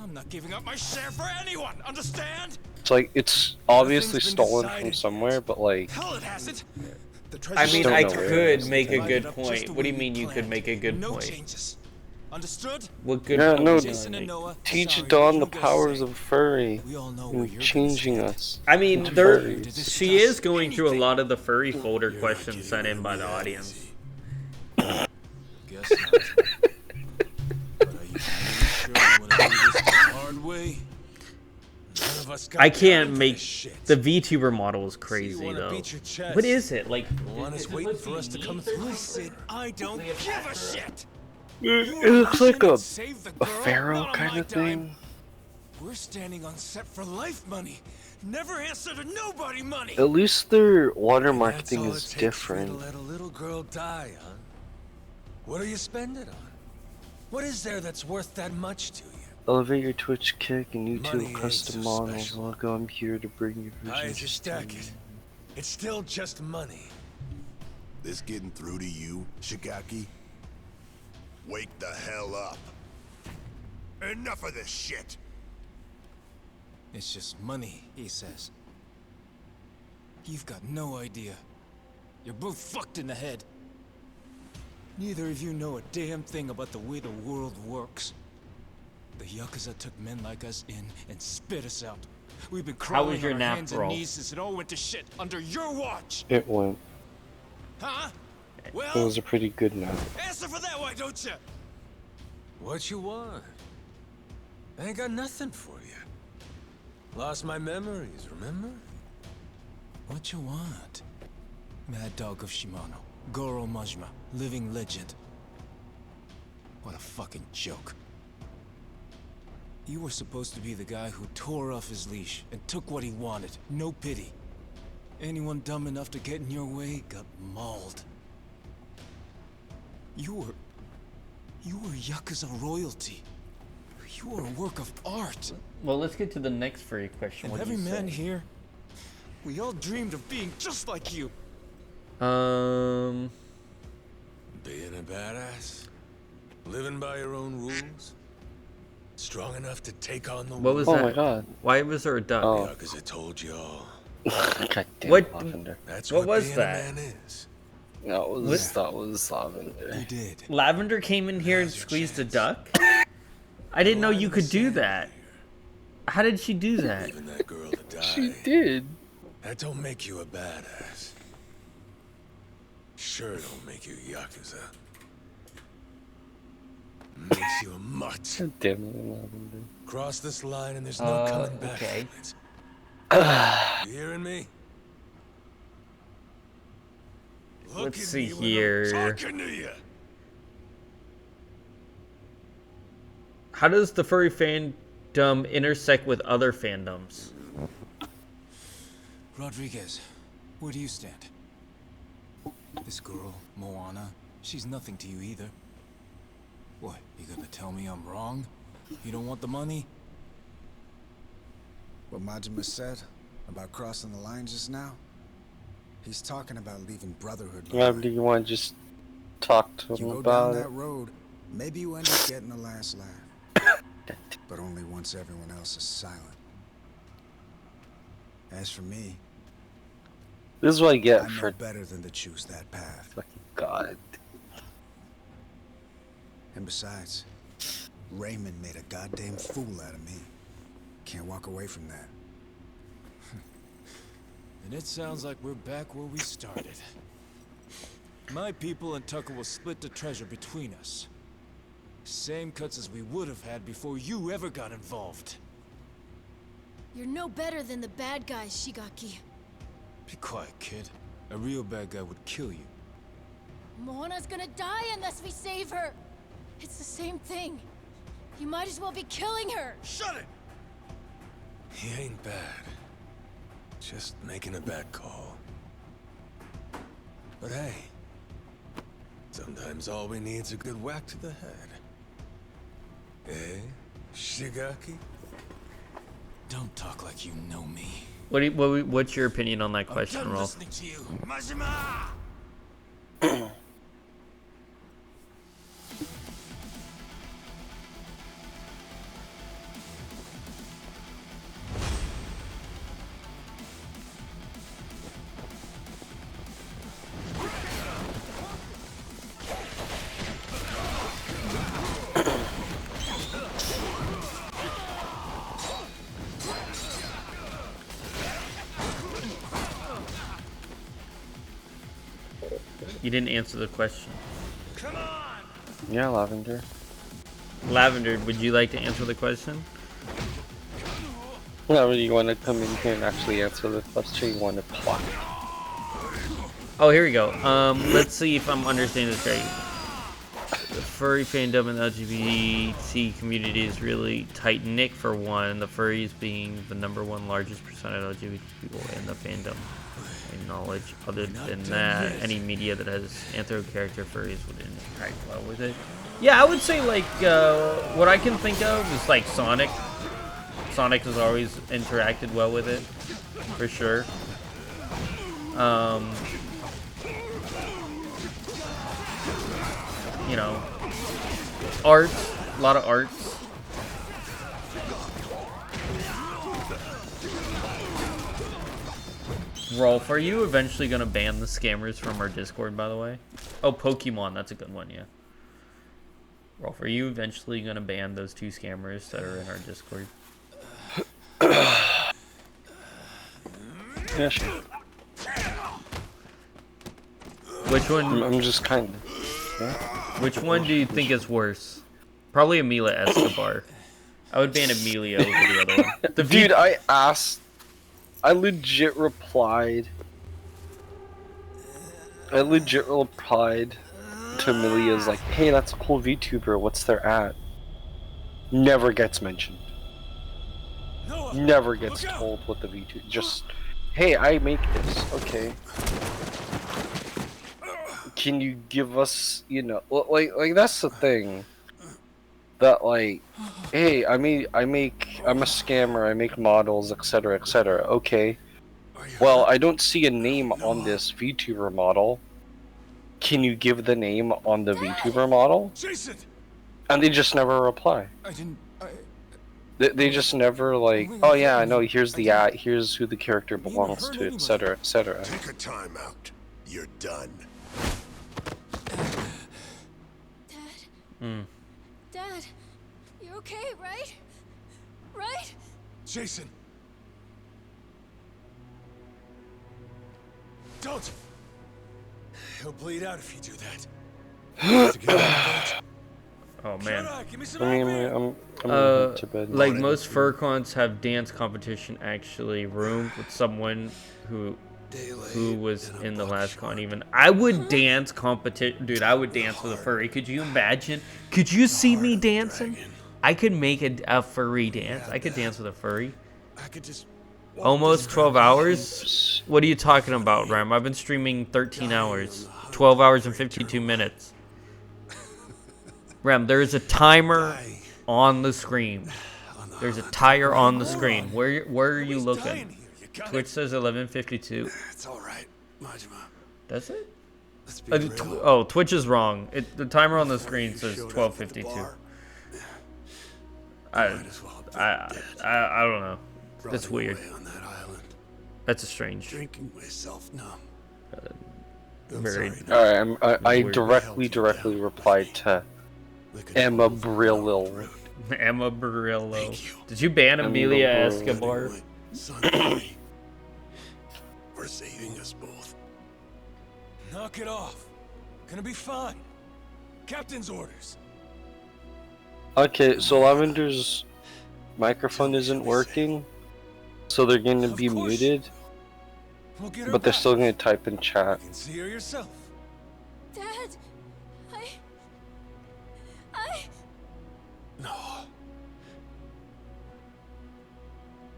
I'm not giving up my share for anyone, understand? It's like it's obviously stolen from somewhere, but like. Hell, it hasn't. I mean, I Don't know where could it is. make a good point. What do you mean you could make a good No point? changes. Understood? What good Yeah, point no. do you make? Teach Dawn the powers of furry and changing us. I mean, into there, furries. she is going through a lot of the furry folder questions sent in by the audience. Guess not. But are you really sure you want to do this the hard way? None of us got I can't time for make this shit. the VTuber model is You crazy wanna though. beat your chest. What is it like? Moana's waiting for us to come through. Sid, I don't give a shit. It looks like a Save the a girl, pharaoh not on kind my of dime. thing. We're standing on set for life money. Never answer to nobody money. At least their watermark That's thing all is it takes for you to different. let a little girl die, huh? What do you spend it on? What is there that's worth that much to you? Elevate your Twitch kick and Money YouTube ain't custom so models. special. Logo, I'm here to bring you High vision. as you stack it, it's still just money. This getting through to you, Shigaki? Wake the hell up. Enough of this shit. It's just money, he says. You've got no idea. You're both fucked in the head. Neither of you know a damn thing about the way the world works. The Yakuza took men like us in and spit us out. We've been How was crawling your on our nap, hands bro? and knees since it all went to shit under your watch. It went. Huh? Well, It was a pretty good nap. answer for that, why don't you? What you want? I ain't got nothing for you. Lost my memories, remember? What you want? Mad Dog of Shimano. Goro Majima. Living legend. What a fucking joke. You were supposed to be the guy who tore off his leash and took what he wanted. No pity. Anyone dumb enough to get in your way got mauled. You were Yakuza royalty. You were a work of art. Well, let's get to the next furry question. And What do every you man say? here, we all dreamed of being just like you. Um, Being a badass? Living by your own rules? Strong enough to take on the what was world? that? my god. Why was there a duck? Oh. Because I told you all. God damn What- Lavender. That's What was being that? a man is. That was Lavender. You did. Lavender came in here and squeezed a duck? I didn't know you could do that. How did she do that? Leaving that girl to die. She did. That don't make you a badass. Sure don't make you Yakuza. Makes you a mutt. God damn it, Lavender. Cross this line and there's no coming back okay. from it. You hearing me? Look Let's at see me when I'm here. talking to you. How does the furry fandom intersect with other fandoms? Rodriguez, where do you stand? This girl, Moana, she's nothing to you either. What, you gonna tell me I'm wrong? You don't want the money? What Majima said about crossing the line just now? He's talking about leaving Brotherhood behind. Lavender, you want to just talk to You him go about down it? that road, maybe you end up getting the last laugh. But only once everyone else is silent. As for me, This is what I get I know for better than to choose that path. fucking God. And besides, Raymond made a goddamn fool out of me. Can't walk away from that. And it sounds like we're back where we started. My people and Tucker will split the treasure between us. Same cuts as we would have had before you ever got involved. You're no better than the bad guys, Shigaki. Be quiet, kid. A real bad guy would kill you. Mona's gonna die unless we save her. It's the same thing. You might as well be killing her. Shut it! He ain't bad. Just making a bad call. But hey, sometimes all we need's a good whack to the head. Eh, Shigaki? Don't talk like you know me. What's your opinion on that question, I'm done Rolf? listening to you. Majima! You didn't answer the question. Yeah, Lavender. Lavender, would you like to answer the question? No, you want to come in here and actually answer the question, you want to plot. Oh, here we go. Let's see if I'm understanding this right. The furry fandom and the LGBT community is really tight-knit for one, the furries being the #1 largest percent of LGBT people in the fandom. Knowledge. Other than that, any media that has anthro character furries would interact well with it. Yeah, I would say like what I can think of is like Sonic. Sonic has always interacted well with it, for sure. You know, arts, a lot of arts. Rolf, are you eventually going to ban the scammers from our Discord, by the way? Oh, Pokemon, that's a good one, yeah. Rolf, are you eventually going to ban those 2 scammers that are in our Discord? Yeah, sure. Which one? I'm just kind of... Yeah. Which one do you think is worse? Probably Emila Escobar. I would ban Amelia over the other one. Dude, I asked... I legit replied to Amelia's like, hey, that's a cool VTuber, what's their at? Never gets mentioned. Never gets told what the VTuber, just, hey, I make this, okay. Can you give us, you know, like that's the thing. That like, hey, I'm a scammer, I make models, etc, etc. Okay. Well, I don't see a name on this VTuber model. Can you give the name on the VTuber model? Jason! And they just never reply. They just never like, oh yeah, I know, here's the ad, here's who the character belongs to, etc, etc. Take a time out. You're done. Dad, you're okay, right? Right? Jason! Don't! He'll bleed out if you do that. Oh man. I'm going to bed. Like most fur cons have dance competition actually roomed with someone who was in the last con. Even I would dance competition, dude. I would dance with a furry. Could you imagine? Could you see me dancing? I could make a furry dance. I could dance with a furry. Almost 12 hours? What are you talking about, Ram? I've been streaming 13 hours. 12 hours and 52 minutes. Ram, there's a timer on the screen. There's a tire on the screen. Where are you looking? Twitch says 11:52. It's alright, Majima. Does it? Oh, Twitch is wrong. The timer on the screen says 12:52. I don't know. That's weird. That's a strange. Drinking myself numb. Very. Alright, I directly replied to Emma Brillo. Emma Barillo. Did you ban Amelia Escobar? For saving us both. Knock it off. Gonna be fine. Captain's orders. Okay, so Lavender's microphone isn't working, so they're going to be muted, We'll get her but they're back. still going to type in chat. You can see her yourself. Dad, No.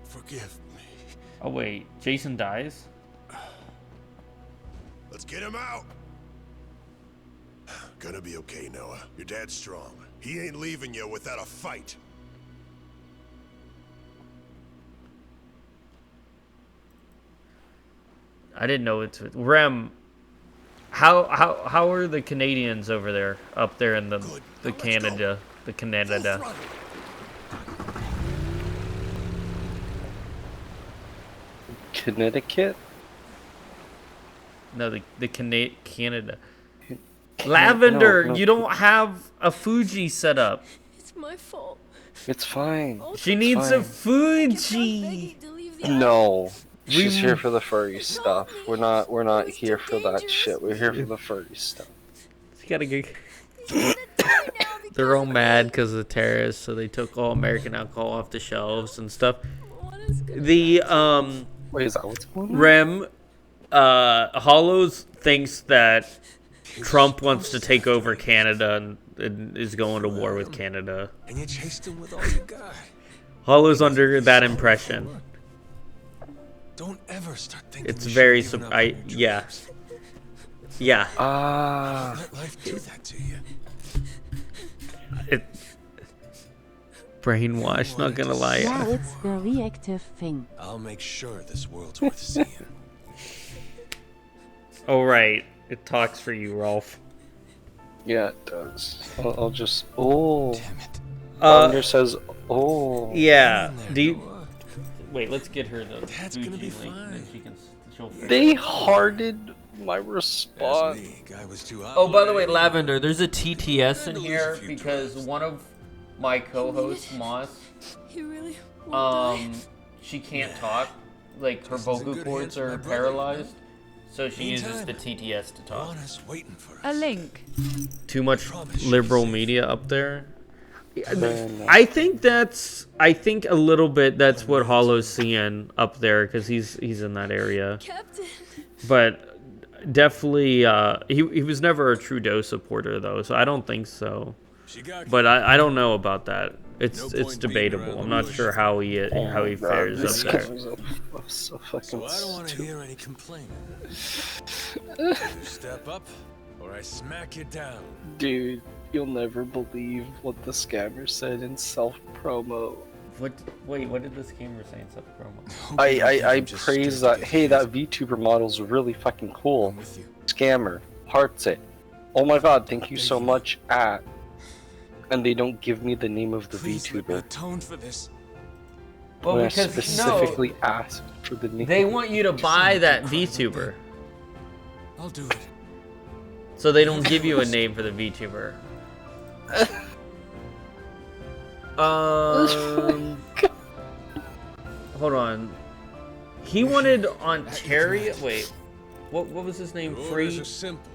Forgive me. Oh wait, Jason dies? Let's get him out. Gonna be okay, Noah. Your dad's strong. He ain't leaving you without a fight. I didn't know it's Rem. How are the Canadians over there, up there in the Canada, the Canada? Connecticut? No, the Canada. Lavender, no. you don't have a Fuji set up. it's my fault. It's fine. She needs a fine. Fuji. No. She's here for the furry stuff. We're not here for that shit. We're here for the furry stuff. She gotta get. They're all mad because of the terrorists, so they took all American alcohol off the shelves and stuff. The Wait, is that what's going on? Rem, Hollows thinks that Trump wants to take over Canada and is going to war with Canada. And you chased him with all you got. Hollow's under that impression. Don't ever start thinking It's we very should've given up on your yeah. Yeah. Ah. Let life do that to you. It brainwashed, not gonna lie. Yeah, it's the reactive thing. I'll make sure this world's worth seeing. Oh right, it talks for you, Rolf. Yeah, it does. I'll just. Oh. Damn it. Lavender says, oh. Yeah. Do you? Wait, let's get her the That's Fuji gonna be link, and then fine. she'll They hearted my response. Guy was too hot. Oh, by the way, Lavender, there's a TTS in here because one of my co-hosts, Moss, He really won't die. she can't talk. Like, her vocal cords are paralyzed, so she uses the TTS to talk. A link. Too much liberal media up there. I think a little bit that's what Hollow's seeing up there because he's in that area. Captain. But definitely, he was never a Trudeau supporter though, so I don't think so. But I don't know about that. It's debatable. I'm not sure how he fares up there. So fucking I don't want to hear any complaining. You step up, or I smack you down. Dude, you'll never believe what the scammer said in self-promo. Wait, what did this gamer say in self-promo? I praise that. Hey, that VTuber model's really fucking cool. Scammer, hearts it. Oh my god, thank you so much, at. And they don't give me the name of the VTuber. Atone for this. Well, when I because specifically asked for the name. They want you to buy that VTuber, I'll do it. so they don't give you a name for the VTuber. Hold on. He wanted Ontario. Wait, what was his name? Orders are simple.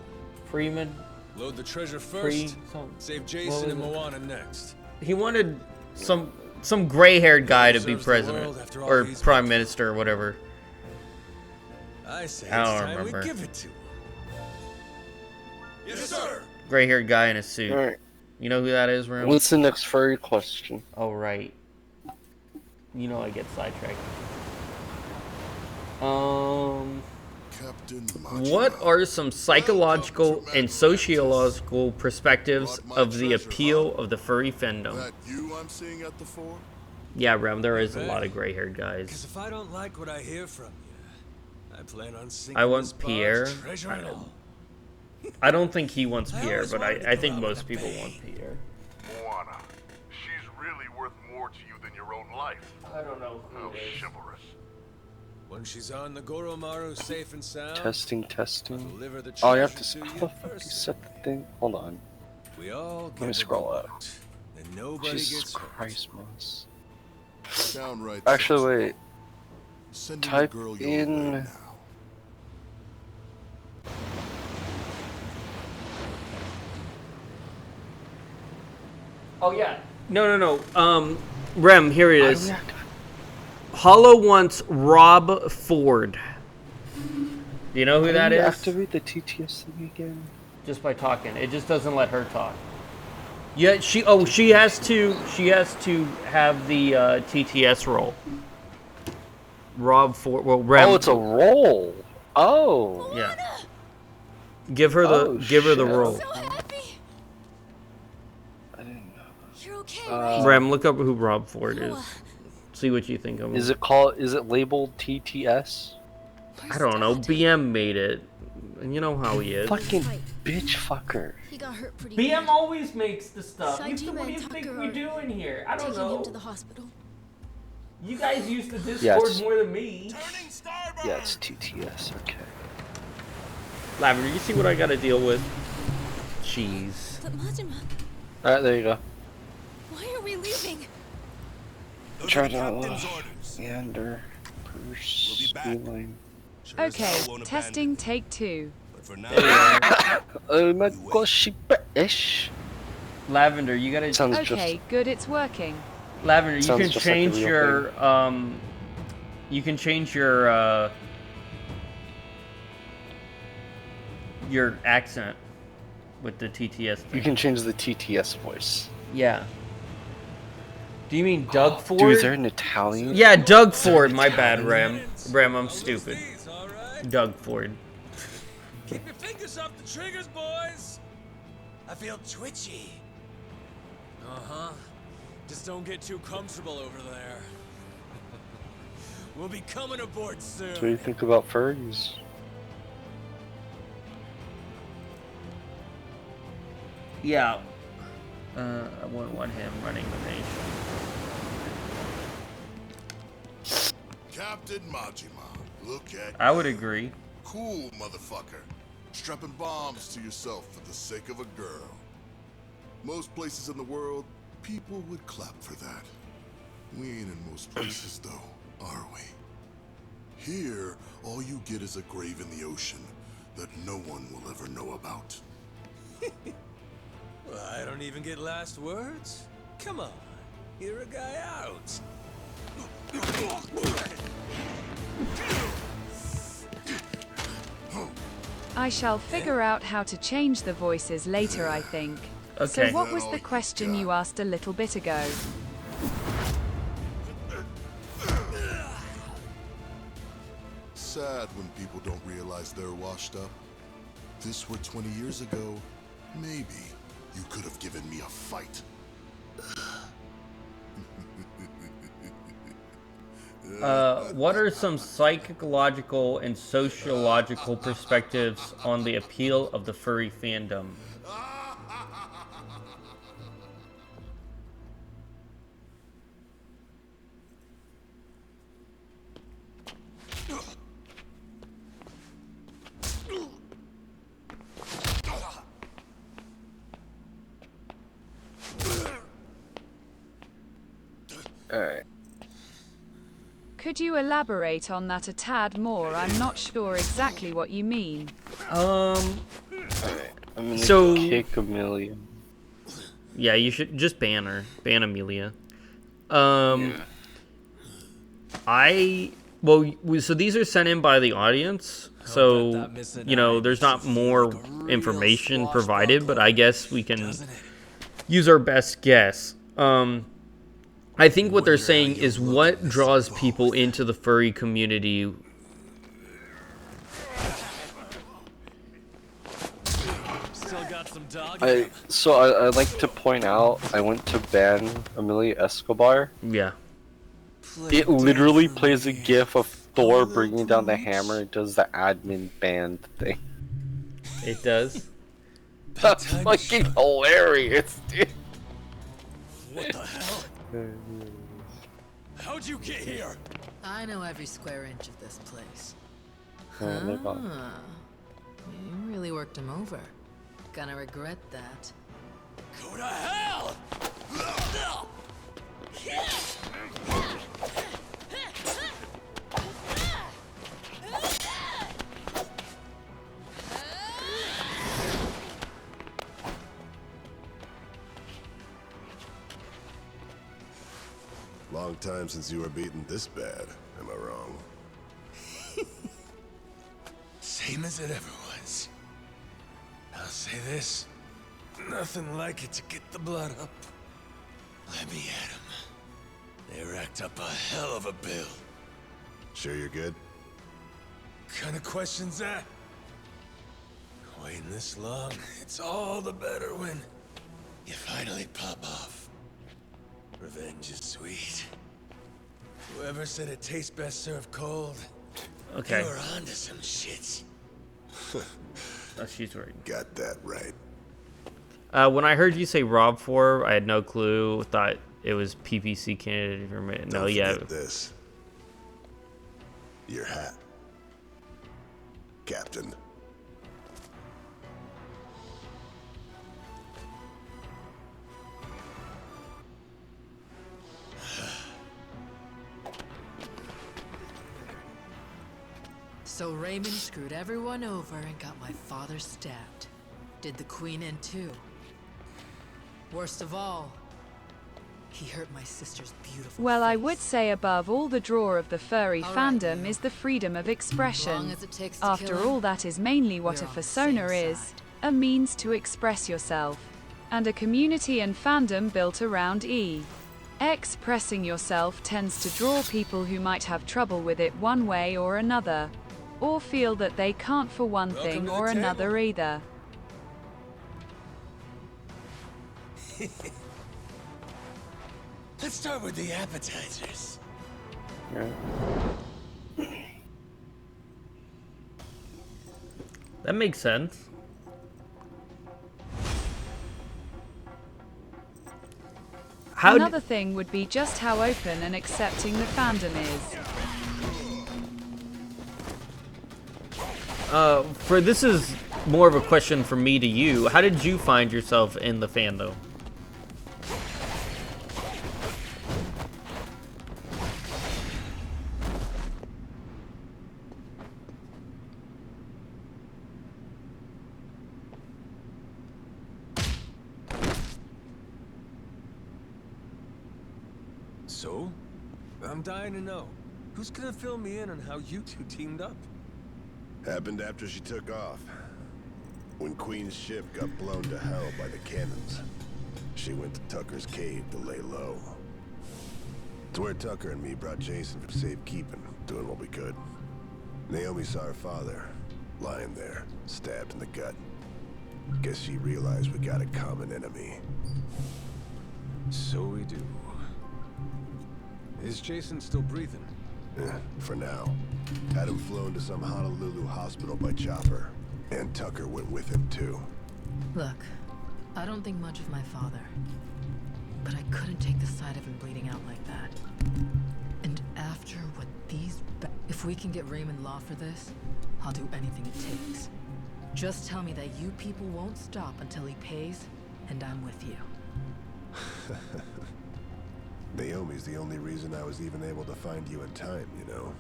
Freeman. Load the treasure Free. first. Save Jason and Moana next. He wanted some gray-haired guy to be president or prime minister or whatever. I say I don't it's time remember. we give it to him. Yes, sir. Gray-haired guy in a suit. Alright. You know who that is, Ram? What's the next furry question? Oh right. You know I get sidetracked. What are some psychological and sociological perspectives of the appeal of the furry fandom? That you I'm seeing at the fore? Yeah, Ram, there is a lot of gray-haired guys. Because if I don't like what I hear from you, I plan on sinking I want this bar's Pierre. treasure and all. I don't think he wants Pierre, but I think most people want Pierre. Moana. She's really worth more to you than your own life. I don't know who How it is. chivalrous. When she's on the Goromaru safe and sound, Testing. deliver the Oh, you have to treasure set. to How the fuck do you set the thing? Hold on. We all Let me get scroll the up. vote, and nobody Jesus gets hurt. Christ, Moss. Downright Actually, wait. Sending the Type girl your way in. now. Oh yeah. No. Rem, here it How do is. we activate? Hollow wants Rob Ford. Do you know who that How do you is? activate the TTS thing again? Just by talking. It just doesn't let her talk. Yeah, she has to have the TTS role. Rob Ford. Well, Rem. Oh, it's a roll. Oh. Yeah. Give her the role. Rem, look up who Rob Ford is. See what you think of him. Is it labeled TTS? I don't know. BM made it. And you know how he is. Fucking bitch fucker. He got hurt pretty BM bad. always makes the stuff. What Saejima do you and think Tucker we are do in here? I don't taking know. him to the hospital. You guys used to Discord Yes. more than me. Yeah, it's TTS. Okay. Lavender, you see what I gotta deal with? Jeez. But Majima, Alright, there you go. why are we leaving? Try to Yander. Pursuing. Okay, testing take 2. Oh my gosh, ish. Lavender, you gotta. Sounds Okay, good, it's working. Lavender, you Sounds can just like a change real your your accent with the TTS thing. You can change the TTS voice. Yeah. Do you mean Doug Ford? Dude, is there an Italian? Yeah, Doug Ford. My bad, Rem. I'm stupid. Doug Ford. Keep your fingers off the triggers, boys. I feel twitchy. Uh-huh. Just don't get too comfortable over there. We'll be coming aboard soon. So what do you think about furries? Yeah. I wouldn't want him running the nation. Captain Majima, look at I would agree. Cool, motherfucker. Strapping bombs to yourself for the sake of a girl. Most places in the world, people would clap for that. We ain't in most places, though, are we? Here, all you get is a grave in the ocean that no one will ever know about. Well, I don't even get last words. Come on, hear a guy out. I shall figure out how to change the voices later, I think. Okay. So what was the question you asked a little bit ago? Sad when people don't realize they're washed up. If this were 20 years ago, maybe you could have given me a fight. What are some psychological and sociological perspectives on the appeal of the furry fandom? Alright. Could you elaborate on that a tad more? I'm not sure exactly what you mean. Alright. I'm gonna So- kick Amelia. Yeah, you should just ban her. Ban Amelia. So these are sent in by the audience. So, you know, there's not more information provided, but I guess we can use our best guess. I think what they're saying is what draws people into the furry community. I'd like to point out, I went to ban Amelia Escobar. Yeah. It literally plays a gif of Thor bringing down the hammer. It does the admin band thing. It does? That's fucking hilarious, dude. What the hell? How'd you get here? I know every square inch of this place. Oh, You really worked him over. Gonna regret that. Go to hell! Long time since you were beaten this bad. Am I wrong? Same as it ever was. I'll say this. Nothing like it to get the blood up. Let me at 'em. They racked up a hell of a bill. Sure you're good? Kind of question's that? Waiting this long, it's all the better when you finally pop off. Revenge is sweet. Whoever said it tastes best served cold, Okay. you're onto some shit. Oh, she's right. Got that right. When I heard you say Rob 4, I had no clue. Thought it was PPC candidate information. No, Don't yeah. forget this. Your hat. Captain. So Raymond screwed everyone over and got my father stabbed. Did the Queen in too. Worst of all, he hurt my sister's beautiful Well, I face. would say above all the draw of the furry All right, fandom Leo. is the freedom of expression. Long as it takes to After kill him, all, that is mainly what a we're on the persona same is, side. a means to express yourself. And a community and fandom built around expressing yourself tends to draw people who might have trouble with it one way or another, or feel that they can't for one Welcome thing to the or table. another either. Let's start with the appetizers. That makes sense. Another thing would be just how open and accepting the fandom is. For this is more of a question from me to you. How did you find yourself in the fandom? So, I'm dying to know. Who's gonna fill me in on how you two teamed up? Happened after she took off. When Queen's ship got blown to hell by the cannons, she went to Tucker's cave to lay low. It's where Tucker and me brought Jason for safekeeping, doing what we could. Naomi saw her father, lying there, stabbed in the gut. Guess she realized we got a common enemy. So we do. Is Jason still breathing? Yeah, for now. Had him flown to some Honolulu hospital by chopper. And Tucker went with him, too. Look, I don't think much of my father, but I couldn't take the sight of him bleeding out like that. And after what these if we can get Raymond Law for this, I'll do anything it takes. Just tell me that you people won't stop until he pays, and I'm with you. Naomi's the only reason I was even able to find you in time, you know?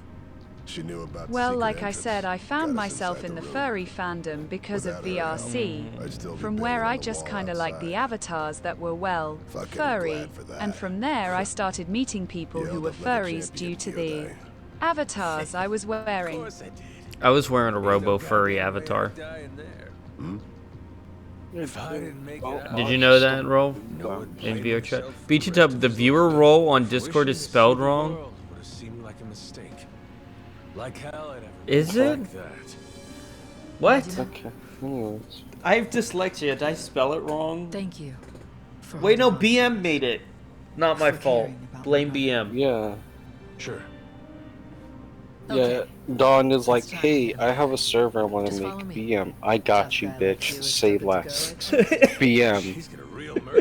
She knew about the Well, secret like I entrance, said, I got found us myself inside in the room. furry fandom because of Without her help, VRC, I'd still be from banging where on I the just wall kinda like the outside. avatars that were, well, Fucking glad furry, for that. and from there I started meeting people who Yelled were up like a furries due champion, to the did avatars I was wearing. I was wearing a Robo Furry avatar. If I didn't make it out, Did you know that, Roll? In VR chat? Beat it up. The viewer role on Discord is spelled wrong. would have seemed like a mistake. Like hell it ever Is was it? like that. What? Okay. Anyways. I have dyslexia. Did I spell it wrong? Thank you. For Wait, no, holding on. BM made it. Not my fault. Blame BM. Yeah. Sure. Yeah, Dawn is like, hey, I have a server I want to make BM. I got you, bitch. Say less. BM.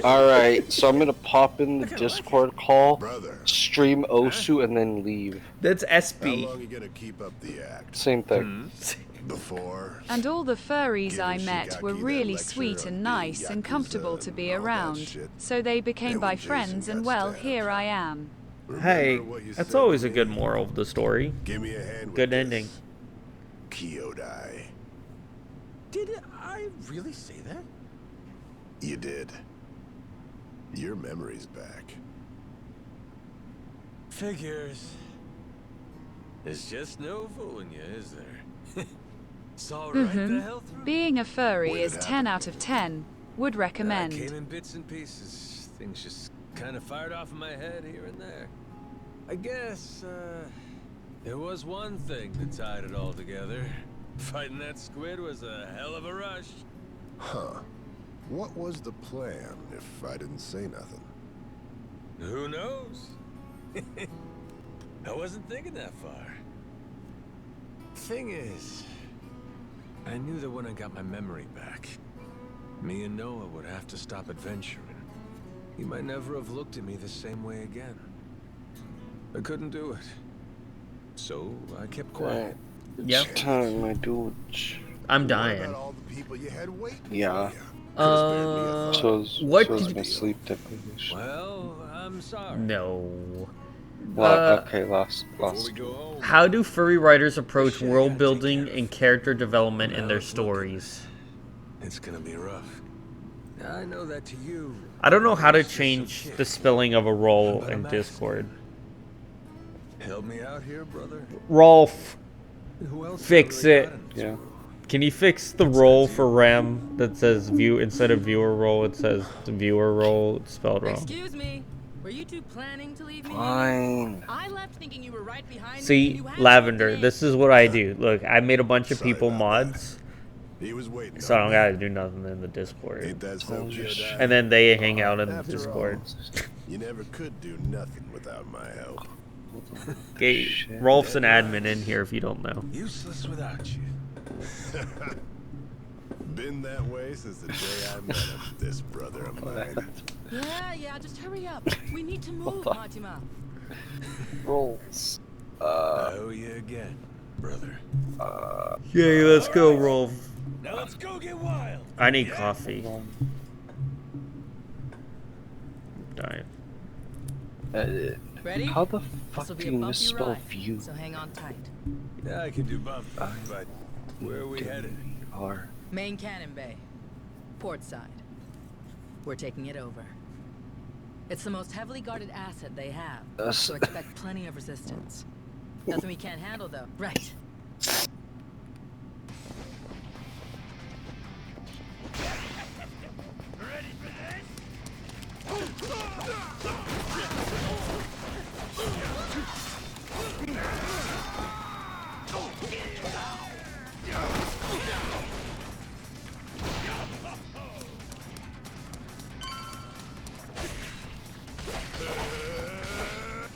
Alright, so I'm gonna pop in the Discord call, stream Osu, and then leave. That's How SB. long you gonna keep up the act? Same thing. Before. And all the furries I Giving met were Shigaki that really lecture sweet on and being nice and Yakuza comfortable to and be all that around. shit. So they became And by when Jason friends, and got well, stabbed. here I am. Hey, Remember what you that's said always to a good me? moral of the story. Give me a hand with Good this. ending. Kyodai. Did I really say that? You did. Your memory's back. Figures. There's just no fooling you, is there? It's all right the hell through. Being a furry When is it 10 out of 10. Would recommend. Came in bits and pieces. Things just kind of fired off in my head here and there. I guess, there was one thing that tied it all together. Fighting that squid was a hell of a rush. Huh. What was the plan, if I didn't say nothing? Who knows? I wasn't thinking that far. Thing is, I knew that when I got my memory back, me and Noah would have to stop adventuring. He might never have looked at me the same way again. I couldn't do it. So I kept quiet. Yep. Time, my dudes. I'm dying. Yeah. What so's did my sleep deprivation. Well, I'm sorry. No. Okay, last. How do furry writers approach world building and character development in their stories? It's gonna be rough. I know that to you. I don't know how to change the spelling of a role in Discord. Help me out here, brother. Rolf, Who else fix it. Yeah. Can you fix the role for Rem that says view instead of viewer role? It says the viewer role. It's spelled wrong. Excuse me. Were you two planning to leave me? Fine. I left thinking you were right behind me. See, Lavender, this is what I do. Look, I made a bunch of people mods, He was waiting. so I don't gotta do nothing in the Discord. Ain't that so good? And then they hang out in the After Discord. all, you never could do nothing without my help. Okay, Rolf's an admin in here if you don't know. Useless without you. Been that way since the day I met him, this brother of mine. Yeah, just hurry up. We need to move, Fatima. Rolls. I owe you again, brother. Yay, let's go, Rolf. Now let's go get wild. I need coffee. I'm dying. Ready? How the This'll fuck be do a you bumpy misspell ride, view? So hang on tight. Yeah, I can do bump, but where are we headed? Main cannon bay. Port side. We're taking it over. It's the most heavily guarded asset they have, so expect plenty of resistance. Nothing we can't handle, though. Right.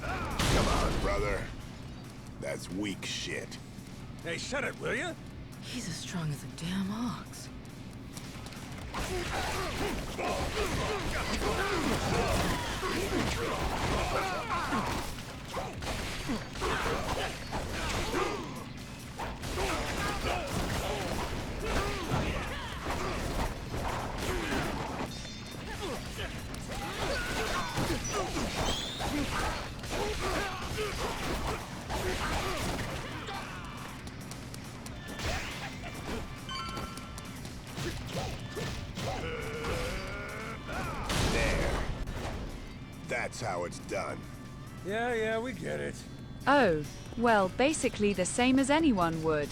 Come on, brother. That's weak shit. Hey, shut it, will you? He's as strong as a damn ox. There. That's how it's done. Yeah, we get it. Oh, well, basically the same as anyone would.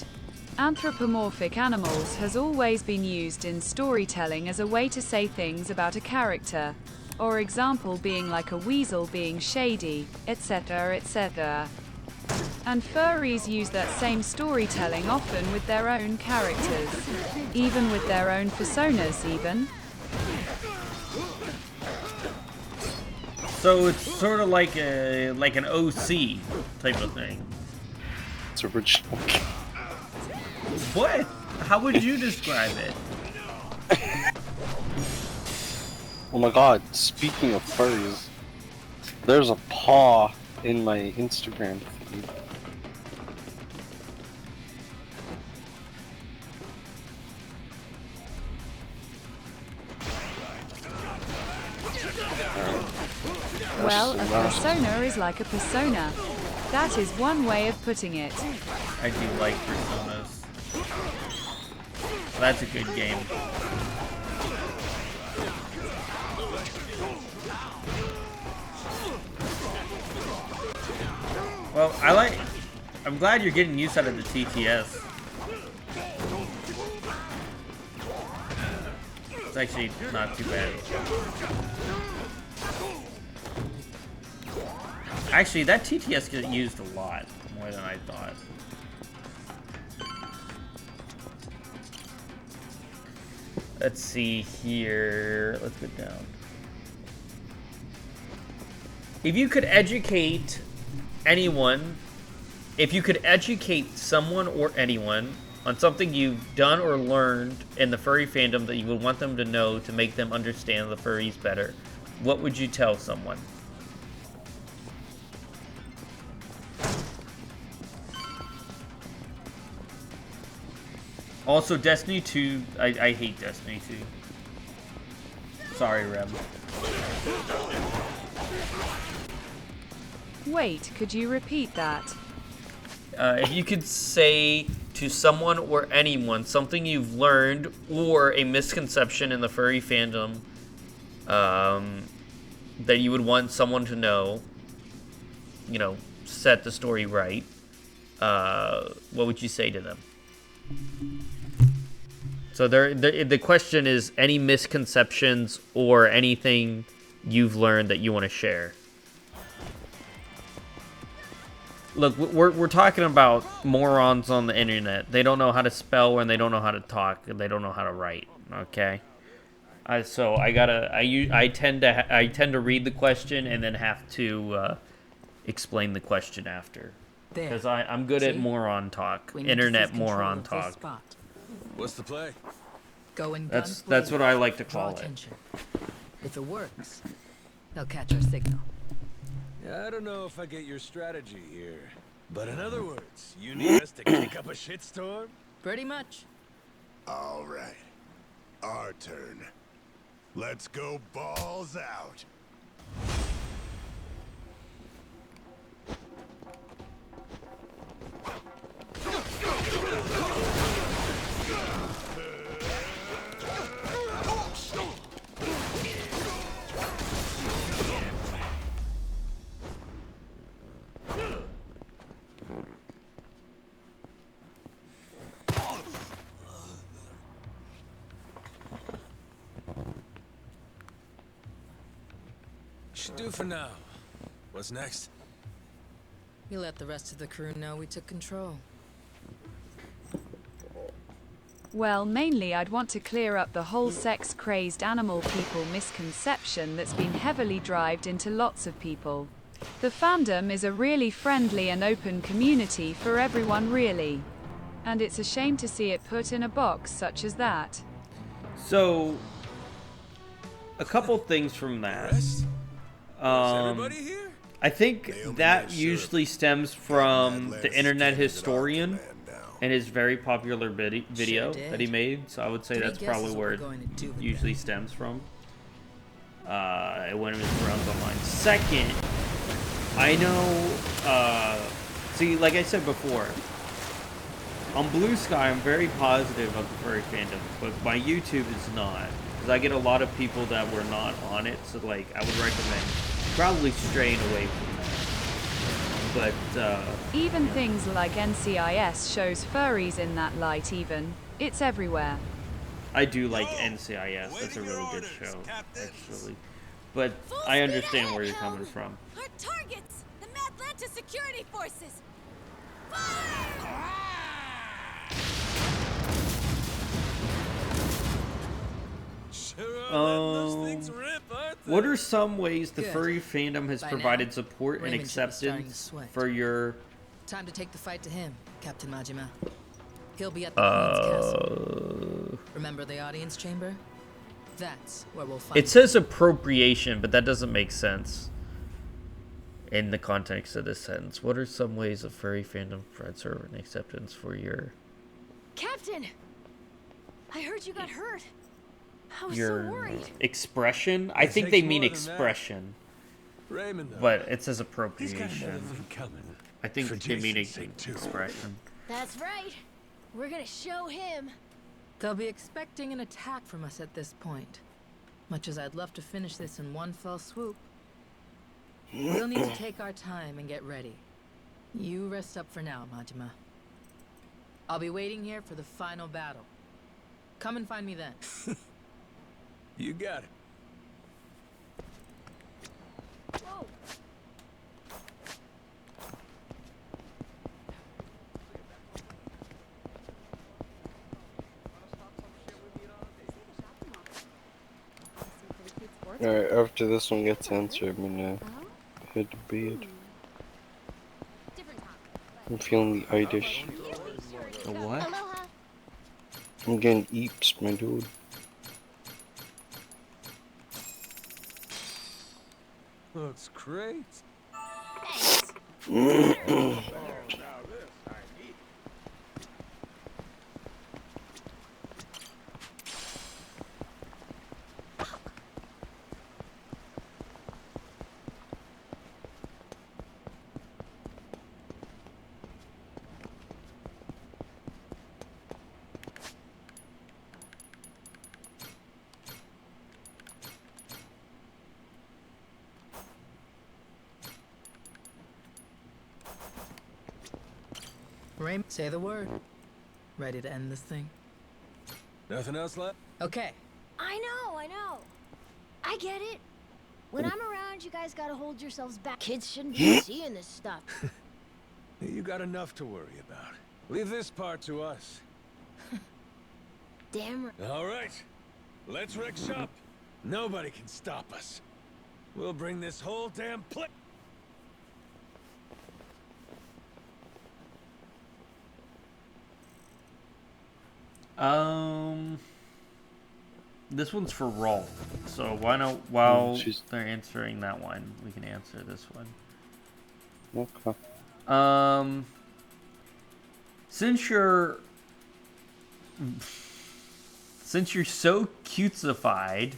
Anthropomorphic animals has always been used in storytelling as a way to say things about a character, or example being like a weasel being shady, etc., etc. And furries use that same storytelling often with their own characters, even with their own personas even. So it's sort of like an OC type of thing. It's original. What? How would you describe it? Oh my god, speaking of furries, there's a paw in my Instagram feed. Well, a persona is like a persona. That is one way of putting it. I do like Personas. That's a good game. Well, I'm glad you're getting use out of the TTS. It's actually not too bad. Actually, that TTS gets used a lot more than I thought. Let's see here. Let's go down. If you could educate anyone, if you could educate someone or anyone on something you've done or learned in the furry fandom that you would want them to know to make them understand the furries better, what would you tell someone? Also, Destiny 2, I hate Destiny 2. Sorry, Reb. Wait, could you repeat that? If you could say to someone or anyone something you've learned or a misconception in the furry fandom that you would want someone to know, you know, set the story right, what would you say to them? So the question is any misconceptions or anything you've learned that you want to share. Look, we're talking about morons on the internet. They don't know how to spell and they don't know how to talk and they don't know how to write. Okay, so I tend to read the question and then have to explain the question after because I'm good at moron talk, internet moron talk. What's the play? Go and That's what I like to call it. Attention. If it works, they'll catch our signal. Yeah, I don't know if I get your strategy here. But in other words, you need us to kick up a shitstorm? Pretty much. All right. Our turn. Let's go balls out. Should do for now. What's next? We let the rest of the crew know we took control. Well, mainly I'd want to clear up the whole sex-crazed animal people misconception that's been heavily drived into lots of people. The fandom is a really friendly and open community for everyone, really. And it's a shame to see it put in a box such as that. So, a couple things from that. I think that usually stems from the Internet Historian and his very popular video that he made. So I would say that's probably where it usually stems from. When it runs online. Second, I know, see, like I said before, on Blue Sky, I'm very positive of the furry fandom, but my YouTube is not. Because I get a lot of people that were not on it, so, like, I would recommend probably straying away from that. But, even things like NCIS shows furries in that light even. It's everywhere. I do like NCIS. That's a really good show, actually. But I understand where you're coming from. Our targets! The Madlanta security forces! Fire! What are some ways the furry fandom has provided support and Raymond should be starting to acceptance sweat. for your... Time to take the fight to him, Captain Majima. He'll be at the Queen's Castle. Remember the audience chamber? That's where we'll find It says appropriation, but that doesn't make sense in the context of this sentence. What are some ways of furry fandom provides support and acceptance for your... Captain! I heard you got hurt. I was your so worried. expression? I think they mean expression. Raymond, though, but it says he's got another appropriation. thing coming. I think For they mean Jason's sake, too. expression. That's right. We're gonna show him. They'll be expecting an attack from us at this point. Much as I'd love to finish this in one fell swoop. We'll need to take our time and get ready. You rest up for now, Majima. I'll be waiting here for the final battle. Come and find me then. You got it. Whoa. Alright, after this one gets answered, I'm gonna head to bed. I'm feeling the itis. The what? I'm getting eeps, my dude. Looks great. Raymond, say the word. Ready to end this thing? Nothing else left? Okay. I know. I get it. When I'm around, you guys gotta hold yourselves back. Kids shouldn't be seeing this stuff. You got enough to worry about. Leave this part to us. Damn right. All right. Let's wreck shop. Nobody can stop us. We'll bring this whole damn place. This one's for Rolf. So why not, while they're answering that one, we can answer this one. Okay. Since you're so cutesified,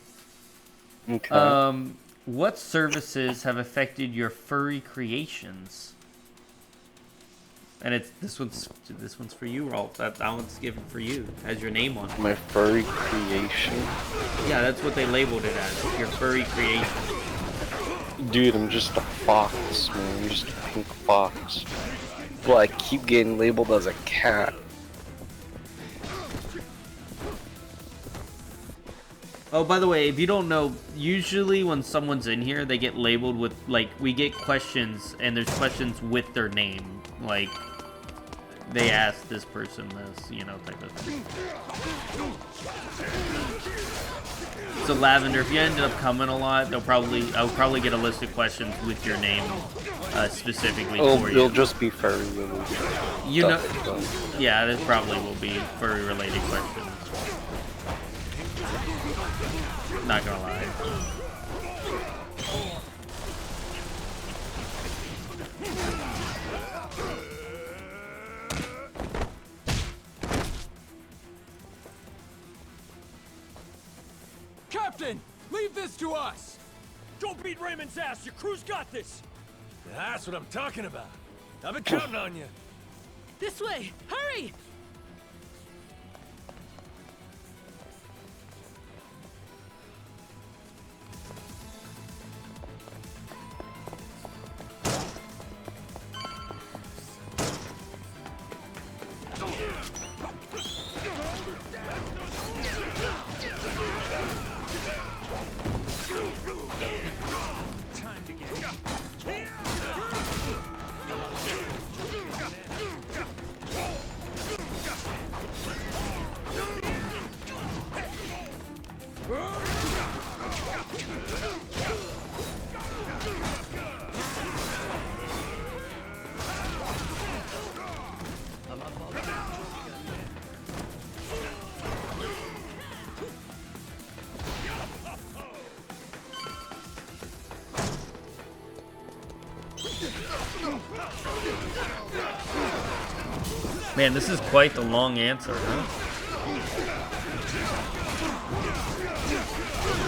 okay. What services have affected your furry creations? And this one's for you, Rolf. That one's given for you. Has your name on it. My furry creation? Yeah, that's what they labeled it as. Your furry creation. Dude, I'm just a fox, man. I'm just a pink fox. Well, I keep getting labeled as a cat. Oh, by the way, if you don't know, usually when someone's in here, they get labeled with, like, we get questions, and there's questions with their name. Like, they ask this person this, you know, type of thing. So, Lavender, if you ended up coming a lot, I'll probably get a list of questions with your name specifically for you. It'll just be furry related. You know, yeah, this probably will be furry related questions. Not gonna lie. Captain, leave this to us. Go beat Raymond's ass. Your crew's got this. That's what I'm talking about. I've been counting on you. This way! Hurry! Man, this is quite the long answer, huh?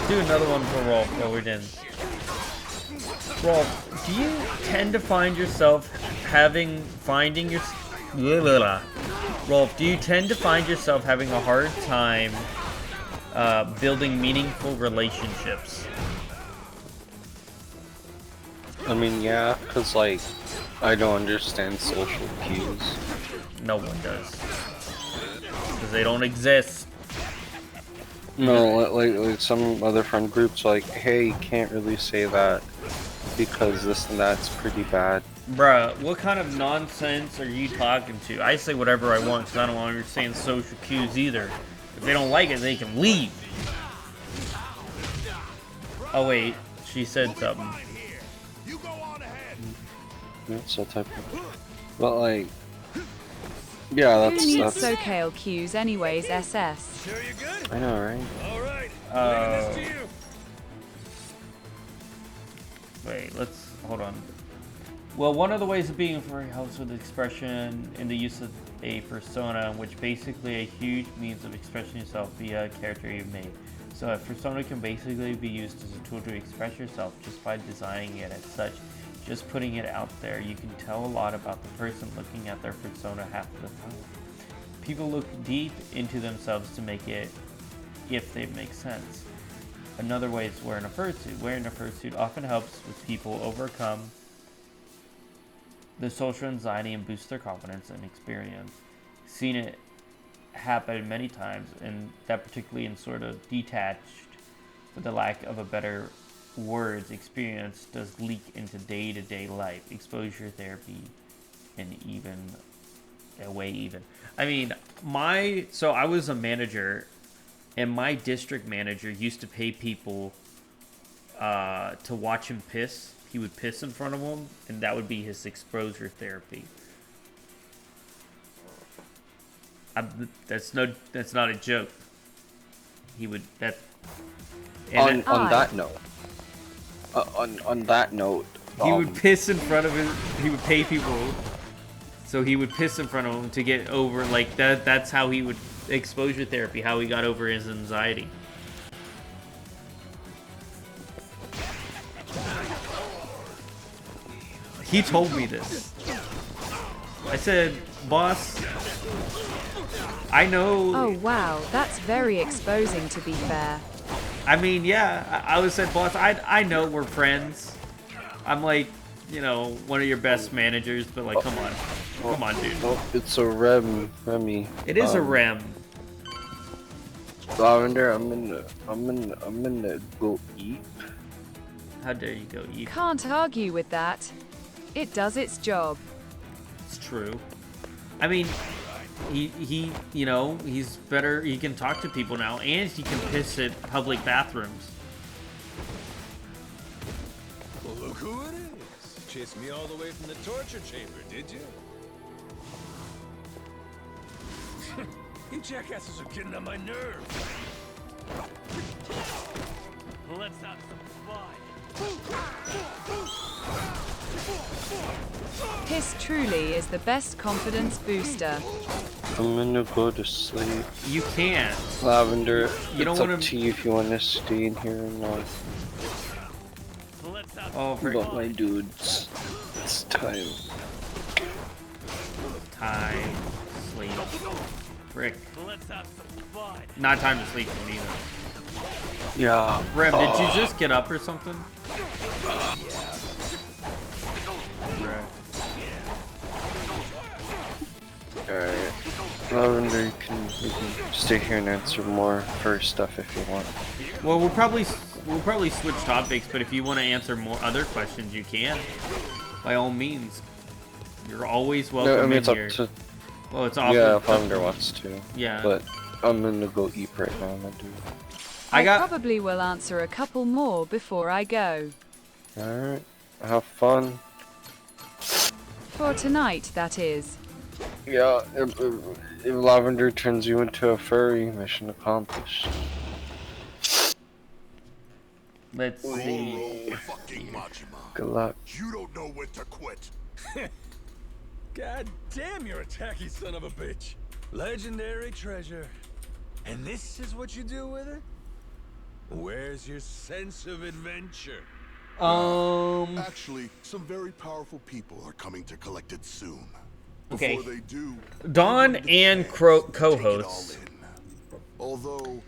Do another one for Rolf while we're done. Rolf, do you tend to find yourself finding your Rolf, do you tend to find yourself having a hard time building meaningful relationships? I mean, yeah, because, like, I don't understand social cues. No one does. Because they don't exist. No, like some other friend groups, like, hey, you can't really say that because this and that's pretty bad. Bruh, what kind of nonsense are you talking to? I say whatever I want because I don't understand social cues either. If they don't like it, they can leave. Oh wait, she said something. That's that type of... But, like... Yeah, Who that's... needs SoCal cues anyways, SS? Sure you're good? I know, right? Alright, Uh, leaving this to you. Wait, let's... hold on. Well, one of the ways of being free helps with expression in the use of a persona, which basically a huge means of expressing yourself via a character you've made. So a persona can basically be used as a tool to express yourself just by designing it as such. Just putting it out there, you can tell a lot about the person looking at their persona half the time. People look deep into themselves to make it, if they make sense. Another way is wearing a fursuit. Wearing a fursuit often helps with people overcome the social anxiety and boost their confidence and experience. Seen it happen many times, and that particularly in sort of detached, with the lack of a better words, experience does leak into day-to-day life, exposure therapy, and even I mean, so I was a manager, and my district manager used to pay people to watch him piss. He would piss in front of them, and that would be his exposure therapy. That's not a joke. He would On that note. On that note, he would piss in front of him. He would pay people, so he would piss in front of him to get over like that. That's how he would exposure therapy. How he got over his anxiety. He told me this. I said, "Boss, I know." Oh wow, that's very exposing to be fair. I mean, yeah, I was said, "Boss, I know we're friends. I'm like, you know, one of your best managers, but like, come on, dude." Oh, it's a Remy. It is a Rem. Lavender, I'm gonna go eat. How dare you go eat? Can't argue with that. It does its job. It's true. I mean, he you know, he's better. He can talk to people now, and he can piss at public bathrooms. Well, look who it is. Chased me all the way from the torture chamber, did you? You jackasses are getting on my nerves. Let's have some fun. Piss truly is the best confidence booster. I'm gonna go to sleep. You can't. Lavender, you don't it's want up to you if you want to stay in here or not. Oh, but my dudes, it's time. Time, sleep, frick. Let's have some fun. Not time to sleep either. Yeah. Rem, did you just get up or something? Alright. Lavender, you can stay here and answer more first stuff if you want. Well, we'll probably switch topics, but if you want to answer more other questions, you can. By all means, you're always welcome. No, I mean, it's in up here. to. Well, it's off. Yeah, if Lavender wants to. Yeah. But I'm gonna go eat right now, my dude. I probably will answer a couple more before I go. Alright. Have fun. For tonight, that is. Yeah, if Lavender turns you into a furry, mission accomplished. Let's see. Good luck. You don't know when to quit. God damn, you're a tacky son of a bitch. Legendary treasure. And this is what you do with it? Where's your sense of adventure? Actually, some very powerful people are coming to collect it soon. Okay. Before they do, Don and co-hosts. although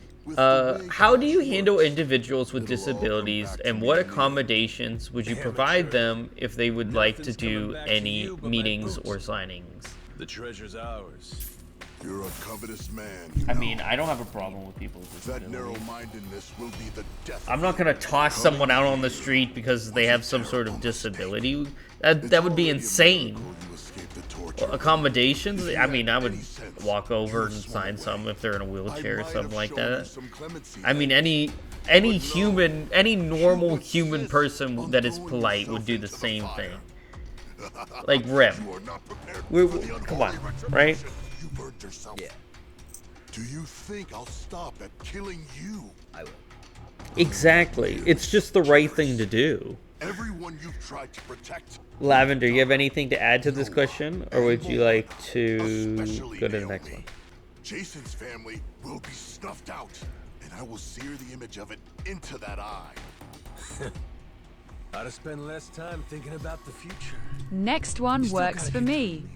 How do you handle individuals with disabilities, and what accommodations would you provide them if they would like to do any meetings or signings? The treasure's ours. You're a covetous man. I mean, I don't have a problem with people with That disabilities. narrow-mindedness will be the death. I'm not gonna toss someone out on the street because they have some sort of disability. That would be insane. Accommodations? I mean, I would walk over and sign some if they're in a wheelchair or something like that. I mean, any human, any normal human person that is polite would do the same thing. Like Rem. Come on, right? You burned yourself. Yeah. Do you think I'll stop at killing you? I will. Exactly. It's just the right thing to do. Everyone you've tried to protect. Lavender, you have anything to add to this question, or would you like to go to the next one? Jason's family will be snuffed out, and I will sear the image of it into that eye. Ought to spend less time thinking about the future. Next one works for me.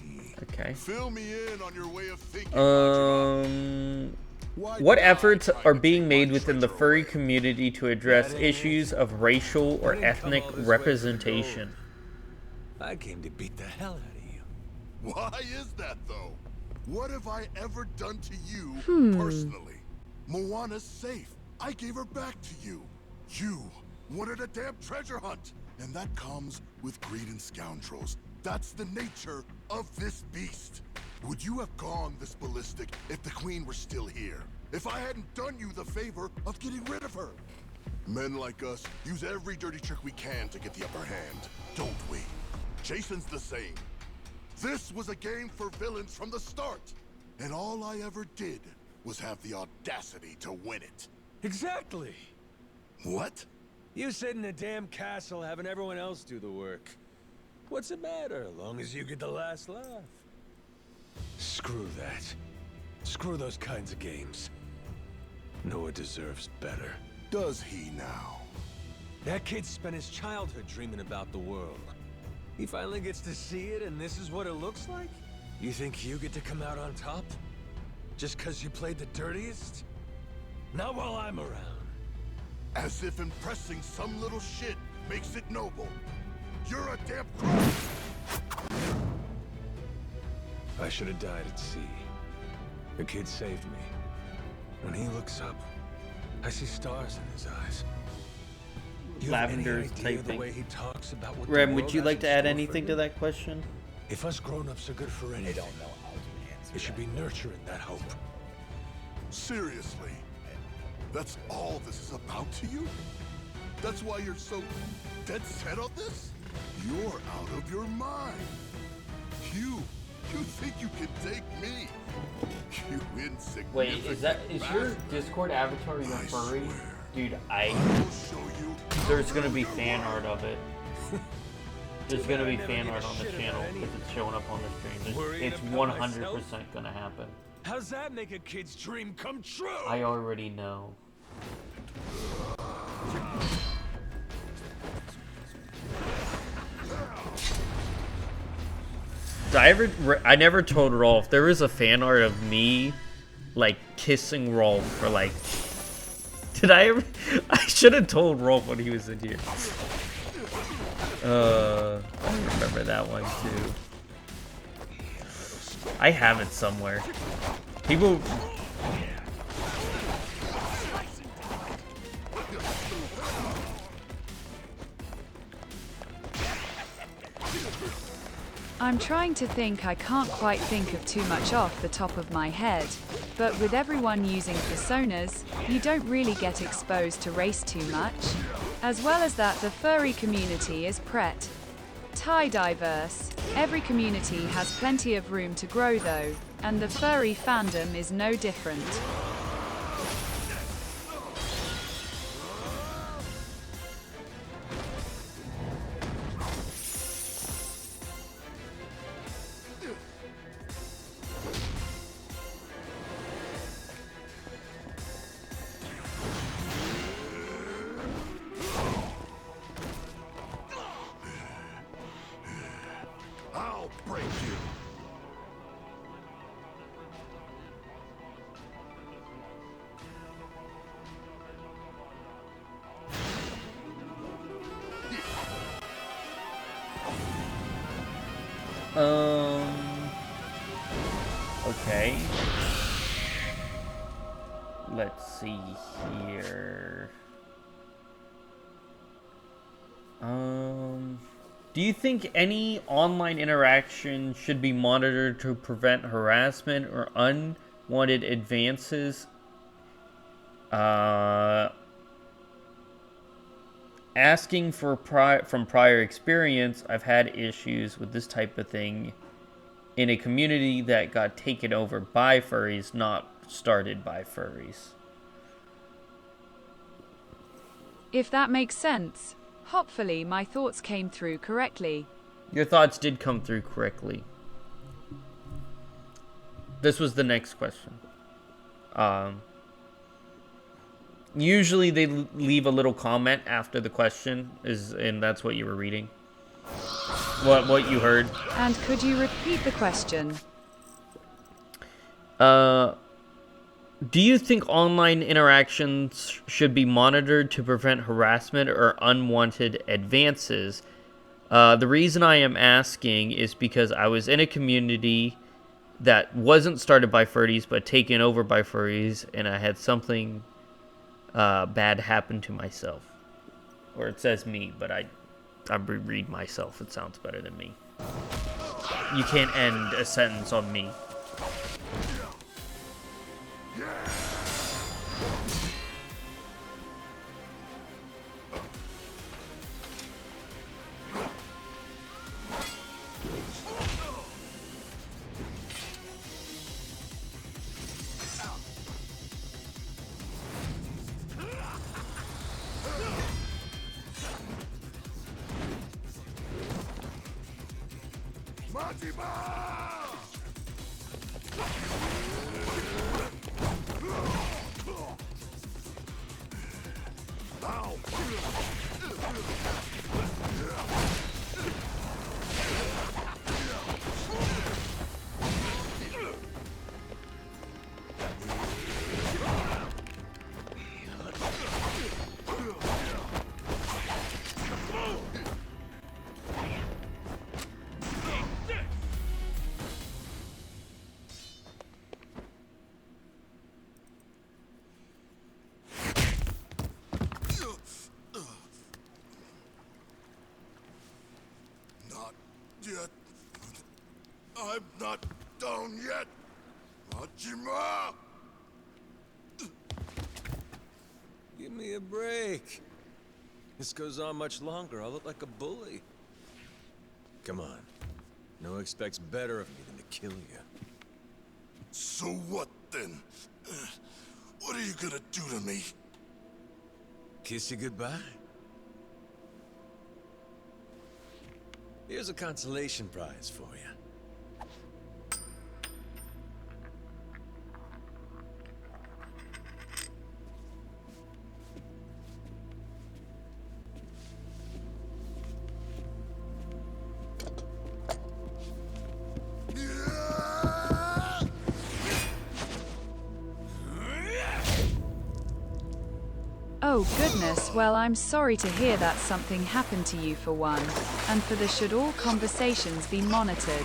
Okay. Fill me in on your way of thinking. What efforts are being made within the furry community to address issues of racial or ethnic representation? I came to beat the hell out of you. Why is that, though? What have I ever done to you personally? Moana's safe. I gave her back to you. You wanted a damn treasure hunt, and that comes with greed and scoundrels. That's the nature of this beast. Would you have gone this ballistic if the Queen were still here? If I hadn't done you the favor of getting rid of her? Men like us use every dirty trick we can to get the upper hand, don't we? Jason's the same. This was a game for villains from the start, and all I ever did was have the audacity to win it. Exactly. What? You sit in a damn castle having everyone else do the work. What's the matter, as long as you get the last laugh? Screw that. Screw those kinds of games. Noah deserves better. Does he now? That kid spent his childhood dreaming about the world. He finally gets to see it, and this is what it looks like? You think you get to come out on top? Just because you played the dirtiest? Not while I'm around. As if impressing some little shit makes it noble. You're a damn crook! I should have died at sea. The kid saved me. When he looks up, I see stars in his eyes. Lavender's The typing. way he talks about what Rem, the would world you has like in to add store for anything to him? that question? If us grown-ups are good for anything, they don't know how to answer. It should be nurturing that hope. Seriously? That's all this is about to you? That's why you're so dead set on this? You're out of your mind. You think you can take me? You insignificant Wait, is your bastard. Discord avatar your furry? Dude, I will show you. there's gonna be fan art of it. There's gonna be fan art on the channel because it's showing up on the stream. It's 100% gonna happen. How's that make a kid's dream come true? I already know. I never told Rolf. There was a fan art of me, like, kissing Rolf for, like... Did I ever... I should have told Rolf when he was in here. I remember that one, too. I have it somewhere. People... I'm trying to think. I can't quite think of too much off the top of my head, but with everyone using personas, you don't really get exposed to race too much. As well as that, the furry community is diverse. Every community has plenty of room to grow though, and the furry fandom is no different. Okay. Let's see here. Do you think any online interaction should be monitored to prevent harassment or unwanted advances? Asking for from prior experience, I've had issues with this type of thing in a community that got taken over by furries, not started by furries. If that makes sense. Hopefully my thoughts came through correctly. Your thoughts did come through correctly. This was the next question. Usually they leave a little comment after the question, and that's what you were reading. What you heard. And could you repeat the question? Do you think online interactions should be monitored to prevent harassment or unwanted advances? The reason I am asking is because I was in a community that wasn't started by furries but taken over by furries, and I had something bad happen to myself. Or it says me, but I reread myself. It sounds better than me. You can't end a sentence on me. Yet. I'm not down yet. Majima! Give me a break. This goes on much longer, I'll look like a bully. Come on. Noah expects better of me than to kill you. So what then? What are you gonna do to me? Kiss you goodbye? Here's a consolation prize for you. Oh goodness, well I'm sorry to hear that something happened to you for one, and for the should all conversations be monitored.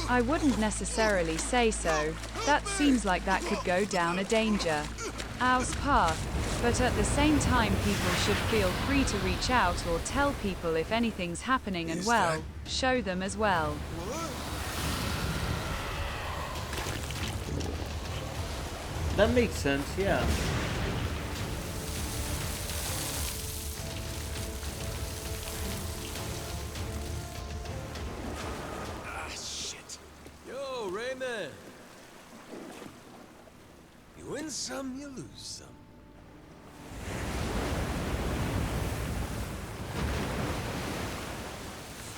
I wouldn't necessarily say so, that seems like that could go down a danger house path, but at the same time people should feel free to reach out or tell people if anything's happening and well, show them as well. That makes sense, yeah. You win some, you lose some.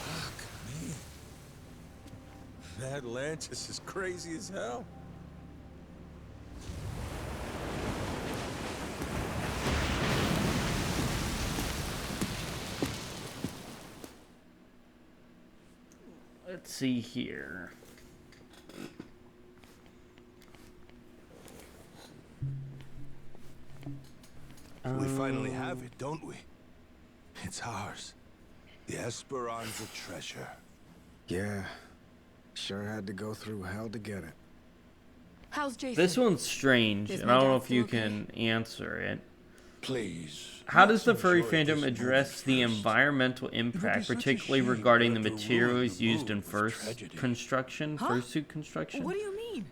Fuck me. Atlantis is crazy as hell. Let's see here. We finally have it, don't we? It's ours. The Esperanza treasure. Yeah. Sure had to go through hell to get it. How's Jason? This one's strange, Is and my I don't know dad if you still okay? can answer it. Please. How does the let's furry enjoy fandom this address the moment first. environmental It would be impact, such a particularly shame regarding the to ruin materials the used mood in with first tragedy. construction, Huh? fursuit construction? What do you mean?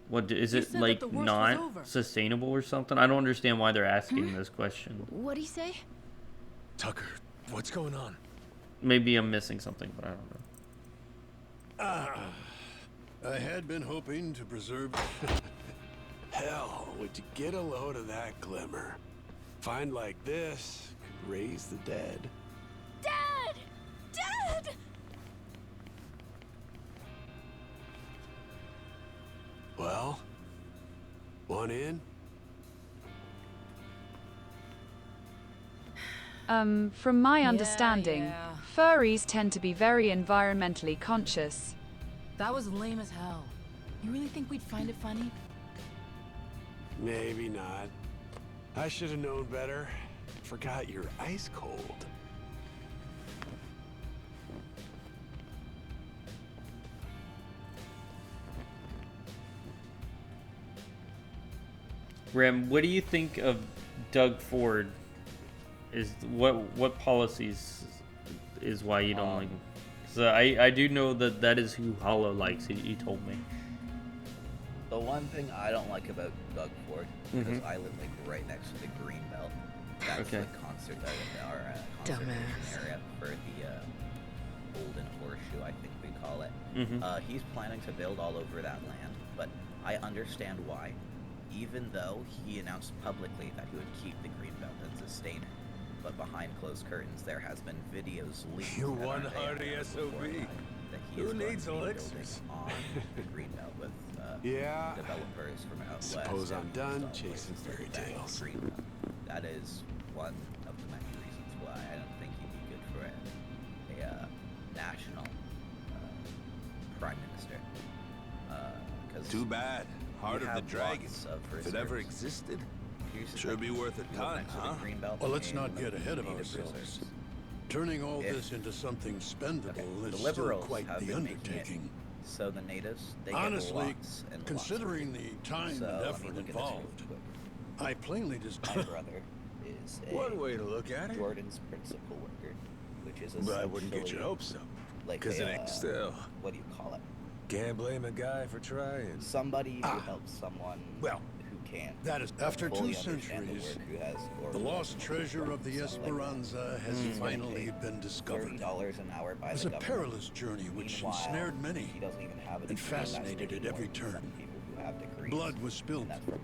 What is You it said that like the worst was not over. sustainable or something? I don't understand why they're asking this question. What'd he say? Tucker, what's going on? Maybe I'm missing something, but I don't know. I had been hoping to preserve. Hell, would you get a load of that glimmer? Find like this could raise the dead. Dad! Dad! Well, one in? From my understanding, yeah. furries tend to be very environmentally conscious. That was lame as hell. You really think we'd find it funny? Maybe not. I should have known better. Forgot you're ice cold. Rim, what do you think of Doug Ford? Is what policies is why you don't like him? So I do know that is who Hollow likes. He told me. The one thing I don't like about Doug Ford, because I live like right next to the green belt. That's Okay. the concert area for the Golden Horseshoe, I think we call it. He's planning to build all over that land, but I understand why. Even though he announced publicly that he would keep the green belt and sustain it, but behind closed curtains there has been videos leaked. You that one aren't hardy aired SOB. beforehand that he Who is going needs to be building elixirs? on the green belt with Yeah. developers from out west. Suppose I'm and done install chasing places fairy like that in tales. green belt. That is one of the many reasons why I don't think he'd be good for a national prime minister. 'Cause Too bad. Heart we of the have Dragon. lots of If it ever reserves. existed, Here's the sure thing. be worth a You live ton, next to the huh? green belt Well, let's and not get ahead of native ourselves. reserves. Turning all If- this into something spendable The is still liberals quite have the been making it undertaking. so the natives, they Honestly, get lots and considering lots of the time so and let me effort look at this involved, real quick. I plainly just. My brother is a One way to look at it. Jordan's principal worker, which is But I wouldn't get your essentially hopes up. like Because a, it ain't still. what do you call it? Can't blame a guy for trying. Somebody who helps someone Well, who can't. that is after fully 2 understand the centuries. work, who has, or The who lost has treasure of the something like that. Esperanza has He's gonna finally pay been discovered. $30 an hour by It was the a government. perilous journey which Meanwhile, ensnared many he doesn't even have a and degree, that's fascinated taking at every more than some turn. people who have degrees, Blood was spilled, and that's from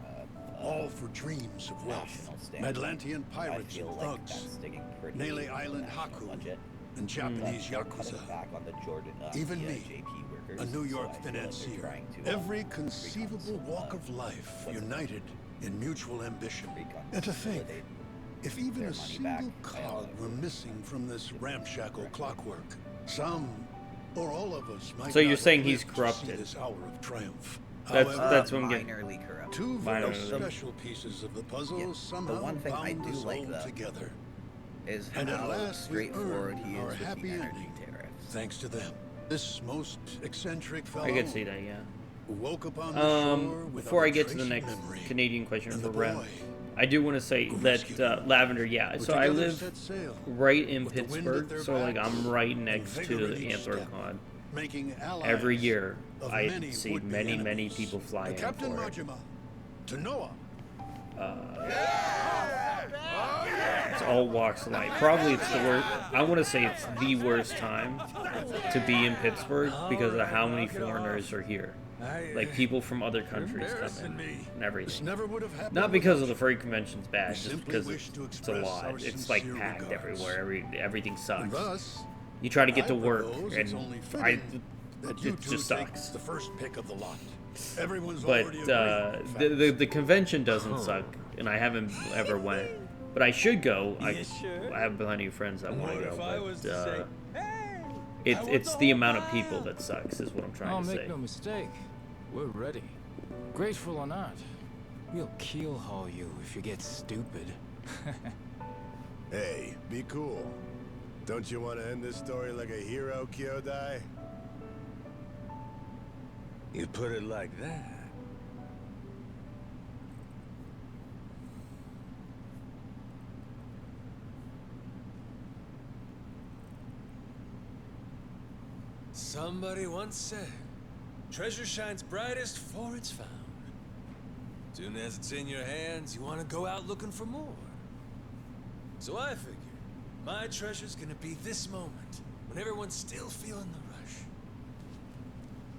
all for dreams of wealth. national standard. Atlantean I pirates feel and like thugs, that's sticking pretty Nele to Island the national Haku, budget. and Japanese But they're cutting Yakuza. back on the Jordan, Even the, me, JP workers, a New so York I feel like they're financier, trying to, every conceivable walk of life united in mutual ambition. And to think, if even their a money back single by all cog were missing from this ramshackle clockwork, some or all of us might So you're not saying have he's lived to corrupted? see this hour of triumph. That's However, what I'm getting. minorly corrupt. two very Minorly. special pieces of the puzzle Yeah, somehow the one thing I bound do us like, all though, together. is And at how last we straightforward earned he is our with happy the energy ending, tariffs. thanks to them. This most eccentric fellow I could see that, yeah. who woke upon the shore without Before a I get to the trace of next memory. Canadian question And for the Rem, boy I do want to say that Lavender, yeah. who So I together live set sail right in with the wind at Pittsburgh, their so like backs I'm right and next vigor to in the each step, Anthrocon. making allies Every year, of I many see would-be many enemies. people fly To in Captain for it. Majima, to Noah. It's all walks of life. Probably it's the worst. I want to say it's the worst time to be in Pittsburgh because of how many foreigners are here. Like people from other countries come in and everything. Never would have happened Not because of the freight convention's bad, We just simply because wish to it's a express lot. our It's like sincere packed regards. everywhere. Everything sucks. And thus, You try to get to I work, propose it's only and fitting that you it two just take sucks. the first pick of the lot. Everyone's But already agreed. the convention doesn't suck, and I haven't ever went. But I should go. I have plenty of friends that want to go. But it's the amount of people that sucks, is what I'm trying Oh, to make say. no mistake. We're ready. Grateful or not, we'll keelhaul you if you get stupid. Hey, be cool. Don't you want to end this story like a hero, Kyodai? You put it like that. Somebody once said, treasure shines brightest for it's found. Soon as it's in your hands, you want to go out looking for more. So I figured, my treasure's gonna be this moment, when everyone's still feeling the rush.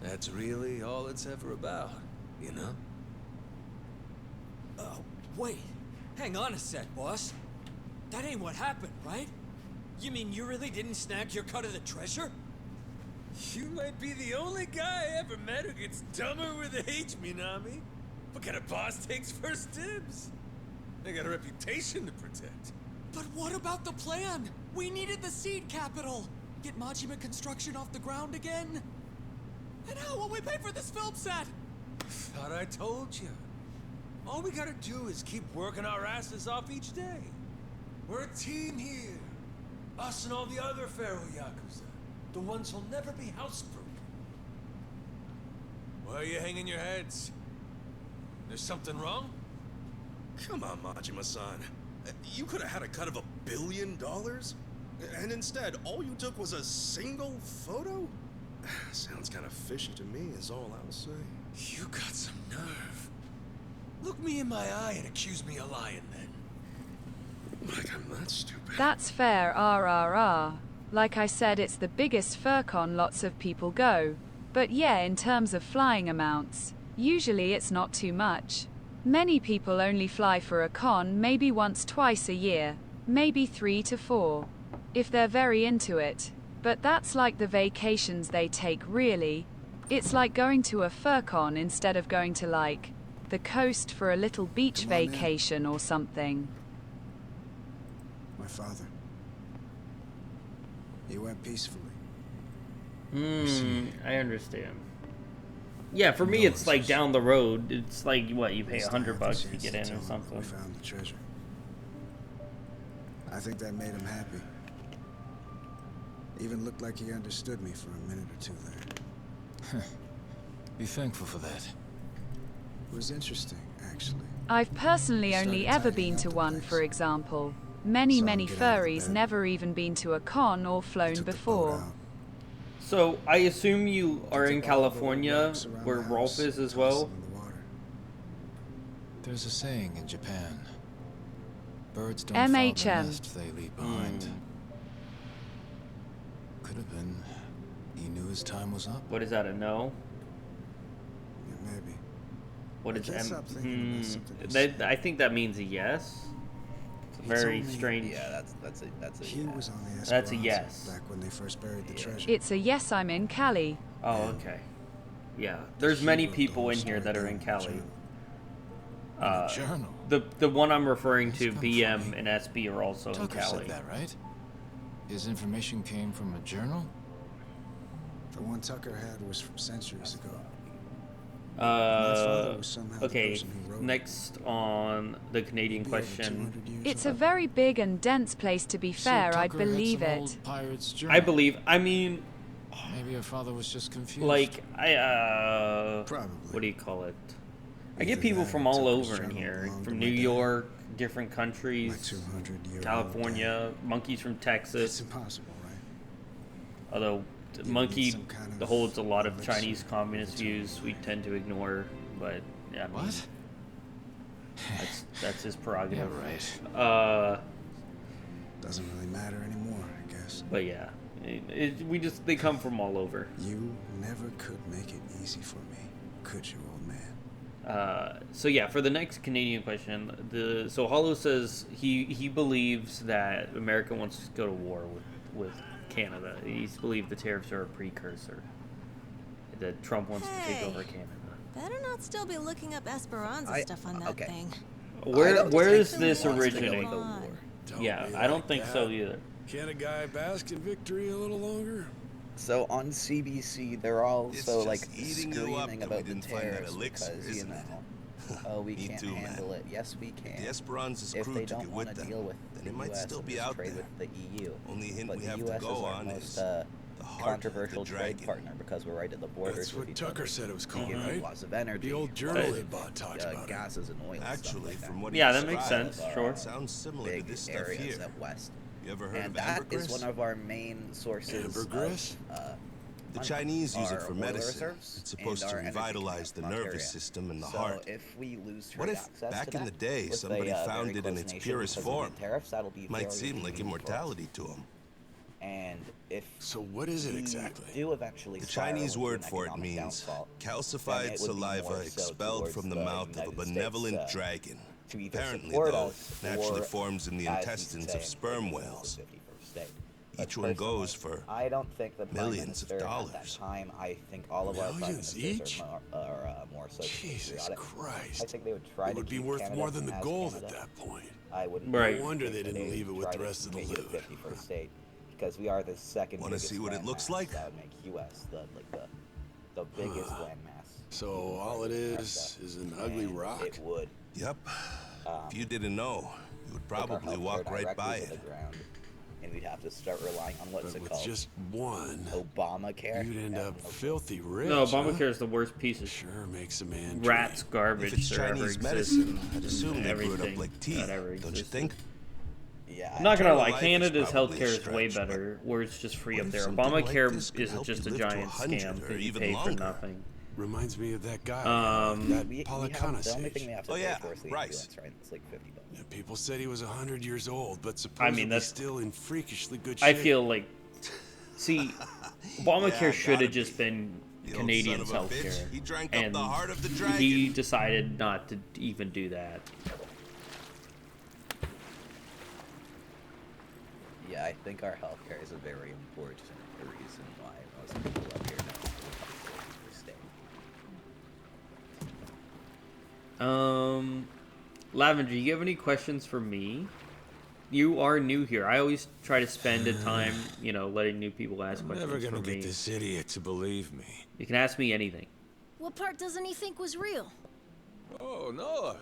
That's really all it's ever about, you know? Wait. Hang on a sec, boss. That ain't what happened, right? You mean you really didn't snag your cut of the treasure? You might be the only guy I ever met who gets dumber with age, Minami. What kind of boss takes first dibs? They got a reputation to protect. But what about the plan? We needed the seed capital. Get Majima construction off the ground again? And how will we pay for this film set? Thought I told you. All we gotta do is keep working our asses off each day. We're a team here. Us and all the other Pharaoh Yakuza. The ones who'll never be housebroken. Why are you hanging your heads? There's something wrong? Come on, Majima-san. You could have had a cut of $1 billion? And instead, all you took was a single photo? Sounds kind of fishy to me, is all I'll say. You got some nerve. Look me in my eye and accuse me of lying, then. Like I'm that stupid. That's fair, RRR. Like I said, it's the biggest FurCon lots of people go. But yeah, in terms of flying amounts, usually it's not too much. Many people only fly for a con maybe once, twice a year, maybe 3 to 4, if they're very into it. But that's like the vacations they take, really. It's like going to a FurCon instead of going to, like, the coast for a little beach vacation or something. My father. He went peacefully. I understand. Yeah, for me, it's like down the road. It's like, what, you pay $100 to get in or something. We found the treasure. I think that made him happy. Even looked like he understood me for a minute or two there. Be thankful for that. It was interesting, actually. I've personally only ever been to one, for example. Many furries never even been to a con or flown before. So, I assume you are in California, where Rolf is as well? There's a saying in Japan. Birds don't MHM. follow the nest they leave behind. Could have been. He knew his time was up. What is that, a no? Yeah, maybe. What is M? I think that means a yes. It's very strange. Yeah, that's a he yes. was on the That's a yes. back when they first buried the treasure. It's a yes, I'm in Cali. Oh, okay. Yeah, there's many people in here that are in Cali. The one I'm referring to, BM and SB, are also in Tucker Cali. said that, right? His information came from a journal? The one Tucker had was from centuries ago. Okay, next on the Canadian question. It's a very big and dense place, to be fair. I'd believe it. I believe, I mean, maybe your father was just confused. like, what do you call it? I get people from all over in here, from New York, different countries, California, monkeys from Texas. It's impossible, right? Although Monkey holds a lot of Chinese communist views we tend to ignore, but yeah, I mean, that's his prerogative. Yeah, right. Doesn't really matter anymore, I guess. But yeah, they come from all over. You never could make it easy for me, could you, old man? So yeah, for the next Canadian question, so Hollow says he believes that America wants to go to war with Canada. He's believed the tariffs are a precursor. That Trump wants to take over Canada. Better not still be looking up Esperanza stuff on that thing. Where is this originating? Yeah, I don't think so either. Can a guy bask in victory a little longer? So on CBC, they're also like screaming about the tariffs because, you know, oh, we can't handle it. Yes, we can. The Esperanza's if crew they took don't it want with to them, deal with then the it might US still and be just out trade there. with the EU. Only hint but we the have US to go is our on most is the heart controversial of the trade dragon. partner because we're right at the borders. That's what with each Tucker other. said it was We called, give right? lots of energy. The old journal they bought talked about gases and oil. Actually, stuff like from what Yeah, he that makes described, sense. Sure. it sounds similar to this stuff areas here. out west. You ever heard and of that ambergris? is one of our main sources Ambergris? of The Chinese use it for oil medicine. reserves It's supposed and to our energy revitalize the demand in nervous Ontario. system and the So heart. if we lose What trade if, access back to in the that day, with somebody a, found very it in close its nation purest because of the form? tariffs, that'll be Might very seem like convenient for us. immortality to them. And if So what is it we exactly? do eventually The spiral Chinese into word an for it economic means downfall, then calcified it would be saliva more so expelled towards from the the mouth of a United benevolent States, dragon. to either Apparently, support though, us naturally or, forms in the as you intestines say, of sperm whales. the 51st state. But Each one goes for I don't think the Prime millions of Minister at dollars. that time. I think all of our Prime Millions Ministers each? are more so Jesus patriotic. Christ. I think they would try It to would be keep worth Canada more than the as gold Canada. at that point. I wouldn't. Right. No wonder they think didn't they'd leave it with try the to rest of the make it a loot. 51st state because we are the second Wanna biggest see what it looks landmass. like? That would make U.S. the biggest landmass. So all it is an ugly And rock? It would. Yep. If you didn't know, you would take our probably healthcare walk right directly by to it. the ground, and we'd have to start relying on what's But it with called? just one, Obamacare. you'd end up filthy rich. No, huh? Obamacare is the worst piece of Sure makes a man rat's dream. garbage If it's there ever Chinese exists. medicine, I'd assume they grew it Everything up like tea. that ever Don't you existed. think? Yeah. I'm not gonna lie, Life is Canada's probably a healthcare is way stretch, better, where it's just free what up if there. something like Obamacare this could is help just you a live to giant 100 scam or because you even pay longer? for nothing. Reminds me of that guy, that we have, Palacana the only thing sage. we have to Oh pay yeah, for is the Rice. ambulance, right? It's like $50. Yeah, people said he was 100 years old, but supposedly that's- still in freakishly good shape. I feel like, see, Obamacare Yeah, should gotta have just been The old Canadian son of a bitch, healthcare, he drank up and the heart of the dragon. he decided not to even do that. Yeah, I think our healthcare is a very important reason why most people up here know we stay. Lavender, you have any questions for me? You are new here. I always try to spend a time, letting new people ask I'm questions never gonna for me. get this idiot to believe me. You can ask me anything. What part doesn't he think was real? Oh, no.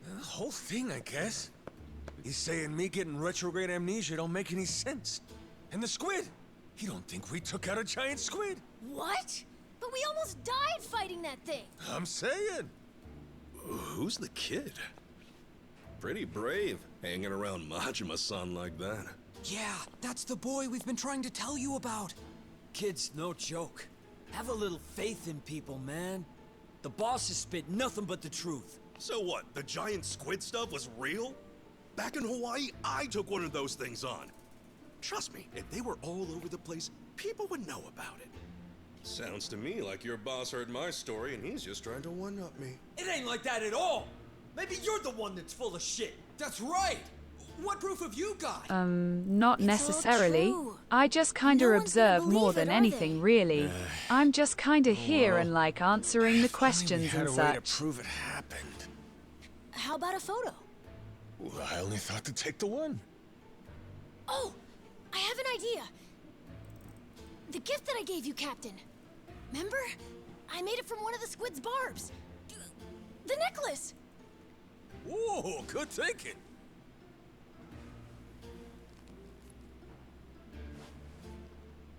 The whole thing, I guess. He's saying me getting retrograde amnesia don't make any sense. And the squid! He don't think we took out a giant squid. What? But we almost died fighting that thing. I'm saying. Who's the kid? Pretty brave, hanging around Majima-san like that. Yeah, that's the boy we've been trying to tell you about. Kid's no joke. Have a little faith in people, man. The boss has spit nothing but the truth. So what, the giant squid stuff was real? Back in Hawaii, I took one of those things on. Trust me, if they were all over the place, people would know about it. Sounds to me like your boss heard my story and he's just trying to one-up me. It ain't like that at all. Maybe you're the one that's full of shit. That's right. What proof have you got? Not necessarily. true. I just kinda No one's gonna observe more believe than it, are anything, they? really. I'm just kinda here well, and like answering the We questions had and a way to such. prove it happened. How about a photo? Well, I only thought to take the one. Oh, I have an idea. The gift that I gave you, Captain. Remember? I made it from one of the squid's barbs. The necklace! Whoa, good thinking.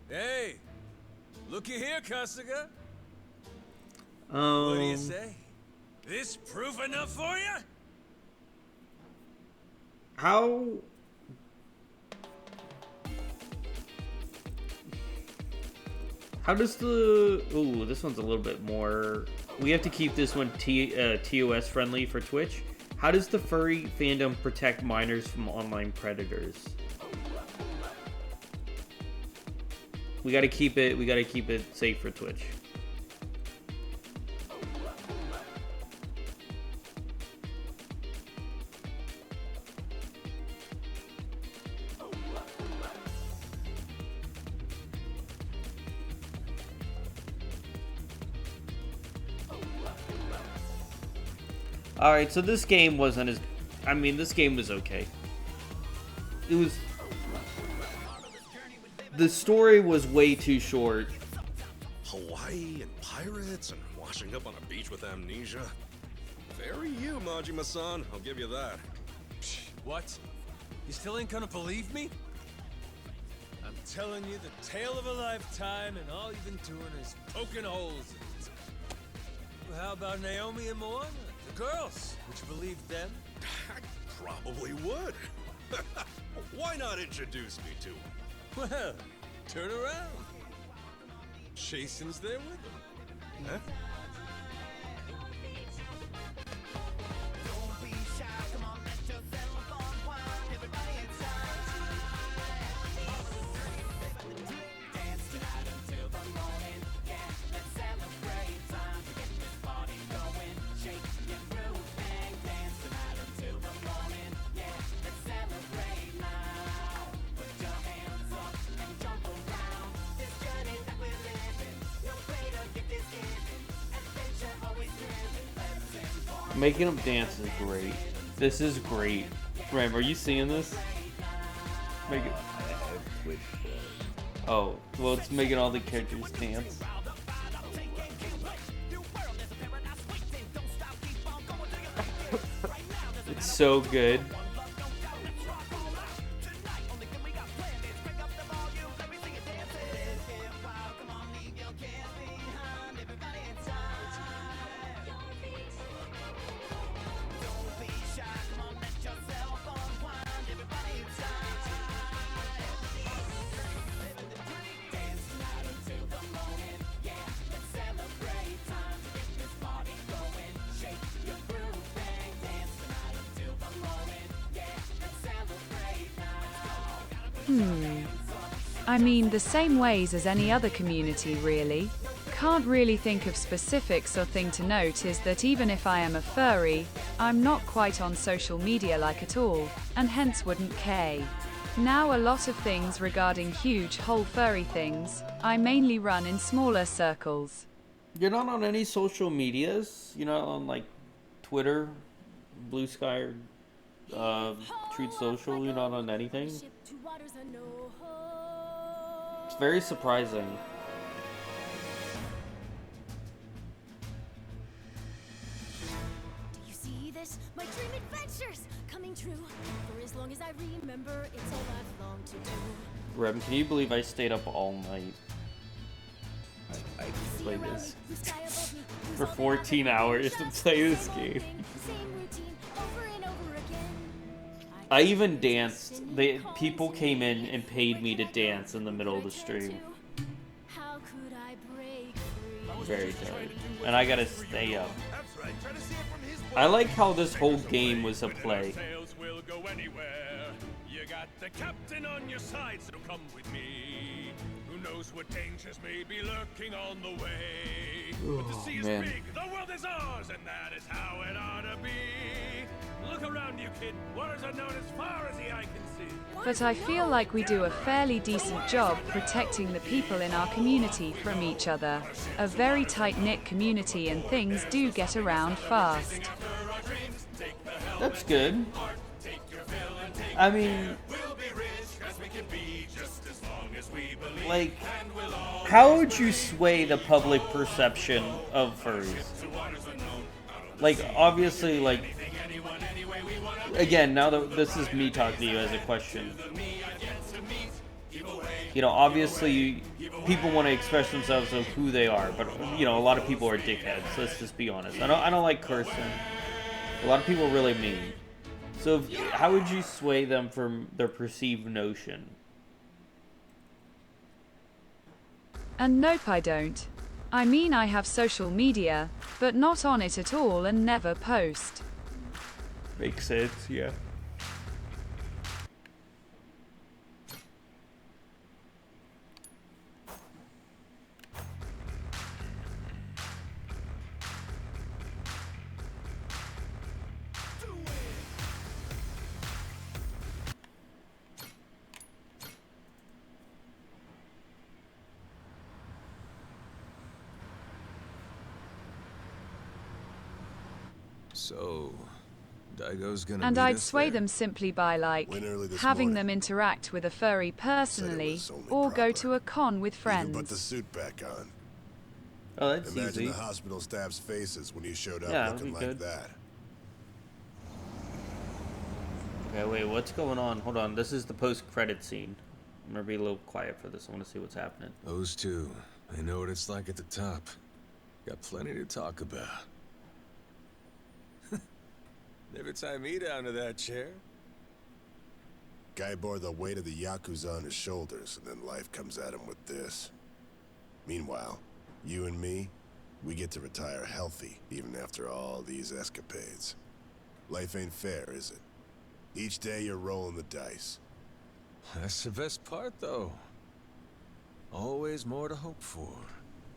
Hey, looky here, Kasuga. What do you say? This proof enough for you? How... How does the... Ooh, this one's a little bit more... We have to keep this one TOS friendly for Twitch. How does the furry fandom protect minors from online predators? We gotta keep it safe for Twitch. Alright, so this game wasn't as... I mean, this game was okay. It was... The story was way too short. Hawaii and pirates and washing up on a beach with amnesia. Very you, Majima-san. I'll give you that. What? You still ain't gonna believe me? I'm telling you the tale of a lifetime, and all you've been doing is poking holes in it. Well, how about Naomi and Moana? The girls. Would you believe them? I probably would. Why not introduce me to him? Well, Turn around. Jason's there with him. Huh? Making them dance is great. This is great. Ram, are you seeing this? Make it. Oh, well, it's making all the characters dance. It's so good. I mean, the same ways as any other community, really. Can't really think of specifics or thing to note is that even if I am a furry, I'm not quite on social media like at all, and hence wouldn't K. Now a lot of things regarding huge whole furry things, I mainly run in smaller circles. You're not on any social medias? You're not on like Twitter, Blue Sky, or Truth Social? You're not on anything? It's very surprising. Do you see this? My dream adventures coming true. For as long as I remember, it's all I've longed to do. Rem, can you believe I stayed up all night? I played this for 14 hours to play this game. I even danced. People came in and paid me to dance in the middle of the stream. Very tired. And I gotta stay up. I like how this whole game was a play. You got the captain on your side, so come with me. Who knows what dangers may be lurking on the way. But the sea is big, the world is ours, and that is how it ought to be. Look around you, kid. Waters are known as far as the eye can see. But I feel like we do a fairly decent job protecting the people in our community from each other. A very tight-knit community and things do get around fast. That's good. I mean, like, how would you sway the public perception of furries? Like, obviously, like, again, now that this is me talking to you as a question, you know, obviously people want to express themselves of who they are, but you know, a lot of people are dickheads. Let's just be honest. I don't like cursing. A lot of people are really mean. So how would you sway them from their perceived notion? And nope, I don't. I mean, I have social media, but not on it at all and never post. Makes sense, yeah. So, Daigo's gonna And meet I'd us sway there? them simply by, like, having them interact with a furry personally, or go to a con with Even put the friends. suit back on. Oh, that's Imagine easy. the hospital staff's faces when you showed up Yeah, looking we like could. that. Okay, wait, what's going on? Hold on, this is the post-credit scene. I'm gonna be a little quiet for this. I want to see what's happening. Those two, they know what it's like at the top. Got plenty to talk about. Never tie me down to that chair. Guy bore the weight of the Yakuza on his shoulders, and then life comes at him with this. Meanwhile, you and me, we get to retire healthy, even after all these escapades. Life ain't fair, is it? Each day you're rolling the dice. That's the best part, though. Always more to hope for,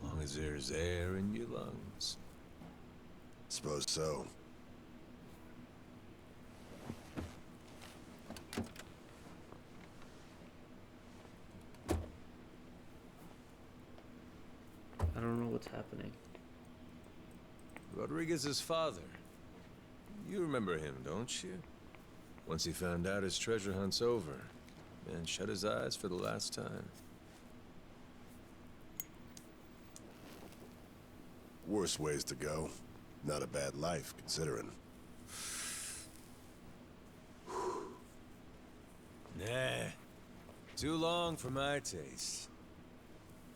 long as there's air in your lungs. Suppose so. I don't know what's happening. Rodriguez's father. You remember him, don't you? Once he found out his treasure hunt's over, man shut his eyes for the last time. Worse ways to go. Not a bad life, considering. Nah. Too long for my taste.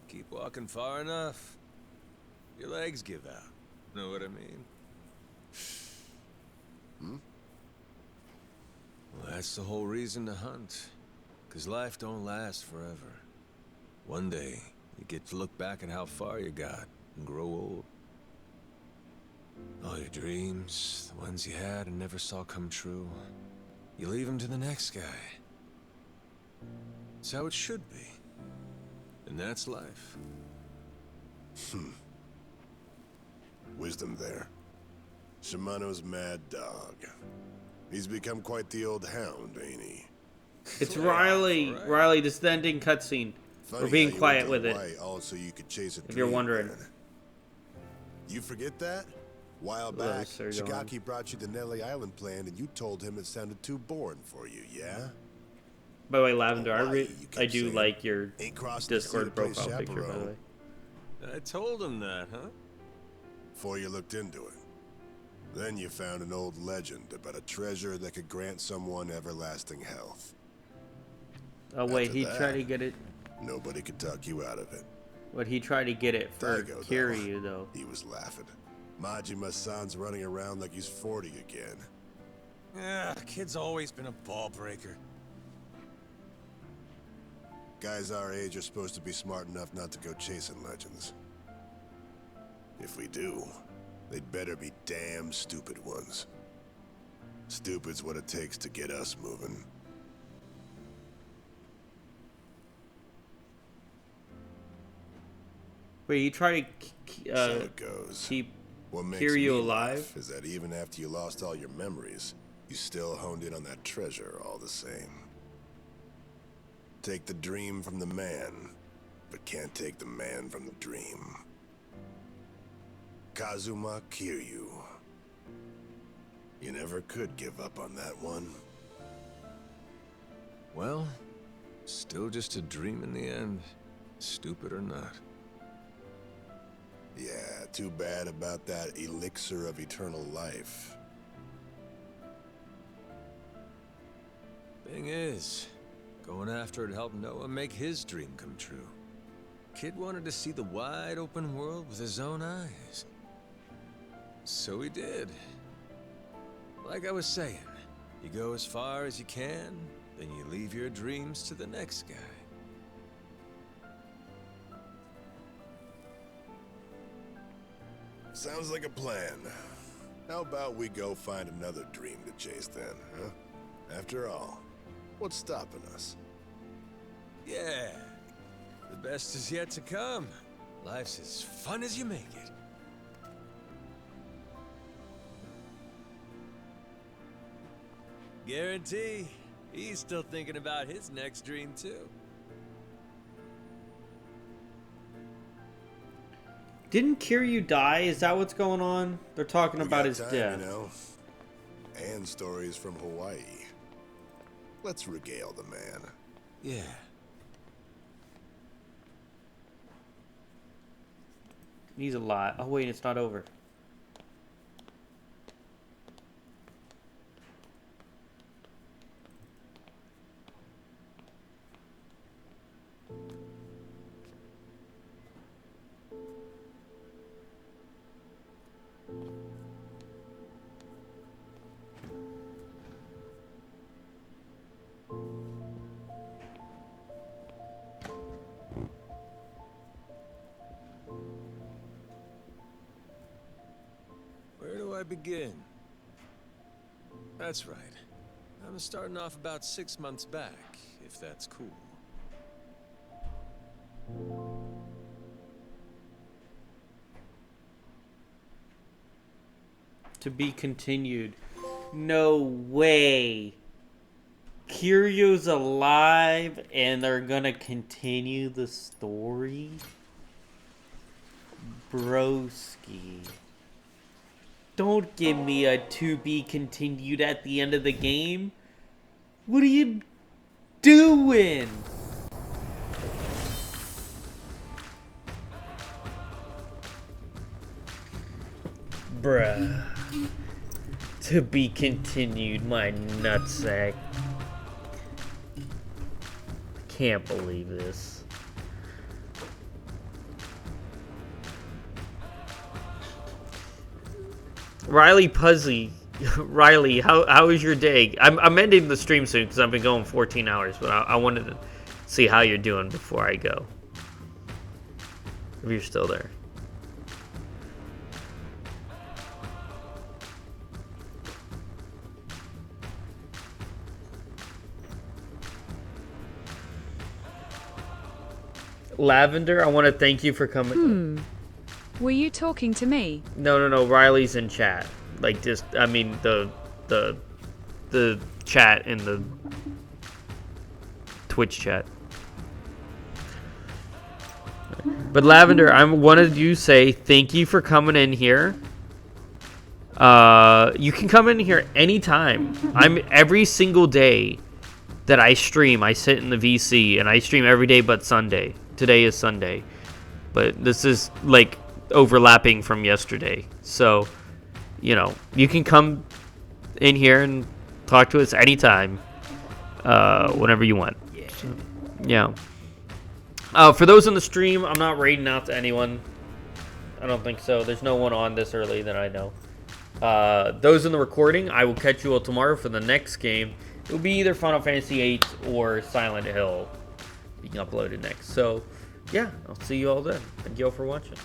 Keep walking far enough, your legs give out. Know what I mean? Hmm? Well, that's the whole reason to hunt. 'Cause life don't last forever. One day, you get to look back at how far you got and grow old. All your dreams, the ones you had and never saw come true, you leave them to the next guy. It's how it should be. And that's life. Wisdom there. Shimano's mad dog. He's become quite the old hound, ain't he? It's Riley. Right. Riley, this is the ending cutscene. Funny We're being how you quiet went with to it. Hawaii all so you could chase a If you're dream, wondering. man. You forget that? While Hello, back, Sir John. Shigaki brought you the Nelly Island plan and you told him it sounded too boring for you, yeah? By the way, Lavender, Hawaii, you I kept do saying. like your Ain't crossing the sea to Discord play profile picture, by the chaperone. way. I told him that, huh? Before you looked into it. Then you found an old legend about a treasure that could grant someone everlasting health. Oh wait, After he that, tried to get it. Nobody could talk you out of it. What he tried to get it for Daigo, Kiryu though. He was laughing. Majima-san's running around like he's 40 again. Yeah, kid's always been a ball breaker. Guys our age are supposed to be smart enough not to go chasing legends. If we do, they'd better be damn stupid ones. Stupid's what it takes to get us moving. Wait, he tried to So it goes. keep What makes me Kiryu alive? laugh is that even after you lost all your memories, you still honed in on that treasure all the same. Take the dream from the man, but can't take the man from the dream. Kazuma Kiryu. You never could give up on that one. Well, still just a dream in the end, stupid or not. Yeah, too bad about that elixir of eternal life. Thing is, going after it helped Noah make his dream come true. Kid wanted to see the wide open world with his own eyes. So he did. Like I was saying, you go as far as you can, then you leave your dreams to the next guy. Sounds like a plan. How about we go find another dream to chase then, huh? After all, what's stopping us? Yeah, the best is yet to come. Life's as fun as you make it. Guarantee, he's still thinking about his next dream too. Didn't Kiryu die? Is that what's going on? They're talking We about got his time, death. You know? And stories from Hawaii. Let's regale the man. Yeah. He's alive. Oh wait, it's not over. begin? That's right. I'm starting off about 6 months back, if that's cool. To be continued. No way. Kiryu's alive and they're gonna continue the story? Broski. Don't give me a to be continued at the end of the game. What are you doing? Bruh. To be continued, my nutsack. Can't believe this. Riley Puzzy. Riley, how was your day? I'm ending the stream soon because I've been going 14 hours, but I wanted to see how you're doing before I go. If you're still there. Lavender, I want to thank you for coming. Were you talking to me? No. Riley's in chat. Like, just, I mean, the chat in the Twitch chat. But Lavender, I wanted you to say thank you for coming in here. You can come in here anytime. Every single day that I stream, I sit in the VC, and I stream every day but Sunday. Today is Sunday, but this is like overlapping from yesterday. So, you know, you can come in here and talk to us anytime, whenever you want. Yeah. For those in the stream, I'm not raiding out to anyone. I don't think so. There's no one on this early that I know. Those in the recording, I will catch you all tomorrow for the next game. It will be either Final Fantasy VIII or Silent Hill being uploaded next. So, yeah, I'll see you all then. Thank you all for watching.